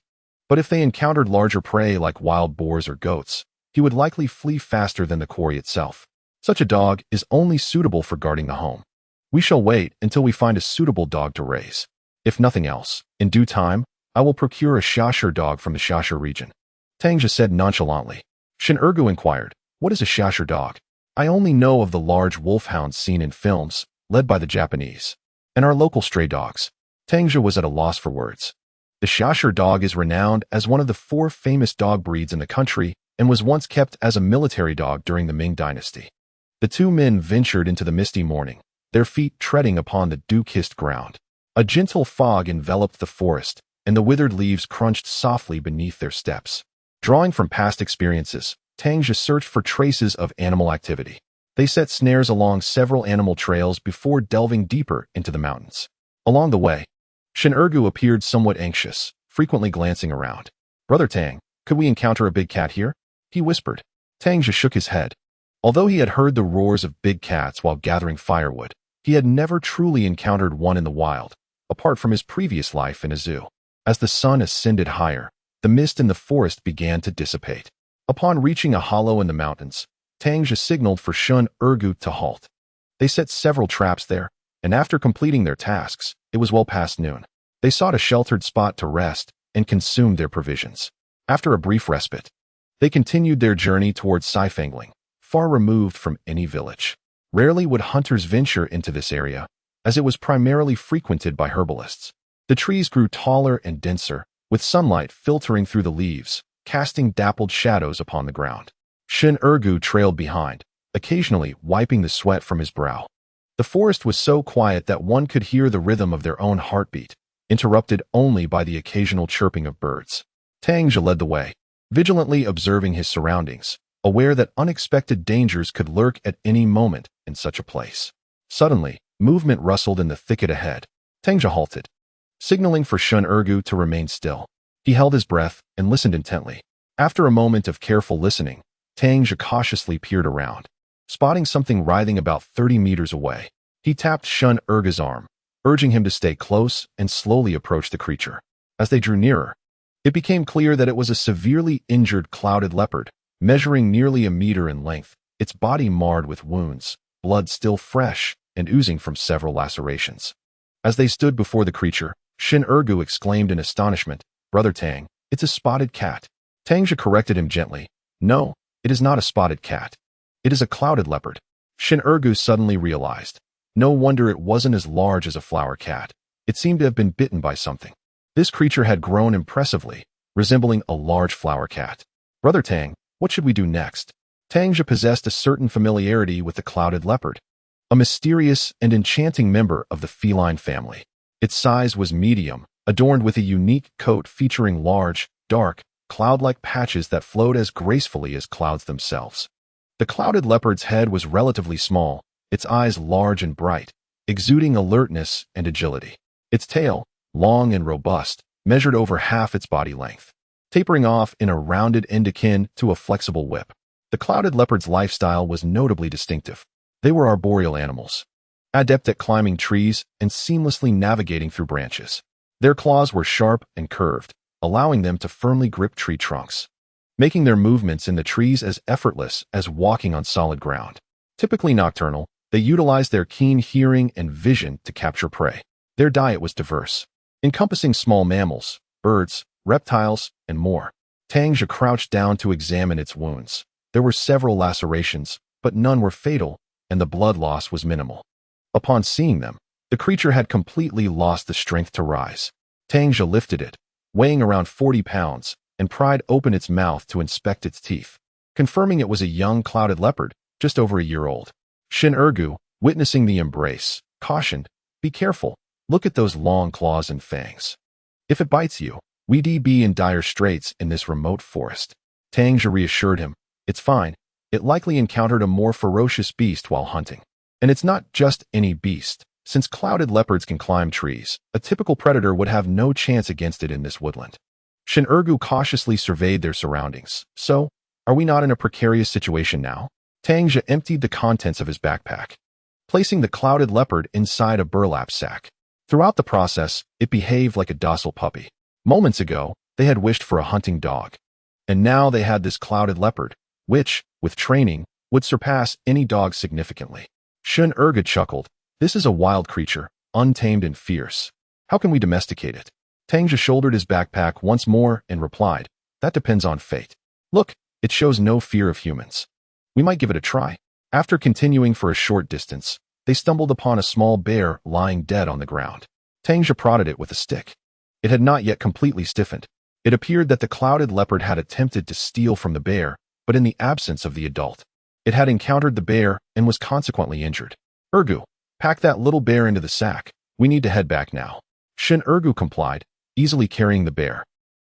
but if they encountered larger prey like wild boars or goats, he would likely flee faster than the quarry itself. Such a dog is only suitable for guarding the home. We shall wait until we find a suitable dog to raise. If nothing else, in due time, I will procure a Shasher dog from the Shasher region," Tang Zhe said nonchalantly. Shin Ergu inquired, "What is a Shasher dog?" "I only know of the large wolfhounds seen in films, led by the Japanese, and our local stray dogs." Tang Zhe was at a loss for words. The Shasher dog is renowned as one of the 4 famous dog breeds in the country and was once kept as a military dog during the Ming Dynasty. The two men ventured into the misty morning, their feet treading upon the dew-kissed ground. A gentle fog enveloped the forest, and the withered leaves crunched softly beneath their steps. Drawing from past experiences, Tang Zhe searched for traces of animal activity. They set snares along several animal trails before delving deeper into the mountains. Along the way, Shin Ergu appeared somewhat anxious, frequently glancing around. "Brother Tang, could we encounter a big cat here?" he whispered. Tang Zhe shook his head. Although he had heard the roars of big cats while gathering firewood, he had never truly encountered one in the wild, apart from his previous life in a zoo. As the sun ascended higher, the mist in the forest began to dissipate. Upon reaching a hollow in the mountains, Tang Zhe signaled for Shun Ergu to halt. They set several traps there, and after completing their tasks, it was well past noon. They sought a sheltered spot to rest and consumed their provisions. After a brief respite, they continued their journey towards Saifangling, far removed from any village. Rarely would hunters venture into this area, as it was primarily frequented by herbalists. The trees grew taller and denser, with sunlight filtering through the leaves, casting dappled shadows upon the ground. Shin Ergu trailed behind, occasionally wiping the sweat from his brow. The forest was so quiet that one could hear the rhythm of their own heartbeat, interrupted only by the occasional chirping of birds. Tang Zhe led the way, vigilantly observing his surroundings, aware that unexpected dangers could lurk at any moment in such a place. Suddenly, movement rustled in the thicket ahead. Tang Zhe halted, signaling for Shun Ergu to remain still. He held his breath and listened intently. After a moment of careful listening, Tang Zhe cautiously peered around. Spotting something writhing about 30 meters away, he tapped Shun Ergu's arm, urging him to stay close and slowly approach the creature. As they drew nearer, it became clear that it was a severely injured clouded leopard, measuring nearly a meter in length, its body marred with wounds, blood still fresh and oozing from several lacerations. As they stood before the creature, Shin Ergu exclaimed in astonishment, "Brother Tang, it's a spotted cat." Tang Zhe corrected him gently. "No, it is not a spotted cat. It is a clouded leopard." Shin Ergu suddenly realized. No wonder it wasn't as large as a flower cat. It seemed to have been bitten by something. This creature had grown impressively, resembling a large flower cat. "Brother Tang, what should we do next?" Tang Zhe possessed a certain familiarity with the clouded leopard, a mysterious and enchanting member of the feline family. Its size was medium, adorned with a unique coat featuring large, dark, cloud-like patches that flowed as gracefully as clouds themselves. The clouded leopard's head was relatively small, its eyes large and bright, exuding alertness and agility. Its tail, long and robust, measured over half its body length. tapering off in a rounded end akin to a flexible whip. The clouded leopard's lifestyle was notably distinctive. They were arboreal animals, adept at climbing trees and seamlessly navigating through branches. Their claws were sharp and curved, allowing them to firmly grip tree trunks, making their movements in the trees as effortless as walking on solid ground. Typically nocturnal, they utilized their keen hearing and vision to capture prey. Their diet was diverse, encompassing small mammals, birds, reptiles, and more. Tang Zhe crouched down to examine its wounds. There were several lacerations, but none were fatal, and the blood loss was minimal. Upon seeing them, the creature had completely lost the strength to rise. Tang Zhe lifted it, weighing around 40 pounds, and pried open its mouth to inspect its teeth, confirming it was a young clouded leopard, just over a year old. Shin Ergu, witnessing the embrace, cautioned, "Be careful, look at those long claws and fangs. If it bites you, we'd be in dire straits in this remote forest." Tang Zhe reassured him, "It's fine. It likely encountered a more ferocious beast while hunting. And it's not just any beast. Since clouded leopards can climb trees, a typical predator would have no chance against it in this woodland." Shin Ergu cautiously surveyed their surroundings. "So, are we not in a precarious situation now?" Tang Zhe emptied the contents of his backpack, placing the clouded leopard inside a burlap sack. Throughout the process, it behaved like a docile puppy. Moments ago, they had wished for a hunting dog. And now they had this clouded leopard, which, with training, would surpass any dog significantly. Shin Ergu chuckled. "This is a wild creature, untamed and fierce. How can we domesticate it?" Tang Zhe shouldered his backpack once more and replied, "That depends on fate. Look, it shows no fear of humans. We might give it a try." After continuing for a short distance, they stumbled upon a small bear lying dead on the ground. Tang Zhe prodded it with a stick. It had not yet completely stiffened. It appeared that the clouded leopard had attempted to steal from the bear, but in the absence of the adult. It had encountered the bear and was consequently injured. "Ergu, pack that little bear into the sack. We need to head back now." Shin Ergu complied, easily carrying the bear,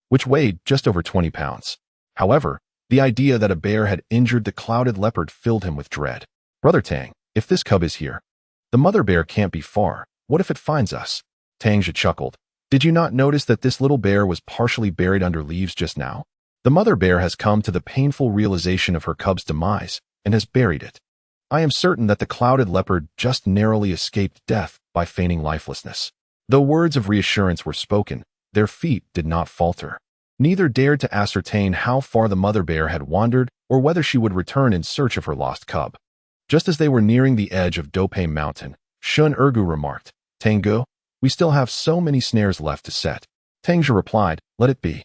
which weighed just over 20 pounds. However, the idea that a bear had injured the clouded leopard filled him with dread. "Brother Tang, if this cub is here, the mother bear can't be far. What if it finds us?" Tang Zhe chuckled. "Did you not notice that this little bear was partially buried under leaves just now? The mother bear has come to the painful realization of her cub's demise and has buried it. I am certain that the clouded leopard just narrowly escaped death by feigning lifelessness." Though words of reassurance were spoken, their feet did not falter. Neither dared to ascertain how far the mother bear had wandered or whether she would return in search of her lost cub. Just as they were nearing the edge of Dope Mountain, Shin Ergu remarked, "Tang Zhe, we still have so many snares left to set." Tang Zhe replied, "Let it be.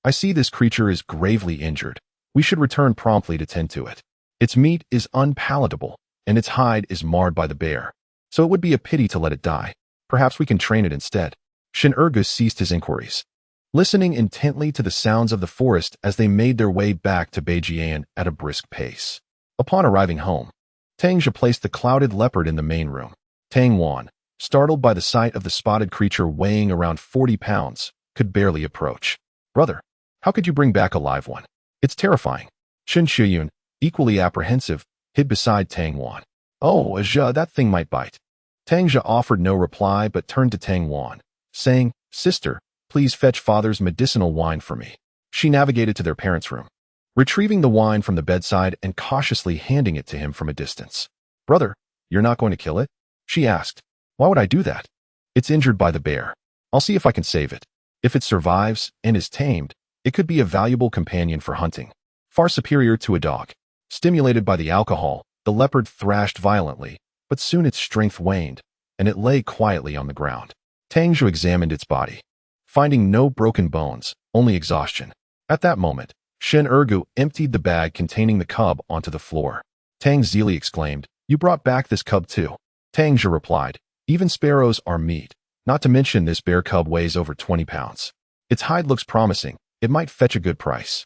I see this creature is gravely injured. We should return promptly to tend to it. Its meat is unpalatable, and its hide is marred by the bear, so it would be a pity to let it die. Perhaps we can train it instead." Shin Ergu ceased his inquiries, listening intently to the sounds of the forest as they made their way back to Beijian at a brisk pace. Upon arriving home, Tang Zhe placed the clouded leopard in the main room. Tang Wan, startled by the sight of the spotted creature weighing around 40 pounds, could barely approach. "Brother, how could you bring back a live one? It's terrifying." Shin Shiyun, equally apprehensive, hid beside Tang Wan. "Oh, Zhe, that thing might bite." Tang Zhe offered no reply but turned to Tang Wan, saying, "Sister, please fetch father's medicinal wine for me." She navigated to their parents' room, retrieving the wine from the bedside and cautiously handing it to him from a distance. "Brother, you're not going to kill it?" she asked. "Why would I do that? It's injured by the bear. I'll see if I can save it. If it survives and is tamed, it could be a valuable companion for hunting, far superior to a dog." Stimulated by the alcohol, the leopard thrashed violently, but soon its strength waned, and it lay quietly on the ground. Tang Zhe examined its body, finding no broken bones, only exhaustion. At that moment, Shin Ergu emptied the bag containing the cub onto the floor. Tang Zhe exclaimed, "You brought back this cub too?" Tang Zhe replied, "Even sparrows are meat, not to mention this bear cub weighs over 20 pounds. Its hide looks promising. It might fetch a good price."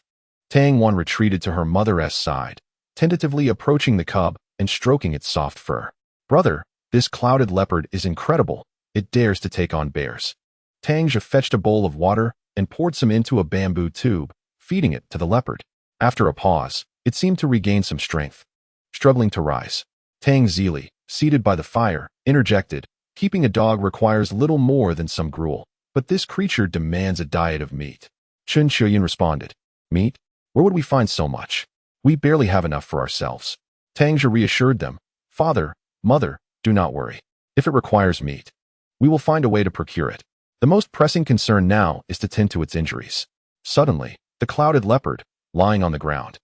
Tang Wan retreated to her mother's side, tentatively approaching the cub and stroking its soft fur. "Brother, this clouded leopard is incredible. It dares to take on bears." Tang Zhe fetched a bowl of water and poured some into a bamboo tube, feeding it to the leopard. After a pause, it seemed to regain some strength, struggling to rise. Tang Zhe, seated by the fire, interjected, "Keeping a dog requires little more than some gruel, but this creature demands a diet of meat. Chen Xiuyun responded. Meat? Where would we find so much? We barely have enough for ourselves. Tang Zhe reassured them. Father, mother, do not worry. If it requires meat, we will find a way to procure it. The most pressing concern now is to tend to its injuries. Suddenly, the clouded leopard, lying on the ground,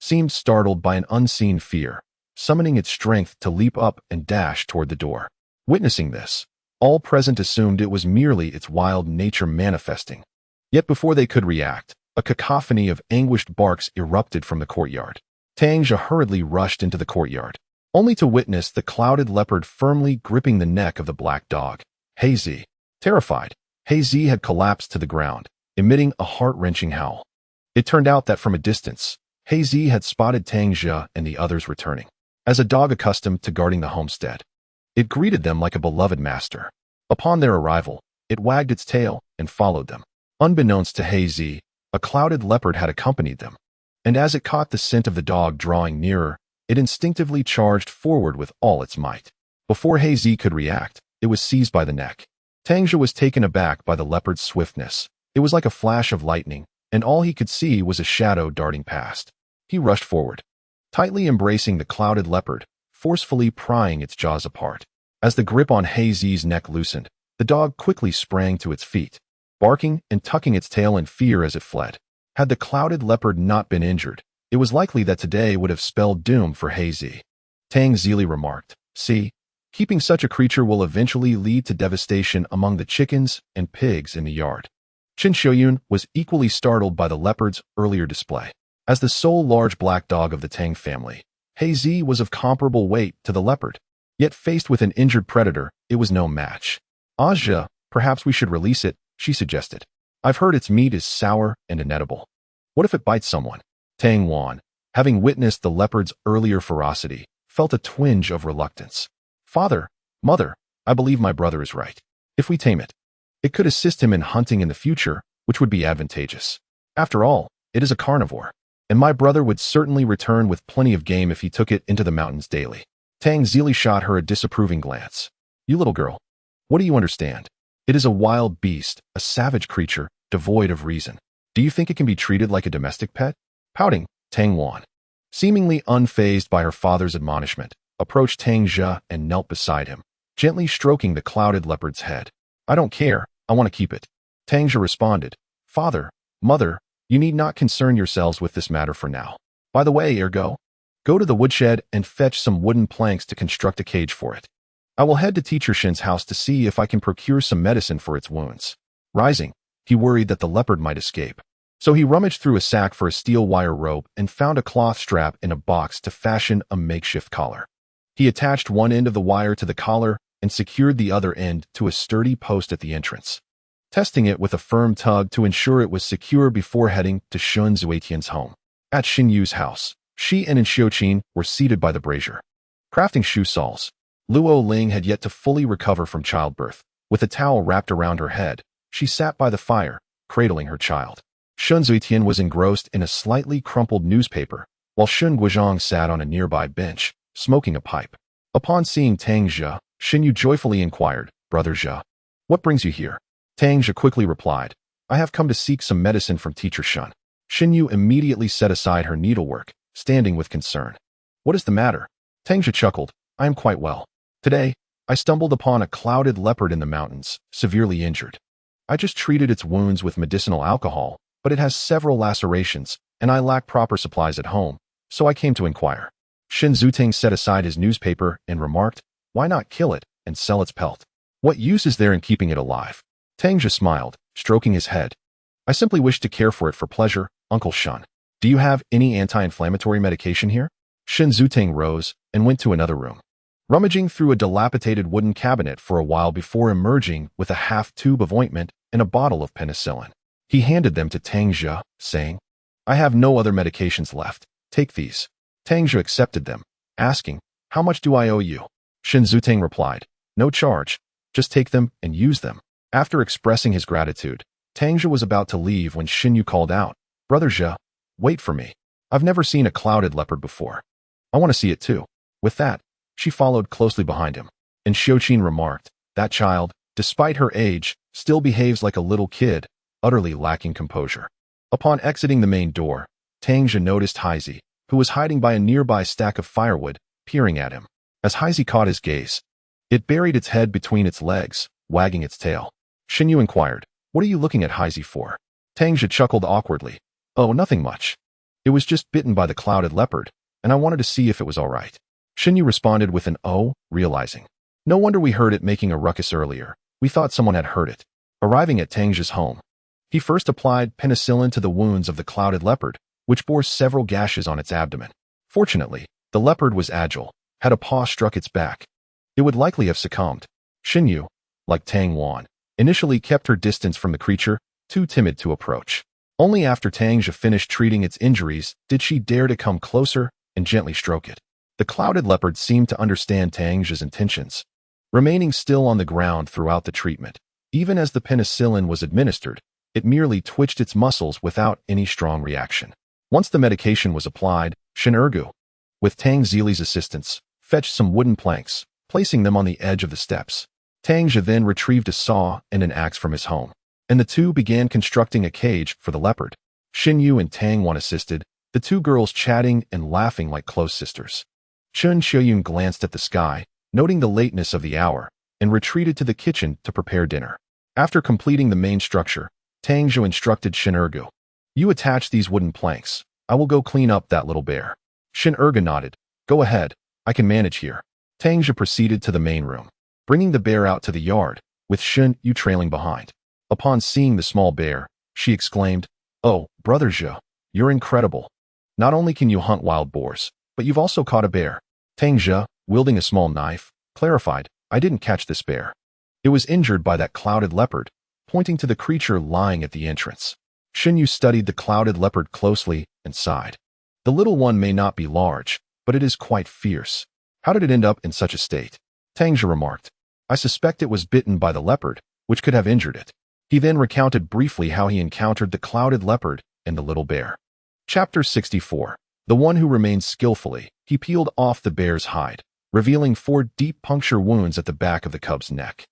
seemed startled by an unseen fear, summoning its strength to leap up and dash toward the door. Witnessing this, all present assumed it was merely its wild nature manifesting. Yet before they could react, a cacophony of anguished barks erupted from the courtyard. Tang Zhe hurriedly rushed into the courtyard, only to witness the clouded leopard firmly gripping the neck of the black dog. Hazy. Terrified, Hazy had collapsed to the ground, emitting a heart-wrenching howl. It turned out that from a distance, Hazy had spotted Tang Zhe and the others returning. As a dog accustomed to guarding the homestead, it greeted them like a beloved master. Upon their arrival, it wagged its tail and followed them. Unbeknownst to Hazy, a clouded leopard had accompanied them, and as it caught the scent of the dog drawing nearer, it instinctively charged forward with all its might. Before Hazy could react, it was seized by the neck. Tang Zhe was taken aback by the leopard's swiftness. It was like a flash of lightning, and all he could see was a shadow darting past. He rushed forward, tightly embracing the clouded leopard, forcefully prying its jaws apart. As the grip on Hazy's neck loosened, the dog quickly sprang to its feet, barking and tucking its tail in fear as it fled. Had the clouded leopard not been injured, it was likely that today would have spelled doom for Hazy. Tang Zhe remarked, "See, keeping such a creature will eventually lead to devastation among the chickens and pigs in the yard." Chen Xiuyun was equally startled by the leopard's earlier display. As the sole large black dog of the Tang family, Hazy was of comparable weight to the leopard. Yet faced with an injured predator, it was no match. "Zhe, perhaps we should release it," she suggested. "I've heard its meat is sour and inedible. What if it bites someone?" Tang Wan, having witnessed the leopard's earlier ferocity, felt a twinge of reluctance. "Father, mother, I believe my brother is right. If we tame it, it could assist him in hunting in the future, which would be advantageous. After all, it is a carnivore, and my brother would certainly return with plenty of game if he took it into the mountains daily." Tang Zhe shot her a disapproving glance. "You little girl, what do you understand? It is a wild beast, a savage creature, devoid of reason. Do you think it can be treated like a domestic pet?" Pouting, Tang Wan, seemingly unfazed by her father's admonishment, approached Tang Zhe and knelt beside him, gently stroking the clouded leopard's head. "I don't care, I want to keep it." Tang Zhe responded, "Father, mother, you need not concern yourselves with this matter for now. By the way, ergo, go to the woodshed and fetch some wooden planks to construct a cage for it. I will head to Teacher Shin's house to see if I can procure some medicine for its wounds." Rising, he worried that the leopard might escape. So he rummaged through a sack for a steel wire rope and found a cloth strap in a box to fashion a makeshift collar. He attached one end of the wire to the collar and secured the other end to a sturdy post at the entrance, testing it with a firm tug to ensure it was secure before heading to Shun Zuetian's home. At Xin Yu's house, Shi and Xiuqin were seated by the brazier, crafting shoe soles. Luo Ling had yet to fully recover from childbirth. With a towel wrapped around her head, she sat by the fire, cradling her child. Shun Zuetian was engrossed in a slightly crumpled newspaper, while Shun Guizhong sat on a nearby bench, smoking a pipe. Upon seeing Tang Zhe, Xin Yu joyfully inquired, "Brother Zhe, what brings you here?" Tang Zhe quickly replied, "I have come to seek some medicine from Teacher Shun." Xin Yu immediately set aside her needlework, standing with concern. "What is the matter?" Tang Zhe chuckled, "I am quite well. Today, I stumbled upon a clouded leopard in the mountains, severely injured. I just treated its wounds with medicinal alcohol, but it has several lacerations, and I lack proper supplies at home, so I came to inquire." Shin Zuting set aside his newspaper and remarked, "Why not kill it and sell its pelt? What use is there in keeping it alive?" Tang Zhe smiled, stroking his head. "I simply wish to care for it for pleasure, Uncle Shun. Do you have any anti-inflammatory medication here?" Shin Zuting rose and went to another room, rummaging through a dilapidated wooden cabinet for a while before emerging with a half tube of ointment and a bottle of penicillin. He handed them to Tang Zhe, saying, "I have no other medications left. Take these." Tang Zhe accepted them, asking, "How much do I owe you?" Shin Zuting replied, "No charge. Just take them and use them." After expressing his gratitude, Tang Zhe was about to leave when Xin Yu called out, "Brother Zhe, wait for me. I've never seen a clouded leopard before. I want to see it too." With that, she followed closely behind him, and Xiuqin remarked, "That child, despite her age, still behaves like a little kid, utterly lacking composure." Upon exiting the main door, Tang Zhe noticed Heizi, who was hiding by a nearby stack of firewood, peering at him. As Heizi caught his gaze, it buried its head between its legs, wagging its tail. Xinyu inquired, "What are you looking at Heizi for?" Tang Zhe chuckled awkwardly. "Oh, nothing much. It was just bitten by the clouded leopard, and I wanted to see if it was all right." Xinyu responded with an "oh," realizing. "No wonder we heard it making a ruckus earlier. We thought someone had heard it." Arriving at Tang Zhe's home, he first applied penicillin to the wounds of the clouded leopard, which bore several gashes on its abdomen. Fortunately, the leopard was agile. Had a paw struck its back, it would likely have succumbed. Xinyu, like Tang Wan, initially kept her distance from the creature, too timid to approach. Only after Tang Zhe finished treating its injuries did she dare to come closer and gently stroke it. The clouded leopard seemed to understand Tang Zhe's intentions, remaining still on the ground throughout the treatment. Even as the penicillin was administered, it merely twitched its muscles without any strong reaction. Once the medication was applied, Shin-Ergu, with Tang Zili's assistance, fetched some wooden planks, placing them on the edge of the steps. Tang Zhe then retrieved a saw and an axe from his home, and the two began constructing a cage for the leopard. Xinyu and Tang Wan assisted, the two girls chatting and laughing like close sisters. Chun Xiuyun glanced at the sky, noting the lateness of the hour, and retreated to the kitchen to prepare dinner. After completing the main structure, Tang Zhe instructed Shin-Ergu, "You attach these wooden planks. I will go clean up that little bear." Shin-Ergu nodded. "Go ahead. I can manage here." Tang Zhe proceeded to the main room, bringing the bear out to the yard, with Shin-Yu trailing behind. Upon seeing the small bear, she exclaimed, "Oh, Brother Zhe, you're incredible. Not only can you hunt wild boars, but you've also caught a bear." Tang Zhe, wielding a small knife, clarified, "I didn't catch this bear. It was injured by that clouded leopard," pointing to the creature lying at the entrance. Xinyu studied the clouded leopard closely and sighed. "The little one may not be large, but it is quite fierce. How did it end up in such a state?" Tang Zhe remarked, "I suspect it was bitten by the leopard, which could have injured it." He then recounted briefly how he encountered the clouded leopard and the little bear. Chapter 64. The one who remained skillfully, he peeled off the bear's hide, revealing 4 deep puncture wounds at the back of the cub's neck.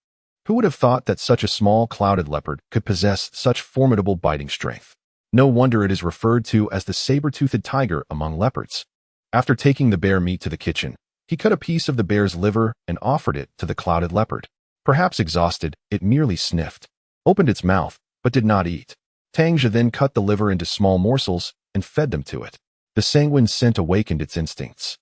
Who would have thought that such a small clouded leopard could possess such formidable biting strength? No wonder it is referred to as the saber-toothed tiger among leopards. After taking the bear meat to the kitchen, he cut a piece of the bear's liver and offered it to the clouded leopard. Perhaps exhausted, it merely sniffed, opened its mouth, but did not eat. Tang Zhe then cut the liver into small morsels and fed them to it. The sanguine scent awakened its instincts,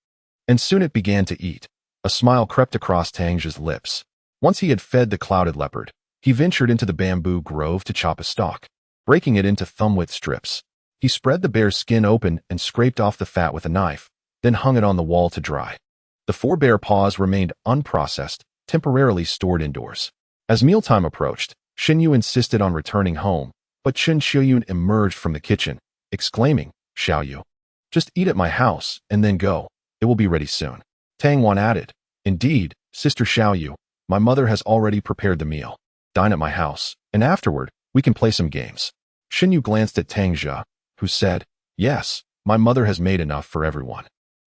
and soon it began to eat. A smile crept across Tang Zhe's lips. Once he had fed the clouded leopard, he ventured into the bamboo grove to chop a stalk, breaking it into thumb-width strips. He spread the bear's skin open and scraped off the fat with a knife, then hung it on the wall to dry. The 4 bear paws remained unprocessed, temporarily stored indoors. As mealtime approached, Xinyu insisted on returning home, but Chun Xiuyun emerged from the kitchen, exclaiming, "Xiaoyu, just eat at my house and then go. It will be ready soon." Tang Wan added, "Indeed, Sister Xiaoyu, my mother has already prepared the meal. Dine at my house, and afterward, we can play some games." Xinyu glanced at Tang Zhe, who said, "Yes, my mother has made enough for everyone.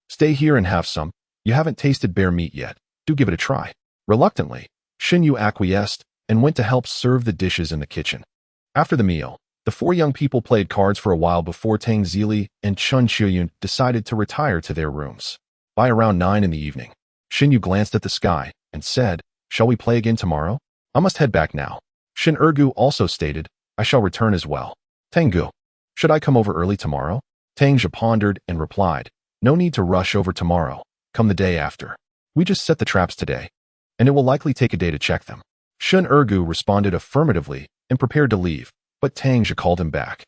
Stay here and have some. You haven't tasted bear meat yet. Do give it a try." Reluctantly, Xinyu acquiesced and went to help serve the dishes in the kitchen. After the meal, the 4 young people played cards for a while before Tang Zili and Chun Xiuyun decided to retire to their rooms. By around 9 in the evening, Xinyu glanced at the sky and said, "Shall we play again tomorrow? I must head back now." Shin-Ergu also stated, "I shall return as well." "Tanggu, should I come over early tomorrow?" Tang Zhe pondered and replied, "No need to rush over tomorrow. Come the day after. We just set the traps today, and it will likely take a day to check them." Shin-Ergu responded affirmatively and prepared to leave, but Tang Zhe called him back,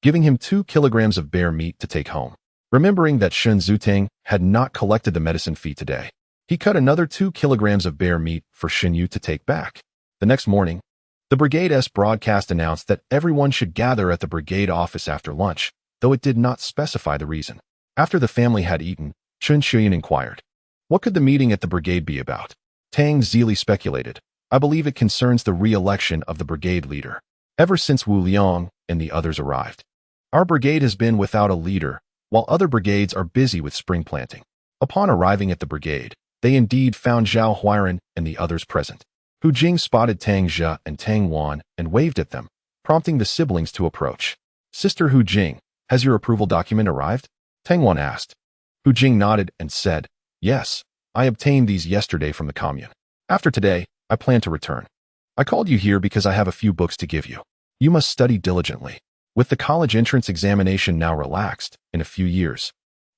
giving him 2 kilograms of bear meat to take home. Remembering that Shun Zutang had not collected the medicine fee today, he cut another 2 kilograms of bear meat for Xinyu to take back. The next morning, the brigade's broadcast announced that everyone should gather at the brigade office after lunch, though it did not specify the reason. After the family had eaten, Chun Xiuyun inquired, "What could the meeting at the brigade be about?" Tang Zili speculated, "I believe it concerns the re-election of the brigade leader. Ever since Wu Liang and the others arrived, our brigade has been without a leader, while other brigades are busy with spring planting." Upon arriving at the brigade, they indeed found Zhao Huiran and the others present. Hu Jing spotted Tang Zhe and Tang Wan and waved at them, prompting the siblings to approach. Sister Hu Jing, has your approval document arrived? Tang Wan asked. Hu Jing nodded and said, yes, I obtained these yesterday from the commune. After today, I plan to return. I called you here because I have a few books to give you. You must study diligently. With the college entrance examination now relaxed, in a few years,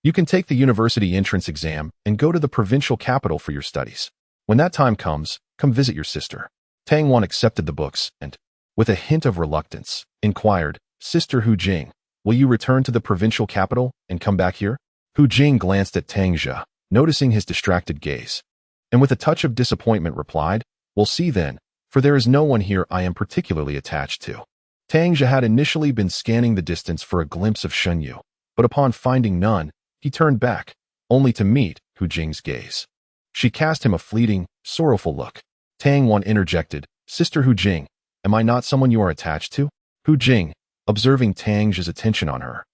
you can take the university entrance exam and go to the provincial capital for your studies. When that time comes, come visit your sister. Tang Wan accepted the books and, with a hint of reluctance, inquired, Sister Hu Jing, will you return to the provincial capital and come back here? Hu Jing glanced at Tang Zhe, noticing his distracted gaze, and with a touch of disappointment replied, we'll see then, for there is no one here I am particularly attached to. Tang Zhe had initially been scanning the distance for a glimpse of Shen Yu, but upon finding none, he turned back, only to meet Hu Jing's gaze. She cast him a fleeting, sorrowful look. Tang Wan interjected, Sister Hu Jing, am I not someone you are attached to? Hu Jing, observing Tang Zhe's attention on her,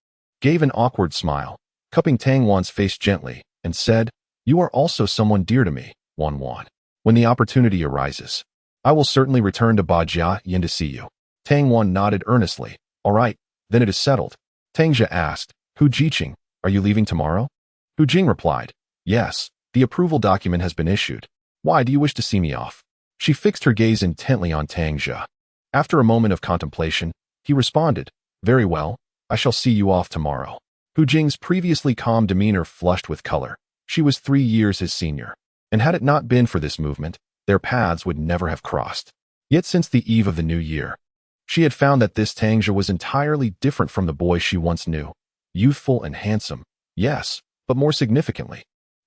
gave an awkward smile, cupping Tang Wan's face gently, and said, you are also someone dear to me, Wan Wan. When the opportunity arises, I will certainly return to Bajia Yin to see you. Tang Wan nodded earnestly. All right, then it is settled. Tang Zhe asked, Hu Jiqing, are you leaving tomorrow? Hu Jing replied, yes, the approval document has been issued. Why do you wish to see me off? She fixed her gaze intently on Tang Zhe. After a moment of contemplation, he responded, very well, I shall see you off tomorrow. Hu Jing's previously calm demeanor flushed with color. She was 3 years his senior, and had it not been for this movement, their paths would never have crossed. Yet since the eve of the new year, she had found that this Tang Zhe was entirely different from the boy she once knew. Youthful and handsome, yes, but more significantly,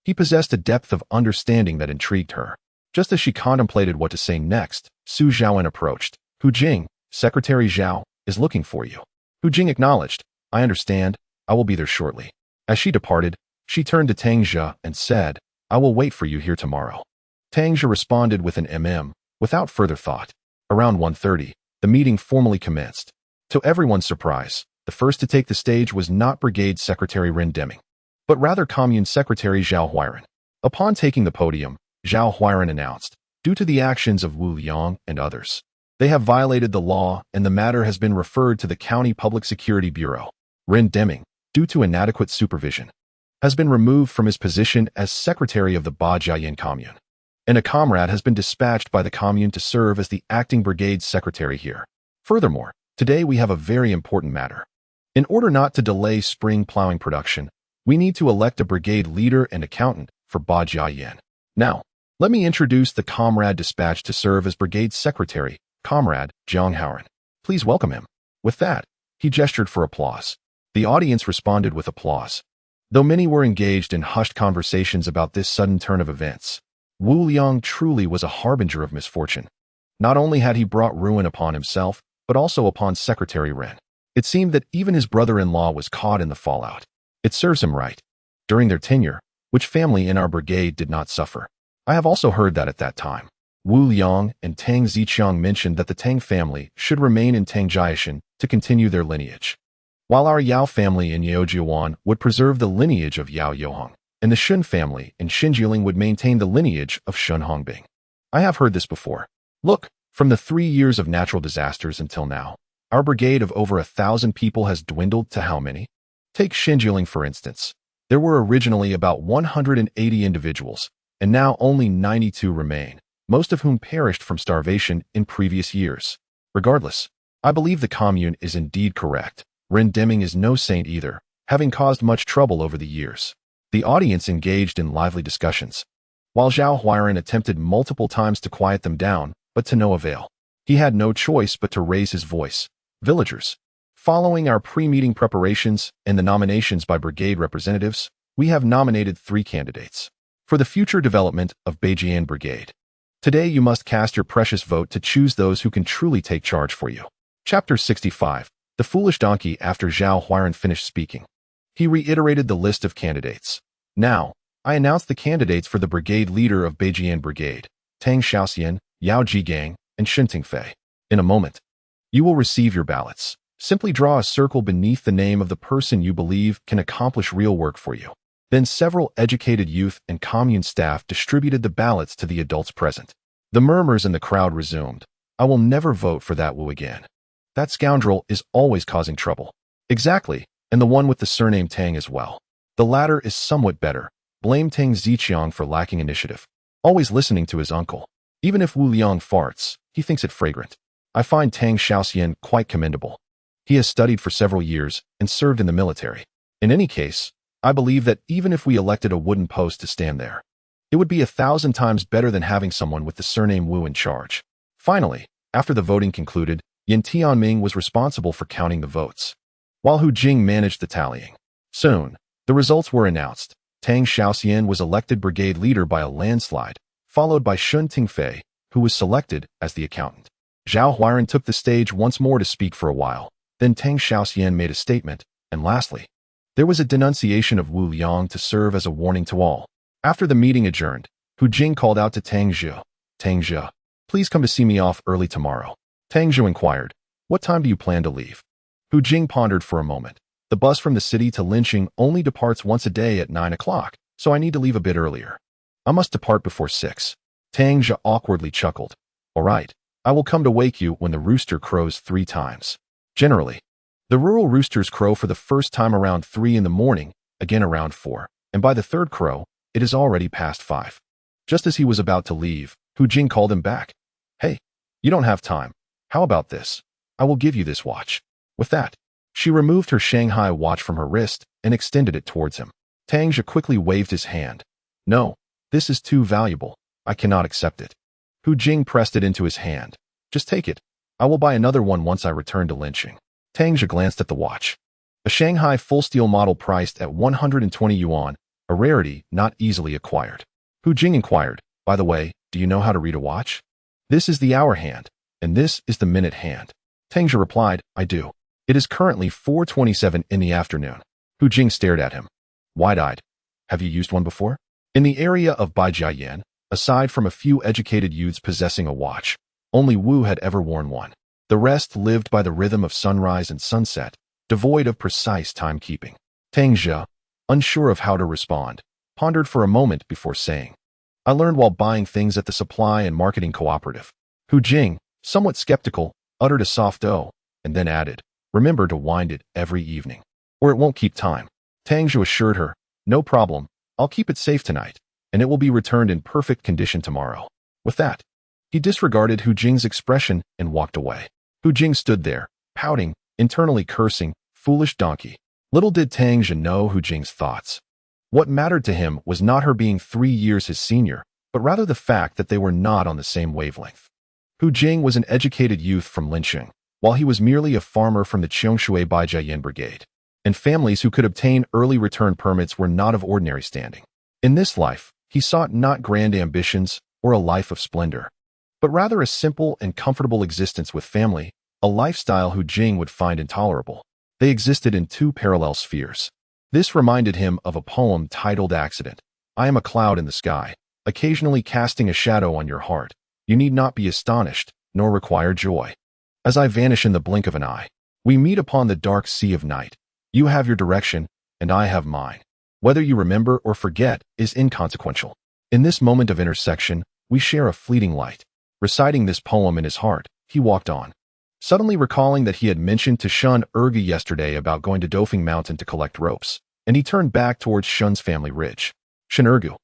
he possessed a depth of understanding that intrigued her. Just as she contemplated what to say next, Su Zhaoan approached. Hu Jing, Secretary Zhao, is looking for you. Hu Jing acknowledged, I understand, I will be there shortly. As she departed, she turned to Tang Zhe and said, I will wait for you here tomorrow. Tang Zhe responded with an without further thought. Around 1:30, the meeting formally commenced. To everyone's surprise, the first to take the stage was not Brigade Secretary Ren Deming, but rather Commune Secretary Zhao Huiran. Upon taking the podium, Zhao Huiran announced, due to the actions of Wu Liang and others, they have violated the law and the matter has been referred to the County Public Security Bureau. Ren Deming, due to inadequate supervision, has been removed from his position as Secretary of the Bajiayan Commune, and a comrade has been dispatched by the commune to serve as the acting brigade secretary here. Furthermore, today we have a very important matter. In order not to delay spring plowing production, we need to elect a brigade leader and accountant for Bajiayan. Now, let me introduce the comrade dispatched to serve as brigade secretary, Comrade Zhang Haoran. Please welcome him. With that, he gestured for applause. The audience responded with applause. Though many were engaged in hushed conversations about this sudden turn of events, Wu Liang truly was a harbinger of misfortune. Not only had he brought ruin upon himself, but also upon Secretary Ren. It seemed that even his brother-in-law was caught in the fallout. It serves him right. During their tenure, which family in our brigade did not suffer? I have also heard that at that time, Wu Liang and Tang Ziqiang mentioned that the Tang family should remain in Tangjiashan to continue their lineage, while our Yao family in Yaojiuan would preserve the lineage of Yao Yohong, and the Shun family in Xinjiling would maintain the lineage of Shun Hongbing. I have heard this before. Look, from the 3 years of natural disasters until now, our brigade of over 1,000 people has dwindled to how many? Take Xinjiling for instance. There were originally about 180 individuals, and now only 92 remain, most of whom perished from starvation in previous years. Regardless, I believe the commune is indeed correct. Ren Deming is no saint either, having caused much trouble over the years. The audience engaged in lively discussions, while Zhao Huiran attempted multiple times to quiet them down, but to no avail. He had no choice but to raise his voice. Villagers, following our pre-meeting preparations and the nominations by brigade representatives, we have nominated 3 candidates for the future development of Beijian Brigade. Today you must cast your precious vote to choose those who can truly take charge for you. Chapter 65. The Foolish Donkey. After Zhao Huiran finished speaking, he reiterated the list of candidates. Now, I announce the candidates for the brigade leader of Beijian Brigade, Tang Xiaoxian, Yao Jigang, and Shen Tingfei. In a moment, you will receive your ballots. Simply draw a circle beneath the name of the person you believe can accomplish real work for you. Then several educated youth and commune staff distributed the ballots to the adults present. The murmurs in the crowd resumed. I will never vote for that Wu again. That scoundrel is always causing trouble. Exactly, and the one with the surname Tang as well. The latter is somewhat better. Blame Tang Zhe for lacking initiative. Always listening to his uncle. Even if Wu Liang farts, he thinks it fragrant. I find Tang Xiaoxian quite commendable. He has studied for several years and served in the military. In any case, I believe that even if we elected a wooden post to stand there, it would be 1,000 times better than having someone with the surname Wu in charge. Finally, after the voting concluded, Yin Tianming was responsible for counting the votes, while Hu Jing managed the tallying. Soon, the results were announced. Tang Xiaoxian was elected brigade leader by a landslide, followed by Shun Tingfei, who was selected as the accountant. Zhao Huairan took the stage once more to speak for a while. Then Tang Xiaoxian made a statement, and lastly, there was a denunciation of Wu Liang to serve as a warning to all. After the meeting adjourned, Hu Jing called out to Tang Zhe. Tang Zhe, please come to see me off early tomorrow. Tang Zhe inquired, what time do you plan to leave? Hu Jing pondered for a moment. The bus from the city to Linqing only departs once a day at 9 o'clock, so I need to leave a bit earlier. I must depart before 6. Tang Zhe awkwardly chuckled. All right, I will come to wake you when the rooster crows 3 times. Generally, the rural roosters crow for the first time around 3 in the morning, again around 4, and by the third crow, it is already past 5. Just as he was about to leave, Hu Jing called him back. Hey, you don't have time. How about this? I will give you this watch. With that, she removed her Shanghai watch from her wrist and extended it towards him. Tang Zhe quickly waved his hand. No, this is too valuable. I cannot accept it. Hu Jing pressed it into his hand. Just take it. I will buy another one once I return to Linqing. Tang Zhe glanced at the watch. A Shanghai full-steel model priced at 120 yuan, a rarity not easily acquired. Hu Jing inquired, by the way, do you know how to read a watch? This is the hour hand, and this is the minute hand. Tang Zhe replied, I do. It is currently 4:27 in the afternoon. Hu Jing stared at him, wide-eyed. Have you used one before? In the area of Baijiayan, aside from a few educated youths possessing a watch, only Wu had ever worn one. The rest lived by the rhythm of sunrise and sunset, devoid of precise timekeeping. Tang Zhe, unsure of how to respond, pondered for a moment before saying, I learned while buying things at the supply and marketing cooperative. Hu Jing, somewhat skeptical, uttered a soft "oh," and then added, remember to wind it every evening, or it won't keep time. Tang Zhe assured her, no problem, I'll keep it safe tonight, and it will be returned in perfect condition tomorrow. With that, he disregarded Hu Jing's expression and walked away. Hu Jing stood there, pouting, internally cursing, foolish donkey. Little did Tang Zhe know Hu Jing's thoughts. What mattered to him was not her being 3 years his senior, but rather the fact that they were not on the same wavelength. Hu Jing was an educated youth from Linqing, while he was merely a farmer from the Qiangshui Baijiayan Brigade, and families who could obtain early return permits were not of ordinary standing. In this life, he sought not grand ambitions or a life of splendor, but rather a simple and comfortable existence with family, a lifestyle Hu Jing would find intolerable. They existed in 2 parallel spheres. This reminded him of a poem titled Accident. I am a cloud in the sky, occasionally casting a shadow on your heart. You need not be astonished, nor require joy. As I vanish in the blink of an eye, we meet upon the dark sea of night. You have your direction, and I have mine. Whether you remember or forget is inconsequential. In this moment of intersection, we share a fleeting light. Reciting this poem in his heart, he walked on, suddenly recalling that he had mentioned to Shun Erge yesterday about going to Dofing Mountain to collect ropes, and he turned back towards Shun's family ridge. Shun Erge,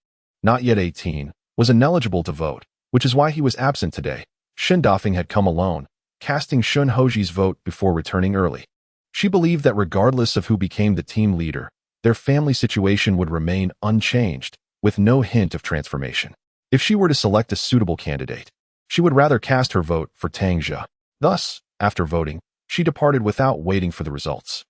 not yet 18, was ineligible to vote, which is why he was absent today. Shun Dofing had come alone, casting Shun Hoji's vote before returning early. She believed that regardless of who became the team leader, their family situation would remain unchanged, with no hint of transformation. If she were to select a suitable candidate, she would rather cast her vote for Tang Zhe. Thus, after voting, she departed without waiting for the results.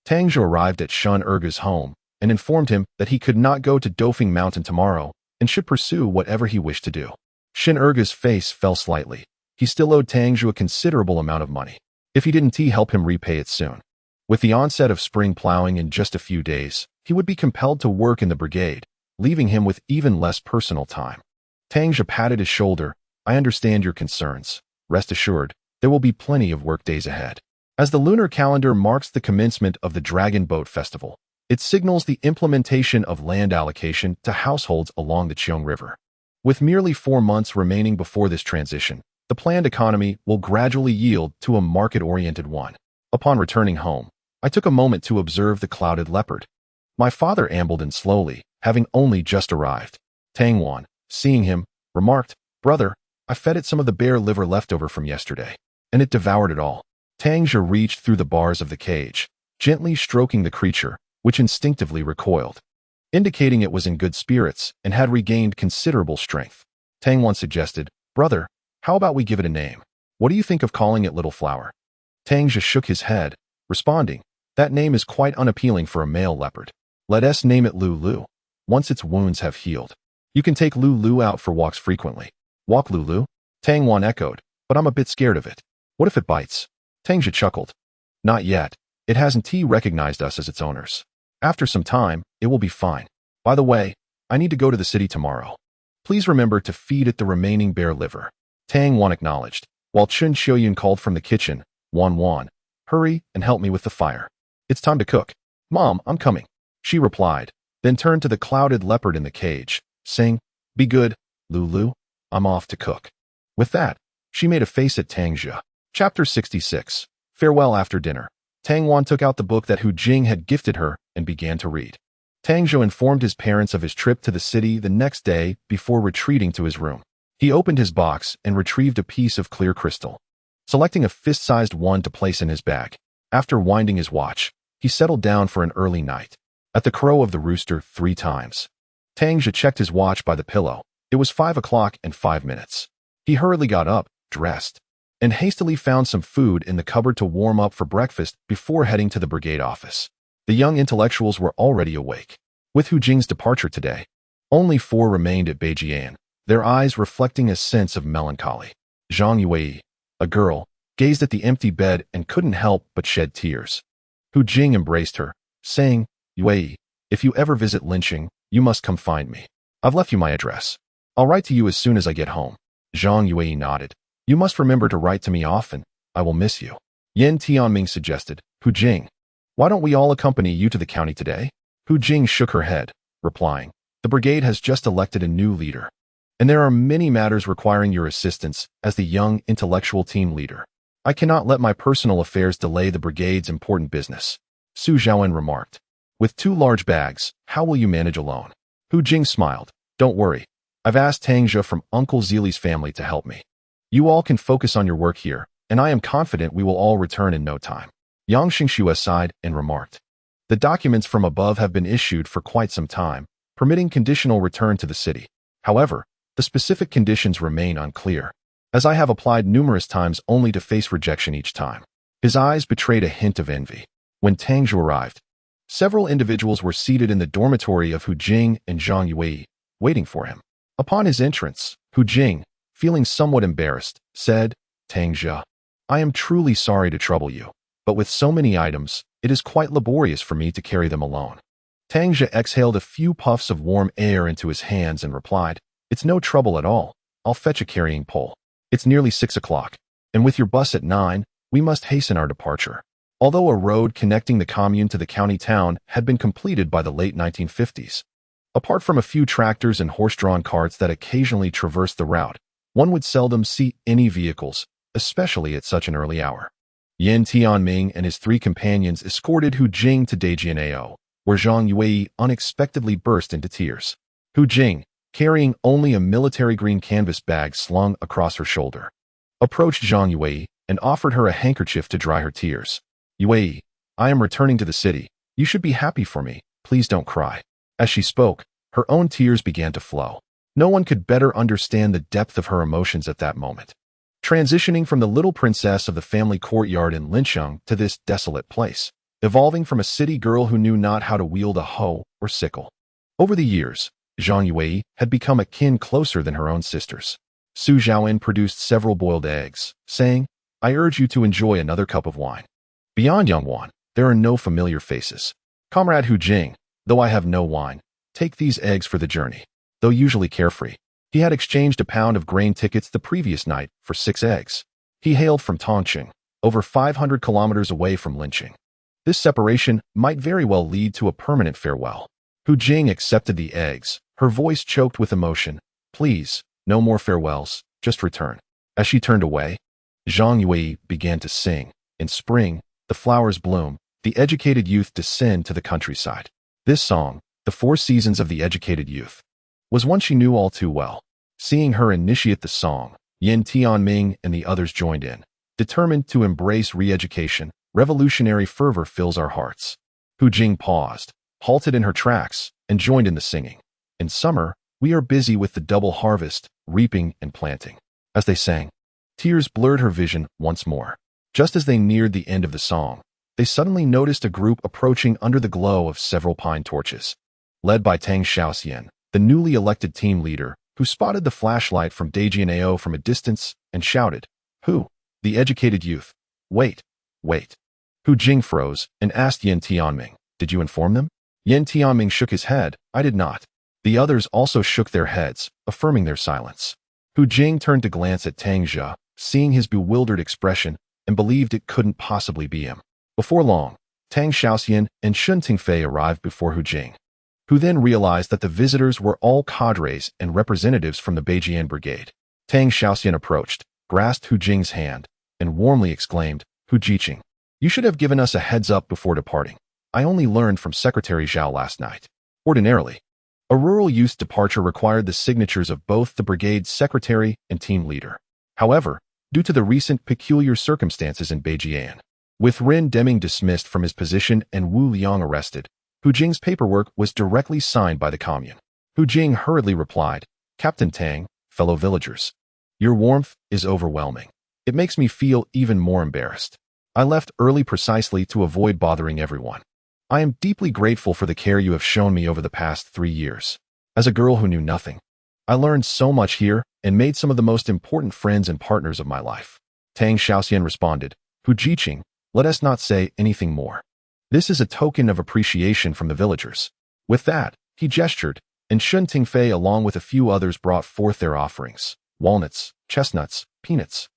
Tang Zhe arrived at Shun Erge's home and informed him that he could not go to Dofing Mountain tomorrow and should pursue whatever he wished to do. Shun Erge's face fell slightly. He still owed Tang Zhe a considerable amount of money. If he didn't help him repay it soon. With the onset of spring plowing in just a few days, he would be compelled to work in the brigade, leaving him with even less personal time. Tang Zhe patted his shoulder. I understand your concerns. Rest assured, there will be plenty of work days ahead. As the lunar calendar marks the commencement of the Dragon Boat Festival, it signals the implementation of land allocation to households along the Qiong River. With merely 4 months remaining before this transition, the planned economy will gradually yield to a market-oriented one. Upon returning home, I took a moment to observe the clouded leopard. My father ambled in slowly, having only just arrived. Tang Wan, seeing him, remarked, "Brother, I fed it some of the bear liver leftover from yesterday, and it devoured it all." Tang Zhe reached through the bars of the cage, gently stroking the creature, which instinctively recoiled, indicating it was in good spirits and had regained considerable strength. Tang Wan suggested, "Brother, how about we give it a name? What do you think of calling it Little Flower?" Tang Zhe shook his head, responding, "That name is quite unappealing for a male leopard. Let us name it Lulu. Once its wounds have healed. You can take Lulu out for walks frequently." "Walk Lulu?" Tang Wan echoed, "But I'm a bit scared of it. What if it bites?" Tang Zhe chuckled. "Not yet. It hasn't recognized us as its owners. After some time, it will be fine. By the way, I need to go to the city tomorrow. Please remember to feed it the remaining bear liver." Tang Wan acknowledged, while Chun Xiuyun called from the kitchen, Wan, hurry and help me with the fire. It's time to cook." "Mom, I'm coming," she replied, then turned to the clouded leopard in the cage, saying, "Be good, Lulu. I'm off to cook." With that, she made a face at Tang Zhe. Chapter 66. Farewell after dinner. Tang Wan took out the book that Hu Jing had gifted her and began to read. Tang Zhe informed his parents of his trip to the city the next day before retreating to his room. He opened his box and retrieved a piece of clear crystal, selecting a fist-sized one to place in his bag. After winding his watch, he settled down for an early night. At the crow of the rooster 3 times, Tang Zhe checked his watch by the pillow. It was 5 o'clock and 5 minutes. He hurriedly got up, dressed, and hastily found some food in the cupboard to warm up for breakfast before heading to the brigade office. The young intellectuals were already awake. With Hu Jing's departure today, only 4 remained at Beijian, their eyes reflecting a sense of melancholy. Zhang Yue, a girl, gazed at the empty bed and couldn't help but shed tears. Hu Jing embraced her, saying, "Yue, if you ever visit Linqing, you must come find me. I've left you my address. I'll write to you as soon as I get home." Zhang Yue nodded. "You must remember to write to me often. I will miss you." Yen Tianming suggested, "Hu Jing, why don't we all accompany you to the county today?" Hu Jing shook her head, replying, "The brigade has just elected a new leader, and there are many matters requiring your assistance as the young intellectual team leader. I cannot let my personal affairs delay the brigade's important business." Su Zhaoen remarked, "With 2 large bags, how will you manage alone?" Hu Jing smiled, "Don't worry. I've asked Tang Zhe from Uncle Zili's family to help me. You all can focus on your work here, and I am confident we will all return in no time." Yang Xingshu sighed and remarked, "The documents from above have been issued for quite some time, permitting conditional return to the city. However, the specific conditions remain unclear, as I have applied numerous times only to face rejection each time." His eyes betrayed a hint of envy. When Tang Zhe arrived, several individuals were seated in the dormitory of Hu Jing and Zhang Yue, waiting for him. Upon his entrance, Hu Jing, feeling somewhat embarrassed, said, "Tang Zhe, I am truly sorry to trouble you, but with so many items, it is quite laborious for me to carry them alone." Tang Zhe exhaled a few puffs of warm air into his hands and replied, "It's no trouble at all. I'll fetch a carrying pole. It's nearly 6 o'clock, and with your bus at 9, we must hasten our departure." Although a road connecting the commune to the county town had been completed by the late 1950s, apart from a few tractors and horse-drawn carts that occasionally traversed the route, one would seldom see any vehicles, especially at such an early hour. Yen Tianming and his 3 companions escorted Hu Jing to Daijianao, where Zhang Yue unexpectedly burst into tears. Hu Jing, carrying only a military green canvas bag slung across her shoulder, approached Zhang Yue and offered her a handkerchief to dry her tears. "Yue, I am returning to the city. You should be happy for me. Please don't cry." As she spoke, her own tears began to flow. No one could better understand the depth of her emotions at that moment. Transitioning from the little princess of the family courtyard in Linqiang to this desolate place, evolving from a city girl who knew not how to wield a hoe or sickle. Over the years, Zhang Yue had become a kin closer than her own sisters. Su Zhaoen produced several boiled eggs, saying, "I urge you to enjoy another cup of wine." Beyond Yangwan, there are no familiar faces. "Comrade Hu Jing, though I have no wine, take these eggs for the journey." Though usually carefree, he had exchanged a pound of grain tickets the previous night for 6 eggs. He hailed from Tongqing, over 500 kilometers away from Linqing. This separation might very well lead to a permanent farewell. Hu Jing accepted the eggs, her voice choked with emotion. "Please, no more farewells, just return." As she turned away, Zhang Yue began to sing. "In spring, the flowers bloom, the educated youth descend to the countryside. This song, The Four Seasons of the Educated Youth, was one she knew all too well. Seeing her initiate the song, Yin Tianming and the others joined in. Determined to embrace re-education, revolutionary fervor fills our hearts. Hu Jing paused, halted in her tracks, and joined in the singing. In summer, we are busy with the double harvest, reaping and planting. As they sang, tears blurred her vision once more. Just as they neared the end of the song, they suddenly noticed a group approaching under the glow of several pine torches. Led by Tang Zhe, the newly elected team leader, who spotted the flashlight from Dajianao from a distance and shouted, "Who? The educated youth. Wait, wait." Hu Jing froze and asked Yin Tianming, "Did you inform them?" Yin Tianming shook his head, "I did not." The others also shook their heads, affirming their silence. Hu Jing turned to glance at Tang Zhe, seeing his bewildered expression, and believed it couldn't possibly be him. Before long, Tang Zhe and Shun Tingfei arrived before Hu Jing, who then realized that the visitors were all cadres and representatives from the Beijian Brigade. Tang Zhe approached, grasped Hu Jing's hand, and warmly exclaimed, "Hu Jiqing, you should have given us a heads up before departing. I only learned from Secretary Zhao last night." Ordinarily, a rural youth's departure required the signatures of both the brigade's secretary and team leader. However, due to the recent peculiar circumstances in Beijian, with Ren Deming dismissed from his position and Wu Liang arrested, Hu Jing's paperwork was directly signed by the commune. Hu Jing hurriedly replied, "Captain Tang, fellow villagers, your warmth is overwhelming. It makes me feel even more embarrassed. I left early precisely to avoid bothering everyone. I am deeply grateful for the care you have shown me over the past 3 years. As a girl who knew nothing, I learned so much here and made some of the most important friends and partners of my life." Tang Zhe responded, "Hu Jiqing, let us not say anything more. This is a token of appreciation from the villagers." With that, he gestured, and Shun Tingfei along with a few others brought forth their offerings: walnuts, chestnuts, peanuts,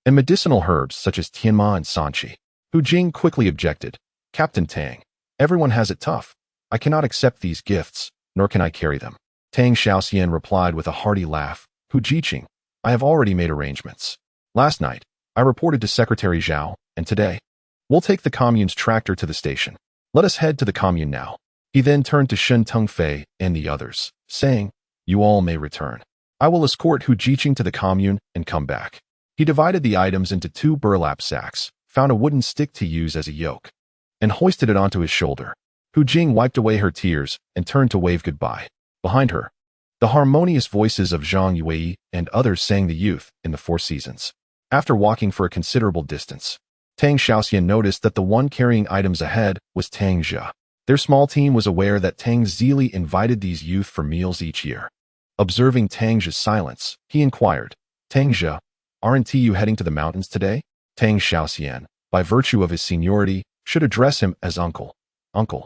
and medicinal herbs such as tianma and sanqi. Hu Jing quickly objected, "Captain Tang, everyone has it tough. I cannot accept these gifts, nor can I carry them." Tang Zhe replied with a hearty laugh, "Hu Jiqing, I have already made arrangements. Last night, I reported to Secretary Zhao, and today, we'll take the commune's tractor to the station. Let us head to the commune now." He then turned to Shun Tengfei and the others, saying, "You all may return. I will escort Hu Jiqing to the commune and come back." He divided the items into 2 burlap sacks, found a wooden stick to use as a yoke, and hoisted it onto his shoulder. Hu Jing wiped away her tears and turned to wave goodbye. Behind her, the harmonious voices of Zhang Yue and others sang the youth in the 4 seasons. After walking for a considerable distance, Tang Zhe noticed that the one carrying items ahead was Tang Zhe. Their small team was aware that Tang Zhe invited these youth for meals each year. Observing Tang Zhe's silence, he inquired, "Tang Zhe, aren't you heading to the mountains today?" Tang Zhe, by virtue of his seniority, should address him as uncle. "Uncle,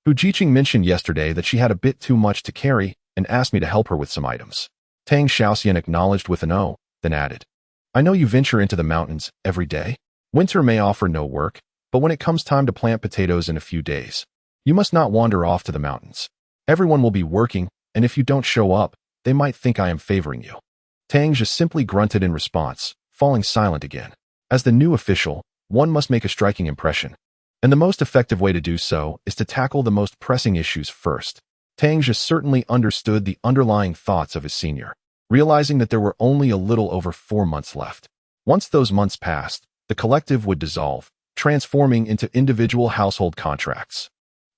Hu Jiqing mentioned yesterday that she had a bit too much to carry and asked me to help her with some items." Tang Zhe acknowledged with an "oh," then added, "I know you venture into the mountains every day. Winter may offer no work, but when it comes time to plant potatoes in a few days, you must not wander off to the mountains. Everyone will be working, and if you don't show up, they might think I am favoring you." Tang just simply grunted in response, falling silent again. As the new official, one must make a striking impression, and the most effective way to do so is to tackle the most pressing issues first. Tang just certainly understood the underlying thoughts of his senior, realizing that there were only a little over 4 months left. Once those months passed, the collective would dissolve, transforming into individual household contracts.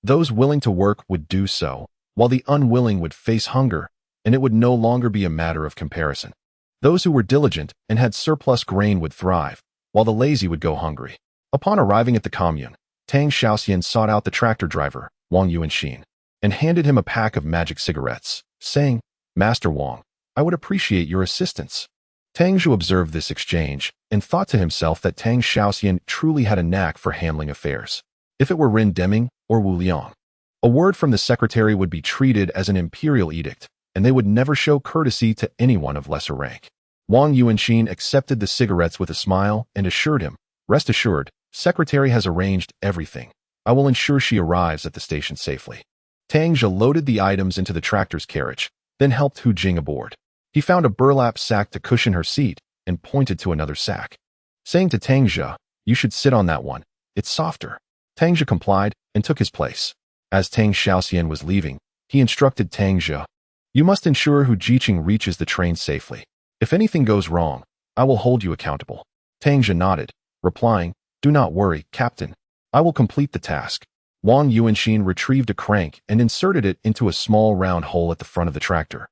Those willing to work would do so, while the unwilling would face hunger, and it would no longer be a matter of comparison. Those who were diligent and had surplus grain would thrive, while the lazy would go hungry. Upon arriving at the commune, Tang Zhe sought out the tractor driver, Wang Yuanxin, and handed him a pack of magic cigarettes, saying, "Master Wang, I would appreciate your assistance." Tang Zhe observed this exchange and thought to himself that Tang Zhe truly had a knack for handling affairs. If it were Ren Deming or Wu Liang, a word from the secretary would be treated as an imperial edict, and they would never show courtesy to anyone of lesser rank. Wang Yuanxin accepted the cigarettes with a smile and assured him, "Rest assured, Secretary has arranged everything. I will ensure she arrives at the station safely." Tang Zhe loaded the items into the tractor's carriage, then helped Hu Jing aboard. He found a burlap sack to cushion her seat and pointed to another sack, saying to Tang Zhe, "You should sit on that one. It's softer." Tang Zhe complied and took his place. As Tang Xiaoxian was leaving, he instructed Tang Zhe, "You must ensure Hu Jiqing reaches the train safely. If anything goes wrong, I will hold you accountable." Tang Zhe nodded, replying, "Do not worry, Captain. I will complete the task." Wang Yuanxin retrieved a crank and inserted it into a small round hole at the front of the tractor,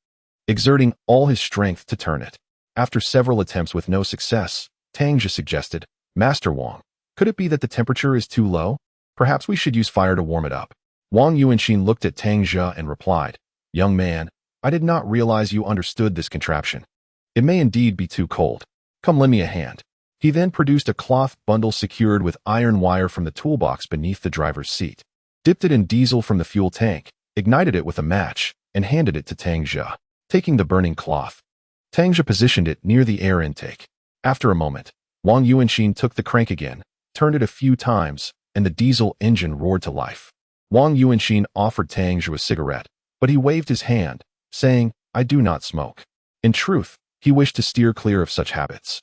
exerting all his strength to turn it. After several attempts with no success, Tang Zhe suggested, "Master Wang, could it be that the temperature is too low? Perhaps we should use fire to warm it up." Wang Yuanxin looked at Tang Zhe and replied, "Young man, I did not realize you understood this contraption. It may indeed be too cold. Come lend me a hand." He then produced a cloth bundle secured with iron wire from the toolbox beneath the driver's seat, dipped it in diesel from the fuel tank, ignited it with a match, and handed it to Tang Zhe. Taking the burning cloth, Tang Zhe positioned it near the air intake. After a moment, Wang Yuanxin took the crank again, turned it a few times, and the diesel engine roared to life. Wang Yuanxin offered Tang Zhe a cigarette, but he waved his hand, saying, "I do not smoke." In truth, he wished to steer clear of such habits,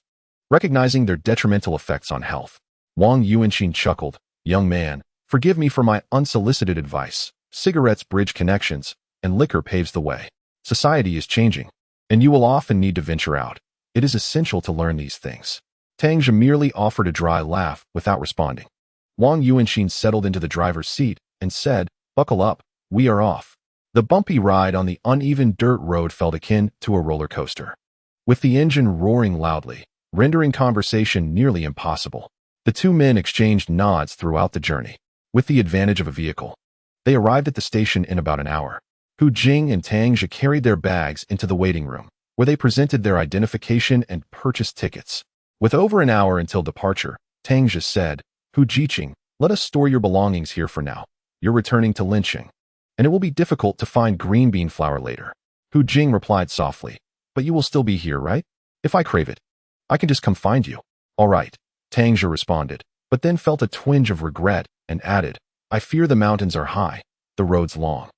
recognizing their detrimental effects on health. Wang Yuanxin chuckled, "Young man, forgive me for my unsolicited advice. Cigarettes bridge connections, and liquor paves the way. Society is changing, and you will often need to venture out. It is essential to learn these things." Tang Zhe merely offered a dry laugh without responding. Wang Yuanxin settled into the driver's seat and said, "Buckle up, we are off." The bumpy ride on the uneven dirt road felt akin to a roller coaster, with the engine roaring loudly, rendering conversation nearly impossible. The two men exchanged nods throughout the journey. With the advantage of a vehicle, they arrived at the station in about an hour. Hu Jing and Tang Zhe carried their bags into the waiting room, where they presented their identification and purchased tickets. With over an hour until departure, Tang Zhe said, "Hu Jiqing, let us store your belongings here for now. You're returning to Linqing, and it will be difficult to find green bean flour later." Hu Jing replied softly, "But you will still be here, right? If I crave it, I can just come find you." "All right," Tang Zhe responded, but then felt a twinge of regret and added, "I fear the mountains are high, the roads long,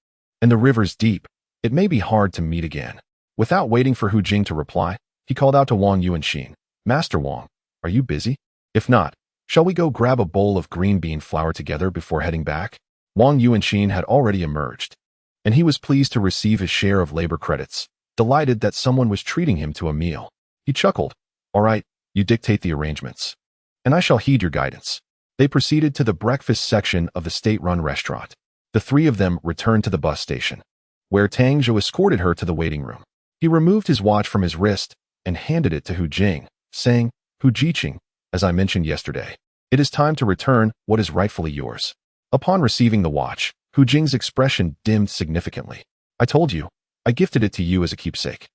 and the rivers deep. It may be hard to meet again." Without waiting for Hu Jing to reply, he called out to Wang Yuanxin, "Master Wang, are you busy? If not, shall we go grab a bowl of green bean flour together before heading back?" Wang Yuanxin had already emerged, and he was pleased to receive his share of labor credits, delighted that someone was treating him to a meal. He chuckled, "All right, you dictate the arrangements, and I shall heed your guidance." They proceeded to the breakfast section of the state-run restaurant. The three of them returned to the bus station, where Tang Zhe escorted her to the waiting room. He removed his watch from his wrist and handed it to Hu Jing, saying, "Hu Jiqing, as I mentioned yesterday, it is time to return what is rightfully yours." Upon receiving the watch, Hu Jing's expression dimmed significantly. "I told you, I gifted it to you as a keepsake.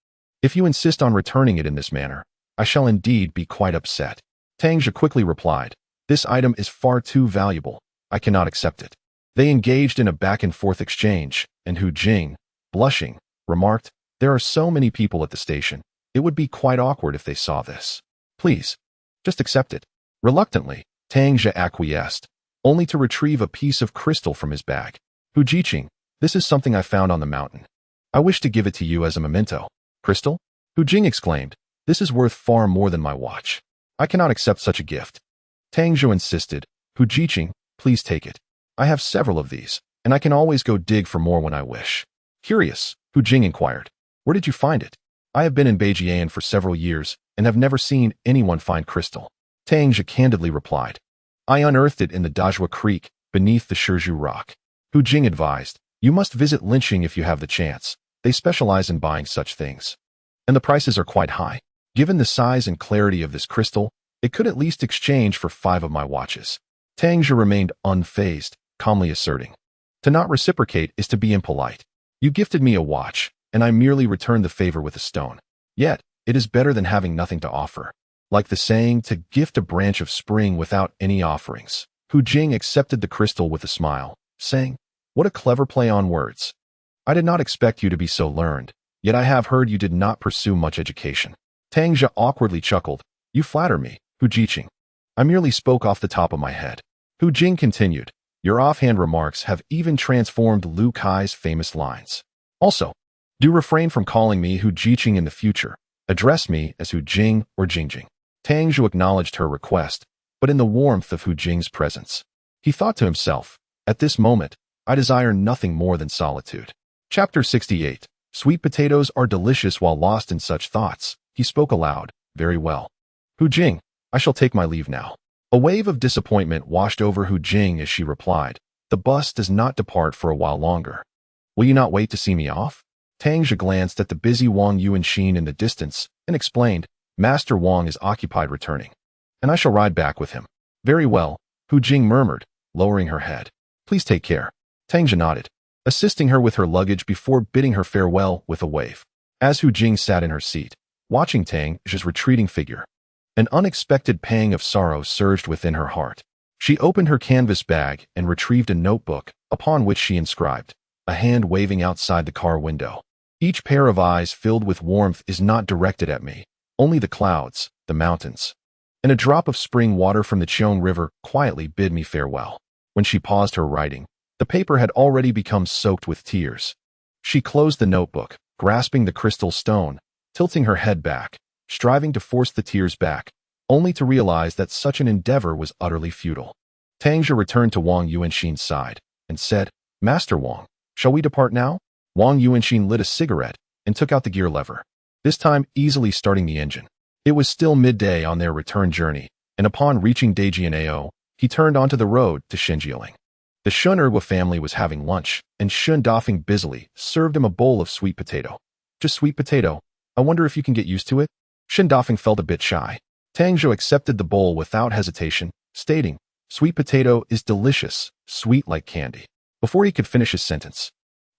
If you insist on returning it in this manner, I shall indeed be quite upset." Tang Zhe quickly replied, "This item is far too valuable. I cannot accept it." They engaged in a back-and-forth exchange, and Hu Jing, blushing, remarked, "There are so many people at the station. It would be quite awkward if they saw this. Please, just accept it." Reluctantly, Tang Zhe acquiesced, only to retrieve a piece of crystal from his bag. "Hu Jiqing, this is something I found on the mountain. I wish to give it to you as a memento." "Crystal?" Hu Jing exclaimed, "This is worth far more than my watch. I cannot accept such a gift." Tang Zhe insisted, "Hu Jiqing, please take it. I have several of these, and I can always go dig for more when I wish." Curious, Hu Jing inquired, "Where did you find it?" "I have been in Beijian for several years and have never seen anyone find crystal." Tang Zhe candidly replied, "I unearthed it in the Dazhua Creek beneath the Shizhu rock." Hu Jing advised, "You must visit Linqing if you have the chance. They specialize in buying such things, and the prices are quite high. Given the size and clarity of this crystal, it could at least exchange for 5 of my watches." Tang Zhe remained unfazed, calmly asserting, "To not reciprocate is to be impolite. You gifted me a watch, and I merely returned the favor with a stone. Yet, it is better than having nothing to offer. Like the saying, to gift a branch of spring without any offerings." Hu Jing accepted the crystal with a smile, saying, "What a clever play on words. I did not expect you to be so learned, yet I have heard you did not pursue much education." Tang Zhe awkwardly chuckled, "You flatter me, Hu Jiqing. I merely spoke off the top of my head." Hu Jing continued, "Your offhand remarks have even transformed Lu Kai's famous lines. Also, do refrain from calling me Hu Jiqing in the future. Address me as Hu Jing or Jingjing." Tang Zhe acknowledged her request, but in the warmth of Hu Jing's presence, He thought to himself, at this moment, I desire nothing more than solitude. Chapter 68. Sweet potatoes are delicious. While lost in such thoughts, he spoke aloud, very well. Hu Jing, I shall take my leave now. A wave of disappointment washed over Hu Jing as she replied, the bus does not depart for a while longer. Will you not wait to see me off? Tang Zhe glanced at the busy Wang Yuanxin in the distance and explained, Master Wang is occupied returning, and I shall ride back with him. Very well, Hu Jing murmured, lowering her head. Please take care. Tang Zhe nodded, assisting her with her luggage before bidding her farewell with a wave. As Hu Jing sat in her seat, watching Tang Zhe's retreating figure, an unexpected pang of sorrow surged within her heart. She opened her canvas bag and retrieved a notebook, upon which she inscribed, a hand waving outside the car window. Each pair of eyes filled with warmth is not directed at me, only the clouds, the mountains, and a drop of spring water from the Qiong River quietly bid me farewell. When she paused her writing, the paper had already become soaked with tears. She closed the notebook, grasping the crystal stone, tilting her head back, striving to force the tears back, only to realize that such an endeavor was utterly futile. Tang Zhe returned to Wang Yuanxin's side and said, Master Wang, shall we depart now? Wang Yuanxin lit a cigarette and took out the gear lever, this time easily starting the engine. It was still midday on their return journey, and upon reaching Daijianao, he turned onto the road to Shenjialing. The Shun Ergua family was having lunch, and Shun Dafeng busily served him a bowl of sweet potato. Just sweet potato? I wonder if you can get used to it? Shun Dafeng felt a bit shy. Tang Zhe accepted the bowl without hesitation, stating, Sweet potato is delicious, sweet like candy. Before he could finish his sentence,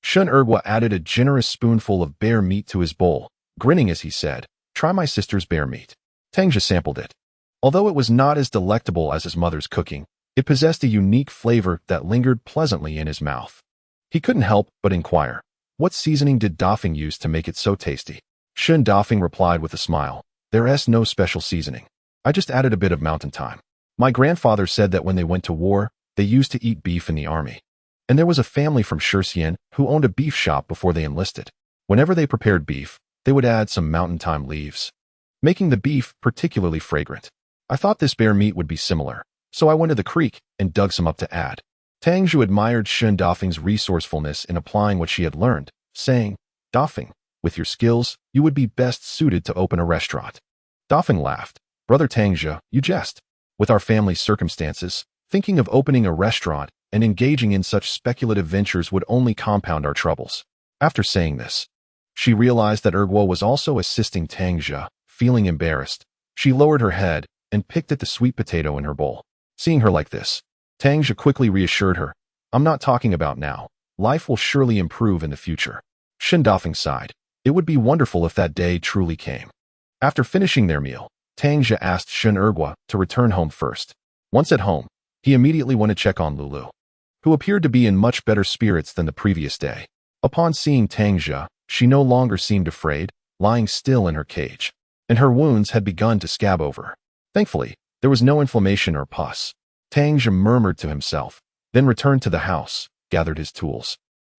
Shun Ergua added a generous spoonful of bear meat to his bowl, grinning as he said, Try my sister's bear meat. Tang Zhe sampled it. Although it was not as delectable as his mother's cooking, it possessed a unique flavor that lingered pleasantly in his mouth. He couldn't help but inquire, what seasoning did Dafeng use to make it so tasty? Shun Dafeng replied with a smile, There's no special seasoning. I just added a bit of mountain thyme. My grandfather said that when they went to war, they used to eat beef in the army. And there was a family from Shixian who owned a beef shop before they enlisted. Whenever they prepared beef, they would add some mountain thyme leaves, making the beef particularly fragrant. I thought this bear meat would be similar, so I went to the creek and dug some up to add. Tang Zhe admired Shun Dafeng's resourcefulness in applying what she had learned, saying, Dafeng, with your skills, you would be best suited to open a restaurant. Dafeng laughed. Brother Tang Zhe, you jest. With our family's circumstances, thinking of opening a restaurant and engaging in such speculative ventures would only compound our troubles. After saying this, she realized that Erguo was also assisting Tang Zhe. Feeling embarrassed, she lowered her head and picked at the sweet potato in her bowl. Seeing her like this, Tang Zhe quickly reassured her, I'm not talking about now. Life will surely improve in the future. Shun Dafeng sighed. It would be wonderful if that day truly came. After finishing their meal, Tang Zhe asked Shun Ergua to return home first. Once at home, he immediately went to check on Lulu, who appeared to be in much better spirits than the previous day. Upon seeing Tang Zhe, she no longer seemed afraid, lying still in her cage, and her wounds had begun to scab over. Thankfully, there was no inflammation or pus. Tang Zhe murmured to himself, then returned to the house, gathered his tools,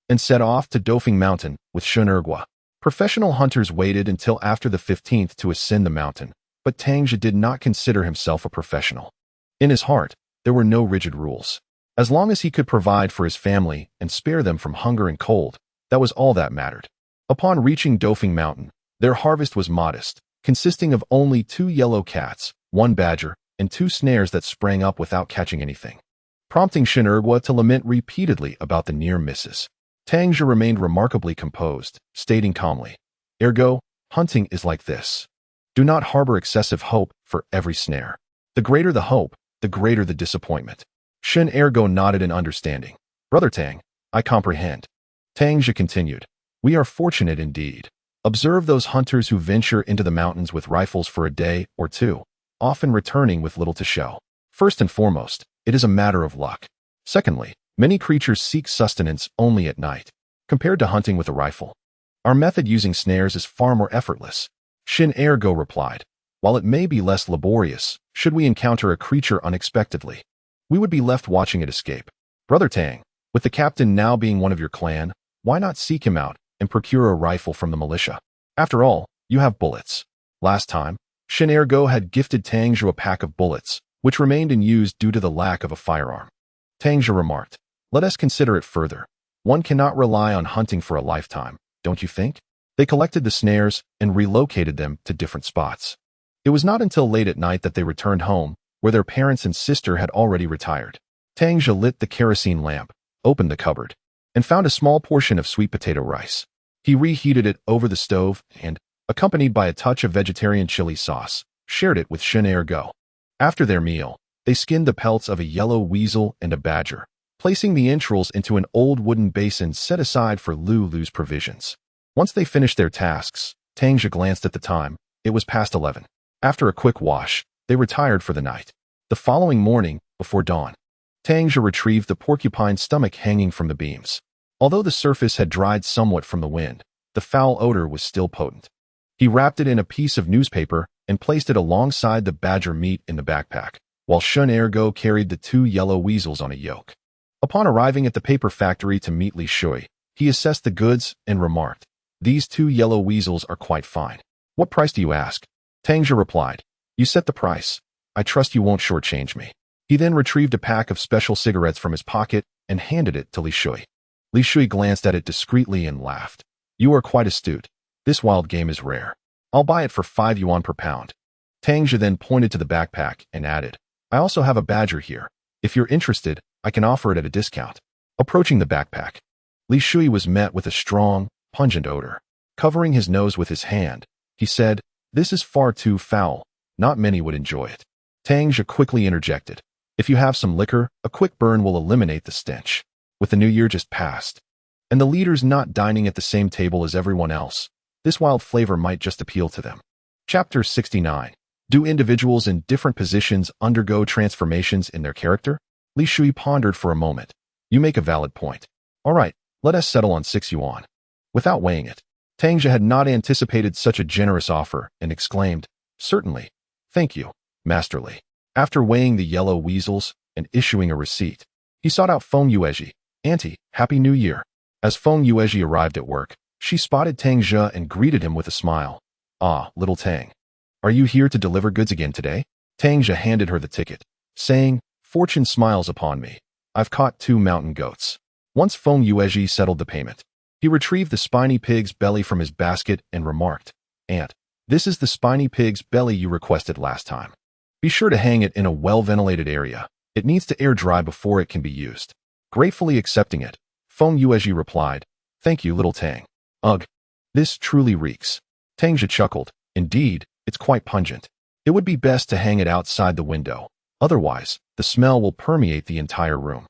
and set off to Dofeng Mountain with Shun Ergua. Professional hunters waited until after the 15th to ascend the mountain, but Tang Zhe did not consider himself a professional. In his heart, there were no rigid rules. As long as he could provide for his family and spare them from hunger and cold, that was all that mattered. Upon reaching Dofeng Mountain, their harvest was modest, consisting of only 2 yellow cats, 1 badger, and 2 snares that sprang up without catching anything, prompting Shun Ergua to lament repeatedly about the near misses. Tang Zhe remained remarkably composed, stating calmly, Ergo, hunting is like this. Do not harbor excessive hope for every snare. The greater the hope, the greater the disappointment. Shun Ergo nodded in understanding. Brother Tang, I comprehend. Tang Zhe continued, We are fortunate indeed. Observe those hunters who venture into the mountains with rifles for a day or two, often returning with little to show. First and foremost, it is a matter of luck. Secondly, many creatures seek sustenance only at night, compared to hunting with a rifle. Our method using snares is far more effortless. Shun Ergo replied, While it may be less laborious, should we encounter a creature unexpectedly, we would be left watching it escape. Brother Tang, with the captain now being one of your clan, why not seek him out and procure a rifle from the militia? After all, you have bullets. Last time, Shun Ergo had gifted Tang Zhe a pack of bullets, which remained unused due to the lack of a firearm. Tang Zhe remarked. Let us consider it further. One cannot rely on hunting for a lifetime, don't you think? They collected the snares and relocated them to different spots. It was not until late at night that they returned home, where their parents and sister had already retired. Tang Zhe lit the kerosene lamp, opened the cupboard, and found a small portion of sweet potato rice. He reheated it over the stove and, accompanied by a touch of vegetarian chili sauce, shared it with Shen Ergo. After their meal, they skinned the pelts of a yellow weasel and a badger, placing the entrails into an old wooden basin set aside for Lulu's provisions. Once they finished their tasks, Tang Zhe glanced at the time. It was past 11. After a quick wash, they retired for the night. The following morning, before dawn, Tang Zhe retrieved the porcupine's stomach hanging from the beams. Although the surface had dried somewhat from the wind, the foul odor was still potent. He wrapped it in a piece of newspaper and placed it alongside the badger meat in the backpack, while Shen Ergo carried the 2 yellow weasels on a yoke. Upon arriving at the paper factory to meet Li Shui, he assessed the goods and remarked, "These 2 yellow weasels are quite fine. What price do you ask?" Tang Zhe replied, "You set the price. I trust you won't shortchange me." He then retrieved a pack of special cigarettes from his pocket and handed it to Li Shui. Li Shui glanced at it discreetly and laughed. "You are quite astute. This wild game is rare. I'll buy it for 5 yuan per pound." Tang Zhe then pointed to the backpack and added, "I also have a badger here. If you're interested, I can offer it at a discount." Approaching the backpack, Li Shui was met with a strong, pungent odor. Covering his nose with his hand, he said, "This is far too foul. Not many would enjoy it." Tang Zhe quickly interjected, "If you have some liquor, a quick burn will eliminate the stench." With the new year just past, and the leaders not dining at the same table as everyone else, this wild flavor might just appeal to them. Chapter 69. Do individuals in different positions undergo transformations in their character? Li Shui pondered for a moment. "You make a valid point. All right, let us settle on 6 yuan. Without weighing it, Tang Zhe had not anticipated such a generous offer and exclaimed, "Certainly. Thank you, Master Li." After weighing the yellow weasels and issuing a receipt, he sought out Feng Yuezhi. "Auntie, Happy New Year." As Feng Yuezhi arrived at work, she spotted Tang Zhe and greeted him with a smile. "Ah, little Tang. Are you here to deliver goods again today?" Tang Zhe handed her the ticket, saying, "Fortune smiles upon me. I've caught 2 mountain goats." Once Feng Yuezhi settled the payment, he retrieved the spiny pig's belly from his basket and remarked, "Aunt, this is the spiny pig's belly you requested last time. Be sure to hang it in a well-ventilated area. It needs to air dry before it can be used." Gratefully accepting it, Feng Yuezhi replied, "Thank you, little Tang. Ugh, this truly reeks." Tang Zhe chuckled. "Indeed, it's quite pungent. It would be best to hang it outside the window. Otherwise, the smell will permeate the entire room."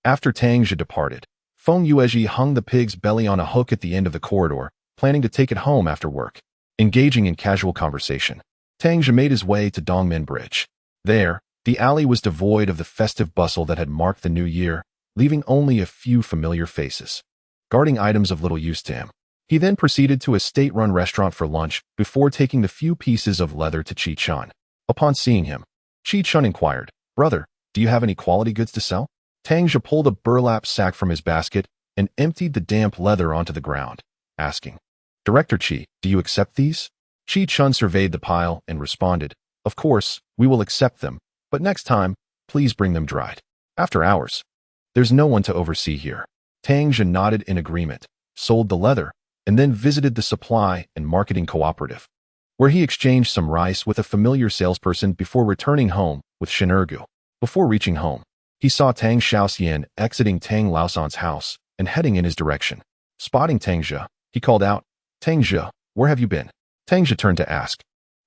After Tang Zhe departed, Feng Yuezhi hung the pig's belly on a hook at the end of the corridor, planning to take it home after work. Engaging in casual conversation, Tang Zhe made his way to Dongmen Bridge. There, the alley was devoid of the festive bustle that had marked the new year, leaving only a few familiar faces, guarding items of little use to him. He then proceeded to a state-run restaurant for lunch before taking the few pieces of leather to Chi Chun. Upon seeing him, Chi Chun inquired, "Brother, do you have any quality goods to sell?" Tang Zhe pulled a burlap sack from his basket and emptied the damp leather onto the ground, asking, "Director Chi, do you accept these?" Chi Chun surveyed the pile and responded, "Of course, we will accept them, but next time, please bring them dried. After hours. There's no one to oversee here." Tang Zhe nodded in agreement, sold the leather, and then visited the supply and marketing cooperative, where he exchanged some rice with a familiar salesperson before returning home with Shen Ergu. Before reaching home, he saw Tang Xiaoxian exiting Tang Laosan's house and heading in his direction. Spotting Tang Zhe, he called out, "Tang Zhe, where have you been?" Tang Zhe turned to ask,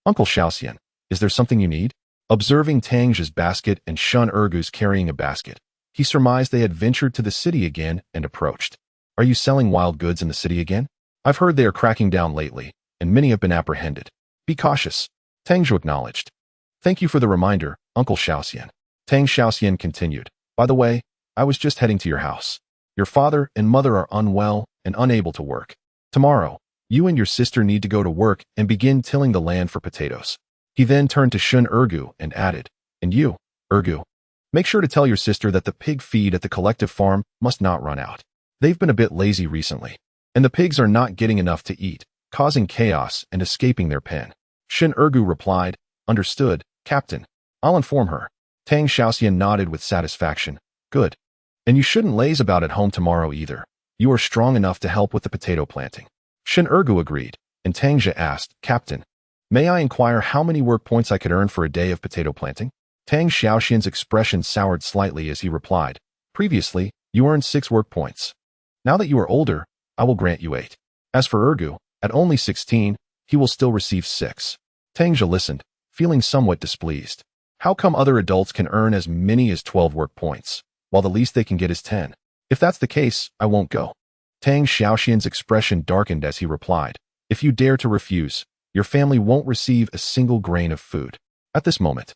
"Uncle Xiaoxian, is there something you need?" Observing Tang Zhe's basket and Shen Ergu's carrying a basket, he surmised they had ventured to the city again and approached. "Are you selling wild goods in the city again? I've heard they are cracking down lately, and many have been apprehended. Be cautious." Tang Zhe acknowledged. "Thank you for the reminder, Uncle Xiaoxian." Tang Xiaoxian continued, "By the way, I was just heading to your house. Your father and mother are unwell and unable to work. Tomorrow, you and your sister need to go to work and begin tilling the land for potatoes." He then turned to Shen Ergu and added, "And you, Ergu, make sure to tell your sister that the pig feed at the collective farm must not run out. They've been a bit lazy recently, and the pigs are not getting enough to eat, causing chaos and escaping their pen." Shen Ergu replied, "Understood, Captain. I'll inform her." Tang Xiaoxian nodded with satisfaction. "Good. And you shouldn't laze about at home tomorrow either. You are strong enough to help with the potato planting. Shin Ergu agreed, and Tang Zhe asked, Captain, may I inquire how many work points I could earn for a day of potato planting? Tang Xiaoxian's expression soured slightly as he replied, previously, you earned 6 work points. Now that you are older, I will grant you 8. As for Ergu, at only 16, he will still receive 6. Tang Zhe listened, feeling somewhat displeased. How come other adults can earn as many as 12 work points, while the least they can get is 10? If that's the case, I won't go. Tang Xiaoxian's expression darkened as he replied, if you dare to refuse, your family won't receive a single grain of food. At this moment,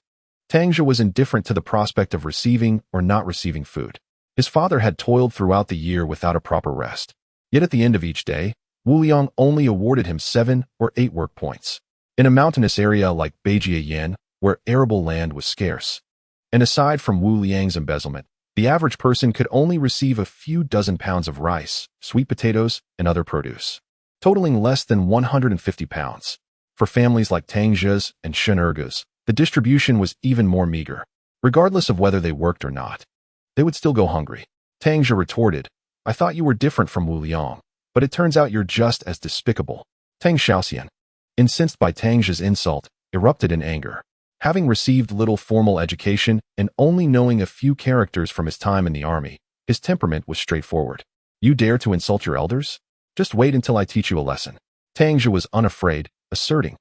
Tang Zhe was indifferent to the prospect of receiving or not receiving food. His father had toiled throughout the year without a proper rest. Yet at the end of each day, Wu Liang only awarded him 7 or 8 work points. In a mountainous area like Beijiayan, where arable land was scarce, and aside from Wu Liang's embezzlement, the average person could only receive a few dozen pounds of rice, sweet potatoes, and other produce, totaling less than 150 pounds. For families like Tang Zhe's and Shin Ergu's, the distribution was even more meager. Regardless of whether they worked or not, they would still go hungry. Tang Zhe retorted, I thought you were different from Wu Liang, but it turns out you're just as despicable. Tang Xiaoxian, incensed by Tang Zhe's insult, erupted in anger. Having received little formal education and only knowing a few characters from his time in the army, his temperament was straightforward. You dare to insult your elders? Just wait until I teach you a lesson. Tang Zhe was unafraid, asserting,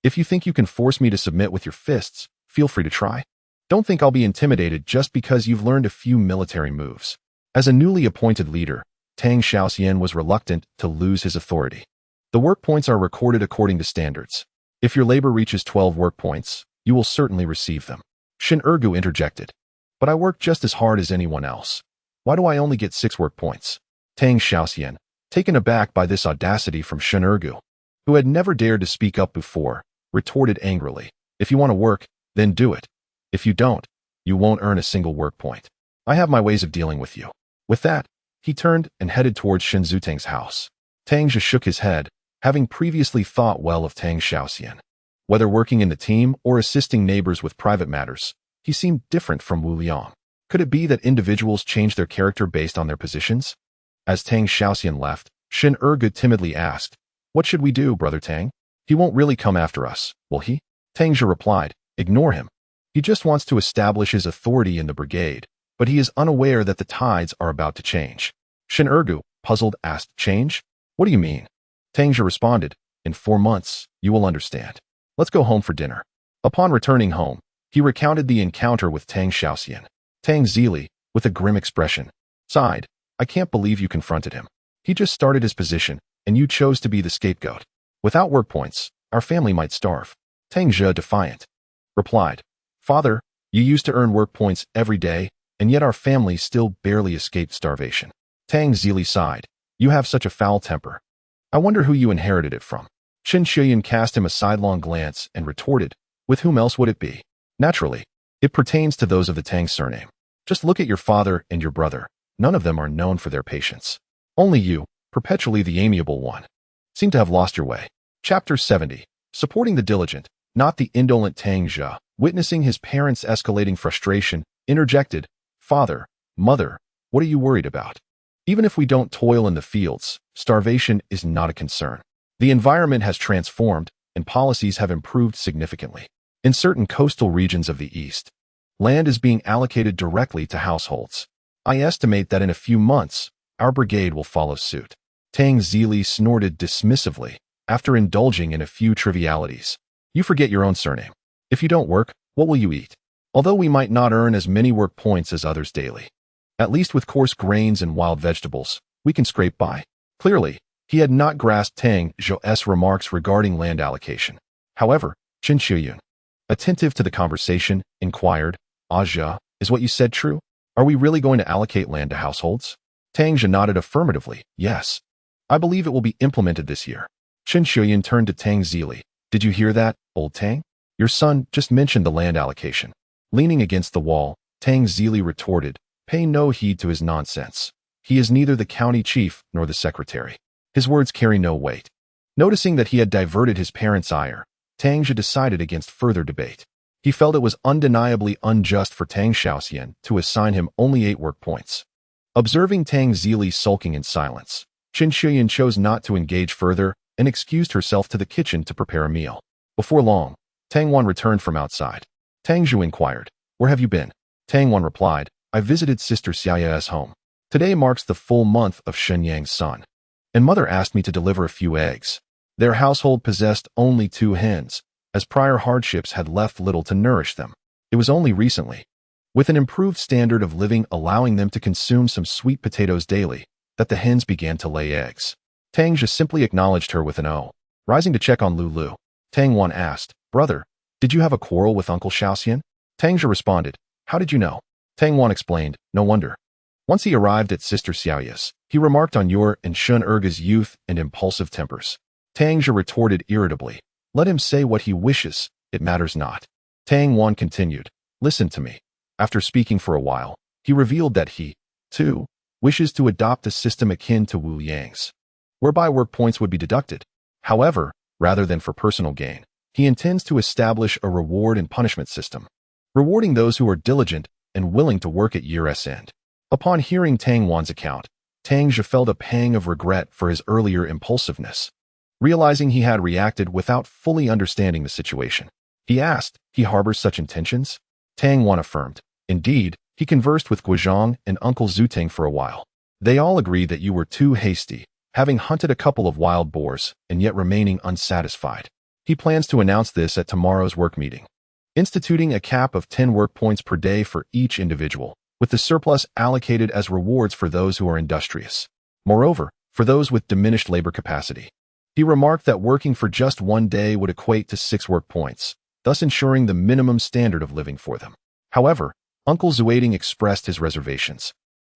if you think you can force me to submit with your fists, feel free to try. Don't think I'll be intimidated just because you've learned a few military moves. As a newly appointed leader, Tang Xiaoxian was reluctant to lose his authority. The work points are recorded according to standards. If your labor reaches 12 work points, you will certainly receive them. Shin Ergu interjected. But I work just as hard as anyone else. Why do I only get 6 work points? Tang Xiaoxian, taken aback by this audacity from Shin Ergu, who had never dared to speak up before, retorted angrily, if you want to work, then do it. If you don't, you won't earn a single work point. I have my ways of dealing with you. With that, he turned and headed towards Shin Zutang's house. Tang Zhe shook his head, having previously thought well of Tang Xiaoxian. Whether working in the team or assisting neighbors with private matters, he seemed different from Wu Liang. Could it be that individuals change their character based on their positions? As Tang Xiaoxian left, Shin Ergu timidly asked, what should we do, Brother Tang? He won't really come after us, will he? Tang Zhe replied, ignore him. He just wants to establish his authority in the brigade, but he is unaware that the tides are about to change. Shin Ergu, puzzled, asked, change? What do you mean? Tang Zhe responded, in 4 months, you will understand. Let's go home for dinner. Upon returning home, he recounted the encounter with Tang Xiaoxian. Tang Zhe, with a grim expression, sighed, I can't believe you confronted him. He just started his position, and you chose to be the scapegoat. Without work points, our family might starve. Tang Zhe, defiant, replied, Father, you used to earn work points every day, and yet our family still barely escaped starvation. Tang Zhe sighed, you have such a foul temper. I wonder who you inherited it from. Qin Shiyan cast him a sidelong glance and retorted, with whom else would it be? Naturally, it pertains to those of the Tang surname. Just look at your father and your brother. None of them are known for their patience. Only you, perpetually the amiable one, seem to have lost your way. Chapter 70. Supporting the diligent, not the indolent Tang Zhe, witnessing his parents' escalating frustration, interjected, Father, Mother, what are you worried about? Even if we don't toil in the fields, starvation is not a concern. The environment has transformed, and policies have improved significantly. In certain coastal regions of the East, land is being allocated directly to households. I estimate that in a few months, our brigade will follow suit. Tang Zhe snorted dismissively, after indulging in a few trivialities. You forget your own surname. If you don't work, what will you eat? Although we might not earn as many work points as others daily, at least with coarse grains and wild vegetables, we can scrape by. Clearly, he had not grasped Tang Zhe's remarks regarding land allocation. However, Qin Shiyun, attentive to the conversation, inquired, Zhe, is what you said true? Are we really going to allocate land to households? Tang Zhe nodded affirmatively, yes. I believe it will be implemented this year. Qin Shiyun turned to Tang Zhe. Did you hear that, old Tang? Your son just mentioned the land allocation. Leaning against the wall, Tang Zhe retorted, pay no heed to his nonsense. He is neither the county chief nor the secretary. His words carry no weight. Noticing that he had diverted his parents' ire, Tang Zhe decided against further debate. He felt it was undeniably unjust for Tang Xiaoxian to assign him only 8 work points. Observing Tang Zhe sulking in silence, Qin Shiyan chose not to engage further and excused herself to the kitchen to prepare a meal. Before long, Tang Wan returned from outside. Tang Zhe inquired, "Where have you been?" Tang Wan replied, "I visited Sister Xiaoya's home. Today marks the full month of Shenyang's son, and mother asked me to deliver a few eggs. Their household possessed only 2 hens, as prior hardships had left little to nourish them. It was only recently, with an improved standard of living allowing them to consume some sweet potatoes daily, that the hens began to lay eggs." Tang Zhe simply acknowledged her with an "oh." Rising to check on Lulu, Tang Wan asked, "Brother, did you have a quarrel with Uncle Xiaoxian?" Tang Zhe responded, "How did you know?" Tang Wan explained, "No wonder. Once he arrived at Sister Xiaoya's, he remarked on your and Shun Erga's youth and impulsive tempers." Tang Zhe retorted irritably, "Let him say what he wishes, it matters not." Tang Wan continued, "Listen to me." After speaking for a while, he revealed that he, too, wishes to adopt a system akin to Wu Yang's, whereby work points would be deducted. However, rather than for personal gain, he intends to establish a reward and punishment system, rewarding those who are diligent and willing to work at year's end. Upon hearing Tang Wan's account, Tang Zhe felt a pang of regret for his earlier impulsiveness, realizing he had reacted without fully understanding the situation. He asked, "He harbors such intentions?" Tang Wan affirmed, "Indeed, he conversed with Guozhang and Uncle Zuteng for a while. They all agree that you were too hasty, having hunted a couple of wild boars and yet remaining unsatisfied. He plans to announce this at tomorrow's work meeting, instituting a cap of 10 work points per day for each individual, with the surplus allocated as rewards for those who are industrious. Moreover, for those with diminished labor capacity. He remarked that working for just 1 day would equate to 6 work points, thus ensuring the minimum standard of living for them. However, Uncle Zuading expressed his reservations,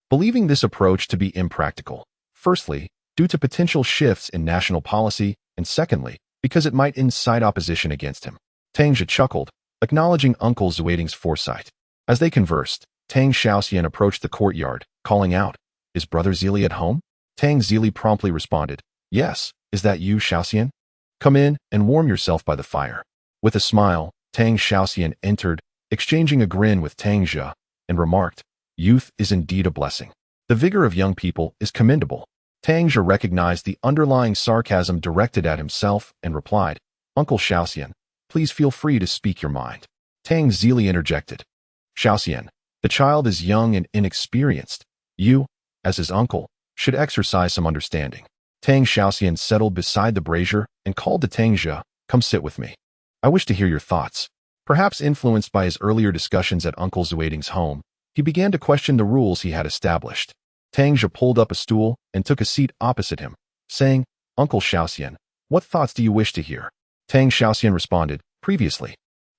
believing this approach to be impractical. Firstly, due to potential shifts in national policy, and secondly, because it might incite opposition against him. Tang Zhe chuckled, acknowledging Uncle Zuading's foresight. As they conversed, Tang Xiaoxian approached the courtyard, calling out, "Is Brother Zili at home?" Tang Zili promptly responded, "Yes, is that you, Xiaoxian? Come in and warm yourself by the fire." With a smile, Tang Xiaoxian entered, exchanging a grin with Tang Zhe, and remarked, "Youth is indeed a blessing. The vigor of young people is commendable." Tang Zhe recognized the underlying sarcasm directed at himself and replied, "Uncle Xiaoxian, please feel free to speak your mind." Tang Zili interjected, "Xiaoxian, the child is young and inexperienced. You, as his uncle, should exercise some understanding." Tang Xiaoxian settled beside the brazier and called to Tang Zhe, "Come sit with me. I wish to hear your thoughts." Perhaps influenced by his earlier discussions at Uncle Zuading's home, he began to question the rules he had established. Tang Zhe pulled up a stool and took a seat opposite him, saying, "Uncle Xiaoxian, what thoughts do you wish to hear?" Tang Xiaoxian responded, "Previously,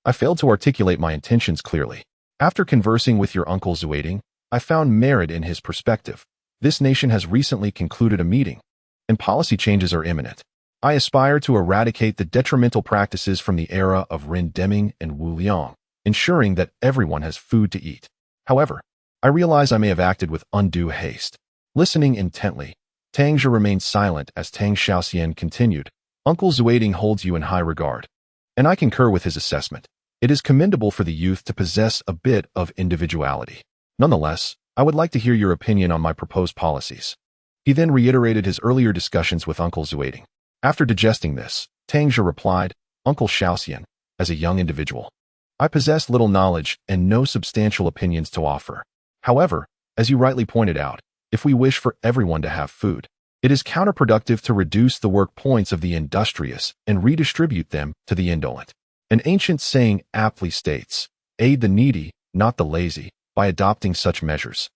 I failed to articulate my intentions clearly. After conversing with your Uncle Zuading, I found merit in his perspective. This nation has recently concluded a meeting, and policy changes are imminent. I aspire to eradicate the detrimental practices from the era of Ren Deming and Wu Liang, ensuring that everyone has food to eat. However, I realize I may have acted with undue haste." Listening intently, Tang Zhe remained silent as Tang Xiaoxian continued, "Uncle Zuading holds you in high regard, and I concur with his assessment. It is commendable for the youth to possess a bit of individuality. Nonetheless, I would like to hear your opinion on my proposed policies." He then reiterated his earlier discussions with Uncle Zuading. After digesting this, Tang Zhe replied, "Uncle Xiaoxian, as a young individual, I possess little knowledge and no substantial opinions to offer. However, as you rightly pointed out, if we wish for everyone to have food, it is counterproductive to reduce the work points of the industrious and redistribute them to the indolent. An ancient saying aptly states, 'Aid the needy, not the lazy,' by adopting such measures.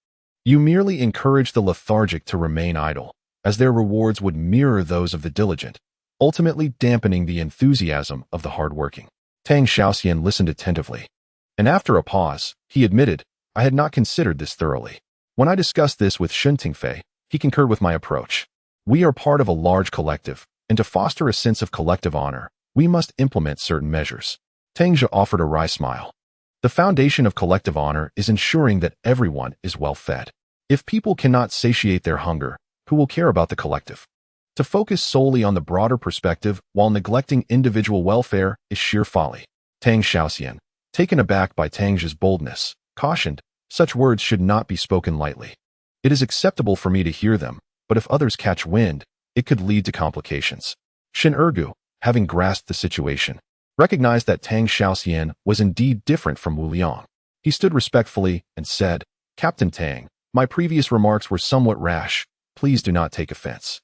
You merely encourage the lethargic to remain idle, as their rewards would mirror those of the diligent, ultimately dampening the enthusiasm of the hardworking." Tang Xiaoxian listened attentively, and after a pause, he admitted, "I had not considered this thoroughly. When I discussed this with Shun Tingfei, he concurred with my approach. We are part of a large collective, and to foster a sense of collective honor, we must implement certain measures." Tang Zhe offered a wry smile. "The foundation of collective honor is ensuring that everyone is well fed. If people cannot satiate their hunger, who will care about the collective? To focus solely on the broader perspective while neglecting individual welfare is sheer folly." Tang Xiaoxian, taken aback by Tang Zhe's boldness, cautioned, "Such words should not be spoken lightly. It is acceptable for me to hear them, but if others catch wind, it could lead to complications. Shin Ergu, having grasped the situation, recognized that Tang Xiaoxian was indeed different from Wu Liang. He stood respectfully and said, "Captain Tang, my previous remarks were somewhat rash. Please do not take offense."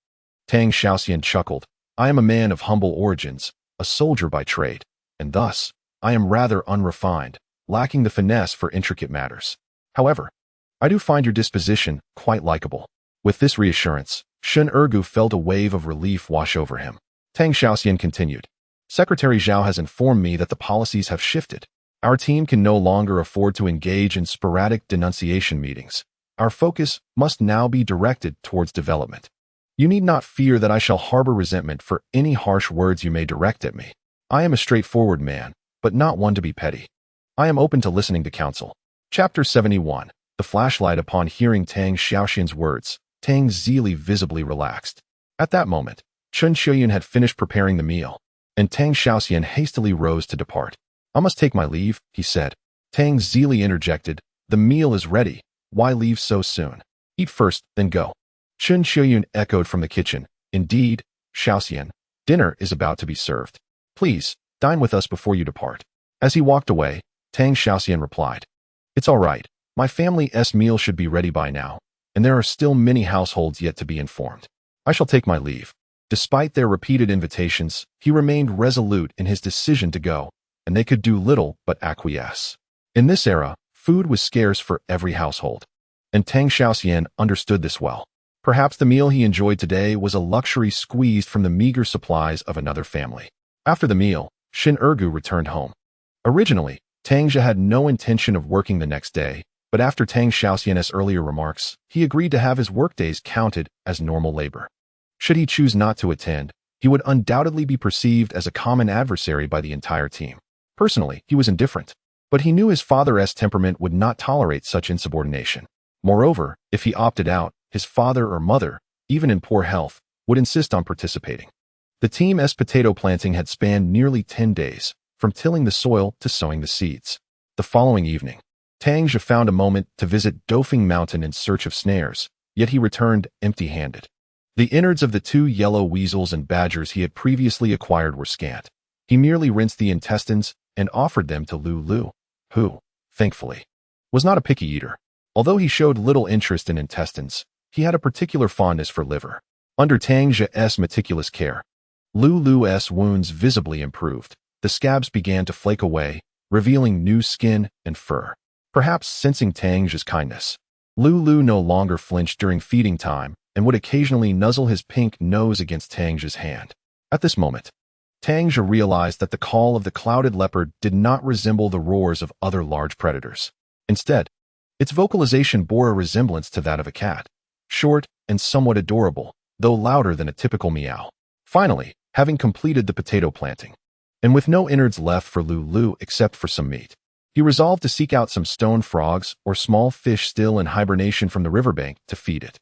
Tang Xiaoxian chuckled. "I am a man of humble origins, a soldier by trade, and thus, I am rather unrefined, lacking the finesse for intricate matters. However, I do find your disposition quite likable." With this reassurance, Shin Ergu felt a wave of relief wash over him. Tang Xiaoxian continued, "Secretary Zhao has informed me that the policies have shifted. Our team can no longer afford to engage in sporadic denunciation meetings. Our focus must now be directed towards development. You need not fear that I shall harbor resentment for any harsh words you may direct at me. I am a straightforward man, but not one to be petty. I am open to listening to counsel." Chapter 71. The flashlight. Upon hearing Tang Xiaoxian's words, Tang Zhe visibly relaxed. At that moment, Chen Xiuyun had finished preparing the meal, and Tang Xiaoxian hastily rose to depart. "I must take my leave," he said. Tang Zhe interjected, "The meal is ready. Why leave so soon? Eat first, then go." Chen Xiuyun echoed from the kitchen, "Indeed, Xiaoxian, dinner is about to be served. Please, dine with us before you depart." As he walked away, Tang Xiaoxian replied, "It's all right. My family's meal should be ready by now, and there are still many households yet to be informed. I shall take my leave." Despite their repeated invitations, he remained resolute in his decision to go, and they could do little but acquiesce. In this era, food was scarce for every household, and Tang Xiaoxian understood this well. Perhaps the meal he enjoyed today was a luxury squeezed from the meager supplies of another family. After the meal, Shin Ergu returned home. Originally, Tang Zhe had no intention of working the next day, but after Tang Xiaoxian's earlier remarks, he agreed to have his workdays counted as normal labor. Should he choose not to attend, he would undoubtedly be perceived as a common adversary by the entire team. Personally, he was indifferent, but he knew his father's temperament would not tolerate such insubordination. Moreover, if he opted out, his father or mother, even in poor health, would insist on participating. The team's potato planting had spanned nearly 10 days, from tilling the soil to sowing the seeds. The following evening, Tang Zhe found a moment to visit Dofeng Mountain in search of snares, yet he returned empty-handed. The innards of the 2 yellow weasels and badgers he had previously acquired were scant. He merely rinsed the intestines and offered them to Lu Lu, who, thankfully, was not a picky eater. Although he showed little interest in intestines, he had a particular fondness for liver. Under Tang Zhe's meticulous care, Lu Lu's wounds visibly improved. The scabs began to flake away, revealing new skin and fur. Perhaps sensing Tang Zhe's kindness, Lu Lu no longer flinched during feeding time and would occasionally nuzzle his pink nose against Tang Zhe's hand. At this moment, Tang Zhe realized that the call of the clouded leopard did not resemble the roars of other large predators. Instead, its vocalization bore a resemblance to that of a cat, short and somewhat adorable, though louder than a typical meow. Finally, having completed the potato planting, and with no innards left for Lu Lu except for some meat, he resolved to seek out some stone frogs or small fish still in hibernation from the riverbank to feed it.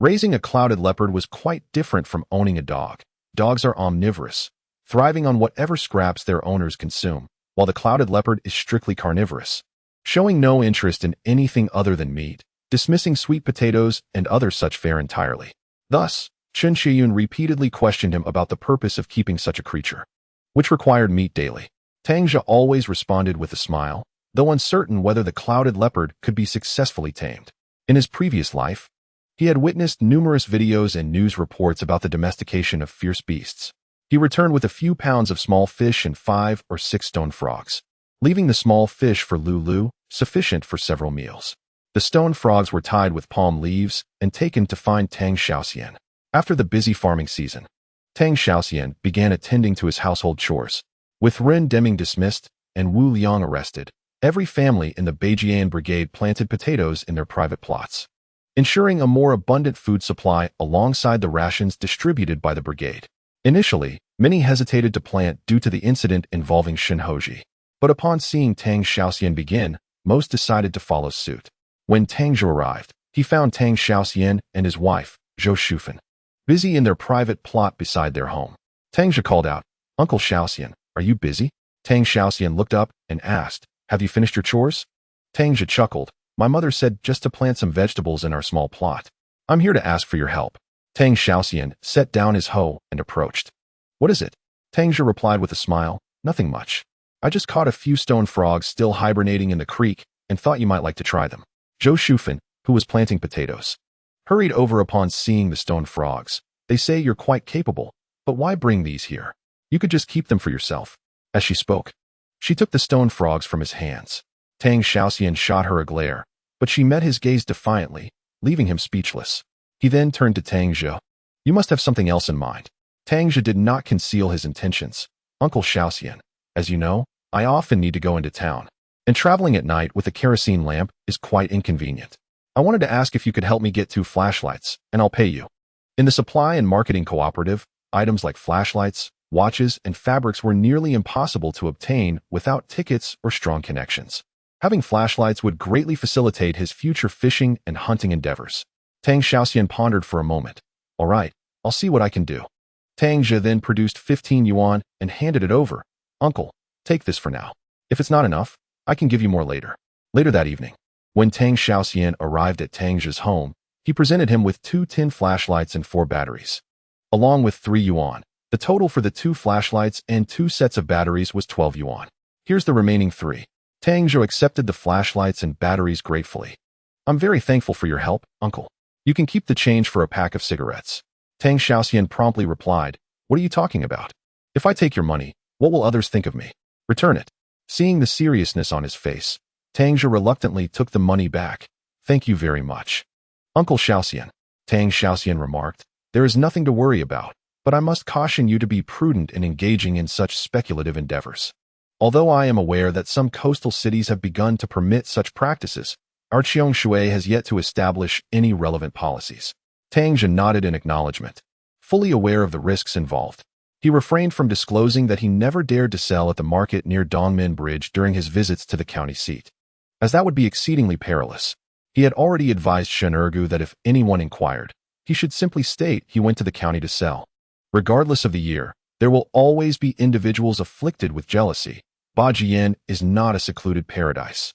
Raising a clouded leopard was quite different from owning a dog. Dogs are omnivorous, thriving on whatever scraps their owners consume, while the clouded leopard is strictly carnivorous, showing no interest in anything other than meat, dismissing sweet potatoes and other such fare entirely. Thus, Chen Xiuyun repeatedly questioned him about the purpose of keeping such a creature, which required meat daily. Tang Zhe always responded with a smile, though uncertain whether the clouded leopard could be successfully tamed. In his previous life, he had witnessed numerous videos and news reports about the domestication of fierce beasts. He returned with a few pounds of small fish and 5 or 6 stone frogs, leaving the small fish for Lu Lu, sufficient for several meals. The stone frogs were tied with palm leaves and taken to find Tang Xiaoxian. After the busy farming season, Tang Xiaoxian began attending to his household chores. With Ren Deming dismissed and Wu Liang arrested, every family in the Beijian brigade planted potatoes in their private plots, ensuring a more abundant food supply alongside the rations distributed by the brigade. Initially, many hesitated to plant due to the incident involving Shin Hoji, but upon seeing Tang Xiaoxian begin, most decided to follow suit. When Tang Zhe arrived, he found Tang Xiaoxian and his wife, Zhou Shufan, busy in their private plot beside their home. Tang Zhe called out, "Uncle Xiaoxian, are you busy?" Tang Xiaoxian looked up and asked, "Have you finished your chores?" Tang Zhe chuckled, My mother said just to plant some vegetables in our small plot. I'm here to ask for your help. Tang Zhe set down his hoe and approached. What is it? Tang Zhe replied with a smile. Nothing much. I just caught a few stone frogs still hibernating in the creek and thought you might like to try them. Zhou Shufan, who was planting potatoes, hurried over upon seeing the stone frogs. They say you're quite capable, but why bring these here? You could just keep them for yourself. As she spoke, she took the stone frogs from his hands. Tang Zhe shot her a glare, but she met his gaze defiantly, leaving him speechless. He then turned to Tang Zhe. You must have something else in mind. Tang Zhe did not conceal his intentions. Uncle Xiaoxian, as you know, I often need to go into town, and traveling at night with a kerosene lamp is quite inconvenient. I wanted to ask if you could help me get 2 flashlights, and I'll pay you. In the supply and marketing cooperative, items like flashlights, watches, and fabrics were nearly impossible to obtain without tickets or strong connections. Having flashlights would greatly facilitate his future fishing and hunting endeavors. Tang Zhe pondered for a moment. All right, I'll see what I can do. Tang Zhe then produced 15 yuan and handed it over. Uncle, take this for now. If it's not enough, I can give you more later. Later that evening, when Tang Zhe arrived at Tang Zhe's home, he presented him with 2 tin flashlights and 4 batteries, along with 3 yuan. The total for the 2 flashlights and 2 sets of batteries was 12 yuan. Here's the remaining 3. Tang Zhe accepted the flashlights and batteries gratefully. I'm very thankful for your help, uncle. You can keep the change for a pack of cigarettes. Tang Zhe promptly replied, what are you talking about? If I take your money, what will others think of me? Return it. Seeing the seriousness on his face, Tang Zhe reluctantly took the money back. Thank you very much. Uncle Xiaoxian, Tang Zhe remarked, there is nothing to worry about, but I must caution you to be prudent in engaging in such speculative endeavors. Although I am aware that some coastal cities have begun to permit such practices, our Qiangshui has yet to establish any relevant policies. Tang Zhe nodded in acknowledgement. Fully aware of the risks involved, he refrained from disclosing that he never dared to sell at the market near Dongmen Bridge during his visits to the county seat, as that would be exceedingly perilous. He had already advised Shen Ergu that if anyone inquired, he should simply state he went to the county to sell. Regardless of the year, there will always be individuals afflicted with jealousy. Bajian is not a secluded paradise,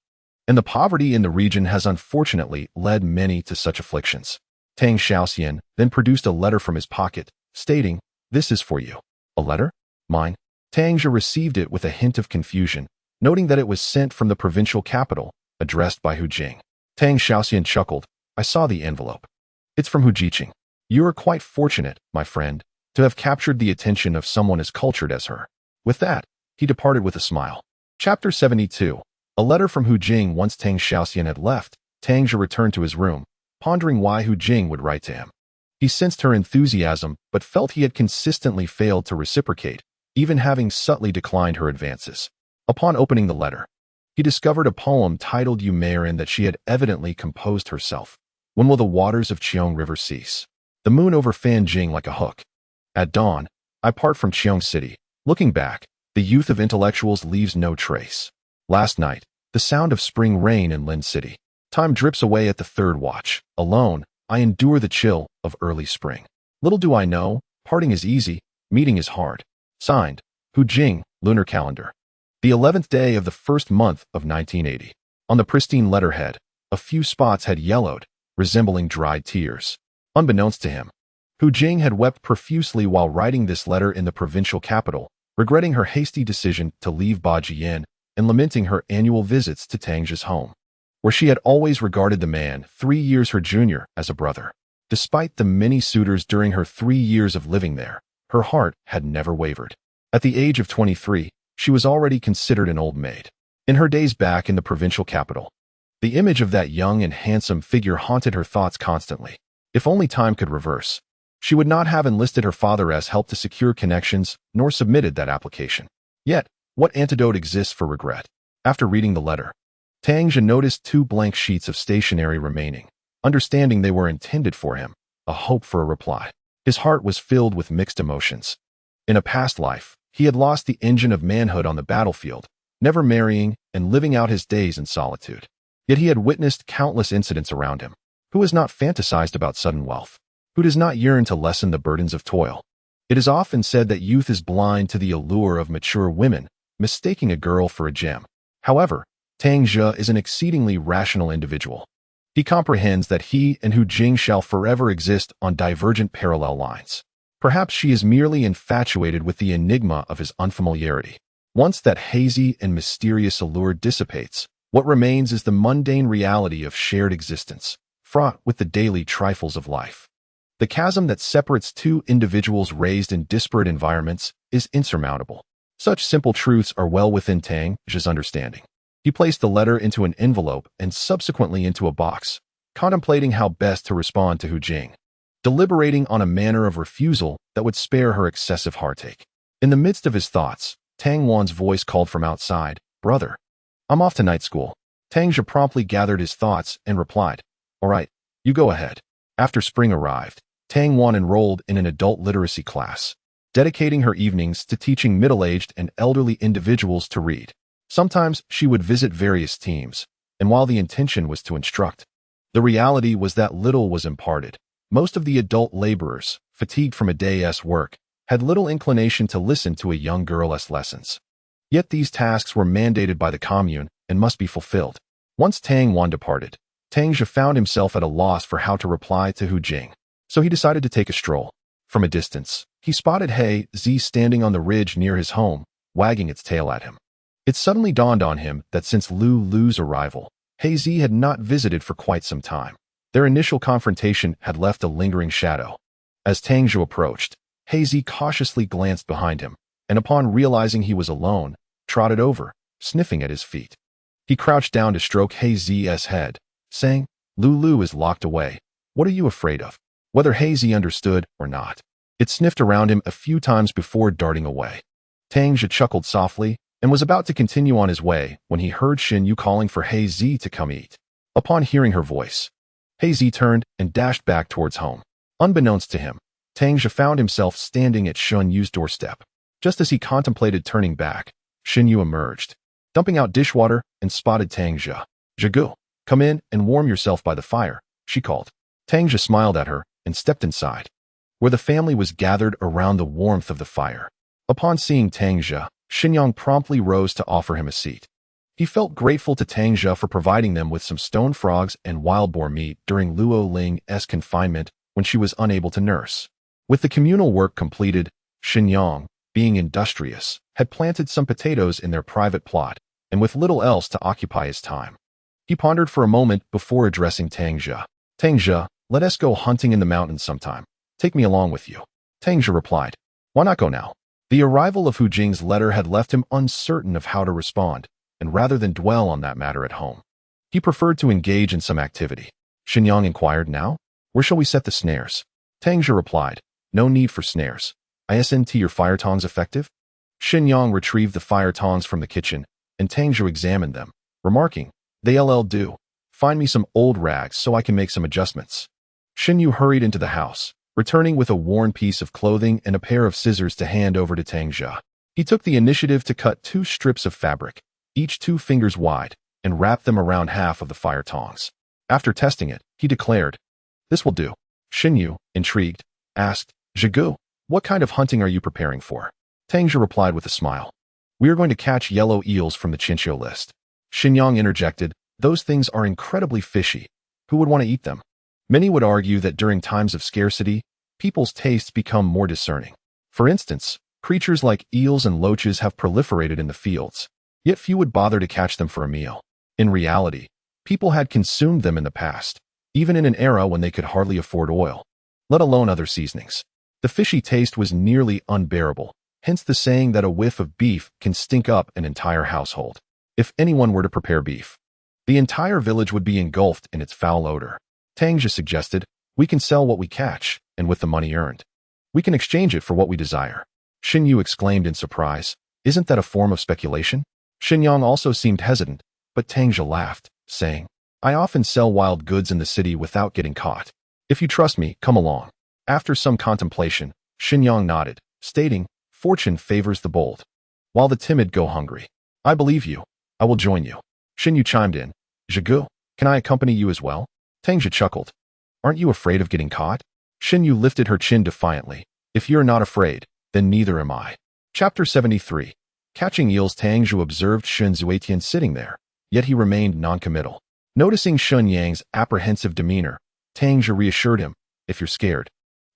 and the poverty in the region has unfortunately led many to such afflictions. Tang Zhe then produced a letter from his pocket, stating, this is for you. A letter? Mine? Tang Zhe received it with a hint of confusion, noting that it was sent from the provincial capital, addressed by Hu Jing. Tang Zhe chuckled. I saw the envelope. It's from Hu Jiqing. You are quite fortunate, my friend, to have captured the attention of someone as cultured as her. With that, he departed with a smile. Chapter 72. A letter from Hu Jing. Once Tang Zhe had left, Tang Zhe returned to his room, pondering why Hu Jing would write to him. He sensed her enthusiasm, but felt he had consistently failed to reciprocate, even having subtly declined her advances. Upon opening the letter, he discovered a poem titled Yumerin that she had evidently composed herself. When will the waters of Qiong River cease? The moon over Fanjing like a hook. At dawn, I part from Qiong City. Looking back, the youth of intellectuals leaves no trace. Last night, the sound of spring rain in Lin City. Time drips away at the 3rd watch. Alone, I endure the chill of early spring. Little do I know, parting is easy, meeting is hard. Signed, Hu Jing, Lunar Calendar. The 11th day of the 1st month of 1980. On the pristine letterhead, a few spots had yellowed, resembling dried tears. Unbeknownst to him, Hu Jing had wept profusely while writing this letter in the provincial capital, regretting her hasty decision to leave Bajian and lamenting her annual visits to Tang Zhe's home, where she had always regarded the man 3 years her junior as a brother. Despite the many suitors during her 3 years of living there, her heart had never wavered. At the age of 23, she was already considered an old maid. In her days back in the provincial capital, the image of that young and handsome figure haunted her thoughts constantly. If only time could reverse, she would not have enlisted her father as help to secure connections, nor submitted that application. Yet, what antidote exists for regret? After reading the letter, Tang Zhe noticed 2 blank sheets of stationery remaining. Understanding they were intended for him, a hope for a reply. His heart was filled with mixed emotions. In a past life, he had lost the engine of manhood on the battlefield, never marrying and living out his days in solitude. Yet he had witnessed countless incidents around him. Who has not fantasized about sudden wealth? Who does not yearn to lessen the burdens of toil? It is often said that youth is blind to the allure of mature women, mistaking a girl for a gem. However, Tang Zhe is an exceedingly rational individual. He comprehends that he and Hu Jing shall forever exist on divergent parallel lines. Perhaps she is merely infatuated with the enigma of his unfamiliarity. Once that hazy and mysterious allure dissipates, what remains is the mundane reality of shared existence, fraught with the daily trifles of life. The chasm that separates two individuals raised in disparate environments is insurmountable. Such simple truths are well within Tang Zhe's understanding. He placed the letter into an envelope and subsequently into a box, contemplating how best to respond to Hu Jing, deliberating on a manner of refusal that would spare her excessive heartache. In the midst of his thoughts, Tang Wan's voice called from outside, "Brother, I'm off to night school." Tang Zhe promptly gathered his thoughts and replied, "All right, you go ahead." After spring arrived, Tang Wan enrolled in an adult literacy class, dedicating her evenings to teaching middle-aged and elderly individuals to read. Sometimes she would visit various teams, and while the intention was to instruct, the reality was that little was imparted. Most of the adult laborers, fatigued from a day's work, had little inclination to listen to a young girl's lessons. Yet these tasks were mandated by the commune and must be fulfilled. Once Tang Wan departed, Tang Zhe found himself at a loss for how to reply to Hu Jing, so he decided to take a stroll. From a distance, he spotted He Zi standing on the ridge near his home, wagging its tail at him. It suddenly dawned on him that since Lu Lu's arrival, He Zi had not visited for quite some time. Their initial confrontation had left a lingering shadow. As Tang Zhe approached, He Zi cautiously glanced behind him, and upon realizing he was alone, trotted over, sniffing at his feet. He crouched down to stroke He Zi's head, saying, "Lu is locked away. What are you afraid of?" Whether He Zi understood or not, it sniffed around him a few times before darting away. Tang Zhe chuckled softly and was about to continue on his way when he heard Xin Yu calling for He Zi to come eat. Upon hearing her voice, He Zi turned and dashed back towards home. Unbeknownst to him, Tang Zhe found himself standing at Xin Yu's doorstep. Just as he contemplated turning back, Xin Yu emerged, dumping out dishwater, and spotted Tang Zhe. "Zhigu, come in and warm yourself by the fire," she called. Tang Zhe smiled at her and stepped inside, where the family was gathered around the warmth of the fire. Upon seeing Tang Zhe, Xinyang promptly rose to offer him a seat. He felt grateful to Tang Zhe for providing them with some stone frogs and wild boar meat during Luo Ling's confinement when she was unable to nurse. With the communal work completed, Xinyang, being industrious, had planted some potatoes in their private plot, and with little else to occupy his time. He pondered for a moment before addressing Tang Zhe. "Tang Zhe, let us go hunting in the mountains sometime. Take me along with you." Tang Zhe replied, "Why not go now?" The arrival of Hu Jing's letter had left him uncertain of how to respond, and rather than dwell on that matter at home, he preferred to engage in some activity. Xinyang inquired, "Now? Where shall we set the snares?" Tang Zhe replied, "No need for snares. Isn't your fire tongs effective?" Xinyang retrieved the fire tongs from the kitchen, and Tang Zhe examined them, remarking, "They'll do. Find me some old rags so I can make some adjustments." Xin Yu hurried into the house, returning with a worn piece of clothing and a pair of scissors to hand over to Tang Zhe. He took the initiative to cut 2 strips of fabric, each 2 fingers wide, and wrapped them around half of the fire tongs. After testing it, he declared, "This will do." Xin Yu, intrigued, asked, "Zhigu, what kind of hunting are you preparing for?" Tang Zhe replied with a smile, "We are going to catch yellow eels from the Chinchou list." Xinyang interjected, "Those things are incredibly fishy. Who would want to eat them?" Many would argue that during times of scarcity, people's tastes become more discerning. For instance, creatures like eels and loaches have proliferated in the fields, yet few would bother to catch them for a meal. In reality, people had consumed them in the past, even in an era when they could hardly afford oil, let alone other seasonings. The fishy taste was nearly unbearable, hence the saying that a whiff of beef can stink up an entire household. If anyone were to prepare beef, the entire village would be engulfed in its foul odor. Tang Zhe suggested, "We can sell what we catch, and with the money earned, we can exchange it for what we desire." Xin Yu exclaimed in surprise, "Isn't that a form of speculation?" Xinyang also seemed hesitant, but Tang Zhe laughed, saying, "I often sell wild goods in the city without getting caught. If you trust me, come along." After some contemplation, Xinyang nodded, stating, "Fortune favors the bold, while the timid go hungry. I believe you. I will join you." Xin Yu chimed in, "Zhigu, can I accompany you as well?" Tang Zhe chuckled, "Aren't you afraid of getting caught?" Xin Yu lifted her chin defiantly, "If you're not afraid, then neither am I." Chapter 73. Catching eels. Tang Zhe observed Shun Zuetian sitting there, yet he remained noncommittal. Noticing Shun Yang's apprehensive demeanor, Tang Zhe reassured him, "If you're scared,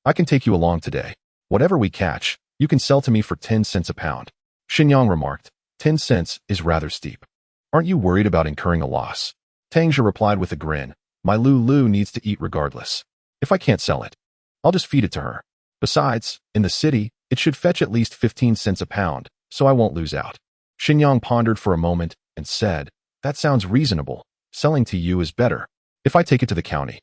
I can take you along today. Whatever we catch, you can sell to me for 10 cents a pound." Xinyang remarked, 10 cents is rather steep. Aren't you worried about incurring a loss? Tang Zhe replied with a grin, my Lulu needs to eat regardless. If I can't sell it, I'll just feed it to her. Besides, in the city, it should fetch at least 15 cents a pound, so I won't lose out. Xinyang pondered for a moment and said, that sounds reasonable. Selling to you is better. If I take it to the county,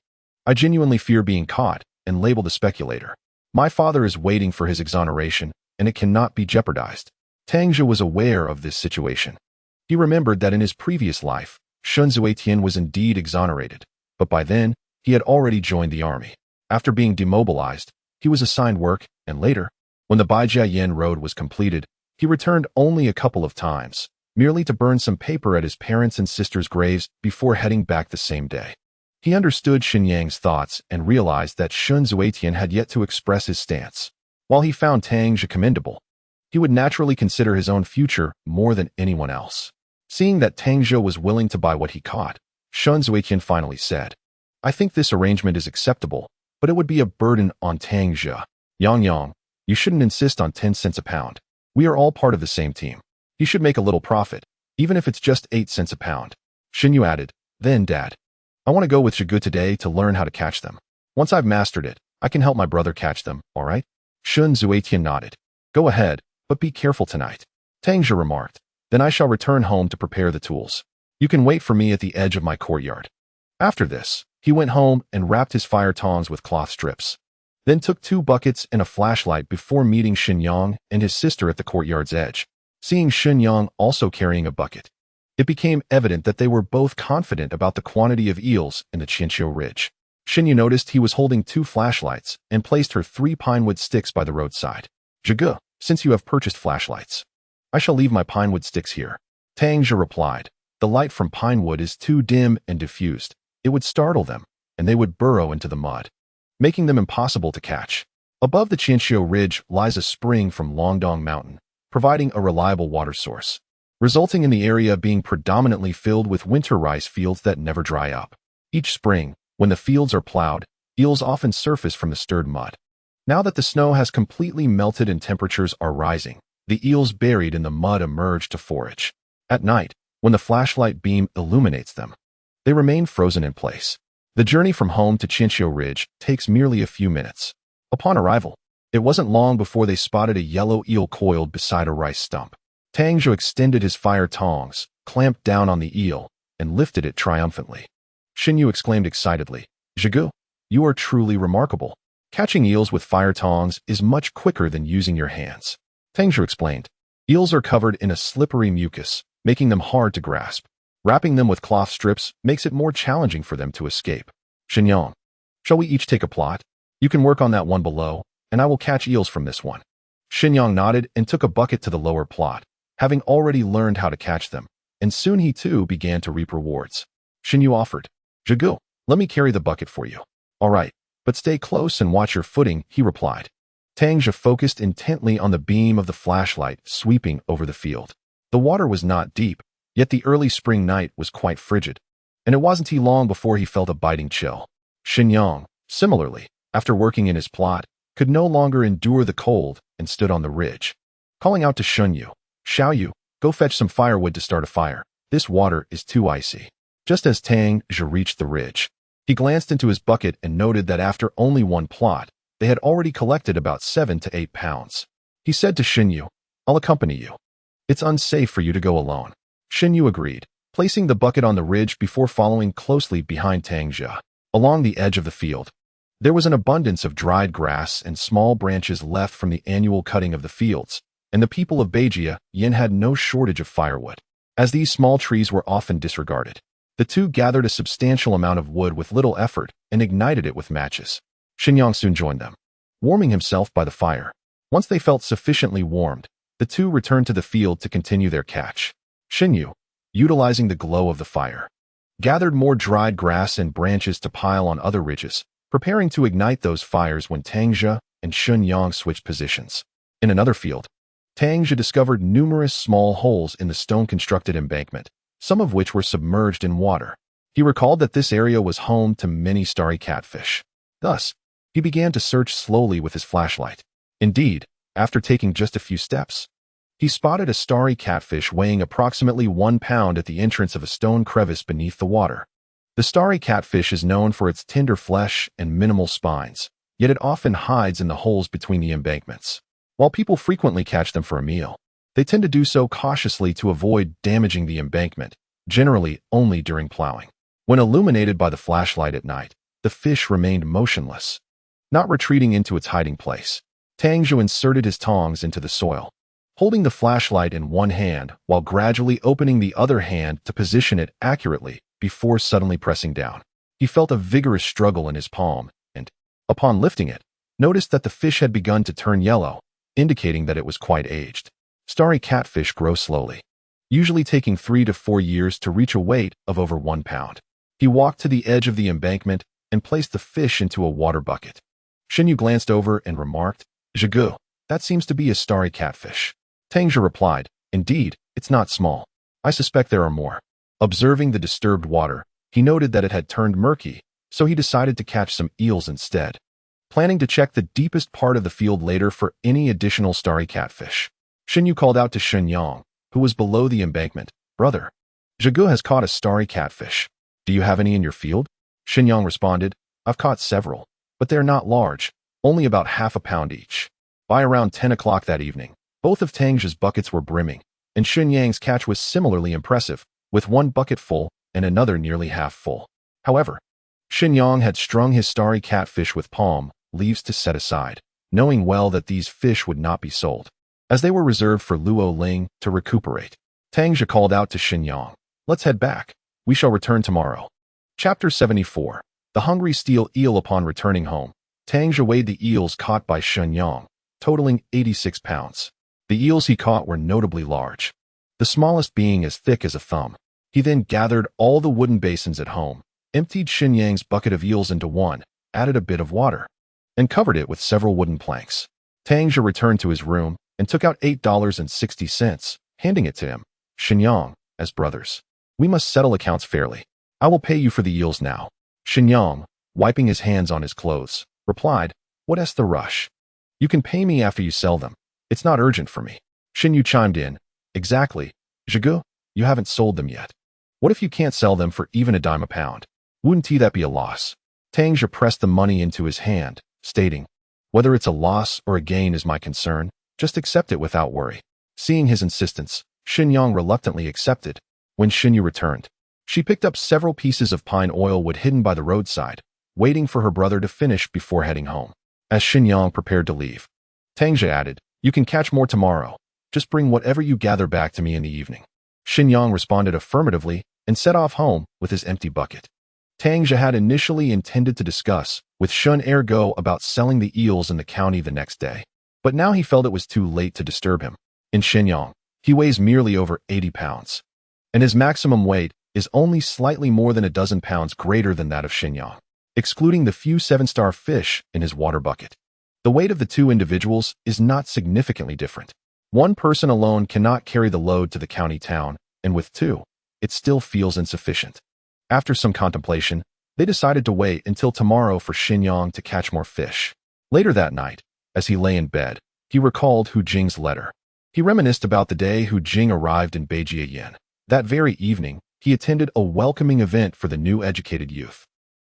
I genuinely fear being caught and labeled a speculator. My father is waiting for his exoneration, and it cannot be jeopardized. Tang Zhe was aware of this situation. He remembered that in his previous life, Shun Zuetian was indeed exonerated, but by then, he had already joined the army. After being demobilized, he was assigned work, and later, when the Baijiayan Road was completed, he returned only a couple of times, merely to burn some paper at his parents' and sisters' graves before heading back the same day. He understood Xinyang's thoughts and realized that Shun Zuetian had yet to express his stance. While he found Tang Zhe commendable, he would naturally consider his own future more than anyone else. Seeing that Tang Zhe was willing to buy what he caught, Shun Zuetian finally said, I think this arrangement is acceptable, but it would be a burden on Tang Zhe. Yang, you shouldn't insist on 10 cents a pound. We are all part of the same team. He should make a little profit, even if it's just 8 cents a pound. Xinyu added, then Dad, I want to go with Zhigu today to learn how to catch them. Once I've mastered it, I can help my brother catch them, all right? Shun Zuetian nodded. Go ahead, but be careful tonight. Tang Zhe remarked, then I shall return home to prepare the tools. You can wait for me at the edge of my courtyard. After this, he went home and wrapped his fire tongs with cloth strips. Then took 2 buckets and a flashlight before meeting Xinyang and his sister at the courtyard's edge. Seeing Xinyang also carrying a bucket, it became evident that they were both confident about the quantity of eels in the Qianqiu Ridge. Xinyu noticed he was holding 2 flashlights and placed her 3 pinewood sticks by the roadside. Zhigu, since you have purchased flashlights, I shall leave my pinewood sticks here. Tang Zhe replied, the light from pinewood is too dim and diffused. It would startle them, and they would burrow into the mud, making them impossible to catch. Above the Qianqiu Ridge lies a spring from Longdong Mountain, providing a reliable water source, resulting in the area being predominantly filled with winter rice fields that never dry up. Each spring, when the fields are plowed, eels often surface from the stirred mud. Now that the snow has completely melted and temperatures are rising, the eels buried in the mud emerge to forage. At night, when the flashlight beam illuminates them, they remain frozen in place. The journey from home to Qianqiu Ridge takes merely a few minutes. Upon arrival, it wasn't long before they spotted a yellow eel coiled beside a rice stump. Tang Zhe extended his fire tongs, clamped down on the eel, and lifted it triumphantly. Xinyu exclaimed excitedly, Zhigu, you are truly remarkable. Catching eels with fire tongs is much quicker than using your hands. Tang Zhe explained, eels are covered in a slippery mucus, making them hard to grasp. Wrapping them with cloth strips makes it more challenging for them to escape. Xinyang, shall we each take a plot? You can work on that one below, and I will catch eels from this one. Xinyang nodded and took a bucket to the lower plot, having already learned how to catch them, and soon he too began to reap rewards. Xinyu offered, Zhigu, let me carry the bucket for you. All right, but stay close and watch your footing, he replied. Tang Zhe focused intently on the beam of the flashlight sweeping over the field. The water was not deep, yet the early spring night was quite frigid, and it wasn't long before he felt a biting chill. Xinyang, similarly, after working in his plot, could no longer endure the cold and stood on the ridge. Calling out to Shunyu, Xiaoyu, go fetch some firewood to start a fire. This water is too icy. Just as Tang Zhe reached the ridge, he glanced into his bucket and noted that after only one plot, they had already collected about 7 to 8 pounds. He said to Xinyu, I'll accompany you. It's unsafe for you to go alone. Xinyu agreed, placing the bucket on the ridge before following closely behind Tang Zhe. Along the edge of the field, there was an abundance of dried grass and small branches left from the annual cutting of the fields, and the people of Beijia Yin had no shortage of firewood. As these small trees were often disregarded, the two gathered a substantial amount of wood with little effort and ignited it with matches. Xinyang soon joined them, warming himself by the fire. Once they felt sufficiently warmed, the two returned to the field to continue their catch. Xinyu, utilizing the glow of the fire, gathered more dried grass and branches to pile on other ridges, preparing to ignite those fires when Tang Zhe and Xinyang switched positions. In another field, Tang Zhe discovered numerous small holes in the stone-constructed embankment, some of which were submerged in water. He recalled that this area was home to many starry catfish. Thus, he began to search slowly with his flashlight. Indeed, after taking just a few steps, he spotted a starry catfish weighing approximately 1 pound at the entrance of a stone crevice beneath the water. The starry catfish is known for its tender flesh and minimal spines, yet it often hides in the holes between the embankments. While people frequently catch them for a meal, they tend to do so cautiously to avoid damaging the embankment, generally only during plowing. When illuminated by the flashlight at night, the fish remained motionless, not retreating into its hiding place. Tang Zhe inserted his tongs into the soil, holding the flashlight in one hand while gradually opening the other hand to position it accurately before suddenly pressing down. He felt a vigorous struggle in his palm and, upon lifting it, noticed that the fish had begun to turn yellow, indicating that it was quite aged. Starry catfish grow slowly, usually taking 3 to 4 years to reach a weight of over 1 pound. He walked to the edge of the embankment and placed the fish into a water bucket. Xinyu glanced over and remarked, "Zhigu, that seems to be a starry catfish." Tang Zhe replied, "Indeed, it's not small. I suspect there are more." Observing the disturbed water, he noted that it had turned murky, so he decided to catch some eels instead, planning to check the deepest part of the field later for any additional starry catfish. Xinyu called out to Shenyang, who was below the embankment, "Brother, Zhigu has caught a starry catfish. Do you have any in your field?" Shenyang responded, "I've caught several, but they're not large, only about half a pound each." By around 10 o'clock that evening, both of Tang Zhe's buckets were brimming, and Shenyang's catch was similarly impressive, with one bucket full and another nearly half full. However, Shenyang had strung his starry catfish with palm leaves to set aside, knowing well that these fish would not be sold, as they were reserved for Luo Ling to recuperate. Tang Zhe called out to Shenyang, "Let's head back. We shall return tomorrow." Chapter 74. The Hungry Steel Eel. Upon returning home, Tang Zhe weighed the eels caught by Shenyang, totaling 86 pounds. The eels he caught were notably large, the smallest being as thick as a thumb. He then gathered all the wooden basins at home, emptied Shenyang's bucket of eels into one, added a bit of water, and covered it with several wooden planks. Tang Zhe returned to his room and took out $8.60, handing it to him. "Shenyang, as brothers, we must settle accounts fairly. I will pay you for the eels now." Shenyang, wiping his hands on his clothes, replied, "What's the rush? You can pay me after you sell them. It's not urgent for me." Xinyu chimed in, "Exactly. Zhigu, you haven't sold them yet. What if you can't sell them for even a dime a pound? Wouldn't that be a loss?" Tang Zhe pressed the money into his hand, stating, "Whether it's a loss or a gain is my concern. Just accept it without worry." Seeing his insistence, Shenyang reluctantly accepted. When Xinyu returned, she picked up several pieces of pine oil wood hidden by the roadside, waiting for her brother to finish before heading home. As Shenyang prepared to leave, Tang Zhe added, "You can catch more tomorrow. Just bring whatever you gather back to me in the evening." Shenyang responded affirmatively and set off home with his empty bucket. Tang Zhe had initially intended to discuss with Shun Ergo about selling the eels in the county the next day, but now he felt it was too late to disturb him. In Shenyang, he weighs merely over 80 pounds, and his maximum weight is only slightly more than a dozen pounds greater than that of Shenyang, excluding the few 7-star fish in his water bucket. The weight of the two individuals is not significantly different. One person alone cannot carry the load to the county town, and with two, it still feels insufficient. After some contemplation, they decided to wait until tomorrow for Shenyang to catch more fish. Later that night, as he lay in bed, he recalled Hu Jing's letter. He reminisced about the day Hu Jing arrived in Beijiayan. That very evening, he attended a welcoming event for the new educated youth.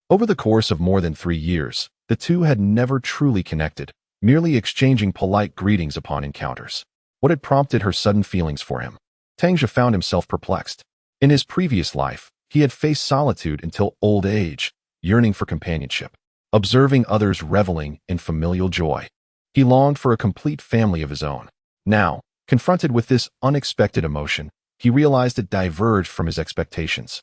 Over the course of more than 3 years, the two had never truly connected, merely exchanging polite greetings upon encounters. What had prompted her sudden feelings for him? Tang Zhe found himself perplexed. In his previous life, he had faced solitude until old age, yearning for companionship, observing others reveling in familial joy. He longed for a complete family of his own. Now, confronted with this unexpected emotion, he realized it diverged from his expectations,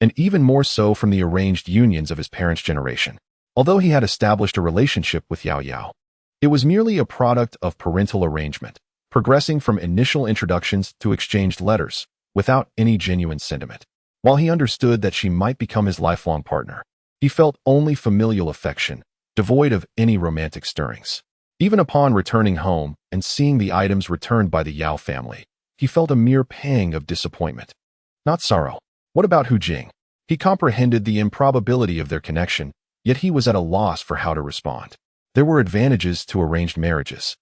and even more so from the arranged unions of his parents' generation. Although he had established a relationship with Yao Yao, it was merely a product of parental arrangement, progressing from initial introductions to exchanged letters, without any genuine sentiment. While he understood that she might become his lifelong partner, he felt only familial affection, devoid of any romantic stirrings. Even upon returning home and seeing the items returned by the Yao family, he felt a mere pang of disappointment. not sorrow. What about Hu Jing? He comprehended the improbability of their connection, yet he was at a loss for how to respond. There were advantages to arranged marriages.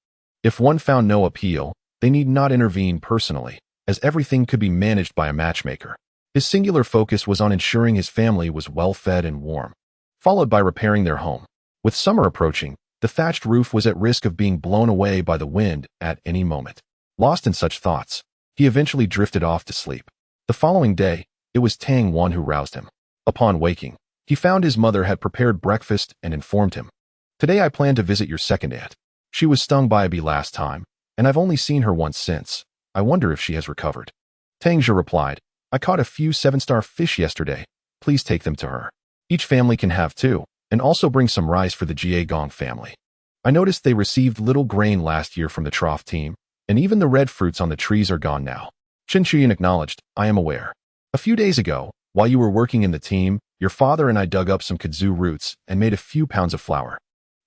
If one found no appeal, they need not intervene personally, as everything could be managed by a matchmaker. His singular focus was on ensuring his family was well-fed and warm, followed by repairing their home. With summer approaching, the thatched roof was at risk of being blown away by the wind at any moment. Lost in such thoughts, he eventually drifted off to sleep. The following day, it was Tang Zhe who roused him. Upon waking, he found his mother had prepared breakfast and informed him. "Today I plan to visit your second aunt. She was stung by a bee last time, and I've only seen her once since. I wonder if she has recovered." Tang Zhe replied, "I caught a few 7-star fish yesterday. Please take them to her. Each family can have 2, and also bring some rice for the Jie Gong family. I noticed they received little grain last year from the trough team, and even the red fruits on the trees are gone now." Qin Shiyan acknowledged, "I am aware. A few days ago, while you were working in the team, your father and I dug up some kudzu roots and made a few pounds of flour.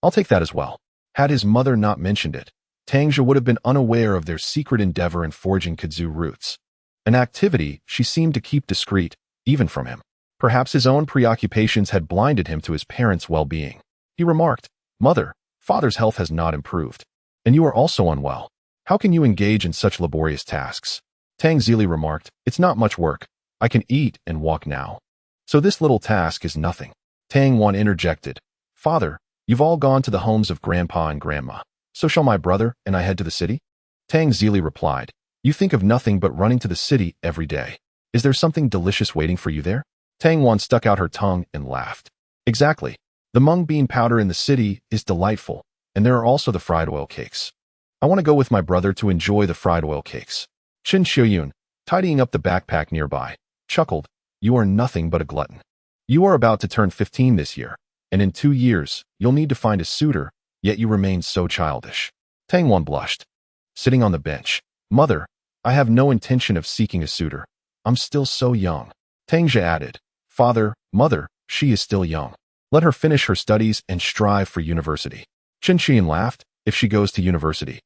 I'll take that as well." Had his mother not mentioned it, Tang Zhe would have been unaware of their secret endeavor in foraging kudzu roots, an activity she seemed to keep discreet, even from him. Perhaps his own preoccupations had blinded him to his parents' well-being. He remarked, "Mother, father's health has not improved, and you are also unwell. How can you engage in such laborious tasks?" Tang Zhe remarked, "It's not much work. I can eat and walk now. So this little task is nothing." Tang Zhe interjected, "Father, you've all gone to the homes of Grandpa and Grandma. So shall my brother and I head to the city?" Tang Zhe replied, "You think of nothing but running to the city every day. Is there something delicious waiting for you there?" Tang Zhe stuck out her tongue and laughed. "Exactly. The mung bean powder in the city is delightful, and there are also the fried oil cakes. I want to go with my brother to enjoy the fried oil cakes." Qin Shiyan, tidying up the backpack nearby, chuckled, "You are nothing but a glutton. You are about to turn 15 this year, and in 2 years, you'll need to find a suitor, yet you remain so childish." Tang Zhe blushed. Sitting on the bench, "Mother, I have no intention of seeking a suitor. I'm still so young." Tang Zhe added, "Father, mother, she is still young. Let her finish her studies and strive for university." Qin Shiyan laughed, "If she goes to university,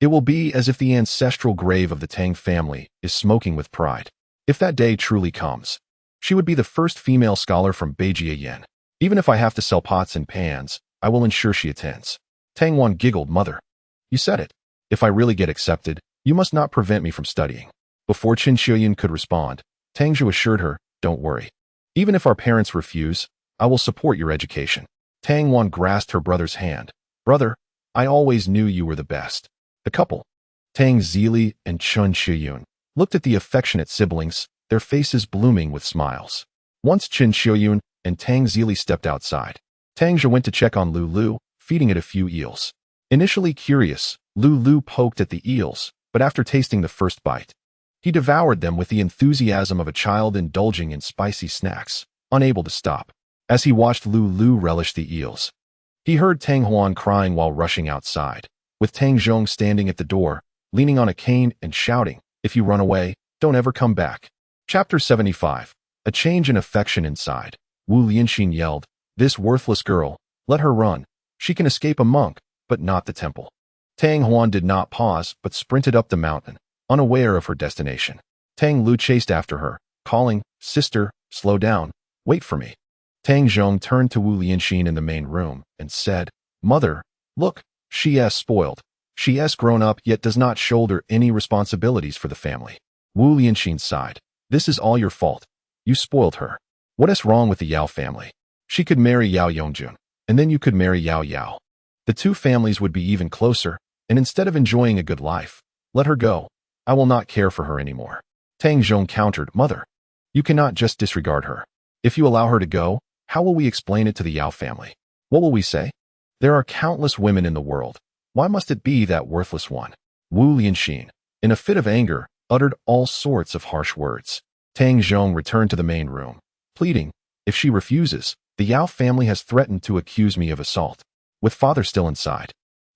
it will be as if the ancestral grave of the Tang family is smoking with pride. If that day truly comes, she would be the first female scholar from Beijing. Even if I have to sell pots and pans, I will ensure she attends." Tang Zhe giggled, "Mother, you said it. If I really get accepted, you must not prevent me from studying." Before Qin Shiyan could respond, Tang Zhe assured her, "Don't worry. Even if our parents refuse, I will support your education." Tang Zhe grasped her brother's hand. "Brother, I always knew you were the best." The couple, Tang Zhe and Qin Shiyan, looked at the affectionate siblings, their faces blooming with smiles. Once Qin Shiyan and Tang Zhe stepped outside, Tang Zhe went to check on Lulu, feeding it a few eels. Initially curious, Lulu poked at the eels, but after tasting the first bite, he devoured them with the enthusiasm of a child indulging in spicy snacks, unable to stop. As he watched Lulu relish the eels, he heard Tang Zhe crying while rushing outside, with Tang Zhe standing at the door, leaning on a cane and shouting, "If you run away, don't ever come back." Chapter 75. A change in affection inside. Wu Lianxin yelled, "This worthless girl, let her run. She can escape a monk, but not the temple." Tang Zhe did not pause, but sprinted up the mountain, unaware of her destination. Tang Lu chased after her, calling, "Sister, slow down, wait for me." Tang Zhe turned to Wu Lianxin in the main room and said, "Mother, look, she's spoiled. She's grown up yet does not shoulder any responsibilities for the family." Wu Lianxin sighed, "This is all your fault. You spoiled her. What is wrong with the Yao family? She could marry Yao Yongjun, and then you could marry Yao Yao. The two families would be even closer, and instead of enjoying a good life, let her go. I will not care for her anymore." Tang Zhe countered, "Mother, you cannot just disregard her. If you allow her to go, how will we explain it to the Yao family? What will we say? There are countless women in the world. Why must it be that worthless one?" Wu Lianxin, in a fit of anger, uttered all sorts of harsh words. Tang Zhe returned to the main room, pleading, "If she refuses, the Yao family has threatened to accuse me of assault, with father still inside.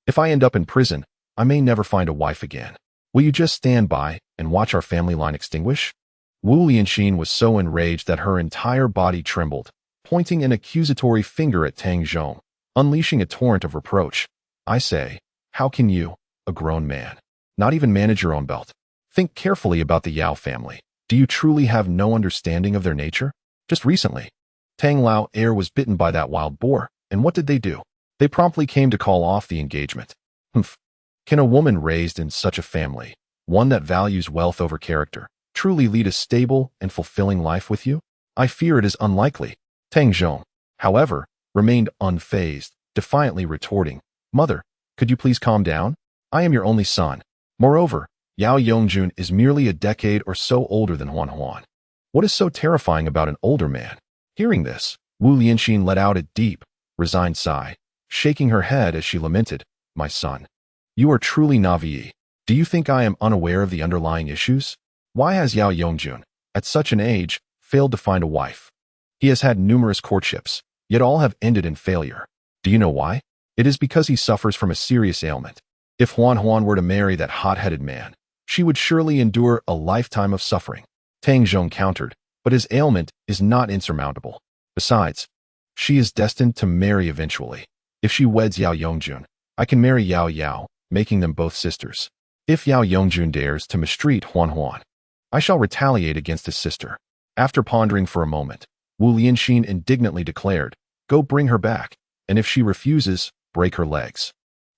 If I end up in prison, I may never find a wife again. Will you just stand by and watch our family line extinguish?" Wu Lianxin was so enraged that her entire body trembled, pointing an accusatory finger at Tang Zhe, unleashing a torrent of reproach. "I say, how can you, a grown man, not even manage your own belt? Think carefully about the Yao family. Do you truly have no understanding of their nature? Just recently, Tang Lao Air was bitten by that wild boar, and what did they do? They promptly came to call off the engagement. Humph. Can a woman raised in such a family, one that values wealth over character, truly lead a stable and fulfilling life with you? I fear it is unlikely. Tang Zhe, however, remained unfazed, defiantly retorting, Mother, could you please calm down? I am your only son. Moreover, Yao Yongjun is merely a decade or so older than Huan Huan. What is so terrifying about an older man? Hearing this, Wu Lianxin let out a deep, resigned sigh, shaking her head as she lamented, My son, you are truly naive. Do you think I am unaware of the underlying issues? Why has Yao Yongjun, at such an age, failed to find a wife? He has had numerous courtships, yet all have ended in failure. Do you know why? It is because he suffers from a serious ailment. If Huan Huan were to marry that hot-headed man, she would surely endure a lifetime of suffering. Tang Zhe countered, but his ailment is not insurmountable. Besides, she is destined to marry eventually. If she weds Yao Yongjun, I can marry Yao Yao, making them both sisters. If Yao Yongjun dares to mistreat Huan Huan, I shall retaliate against his sister. After pondering for a moment, Wu Lianxin indignantly declared, Go bring her back, and if she refuses, break her legs.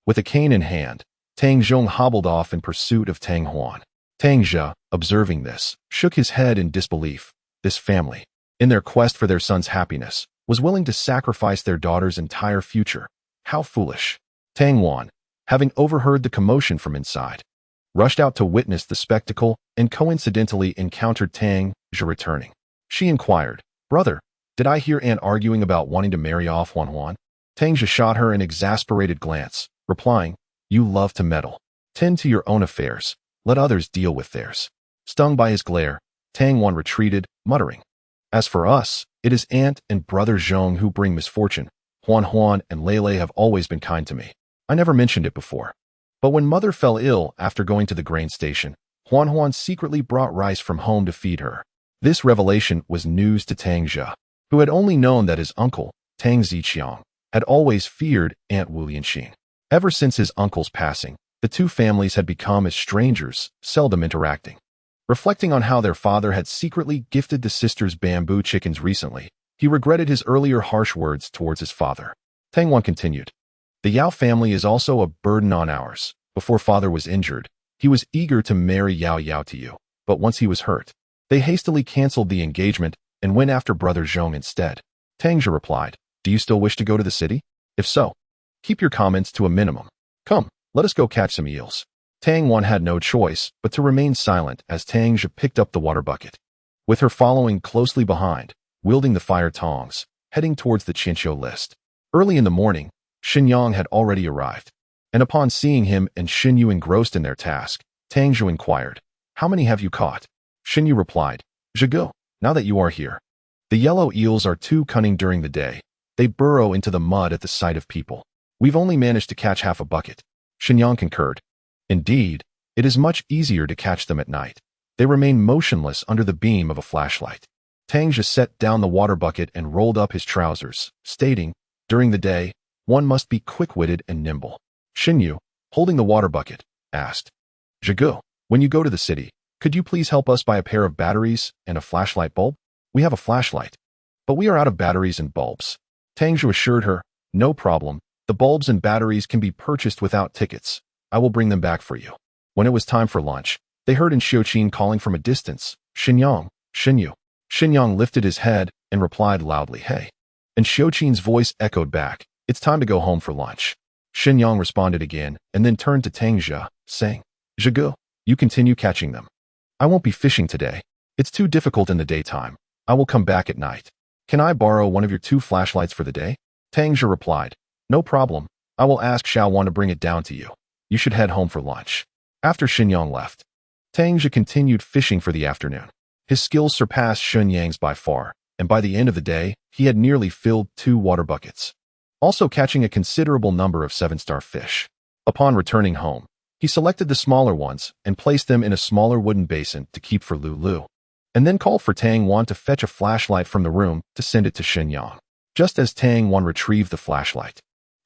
With a cane in hand, Tang Zhe hobbled off in pursuit of Tang Huan. Tang Zhe, observing this, shook his head in disbelief. This family, in their quest for their son's happiness, was willing to sacrifice their daughter's entire future. How foolish. Tang Huan, having overheard the commotion from inside, rushed out to witness the spectacle and coincidentally encountered Tang Zhe returning. She inquired, Brother, did I hear Aunt arguing about wanting to marry off Huan Huan? Tang Zhe shot her an exasperated glance, replying, You love to meddle. Tend to your own affairs. Let others deal with theirs. Stung by his glare, Tang Huan retreated, muttering, As for us, it is Aunt and Brother Zhong who bring misfortune. Huan Huan and Lei have always been kind to me. I never mentioned it before. But when Mother fell ill after going to the grain station, Huan Huan secretly brought rice from home to feed her. This revelation was news to Tang Zhe, who had only known that his uncle, Tang Ziqiang, had always feared Aunt Wu Lianxin. Ever since his uncle's passing, the two families had become as strangers, seldom interacting. Reflecting on how their father had secretly gifted the sisters bamboo chickens recently, he regretted his earlier harsh words towards his father. Tang Huan continued, The Yao family is also a burden on ours. Before father was injured, he was eager to marry Yao Yao to you, but once he was hurt, they hastily canceled the engagement and went after Brother Zhong instead. Tang Zhe replied, Do you still wish to go to the city? If so, keep your comments to a minimum. Come, let us go catch some eels. Tang Huan had no choice but to remain silent as Tang Zhe picked up the water bucket, with her following closely behind, wielding the fire tongs, heading towards the Chinchou list. Early in the morning, Xinyang had already arrived, and upon seeing him and Xinyu engrossed in their task, Tang Zhe inquired, How many have you caught? Xinyu replied, Zhigu, now that you are here. The yellow eels are too cunning during the day. They burrow into the mud at the sight of people. We've only managed to catch half a bucket. Xinyang concurred. Indeed, it is much easier to catch them at night. They remain motionless under the beam of a flashlight. Tang Zhe set down the water bucket and rolled up his trousers, stating, During the day, one must be quick-witted and nimble. Xinyu, holding the water bucket, asked, Zhigu, when you go to the city, could you please help us buy a pair of batteries and a flashlight bulb? We have a flashlight, but we are out of batteries and bulbs. Tang Zhe assured her, No problem. The bulbs and batteries can be purchased without tickets. I will bring them back for you. When it was time for lunch, they heard in Xiuqin calling from a distance, Xinyang, Xinyu. Xinyang lifted his head and replied loudly, Hey. And Xiuqin's voice echoed back, It's time to go home for lunch. Xinyang responded again and then turned to Tang Zhe, saying, Zhigu, you continue catching them. I won't be fishing today. It's too difficult in the daytime. I will come back at night. Can I borrow one of your 2 flashlights for the day? Tang Zhe replied, No problem. I will ask Xiaowan to bring it down to you. You should head home for lunch. After Xinyang left, Tang Zhe continued fishing for the afternoon. His skills surpassed Xinyang's by far, and by the end of the day, he had nearly filled 2 water buckets, also catching a considerable number of 7-star fish. Upon returning home, he selected the smaller ones and placed them in a smaller wooden basin to keep for Lulu, and then called for Tang Huan to fetch a flashlight from the room to send it to Xinyang. Just as Tang Huan retrieved the flashlight,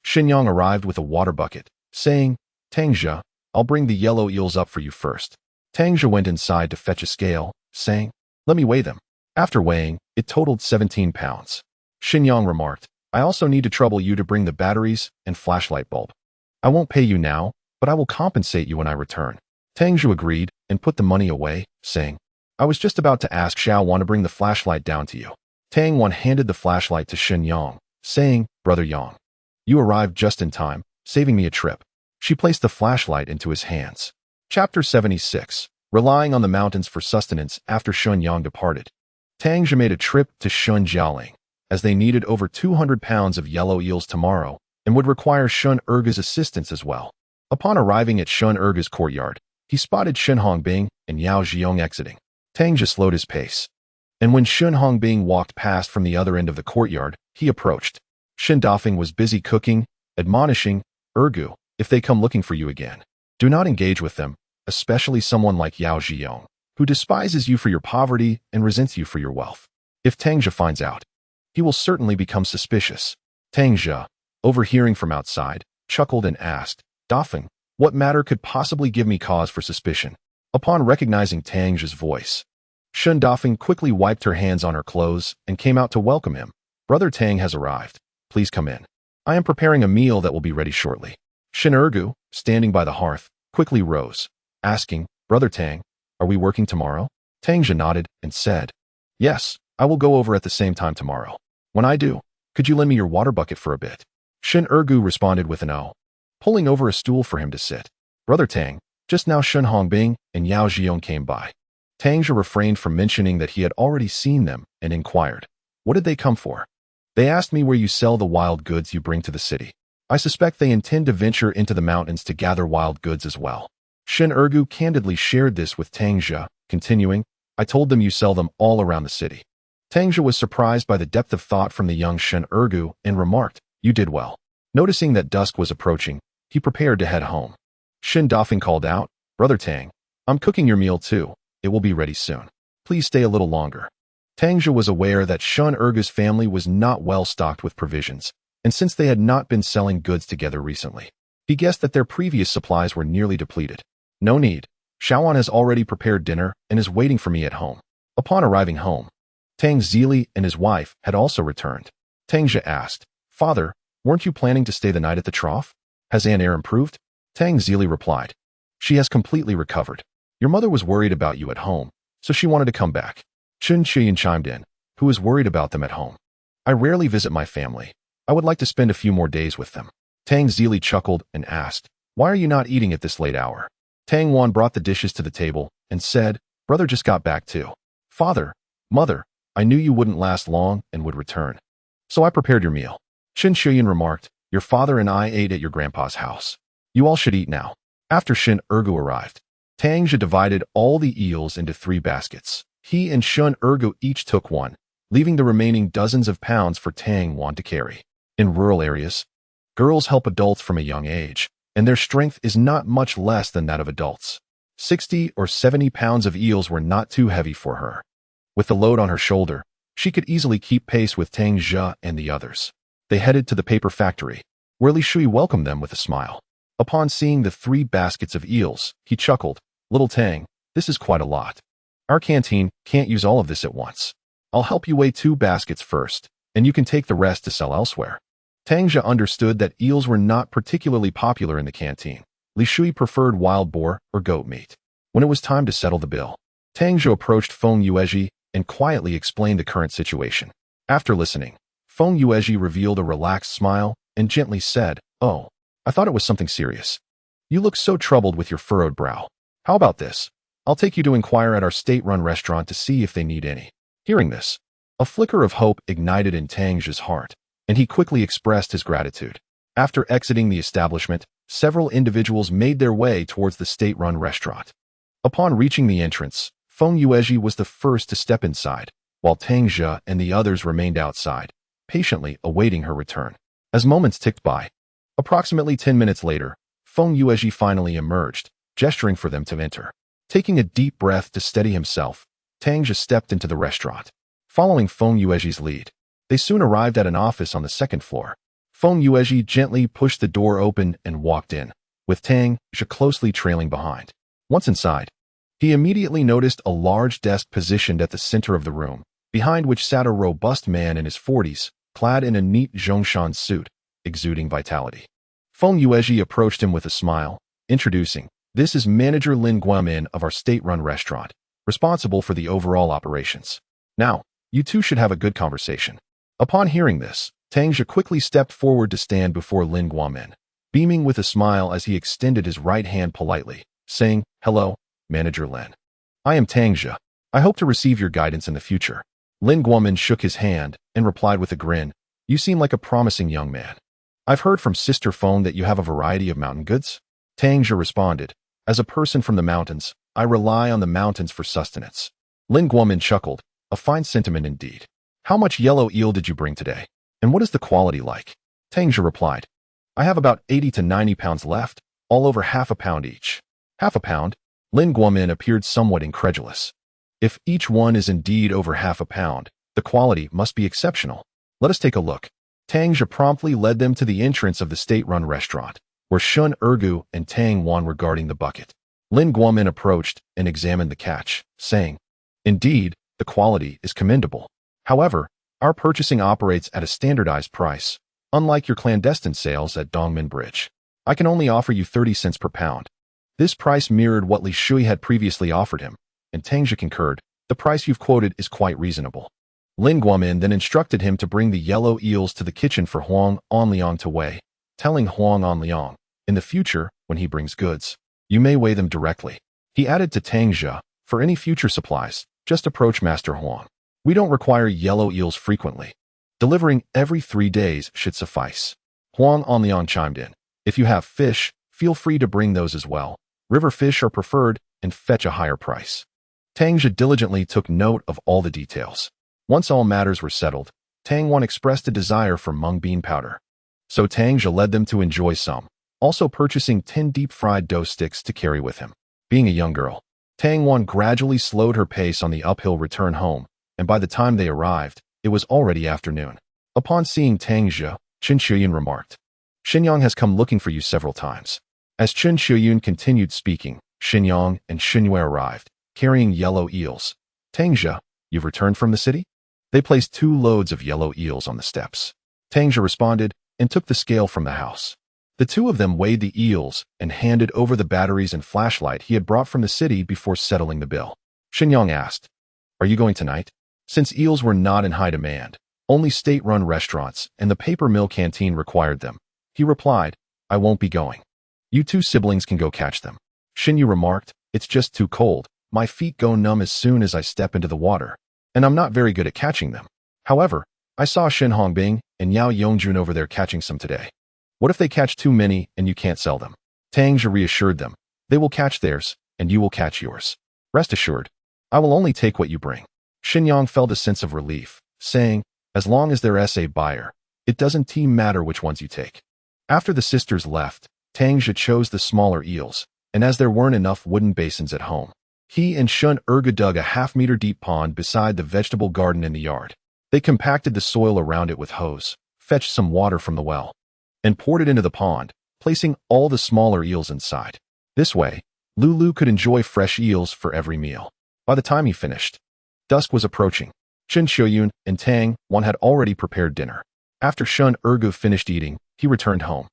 Xinyang arrived with a water bucket, saying, Tang Zhe, I'll bring the yellow eels up for you first. Tang Zhe went inside to fetch a scale, saying, Let me weigh them. After weighing, it totaled 17 pounds. Xinyang remarked, I also need to trouble you to bring the batteries and flashlight bulb. I won't pay you now, but I will compensate you when I return. Tang Zhe agreed and put the money away, saying, I was just about to ask Xiao Wan to bring the flashlight down to you. Tang Wan handed the flashlight to Xinyang, saying, Brother Yang, you arrived just in time, saving me a trip. She placed the flashlight into his hands. Chapter 76. Relying on the mountains for sustenance after Xinyang departed. Tang Zhe made a trip to Shunjialing, as they needed over 200 pounds of yellow eels tomorrow and would require Shun Erge's assistance as well. Upon arriving at Shun Erge's courtyard, he spotted Shen Hongbing and Yao Zhiong exiting. Tang Zhe slowed his pace, and when Shen Hongbing walked past from the other end of the courtyard, he approached. Shen Dafeng was busy cooking, admonishing, Ergu, if they come looking for you again, do not engage with them, especially someone like Yao Zhiong, who despises you for your poverty and resents you for your wealth. If Tang Zhe finds out, he will certainly become suspicious. Tang Zhe, overhearing from outside, chuckled and asked, Dafeng, what matter could possibly give me cause for suspicion? Upon recognizing Tang Zhe's voice, Shen Dafeng quickly wiped her hands on her clothes and came out to welcome him. Brother Tang has arrived. Please come in. I am preparing a meal that will be ready shortly. Shen Ergu, standing by the hearth, quickly rose, asking, Brother Tang, are we working tomorrow? Tang Zhe nodded and said, Yes, I will go over at the same time tomorrow. When I do, could you lend me your water bucket for a bit? Shen Ergu responded with an O, pulling over a stool for him to sit. Brother Tang, just now Shen Hongbing and Yao Zhiong came by. Tang Zhe refrained from mentioning that he had already seen them and inquired, What did they come for? They asked me where you sell the wild goods you bring to the city. I suspect they intend to venture into the mountains to gather wild goods as well. Shen Ergu candidly shared this with Tang Zhe, continuing, I told them you sell them all around the city. Tang Zhe was surprised by the depth of thought from the young Shen Ergu and remarked, You did well. Noticing that dusk was approaching, he prepared to head home. Shen Dafeng called out, Brother Tang, I'm cooking your meal too. It will be ready soon. Please stay a little longer. Tang Zhe was aware that Shun Erge's family was not well stocked with provisions, and since they had not been selling goods together recently, he guessed that their previous supplies were nearly depleted. No need. Xiaowan has already prepared dinner and is waiting for me at home. Upon arriving home, Tang Zhe and his wife had also returned. Tang Zhe asked, Father, weren't you planning to stay the night at the trough? Has Aunt Air improved? Tang Zhe replied, She has completely recovered. Your mother was worried about you at home, so she wanted to come back. Chun Qian chimed in, who is worried about them at home. I rarely visit my family. I would like to spend a few more days with them. Tang Zhe chuckled and asked, Why are you not eating at this late hour? Tang Wan brought the dishes to the table and said, Brother just got back too. Father, Mother, I knew you wouldn't last long and would return. So I prepared your meal. Shin Qian remarked, Your father and I ate at your grandpa's house. You all should eat now. After Shin Ergu arrived, Tang Zhe divided all the eels into 3 baskets. He and Shun Ergu each took one, leaving the remaining dozens of pounds for Tang Wan to carry. In rural areas, girls help adults from a young age, and their strength is not much less than that of adults. 60 or 70 pounds of eels were not too heavy for her. With the load on her shoulder, she could easily keep pace with Tang Zhe and the others. They headed to the paper factory, where Li Shui welcomed them with a smile. Upon seeing the 3 baskets of eels, he chuckled, Little Tang, this is quite a lot. Our canteen can't use all of this at once. I'll help you weigh 2 baskets first, and you can take the rest to sell elsewhere. Tang Zhe understood that eels were not particularly popular in the canteen. Li Shui preferred wild boar or goat meat. When it was time to settle the bill, Tang Zhe approached Feng Yuezhi and quietly explained the current situation. After listening, Feng Yuezhi revealed a relaxed smile and gently said, Oh, I thought it was something serious. You look so troubled with your furrowed brow. How about this? I'll take you to inquire at our state-run restaurant to see if they need any. Hearing this, a flicker of hope ignited in Tang Zhe's heart, and he quickly expressed his gratitude. After exiting the establishment, several individuals made their way towards the state-run restaurant. Upon reaching the entrance, Feng Yuezhi was the first to step inside, while Tang Zhe and the others remained outside, patiently awaiting her return. As moments ticked by, approximately 10 minutes later, Feng Yuezhi finally emerged, gesturing for them to enter. Taking a deep breath to steady himself, Tang Zhe stepped into the restaurant. Following Feng Yuezhi's lead, they soon arrived at an office on the 2nd floor. Feng Yuezhi gently pushed the door open and walked in, with Tang Zhe closely trailing behind. Once inside, He immediately noticed a large desk positioned at the center of the room, behind which sat a robust man in his 40s, clad in a neat Zhongshan suit, exuding vitality. Feng Yuezhi approached him with a smile, introducing, "This is Manager Lin Guamin of our state-run restaurant, responsible for the overall operations. Now, you two should have a good conversation." Upon hearing this, Tang Zhe quickly stepped forward to stand before Lin Guamin, beaming with a smile as he extended his right hand politely, saying, "Hello, Manager Lin. I am Tang Zhe. I hope to receive your guidance in the future." Lin Guamin shook his hand and replied with a grin, "You seem like a promising young man. I've heard from Sister Feng that you have a variety of mountain goods." Tang Zhe responded, "As a person from the mountains, I rely on the mountains for sustenance." Lin Guamin chuckled, "A fine sentiment indeed. How much yellow eel did you bring today? And what is the quality like?" Tang Zhe replied, "I have about 80 to 90 pounds left, all over half a pound each." "Half a pound?" Lin Guamin appeared somewhat incredulous. "If each one is indeed over half a pound, the quality must be exceptional. Let us take a look." Tang Zhe promptly led them to the entrance of the state-run restaurant, where Shun Ergu and Tang Wan were guarding the bucket. Lin Guamin approached and examined the catch, saying, "Indeed, the quality is commendable. However, our purchasing operates at a standardized price, unlike your clandestine sales at Dongmen Bridge. I can only offer you 30 cents per pound." This price mirrored what Li Shui had previously offered him, and Tang Zhe concurred, "The price you've quoted is quite reasonable." Lin Guamin then instructed him to bring the yellow eels to the kitchen for Huang Onliang to weigh, telling Huang Onliang, "In the future, when he brings goods, you may weigh them directly." He added to Tang Zhe, "For any future supplies, just approach Master Huang. We don't require yellow eels frequently. Delivering every 3 days should suffice." Huang Onliang chimed in, "If you have fish, feel free to bring those as well. River fish are preferred and fetch a higher price." Tang Zhe diligently took note of all the details. Once all matters were settled, Tang Wan expressed a desire for mung bean powder. So Tang Zhe led them to enjoy some, also purchasing 10 deep-fried dough sticks to carry with him. Being a young girl, Tang Wan gradually slowed her pace on the uphill return home, and by the time they arrived, it was already afternoon. Upon seeing Tang Zhe, Chen Shuyun remarked, "Xinyang has come looking for you several times." As Chen Shuyun continued speaking, Xinyang and Xunyue arrived, carrying yellow eels. "Tang Zhe, you've returned from the city?" They placed 2 loads of yellow eels on the steps. Tang Zhe responded and took the scale from the house. The two of them weighed the eels and handed over the batteries and flashlight he had brought from the city before settling the bill. Xinyang asked, "Are you going tonight?" Since eels were not in high demand, only state-run restaurants and the paper mill canteen required them, he replied, "I won't be going. You 2 siblings can go catch them." Xinyu remarked, "It's just too cold. My feet go numb as soon as I step into the water, and I'm not very good at catching them. However, I saw Shin Hongbing and Yao Yongjun over there catching some today. What if they catch too many and you can't sell them?" Tang Zhe reassured them, "They will catch theirs, and you will catch yours. Rest assured, I will only take what you bring." Xinyang felt a sense of relief, saying, "As long as there's a buyer, it doesn't matter which ones you take." After the sisters left, Tang Zhe chose the smaller eels, and as there weren't enough wooden basins at home, he and Shun Erga dug a half-meter deep pond beside the vegetable garden in the yard. They compacted the soil around it with hose, fetched some water from the well, and poured it into the pond, placing all the smaller eels inside. This way, Lulu could enjoy fresh eels for every meal. By the time he finished, dusk was approaching. Chen Shuyun and Tang Wan had already prepared dinner. After Shun Ergu finished eating, he returned home.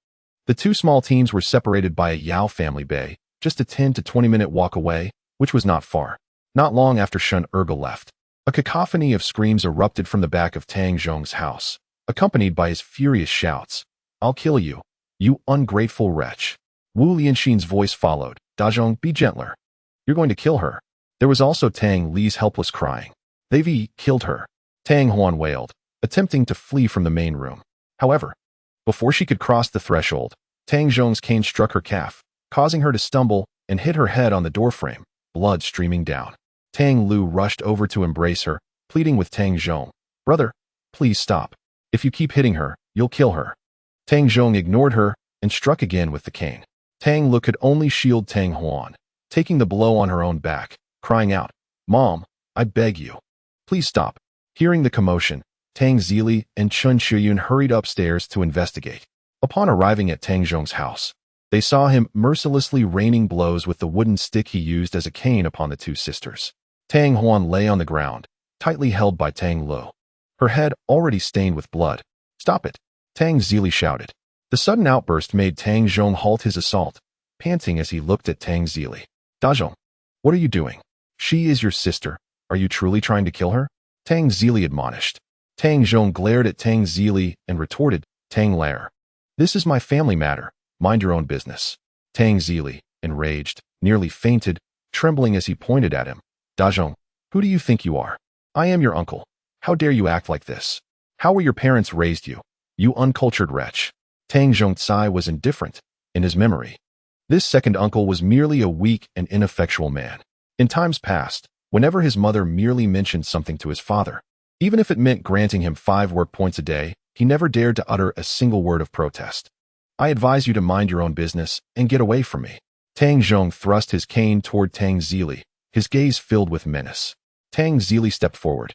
The 2 small teams were separated by a Yao family bay, just a 10 to 20-minute walk away, which was not far. Not long after Shun Ergu left, a cacophony of screams erupted from the back of Tang Zhong's house, accompanied by his furious shouts, "I'll kill you, you ungrateful wretch." Wu Lianxin's voice followed, "Dazhong, be gentler. You're going to kill her." There was also Tang Li's helpless crying, "They've killed her." Tang Huan wailed, attempting to flee from the main room. However, before she could cross the threshold, Tang Zhong's cane struck her calf, causing her to stumble and hit her head on the doorframe, blood streaming down. Tang Lu rushed over to embrace her, pleading with Tang Zhong, "Brother, please stop. If you keep hitting her, you'll kill her." Tang Zhong ignored her and struck again with the cane. Tang Lu could only shield Tang Huan, taking the blow on her own back, crying out, "Mom, I beg you, please stop." Hearing the commotion, Tang Zili and Chun Shuyun hurried upstairs to investigate. Upon arriving at Tang Zhong's house, They saw him mercilessly raining blows with the wooden stick he used as a cane upon the two sisters. Tang Huan lay on the ground, tightly held by Tang Lu, her head already stained with blood. "Stop it!" Tang Zhe shouted. The sudden outburst made Tang Zhong halt his assault, panting as he looked at Tang Zhe. "Dazhong, what are you doing? She is your sister. Are you truly trying to kill her?" Tang Zhe admonished. Tang Zhong glared at Tang Zhe and retorted, "Tang Lair, this is my family matter. Mind your own business." Tang Zhe, enraged, nearly fainted, trembling as he pointed at him. "Dazhong, who do you think you are? I am your uncle. How dare you act like this? How were your parents raised you? You uncultured wretch." Tang Zhongzai was indifferent. In his memory, this second uncle was merely a weak and ineffectual man. In times past, whenever his mother merely mentioned something to his father, even if it meant granting him 5 work points a day, he never dared to utter a single word of protest. "I advise you to mind your own business and get away from me." Tang Zhong thrust his cane toward Tang Zhe, his gaze filled with menace. Tang Zhe stepped forward,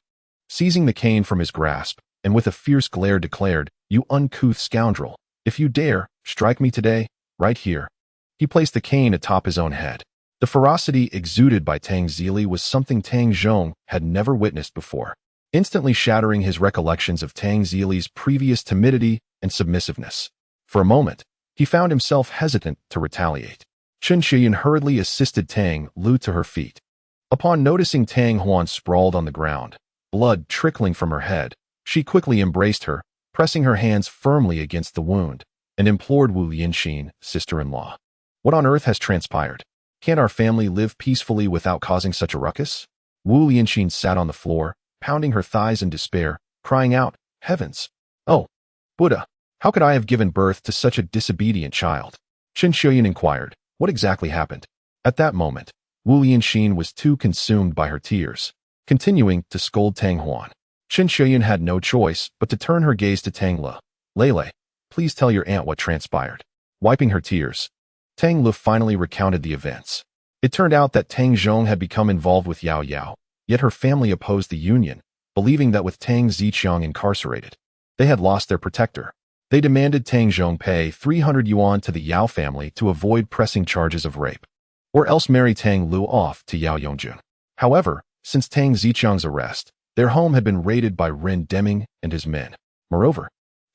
seizing the cane from his grasp, and with a fierce glare declared, "You uncouth scoundrel, if you dare, strike me today, right here." He placed the cane atop his own head. The ferocity exuded by Tang Zhe was something Tang Zhong had never witnessed before, instantly shattering his recollections of Tang Zhe's previous timidity and submissiveness. For a moment, he found himself hesitant to retaliate. Chen Xian hurriedly assisted Tang Lu to her feet. Upon noticing Tang Huan sprawled on the ground, blood trickling from her head, she quickly embraced her, pressing her hands firmly against the wound, and implored Wu Yinxin, sister-in-law. "What on earth has transpired? Can't our family live peacefully without causing such a ruckus?" Wu Yinxin sat on the floor, pounding her thighs in despair, crying out, "Heavens! Oh, Buddha, how could I have given birth to such a disobedient child?" Chen Xian inquired, "What exactly happened?" At that moment, Wu Yinxin was too consumed by her tears, continuing to scold Tang Huan. Chen Xian had no choice but to turn her gaze to Tang Lu. "Lele, please tell your aunt what transpired." Wiping her tears, Tang Lu finally recounted the events. It turned out that Tang Zhong had become involved with Yao Yao, yet her family opposed the union, believing that with Tang Ziqiang incarcerated, they had lost their protector. They demanded Tang Zhong pay 300 yuan to the Yao family to avoid pressing charges of rape, or else marry Tang Lu off to Yao Yongjun. However, since Tang Ziqiang's arrest, their home had been raided by Ren Deming and his men. Moreover,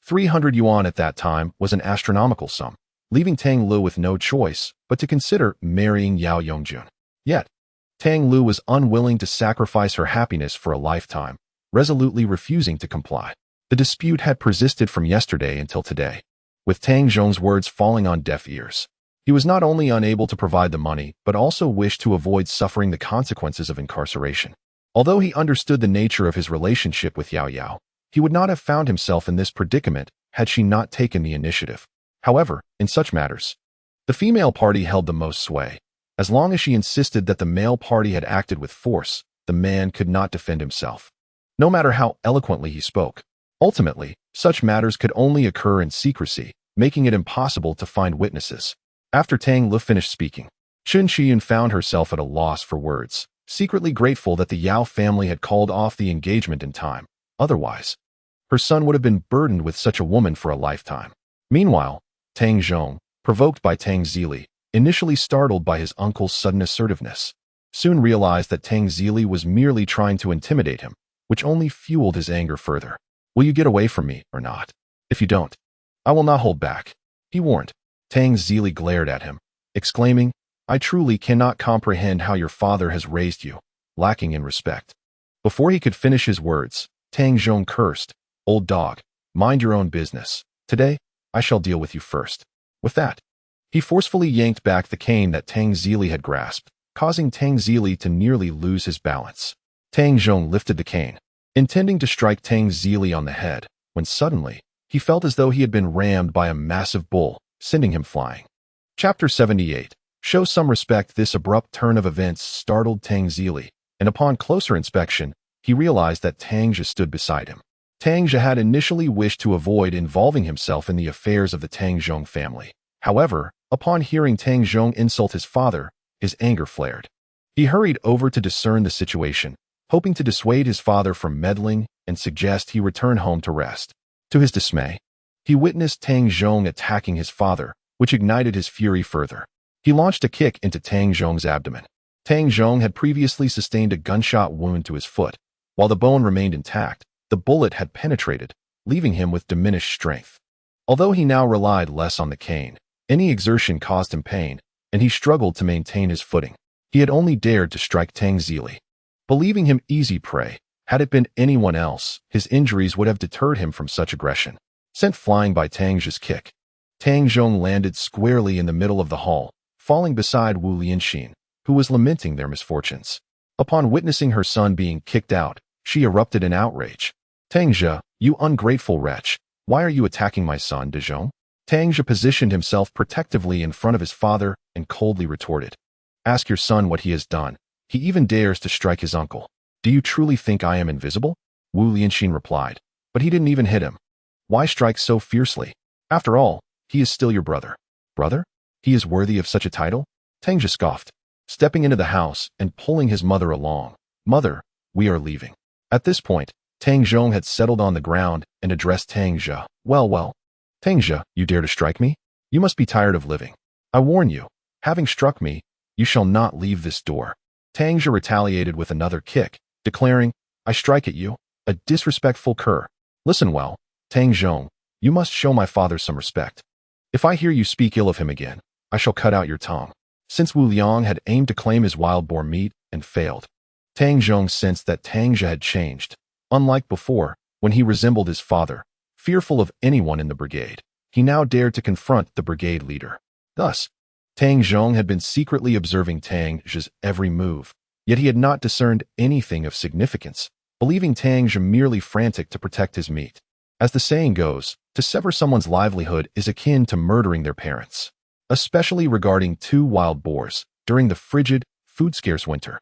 300 yuan at that time was an astronomical sum, leaving Tang Lu with no choice but to consider marrying Yao Yongjun. Yet, Tang Lu was unwilling to sacrifice her happiness for a lifetime, resolutely refusing to comply. The dispute had persisted from yesterday until today, with Tang Zhong's words falling on deaf ears. He was not only unable to provide the money, but also wished to avoid suffering the consequences of incarceration. Although he understood the nature of his relationship with Yao Yao, he would not have found himself in this predicament had she not taken the initiative. However, in such matters, the female party held the most sway. As long as she insisted that the male party had acted with force, the man could not defend himself, no matter how eloquently he spoke. Ultimately, such matters could only occur in secrecy, making it impossible to find witnesses. After Tang Lu finished speaking, Chen Xian found herself at a loss for words, secretly grateful that the Yao family had called off the engagement in time. Otherwise, her son would have been burdened with such a woman for a lifetime. Meanwhile, Tang Zhong, provoked by Tang Zhe, initially startled by his uncle's sudden assertiveness, soon realized that Tang Zhe was merely trying to intimidate him, which only fueled his anger further. "Will you get away from me or not? If you don't, I will not hold back," he warned. Tang Zhe glared at him, exclaiming, "I truly cannot comprehend how your father has raised you, lacking in respect." Before he could finish his words, Tang Zhong cursed, "Old dog, mind your own business. Today, I shall deal with you first." With that, he forcefully yanked back the cane that Tang Zhe had grasped, causing Tang Zhe to nearly lose his balance. Tang Zhong lifted the cane, intending to strike Tang Zhe on the head, when suddenly, he felt as though he had been rammed by a massive bull, sending him flying. Chapter 78. Show some respect. This abrupt turn of events startled Tang Zhe, and upon closer inspection, he realized that Tang Zhe stood beside him. Tang Zhe had initially wished to avoid involving himself in the affairs of the Tang Zhong family. However, upon hearing Tang Zhong insult his father, his anger flared. He hurried over to discern the situation, hoping to dissuade his father from meddling and suggest he return home to rest. To his dismay, he witnessed Tang Zhong attacking his father, which ignited his fury further. He launched a kick into Tang Zhong's abdomen. Tang Zhong had previously sustained a gunshot wound to his foot. While the bone remained intact, the bullet had penetrated, leaving him with diminished strength. Although he now relied less on the cane, any exertion caused him pain, and he struggled to maintain his footing. He had only dared to strike Tang Zhe, believing him easy prey. Had it been anyone else, his injuries would have deterred him from such aggression. Sent flying by Tang Zhe's kick, Tang Zhong landed squarely in the middle of the hall, falling beside Wu Lianxin, who was lamenting their misfortunes. Upon witnessing her son being kicked out, she erupted in outrage. Tang Zhe, you ungrateful wretch, why are you attacking my son, De Zhong? Tang Zhe positioned himself protectively in front of his father and coldly retorted. Ask your son what he has done. He even dares to strike his uncle. Do you truly think I am invisible? Wu Lianxin replied, but he didn't even hit him. Why strike so fiercely? After all, he is still your brother. Brother? He is worthy of such a title? Tang Zhe scoffed, stepping into the house and pulling his mother along. Mother, we are leaving. At this point, Tang Zhong had settled on the ground and addressed Tang Zhe. Well. Tang Zhe, you dare to strike me? You must be tired of living. I warn you, having struck me, you shall not leave this door. Tang Zhe retaliated with another kick, declaring, I strike at you, a disrespectful cur. Listen well, Tang Zhong, you must show my father some respect. If I hear you speak ill of him again, I shall cut out your tongue. Since Wu Liang had aimed to claim his wild boar meat and failed, Tang Zhong sensed that Tang Zhe had changed. Unlike before, when he resembled his father, fearful of anyone in the brigade, he now dared to confront the brigade leader. Thus, Tang Zhong had been secretly observing Tang Zhe's every move, yet he had not discerned anything of significance, believing Tang Zhe merely frantic to protect his meat. As the saying goes, to sever someone's livelihood is akin to murdering their parents, especially regarding two wild boars during the frigid, food-scarce winter.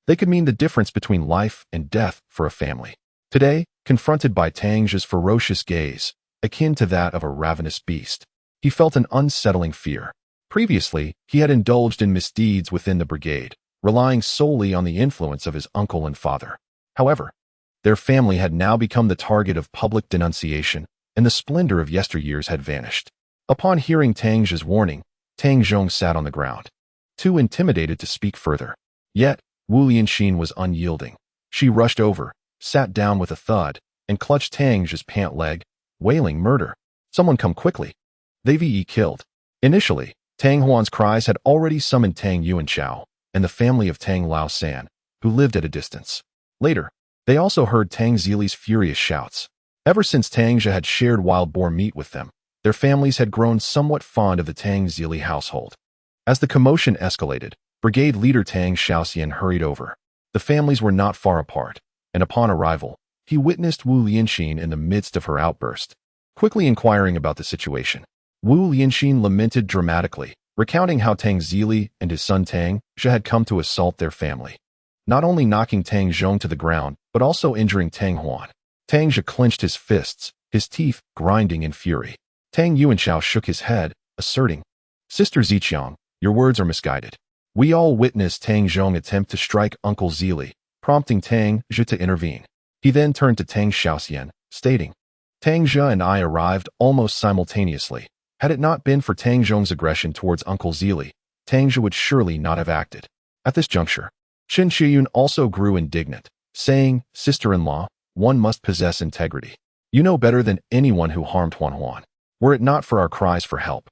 They could mean the difference between life and death for a family. Today, confronted by Tang Zhe's ferocious gaze, akin to that of a ravenous beast, he felt an unsettling fear. Previously, he had indulged in misdeeds within the brigade, relying solely on the influence of his uncle and father. However, their family had now become the target of public denunciation, and the splendor of yesteryears had vanished. Upon hearing Tang Zhe's warning, Tang Zhong sat on the ground, too intimidated to speak further. Yet, Wu Lianxin was unyielding. She rushed over, sat down with a thud, and clutched Tang Zhe's pant leg, wailing murder. Someone come quickly. They be killed. Initially, Tang Huan's cries had already summoned Tang Yuanchao and the family of Tang Lao San, who lived at a distance. Later, they also heard Tang Zhe's furious shouts. Ever since Tang Zhe had shared wild boar meat with them, their families had grown somewhat fond of the Tang Zhe household. As the commotion escalated, Brigade Leader Tang Xiaoxian hurried over. The families were not far apart, and upon arrival, he witnessed Wu Lianxin in the midst of her outburst. Quickly inquiring about the situation, Wu Lianxin lamented dramatically, recounting how Tang Zhe and his son Tang Zhe had come to assault their family, not only knocking Tang Zhong to the ground, but also injuring Tang Huan. Tang Zhe clenched his fists, his teeth grinding in fury. Tang Yuanchao shook his head, asserting, Sister Ziqiang, your words are misguided. We all witnessed Tang Zhong attempt to strike Uncle Zhe, prompting Tang Zhe to intervene. He then turned to Tang Xiaoxian, stating, Tang Zhe and I arrived almost simultaneously. Had it not been for Tang Zhong's aggression towards Uncle Zhe, Tang Zhe would surely not have acted. At this juncture, Chen Shiyun also grew indignant, saying, Sister-in-law, one must possess integrity. You know better than anyone who harmed Huan Huan. Were it not for our cries for help,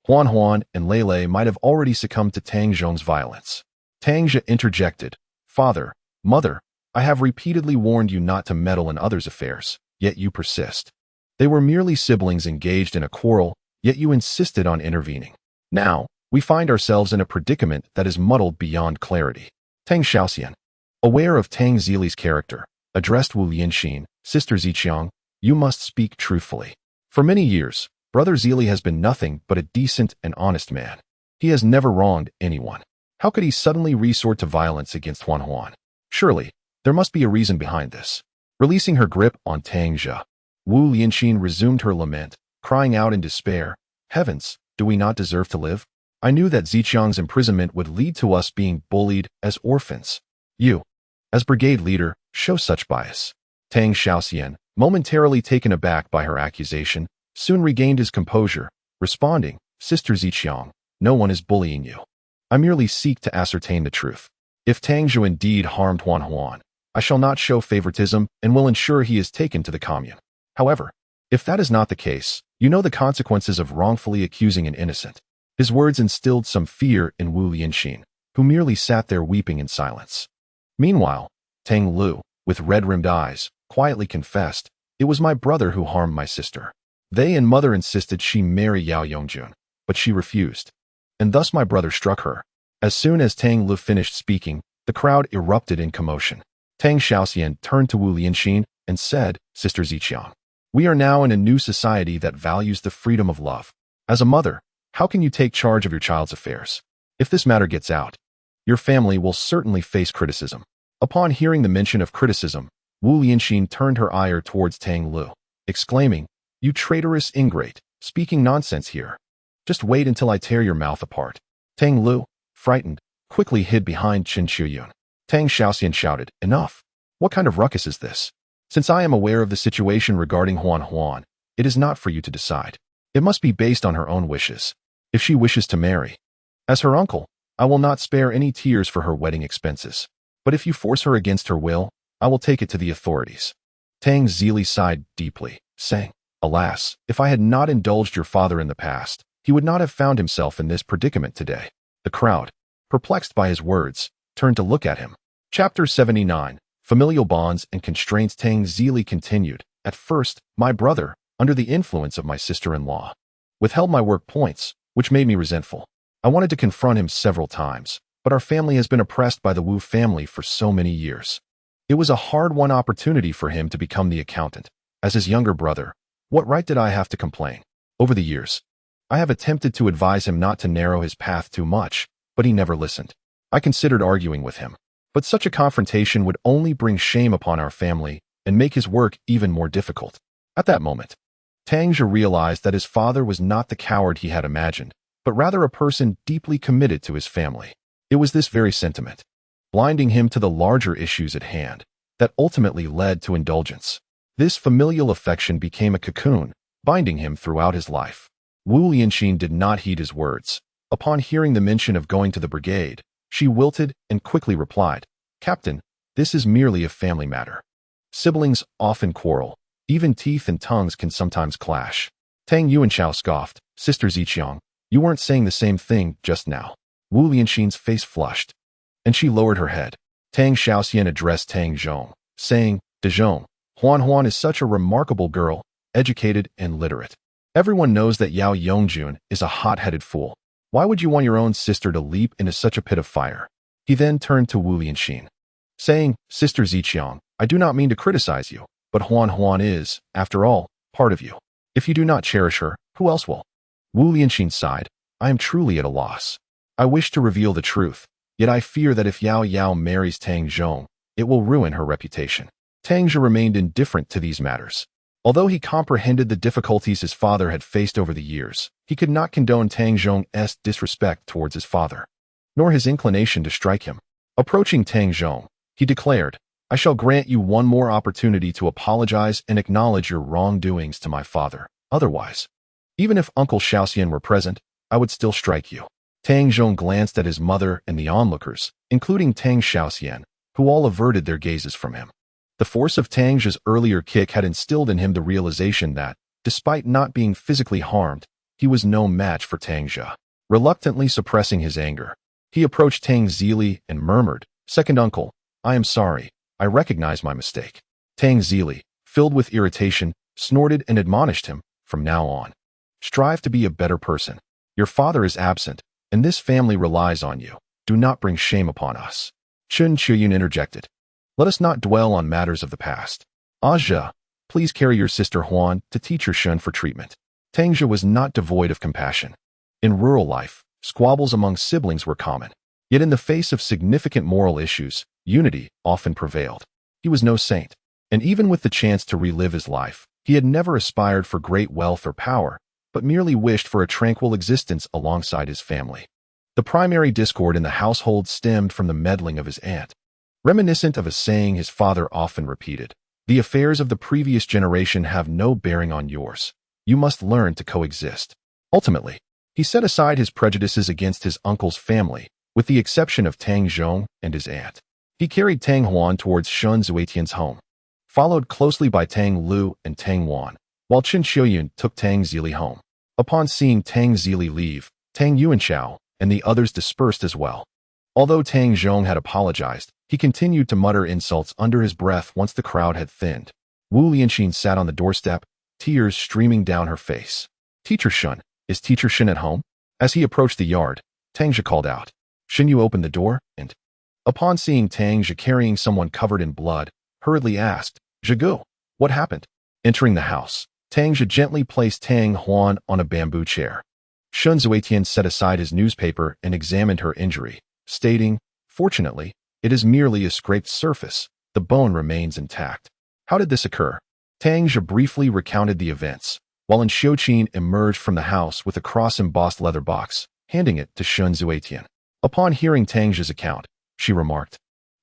Huan Huan and Lei Lei might have already succumbed to Tang Zhong's violence. Tang Zhe interjected, Father, Mother, I have repeatedly warned you not to meddle in others' affairs, yet you persist. They were merely siblings engaged in a quarrel, yet you insisted on intervening. Now, we find ourselves in a predicament that is muddled beyond clarity. Tang Xiaoxian, aware of Tang Zhe's character, addressed Wu Lianxin, Sister Ziqiang, you must speak truthfully. For many years, Brother Zhe has been nothing but a decent and honest man. He has never wronged anyone. How could he suddenly resort to violence against Huan Huan? Surely, there must be a reason behind this. Releasing her grip on Tang Zhe, Wu Lianxin resumed her lament, crying out in despair, Heavens, do we not deserve to live? I knew that Ziqiang's imprisonment would lead to us being bullied as orphans. You, as brigade leader, show such bias. Tang Xiaoxian, momentarily taken aback by her accusation, soon regained his composure, responding, Sister Ziqiang, no one is bullying you. I merely seek to ascertain the truth. If Tang Zhe indeed harmed Huan Huan, I shall not show favoritism and will ensure he is taken to the commune. However, if that is not the case, you know the consequences of wrongfully accusing an innocent. His words instilled some fear in Wu Lianxin, who merely sat there weeping in silence. Meanwhile, Tang Lu, with red-rimmed eyes, quietly confessed, "It was my brother who harmed my sister. They and mother insisted she marry Yao Yongjun, but she refused. And thus my brother struck her." As soon as Tang Lu finished speaking, the crowd erupted in commotion. Tang Xiaoxian turned to Wu Lianxin and said, "Sister Ziqiang, we are now in a new society that values the freedom of love. As a mother, how can you take charge of your child's affairs? If this matter gets out, your family will certainly face criticism." Upon hearing the mention of criticism, Wu Lianxin turned her ire towards Tang Lu, exclaiming, "You traitorous ingrate, speaking nonsense here. Just wait until I tear your mouth apart." Tang Lu, frightened, quickly hid behind Qin Shuyun. Tang Xiaoxian shouted, "Enough! What kind of ruckus is this? Since I am aware of the situation regarding Huan Huan, it is not for you to decide. It must be based on her own wishes. If she wishes to marry, as her uncle, I will not spare any tears for her wedding expenses. But if you force her against her will, I will take it to the authorities." Tang Zili sighed deeply, saying, "Alas, if I had not indulged your father in the past, he would not have found himself in this predicament today." The crowd, perplexed by his words, turned to look at him. Chapter 79, Familial Bonds and Constraints. Tang Zili continued, "At first, my brother, under the influence of my sister-in-law, withheld my work points, which made me resentful. I wanted to confront him several times, but our family has been oppressed by the Wu family for so many years. It was a hard-won opportunity for him to become the accountant. As his younger brother, what right did I have to complain? Over the years, I have attempted to advise him not to narrow his path too much, but he never listened. I considered arguing with him, but such a confrontation would only bring shame upon our family and make his work even more difficult." At that moment, Tang Zhe realized that his father was not the coward he had imagined, but rather a person deeply committed to his family. It was this very sentiment, blinding him to the larger issues at hand, that ultimately led to indulgence. This familial affection became a cocoon, binding him throughout his life. Wu Lianxin did not heed his words. Upon hearing the mention of going to the brigade, she wilted and quickly replied, "Captain, this is merely a family matter. Siblings often quarrel. Even teeth and tongues can sometimes clash." Tang Yuanchao scoffed, "Sister Ziqiang, you weren't saying the same thing just now." Wu Lianxin's face flushed, and she lowered her head. Tang Xiaoxian addressed Tang Zhong, saying, "Dezhong, Huan Huan is such a remarkable girl, educated and literate. Everyone knows that Yao Yongjun is a hot-headed fool. Why would you want your own sister to leap into such a pit of fire?" He then turned to Wu Lianxin, saying, "Sister Ziqiang, I do not mean to criticize you, but Huan Huan is, after all, part of you. If you do not cherish her, who else will?" Wu Lianxin sighed, "I am truly at a loss. I wish to reveal the truth, yet I fear that if Yao Yao marries Tang Zhong, it will ruin her reputation." Tang Zhe remained indifferent to these matters. Although he comprehended the difficulties his father had faced over the years, he could not condone Tang Zhong's disrespect towards his father, nor his inclination to strike him. Approaching Tang Zhong, he declared, "I shall grant you one more opportunity to apologize and acknowledge your wrongdoings to my father. Otherwise, even if Uncle Xiaoxian were present, I would still strike you." Tang Zhong glanced at his mother and the onlookers, including Tang Xiaoxian, who all averted their gazes from him. The force of Tang Zhe's earlier kick had instilled in him the realization that, despite not being physically harmed, he was no match for Tang Zhe. Reluctantly suppressing his anger, he approached Tang Zili and murmured, "Second uncle, I am sorry. I recognize my mistake." Tang Zili, filled with irritation, snorted and admonished him, "From now on, strive to be a better person. Your father is absent, and this family relies on you. Do not bring shame upon us." Chun Chuyun interjected, "Let us not dwell on matters of the past. Zhe, please carry your sister Huan to teacher Shun for treatment." Tang Zhe was not devoid of compassion. In rural life, squabbles among siblings were common. Yet in the face of significant moral issues, unity often prevailed. He was no saint, and even with the chance to relive his life, he had never aspired for great wealth or power, but merely wished for a tranquil existence alongside his family. The primary discord in the household stemmed from the meddling of his aunt. Reminiscent of a saying his father often repeated, "The affairs of the previous generation have no bearing on yours. You must learn to coexist." Ultimately, He set aside his prejudices against his uncle's family, with the exception of Tang Zhe and his aunt. He carried Tang Huan towards Shun Zuetian's home, followed closely by Tang Lu and Tang Wan, while Qin Xiuyun took Tang Zili home. Upon seeing Tang Zili leave, Tang Yuanchao and the others dispersed as well. Although Tang Zhe had apologized, he continued to mutter insults under his breath once the crowd had thinned. Wu Lianxin sat on the doorstep, tears streaming down her face. "Teacher Shun, is Teacher Shin at home?" As he approached the yard, Tang Zhe called out. Shin Yu opened the door and, upon seeing Tang Zhe carrying someone covered in blood, hurriedly asked, "Zhigu, what happened?" Entering the house, Tang Zhe gently placed Tang Huan on a bamboo chair. Shun Zuetian set aside his newspaper and examined her injury, stating, "Fortunately, it is merely a scraped surface. The bone remains intact." "How did this occur?" Tang Zhe briefly recounted the events, while Xiuqin emerged from the house with a cross-embossed leather box, handing it to Shun Zuetian. Upon hearing Tang Zhe's account, she remarked,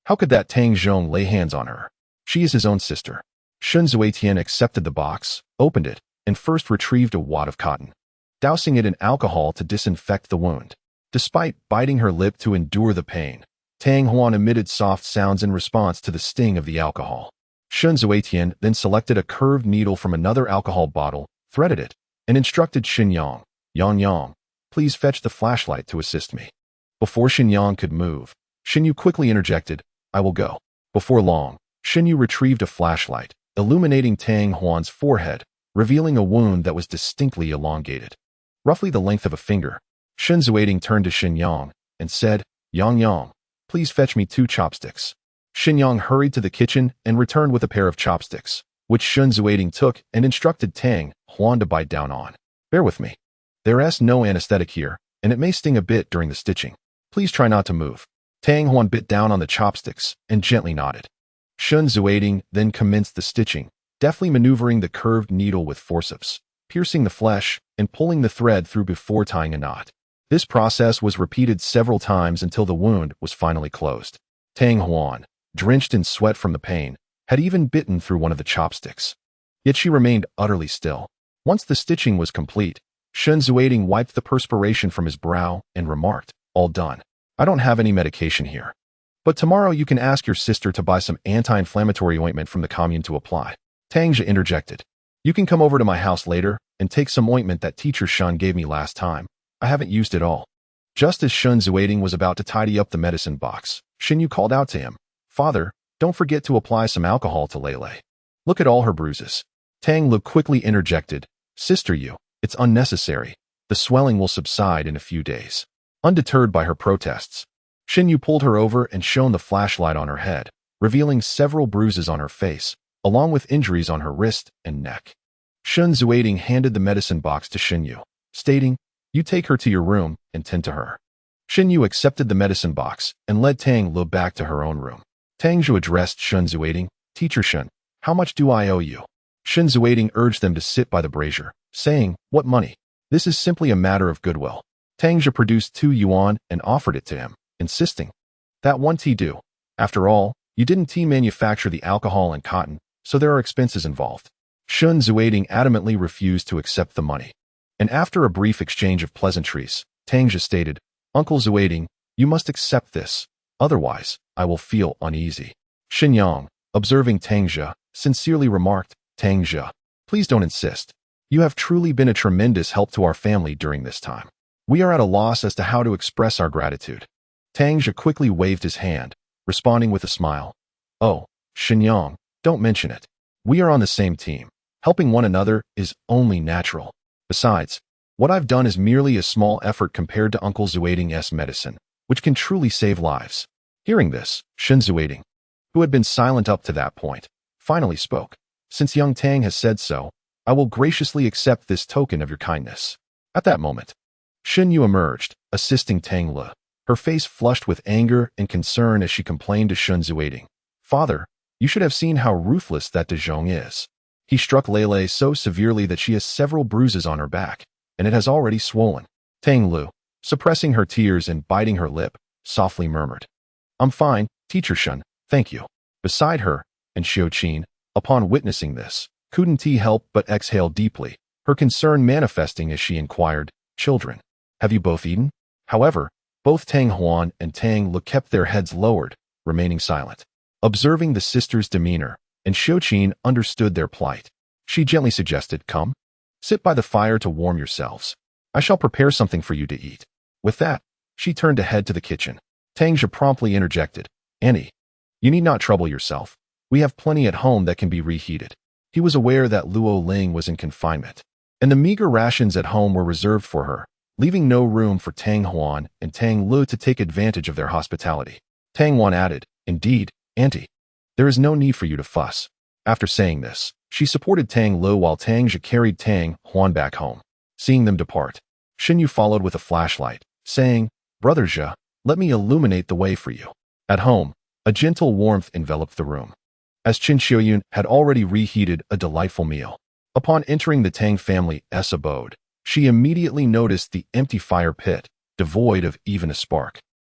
"How could that Tang Zhe lay hands on her? She is his own sister." Shun Zuetian accepted the box, opened it, and first retrieved a wad of cotton, dousing it in alcohol to disinfect the wound. Despite biting her lip to endure the pain, Tang Huan emitted soft sounds in response to the sting of the alcohol. Shun Zuetian then selected a curved needle from another alcohol bottle, threaded it, and instructed Xin Yang, "Yang, please fetch the flashlight to assist me." Before Xin Yang could move, Xin Yu quickly interjected, "I will go." Before long, Xin Yu retrieved a flashlight, illuminating Tang Huan's forehead, revealing a wound that was distinctly elongated, roughly the length of a finger. Shun Zueting turned to Xin Yang and said, Yang, please fetch me 2 chopsticks." Xin Yang hurried to the kitchen and returned with a pair of chopsticks, which Shun Zueting took and instructed Tang Huan to bite down on. "Bear with me. There is no anesthetic here, and it may sting a bit during the stitching. Please try not to move." Tang Huan bit down on the chopsticks and gently nodded. Shun Zueting then commenced the stitching, deftly maneuvering the curved needle with forceps, piercing the flesh and pulling the thread through before tying a knot. This process was repeated several times until the wound was finally closed. Tang Huan, drenched in sweat from the pain, had even bitten through one of the chopsticks. Yet she remained utterly still. Once the stitching was complete, Shun Zueting wiped the perspiration from his brow and remarked, "All done. I don't have any medication here. But tomorrow you can ask your sister to buy some anti-inflammatory ointment from the commune to apply." Tang Zhe interjected, "You can come over to my house later and take some ointment that Teacher Shun gave me last time. I haven't used it all." Just as Shun Zueting was about to tidy up the medicine box, Xin Yu called out to him, "Father, don't forget to apply some alcohol to Lele. Look at all her bruises." Tang Lu quickly interjected, "Sister Yu, it's unnecessary. The swelling will subside in a few days." Undeterred by her protests, Xin Yu pulled her over and shone the flashlight on her head, revealing several bruises on her face, along with injuries on her wrist and neck. Shun Zueting handed the medicine box to Xin Yu, stating, "You take her to your room and tend to her." Xin Yu accepted the medicine box and led Tang Lu back to her own room. Tang Zhe addressed Shun Zueting, "Teacher Shun, how much do I owe you?" Shun Zueting urged them to sit by the brazier, saying, "What money? This is simply a matter of goodwill." Tang Zhe produced 2 yuan and offered it to him, insisting, "That one tea do. After all, you didn't tea manufacture the alcohol and cotton, so there are expenses involved." Shun Zueting adamantly refused to accept the money. And after a brief exchange of pleasantries, Tang Zhe stated, "Uncle Zueting, you must accept this, otherwise I will feel uneasy." Xin Yang, observing Tang Zhe, sincerely remarked, "Tang Zhe, please don't insist. You have truly been a tremendous help to our family during this time. We are at a loss as to how to express our gratitude." Tang Zhe quickly waved his hand, responding with a smile, "Oh, Xin Yang, don't mention it. We are on the same team. Helping one another is only natural. Besides, what I've done is merely a small effort compared to Uncle Zueting's medicine, which can truly save lives." Hearing this, Shun Zueting, who had been silent up to that point, finally spoke, "Since young Tang has said so, I will graciously accept this token of your kindness." At that moment, Xin Yu emerged, assisting Tang Lu, her face flushed with anger and concern as she complained to Shun Zueting, "Father, you should have seen how ruthless that De Zhong is. He struck Lele so severely that she has several bruises on her back, and it has already swollen." Tang Lu, suppressing her tears and biting her lip, softly murmured, "I'm fine, Teacher Shun, thank you." Beside her, and Xiuqin, upon witnessing this, couldn't help but exhale deeply, her concern manifesting as she inquired, "Children, Have you both eaten? However, both Tang Huan and Tang Lu kept their heads lowered, remaining silent. Observing the sisters' demeanor, and Xiuqin understood their plight. She gently suggested, "Come, sit by the fire to warm yourselves. I shall prepare something for you to eat." With that, she turned to head to the kitchen. Tang Zhe promptly interjected, "Auntie, you need not trouble yourself. We have plenty at home that can be reheated." He was aware that Luo Ling was in confinement, and the meager rations at home were reserved for her, leaving no room for Tang Huan and Tang Lu to take advantage of their hospitality. Tang Huan added, "Indeed, Auntie, there is no need for you to fuss." After saying this, she supported Tang Lu while Tang Zhe carried Tang Huan back home. Seeing them depart, Xinyu followed with a flashlight, saying, "Brother Zhe, let me illuminate the way for you." At home, a gentle warmth enveloped the room, as Qin Xiuyun had already reheated a delightful meal. Upon entering the Tang family's abode, she immediately noticed the empty fire pit, devoid of even a spark,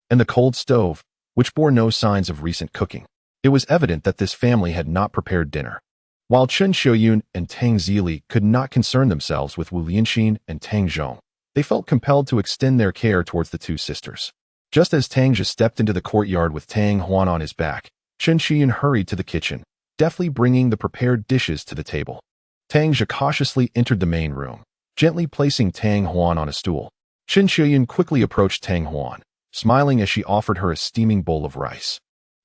and the cold stove, which bore no signs of recent cooking. It was evident that this family had not prepared dinner. While Qin Xiuyun and Tang Zili could not concern themselves with Wu Lianxin and Tang Zhong, they felt compelled to extend their care towards the two sisters. Just as Tang Zhe stepped into the courtyard with Tang Huan on his back, Qin Xiuyun hurried to the kitchen, deftly bringing the prepared dishes to the table. Tang Zhe cautiously entered the main room, gently placing Tang Huan on a stool. Qin Xiuyun quickly approached Tang Huan, smiling as she offered her a steaming bowl of rice,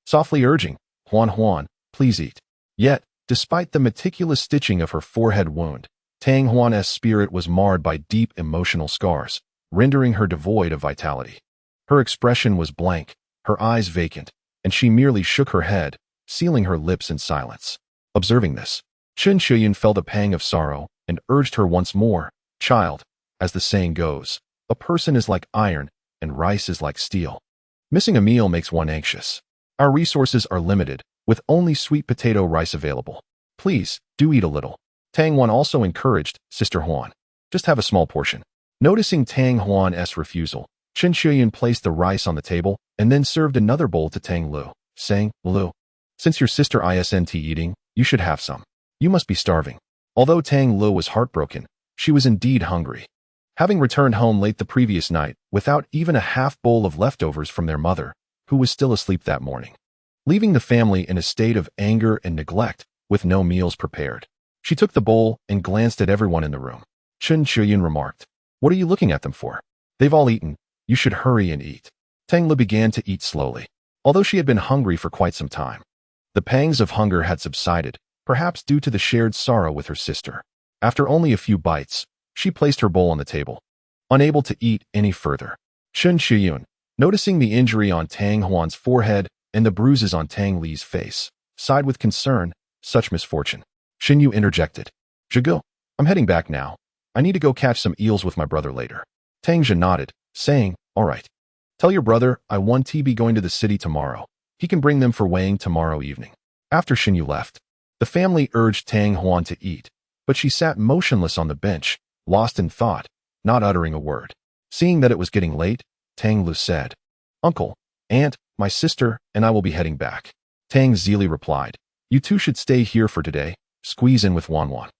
softly urging, Huan, please eat." Yet, despite the meticulous stitching of her forehead wound, Tang Huan's spirit was marred by deep emotional scars, rendering her devoid of vitality. Her expression was blank, her eyes vacant, and she merely shook her head, sealing her lips in silence. Observing this, Qin Xiuyun felt a pang of sorrow and urged her once more, "Child, as the saying goes, a person is like iron, and rice is like steel. Missing a meal makes one anxious. Our resources are limited, with only sweet potato rice available. Please, do eat a little." Tang Huan also encouraged, "Sister Huan, just have a small portion." Noticing Tang Huan's refusal, Qin Xiuyun placed the rice on the table and then served another bowl to Tang Lu, saying, "Lu, since your sister isn't eating, you should have some. You must be starving." Although Tang Lu was heartbroken, she was indeed hungry. Having returned home late the previous night without even a half bowl of leftovers from their mother, who was still asleep that morning, leaving the family in a state of anger and neglect with no meals prepared, she took the bowl and glanced at everyone in the room. Qin Xiuyun remarked, "What are you looking at them for? They've all eaten. You should hurry and eat." Tang Lu began to eat slowly, although she had been hungry for quite some time. The pangs of hunger had subsided, perhaps due to the shared sorrow with her sister. After only a few bites, she placed her bowl on the table, unable to eat any further. Qin Xiuyun, noticing the injury on Tang Huan's forehead and the bruises on Tang Li's face, sighed with concern. Such misfortune. Xinyu interjected, "Zhigu, I'm heading back now. I need to go catch some eels with my brother later." Tang Zhe nodded, saying, "All right. Tell your brother I want to be going to the city tomorrow. He can bring them for weighing tomorrow evening." After Xinyu left, the family urged Tang Huan to eat, but she sat motionless on the bench, lost in thought, not uttering a word. Seeing that it was getting late, Tang Lu said, "Uncle, Aunt, my sister, and I will be heading back." Tang Zili replied, "You two should stay here for today, squeeze in with Wan.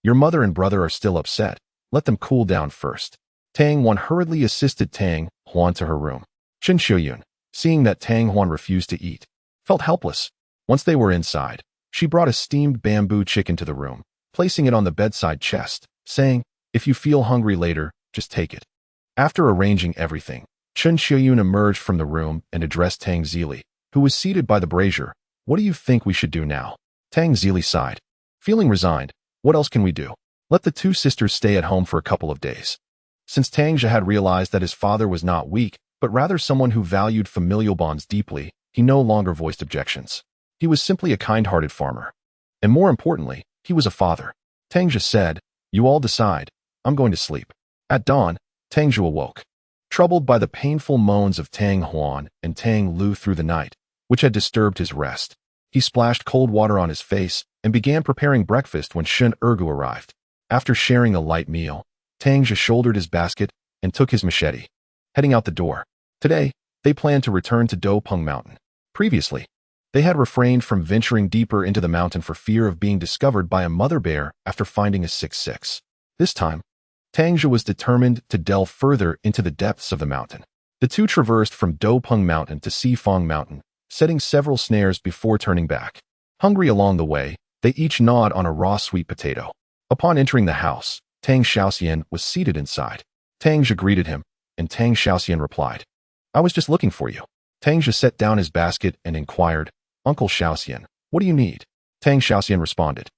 Your mother and brother are still upset. Let them cool down first." Tang Huan hurriedly assisted Tang Huan to her room. Qin Xiuyun, seeing that Tang Huan refused to eat, felt helpless. Once they were inside, she brought a steamed bamboo chicken to the room, placing it on the bedside chest, saying, "If you feel hungry later, just take it." After arranging everything, Qin Xiuyun emerged from the room and addressed Tang Zili, who was seated by the brazier. "What do you think we should do now?" Tang Zili sighed. Feeling resigned, "What else can we do? Let the two sisters stay at home for a couple of days." Since Tang Zhe had realized that his father was not weak, but rather someone who valued familial bonds deeply, he no longer voiced objections. He was simply a kind-hearted farmer. And more importantly, he was a father. Tang Zhe said, "You all decide. I'm going to sleep." At dawn, Tang Zhe awoke, troubled by the painful moans of Tang Huan and Tang Lu through the night, which had disturbed his rest. He splashed cold water on his face and began preparing breakfast when Shen Ergu arrived. After sharing a light meal, Tang Zhe shouldered his basket and took his machete, heading out the door. Today, they planned to return to Dopeng Mountain. Previously, they had refrained from venturing deeper into the mountain for fear of being discovered by a mother bear after finding a 6-6. This time, Tang Zhe was determined to delve further into the depths of the mountain. The two traversed from Dopeng Mountain to Sifang Mountain, setting several snares before turning back. Hungry along the way, they each gnawed on a raw sweet potato. Upon entering the house, Tang Xiaoxian was seated inside. Tang Zhe greeted him, and Tang Xiaoxian replied, "I was just looking for you." Tang Zhe set down his basket and inquired, "Uncle Xiaoxian, what do you need?" Tang Xiaoxian responded,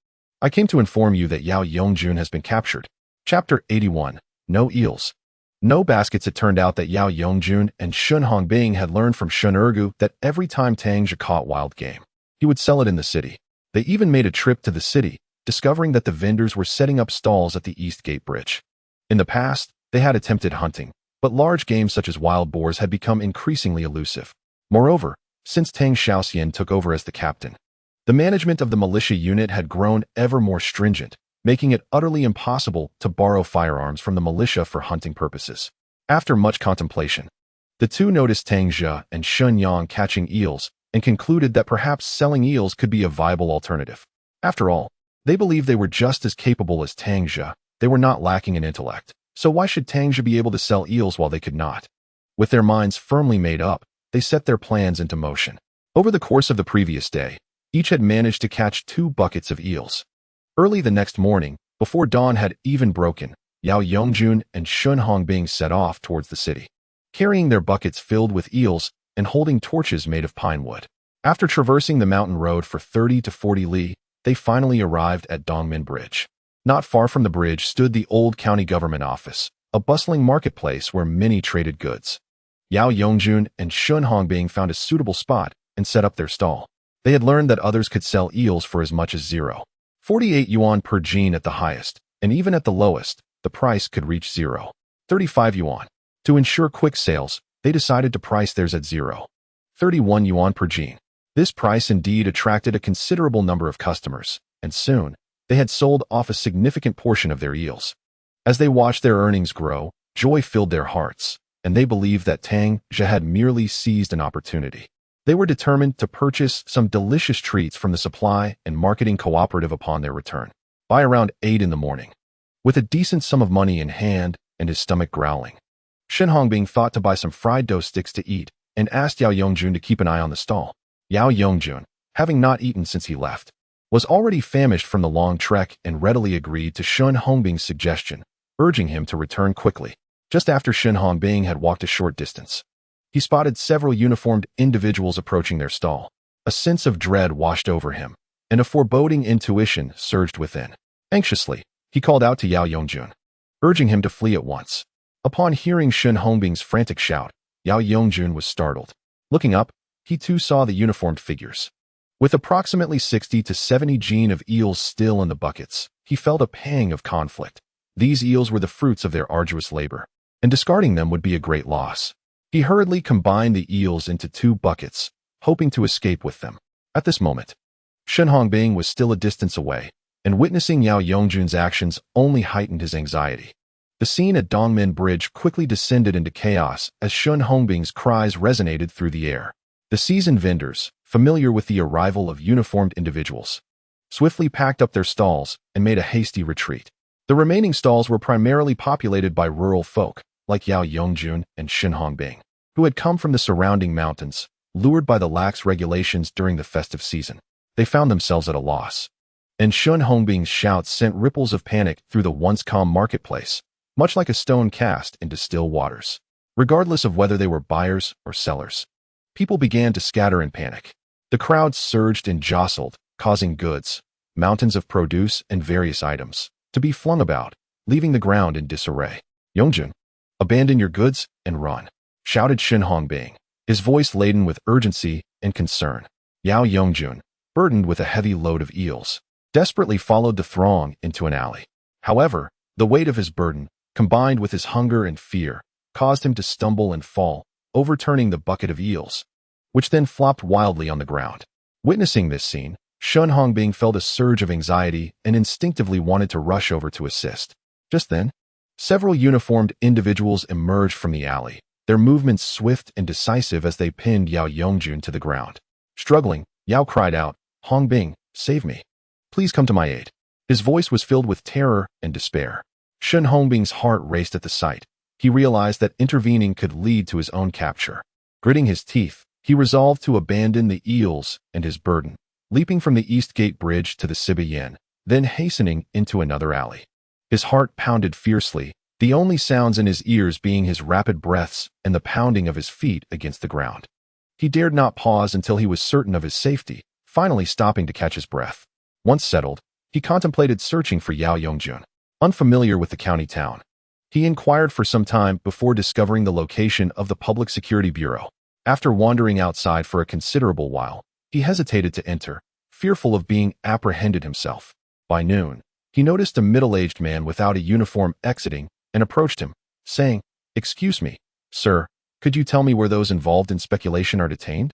"I came to inform you that Yao Yongjun has been captured." Chapter 81. No Eels. No baskets. It turned out that Yao Yongjun and Shun Hongbing had learned from Shun Ergu that every time Tang Zhe caught wild game, he would sell it in the city. They even made a trip to the city, discovering that the vendors were setting up stalls at the East Gate Bridge. In the past, they had attempted hunting, but large game such as wild boars had become increasingly elusive. Moreover, since Tang Xiaoxian took over as the captain, the management of the militia unit had grown ever more stringent, making it utterly impossible to borrow firearms from the militia for hunting purposes. After much contemplation, the two noticed Tang Zhe and Shun Yang catching eels and concluded that perhaps selling eels could be a viable alternative. After all, they believed they were just as capable as Tang Zhe. They were not lacking in intellect, so why should Tang Zhe be able to sell eels while they could not? With their minds firmly made up, they set their plans into motion. Over the course of the previous day, each had managed to catch 2 buckets of eels. Early the next morning, before dawn had even broken, Yao Yongjun and Shun Hongbing set off towards the city, carrying their buckets filled with eels and holding torches made of pine wood. After traversing the mountain road for 30 to 40 li, they finally arrived at Dongmen Bridge. Not far from the bridge stood the old county government office, a bustling marketplace where many traded goods. Yao Yongjun and Shun Hongbing found a suitable spot and set up their stall. They had learned that others could sell eels for as much as 0.48 yuan per jean at the highest, and even at the lowest, the price could reach 0.35 yuan. To ensure quick sales, they decided to price theirs at 0.31 yuan per jean. This price indeed attracted a considerable number of customers, and soon, they had sold off a significant portion of their eels. As they watched their earnings grow, joy filled their hearts, and they believed that Tang Zhe had merely seized an opportunity. They were determined to purchase some delicious treats from the supply and marketing cooperative upon their return, by around 8 in the morning. With a decent sum of money in hand and his stomach growling, Shun Hongbing thought to buy some fried dough sticks to eat and asked Yao Yongjun to keep an eye on the stall. Yao Yongjun, having not eaten since he left, was already famished from the long trek and readily agreed to Shun Hongbing's suggestion, urging him to return quickly. Just after Shun Hongbing had walked a short distance, he spotted several uniformed individuals approaching their stall. A sense of dread washed over him, and a foreboding intuition surged within. Anxiously, he called out to Yao Yongjun, urging him to flee at once. Upon hearing Shun Hongbing's frantic shout, Yao Yongjun was startled. Looking up, he too saw the uniformed figures. With approximately 60 to 70 jean of eels still in the buckets, he felt a pang of conflict. These eels were the fruits of their arduous labor, and discarding them would be a great loss. He hurriedly combined the eels into 2 buckets, hoping to escape with them. At this moment, Shun Hongbing was still a distance away, and witnessing Yao Yongjun's actions only heightened his anxiety. The scene at Dongmen Bridge quickly descended into chaos as Shun Hongbing's cries resonated through the air. The seasoned vendors, familiar with the arrival of uniformed individuals, swiftly packed up their stalls and made a hasty retreat. The remaining stalls were primarily populated by rural folk, like Yao Yongjun and Shun Hongbing, who had come from the surrounding mountains, lured by the lax regulations during the festive season. They found themselves at a loss, and Shun Hongbing's shouts sent ripples of panic through the once calm marketplace, much like a stone cast into still waters. Regardless of whether they were buyers or sellers, people began to scatter in panic. The crowds surged and jostled, causing goods, mountains of produce and various items, to be flung about, leaving the ground in disarray. "Yongjun, abandon your goods and run," shouted Shun Hongbing, his voice laden with urgency and concern. Yao Yongjun, burdened with a heavy load of eels, desperately followed the throng into an alley. However, the weight of his burden, combined with his hunger and fear, caused him to stumble and fall, overturning the bucket of eels, which then flopped wildly on the ground. Witnessing this scene, Shun Hongbing felt a surge of anxiety and instinctively wanted to rush over to assist. Just then, several uniformed individuals emerged from the alley, their movements swift and decisive as they pinned Yao Yongjun to the ground. Struggling, Yao cried out, "Hongbing, save me. Please come to my aid." His voice was filled with terror and despair. Shen Hongbing's heart raced at the sight. He realized that intervening could lead to his own capture. Gritting his teeth, he resolved to abandon the eels and his burden, leaping from the East Gate Bridge to the Sibayan, then hastening into another alley. His heart pounded fiercely, the only sounds in his ears being his rapid breaths and the pounding of his feet against the ground. He dared not pause until he was certain of his safety, finally stopping to catch his breath. Once settled, he contemplated searching for Yao Yongjun. Unfamiliar with the county town, he inquired for some time before discovering the location of the Public Security Bureau. After wandering outside for a considerable while, he hesitated to enter, fearful of being apprehended himself. By noon, he noticed a middle-aged man without a uniform exiting and approached him, saying, "Excuse me, sir, could you tell me where those involved in speculation are detained?"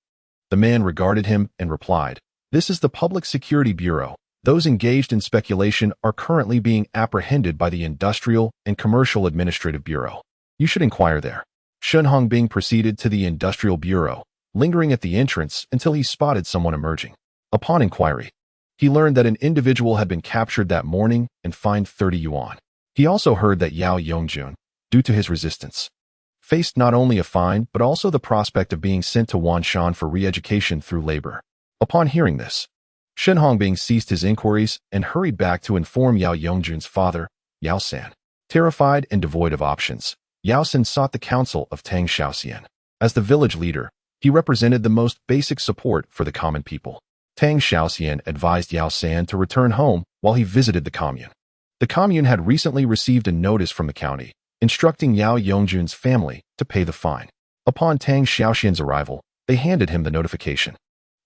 The man regarded him and replied, "This is the Public Security Bureau. Those engaged in speculation are currently being apprehended by the Industrial and Commercial Administrative Bureau. You should inquire there." Shen Hongbing proceeded to the Industrial Bureau, lingering at the entrance until he spotted someone emerging. Upon inquiry, he learned that an individual had been captured that morning and fined 30 yuan. He also heard that Yao Yongjun, due to his resistance, faced not only a fine but also the prospect of being sent to Wanshan for re-education through labor. Upon hearing this, Shen Hongbing ceased his inquiries and hurried back to inform Yao Yongjun's father, Yao San. Terrified and devoid of options, Yao San sought the counsel of Tang Xiaoxian. As the village leader, he represented the most basic support for the common people. Tang Xiaoxian advised Yao San to return home while he visited the commune. The commune had recently received a notice from the county, instructing Yao Yongjun's family to pay the fine. Upon Tang Xiaoxian's arrival, they handed him the notification.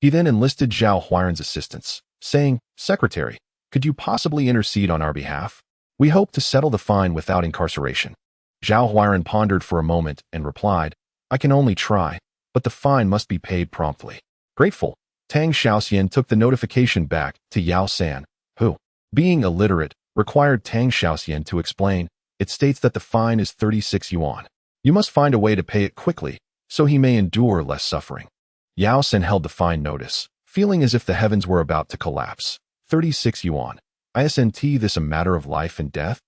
He then enlisted Zhao Huiran's assistance, saying, "Secretary, could you possibly intercede on our behalf? We hope to settle the fine without incarceration." Zhao Huiran pondered for a moment and replied, "I can only try, but the fine must be paid promptly." Grateful, Tang Xiaoxian took the notification back to Yao San, who, being illiterate, required Tang Xiaoxian to explain. It states that the fine is 36 yuan. You must find a way to pay it quickly, so he may endure less suffering. Yao San held the fine notice, feeling as if the heavens were about to collapse. 36 yuan. Isn't this a matter of life and death?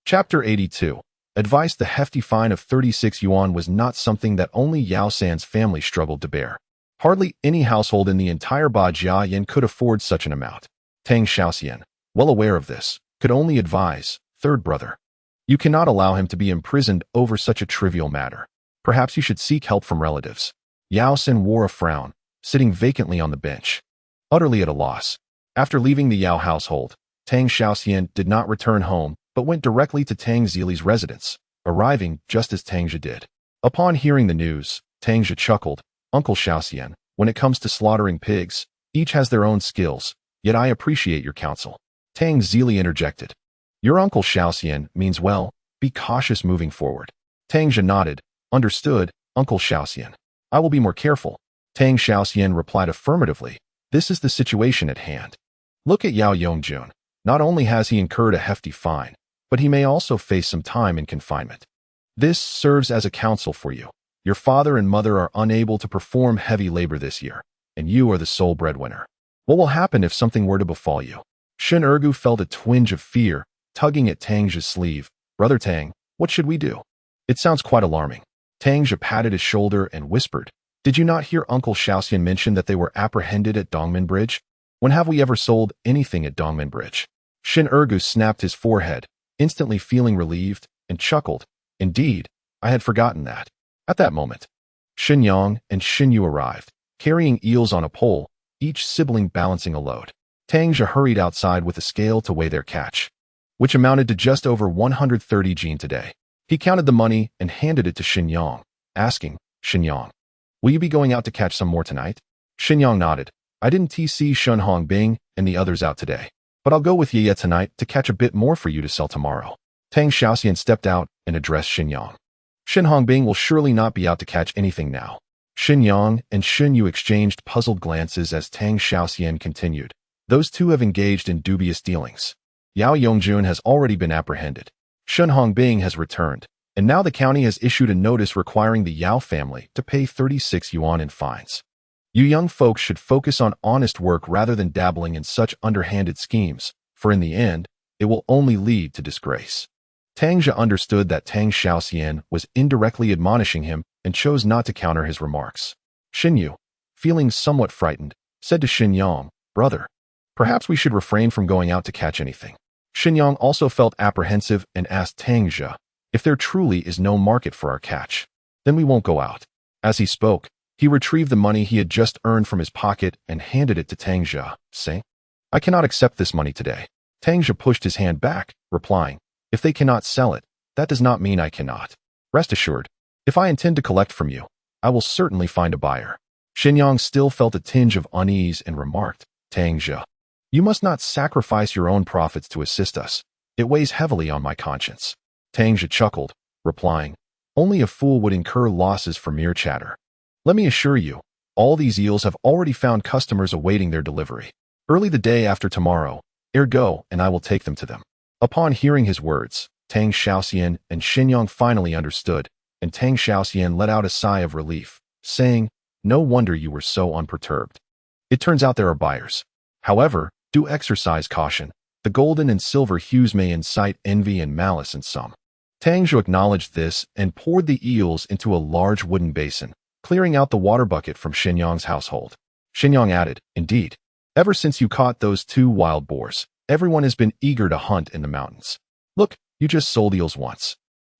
Chapter 82. Advice. The hefty fine of 36 yuan was not something that only Yao San's family struggled to bear. Hardly any household in the entire Bajiayan could afford such an amount. Tang Xiaoxian, well aware of this, could only advise, "Third brother, you cannot allow him to be imprisoned over such a trivial matter. Perhaps you should seek help from relatives." Yao San wore a frown, sitting vacantly on the bench, utterly at a loss. After leaving the Yao household, Tang Xiaoxian did not return home, but went directly to Tang Zili's residence, arriving just as Tang Zhe did. Upon hearing the news, Tang Zhe chuckled, "Uncle Xiaoxian, when it comes to slaughtering pigs, each has their own skills, yet I appreciate your counsel." Tang Zili interjected, "Your Uncle Xiaoxian means well, be cautious moving forward." Tang Zhe nodded, "Understood, Uncle Xiaoxian. I will be more careful." Tang Xiaoxian replied affirmatively, "This is the situation at hand. Look at Yao Yongjun. Not only has he incurred a hefty fine, but he may also face some time in confinement. This serves as a counsel for you. Your father and mother are unable to perform heavy labor this year, and you are the sole breadwinner. What will happen if something were to befall you?" Shen Ergu felt a twinge of fear, tugging at Tang Zhe's sleeve. "Brother Tang, what should we do? It sounds quite alarming." Tang Zhe patted his shoulder and whispered, "Did you not hear Uncle Xiaoxian mention that they were apprehended at Dongmen Bridge? When have we ever sold anything at Dongmen Bridge?" Shen Ergu snapped his forehead, instantly feeling relieved, and chuckled, "Indeed, I had forgotten that." At that moment, Shen Yang and Shen Yu arrived, carrying eels on a pole, each sibling balancing a load. Tang Zhe hurried outside with a scale to weigh their catch, which amounted to just over 130 jin today. He counted the money and handed it to Shen Yang, asking, "Shen Yang, will you be going out to catch some more tonight?" Shen Yang nodded. "I didn't see Shen Hongbing and the others out today, but I'll go with Ye tonight to catch a bit more for you to sell tomorrow." Tang Xiaoxian stepped out and addressed Shen Yang. "Shen Hongbing will surely not be out to catch anything now." Shen Yang and Shen Yu exchanged puzzled glances as Tang Xiaoxian continued. "Those two have engaged in dubious dealings. Yao Yongjun has already been apprehended. Shen Hongbing has returned, and now the county has issued a notice requiring the Yao family to pay 36 yuan in fines. You young folks should focus on honest work rather than dabbling in such underhanded schemes, for in the end, it will only lead to disgrace." Tang Zhe understood that Tang Xiaoxian was indirectly admonishing him and chose not to counter his remarks. Xinyu, feeling somewhat frightened, said to Xinyang, "Brother, perhaps we should refrain from going out to catch anything." Xinyang also felt apprehensive and asked Tang Zhe, "If there truly is no market for our catch, then we won't go out." As he spoke, he retrieved the money he had just earned from his pocket and handed it to Tang Zhe, saying, "I cannot accept this money today." Tang Zhe pushed his hand back, replying, "If they cannot sell it, that does not mean I cannot. Rest assured, if I intend to collect from you, I will certainly find a buyer." Xinyang still felt a tinge of unease and remarked, "Tang Zhe, you must not sacrifice your own profits to assist us. It weighs heavily on my conscience." Tang Zhe chuckled, replying, "Only a fool would incur losses for mere chatter. Let me assure you, all these eels have already found customers awaiting their delivery. Early the day after tomorrow, ergo, and I will take them to them." Upon hearing his words, Tang Xiaoxian and Xinyang finally understood, and Tang Xiaoxian let out a sigh of relief, saying, "No wonder you were so unperturbed. It turns out there are buyers. However, do exercise caution. The golden and silver hues may incite envy and malice in some." Tang Zhe acknowledged this and poured the eels into a large wooden basin, clearing out the water bucket from Xinyang's household. Xinyang added, "Indeed, ever since you caught those 2 wild boars, everyone has been eager to hunt in the mountains. Look, you just sold eels once.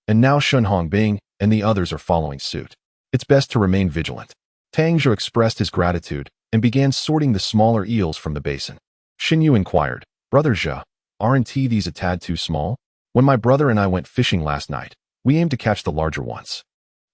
And now Shun Hongbing and the others are following suit. It's best to remain vigilant." Tang Zhe expressed his gratitude and began sorting the smaller eels from the basin. Xinyu inquired, "Brother Zhe, aren't these a tad too small? When my brother and I went fishing last night, we aimed to catch the larger ones."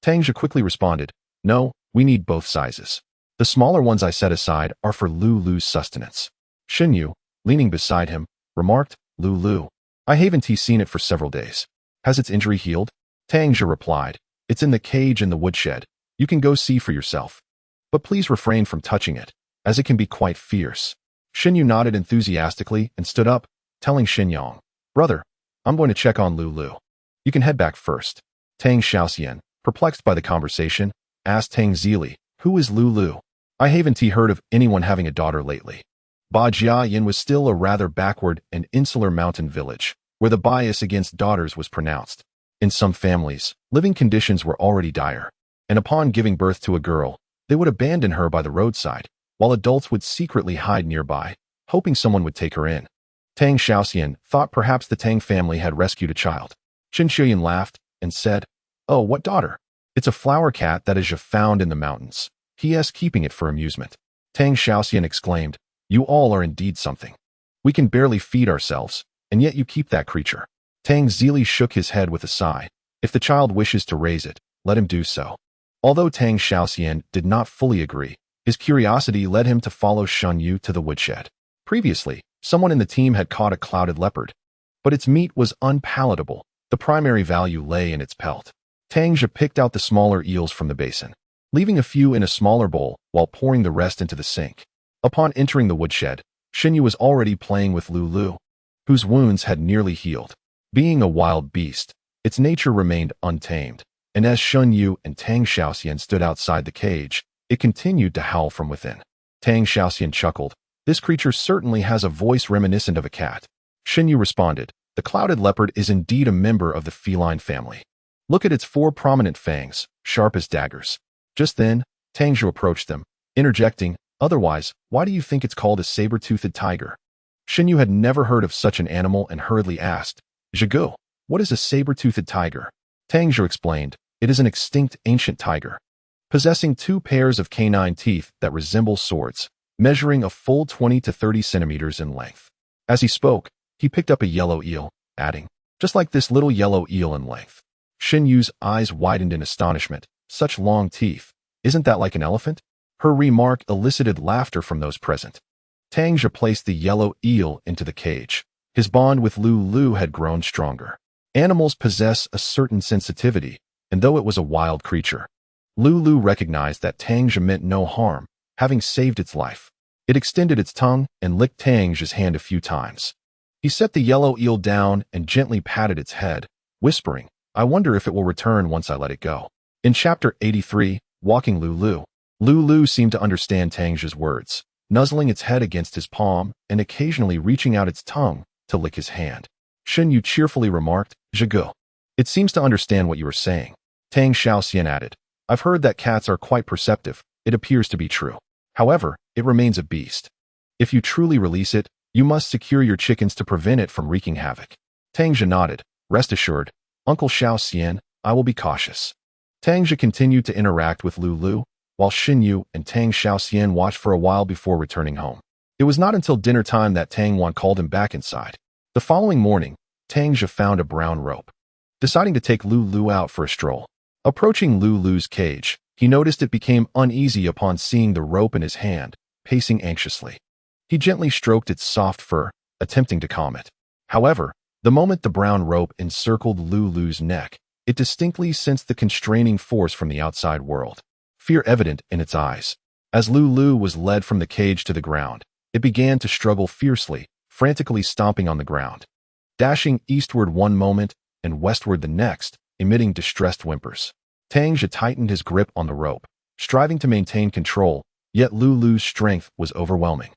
Tang Zhe quickly responded, "No, we need both sizes. The smaller ones I set aside are for Lulu's sustenance." Xinyu, leaning beside him, remarked, "Lulu, I haven't seen it for several days. Has its injury healed?" Tang Zhe replied, "It's in the cage in the woodshed. You can go see for yourself. But please refrain from touching it, as it can be quite fierce." Xinyu nodded enthusiastically and stood up, telling Xinyang, "Brother, I'm going to check on Lulu. You can head back first." Tang Xiaoxian, perplexed by the conversation, asked Tang Zhe, "Who is Lulu? I haven't heard of anyone having a daughter lately." Ba Jiayin was still a rather backward and insular mountain village, where the bias against daughters was pronounced. In some families, living conditions were already dire, and upon giving birth to a girl, they would abandon her by the roadside, while adults would secretly hide nearby, hoping someone would take her in. Tang Xiaoxian thought perhaps the Tang family had rescued a child. Qin Shiyin laughed and said, "Oh, what daughter? It's a flower cat that is found in the mountains. He is keeping it for amusement." Tang Xiaoxian exclaimed, "You all are indeed something. We can barely feed ourselves, and yet you keep that creature." Tang Zhe shook his head with a sigh. "If the child wishes to raise it, let him do so." Although Tang Xiaoxian did not fully agree, his curiosity led him to follow Shun Yu to the woodshed. Previously, someone in the team had caught a clouded leopard, but its meat was unpalatable. The primary value lay in its pelt. Tang Zhe picked out the smaller eels from the basin, leaving a few in a smaller bowl while pouring the rest into the sink. Upon entering the woodshed, Xinyu was already playing with Lulu, whose wounds had nearly healed. Being a wild beast, its nature remained untamed, and as Shun Yu and Tang Xiaoxian stood outside the cage, it continued to howl from within. Tang Xiaoxian chuckled, "This creature certainly has a voice reminiscent of a cat." Xinyu responded, "The clouded leopard is indeed a member of the feline family. Look at its 4 prominent fangs, sharp as daggers." Just then, Tang Zhe approached them, interjecting, "Otherwise, why do you think it's called a saber-toothed tiger?" Xinyu had never heard of such an animal and hurriedly asked, "Zhigu, what is a saber-toothed tiger?" Tang Zhe explained, "It is an extinct ancient tiger, possessing 2 pairs of canine teeth that resemble swords, measuring a full 20 to 30 centimeters in length." As he spoke, he picked up a yellow eel, adding, "Just like this little yellow eel in length." Xinyu's eyes widened in astonishment. "Such long teeth. Isn't that like an elephant?" Her remark elicited laughter from those present. Tang Zhe placed the yellow eel into the cage. His bond with Lulu had grown stronger. Animals possess a certain sensitivity, and though it was a wild creature, Lulu recognized that Tang Zhe meant no harm, having saved its life. It extended its tongue and licked Tang Zhe's hand a few times. He set the yellow eel down and gently patted its head, whispering, "I wonder if it will return once I let it go." In Chapter 83, Walking Lulu, Lulu seemed to understand Tang Zhe's words, nuzzling its head against his palm and occasionally reaching out its tongue to lick his hand. Shen Yu cheerfully remarked, Zhigu. It seems to understand what you were saying. Tang Xiaoxian added, I've heard that cats are quite perceptive. It appears to be true. However, it remains a beast. If you truly release it, you must secure your chickens to prevent it from wreaking havoc. Tang Zhe nodded. Rest assured, Uncle Xiaoxian, I will be cautious. Tang Zhe continued to interact with Lu Lu, while Shen Yu and Tang Xiaoxian watched for a while before returning home. It was not until dinner time that Tang Wan called him back inside. The following morning, Tang Zhe found a brown rope. Deciding to take Lu Lu out for a stroll. Approaching Lu Lu's cage, he noticed it became uneasy upon seeing the rope in his hand, pacing anxiously. He gently stroked its soft fur, attempting to calm it. However, the moment the brown rope encircled Lu Lu's neck, it distinctly sensed the constraining force from the outside world. Fear evident in its eyes. As Lu Lu was led from the cage to the ground, it began to struggle fiercely, frantically stomping on the ground. Dashing eastward one moment and westward the next, emitting distressed whimpers. Tang Zhe tightened his grip on the rope, striving to maintain control, yet Lu Lu's strength was overwhelming,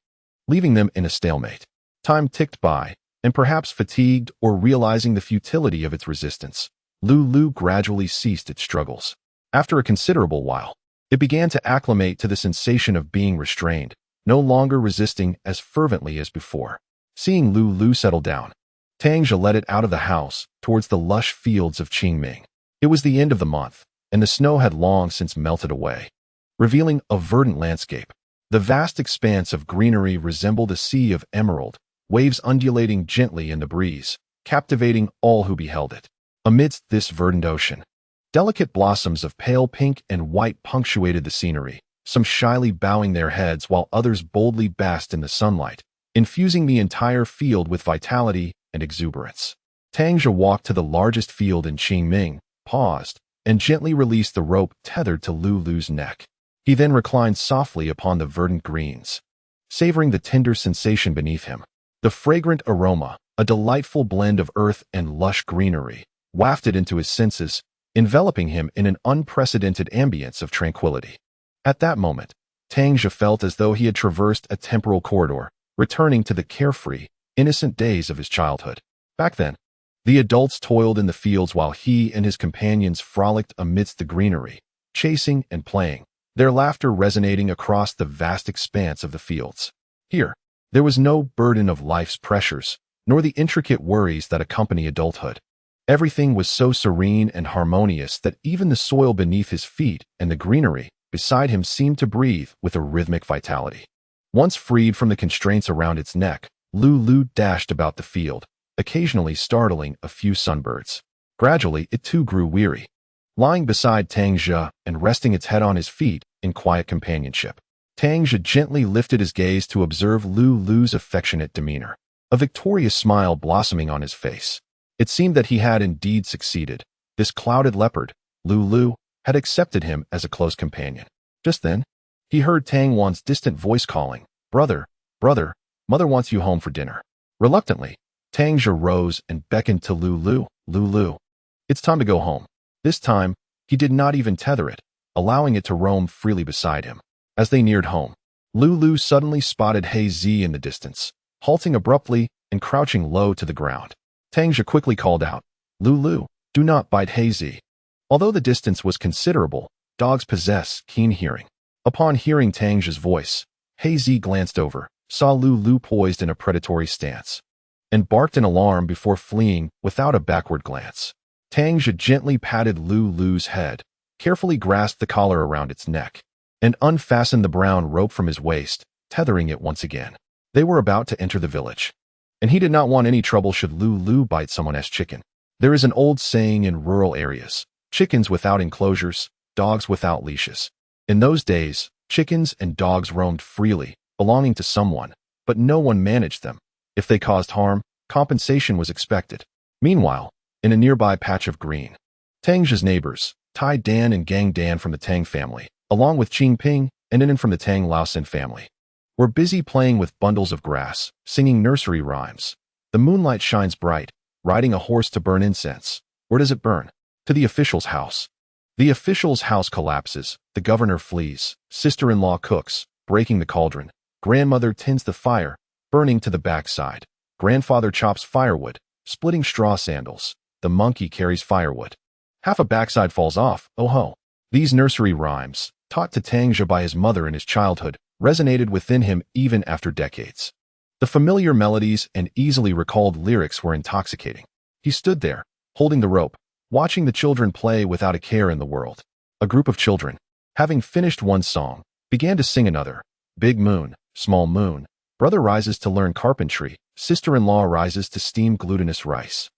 leaving them in a stalemate. Time ticked by, and perhaps fatigued or realizing the futility of its resistance, Lu Lu gradually ceased its struggles. After a considerable while, it began to acclimate to the sensation of being restrained, no longer resisting as fervently as before. Seeing Lu Lu settle down, Tang Zhe led it out of the house towards the lush fields of Qingming. It was the end of the month, and the snow had long since melted away, revealing a verdant landscape. The vast expanse of greenery resembled a sea of emerald, waves undulating gently in the breeze, captivating all who beheld it. Amidst this verdant ocean, delicate blossoms of pale pink and white punctuated the scenery, some shyly bowing their heads while others boldly basked in the sunlight, infusing the entire field with vitality and exuberance. Tang Zhe walked to the largest field in Qingming, paused, and gently released the rope tethered to Lu Lu's neck. He then reclined softly upon the verdant greens, savoring the tender sensation beneath him. The fragrant aroma, a delightful blend of earth and lush greenery, wafted into his senses, enveloping him in an unprecedented ambience of tranquility. At that moment, Tang Zhe felt as though he had traversed a temporal corridor, returning to the carefree, innocent days of his childhood. Back then, the adults toiled in the fields while he and his companions frolicked amidst the greenery, chasing and playing, their laughter resonating across the vast expanse of the fields. Here, there was no burden of life's pressures, nor the intricate worries that accompany adulthood. Everything was so serene and harmonious that even the soil beneath his feet and the greenery beside him seemed to breathe with a rhythmic vitality. Once freed from the constraints around its neck, Lu Lu dashed about the field, occasionally startling a few sunbirds. Gradually, it too grew weary, lying beside Tang Zhe and resting its head on his feet in quiet companionship. Tang Zhe gently lifted his gaze to observe Lu Lu's affectionate demeanor, a victorious smile blossoming on his face. It seemed that he had indeed succeeded. This clouded leopard, Lu Lu, had accepted him as a close companion. Just then, he heard Tang Wan's distant voice calling, Brother, brother, mother wants you home for dinner. Reluctantly, Tang Zhe rose and beckoned to Lu Lu. Lu Lu, it's time to go home. This time, he did not even tether it, allowing it to roam freely beside him. As they neared home, Lu Lu suddenly spotted He Zi in the distance, halting abruptly and crouching low to the ground. Tang Zhe quickly called out, Lu Lu, do not bite He Zi. Although the distance was considerable, dogs possess keen hearing. Upon hearing Tang Zhe's voice, He Zi glanced over, saw Lu Lu poised in a predatory stance, and barked in alarm before fleeing without a backward glance. Tang Zhe gently patted Lu Lu's head, carefully grasped the collar around its neck, and unfastened the brown rope from his waist, tethering it once again. They were about to enter the village, and he did not want any trouble should Lu Lu bite someone's chicken. There is an old saying in rural areas, chickens without enclosures, dogs without leashes. In those days, chickens and dogs roamed freely, belonging to someone, but no one managed them. If they caused harm, compensation was expected. Meanwhile, in a nearby patch of green, Tang Zhe's neighbors, Tai Dan and Gang Dan from the Tang family, along with Qing Ping and Inen from the Tang Laosin family, were busy playing with bundles of grass, singing nursery rhymes. The moonlight shines bright, riding a horse to burn incense. Where does it burn? To the official's house. The official's house collapses, the governor flees, sister-in-law cooks, breaking the cauldron, grandmother tends the fire, burning to the backside, grandfather chops firewood, splitting straw sandals. The monkey carries firewood. Half a backside falls off, oh ho. These nursery rhymes, taught to Tang Zhe by his mother in his childhood, resonated within him even after decades. The familiar melodies and easily recalled lyrics were intoxicating. He stood there, holding the rope, watching the children play without a care in the world. A group of children, having finished one song, began to sing another. Big moon, small moon, brother rises to learn carpentry, sister-in-law rises to steam glutinous rice.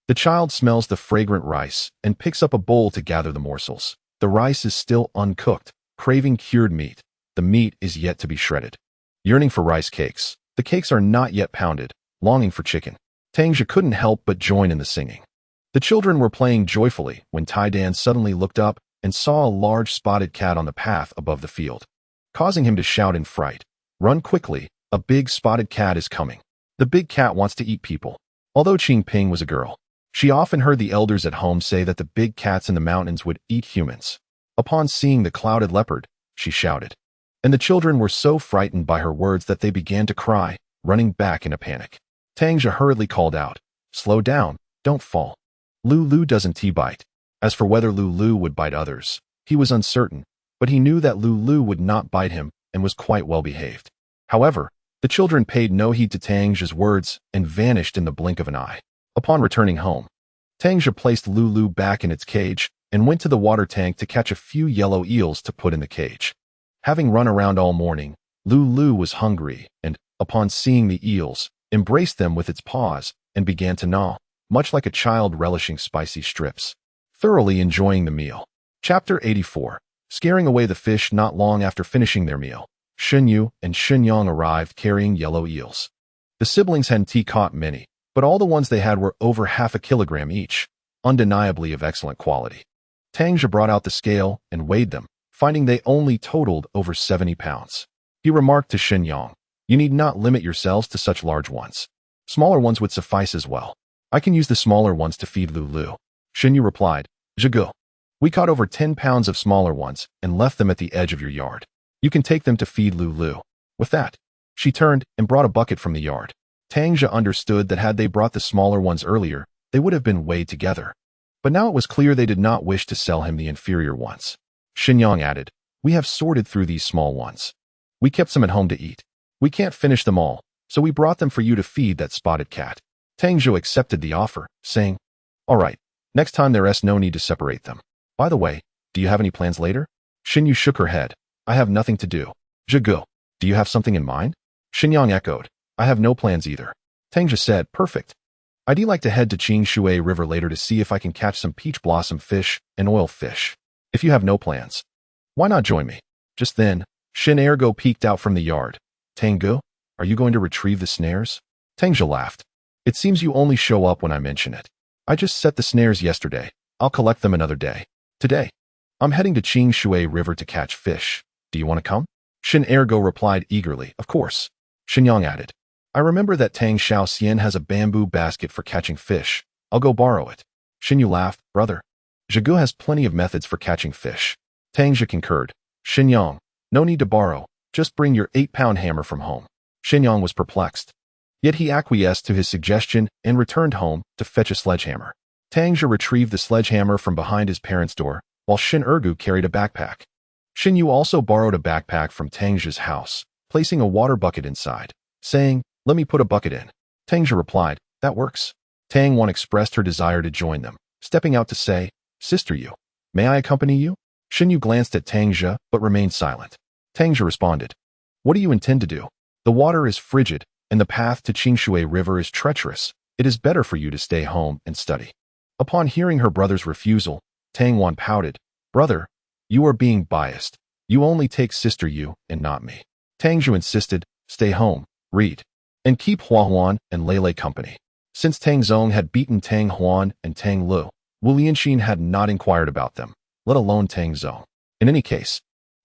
The child smells the fragrant rice and picks up a bowl to gather the morsels. The rice is still uncooked, craving cured meat. The meat is yet to be shredded. Yearning for rice cakes. The cakes are not yet pounded, longing for chicken. Tang Zhe couldn't help but join in the singing. The children were playing joyfully when Tai Dan suddenly looked up and saw a large spotted cat on the path above the field, causing him to shout in fright. Run quickly, a big spotted cat is coming. The big cat wants to eat people. Although Qing Ping was a girl, she often heard the elders at home say that the big cats in the mountains would eat humans. Upon seeing the clouded leopard, she shouted. And the children were so frightened by her words that they began to cry, running back in a panic. Tang Zhe hurriedly called out, "Slow down, don't fall. Lulu doesn't bite." As for whether Lulu would bite others, he was uncertain, but he knew that Lulu would not bite him and was quite well behaved. However, the children paid no heed to Tang Zhe's words and vanished in the blink of an eye. Upon returning home, Tang Zhe placed Lulu back in its cage and went to the water tank to catch a few yellow eels to put in the cage. Having run around all morning, Lulu was hungry and, upon seeing the eels, embraced them with its paws and began to gnaw, much like a child relishing spicy strips, thoroughly enjoying the meal. Chapter 84. Scaring away the fish. Not long after finishing their meal, Shunyu and Shenyang arrived carrying yellow eels. The siblings hadn't caught many, but all the ones they had were over half a kilogram each, undeniably of excellent quality. Tang Zhe brought out the scale and weighed them, finding they only totaled over 70 pounds. He remarked to Shenyang, "You need not limit yourselves to such large ones. Smaller ones would suffice as well. I can use the smaller ones to feed Lulu." Shinyu replied, "Zhigu, we caught over 10 pounds of smaller ones and left them at the edge of your yard. You can take them to feed Lulu." With that, she turned and brought a bucket from the yard. Tang Zhe understood that had they brought the smaller ones earlier, they would have been weighed together. But now it was clear they did not wish to sell him the inferior ones. Shenyang added, "We have sorted through these small ones. We kept some at home to eat. We can't finish them all, so we brought them for you to feed that spotted cat." Tang Zhe accepted the offer, saying, "All right, next time there's no need to separate them. By the way, do you have any plans later?" Shinyu shook her head. "I have nothing to do." "Zhigu, do you have something in mind?" Shenyang echoed, "I have no plans either." Tang Zhe said, "Perfect. I'd like to head to Qingshui River later to see if I can catch some peach blossom fish and oil fish. If you have no plans, why not join me?" Just then, Shin Ergo peeked out from the yard. "Tanggu, are you going to retrieve the snares?" Tang Zhe laughed. "It seems you only show up when I mention it. I just set the snares yesterday. I'll collect them another day. Today, I'm heading to Qingshui River to catch fish. Do you want to come?" Shin Ergo replied eagerly, "Of course." Shenyang added, "I remember that Tang Xiaoxian has a bamboo basket for catching fish. I'll go borrow it." Shinyu laughed, "Brother, Zhigu has plenty of methods for catching fish." Tang Zhe concurred, "Shenyang, no need to borrow. Just bring your 8-pound hammer from home." Shenyang was perplexed. Yet he acquiesced to his suggestion and returned home to fetch a sledgehammer. Tang Zhe retrieved the sledgehammer from behind his parents' door, while Shin Ergu carried a backpack. Shinyu also borrowed a backpack from Tang Zhe's house, placing a water bucket inside, saying, "Let me put a bucket in." Tang Zhe replied, "That works." Tang Wan expressed her desire to join them, stepping out to say, "Sister Yu, may I accompany you?" Shinyu glanced at Tang Zhe but remained silent. Tang Zhe responded, "What do you intend to do? The water is frigid, and the path to Qingshui River is treacherous. It is better for you to stay home and study." Upon hearing her brother's refusal, Tang Wan pouted, "Brother, you are being biased. You only take Sister Yu and not me." Tang Zhe insisted, "Stay home, read, and keep Hua Huan and Lei company." Since Tang Zong had beaten Tang Huan and Tang Lu, Wu Lianxin had not inquired about them, let alone Tang Zong. In any case,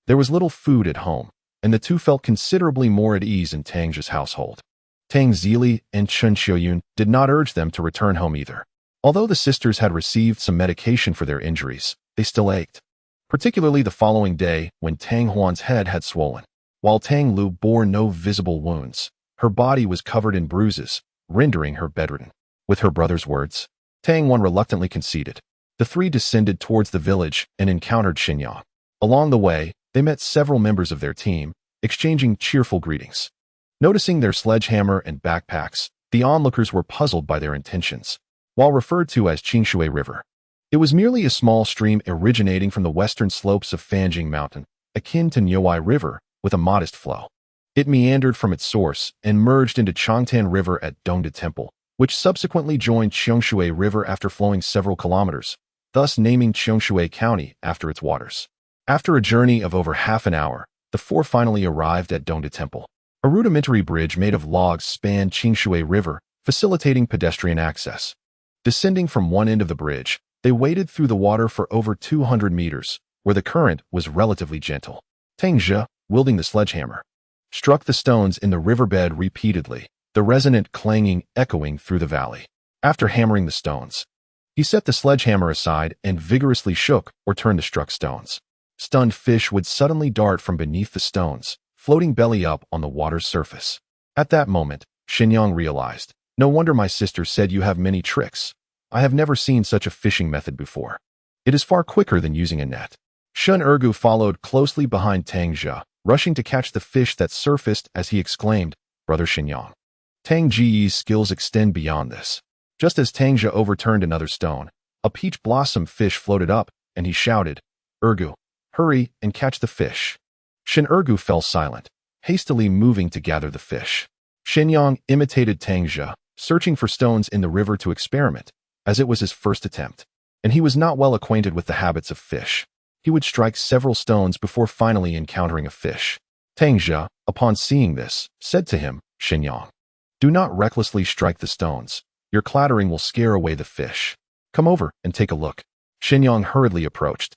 there was little food at home, and the two felt considerably more at ease in Tang Zhe's household. Tang Zili and Chen Xiuyun did not urge them to return home either. Although the sisters had received some medication for their injuries, they still ached, particularly the following day when Tang Huan's head had swollen. While Tang Lu bore no visible wounds, her body was covered in bruises, rendering her bedridden. with her brother's words. Tang One reluctantly conceded. The three descended towards the village and encountered Xinyang. Along the way, they met several members of their team, exchanging cheerful greetings. Noticing their sledgehammer and backpacks, the onlookers were puzzled by their intentions. While referred to as Qingshui River, it was merely a small stream originating from the western slopes of Fanjing Mountain, akin to Niuwai River, with a modest flow. It meandered from its source and merged into Changtan River at Dongde Temple, which subsequently joined Qingshui River after flowing several kilometers, thus naming Qingshui County after its waters. After a journey of over half an hour, the four finally arrived at Dongde Temple. A rudimentary bridge made of logs spanned Qingshui River, facilitating pedestrian access. Descending from one end of the bridge, they waded through the water for over 200 meters, where the current was relatively gentle. Tang Zhe, wielding the sledgehammer, struck the stones in the riverbed repeatedly, the resonant clanging echoing through the valley. After hammering the stones, he set the sledgehammer aside and vigorously shook or turned the struck stones. Stunned fish would suddenly dart from beneath the stones, floating belly up on the water's surface. At that moment, Xinyang realized, no wonder my sister said you have many tricks. I have never seen such a fishing method before. It is far quicker than using a net. Shun Ergu followed closely behind Tang Zhe, rushing to catch the fish that surfaced as he exclaimed, Brother Xinyang. Tang Zhe's skills extend beyond this. Just as Tang Zhe overturned another stone, a peach blossom fish floated up, and he shouted, Ergu, hurry and catch the fish. Shin Ergu fell silent, hastily moving to gather the fish. Xinyang imitated Tang Zhe, searching for stones in the river to experiment, as it was his first attempt, and he was not well acquainted with the habits of fish. He would strike several stones before finally encountering a fish. Tang Zhe, upon seeing this, said to him, Xinyang, do not recklessly strike the stones. Your clattering will scare away the fish. Come over and take a look. Xinyang hurriedly approached,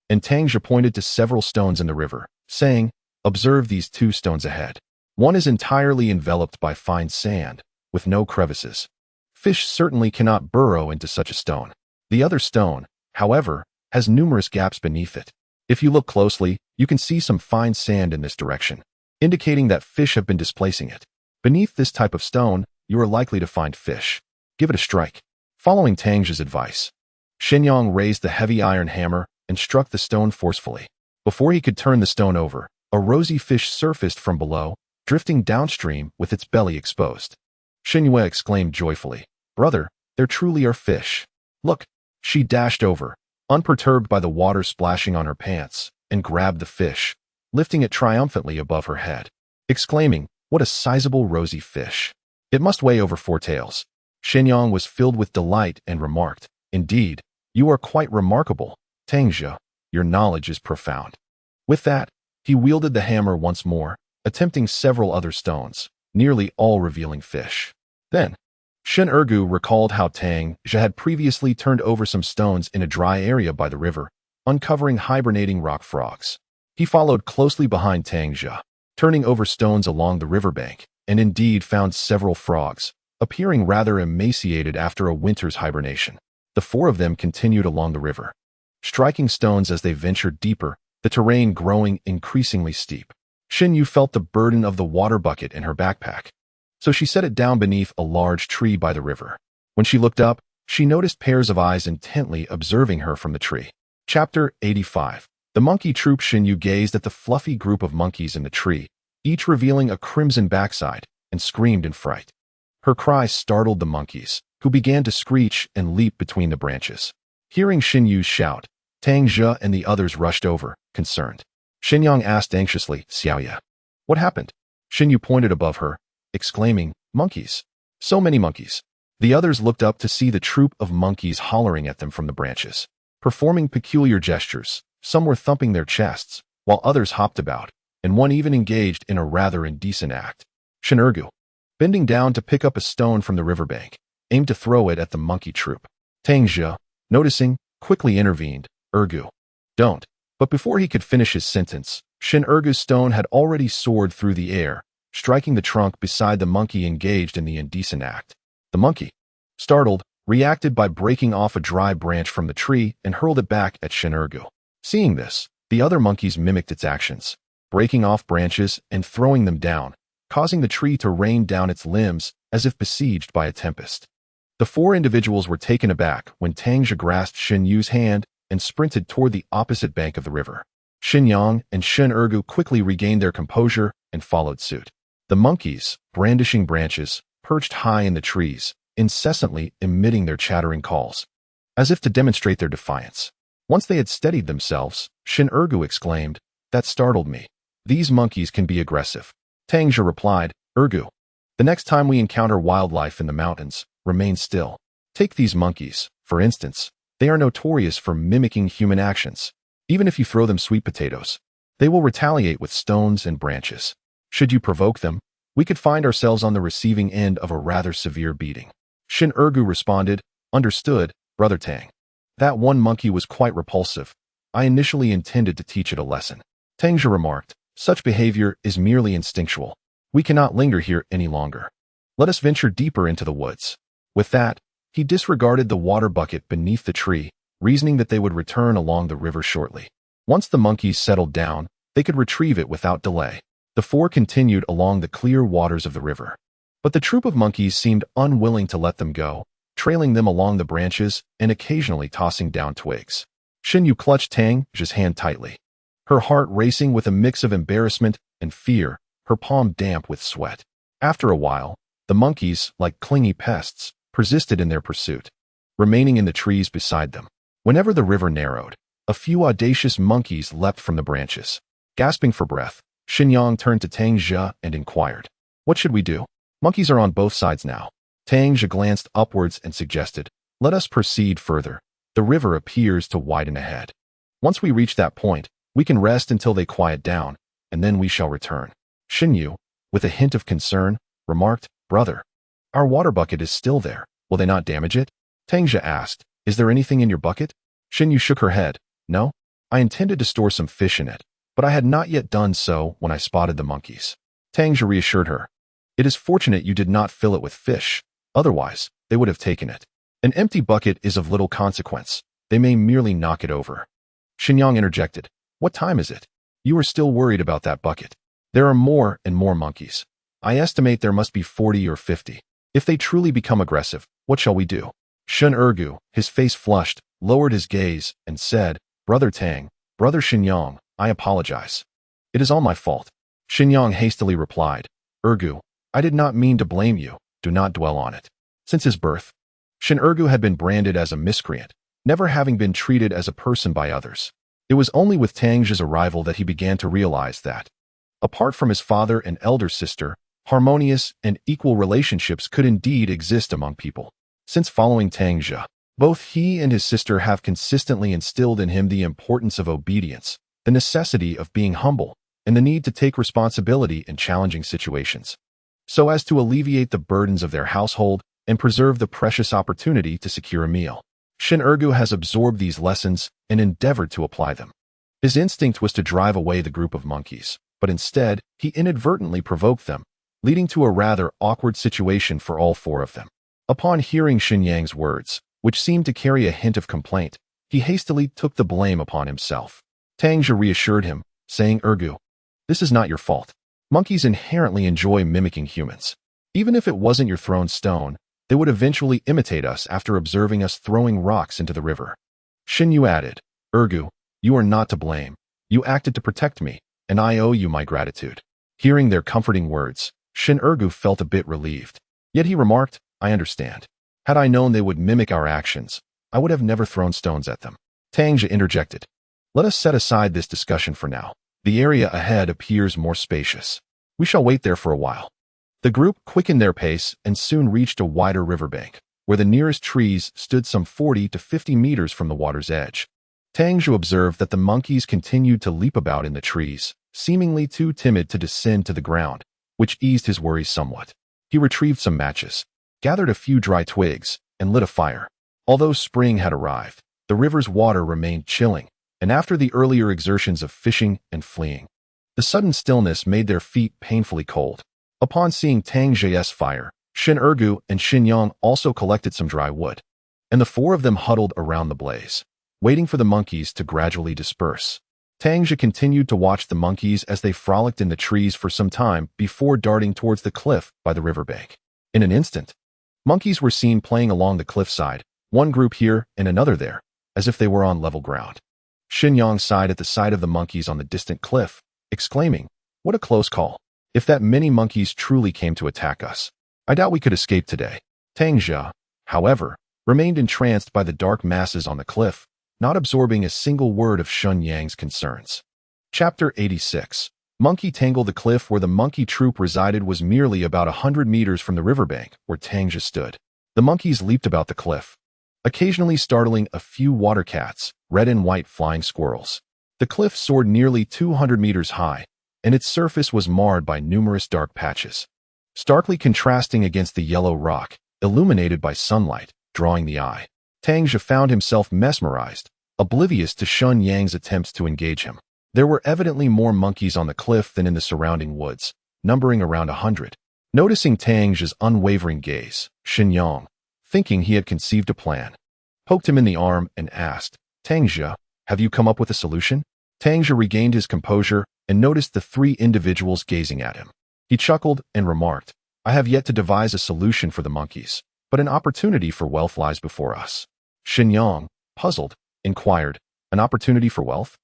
and Tang Zhe pointed to several stones in the river, saying, observe these two stones ahead. One is entirely enveloped by fine sand, with no crevices. Fish certainly cannot burrow into such a stone. The other stone, however, has numerous gaps beneath it. If you look closely, you can see some fine sand in this direction, indicating that fish have been displacing it. Beneath this type of stone, you are likely to find fish. Give it a strike. Following Tang Zhe's advice, Xinyang raised the heavy iron hammer and struck the stone forcefully. Before he could turn the stone over, a rosy fish surfaced from below, drifting downstream with its belly exposed. Xinyue exclaimed joyfully, Brother, there truly are fish. Look. She dashed over, unperturbed by the water splashing on her pants, and grabbed the fish, lifting it triumphantly above her head, exclaiming, what a sizable rosy fish. It must weigh over 4 taels. Xinyang was filled with delight and remarked, indeed, you are quite remarkable, Tang Zhe. Your knowledge is profound. With that, he wielded the hammer once more, attempting several other stones, nearly all revealing fish. Then, Shin Ergu recalled how Tang Zhe had previously turned over some stones in a dry area by the river, uncovering hibernating rock frogs. He followed closely behind Tang Zhe, turning over stones along the riverbank, and indeed found several frogs, appearing rather emaciated after a winter's hibernation. The 4 of them continued along the river, striking stones as they ventured deeper, the terrain growing increasingly steep. Xin Yu felt the burden of the water bucket in her backpack, so she set it down beneath a large tree by the river. When she looked up, she noticed pairs of eyes intently observing her from the tree. Chapter 85. The monkey troop. Xin Yu gazed at the fluffy group of monkeys in the tree, each revealing a crimson backside, and screamed in fright. Her cries startled the monkeys, who began to screech and leap between the branches. Hearing Xin Yu's shout, Tang Zhe and the others rushed over, concerned. Xinyang asked anxiously, Xiaoya, what happened? Xin Yu pointed above her, exclaiming, monkeys. So many monkeys. The others looked up to see the troop of monkeys hollering at them from the branches, performing peculiar gestures. Some were thumping their chests, while others hopped about, and one even engaged in a rather indecent act. Shin Ergu, bending down to pick up a stone from the riverbank, aimed to throw it at the monkey troop. Tang Zhe, noticing, quickly intervened, Ergu, don't. But before he could finish his sentence, Shin Ergu's stone had already soared through the air, striking the trunk beside the monkey engaged in the indecent act. The monkey, startled, reacted by breaking off a dry branch from the tree and hurled it back at Shin Ergu. Seeing this, the other monkeys mimicked its actions, breaking off branches and throwing them down, causing the tree to rain down its limbs as if besieged by a tempest. The four individuals were taken aback when Tang Zhe grasped Xin Yu's hand and sprinted toward the opposite bank of the river. Xin Yang and Shen Ergu quickly regained their composure and followed suit. The monkeys, brandishing branches, perched high in the trees, incessantly emitting their chattering calls, as if to demonstrate their defiance. Once they had steadied themselves, Shen Ergu exclaimed, "That startled me. These monkeys can be aggressive." Tang Zhe replied, "Ergu, the next time we encounter wildlife in the mountains, remain still. Take these monkeys, for instance. They are notorious for mimicking human actions. Even if you throw them sweet potatoes, they will retaliate with stones and branches. Should you provoke them, we could find ourselves on the receiving end of a rather severe beating." Shin Ergu responded, "Understood, Brother Tang. That one monkey was quite repulsive. I initially intended to teach it a lesson." Tang Zhe remarked, "Such behavior is merely instinctual. We cannot linger here any longer. Let us venture deeper into the woods." With that, he disregarded the water bucket beneath the tree, reasoning that they would return along the river shortly. Once the monkeys settled down, they could retrieve it without delay. The four continued along the clear waters of the river. But the troop of monkeys seemed unwilling to let them go, trailing them along the branches and occasionally tossing down twigs. Xin Yu clutched Tang Zhe's hand tightly, her heart racing with a mix of embarrassment and fear, her palm damp with sweat. After a while, the monkeys, like clingy pests, persisted in their pursuit, remaining in the trees beside them. Whenever the river narrowed, a few audacious monkeys leapt from the branches. Gasping for breath, Xinyang turned to Tang Zhe and inquired, "What should we do? Monkeys are on both sides now." Tang Zhe glanced upwards and suggested, "Let us proceed further. The river appears to widen ahead. Once we reach that point, we can rest until they quiet down, and then we shall return." Xin Yu, with a hint of concern, remarked, "Brother, our water bucket is still there. Will they not damage it?" Tang Zhe asked, "Is there anything in your bucket?" Xin Yu shook her head. "No. I intended to store some fish in it, but I had not yet done so when I spotted the monkeys." Tang Zhe reassured her, "It is fortunate you did not fill it with fish. Otherwise, they would have taken it. An empty bucket is of little consequence. They may merely knock it over." Xinyang interjected, "What time is it? You are still worried about that bucket. There are more and more monkeys. I estimate there must be 40 or 50. If they truly become aggressive, what shall we do?" Shen Ergu, his face flushed, lowered his gaze, and said, "Brother Tang, Brother Xinyang, I apologize. It is all my fault." Xinyang hastily replied, "Ergu, I did not mean to blame you. Do not dwell on it." Since his birth, Shin Ergu had been branded as a miscreant, never having been treated as a person by others. It was only with Tang Zhe's arrival that he began to realize that, apart from his father and elder sister, harmonious and equal relationships could indeed exist among people. Since following Tang Zhe, both he and his sister have consistently instilled in him the importance of obedience, the necessity of being humble, and the need to take responsibility in challenging situations, so as to alleviate the burdens of their household and preserve the precious opportunity to secure a meal. Shin Ergu has absorbed these lessons and endeavored to apply them. His instinct was to drive away the group of monkeys, but instead, he inadvertently provoked them, leading to a rather awkward situation for all four of them. Upon hearing Xinyang's words, which seemed to carry a hint of complaint, he hastily took the blame upon himself. Tang Zhe reassured him, saying, "Ergu, this is not your fault. Monkeys inherently enjoy mimicking humans. Even if it wasn't your thrown stone, they would eventually imitate us after observing us throwing rocks into the river." Xin Yu added, "Ergu, you are not to blame. You acted to protect me, and I owe you my gratitude." Hearing their comforting words, Shin Ergu felt a bit relieved. Yet he remarked, "I understand. Had I known they would mimic our actions, I would have never thrown stones at them." Tang Zhe interjected, "Let us set aside this discussion for now. The area ahead appears more spacious. We shall wait there for a while." The group quickened their pace and soon reached a wider riverbank, where the nearest trees stood some 40 to 50 meters from the water's edge. Tang Zhe observed that the monkeys continued to leap about in the trees, seemingly too timid to descend to the ground, which eased his worries somewhat. He retrieved some matches, gathered a few dry twigs, and lit a fire. Although spring had arrived, the river's water remained chilling, and after the earlier exertions of fishing and fleeing, the sudden stillness made their feet painfully cold. Upon seeing Tang Zhe's fire, Shin Ergu and Xinyang also collected some dry wood, and the four of them huddled around the blaze, waiting for the monkeys to gradually disperse. Tang Zhe continued to watch the monkeys as they frolicked in the trees for some time before darting towards the cliff by the riverbank. In an instant, Monkeys were seen playing along the cliffside, one group here and another there, as if they were on level ground. Xinyang sighed at the sight of the monkeys on the distant cliff, exclaiming, "What a close call. If that many monkeys truly came to attack us, I doubt we could escape today." Tang Zhe, however, remained entranced by the dark masses on the cliff, not absorbing a single word of Xinyang's concerns. Chapter 86. Monkey Tangle. The cliff where the monkey troop resided was merely about 100 meters from the riverbank where Tang Zhe stood. The monkeys leaped about the cliff, occasionally startling a few water cats, red and white flying squirrels. The cliff soared nearly 200 meters high, and its surface was marred by numerous dark patches, starkly contrasting against the yellow rock, illuminated by sunlight, drawing the eye. Tang Zhe found himself mesmerized, oblivious to Xinyang's attempts to engage him. There were evidently more monkeys on the cliff than in the surrounding woods, numbering around 100. Noticing Tang Zhe's unwavering gaze, Xinyang, thinking he had conceived a plan, poked him in the arm and asked, "Tang Zhe, have you come up with a solution?" Tang Zhe regained his composure and noticed the three individuals gazing at him. He chuckled and remarked, "I have yet to devise a solution for the monkeys, but an opportunity for wealth lies before us." Xinyang, puzzled, inquired, "An opportunity for wealth?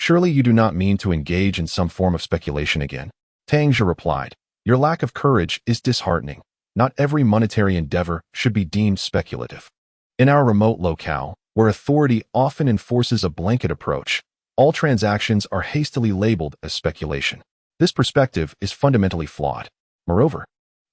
Surely you do not mean to engage in some form of speculation again?" Tang Zhe replied, "Your lack of courage is disheartening. Not every monetary endeavor should be deemed speculative. In our remote locale, where authority often enforces a blanket approach, all transactions are hastily labeled as speculation. This perspective is fundamentally flawed. Moreover,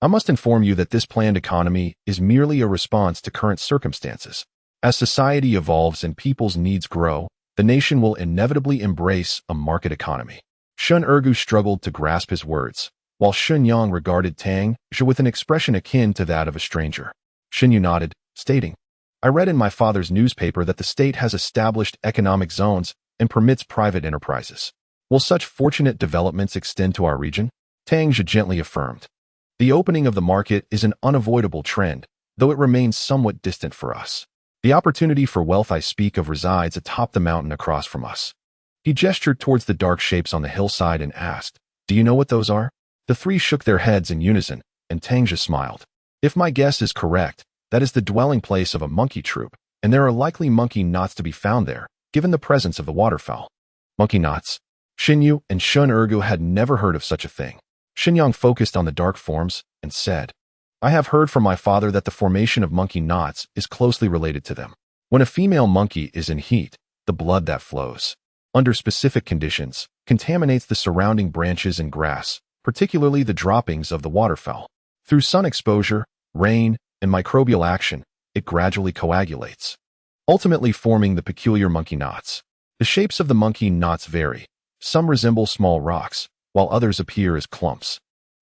I must inform you that this planned economy is merely a response to current circumstances. As society evolves and people's needs grow, the nation will inevitably embrace a market economy." Shun Ergu struggled to grasp his words, while Xinyang regarded Tang Zhe with an expression akin to that of a stranger. Xinyu nodded, stating, "I read in my father's newspaper that the state has established economic zones and permits private enterprises. Will such fortunate developments extend to our region?" Tang Zhe gently affirmed, "The opening of the market is an unavoidable trend, though it remains somewhat distant for us. The opportunity for wealth I speak of resides atop the mountain across from us." He gestured towards the dark shapes on the hillside and asked, "Do you know what those are?" The three shook their heads in unison, and Tang Zhe smiled. "If my guess is correct, that is the dwelling place of a monkey troop, and there are likely monkey knots to be found there, given the presence of the waterfowl." Monkey knots? Xinyu and Shun Ergu had never heard of such a thing. Xinyang focused on the dark forms and said, "I have heard from my father that the formation of monkey knots is closely related to them. When a female monkey is in heat, the blood that flows, under specific conditions, contaminates the surrounding branches and grass, particularly the droppings of the waterfowl. Through sun exposure, rain, and microbial action, it gradually coagulates, ultimately forming the peculiar monkey knots. The shapes of the monkey knots vary. Some resemble small rocks, while others appear as clumps,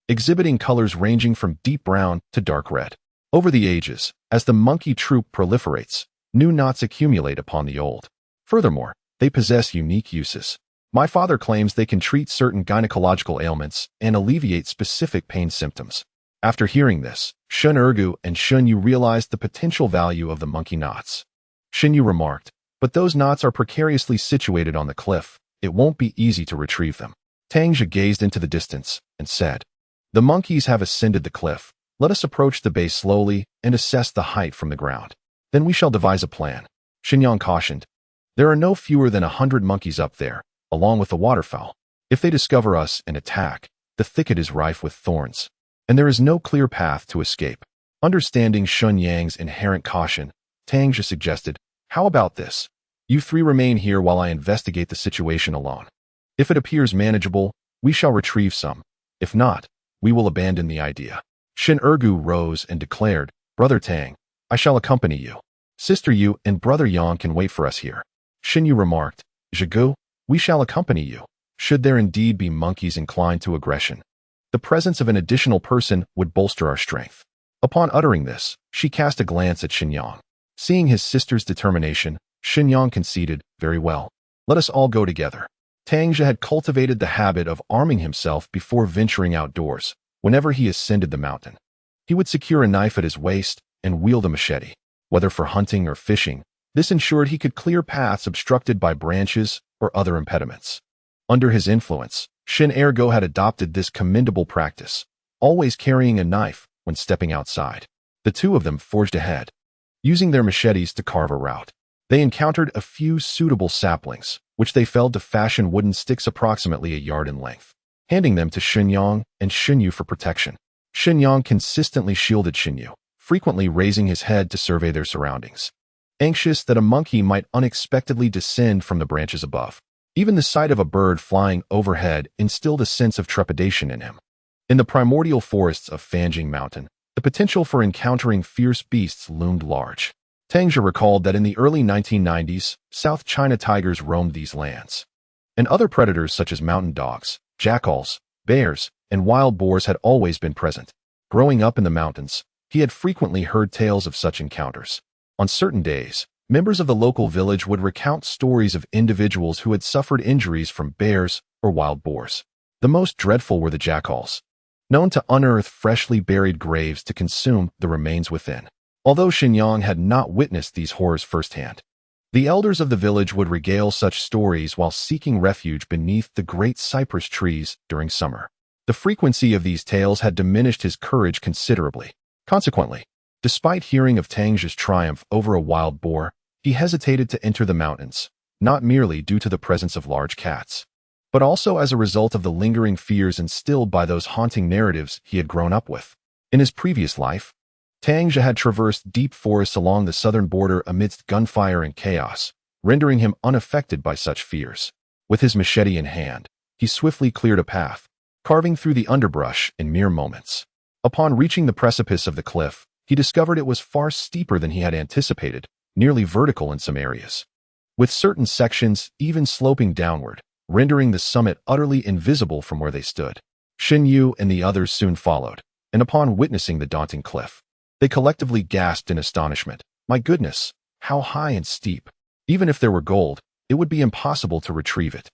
exhibiting colors ranging from deep brown to dark red. Over the ages, as the monkey troop proliferates, new knots accumulate upon the old. Furthermore, they possess unique uses. My father claims they can treat certain gynecological ailments and alleviate specific pain symptoms." After hearing this, Shun Ergu and Xinyu realized the potential value of the monkey knots. Xinyu remarked, "But those knots are precariously situated on the cliff. It won't be easy to retrieve them." Tang Zhe gazed into the distance and said, "The monkeys have ascended the cliff. Let us approach the base slowly and assess the height from the ground. Then we shall devise a plan." Xinyang cautioned, "There are no fewer than 100 monkeys up there, along with the waterfowl. If they discover us and attack, the thicket is rife with thorns, and there is no clear path to escape." Understanding Xinyang's inherent caution, Tang Zhe suggested, "How about this? You three remain here while I investigate the situation alone. If it appears manageable, we shall retrieve some. If not, we will abandon the idea." Shin Ergu rose and declared, "Brother Tang, I shall accompany you. Sister Yu and Brother Yang can wait for us here." Xinyu remarked, "Zhigu, we shall accompany you, should there indeed be monkeys inclined to aggression. The presence of an additional person would bolster our strength." Upon uttering this, she cast a glance at Xinyang. Seeing his sister's determination, Xinyang conceded, "Very well. Let us all go together." Tang Zhe had cultivated the habit of arming himself before venturing outdoors. Whenever he ascended the mountain, he would secure a knife at his waist and wield a machete. Whether for hunting or fishing, this ensured he could clear paths obstructed by branches or other impediments. Under his influence, Shin Ergo had adopted this commendable practice, always carrying a knife when stepping outside. The two of them forged ahead, using their machetes to carve a route. They encountered a few suitable saplings, which they felled to fashion wooden sticks approximately a yard in length, handing them to Shenyang and Xinyu for protection. Shenyang consistently shielded Xinyu, frequently raising his head to survey their surroundings, anxious that a monkey might unexpectedly descend from the branches above. Even the sight of a bird flying overhead instilled a sense of trepidation in him. In the primordial forests of Fanjing Mountain, the potential for encountering fierce beasts loomed large. Tang Zhe recalled that in the early 1990s, South China tigers roamed these lands, and other predators such as mountain dogs, jackals, bears, and wild boars had always been present. Growing up in the mountains, he had frequently heard tales of such encounters. On certain days, members of the local village would recount stories of individuals who had suffered injuries from bears or wild boars. The most dreadful were the jackals, known to unearth freshly buried graves to consume the remains within. Although Shenyang had not witnessed these horrors firsthand, the elders of the village would regale such stories while seeking refuge beneath the great cypress trees during summer. The frequency of these tales had diminished his courage considerably. Consequently, despite hearing of Tang Zhe's triumph over a wild boar, he hesitated to enter the mountains, not merely due to the presence of large cats, but also as a result of the lingering fears instilled by those haunting narratives he had grown up with. In his previous life, Tang Zhe had traversed deep forests along the southern border amidst gunfire and chaos, rendering him unaffected by such fears. With his machete in hand, he swiftly cleared a path, carving through the underbrush in mere moments. Upon reaching the precipice of the cliff, he discovered it was far steeper than he had anticipated, nearly vertical in some areas, with certain sections even sloping downward, rendering the summit utterly invisible from where they stood. Xinyu and the others soon followed, and upon witnessing the daunting cliff, they collectively gasped in astonishment. My goodness, how high and steep! Even if there were gold, it would be impossible to retrieve it.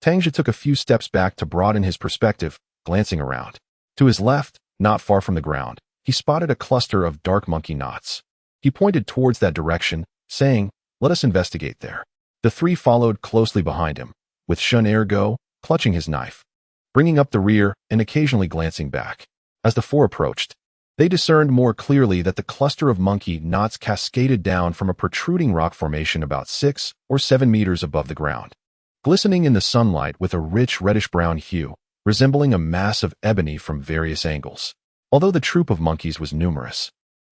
Tang Zhe took a few steps back to broaden his perspective, glancing around. To his left, not far from the ground, he spotted a cluster of dark monkey knots. He pointed towards that direction, saying, "Let us investigate there." The three followed closely behind him, with Shun Ergo clutching his knife, bringing up the rear and occasionally glancing back. As the four approached, they discerned more clearly that the cluster of monkey knots cascaded down from a protruding rock formation about 6 or 7 meters above the ground, glistening in the sunlight with a rich reddish-brown hue, resembling a mass of ebony from various angles. Although the troop of monkeys was numerous,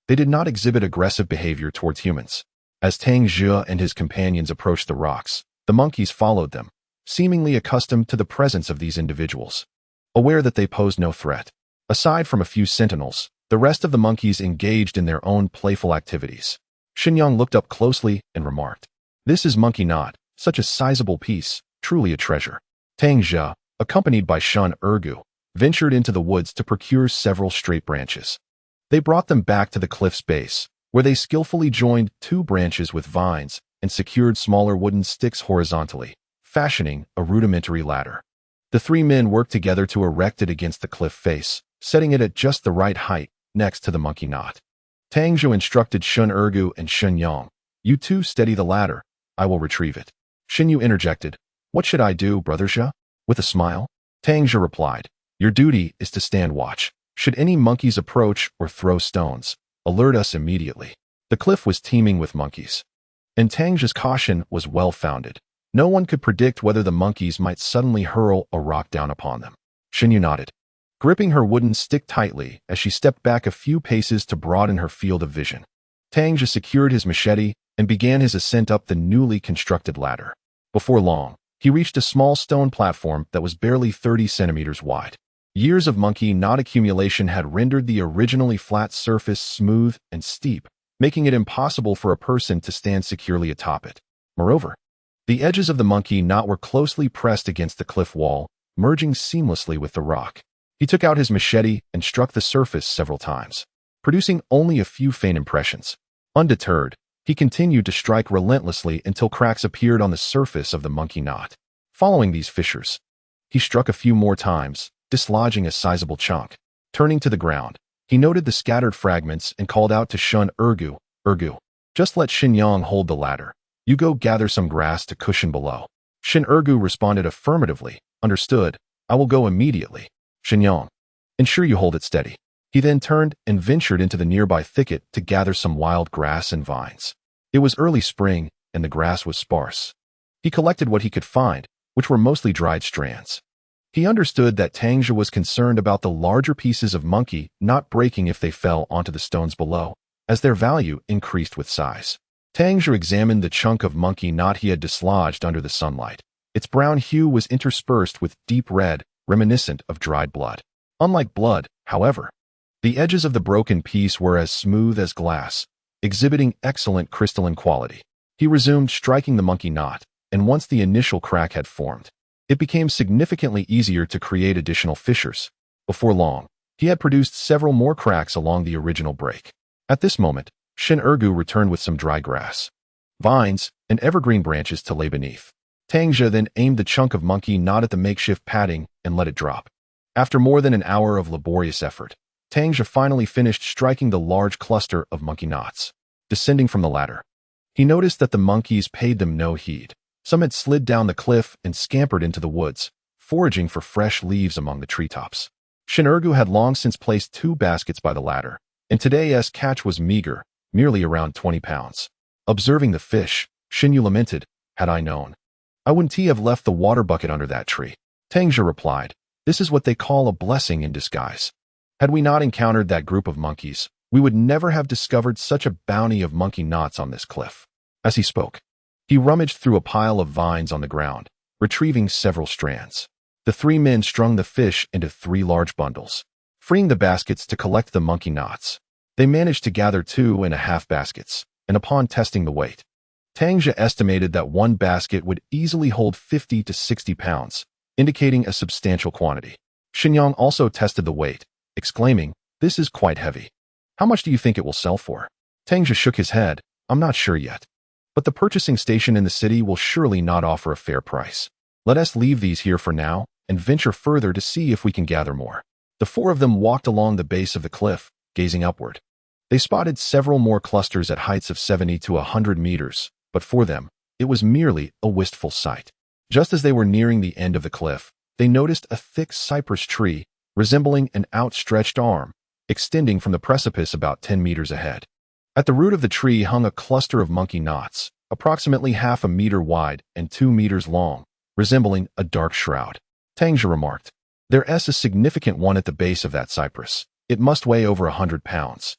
they did not exhibit aggressive behavior towards humans. As Tang Zhe and his companions approached the rocks, the monkeys followed them, seemingly accustomed to the presence of these individuals, aware that they posed no threat. Aside from a few sentinels, the rest of the monkeys engaged in their own playful activities. Shenyang looked up closely and remarked, "This is monkey knot, such a sizable piece, truly a treasure." Tang Zhe, accompanied by Shun Ergu, ventured into the woods to procure several straight branches. They brought them back to the cliff's base, where they skillfully joined 2 branches with vines and secured smaller wooden sticks horizontally, fashioning a rudimentary ladder. The 3 men worked together to erect it against the cliff face, setting it at just the right height next to the monkey knot. Tang Zhe instructed Shun Ergu and Shenyang, "You two steady the ladder, I will retrieve it." Xinyu interjected, "What should I do, Brother Zhe?" With a smile, Tang Zhe replied, "Your duty is to stand watch. Should any monkeys approach or throw stones, alert us immediately." The cliff was teeming with monkeys, and Tang Zhe's caution was well-founded. No one could predict whether the monkeys might suddenly hurl a rock down upon them. Xinyu nodded, gripping her wooden stick tightly as she stepped back a few paces to broaden her field of vision. Tang Zhe secured his machete and began his ascent up the newly constructed ladder. Before long, he reached a small stone platform that was barely 30 centimeters wide. Years of monkey knot accumulation had rendered the originally flat surface smooth and steep, making it impossible for a person to stand securely atop it. Moreover, the edges of the monkey knot were closely pressed against the cliff wall, merging seamlessly with the rock. He took out his machete and struck the surface several times, producing only a few faint impressions. Undeterred, he continued to strike relentlessly until cracks appeared on the surface of the monkey knot. Following these fissures, he struck a few more times, dislodging a sizable chunk. Turning to the ground, he noted the scattered fragments and called out to Shun Ergu, "Ergu, just let Shenyang hold the ladder. You go gather some grass to cushion below." Shin Ergu responded affirmatively, "Understood, I will go immediately." "Shenyang, ensure you hold it steady." He then turned and ventured into the nearby thicket to gather some wild grass and vines. It was early spring, and the grass was sparse. He collected what he could find, which were mostly dried strands. He understood that Tang Zhe was concerned about the larger pieces of monkey not breaking if they fell onto the stones below, as their value increased with size. Tang Zhe examined the chunk of monkey knot he had dislodged under the sunlight. Its brown hue was interspersed with deep red, reminiscent of dried blood. Unlike blood, however, the edges of the broken piece were as smooth as glass, exhibiting excellent crystalline quality. He resumed striking the monkey knot, and once the initial crack had formed, it became significantly easier to create additional fissures. Before long, he had produced several more cracks along the original break. At this moment, Shin Ergu returned with some dry grass, vines, and evergreen branches to lay beneath. Tang Zhe then aimed the chunk of monkey knot at the makeshift padding and let it drop. After more than an hour of laborious effort, Tang Zhe finally finished striking the large cluster of monkey knots. Descending from the ladder, he noticed that the monkeys paid them no heed. Some had slid down the cliff and scampered into the woods, foraging for fresh leaves among the treetops. Shin Ergu had long since placed 2 baskets by the ladder, and today's catch was meager, merely around 20 pounds. Observing the fish, Shin Yu lamented, "Had I known, I wouldn't have left the water bucket under that tree." Tang Zhe replied, "This is what they call a blessing in disguise. Had we not encountered that group of monkeys, we would never have discovered such a bounty of monkey knots on this cliff." As he spoke, he rummaged through a pile of vines on the ground, retrieving several strands. The 3 men strung the fish into 3 large bundles, freeing the baskets to collect the monkey knots. They managed to gather 2.5 baskets, and upon testing the weight, Tang Zhe estimated that 1 basket would easily hold 50 to 60 pounds, indicating a substantial quantity. Xinyang also tested the weight, exclaiming, "This is quite heavy. How much do you think it will sell for?" Tang Zhe shook his head, "I'm not sure yet. But the purchasing station in the city will surely not offer a fair price. Let us leave these here for now and venture further to see if we can gather more." The 4 of them walked along the base of the cliff, gazing upward. They spotted several more clusters at heights of 70 to 100 meters, but for them, it was merely a wistful sight. Just as they were nearing the end of the cliff, they noticed a thick cypress tree, resembling an outstretched arm, extending from the precipice about 10 meters ahead. At the root of the tree hung a cluster of monkey knots, approximately half a meter wide and 2 meters long, resembling a dark shroud. Tang Zhe remarked, "There's a significant one at the base of that cypress. It must weigh over 100 pounds.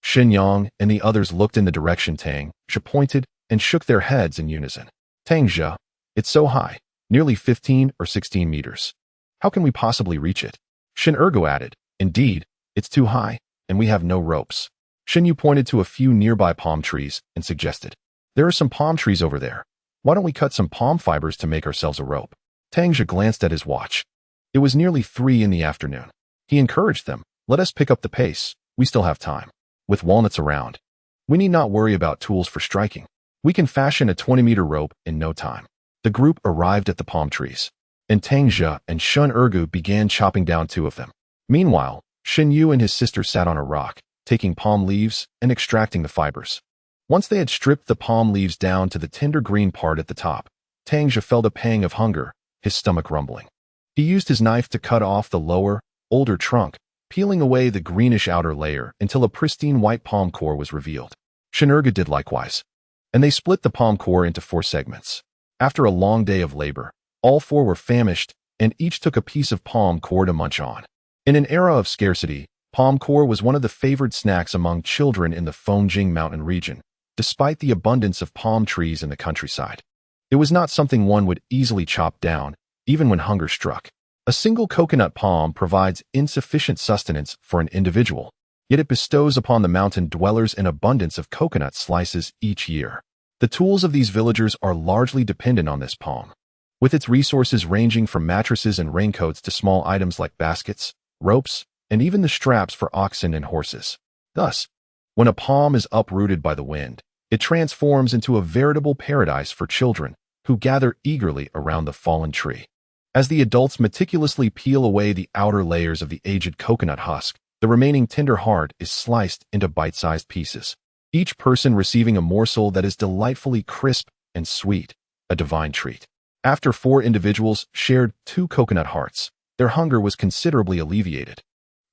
Shin Yang and the others looked in the direction Tang Zhe pointed and shook their heads in unison. "Tang Zhe, it's so high, nearly 15 or 16 meters. How can we possibly reach it?" Shin Ergu added, "Indeed, it's too high, and we have no ropes." Shin Yu pointed to a few nearby palm trees and suggested, "There are some palm trees over there. Why don't we cut some palm fibers to make ourselves a rope?" Tang Zhe glanced at his watch. It was nearly 3 in the afternoon. He encouraged them, "Let us pick up the pace. We still have time. With walnuts around, we need not worry about tools for striking. We can fashion a 20-meter rope in no time." The group arrived at the palm trees, and Tang Zhe and Shin Ergu began chopping down 2 of them. Meanwhile, Shin Yu and his sister sat on a rock, taking palm leaves and extracting the fibers. Once they had stripped the palm leaves down to the tender green part at the top, Tang Zhe felt a pang of hunger, his stomach rumbling. He used his knife to cut off the lower, older trunk, peeling away the greenish outer layer until a pristine white palm core was revealed. Shin Ergu did likewise, and they split the palm core into 4 segments. After a long day of labor, all 4 were famished, and each took a piece of palm core to munch on. In an era of scarcity, palm core was one of the favored snacks among children in the Fanjingshan mountain region, despite the abundance of palm trees in the countryside. It was not something one would easily chop down, even when hunger struck. A single coconut palm provides insufficient sustenance for an individual, yet it bestows upon the mountain dwellers an abundance of coconut slices each year. The tools of these villagers are largely dependent on this palm, with its resources ranging from mattresses and raincoats to small items like baskets, ropes, and even the straps for oxen and horses. Thus, when a palm is uprooted by the wind, it transforms into a veritable paradise for children who gather eagerly around the fallen tree. As the adults meticulously peel away the outer layers of the aged coconut husk, the remaining tender heart is sliced into bite-sized pieces, each person receiving a morsel that is delightfully crisp and sweet, a divine treat. After 4 individuals shared 2 coconut hearts, their hunger was considerably alleviated.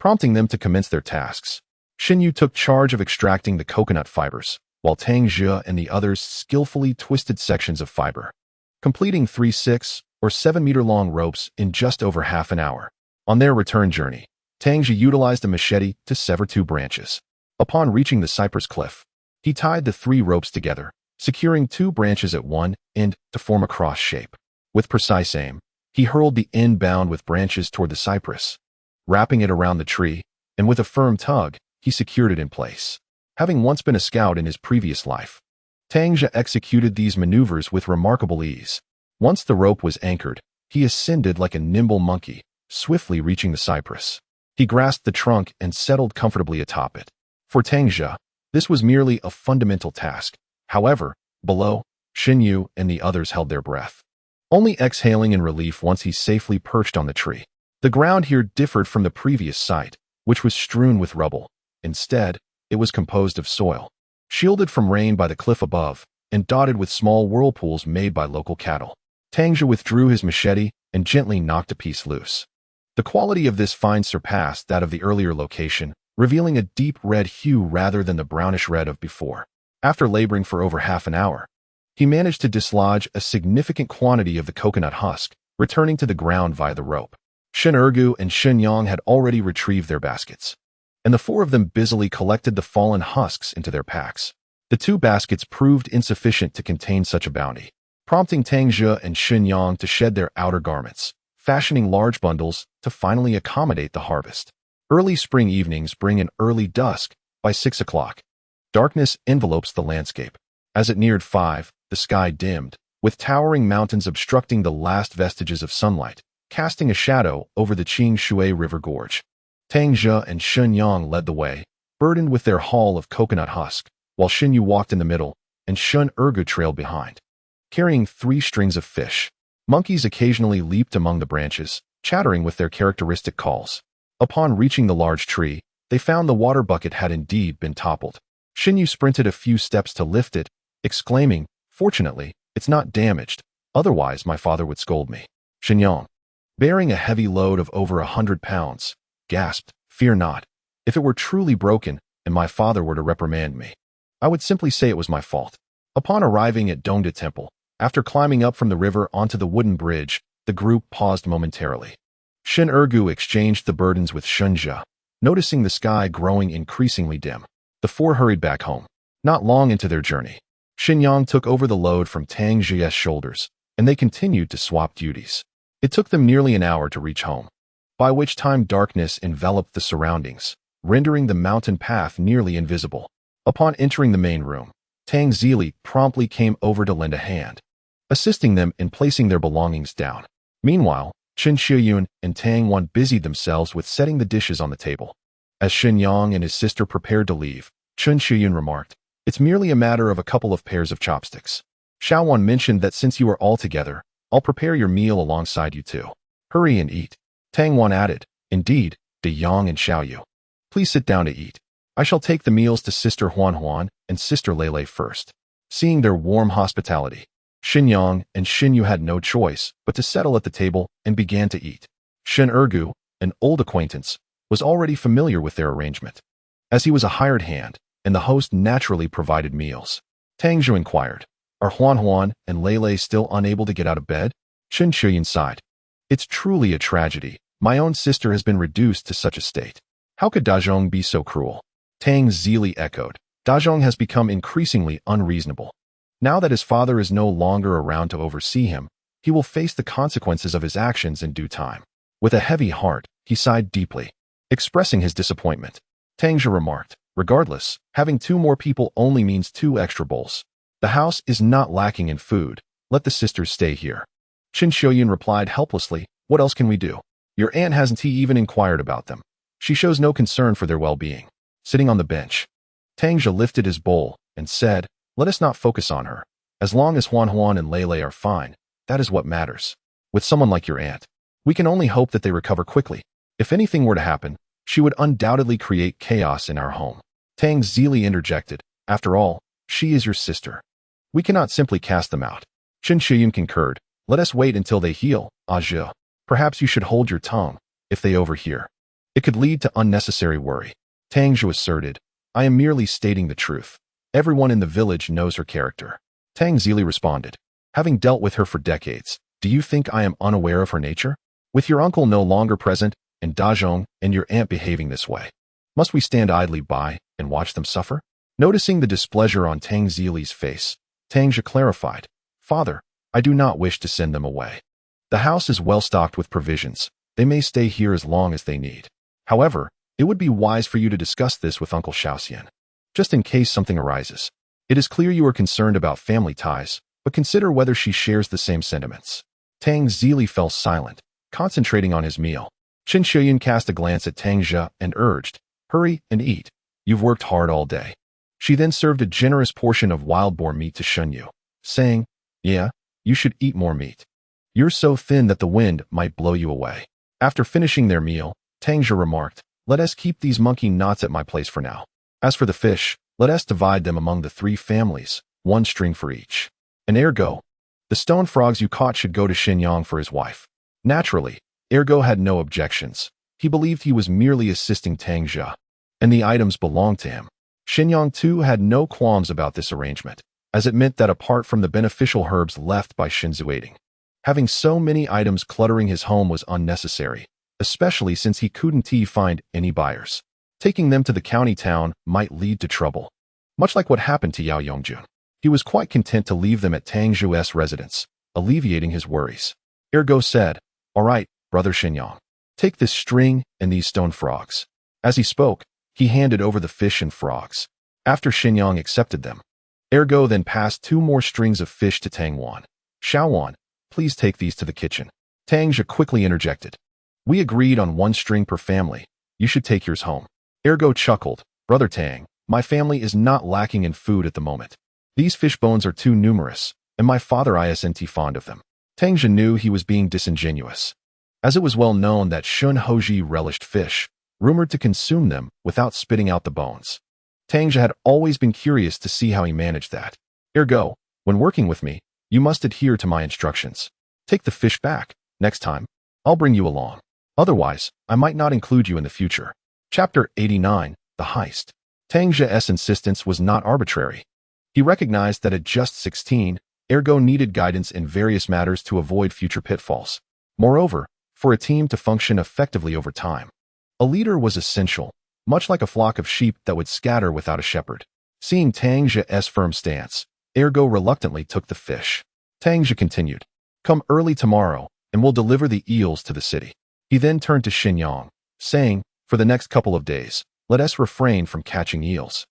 prompting them to commence their tasks. Xinyu took charge of extracting the coconut fibers, while Tang Zhe and the others skillfully twisted sections of fiber, completing 3 6 or 7-meter-long ropes in just over half an hour. On their return journey, Tang Zhe utilized a machete to sever 2 branches. Upon reaching the cypress cliff, he tied the 3 ropes together, securing 2 branches at one end to form a cross shape. With precise aim, he hurled the end bound with branches toward the cypress, wrapping it around the tree, and with a firm tug, he secured it in place. Having once been a scout in his previous life, Tang Zhe executed these maneuvers with remarkable ease. Once the rope was anchored, he ascended like a nimble monkey, swiftly reaching the cypress. He grasped the trunk and settled comfortably atop it. For Tang Zhe, this was merely a fundamental task. However, below, Xinyu and the others held their breath, only exhaling in relief once he safely perched on the tree. The ground here differed from the previous site, which was strewn with rubble. Instead, it was composed of soil, shielded from rain by the cliff above, and dotted with small whirlpools made by local cattle. Tang Zhe withdrew his machete and gently knocked a piece loose. The quality of this find surpassed that of the earlier location, revealing a deep red hue rather than the brownish red of before. After laboring for over half an hour, he managed to dislodge a significant quantity of the coconut husk, returning to the ground via the rope. Shen Ergu and Shen Yang had already retrieved their baskets, and the 4 of them busily collected the fallen husks into their packs. The 2 baskets proved insufficient to contain such a bounty, prompting Tang Zhe and Shen Yang to shed their outer garments, fashioning large bundles to finally accommodate the harvest. Early spring evenings bring an early dusk. By 6 o'clock, darkness envelopes the landscape. As it neared 5, the sky dimmed, with towering mountains obstructing the last vestiges of sunlight, casting a shadow over the Qing Shui River Gorge. Tang Zhe and Shen Yang led the way, burdened with their haul of coconut husk, while Xinyu walked in the middle, and Shen Ergu trailed behind, carrying 3 strings of fish. Monkeys occasionally leaped among the branches, chattering with their characteristic calls. Upon reaching the large tree, they found the water bucket had indeed been toppled. Xinyu sprinted a few steps to lift it, exclaiming, "Fortunately, it's not damaged, otherwise my father would scold me." Shen Yang, bearing a heavy load of over 100 pounds, gasped, "Fear not. If it were truly broken, and my father were to reprimand me, I would simply say it was my fault." Upon arriving at Dongde Temple, after climbing up from the river onto the wooden bridge, the group paused momentarily. Shen Ergu exchanged the burdens with Shen Zhe, noticing the sky growing increasingly dim. The 4 hurried back home. Not long into their journey, Shen Yang took over the load from Tang Zhe's shoulders, and they continued to swap duties. It took them nearly an hour to reach home, by which time darkness enveloped the surroundings, rendering the mountain path nearly invisible. Upon entering the main room, Tang Zhe promptly came over to lend a hand, assisting them in placing their belongings down. Meanwhile, Chen Shiyun and Tang Wan busied themselves with setting the dishes on the table. As Shen Yang and his sister prepared to leave, Chen Shiyun remarked, "It's merely a matter of a couple of pairs of chopsticks. Xiao Wan mentioned that since you are all together, I'll prepare your meal alongside you two. Hurry and eat." Tang Wan added, "Indeed, De Yang and Xiao Yu. Please sit down to eat. I shall take the meals to Sister Huan Huan and Sister Lei Lei first." Seeing their warm hospitality, Shen Yang and Xin Yu had no choice but to settle at the table and began to eat. Shen Ergu, an old acquaintance, was already familiar with their arrangement, as he was a hired hand, and the host naturally provided meals. Tang Zhe inquired, "Are Huan Huan and Lei Lei still unable to get out of bed?" Chen Shiyun sighed. "It's truly a tragedy. My own sister has been reduced to such a state. How could Dazhong be so cruel?" Tang Zhe echoed. "Dazhong has become increasingly unreasonable. Now that his father is no longer around to oversee him, he will face the consequences of his actions in due time." With a heavy heart, he sighed deeply, expressing his disappointment. Tang Zhe remarked, "Regardless, having 2 more people only means 2 extra bowls. The house is not lacking in food. Let the sisters stay here." Chen Shiyun replied helplessly, "What else can we do? Your aunt hasn't even inquired about them. She shows no concern for their well-being." Sitting on the bench, Tang Zhe lifted his bowl and said, "Let us not focus on her. As long as Huan Huan and Lei Lei are fine, that is what matters. With someone like your aunt, we can only hope that they recover quickly. If anything were to happen, she would undoubtedly create chaos in our home." Tang Zhe interjected, "After all, she is your sister. We cannot simply cast them out." Chen Shiyun concurred, "Let us wait until they heal, Zhe. Perhaps you should hold your tongue, if they overhear." It could lead to unnecessary worry. Tang Zhe asserted, I am merely stating the truth. Everyone in the village knows her character. Tang Zhe responded, having dealt with her for decades, do you think I am unaware of her nature? With your uncle no longer present, and Dazhong and your aunt behaving this way, must we stand idly by and watch them suffer? Noticing the displeasure on Tang Zhe's face, Tang Zhe clarified, Father, I do not wish to send them away. The house is well stocked with provisions. They may stay here as long as they need. However, it would be wise for you to discuss this with Uncle Xiaoxian, just in case something arises. It is clear you are concerned about family ties, but consider whether she shares the same sentiments. Tang Zhe fell silent, concentrating on his meal. Qin Shuyan cast a glance at Tang Zhe and urged, hurry and eat. You've worked hard all day. She then served a generous portion of wild boar meat to Shun Yu, saying, yeah, you should eat more meat. You're so thin that the wind might blow you away. After finishing their meal, Tang Zhe remarked, let us keep these monkey knots at my place for now. As for the fish, let us divide them among the 3 families, 1 string for each. And ergo, the stone frogs you caught should go to Xinyang for his wife. Naturally, ergo had no objections. He believed he was merely assisting Tang Zhe, and the items belonged to him. Xinyang too had no qualms about this arrangement, as it meant that apart from the beneficial herbs left by Shinzuading, having so many items cluttering his home was unnecessary, especially since he couldn't find any buyers. Taking them to the county town might lead to trouble. Much like what happened to Yao Yongjun, he was quite content to leave them at Tang Zhe's residence, alleviating his worries. Ergo said, all right, brother Xinyang, take this string and these stone frogs. As he spoke, he handed over the fish and frogs. After Xinyang accepted them, Ergo then passed 2 more strings of fish to Tang Wan. Xiao Wan, please take these to the kitchen. Tang Zhe quickly interjected. We agreed on 1 string per family. You should take yours home. Ergo chuckled, brother Tang, my family is not lacking in food at the moment. These fish bones are too numerous, and my father isn't fond of them. Tang Zhe knew he was being disingenuous, as it was well known that Shun Hoji relished fish, rumored to consume them without spitting out the bones. Tang Zhe had always been curious to see how he managed that. Ergo, when working with me, you must adhere to my instructions. Take the fish back. Next time, I'll bring you along. Otherwise, I might not include you in the future. Chapter 89, The Heist. Tang Zhe's insistence was not arbitrary. He recognized that at just 16, Ergo needed guidance in various matters to avoid future pitfalls. Moreover, for a team to function effectively over time, a leader was essential, much like a flock of sheep that would scatter without a shepherd. Seeing Tang Zhe's firm stance, Ergo reluctantly took the fish. Tang Zhe continued, come early tomorrow, and we'll deliver the eels to the city. He then turned to Xinyang, saying, for the next couple of days, let us refrain from catching eels.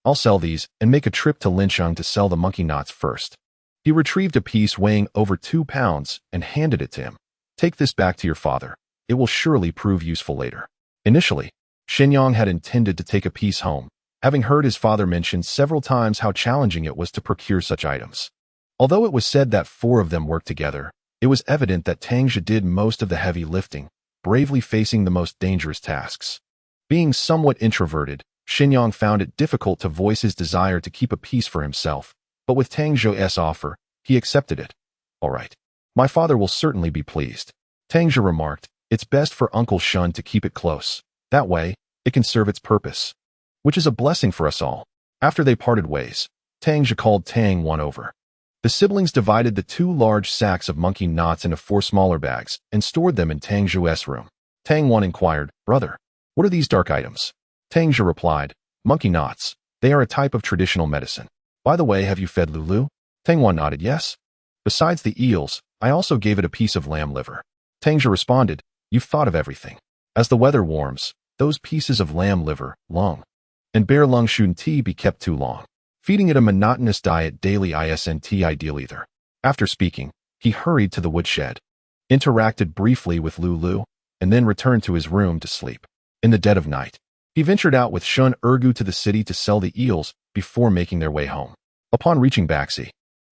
I'll sell these and make a trip to Linsheng to sell the monkey knots first. He retrieved a piece weighing over 2 pounds and handed it to him. Take this back to your father. It will surely prove useful later. Initially, Xinyang had intended to take a piece home, having heard his father mention several times how challenging it was to procure such items. Although it was said that 4 of them worked together, it was evident that Tang Zhe did most of the heavy lifting, bravely facing the most dangerous tasks. Being somewhat introverted, Xinyang found it difficult to voice his desire to keep a piece for himself, but with Tang Zhe's offer, he accepted it. All right. My father will certainly be pleased. Tang Zhe remarked, it's best for Uncle Shun to keep it close. That way, it can serve its purpose, which is a blessing for us all. After they parted ways, Tang Zhe called Tang Wan over. The siblings divided the 2 large sacks of monkey knots into 4 smaller bags and stored them in Tang Zhe's room. Tang Wan inquired, brother, what are these dark items? Tang Zhe replied, monkey knots. They are a type of traditional medicine. By the way, have you fed Lulu? Tang Wan nodded yes. Besides the eels, I also gave it a piece of lamb liver. Tang Zhe responded, you've thought of everything. As the weather warms, those pieces of lamb liver, lung, and bear lung shouldn't be kept too long. Feeding it a monotonous diet daily isn't ideal either. After speaking, he hurried to the woodshed, interacted briefly with Lulu, and then returned to his room to sleep. In the dead of night, he ventured out with Shun Ergu to the city to sell the eels before making their way home. Upon reaching Baxi,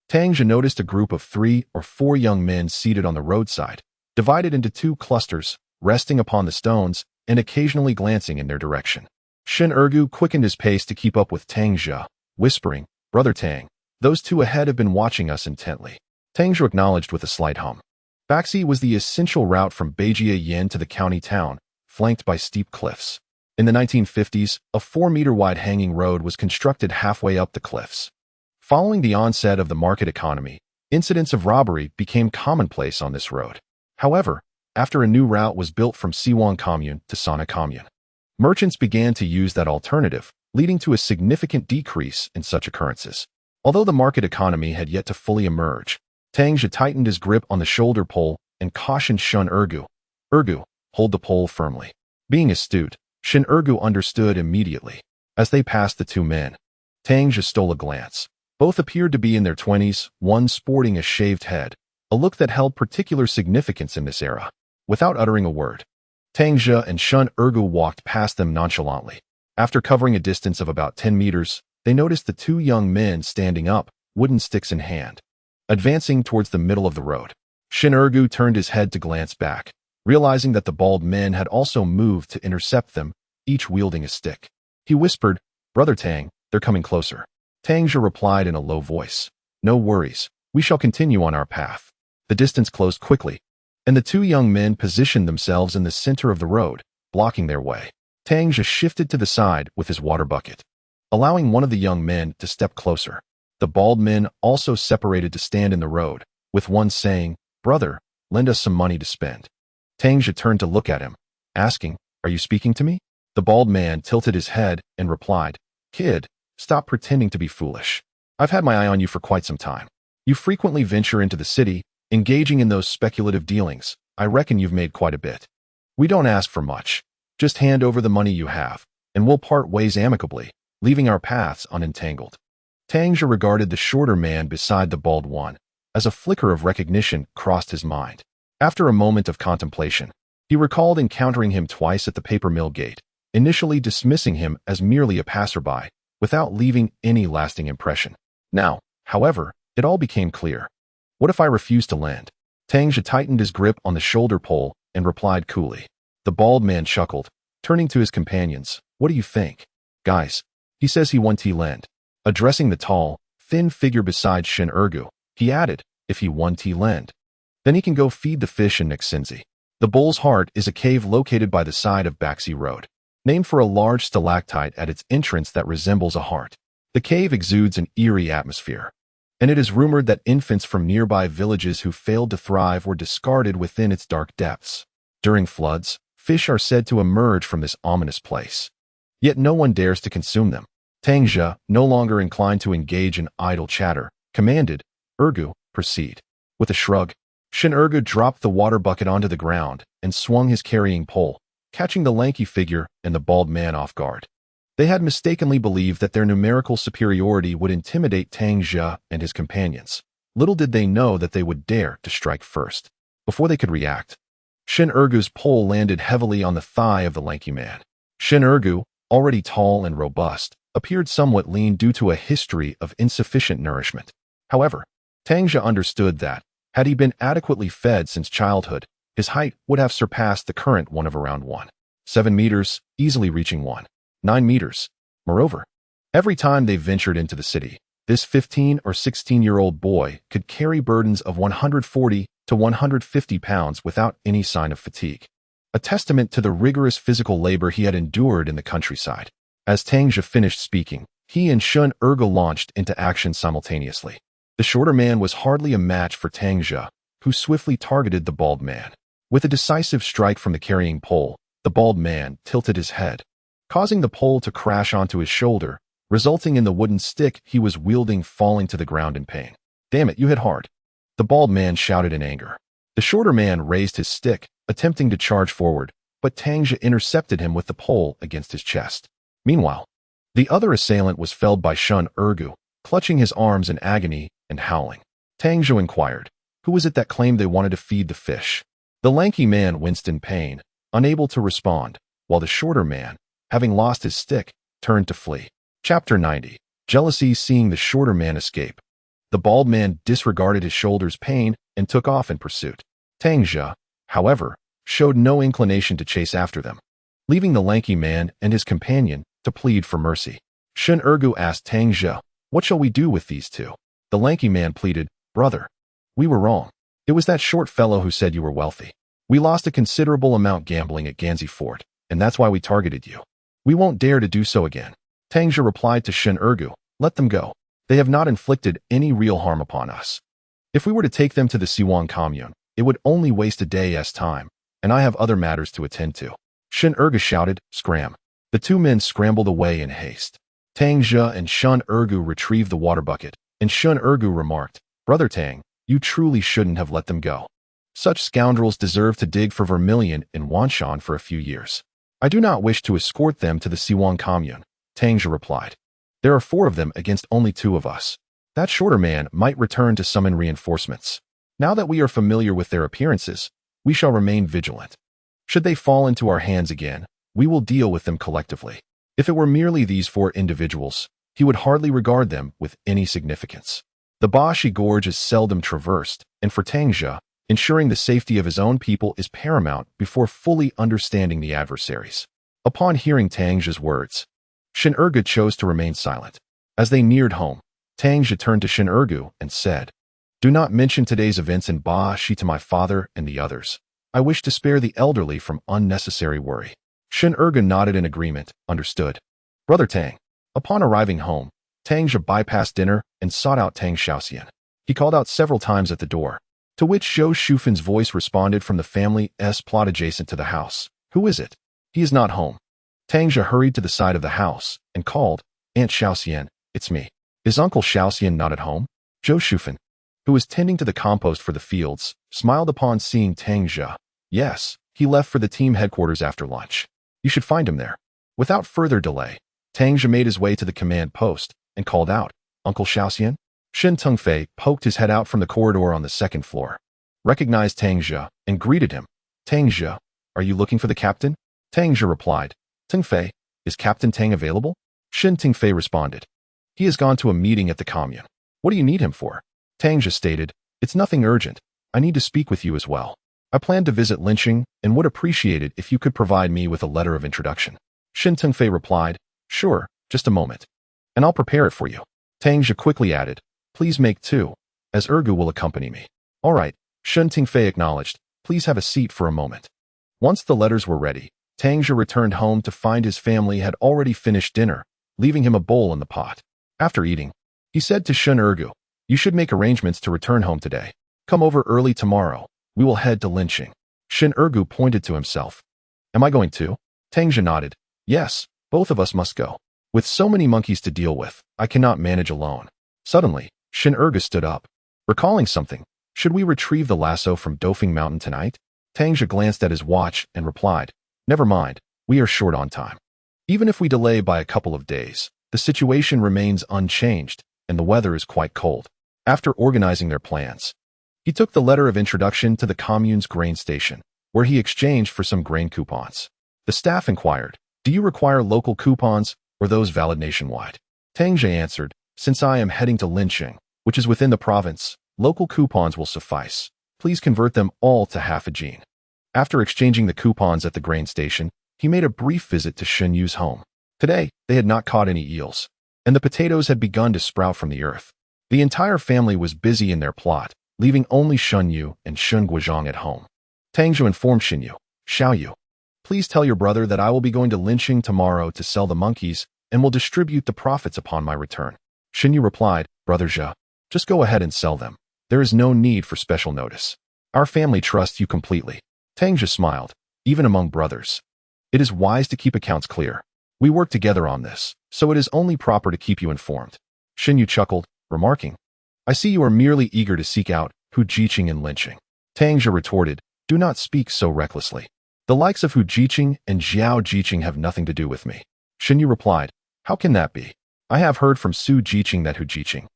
Tang Zhe noticed a group of 3 or 4 young men seated on the roadside, divided into 2 clusters, resting upon the stones and occasionally glancing in their direction. Shun Ergu quickened his pace to keep up with Tang Zhe, whispering, brother Tang, those 2 ahead have been watching us intently. Tang Zhe acknowledged with a slight hum. Baxi was the essential route from Beijia Yin to the county town, flanked by steep cliffs. In the 1950s, a 4-meter-wide hanging road was constructed halfway up the cliffs. Following the onset of the market economy, incidents of robbery became commonplace on this road. However, after a new route was built from Siwang Commune to Sana Commune, merchants began to use that alternative, leading to a significant decrease in such occurrences. Although the market economy had yet to fully emerge, Tang Zhe tightened his grip on the shoulder pole and cautioned Shun Ergu, "Ergu, hold the pole firmly." Being astute, Shin Ergu understood immediately. As they passed the two men, Tang Zhe stole a glance. Both appeared to be in their 20s, one sporting a shaved head, a look that held particular significance in this era. Without uttering a word, Tang Zhe and Shun Ergu walked past them nonchalantly. After covering a distance of about 10 meters, they noticed the two young men standing up, wooden sticks in hand, advancing towards the middle of the road. Shin Ergu turned his head to glance back, realizing that the bald men had also moved to intercept them, each wielding a stick. He whispered, "Brother Tang, they're coming closer." Tang Zhe replied in a low voice, "No worries, we shall continue on our path." The distance closed quickly, and the two young men positioned themselves in the center of the road, blocking their way. Tang Zhe shifted to the side with his water bucket, allowing one of the young men to step closer. The bald men also separated to stand in the road, with one saying, "Brother, lend us some money to spend." Tang Zhe turned to look at him, asking, "Are you speaking to me?" The bald man tilted his head and replied, "Kid, stop pretending to be foolish. I've had my eye on you for quite some time. You frequently venture into the city, engaging in those speculative dealings. I reckon you've made quite a bit. We don't ask for much. Just hand over the money you have, and we'll part ways amicably, leaving our paths unentangled." Tang Zhe regarded the shorter man beside the bald one, as a flicker of recognition crossed his mind. After a moment of contemplation, he recalled encountering him twice at the paper mill gate, initially dismissing him as merely a passerby, without leaving any lasting impression. Now, however, it all became clear. What if I refuse to lend? Tang Zhe tightened his grip on the shoulder pole and replied coolly. The bald man chuckled, turning to his companions. "What do you think? Guys, he says he won't lend." Addressing the tall, thin figure beside Shin Ergu, he added, "If he won't lend, then he can go feed the fish in Nixinzi." The Bull's Heart is a cave located by the side of Baxi Road, named for a large stalactite at its entrance that resembles a heart. The cave exudes an eerie atmosphere, and it is rumored that infants from nearby villages who failed to thrive were discarded within its dark depths. During floods, fish are said to emerge from this ominous place. Yet no one dares to consume them. Tang Zhe, no longer inclined to engage in idle chatter, commanded, "Ergu, proceed." With a shrug, Shin Ergu dropped the water bucket onto the ground and swung his carrying pole, catching the lanky figure and the bald man off guard. They had mistakenly believed that their numerical superiority would intimidate Tang Zhe and his companions. Little did they know that they would dare to strike first. Before they could react, Shin Ergu's pole landed heavily on the thigh of the lanky man. Shin Ergu, already tall and robust, appeared somewhat lean due to a history of insufficient nourishment. However, Tang Zhe understood that, had he been adequately fed since childhood, his height would have surpassed the current one of around 1.7 meters, easily reaching 1.9 meters. Moreover, every time they ventured into the city, this 15 or 16-year-old boy could carry burdens of 140 to 150 pounds without any sign of fatigue, a testament to the rigorous physical labor he had endured in the countryside. As Tang Zhe finished speaking, he and Shun Ergu launched into action simultaneously. The shorter man was hardly a match for Tang Zhe, who swiftly targeted the bald man. With a decisive strike from the carrying pole, the bald man tilted his head, causing the pole to crash onto his shoulder, resulting in the wooden stick he was wielding falling to the ground in pain. "Damn it, you hit hard," the bald man shouted in anger. The shorter man raised his stick, attempting to charge forward, but Tang Zhe intercepted him with the pole against his chest. Meanwhile, the other assailant was felled by Shun Ergu, clutching his arms in agony and howling. Tang Zhe inquired, "Who was it that claimed they wanted to feed the fish?" The lanky man winced in pain, unable to respond, while the shorter man, having lost his stick, turned to flee. Chapter 90. Jealousy seeing the shorter man escape. The bald man disregarded his shoulder's pain and took off in pursuit. Tang Zhe, however, showed no inclination to chase after them, leaving the lanky man and his companion to plead for mercy. Shin Ergu asked Tang Zhe, "What shall we do with these two?" The lanky man pleaded, "Brother, we were wrong. It was that short fellow who said you were wealthy. We lost a considerable amount gambling at Ganzi Fort, and that's why we targeted you. We won't dare to do so again. Tang Zhe replied to Shen Ergu, let them go. They have not inflicted any real harm upon us. If we were to take them to the Siwang commune, it would only waste a day's time, and I have other matters to attend to. Shen Ergu shouted, scram. The two men scrambled away in haste. Tang Zhe and Shen Ergu retrieved the water bucket, and Shen Ergu remarked, Brother Tang, you truly shouldn't have let them go. Such scoundrels deserve to dig for vermilion in Wanshan for a few years. I do not wish to escort them to the Siwang commune, Tang Zhe replied. There are 4 of them against only 2 of us. That shorter man might return to summon reinforcements. Now that we are familiar with their appearances, we shall remain vigilant. Should they fall into our hands again, we will deal with them collectively. If it were merely these 4 individuals, he would hardly regard them with any significance. The Bashi Gorge is seldom traversed, and for Tang Zhe, ensuring the safety of his own people is paramount before fully understanding the adversaries. Upon hearing Tang Zhe's words, Shen Ergu chose to remain silent. As they neared home, Tang Zhe turned to Shen Ergu and said, Do not mention today's events in Ba Shi to my father and the others. I wish to spare the elderly from unnecessary worry. Shen Ergu nodded in agreement, understood. Brother Tang. Upon arriving home, Tang Zhe bypassed dinner and sought out Tang Xiaoxian. He called out several times at the door, to which Zhou Shufan's voice responded from the family's plot adjacent to the house. Who is it? He is not home. Tang Zhe hurried to the side of the house and called, Aunt Xiaoxian, it's me. Is Uncle Xiaoxian not at home? Zhou Shufan, who was tending to the compost for the fields, smiled upon seeing Tang Zhe. Yes, he left for the team headquarters after lunch. You should find him there. Without further delay, Tang Zhe made his way to the command post and called out, Uncle Xiaoxian? Shen Tengfei poked his head out from the corridor on the 2nd floor, recognized Tang Zhe, and greeted him. Tang Zhe, are you looking for the captain? Tang Zhe replied, Tengfei, is Captain Tang available? Shen Tengfei responded, he has gone to a meeting at the commune. What do you need him for? Tang Zhe stated, it's nothing urgent. I need to speak with you as well. I plan to visit Linqing and would appreciate it if you could provide me with a letter of introduction. Shen Tengfei replied, sure, just a moment, and I'll prepare it for you. Tang Zhe quickly added, please make 2, as Ergu will accompany me. All right, Shen Tengfei acknowledged, please have a seat for a moment. Once the letters were ready, Tang Zhe returned home to find his family had already finished dinner, leaving him a bowl in the pot. After eating, he said to Shen Ergu, you should make arrangements to return home today. Come over early tomorrow. We will head to Linqing. Shen Ergu pointed to himself. Am I going too? Tang Zhe nodded. Yes, both of us must go. With so many monkeys to deal with, I cannot manage alone. Suddenly, Shen Ergu stood up. Recalling something, should we retrieve the lasso from Dofing Mountain tonight? Tang Zhe glanced at his watch and replied, never mind, we are short on time. Even if we delay by a couple of days, the situation remains unchanged, and the weather is quite cold. After organizing their plans, he took the letter of introduction to the commune's grain station, where he exchanged for some grain coupons. The staff inquired, do you require local coupons or those valid nationwide? Tang Zhe answered, since I am heading to Linqing, which is within the province, local coupons will suffice. Please convert them all to half a gene. After exchanging the coupons at the grain station, he made a brief visit to Shen Yu's home. Today, they had not caught any eels, and the potatoes had begun to sprout from the earth. The entire family was busy in their plot, leaving only Shen Yu and Shen Guozhang at home. Tang Zhe informed Shen Yu, Xiao Yu, please tell your brother that I will be going to Linqing tomorrow to sell the monkeys and will distribute the profits upon my return. Shen Yu replied, Brother Zhe, just go ahead and sell them. There is no need for special notice. Our family trusts you completely. Tang Zhe smiled, even among brothers. It is wise to keep accounts clear. We work together on this, so it is only proper to keep you informed. Shen Yu chuckled, remarking, I see you are merely eager to seek out Hu Jiqing and Linqing. Tang Zhe retorted, do not speak so recklessly. The likes of Hu Jiqing and Xiao Jiqing have nothing to do with me. Shen Yu replied, how can that be? I have heard from Su Jiqing that Hu Jiqing,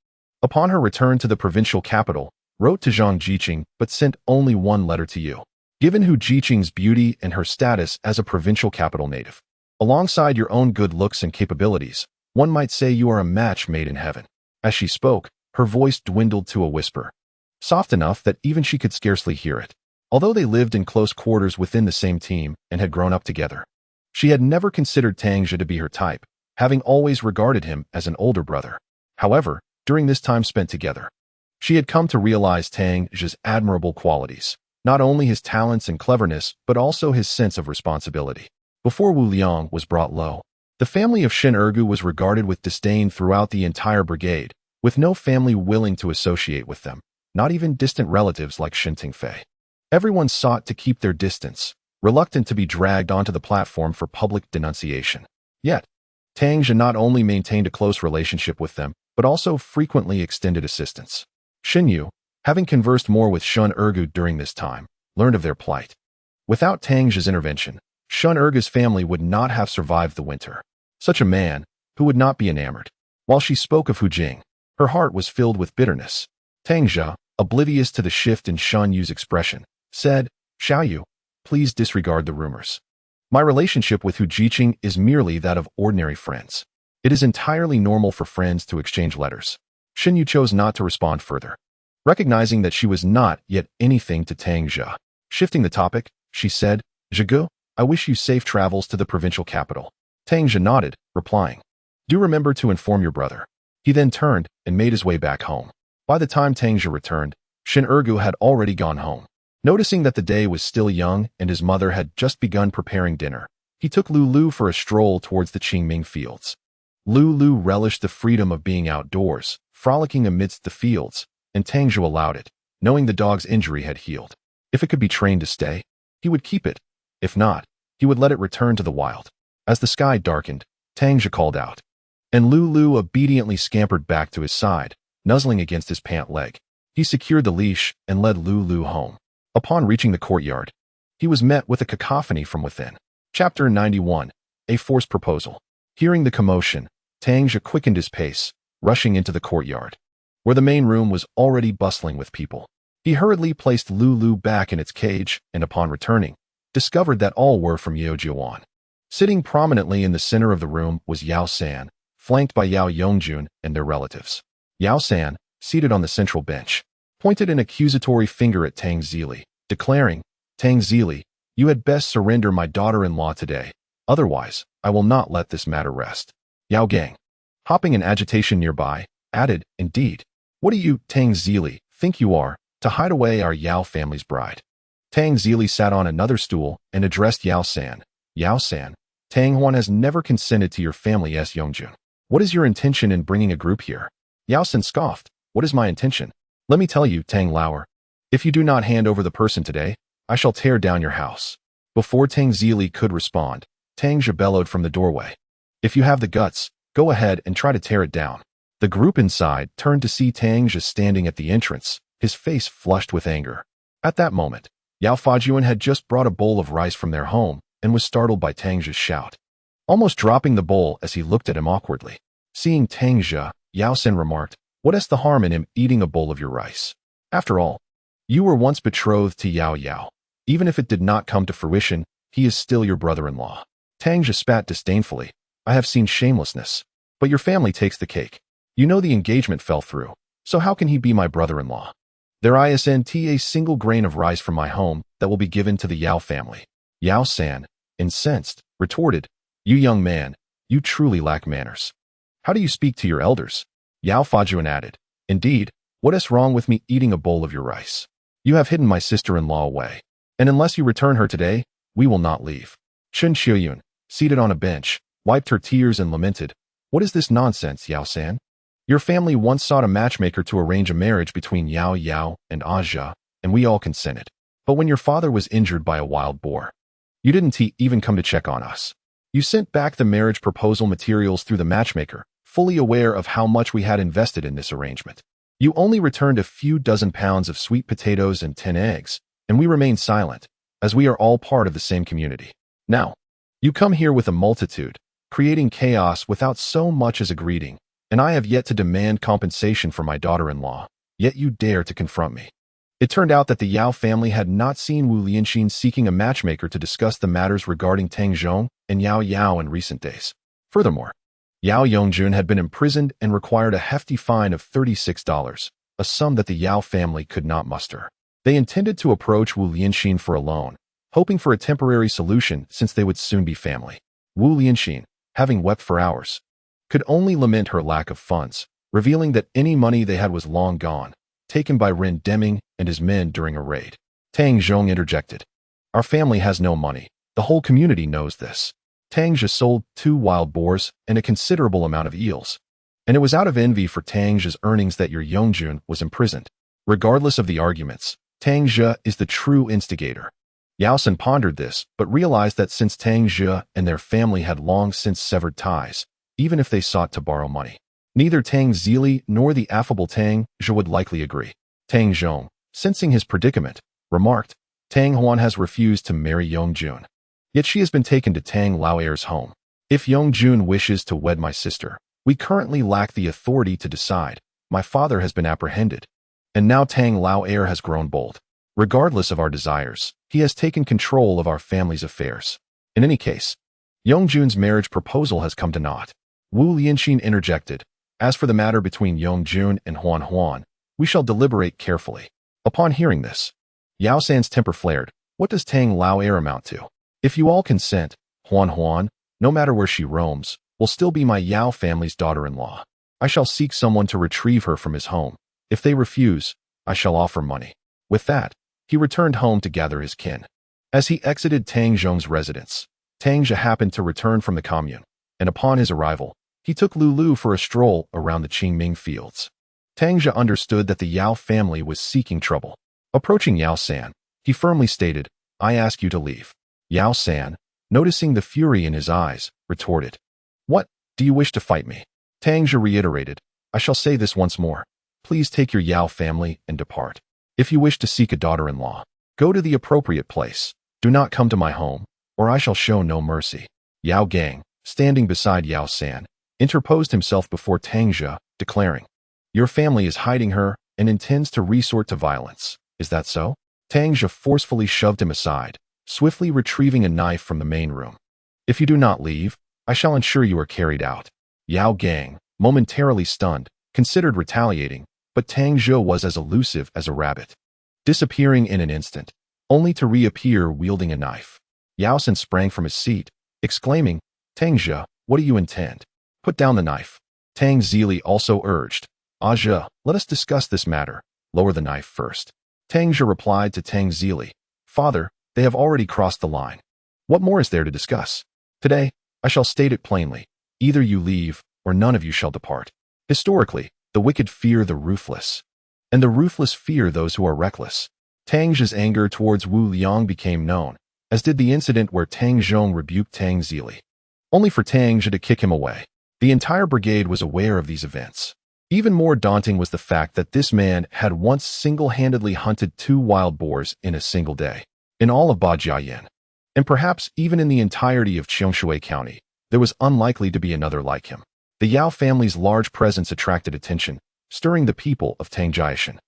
upon her return to the provincial capital, wrote to Zhang Jiqing but sent only one letter to you. Given Hu Jiqing's beauty and her status as a provincial capital native, alongside your own good looks and capabilities, one might say you are a match made in heaven. As she spoke, her voice dwindled to a whisper, soft enough that even she could scarcely hear it. Although they lived in close quarters within the same team and had grown up together, she had never considered Tang Zhe to be her type, having always regarded him as an older brother. However, during this time spent together, she had come to realize Tang Zhe's admirable qualities. not only his talents and cleverness, but also his sense of responsibility. Before Wu Liang was brought low, the family of Shin Ergu was regarded with disdain throughout the entire brigade, with no family willing to associate with them, not even distant relatives like Shin Tingfei. Everyone sought to keep their distance, reluctant to be dragged onto the platform for public denunciation. Yet, Tang Zhe not only maintained a close relationship with them, but also frequently extended assistance. Shin Yu, having conversed more with Shun Ergu during this time, learned of their plight. Without Tang Zhe's intervention, Shun Ergu's family would not have survived the winter. Such a man, who would not be enamored. While she spoke of Hu Jing, her heart was filled with bitterness. Tang Zhe, oblivious to the shift in Shun Yu's expression, said, "Xiao Yu, please disregard the rumors. My relationship with Hu Jiqing is merely that of ordinary friends. It is entirely normal for friends to exchange letters." Shin Yu chose not to respond further, recognizing that she was not yet anything to Tang Zhe. Shifting the topic, she said, "Zhigu, I wish you safe travels to the provincial capital." Tang Zhe nodded, replying, "Do remember to inform your brother." He then turned and made his way back home. By the time Tang Zhe returned, Shin Ergu had already gone home. Noticing that the day was still young and his mother had just begun preparing dinner, he took Lulu for a stroll towards the Qingming fields. Lulu relished the freedom of being outdoors, frolicking amidst the fields, and Tang Zhe allowed it, knowing the dog's injury had healed. If it could be trained to stay, he would keep it. If not, he would let it return to the wild. As the sky darkened, Tang Zhe called out, and Lulu obediently scampered back to his side, nuzzling against his pant leg. He secured the leash and led Lulu home. Upon reaching the courtyard, he was met with a cacophony from within. Chapter 91. A Forced Proposal. Hearing the commotion, Tang Zhe quickened his pace, rushing into the courtyard, where the main room was already bustling with people. He hurriedly placed Lulu back in its cage and upon returning, discovered that all were from Yao Jiuan. Sitting prominently in the center of the room was Yao San, flanked by Yao Yongjun and their relatives. Yao San, seated on the central bench, pointed an accusatory finger at Tang Zhe, declaring, "Tang Zhe, you had best surrender my daughter-in-law today. Otherwise, I will not let this matter rest." Yao Gang, hopping in agitation nearby, added, "Indeed. What do you, Tang Zhe, think you are, to hide away our Yao family's bride?" Tang Zhe sat on another stool and addressed Yao San. "Yao San, Tang Huan has never consented to your family's Yongjun. What is your intention in bringing a group here?" Yao San scoffed. "What is my intention? Let me tell you, Tang Lauer. If you do not hand over the person today, I shall tear down your house." Before Tang Zhe could respond, Tang Zhe bellowed from the doorway, "If you have the guts, go ahead and try to tear it down." The group inside turned to see Tang Zhe standing at the entrance, his face flushed with anger. At that moment, Yao Fajuan had just brought a bowl of rice from their home and was startled by Tang Zhe's shout, almost dropping the bowl as he looked at him awkwardly. Seeing Tang Zhe, Yao San remarked, "What is the harm in him eating a bowl of your rice? After all, you were once betrothed to Yao Yao. Even if it did not come to fruition, he is still your brother-in-law." Tang Zhe spat disdainfully, "I have seen shamelessness, but your family takes the cake. You know the engagement fell through, so how can he be my brother-in-law? There isn't a single grain of rice from my home that will be given to the Yao family." Yao San, incensed, retorted, "You young man, you truly lack manners. How do you speak to your elders?" Yao Fajuan added, "Indeed, what is wrong with me eating a bowl of your rice? You have hidden my sister-in-law away, and unless you return her today, we will not leave." Chen Xiuyun, seated on a bench, wiped her tears and lamented, "What is this nonsense, Yao San? Your family once sought a matchmaker to arrange a marriage between Yao Yao and Aja, and we all consented. But when your father was injured by a wild boar, you didn't even come to check on us. You sent back the marriage proposal materials through the matchmaker, fully aware of how much we had invested in this arrangement. You only returned a few dozen pounds of sweet potatoes and 10 eggs, and we remained silent, as we are all part of the same community. Now, you come here with a multitude, creating chaos without so much as a greeting, and I have yet to demand compensation for my daughter-in-law, yet you dare to confront me." It turned out that the Yao family had not seen Wu Lianxin seeking a matchmaker to discuss the matters regarding Tang Zhong and Yao Yao in recent days. Furthermore, Yao Yongjun had been imprisoned and required a hefty fine of $36, a sum that the Yao family could not muster. They intended to approach Wu Lianxin for a loan, hoping for a temporary solution since they would soon be family. Wu Lianxin, having wept for hours, could only lament her lack of funds, revealing that any money they had was long gone, taken by Ren Deming and his men during a raid. Tang Zhong interjected. Our family has no money. The whole community knows this. Tang Zhe sold 2 wild boars and a considerable amount of eels. And it was out of envy for Tang Zhe's earnings that your Yongjun was imprisoned. Regardless of the arguments, Tang Zhe is the true instigator. Yao San pondered this, but realized that since Tang Zhe and their family had long since severed ties, even if they sought to borrow money, neither Tang Zili nor the affable Tang Zhe would likely agree. Tang Zhong, sensing his predicament, remarked, Tang Huan has refused to marry Yongjun. Yet she has been taken to Tang Laoer's home. If Yongjun wishes to wed my sister, we currently lack the authority to decide. My father has been apprehended. And now Tang Laoer has grown bold. Regardless of our desires, he has taken control of our family's affairs. In any case, Yongjun's marriage proposal has come to naught. Wu Lianxin interjected. As for the matter between Yongjun and Huan Huan, we shall deliberate carefully. Upon hearing this, Yao San's temper flared. What does Tang Laoer amount to? If you all consent, Huan Huan, no matter where she roams, will still be my Yao family's daughter-in-law. I shall seek someone to retrieve her from his home. If they refuse, I shall offer money. With that, he returned home to gather his kin. As he exited Tang Zhong's residence, Tang Zhe happened to return from the commune, and upon his arrival, he took Lulu for a stroll around the Qingming fields. Tang Zhe understood that the Yao family was seeking trouble. Approaching Yao San, he firmly stated, I ask you to leave. Yao San, noticing the fury in his eyes, retorted, What, do you wish to fight me? Tang Zhe reiterated, I shall say this once more. Please take your Yao family and depart. If you wish to seek a daughter-in-law, go to the appropriate place. Do not come to my home, or I shall show no mercy. Yao Gang, standing beside Yao San, interposed himself before Tang Zhe, declaring, Your family is hiding her and intends to resort to violence. Is that so? Tang Zhe forcefully shoved him aside, swiftly retrieving a knife from the main room. If you do not leave, I shall ensure you are carried out. Yao Gang, momentarily stunned, considered retaliating, but Tang Zhe was as elusive as a rabbit, disappearing in an instant, only to reappear wielding a knife. Yao San sprang from his seat, exclaiming, Tang Zhe, what do you intend? Put down the knife. Tang Zili also urged, Zhe, let us discuss this matter. Lower the knife first. Tang Zhe replied to Tang Zili, Father, they have already crossed the line. What more is there to discuss? Today, I shall state it plainly. Either you leave, or none of you shall depart. Historically, the wicked fear the ruthless, and the ruthless fear those who are reckless. Tang Zhe's anger towards Wu Liang became known, as did the incident where Tang Zhong rebuked Tang Zili, only for Tang Zhe to kick him away. The entire brigade was aware of these events. Even more daunting was the fact that this man had once single-handedly hunted 2 wild boars in a single day. In all of Bajiayan, and perhaps even in the entirety of Qiangshui County, there was unlikely to be another like him. The Yao family's large presence attracted attention, stirring the people of Tangjishan.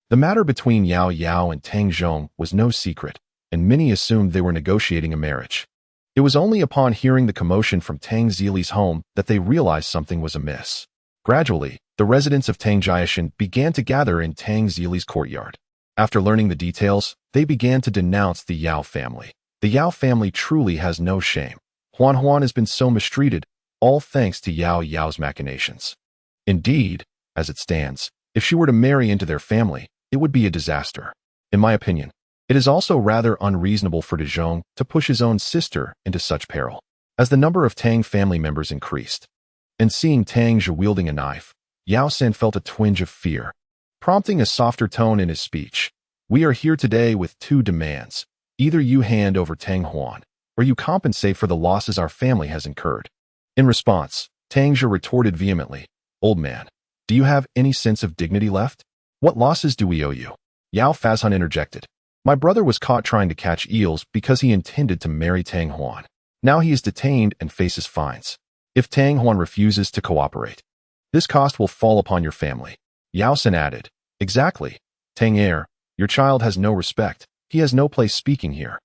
The matter between Yao Yao and Tang Zhong was no secret, and many assumed they were negotiating a marriage. It was only upon hearing the commotion from Tang Zili's home that they realized something was amiss. Gradually, the residents of Tangjishan began to gather in Tang Zili's courtyard. After learning the details, they began to denounce the Yao family. The Yao family truly has no shame. Huan Huan has been so mistreated, all thanks to Yao Yao's machinations. Indeed, as it stands, if she were to marry into their family, it would be a disaster. In my opinion, it is also rather unreasonable for De Zhong to push his own sister into such peril. As the number of Tang family members increased, and seeing Tang Zhe wielding a knife, Yao San felt a twinge of fear, prompting a softer tone in his speech. We are here today with 2 demands. Either you hand over Tang Huan, or you compensate for the losses our family has incurred. In response, Tang Zhe retorted vehemently, Old man, do you have any sense of dignity left? What losses do we owe you? Yao Fazhan interjected. My brother was caught trying to catch eels because he intended to marry Tang Huan. Now he is detained and faces fines. If Tang Huan refuses to cooperate, this cost will fall upon your family. Yao San added, Exactly. Tang Er, your child has no respect. He has no place speaking here.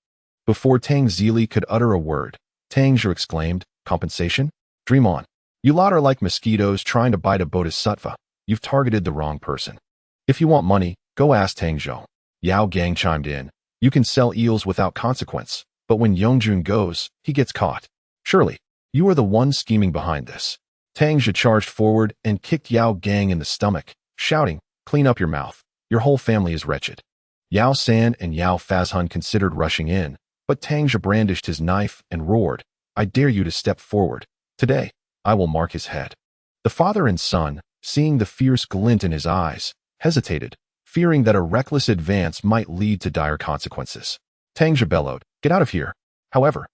Before Tang Zili could utter a word, Tang Zhe exclaimed, Compensation? Dream on. You lot are like mosquitoes trying to bite a bodhisattva. You've targeted the wrong person. If you want money, go ask Tang Zhou. Yao Gang chimed in. You can sell eels without consequence, but when Yongjun goes, he gets caught. Surely, you are the one scheming behind this. Tang Zhe charged forward and kicked Yao Gang in the stomach, shouting, Clean up your mouth. Your whole family is wretched. Yao San and Yao Fazhun considered rushing in, but Tang Zhe brandished his knife and roared, "I dare you to step forward. Today, I will mark his head." The father and son, seeing the fierce glint in his eyes, hesitated, fearing that a reckless advance might lead to dire consequences. Tang Zhe bellowed, "Get out of here." However,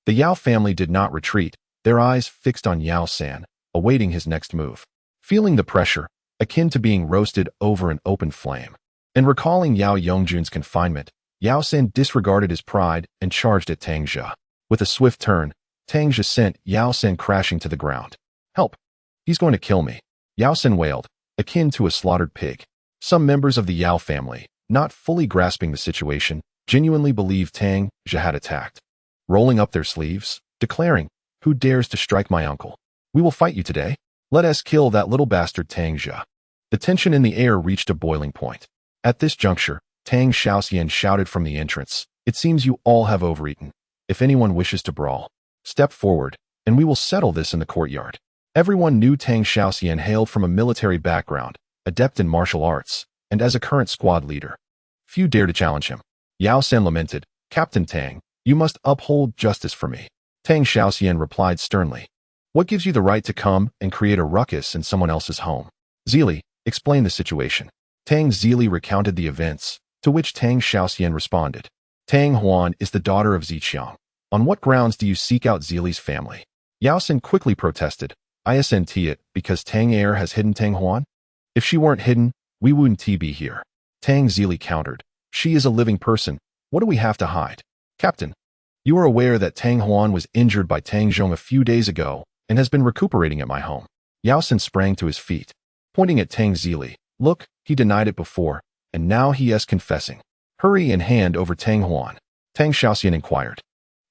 the Yao family did not retreat, their eyes fixed on Yao San, awaiting his next move. Feeling the pressure, akin to being roasted over an open flame, and recalling Yao Yongjun's confinement, Yao San disregarded his pride and charged at Tang Zhe. With a swift turn, Tang Zhe sent Yao San crashing to the ground. "Help! He's going to kill me," Yao San wailed, akin to a slaughtered pig. Some members of the Yao family, not fully grasping the situation, genuinely believed Tang Zhe had attacked, rolling up their sleeves, declaring, "Who dares to strike my uncle? We will fight you today. Let us kill that little bastard Tang Zhe." The tension in the air reached a boiling point. At this juncture, Tang Xiaoxian shouted from the entrance, "It seems you all have overeaten. If anyone wishes to brawl, step forward, and we will settle this in the courtyard." Everyone knew Tang Xiaoxian hailed from a military background, adept in martial arts, and as a current squad leader. Few dare to challenge him. Yao San lamented, "Captain Tang, you must uphold justice for me." Tang Xiaoxian replied sternly, "What gives you the right to come and create a ruckus in someone else's home?" Zili, explain the situation. Tang Zili recounted the events, to which Tang Xiaoxian responded, "Tang Huan is the daughter of Ziqiang. On what grounds do you seek out Zili's family?" Yao San quickly protested, "Isn't it because Tang Air has hidden Tang Huan? If she weren't hidden, we wouldn't be here." Tang Zili countered, "She is a living person. What do we have to hide?" "Captain, you are aware that Tang Huan was injured by Tang Zhong a few days ago and has been recuperating at my home." Yao San sprang to his feet, pointing at Tang Zili. "Look, he denied it before, and now he is confessing. Hurry and hand over Tang Huan." Tang Xiaoxian inquired,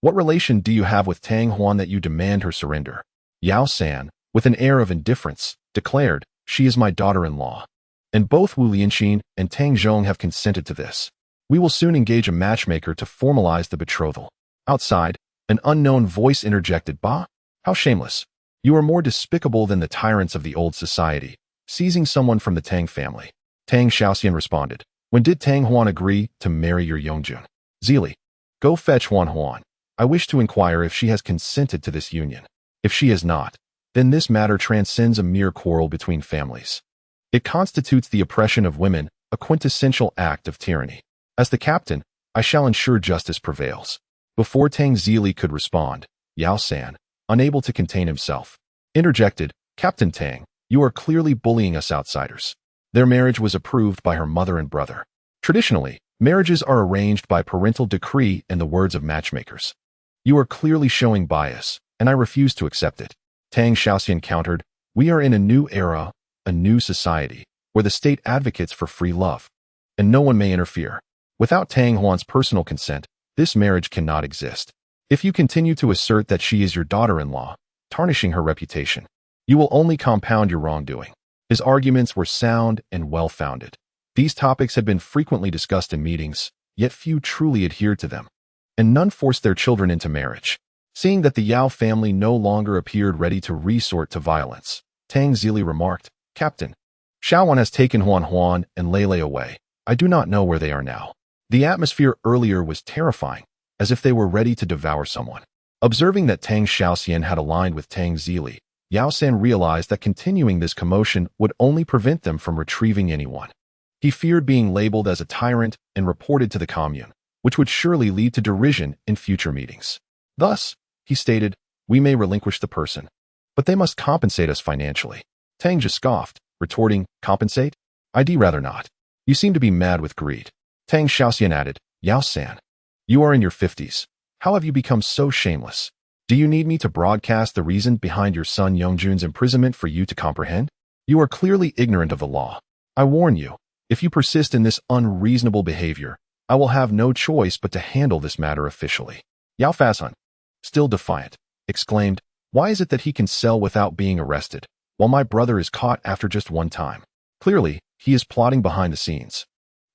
"What relation do you have with Tang Huan that you demand her surrender?" Yao San, with an air of indifference, declared, "She is my daughter-in-law, and both Wu Lianxin and Tang Zhong have consented to this. We will soon engage a matchmaker to formalize the betrothal." Outside, an unknown voice interjected, "Bah, how shameless. You are more despicable than the tyrants of the old society, seizing someone from the Tang family." Tang Xiaoxian responded, "When did Tang Huan agree to marry your Yongjun?" Zili, go fetch Huan Huan. I wish to inquire if she has consented to this union. If she has not, then this matter transcends a mere quarrel between families. It constitutes the oppression of women, a quintessential act of tyranny. As the captain, I shall ensure justice prevails." Before Tang Zili could respond, Yao San, unable to contain himself, interjected, "Captain Tang, you are clearly bullying us outsiders. Their marriage was approved by her mother and brother. Traditionally, marriages are arranged by parental decree in the words of matchmakers. You are clearly showing bias, and I refuse to accept it." Tang Xiaoxian countered, "We are in a new era, a new society, where the state advocates for free love, and no one may interfere. Without Tang Huan's personal consent, this marriage cannot exist. If you continue to assert that she is your daughter-in-law, tarnishing her reputation, you will only compound your wrongdoing." His arguments were sound and well-founded. These topics had been frequently discussed in meetings, yet few truly adhered to them, and none forced their children into marriage. Seeing that the Yao family no longer appeared ready to resort to violence, Tang Zili remarked, "Captain, Shaowan has taken Huan Huan and Lele away. I do not know where they are now." The atmosphere earlier was terrifying, as if they were ready to devour someone. Observing that Tang Xiaoxian had aligned with Tang Zili, Yao San realized that continuing this commotion would only prevent them from retrieving anyone. He feared being labeled as a tyrant and reported to the commune, which would surely lead to derision in future meetings. Thus, he stated, "We may relinquish the person, but they must compensate us financially." Tang Zhe scoffed, retorting, "Compensate? I'd rather not. You seem to be mad with greed." Tang Xiaoxian added, "Yao San, you are in your 50s. How have you become so shameless? Do you need me to broadcast the reason behind your son Yongjun's imprisonment for you to comprehend? You are clearly ignorant of the law. I warn you, if you persist in this unreasonable behavior, I will have no choice but to handle this matter officially." Yao Fazhun, still defiant, exclaimed, "Why is it that he can sell without being arrested, while my brother is caught after just one time? Clearly, he is plotting behind the scenes."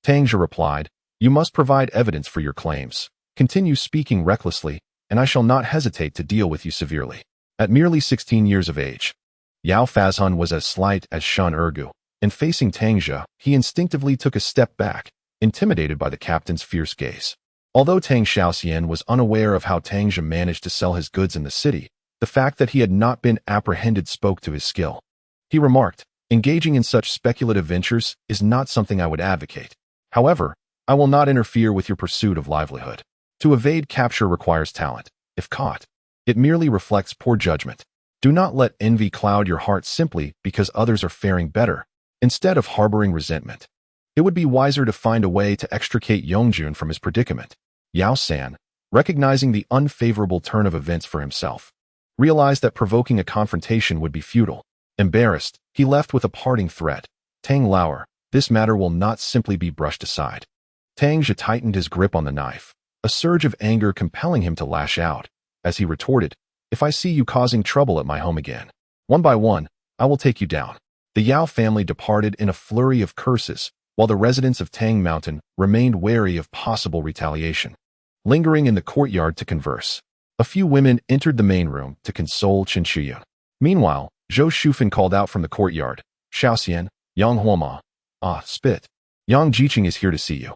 Tang Zhe replied, "You must provide evidence for your claims. Continue speaking recklessly, and I shall not hesitate to deal with you severely." At merely 16 years of age, Yao Fazhun was as slight as Shun Ergu, and facing Tang Zhe, he instinctively took a step back, intimidated by the captain's fierce gaze. Although Tang Xiaoxian was unaware of how Tang Zhe managed to sell his goods in the city, the fact that he had not been apprehended spoke to his skill. He remarked, "Engaging in such speculative ventures is not something I would advocate. However, I will not interfere with your pursuit of livelihood. To evade capture requires talent. If caught, it merely reflects poor judgment. Do not let envy cloud your heart simply because others are faring better, instead of harboring resentment. It would be wiser to find a way to extricate Yongjun from his predicament." Yao San, recognizing the unfavorable turn of events for himself, realized that provoking a confrontation would be futile. Embarrassed, he left with a parting threat. "Tang Lauer, this matter will not simply be brushed aside." Tang Zhe tightened his grip on the knife, a surge of anger compelling him to lash out, as he retorted, "If I see you causing trouble at my home again, one by one, I will take you down." The Yao family departed in a flurry of curses, while the residents of Tang Mountain remained wary of possible retaliation. Lingering in the courtyard to converse, a few women entered the main room to console Chen Shuyun. Meanwhile, Zhou Shufan called out from the courtyard, "Xiaoxian, Yang Huoma, spit. Yang Jiqing is here to see you."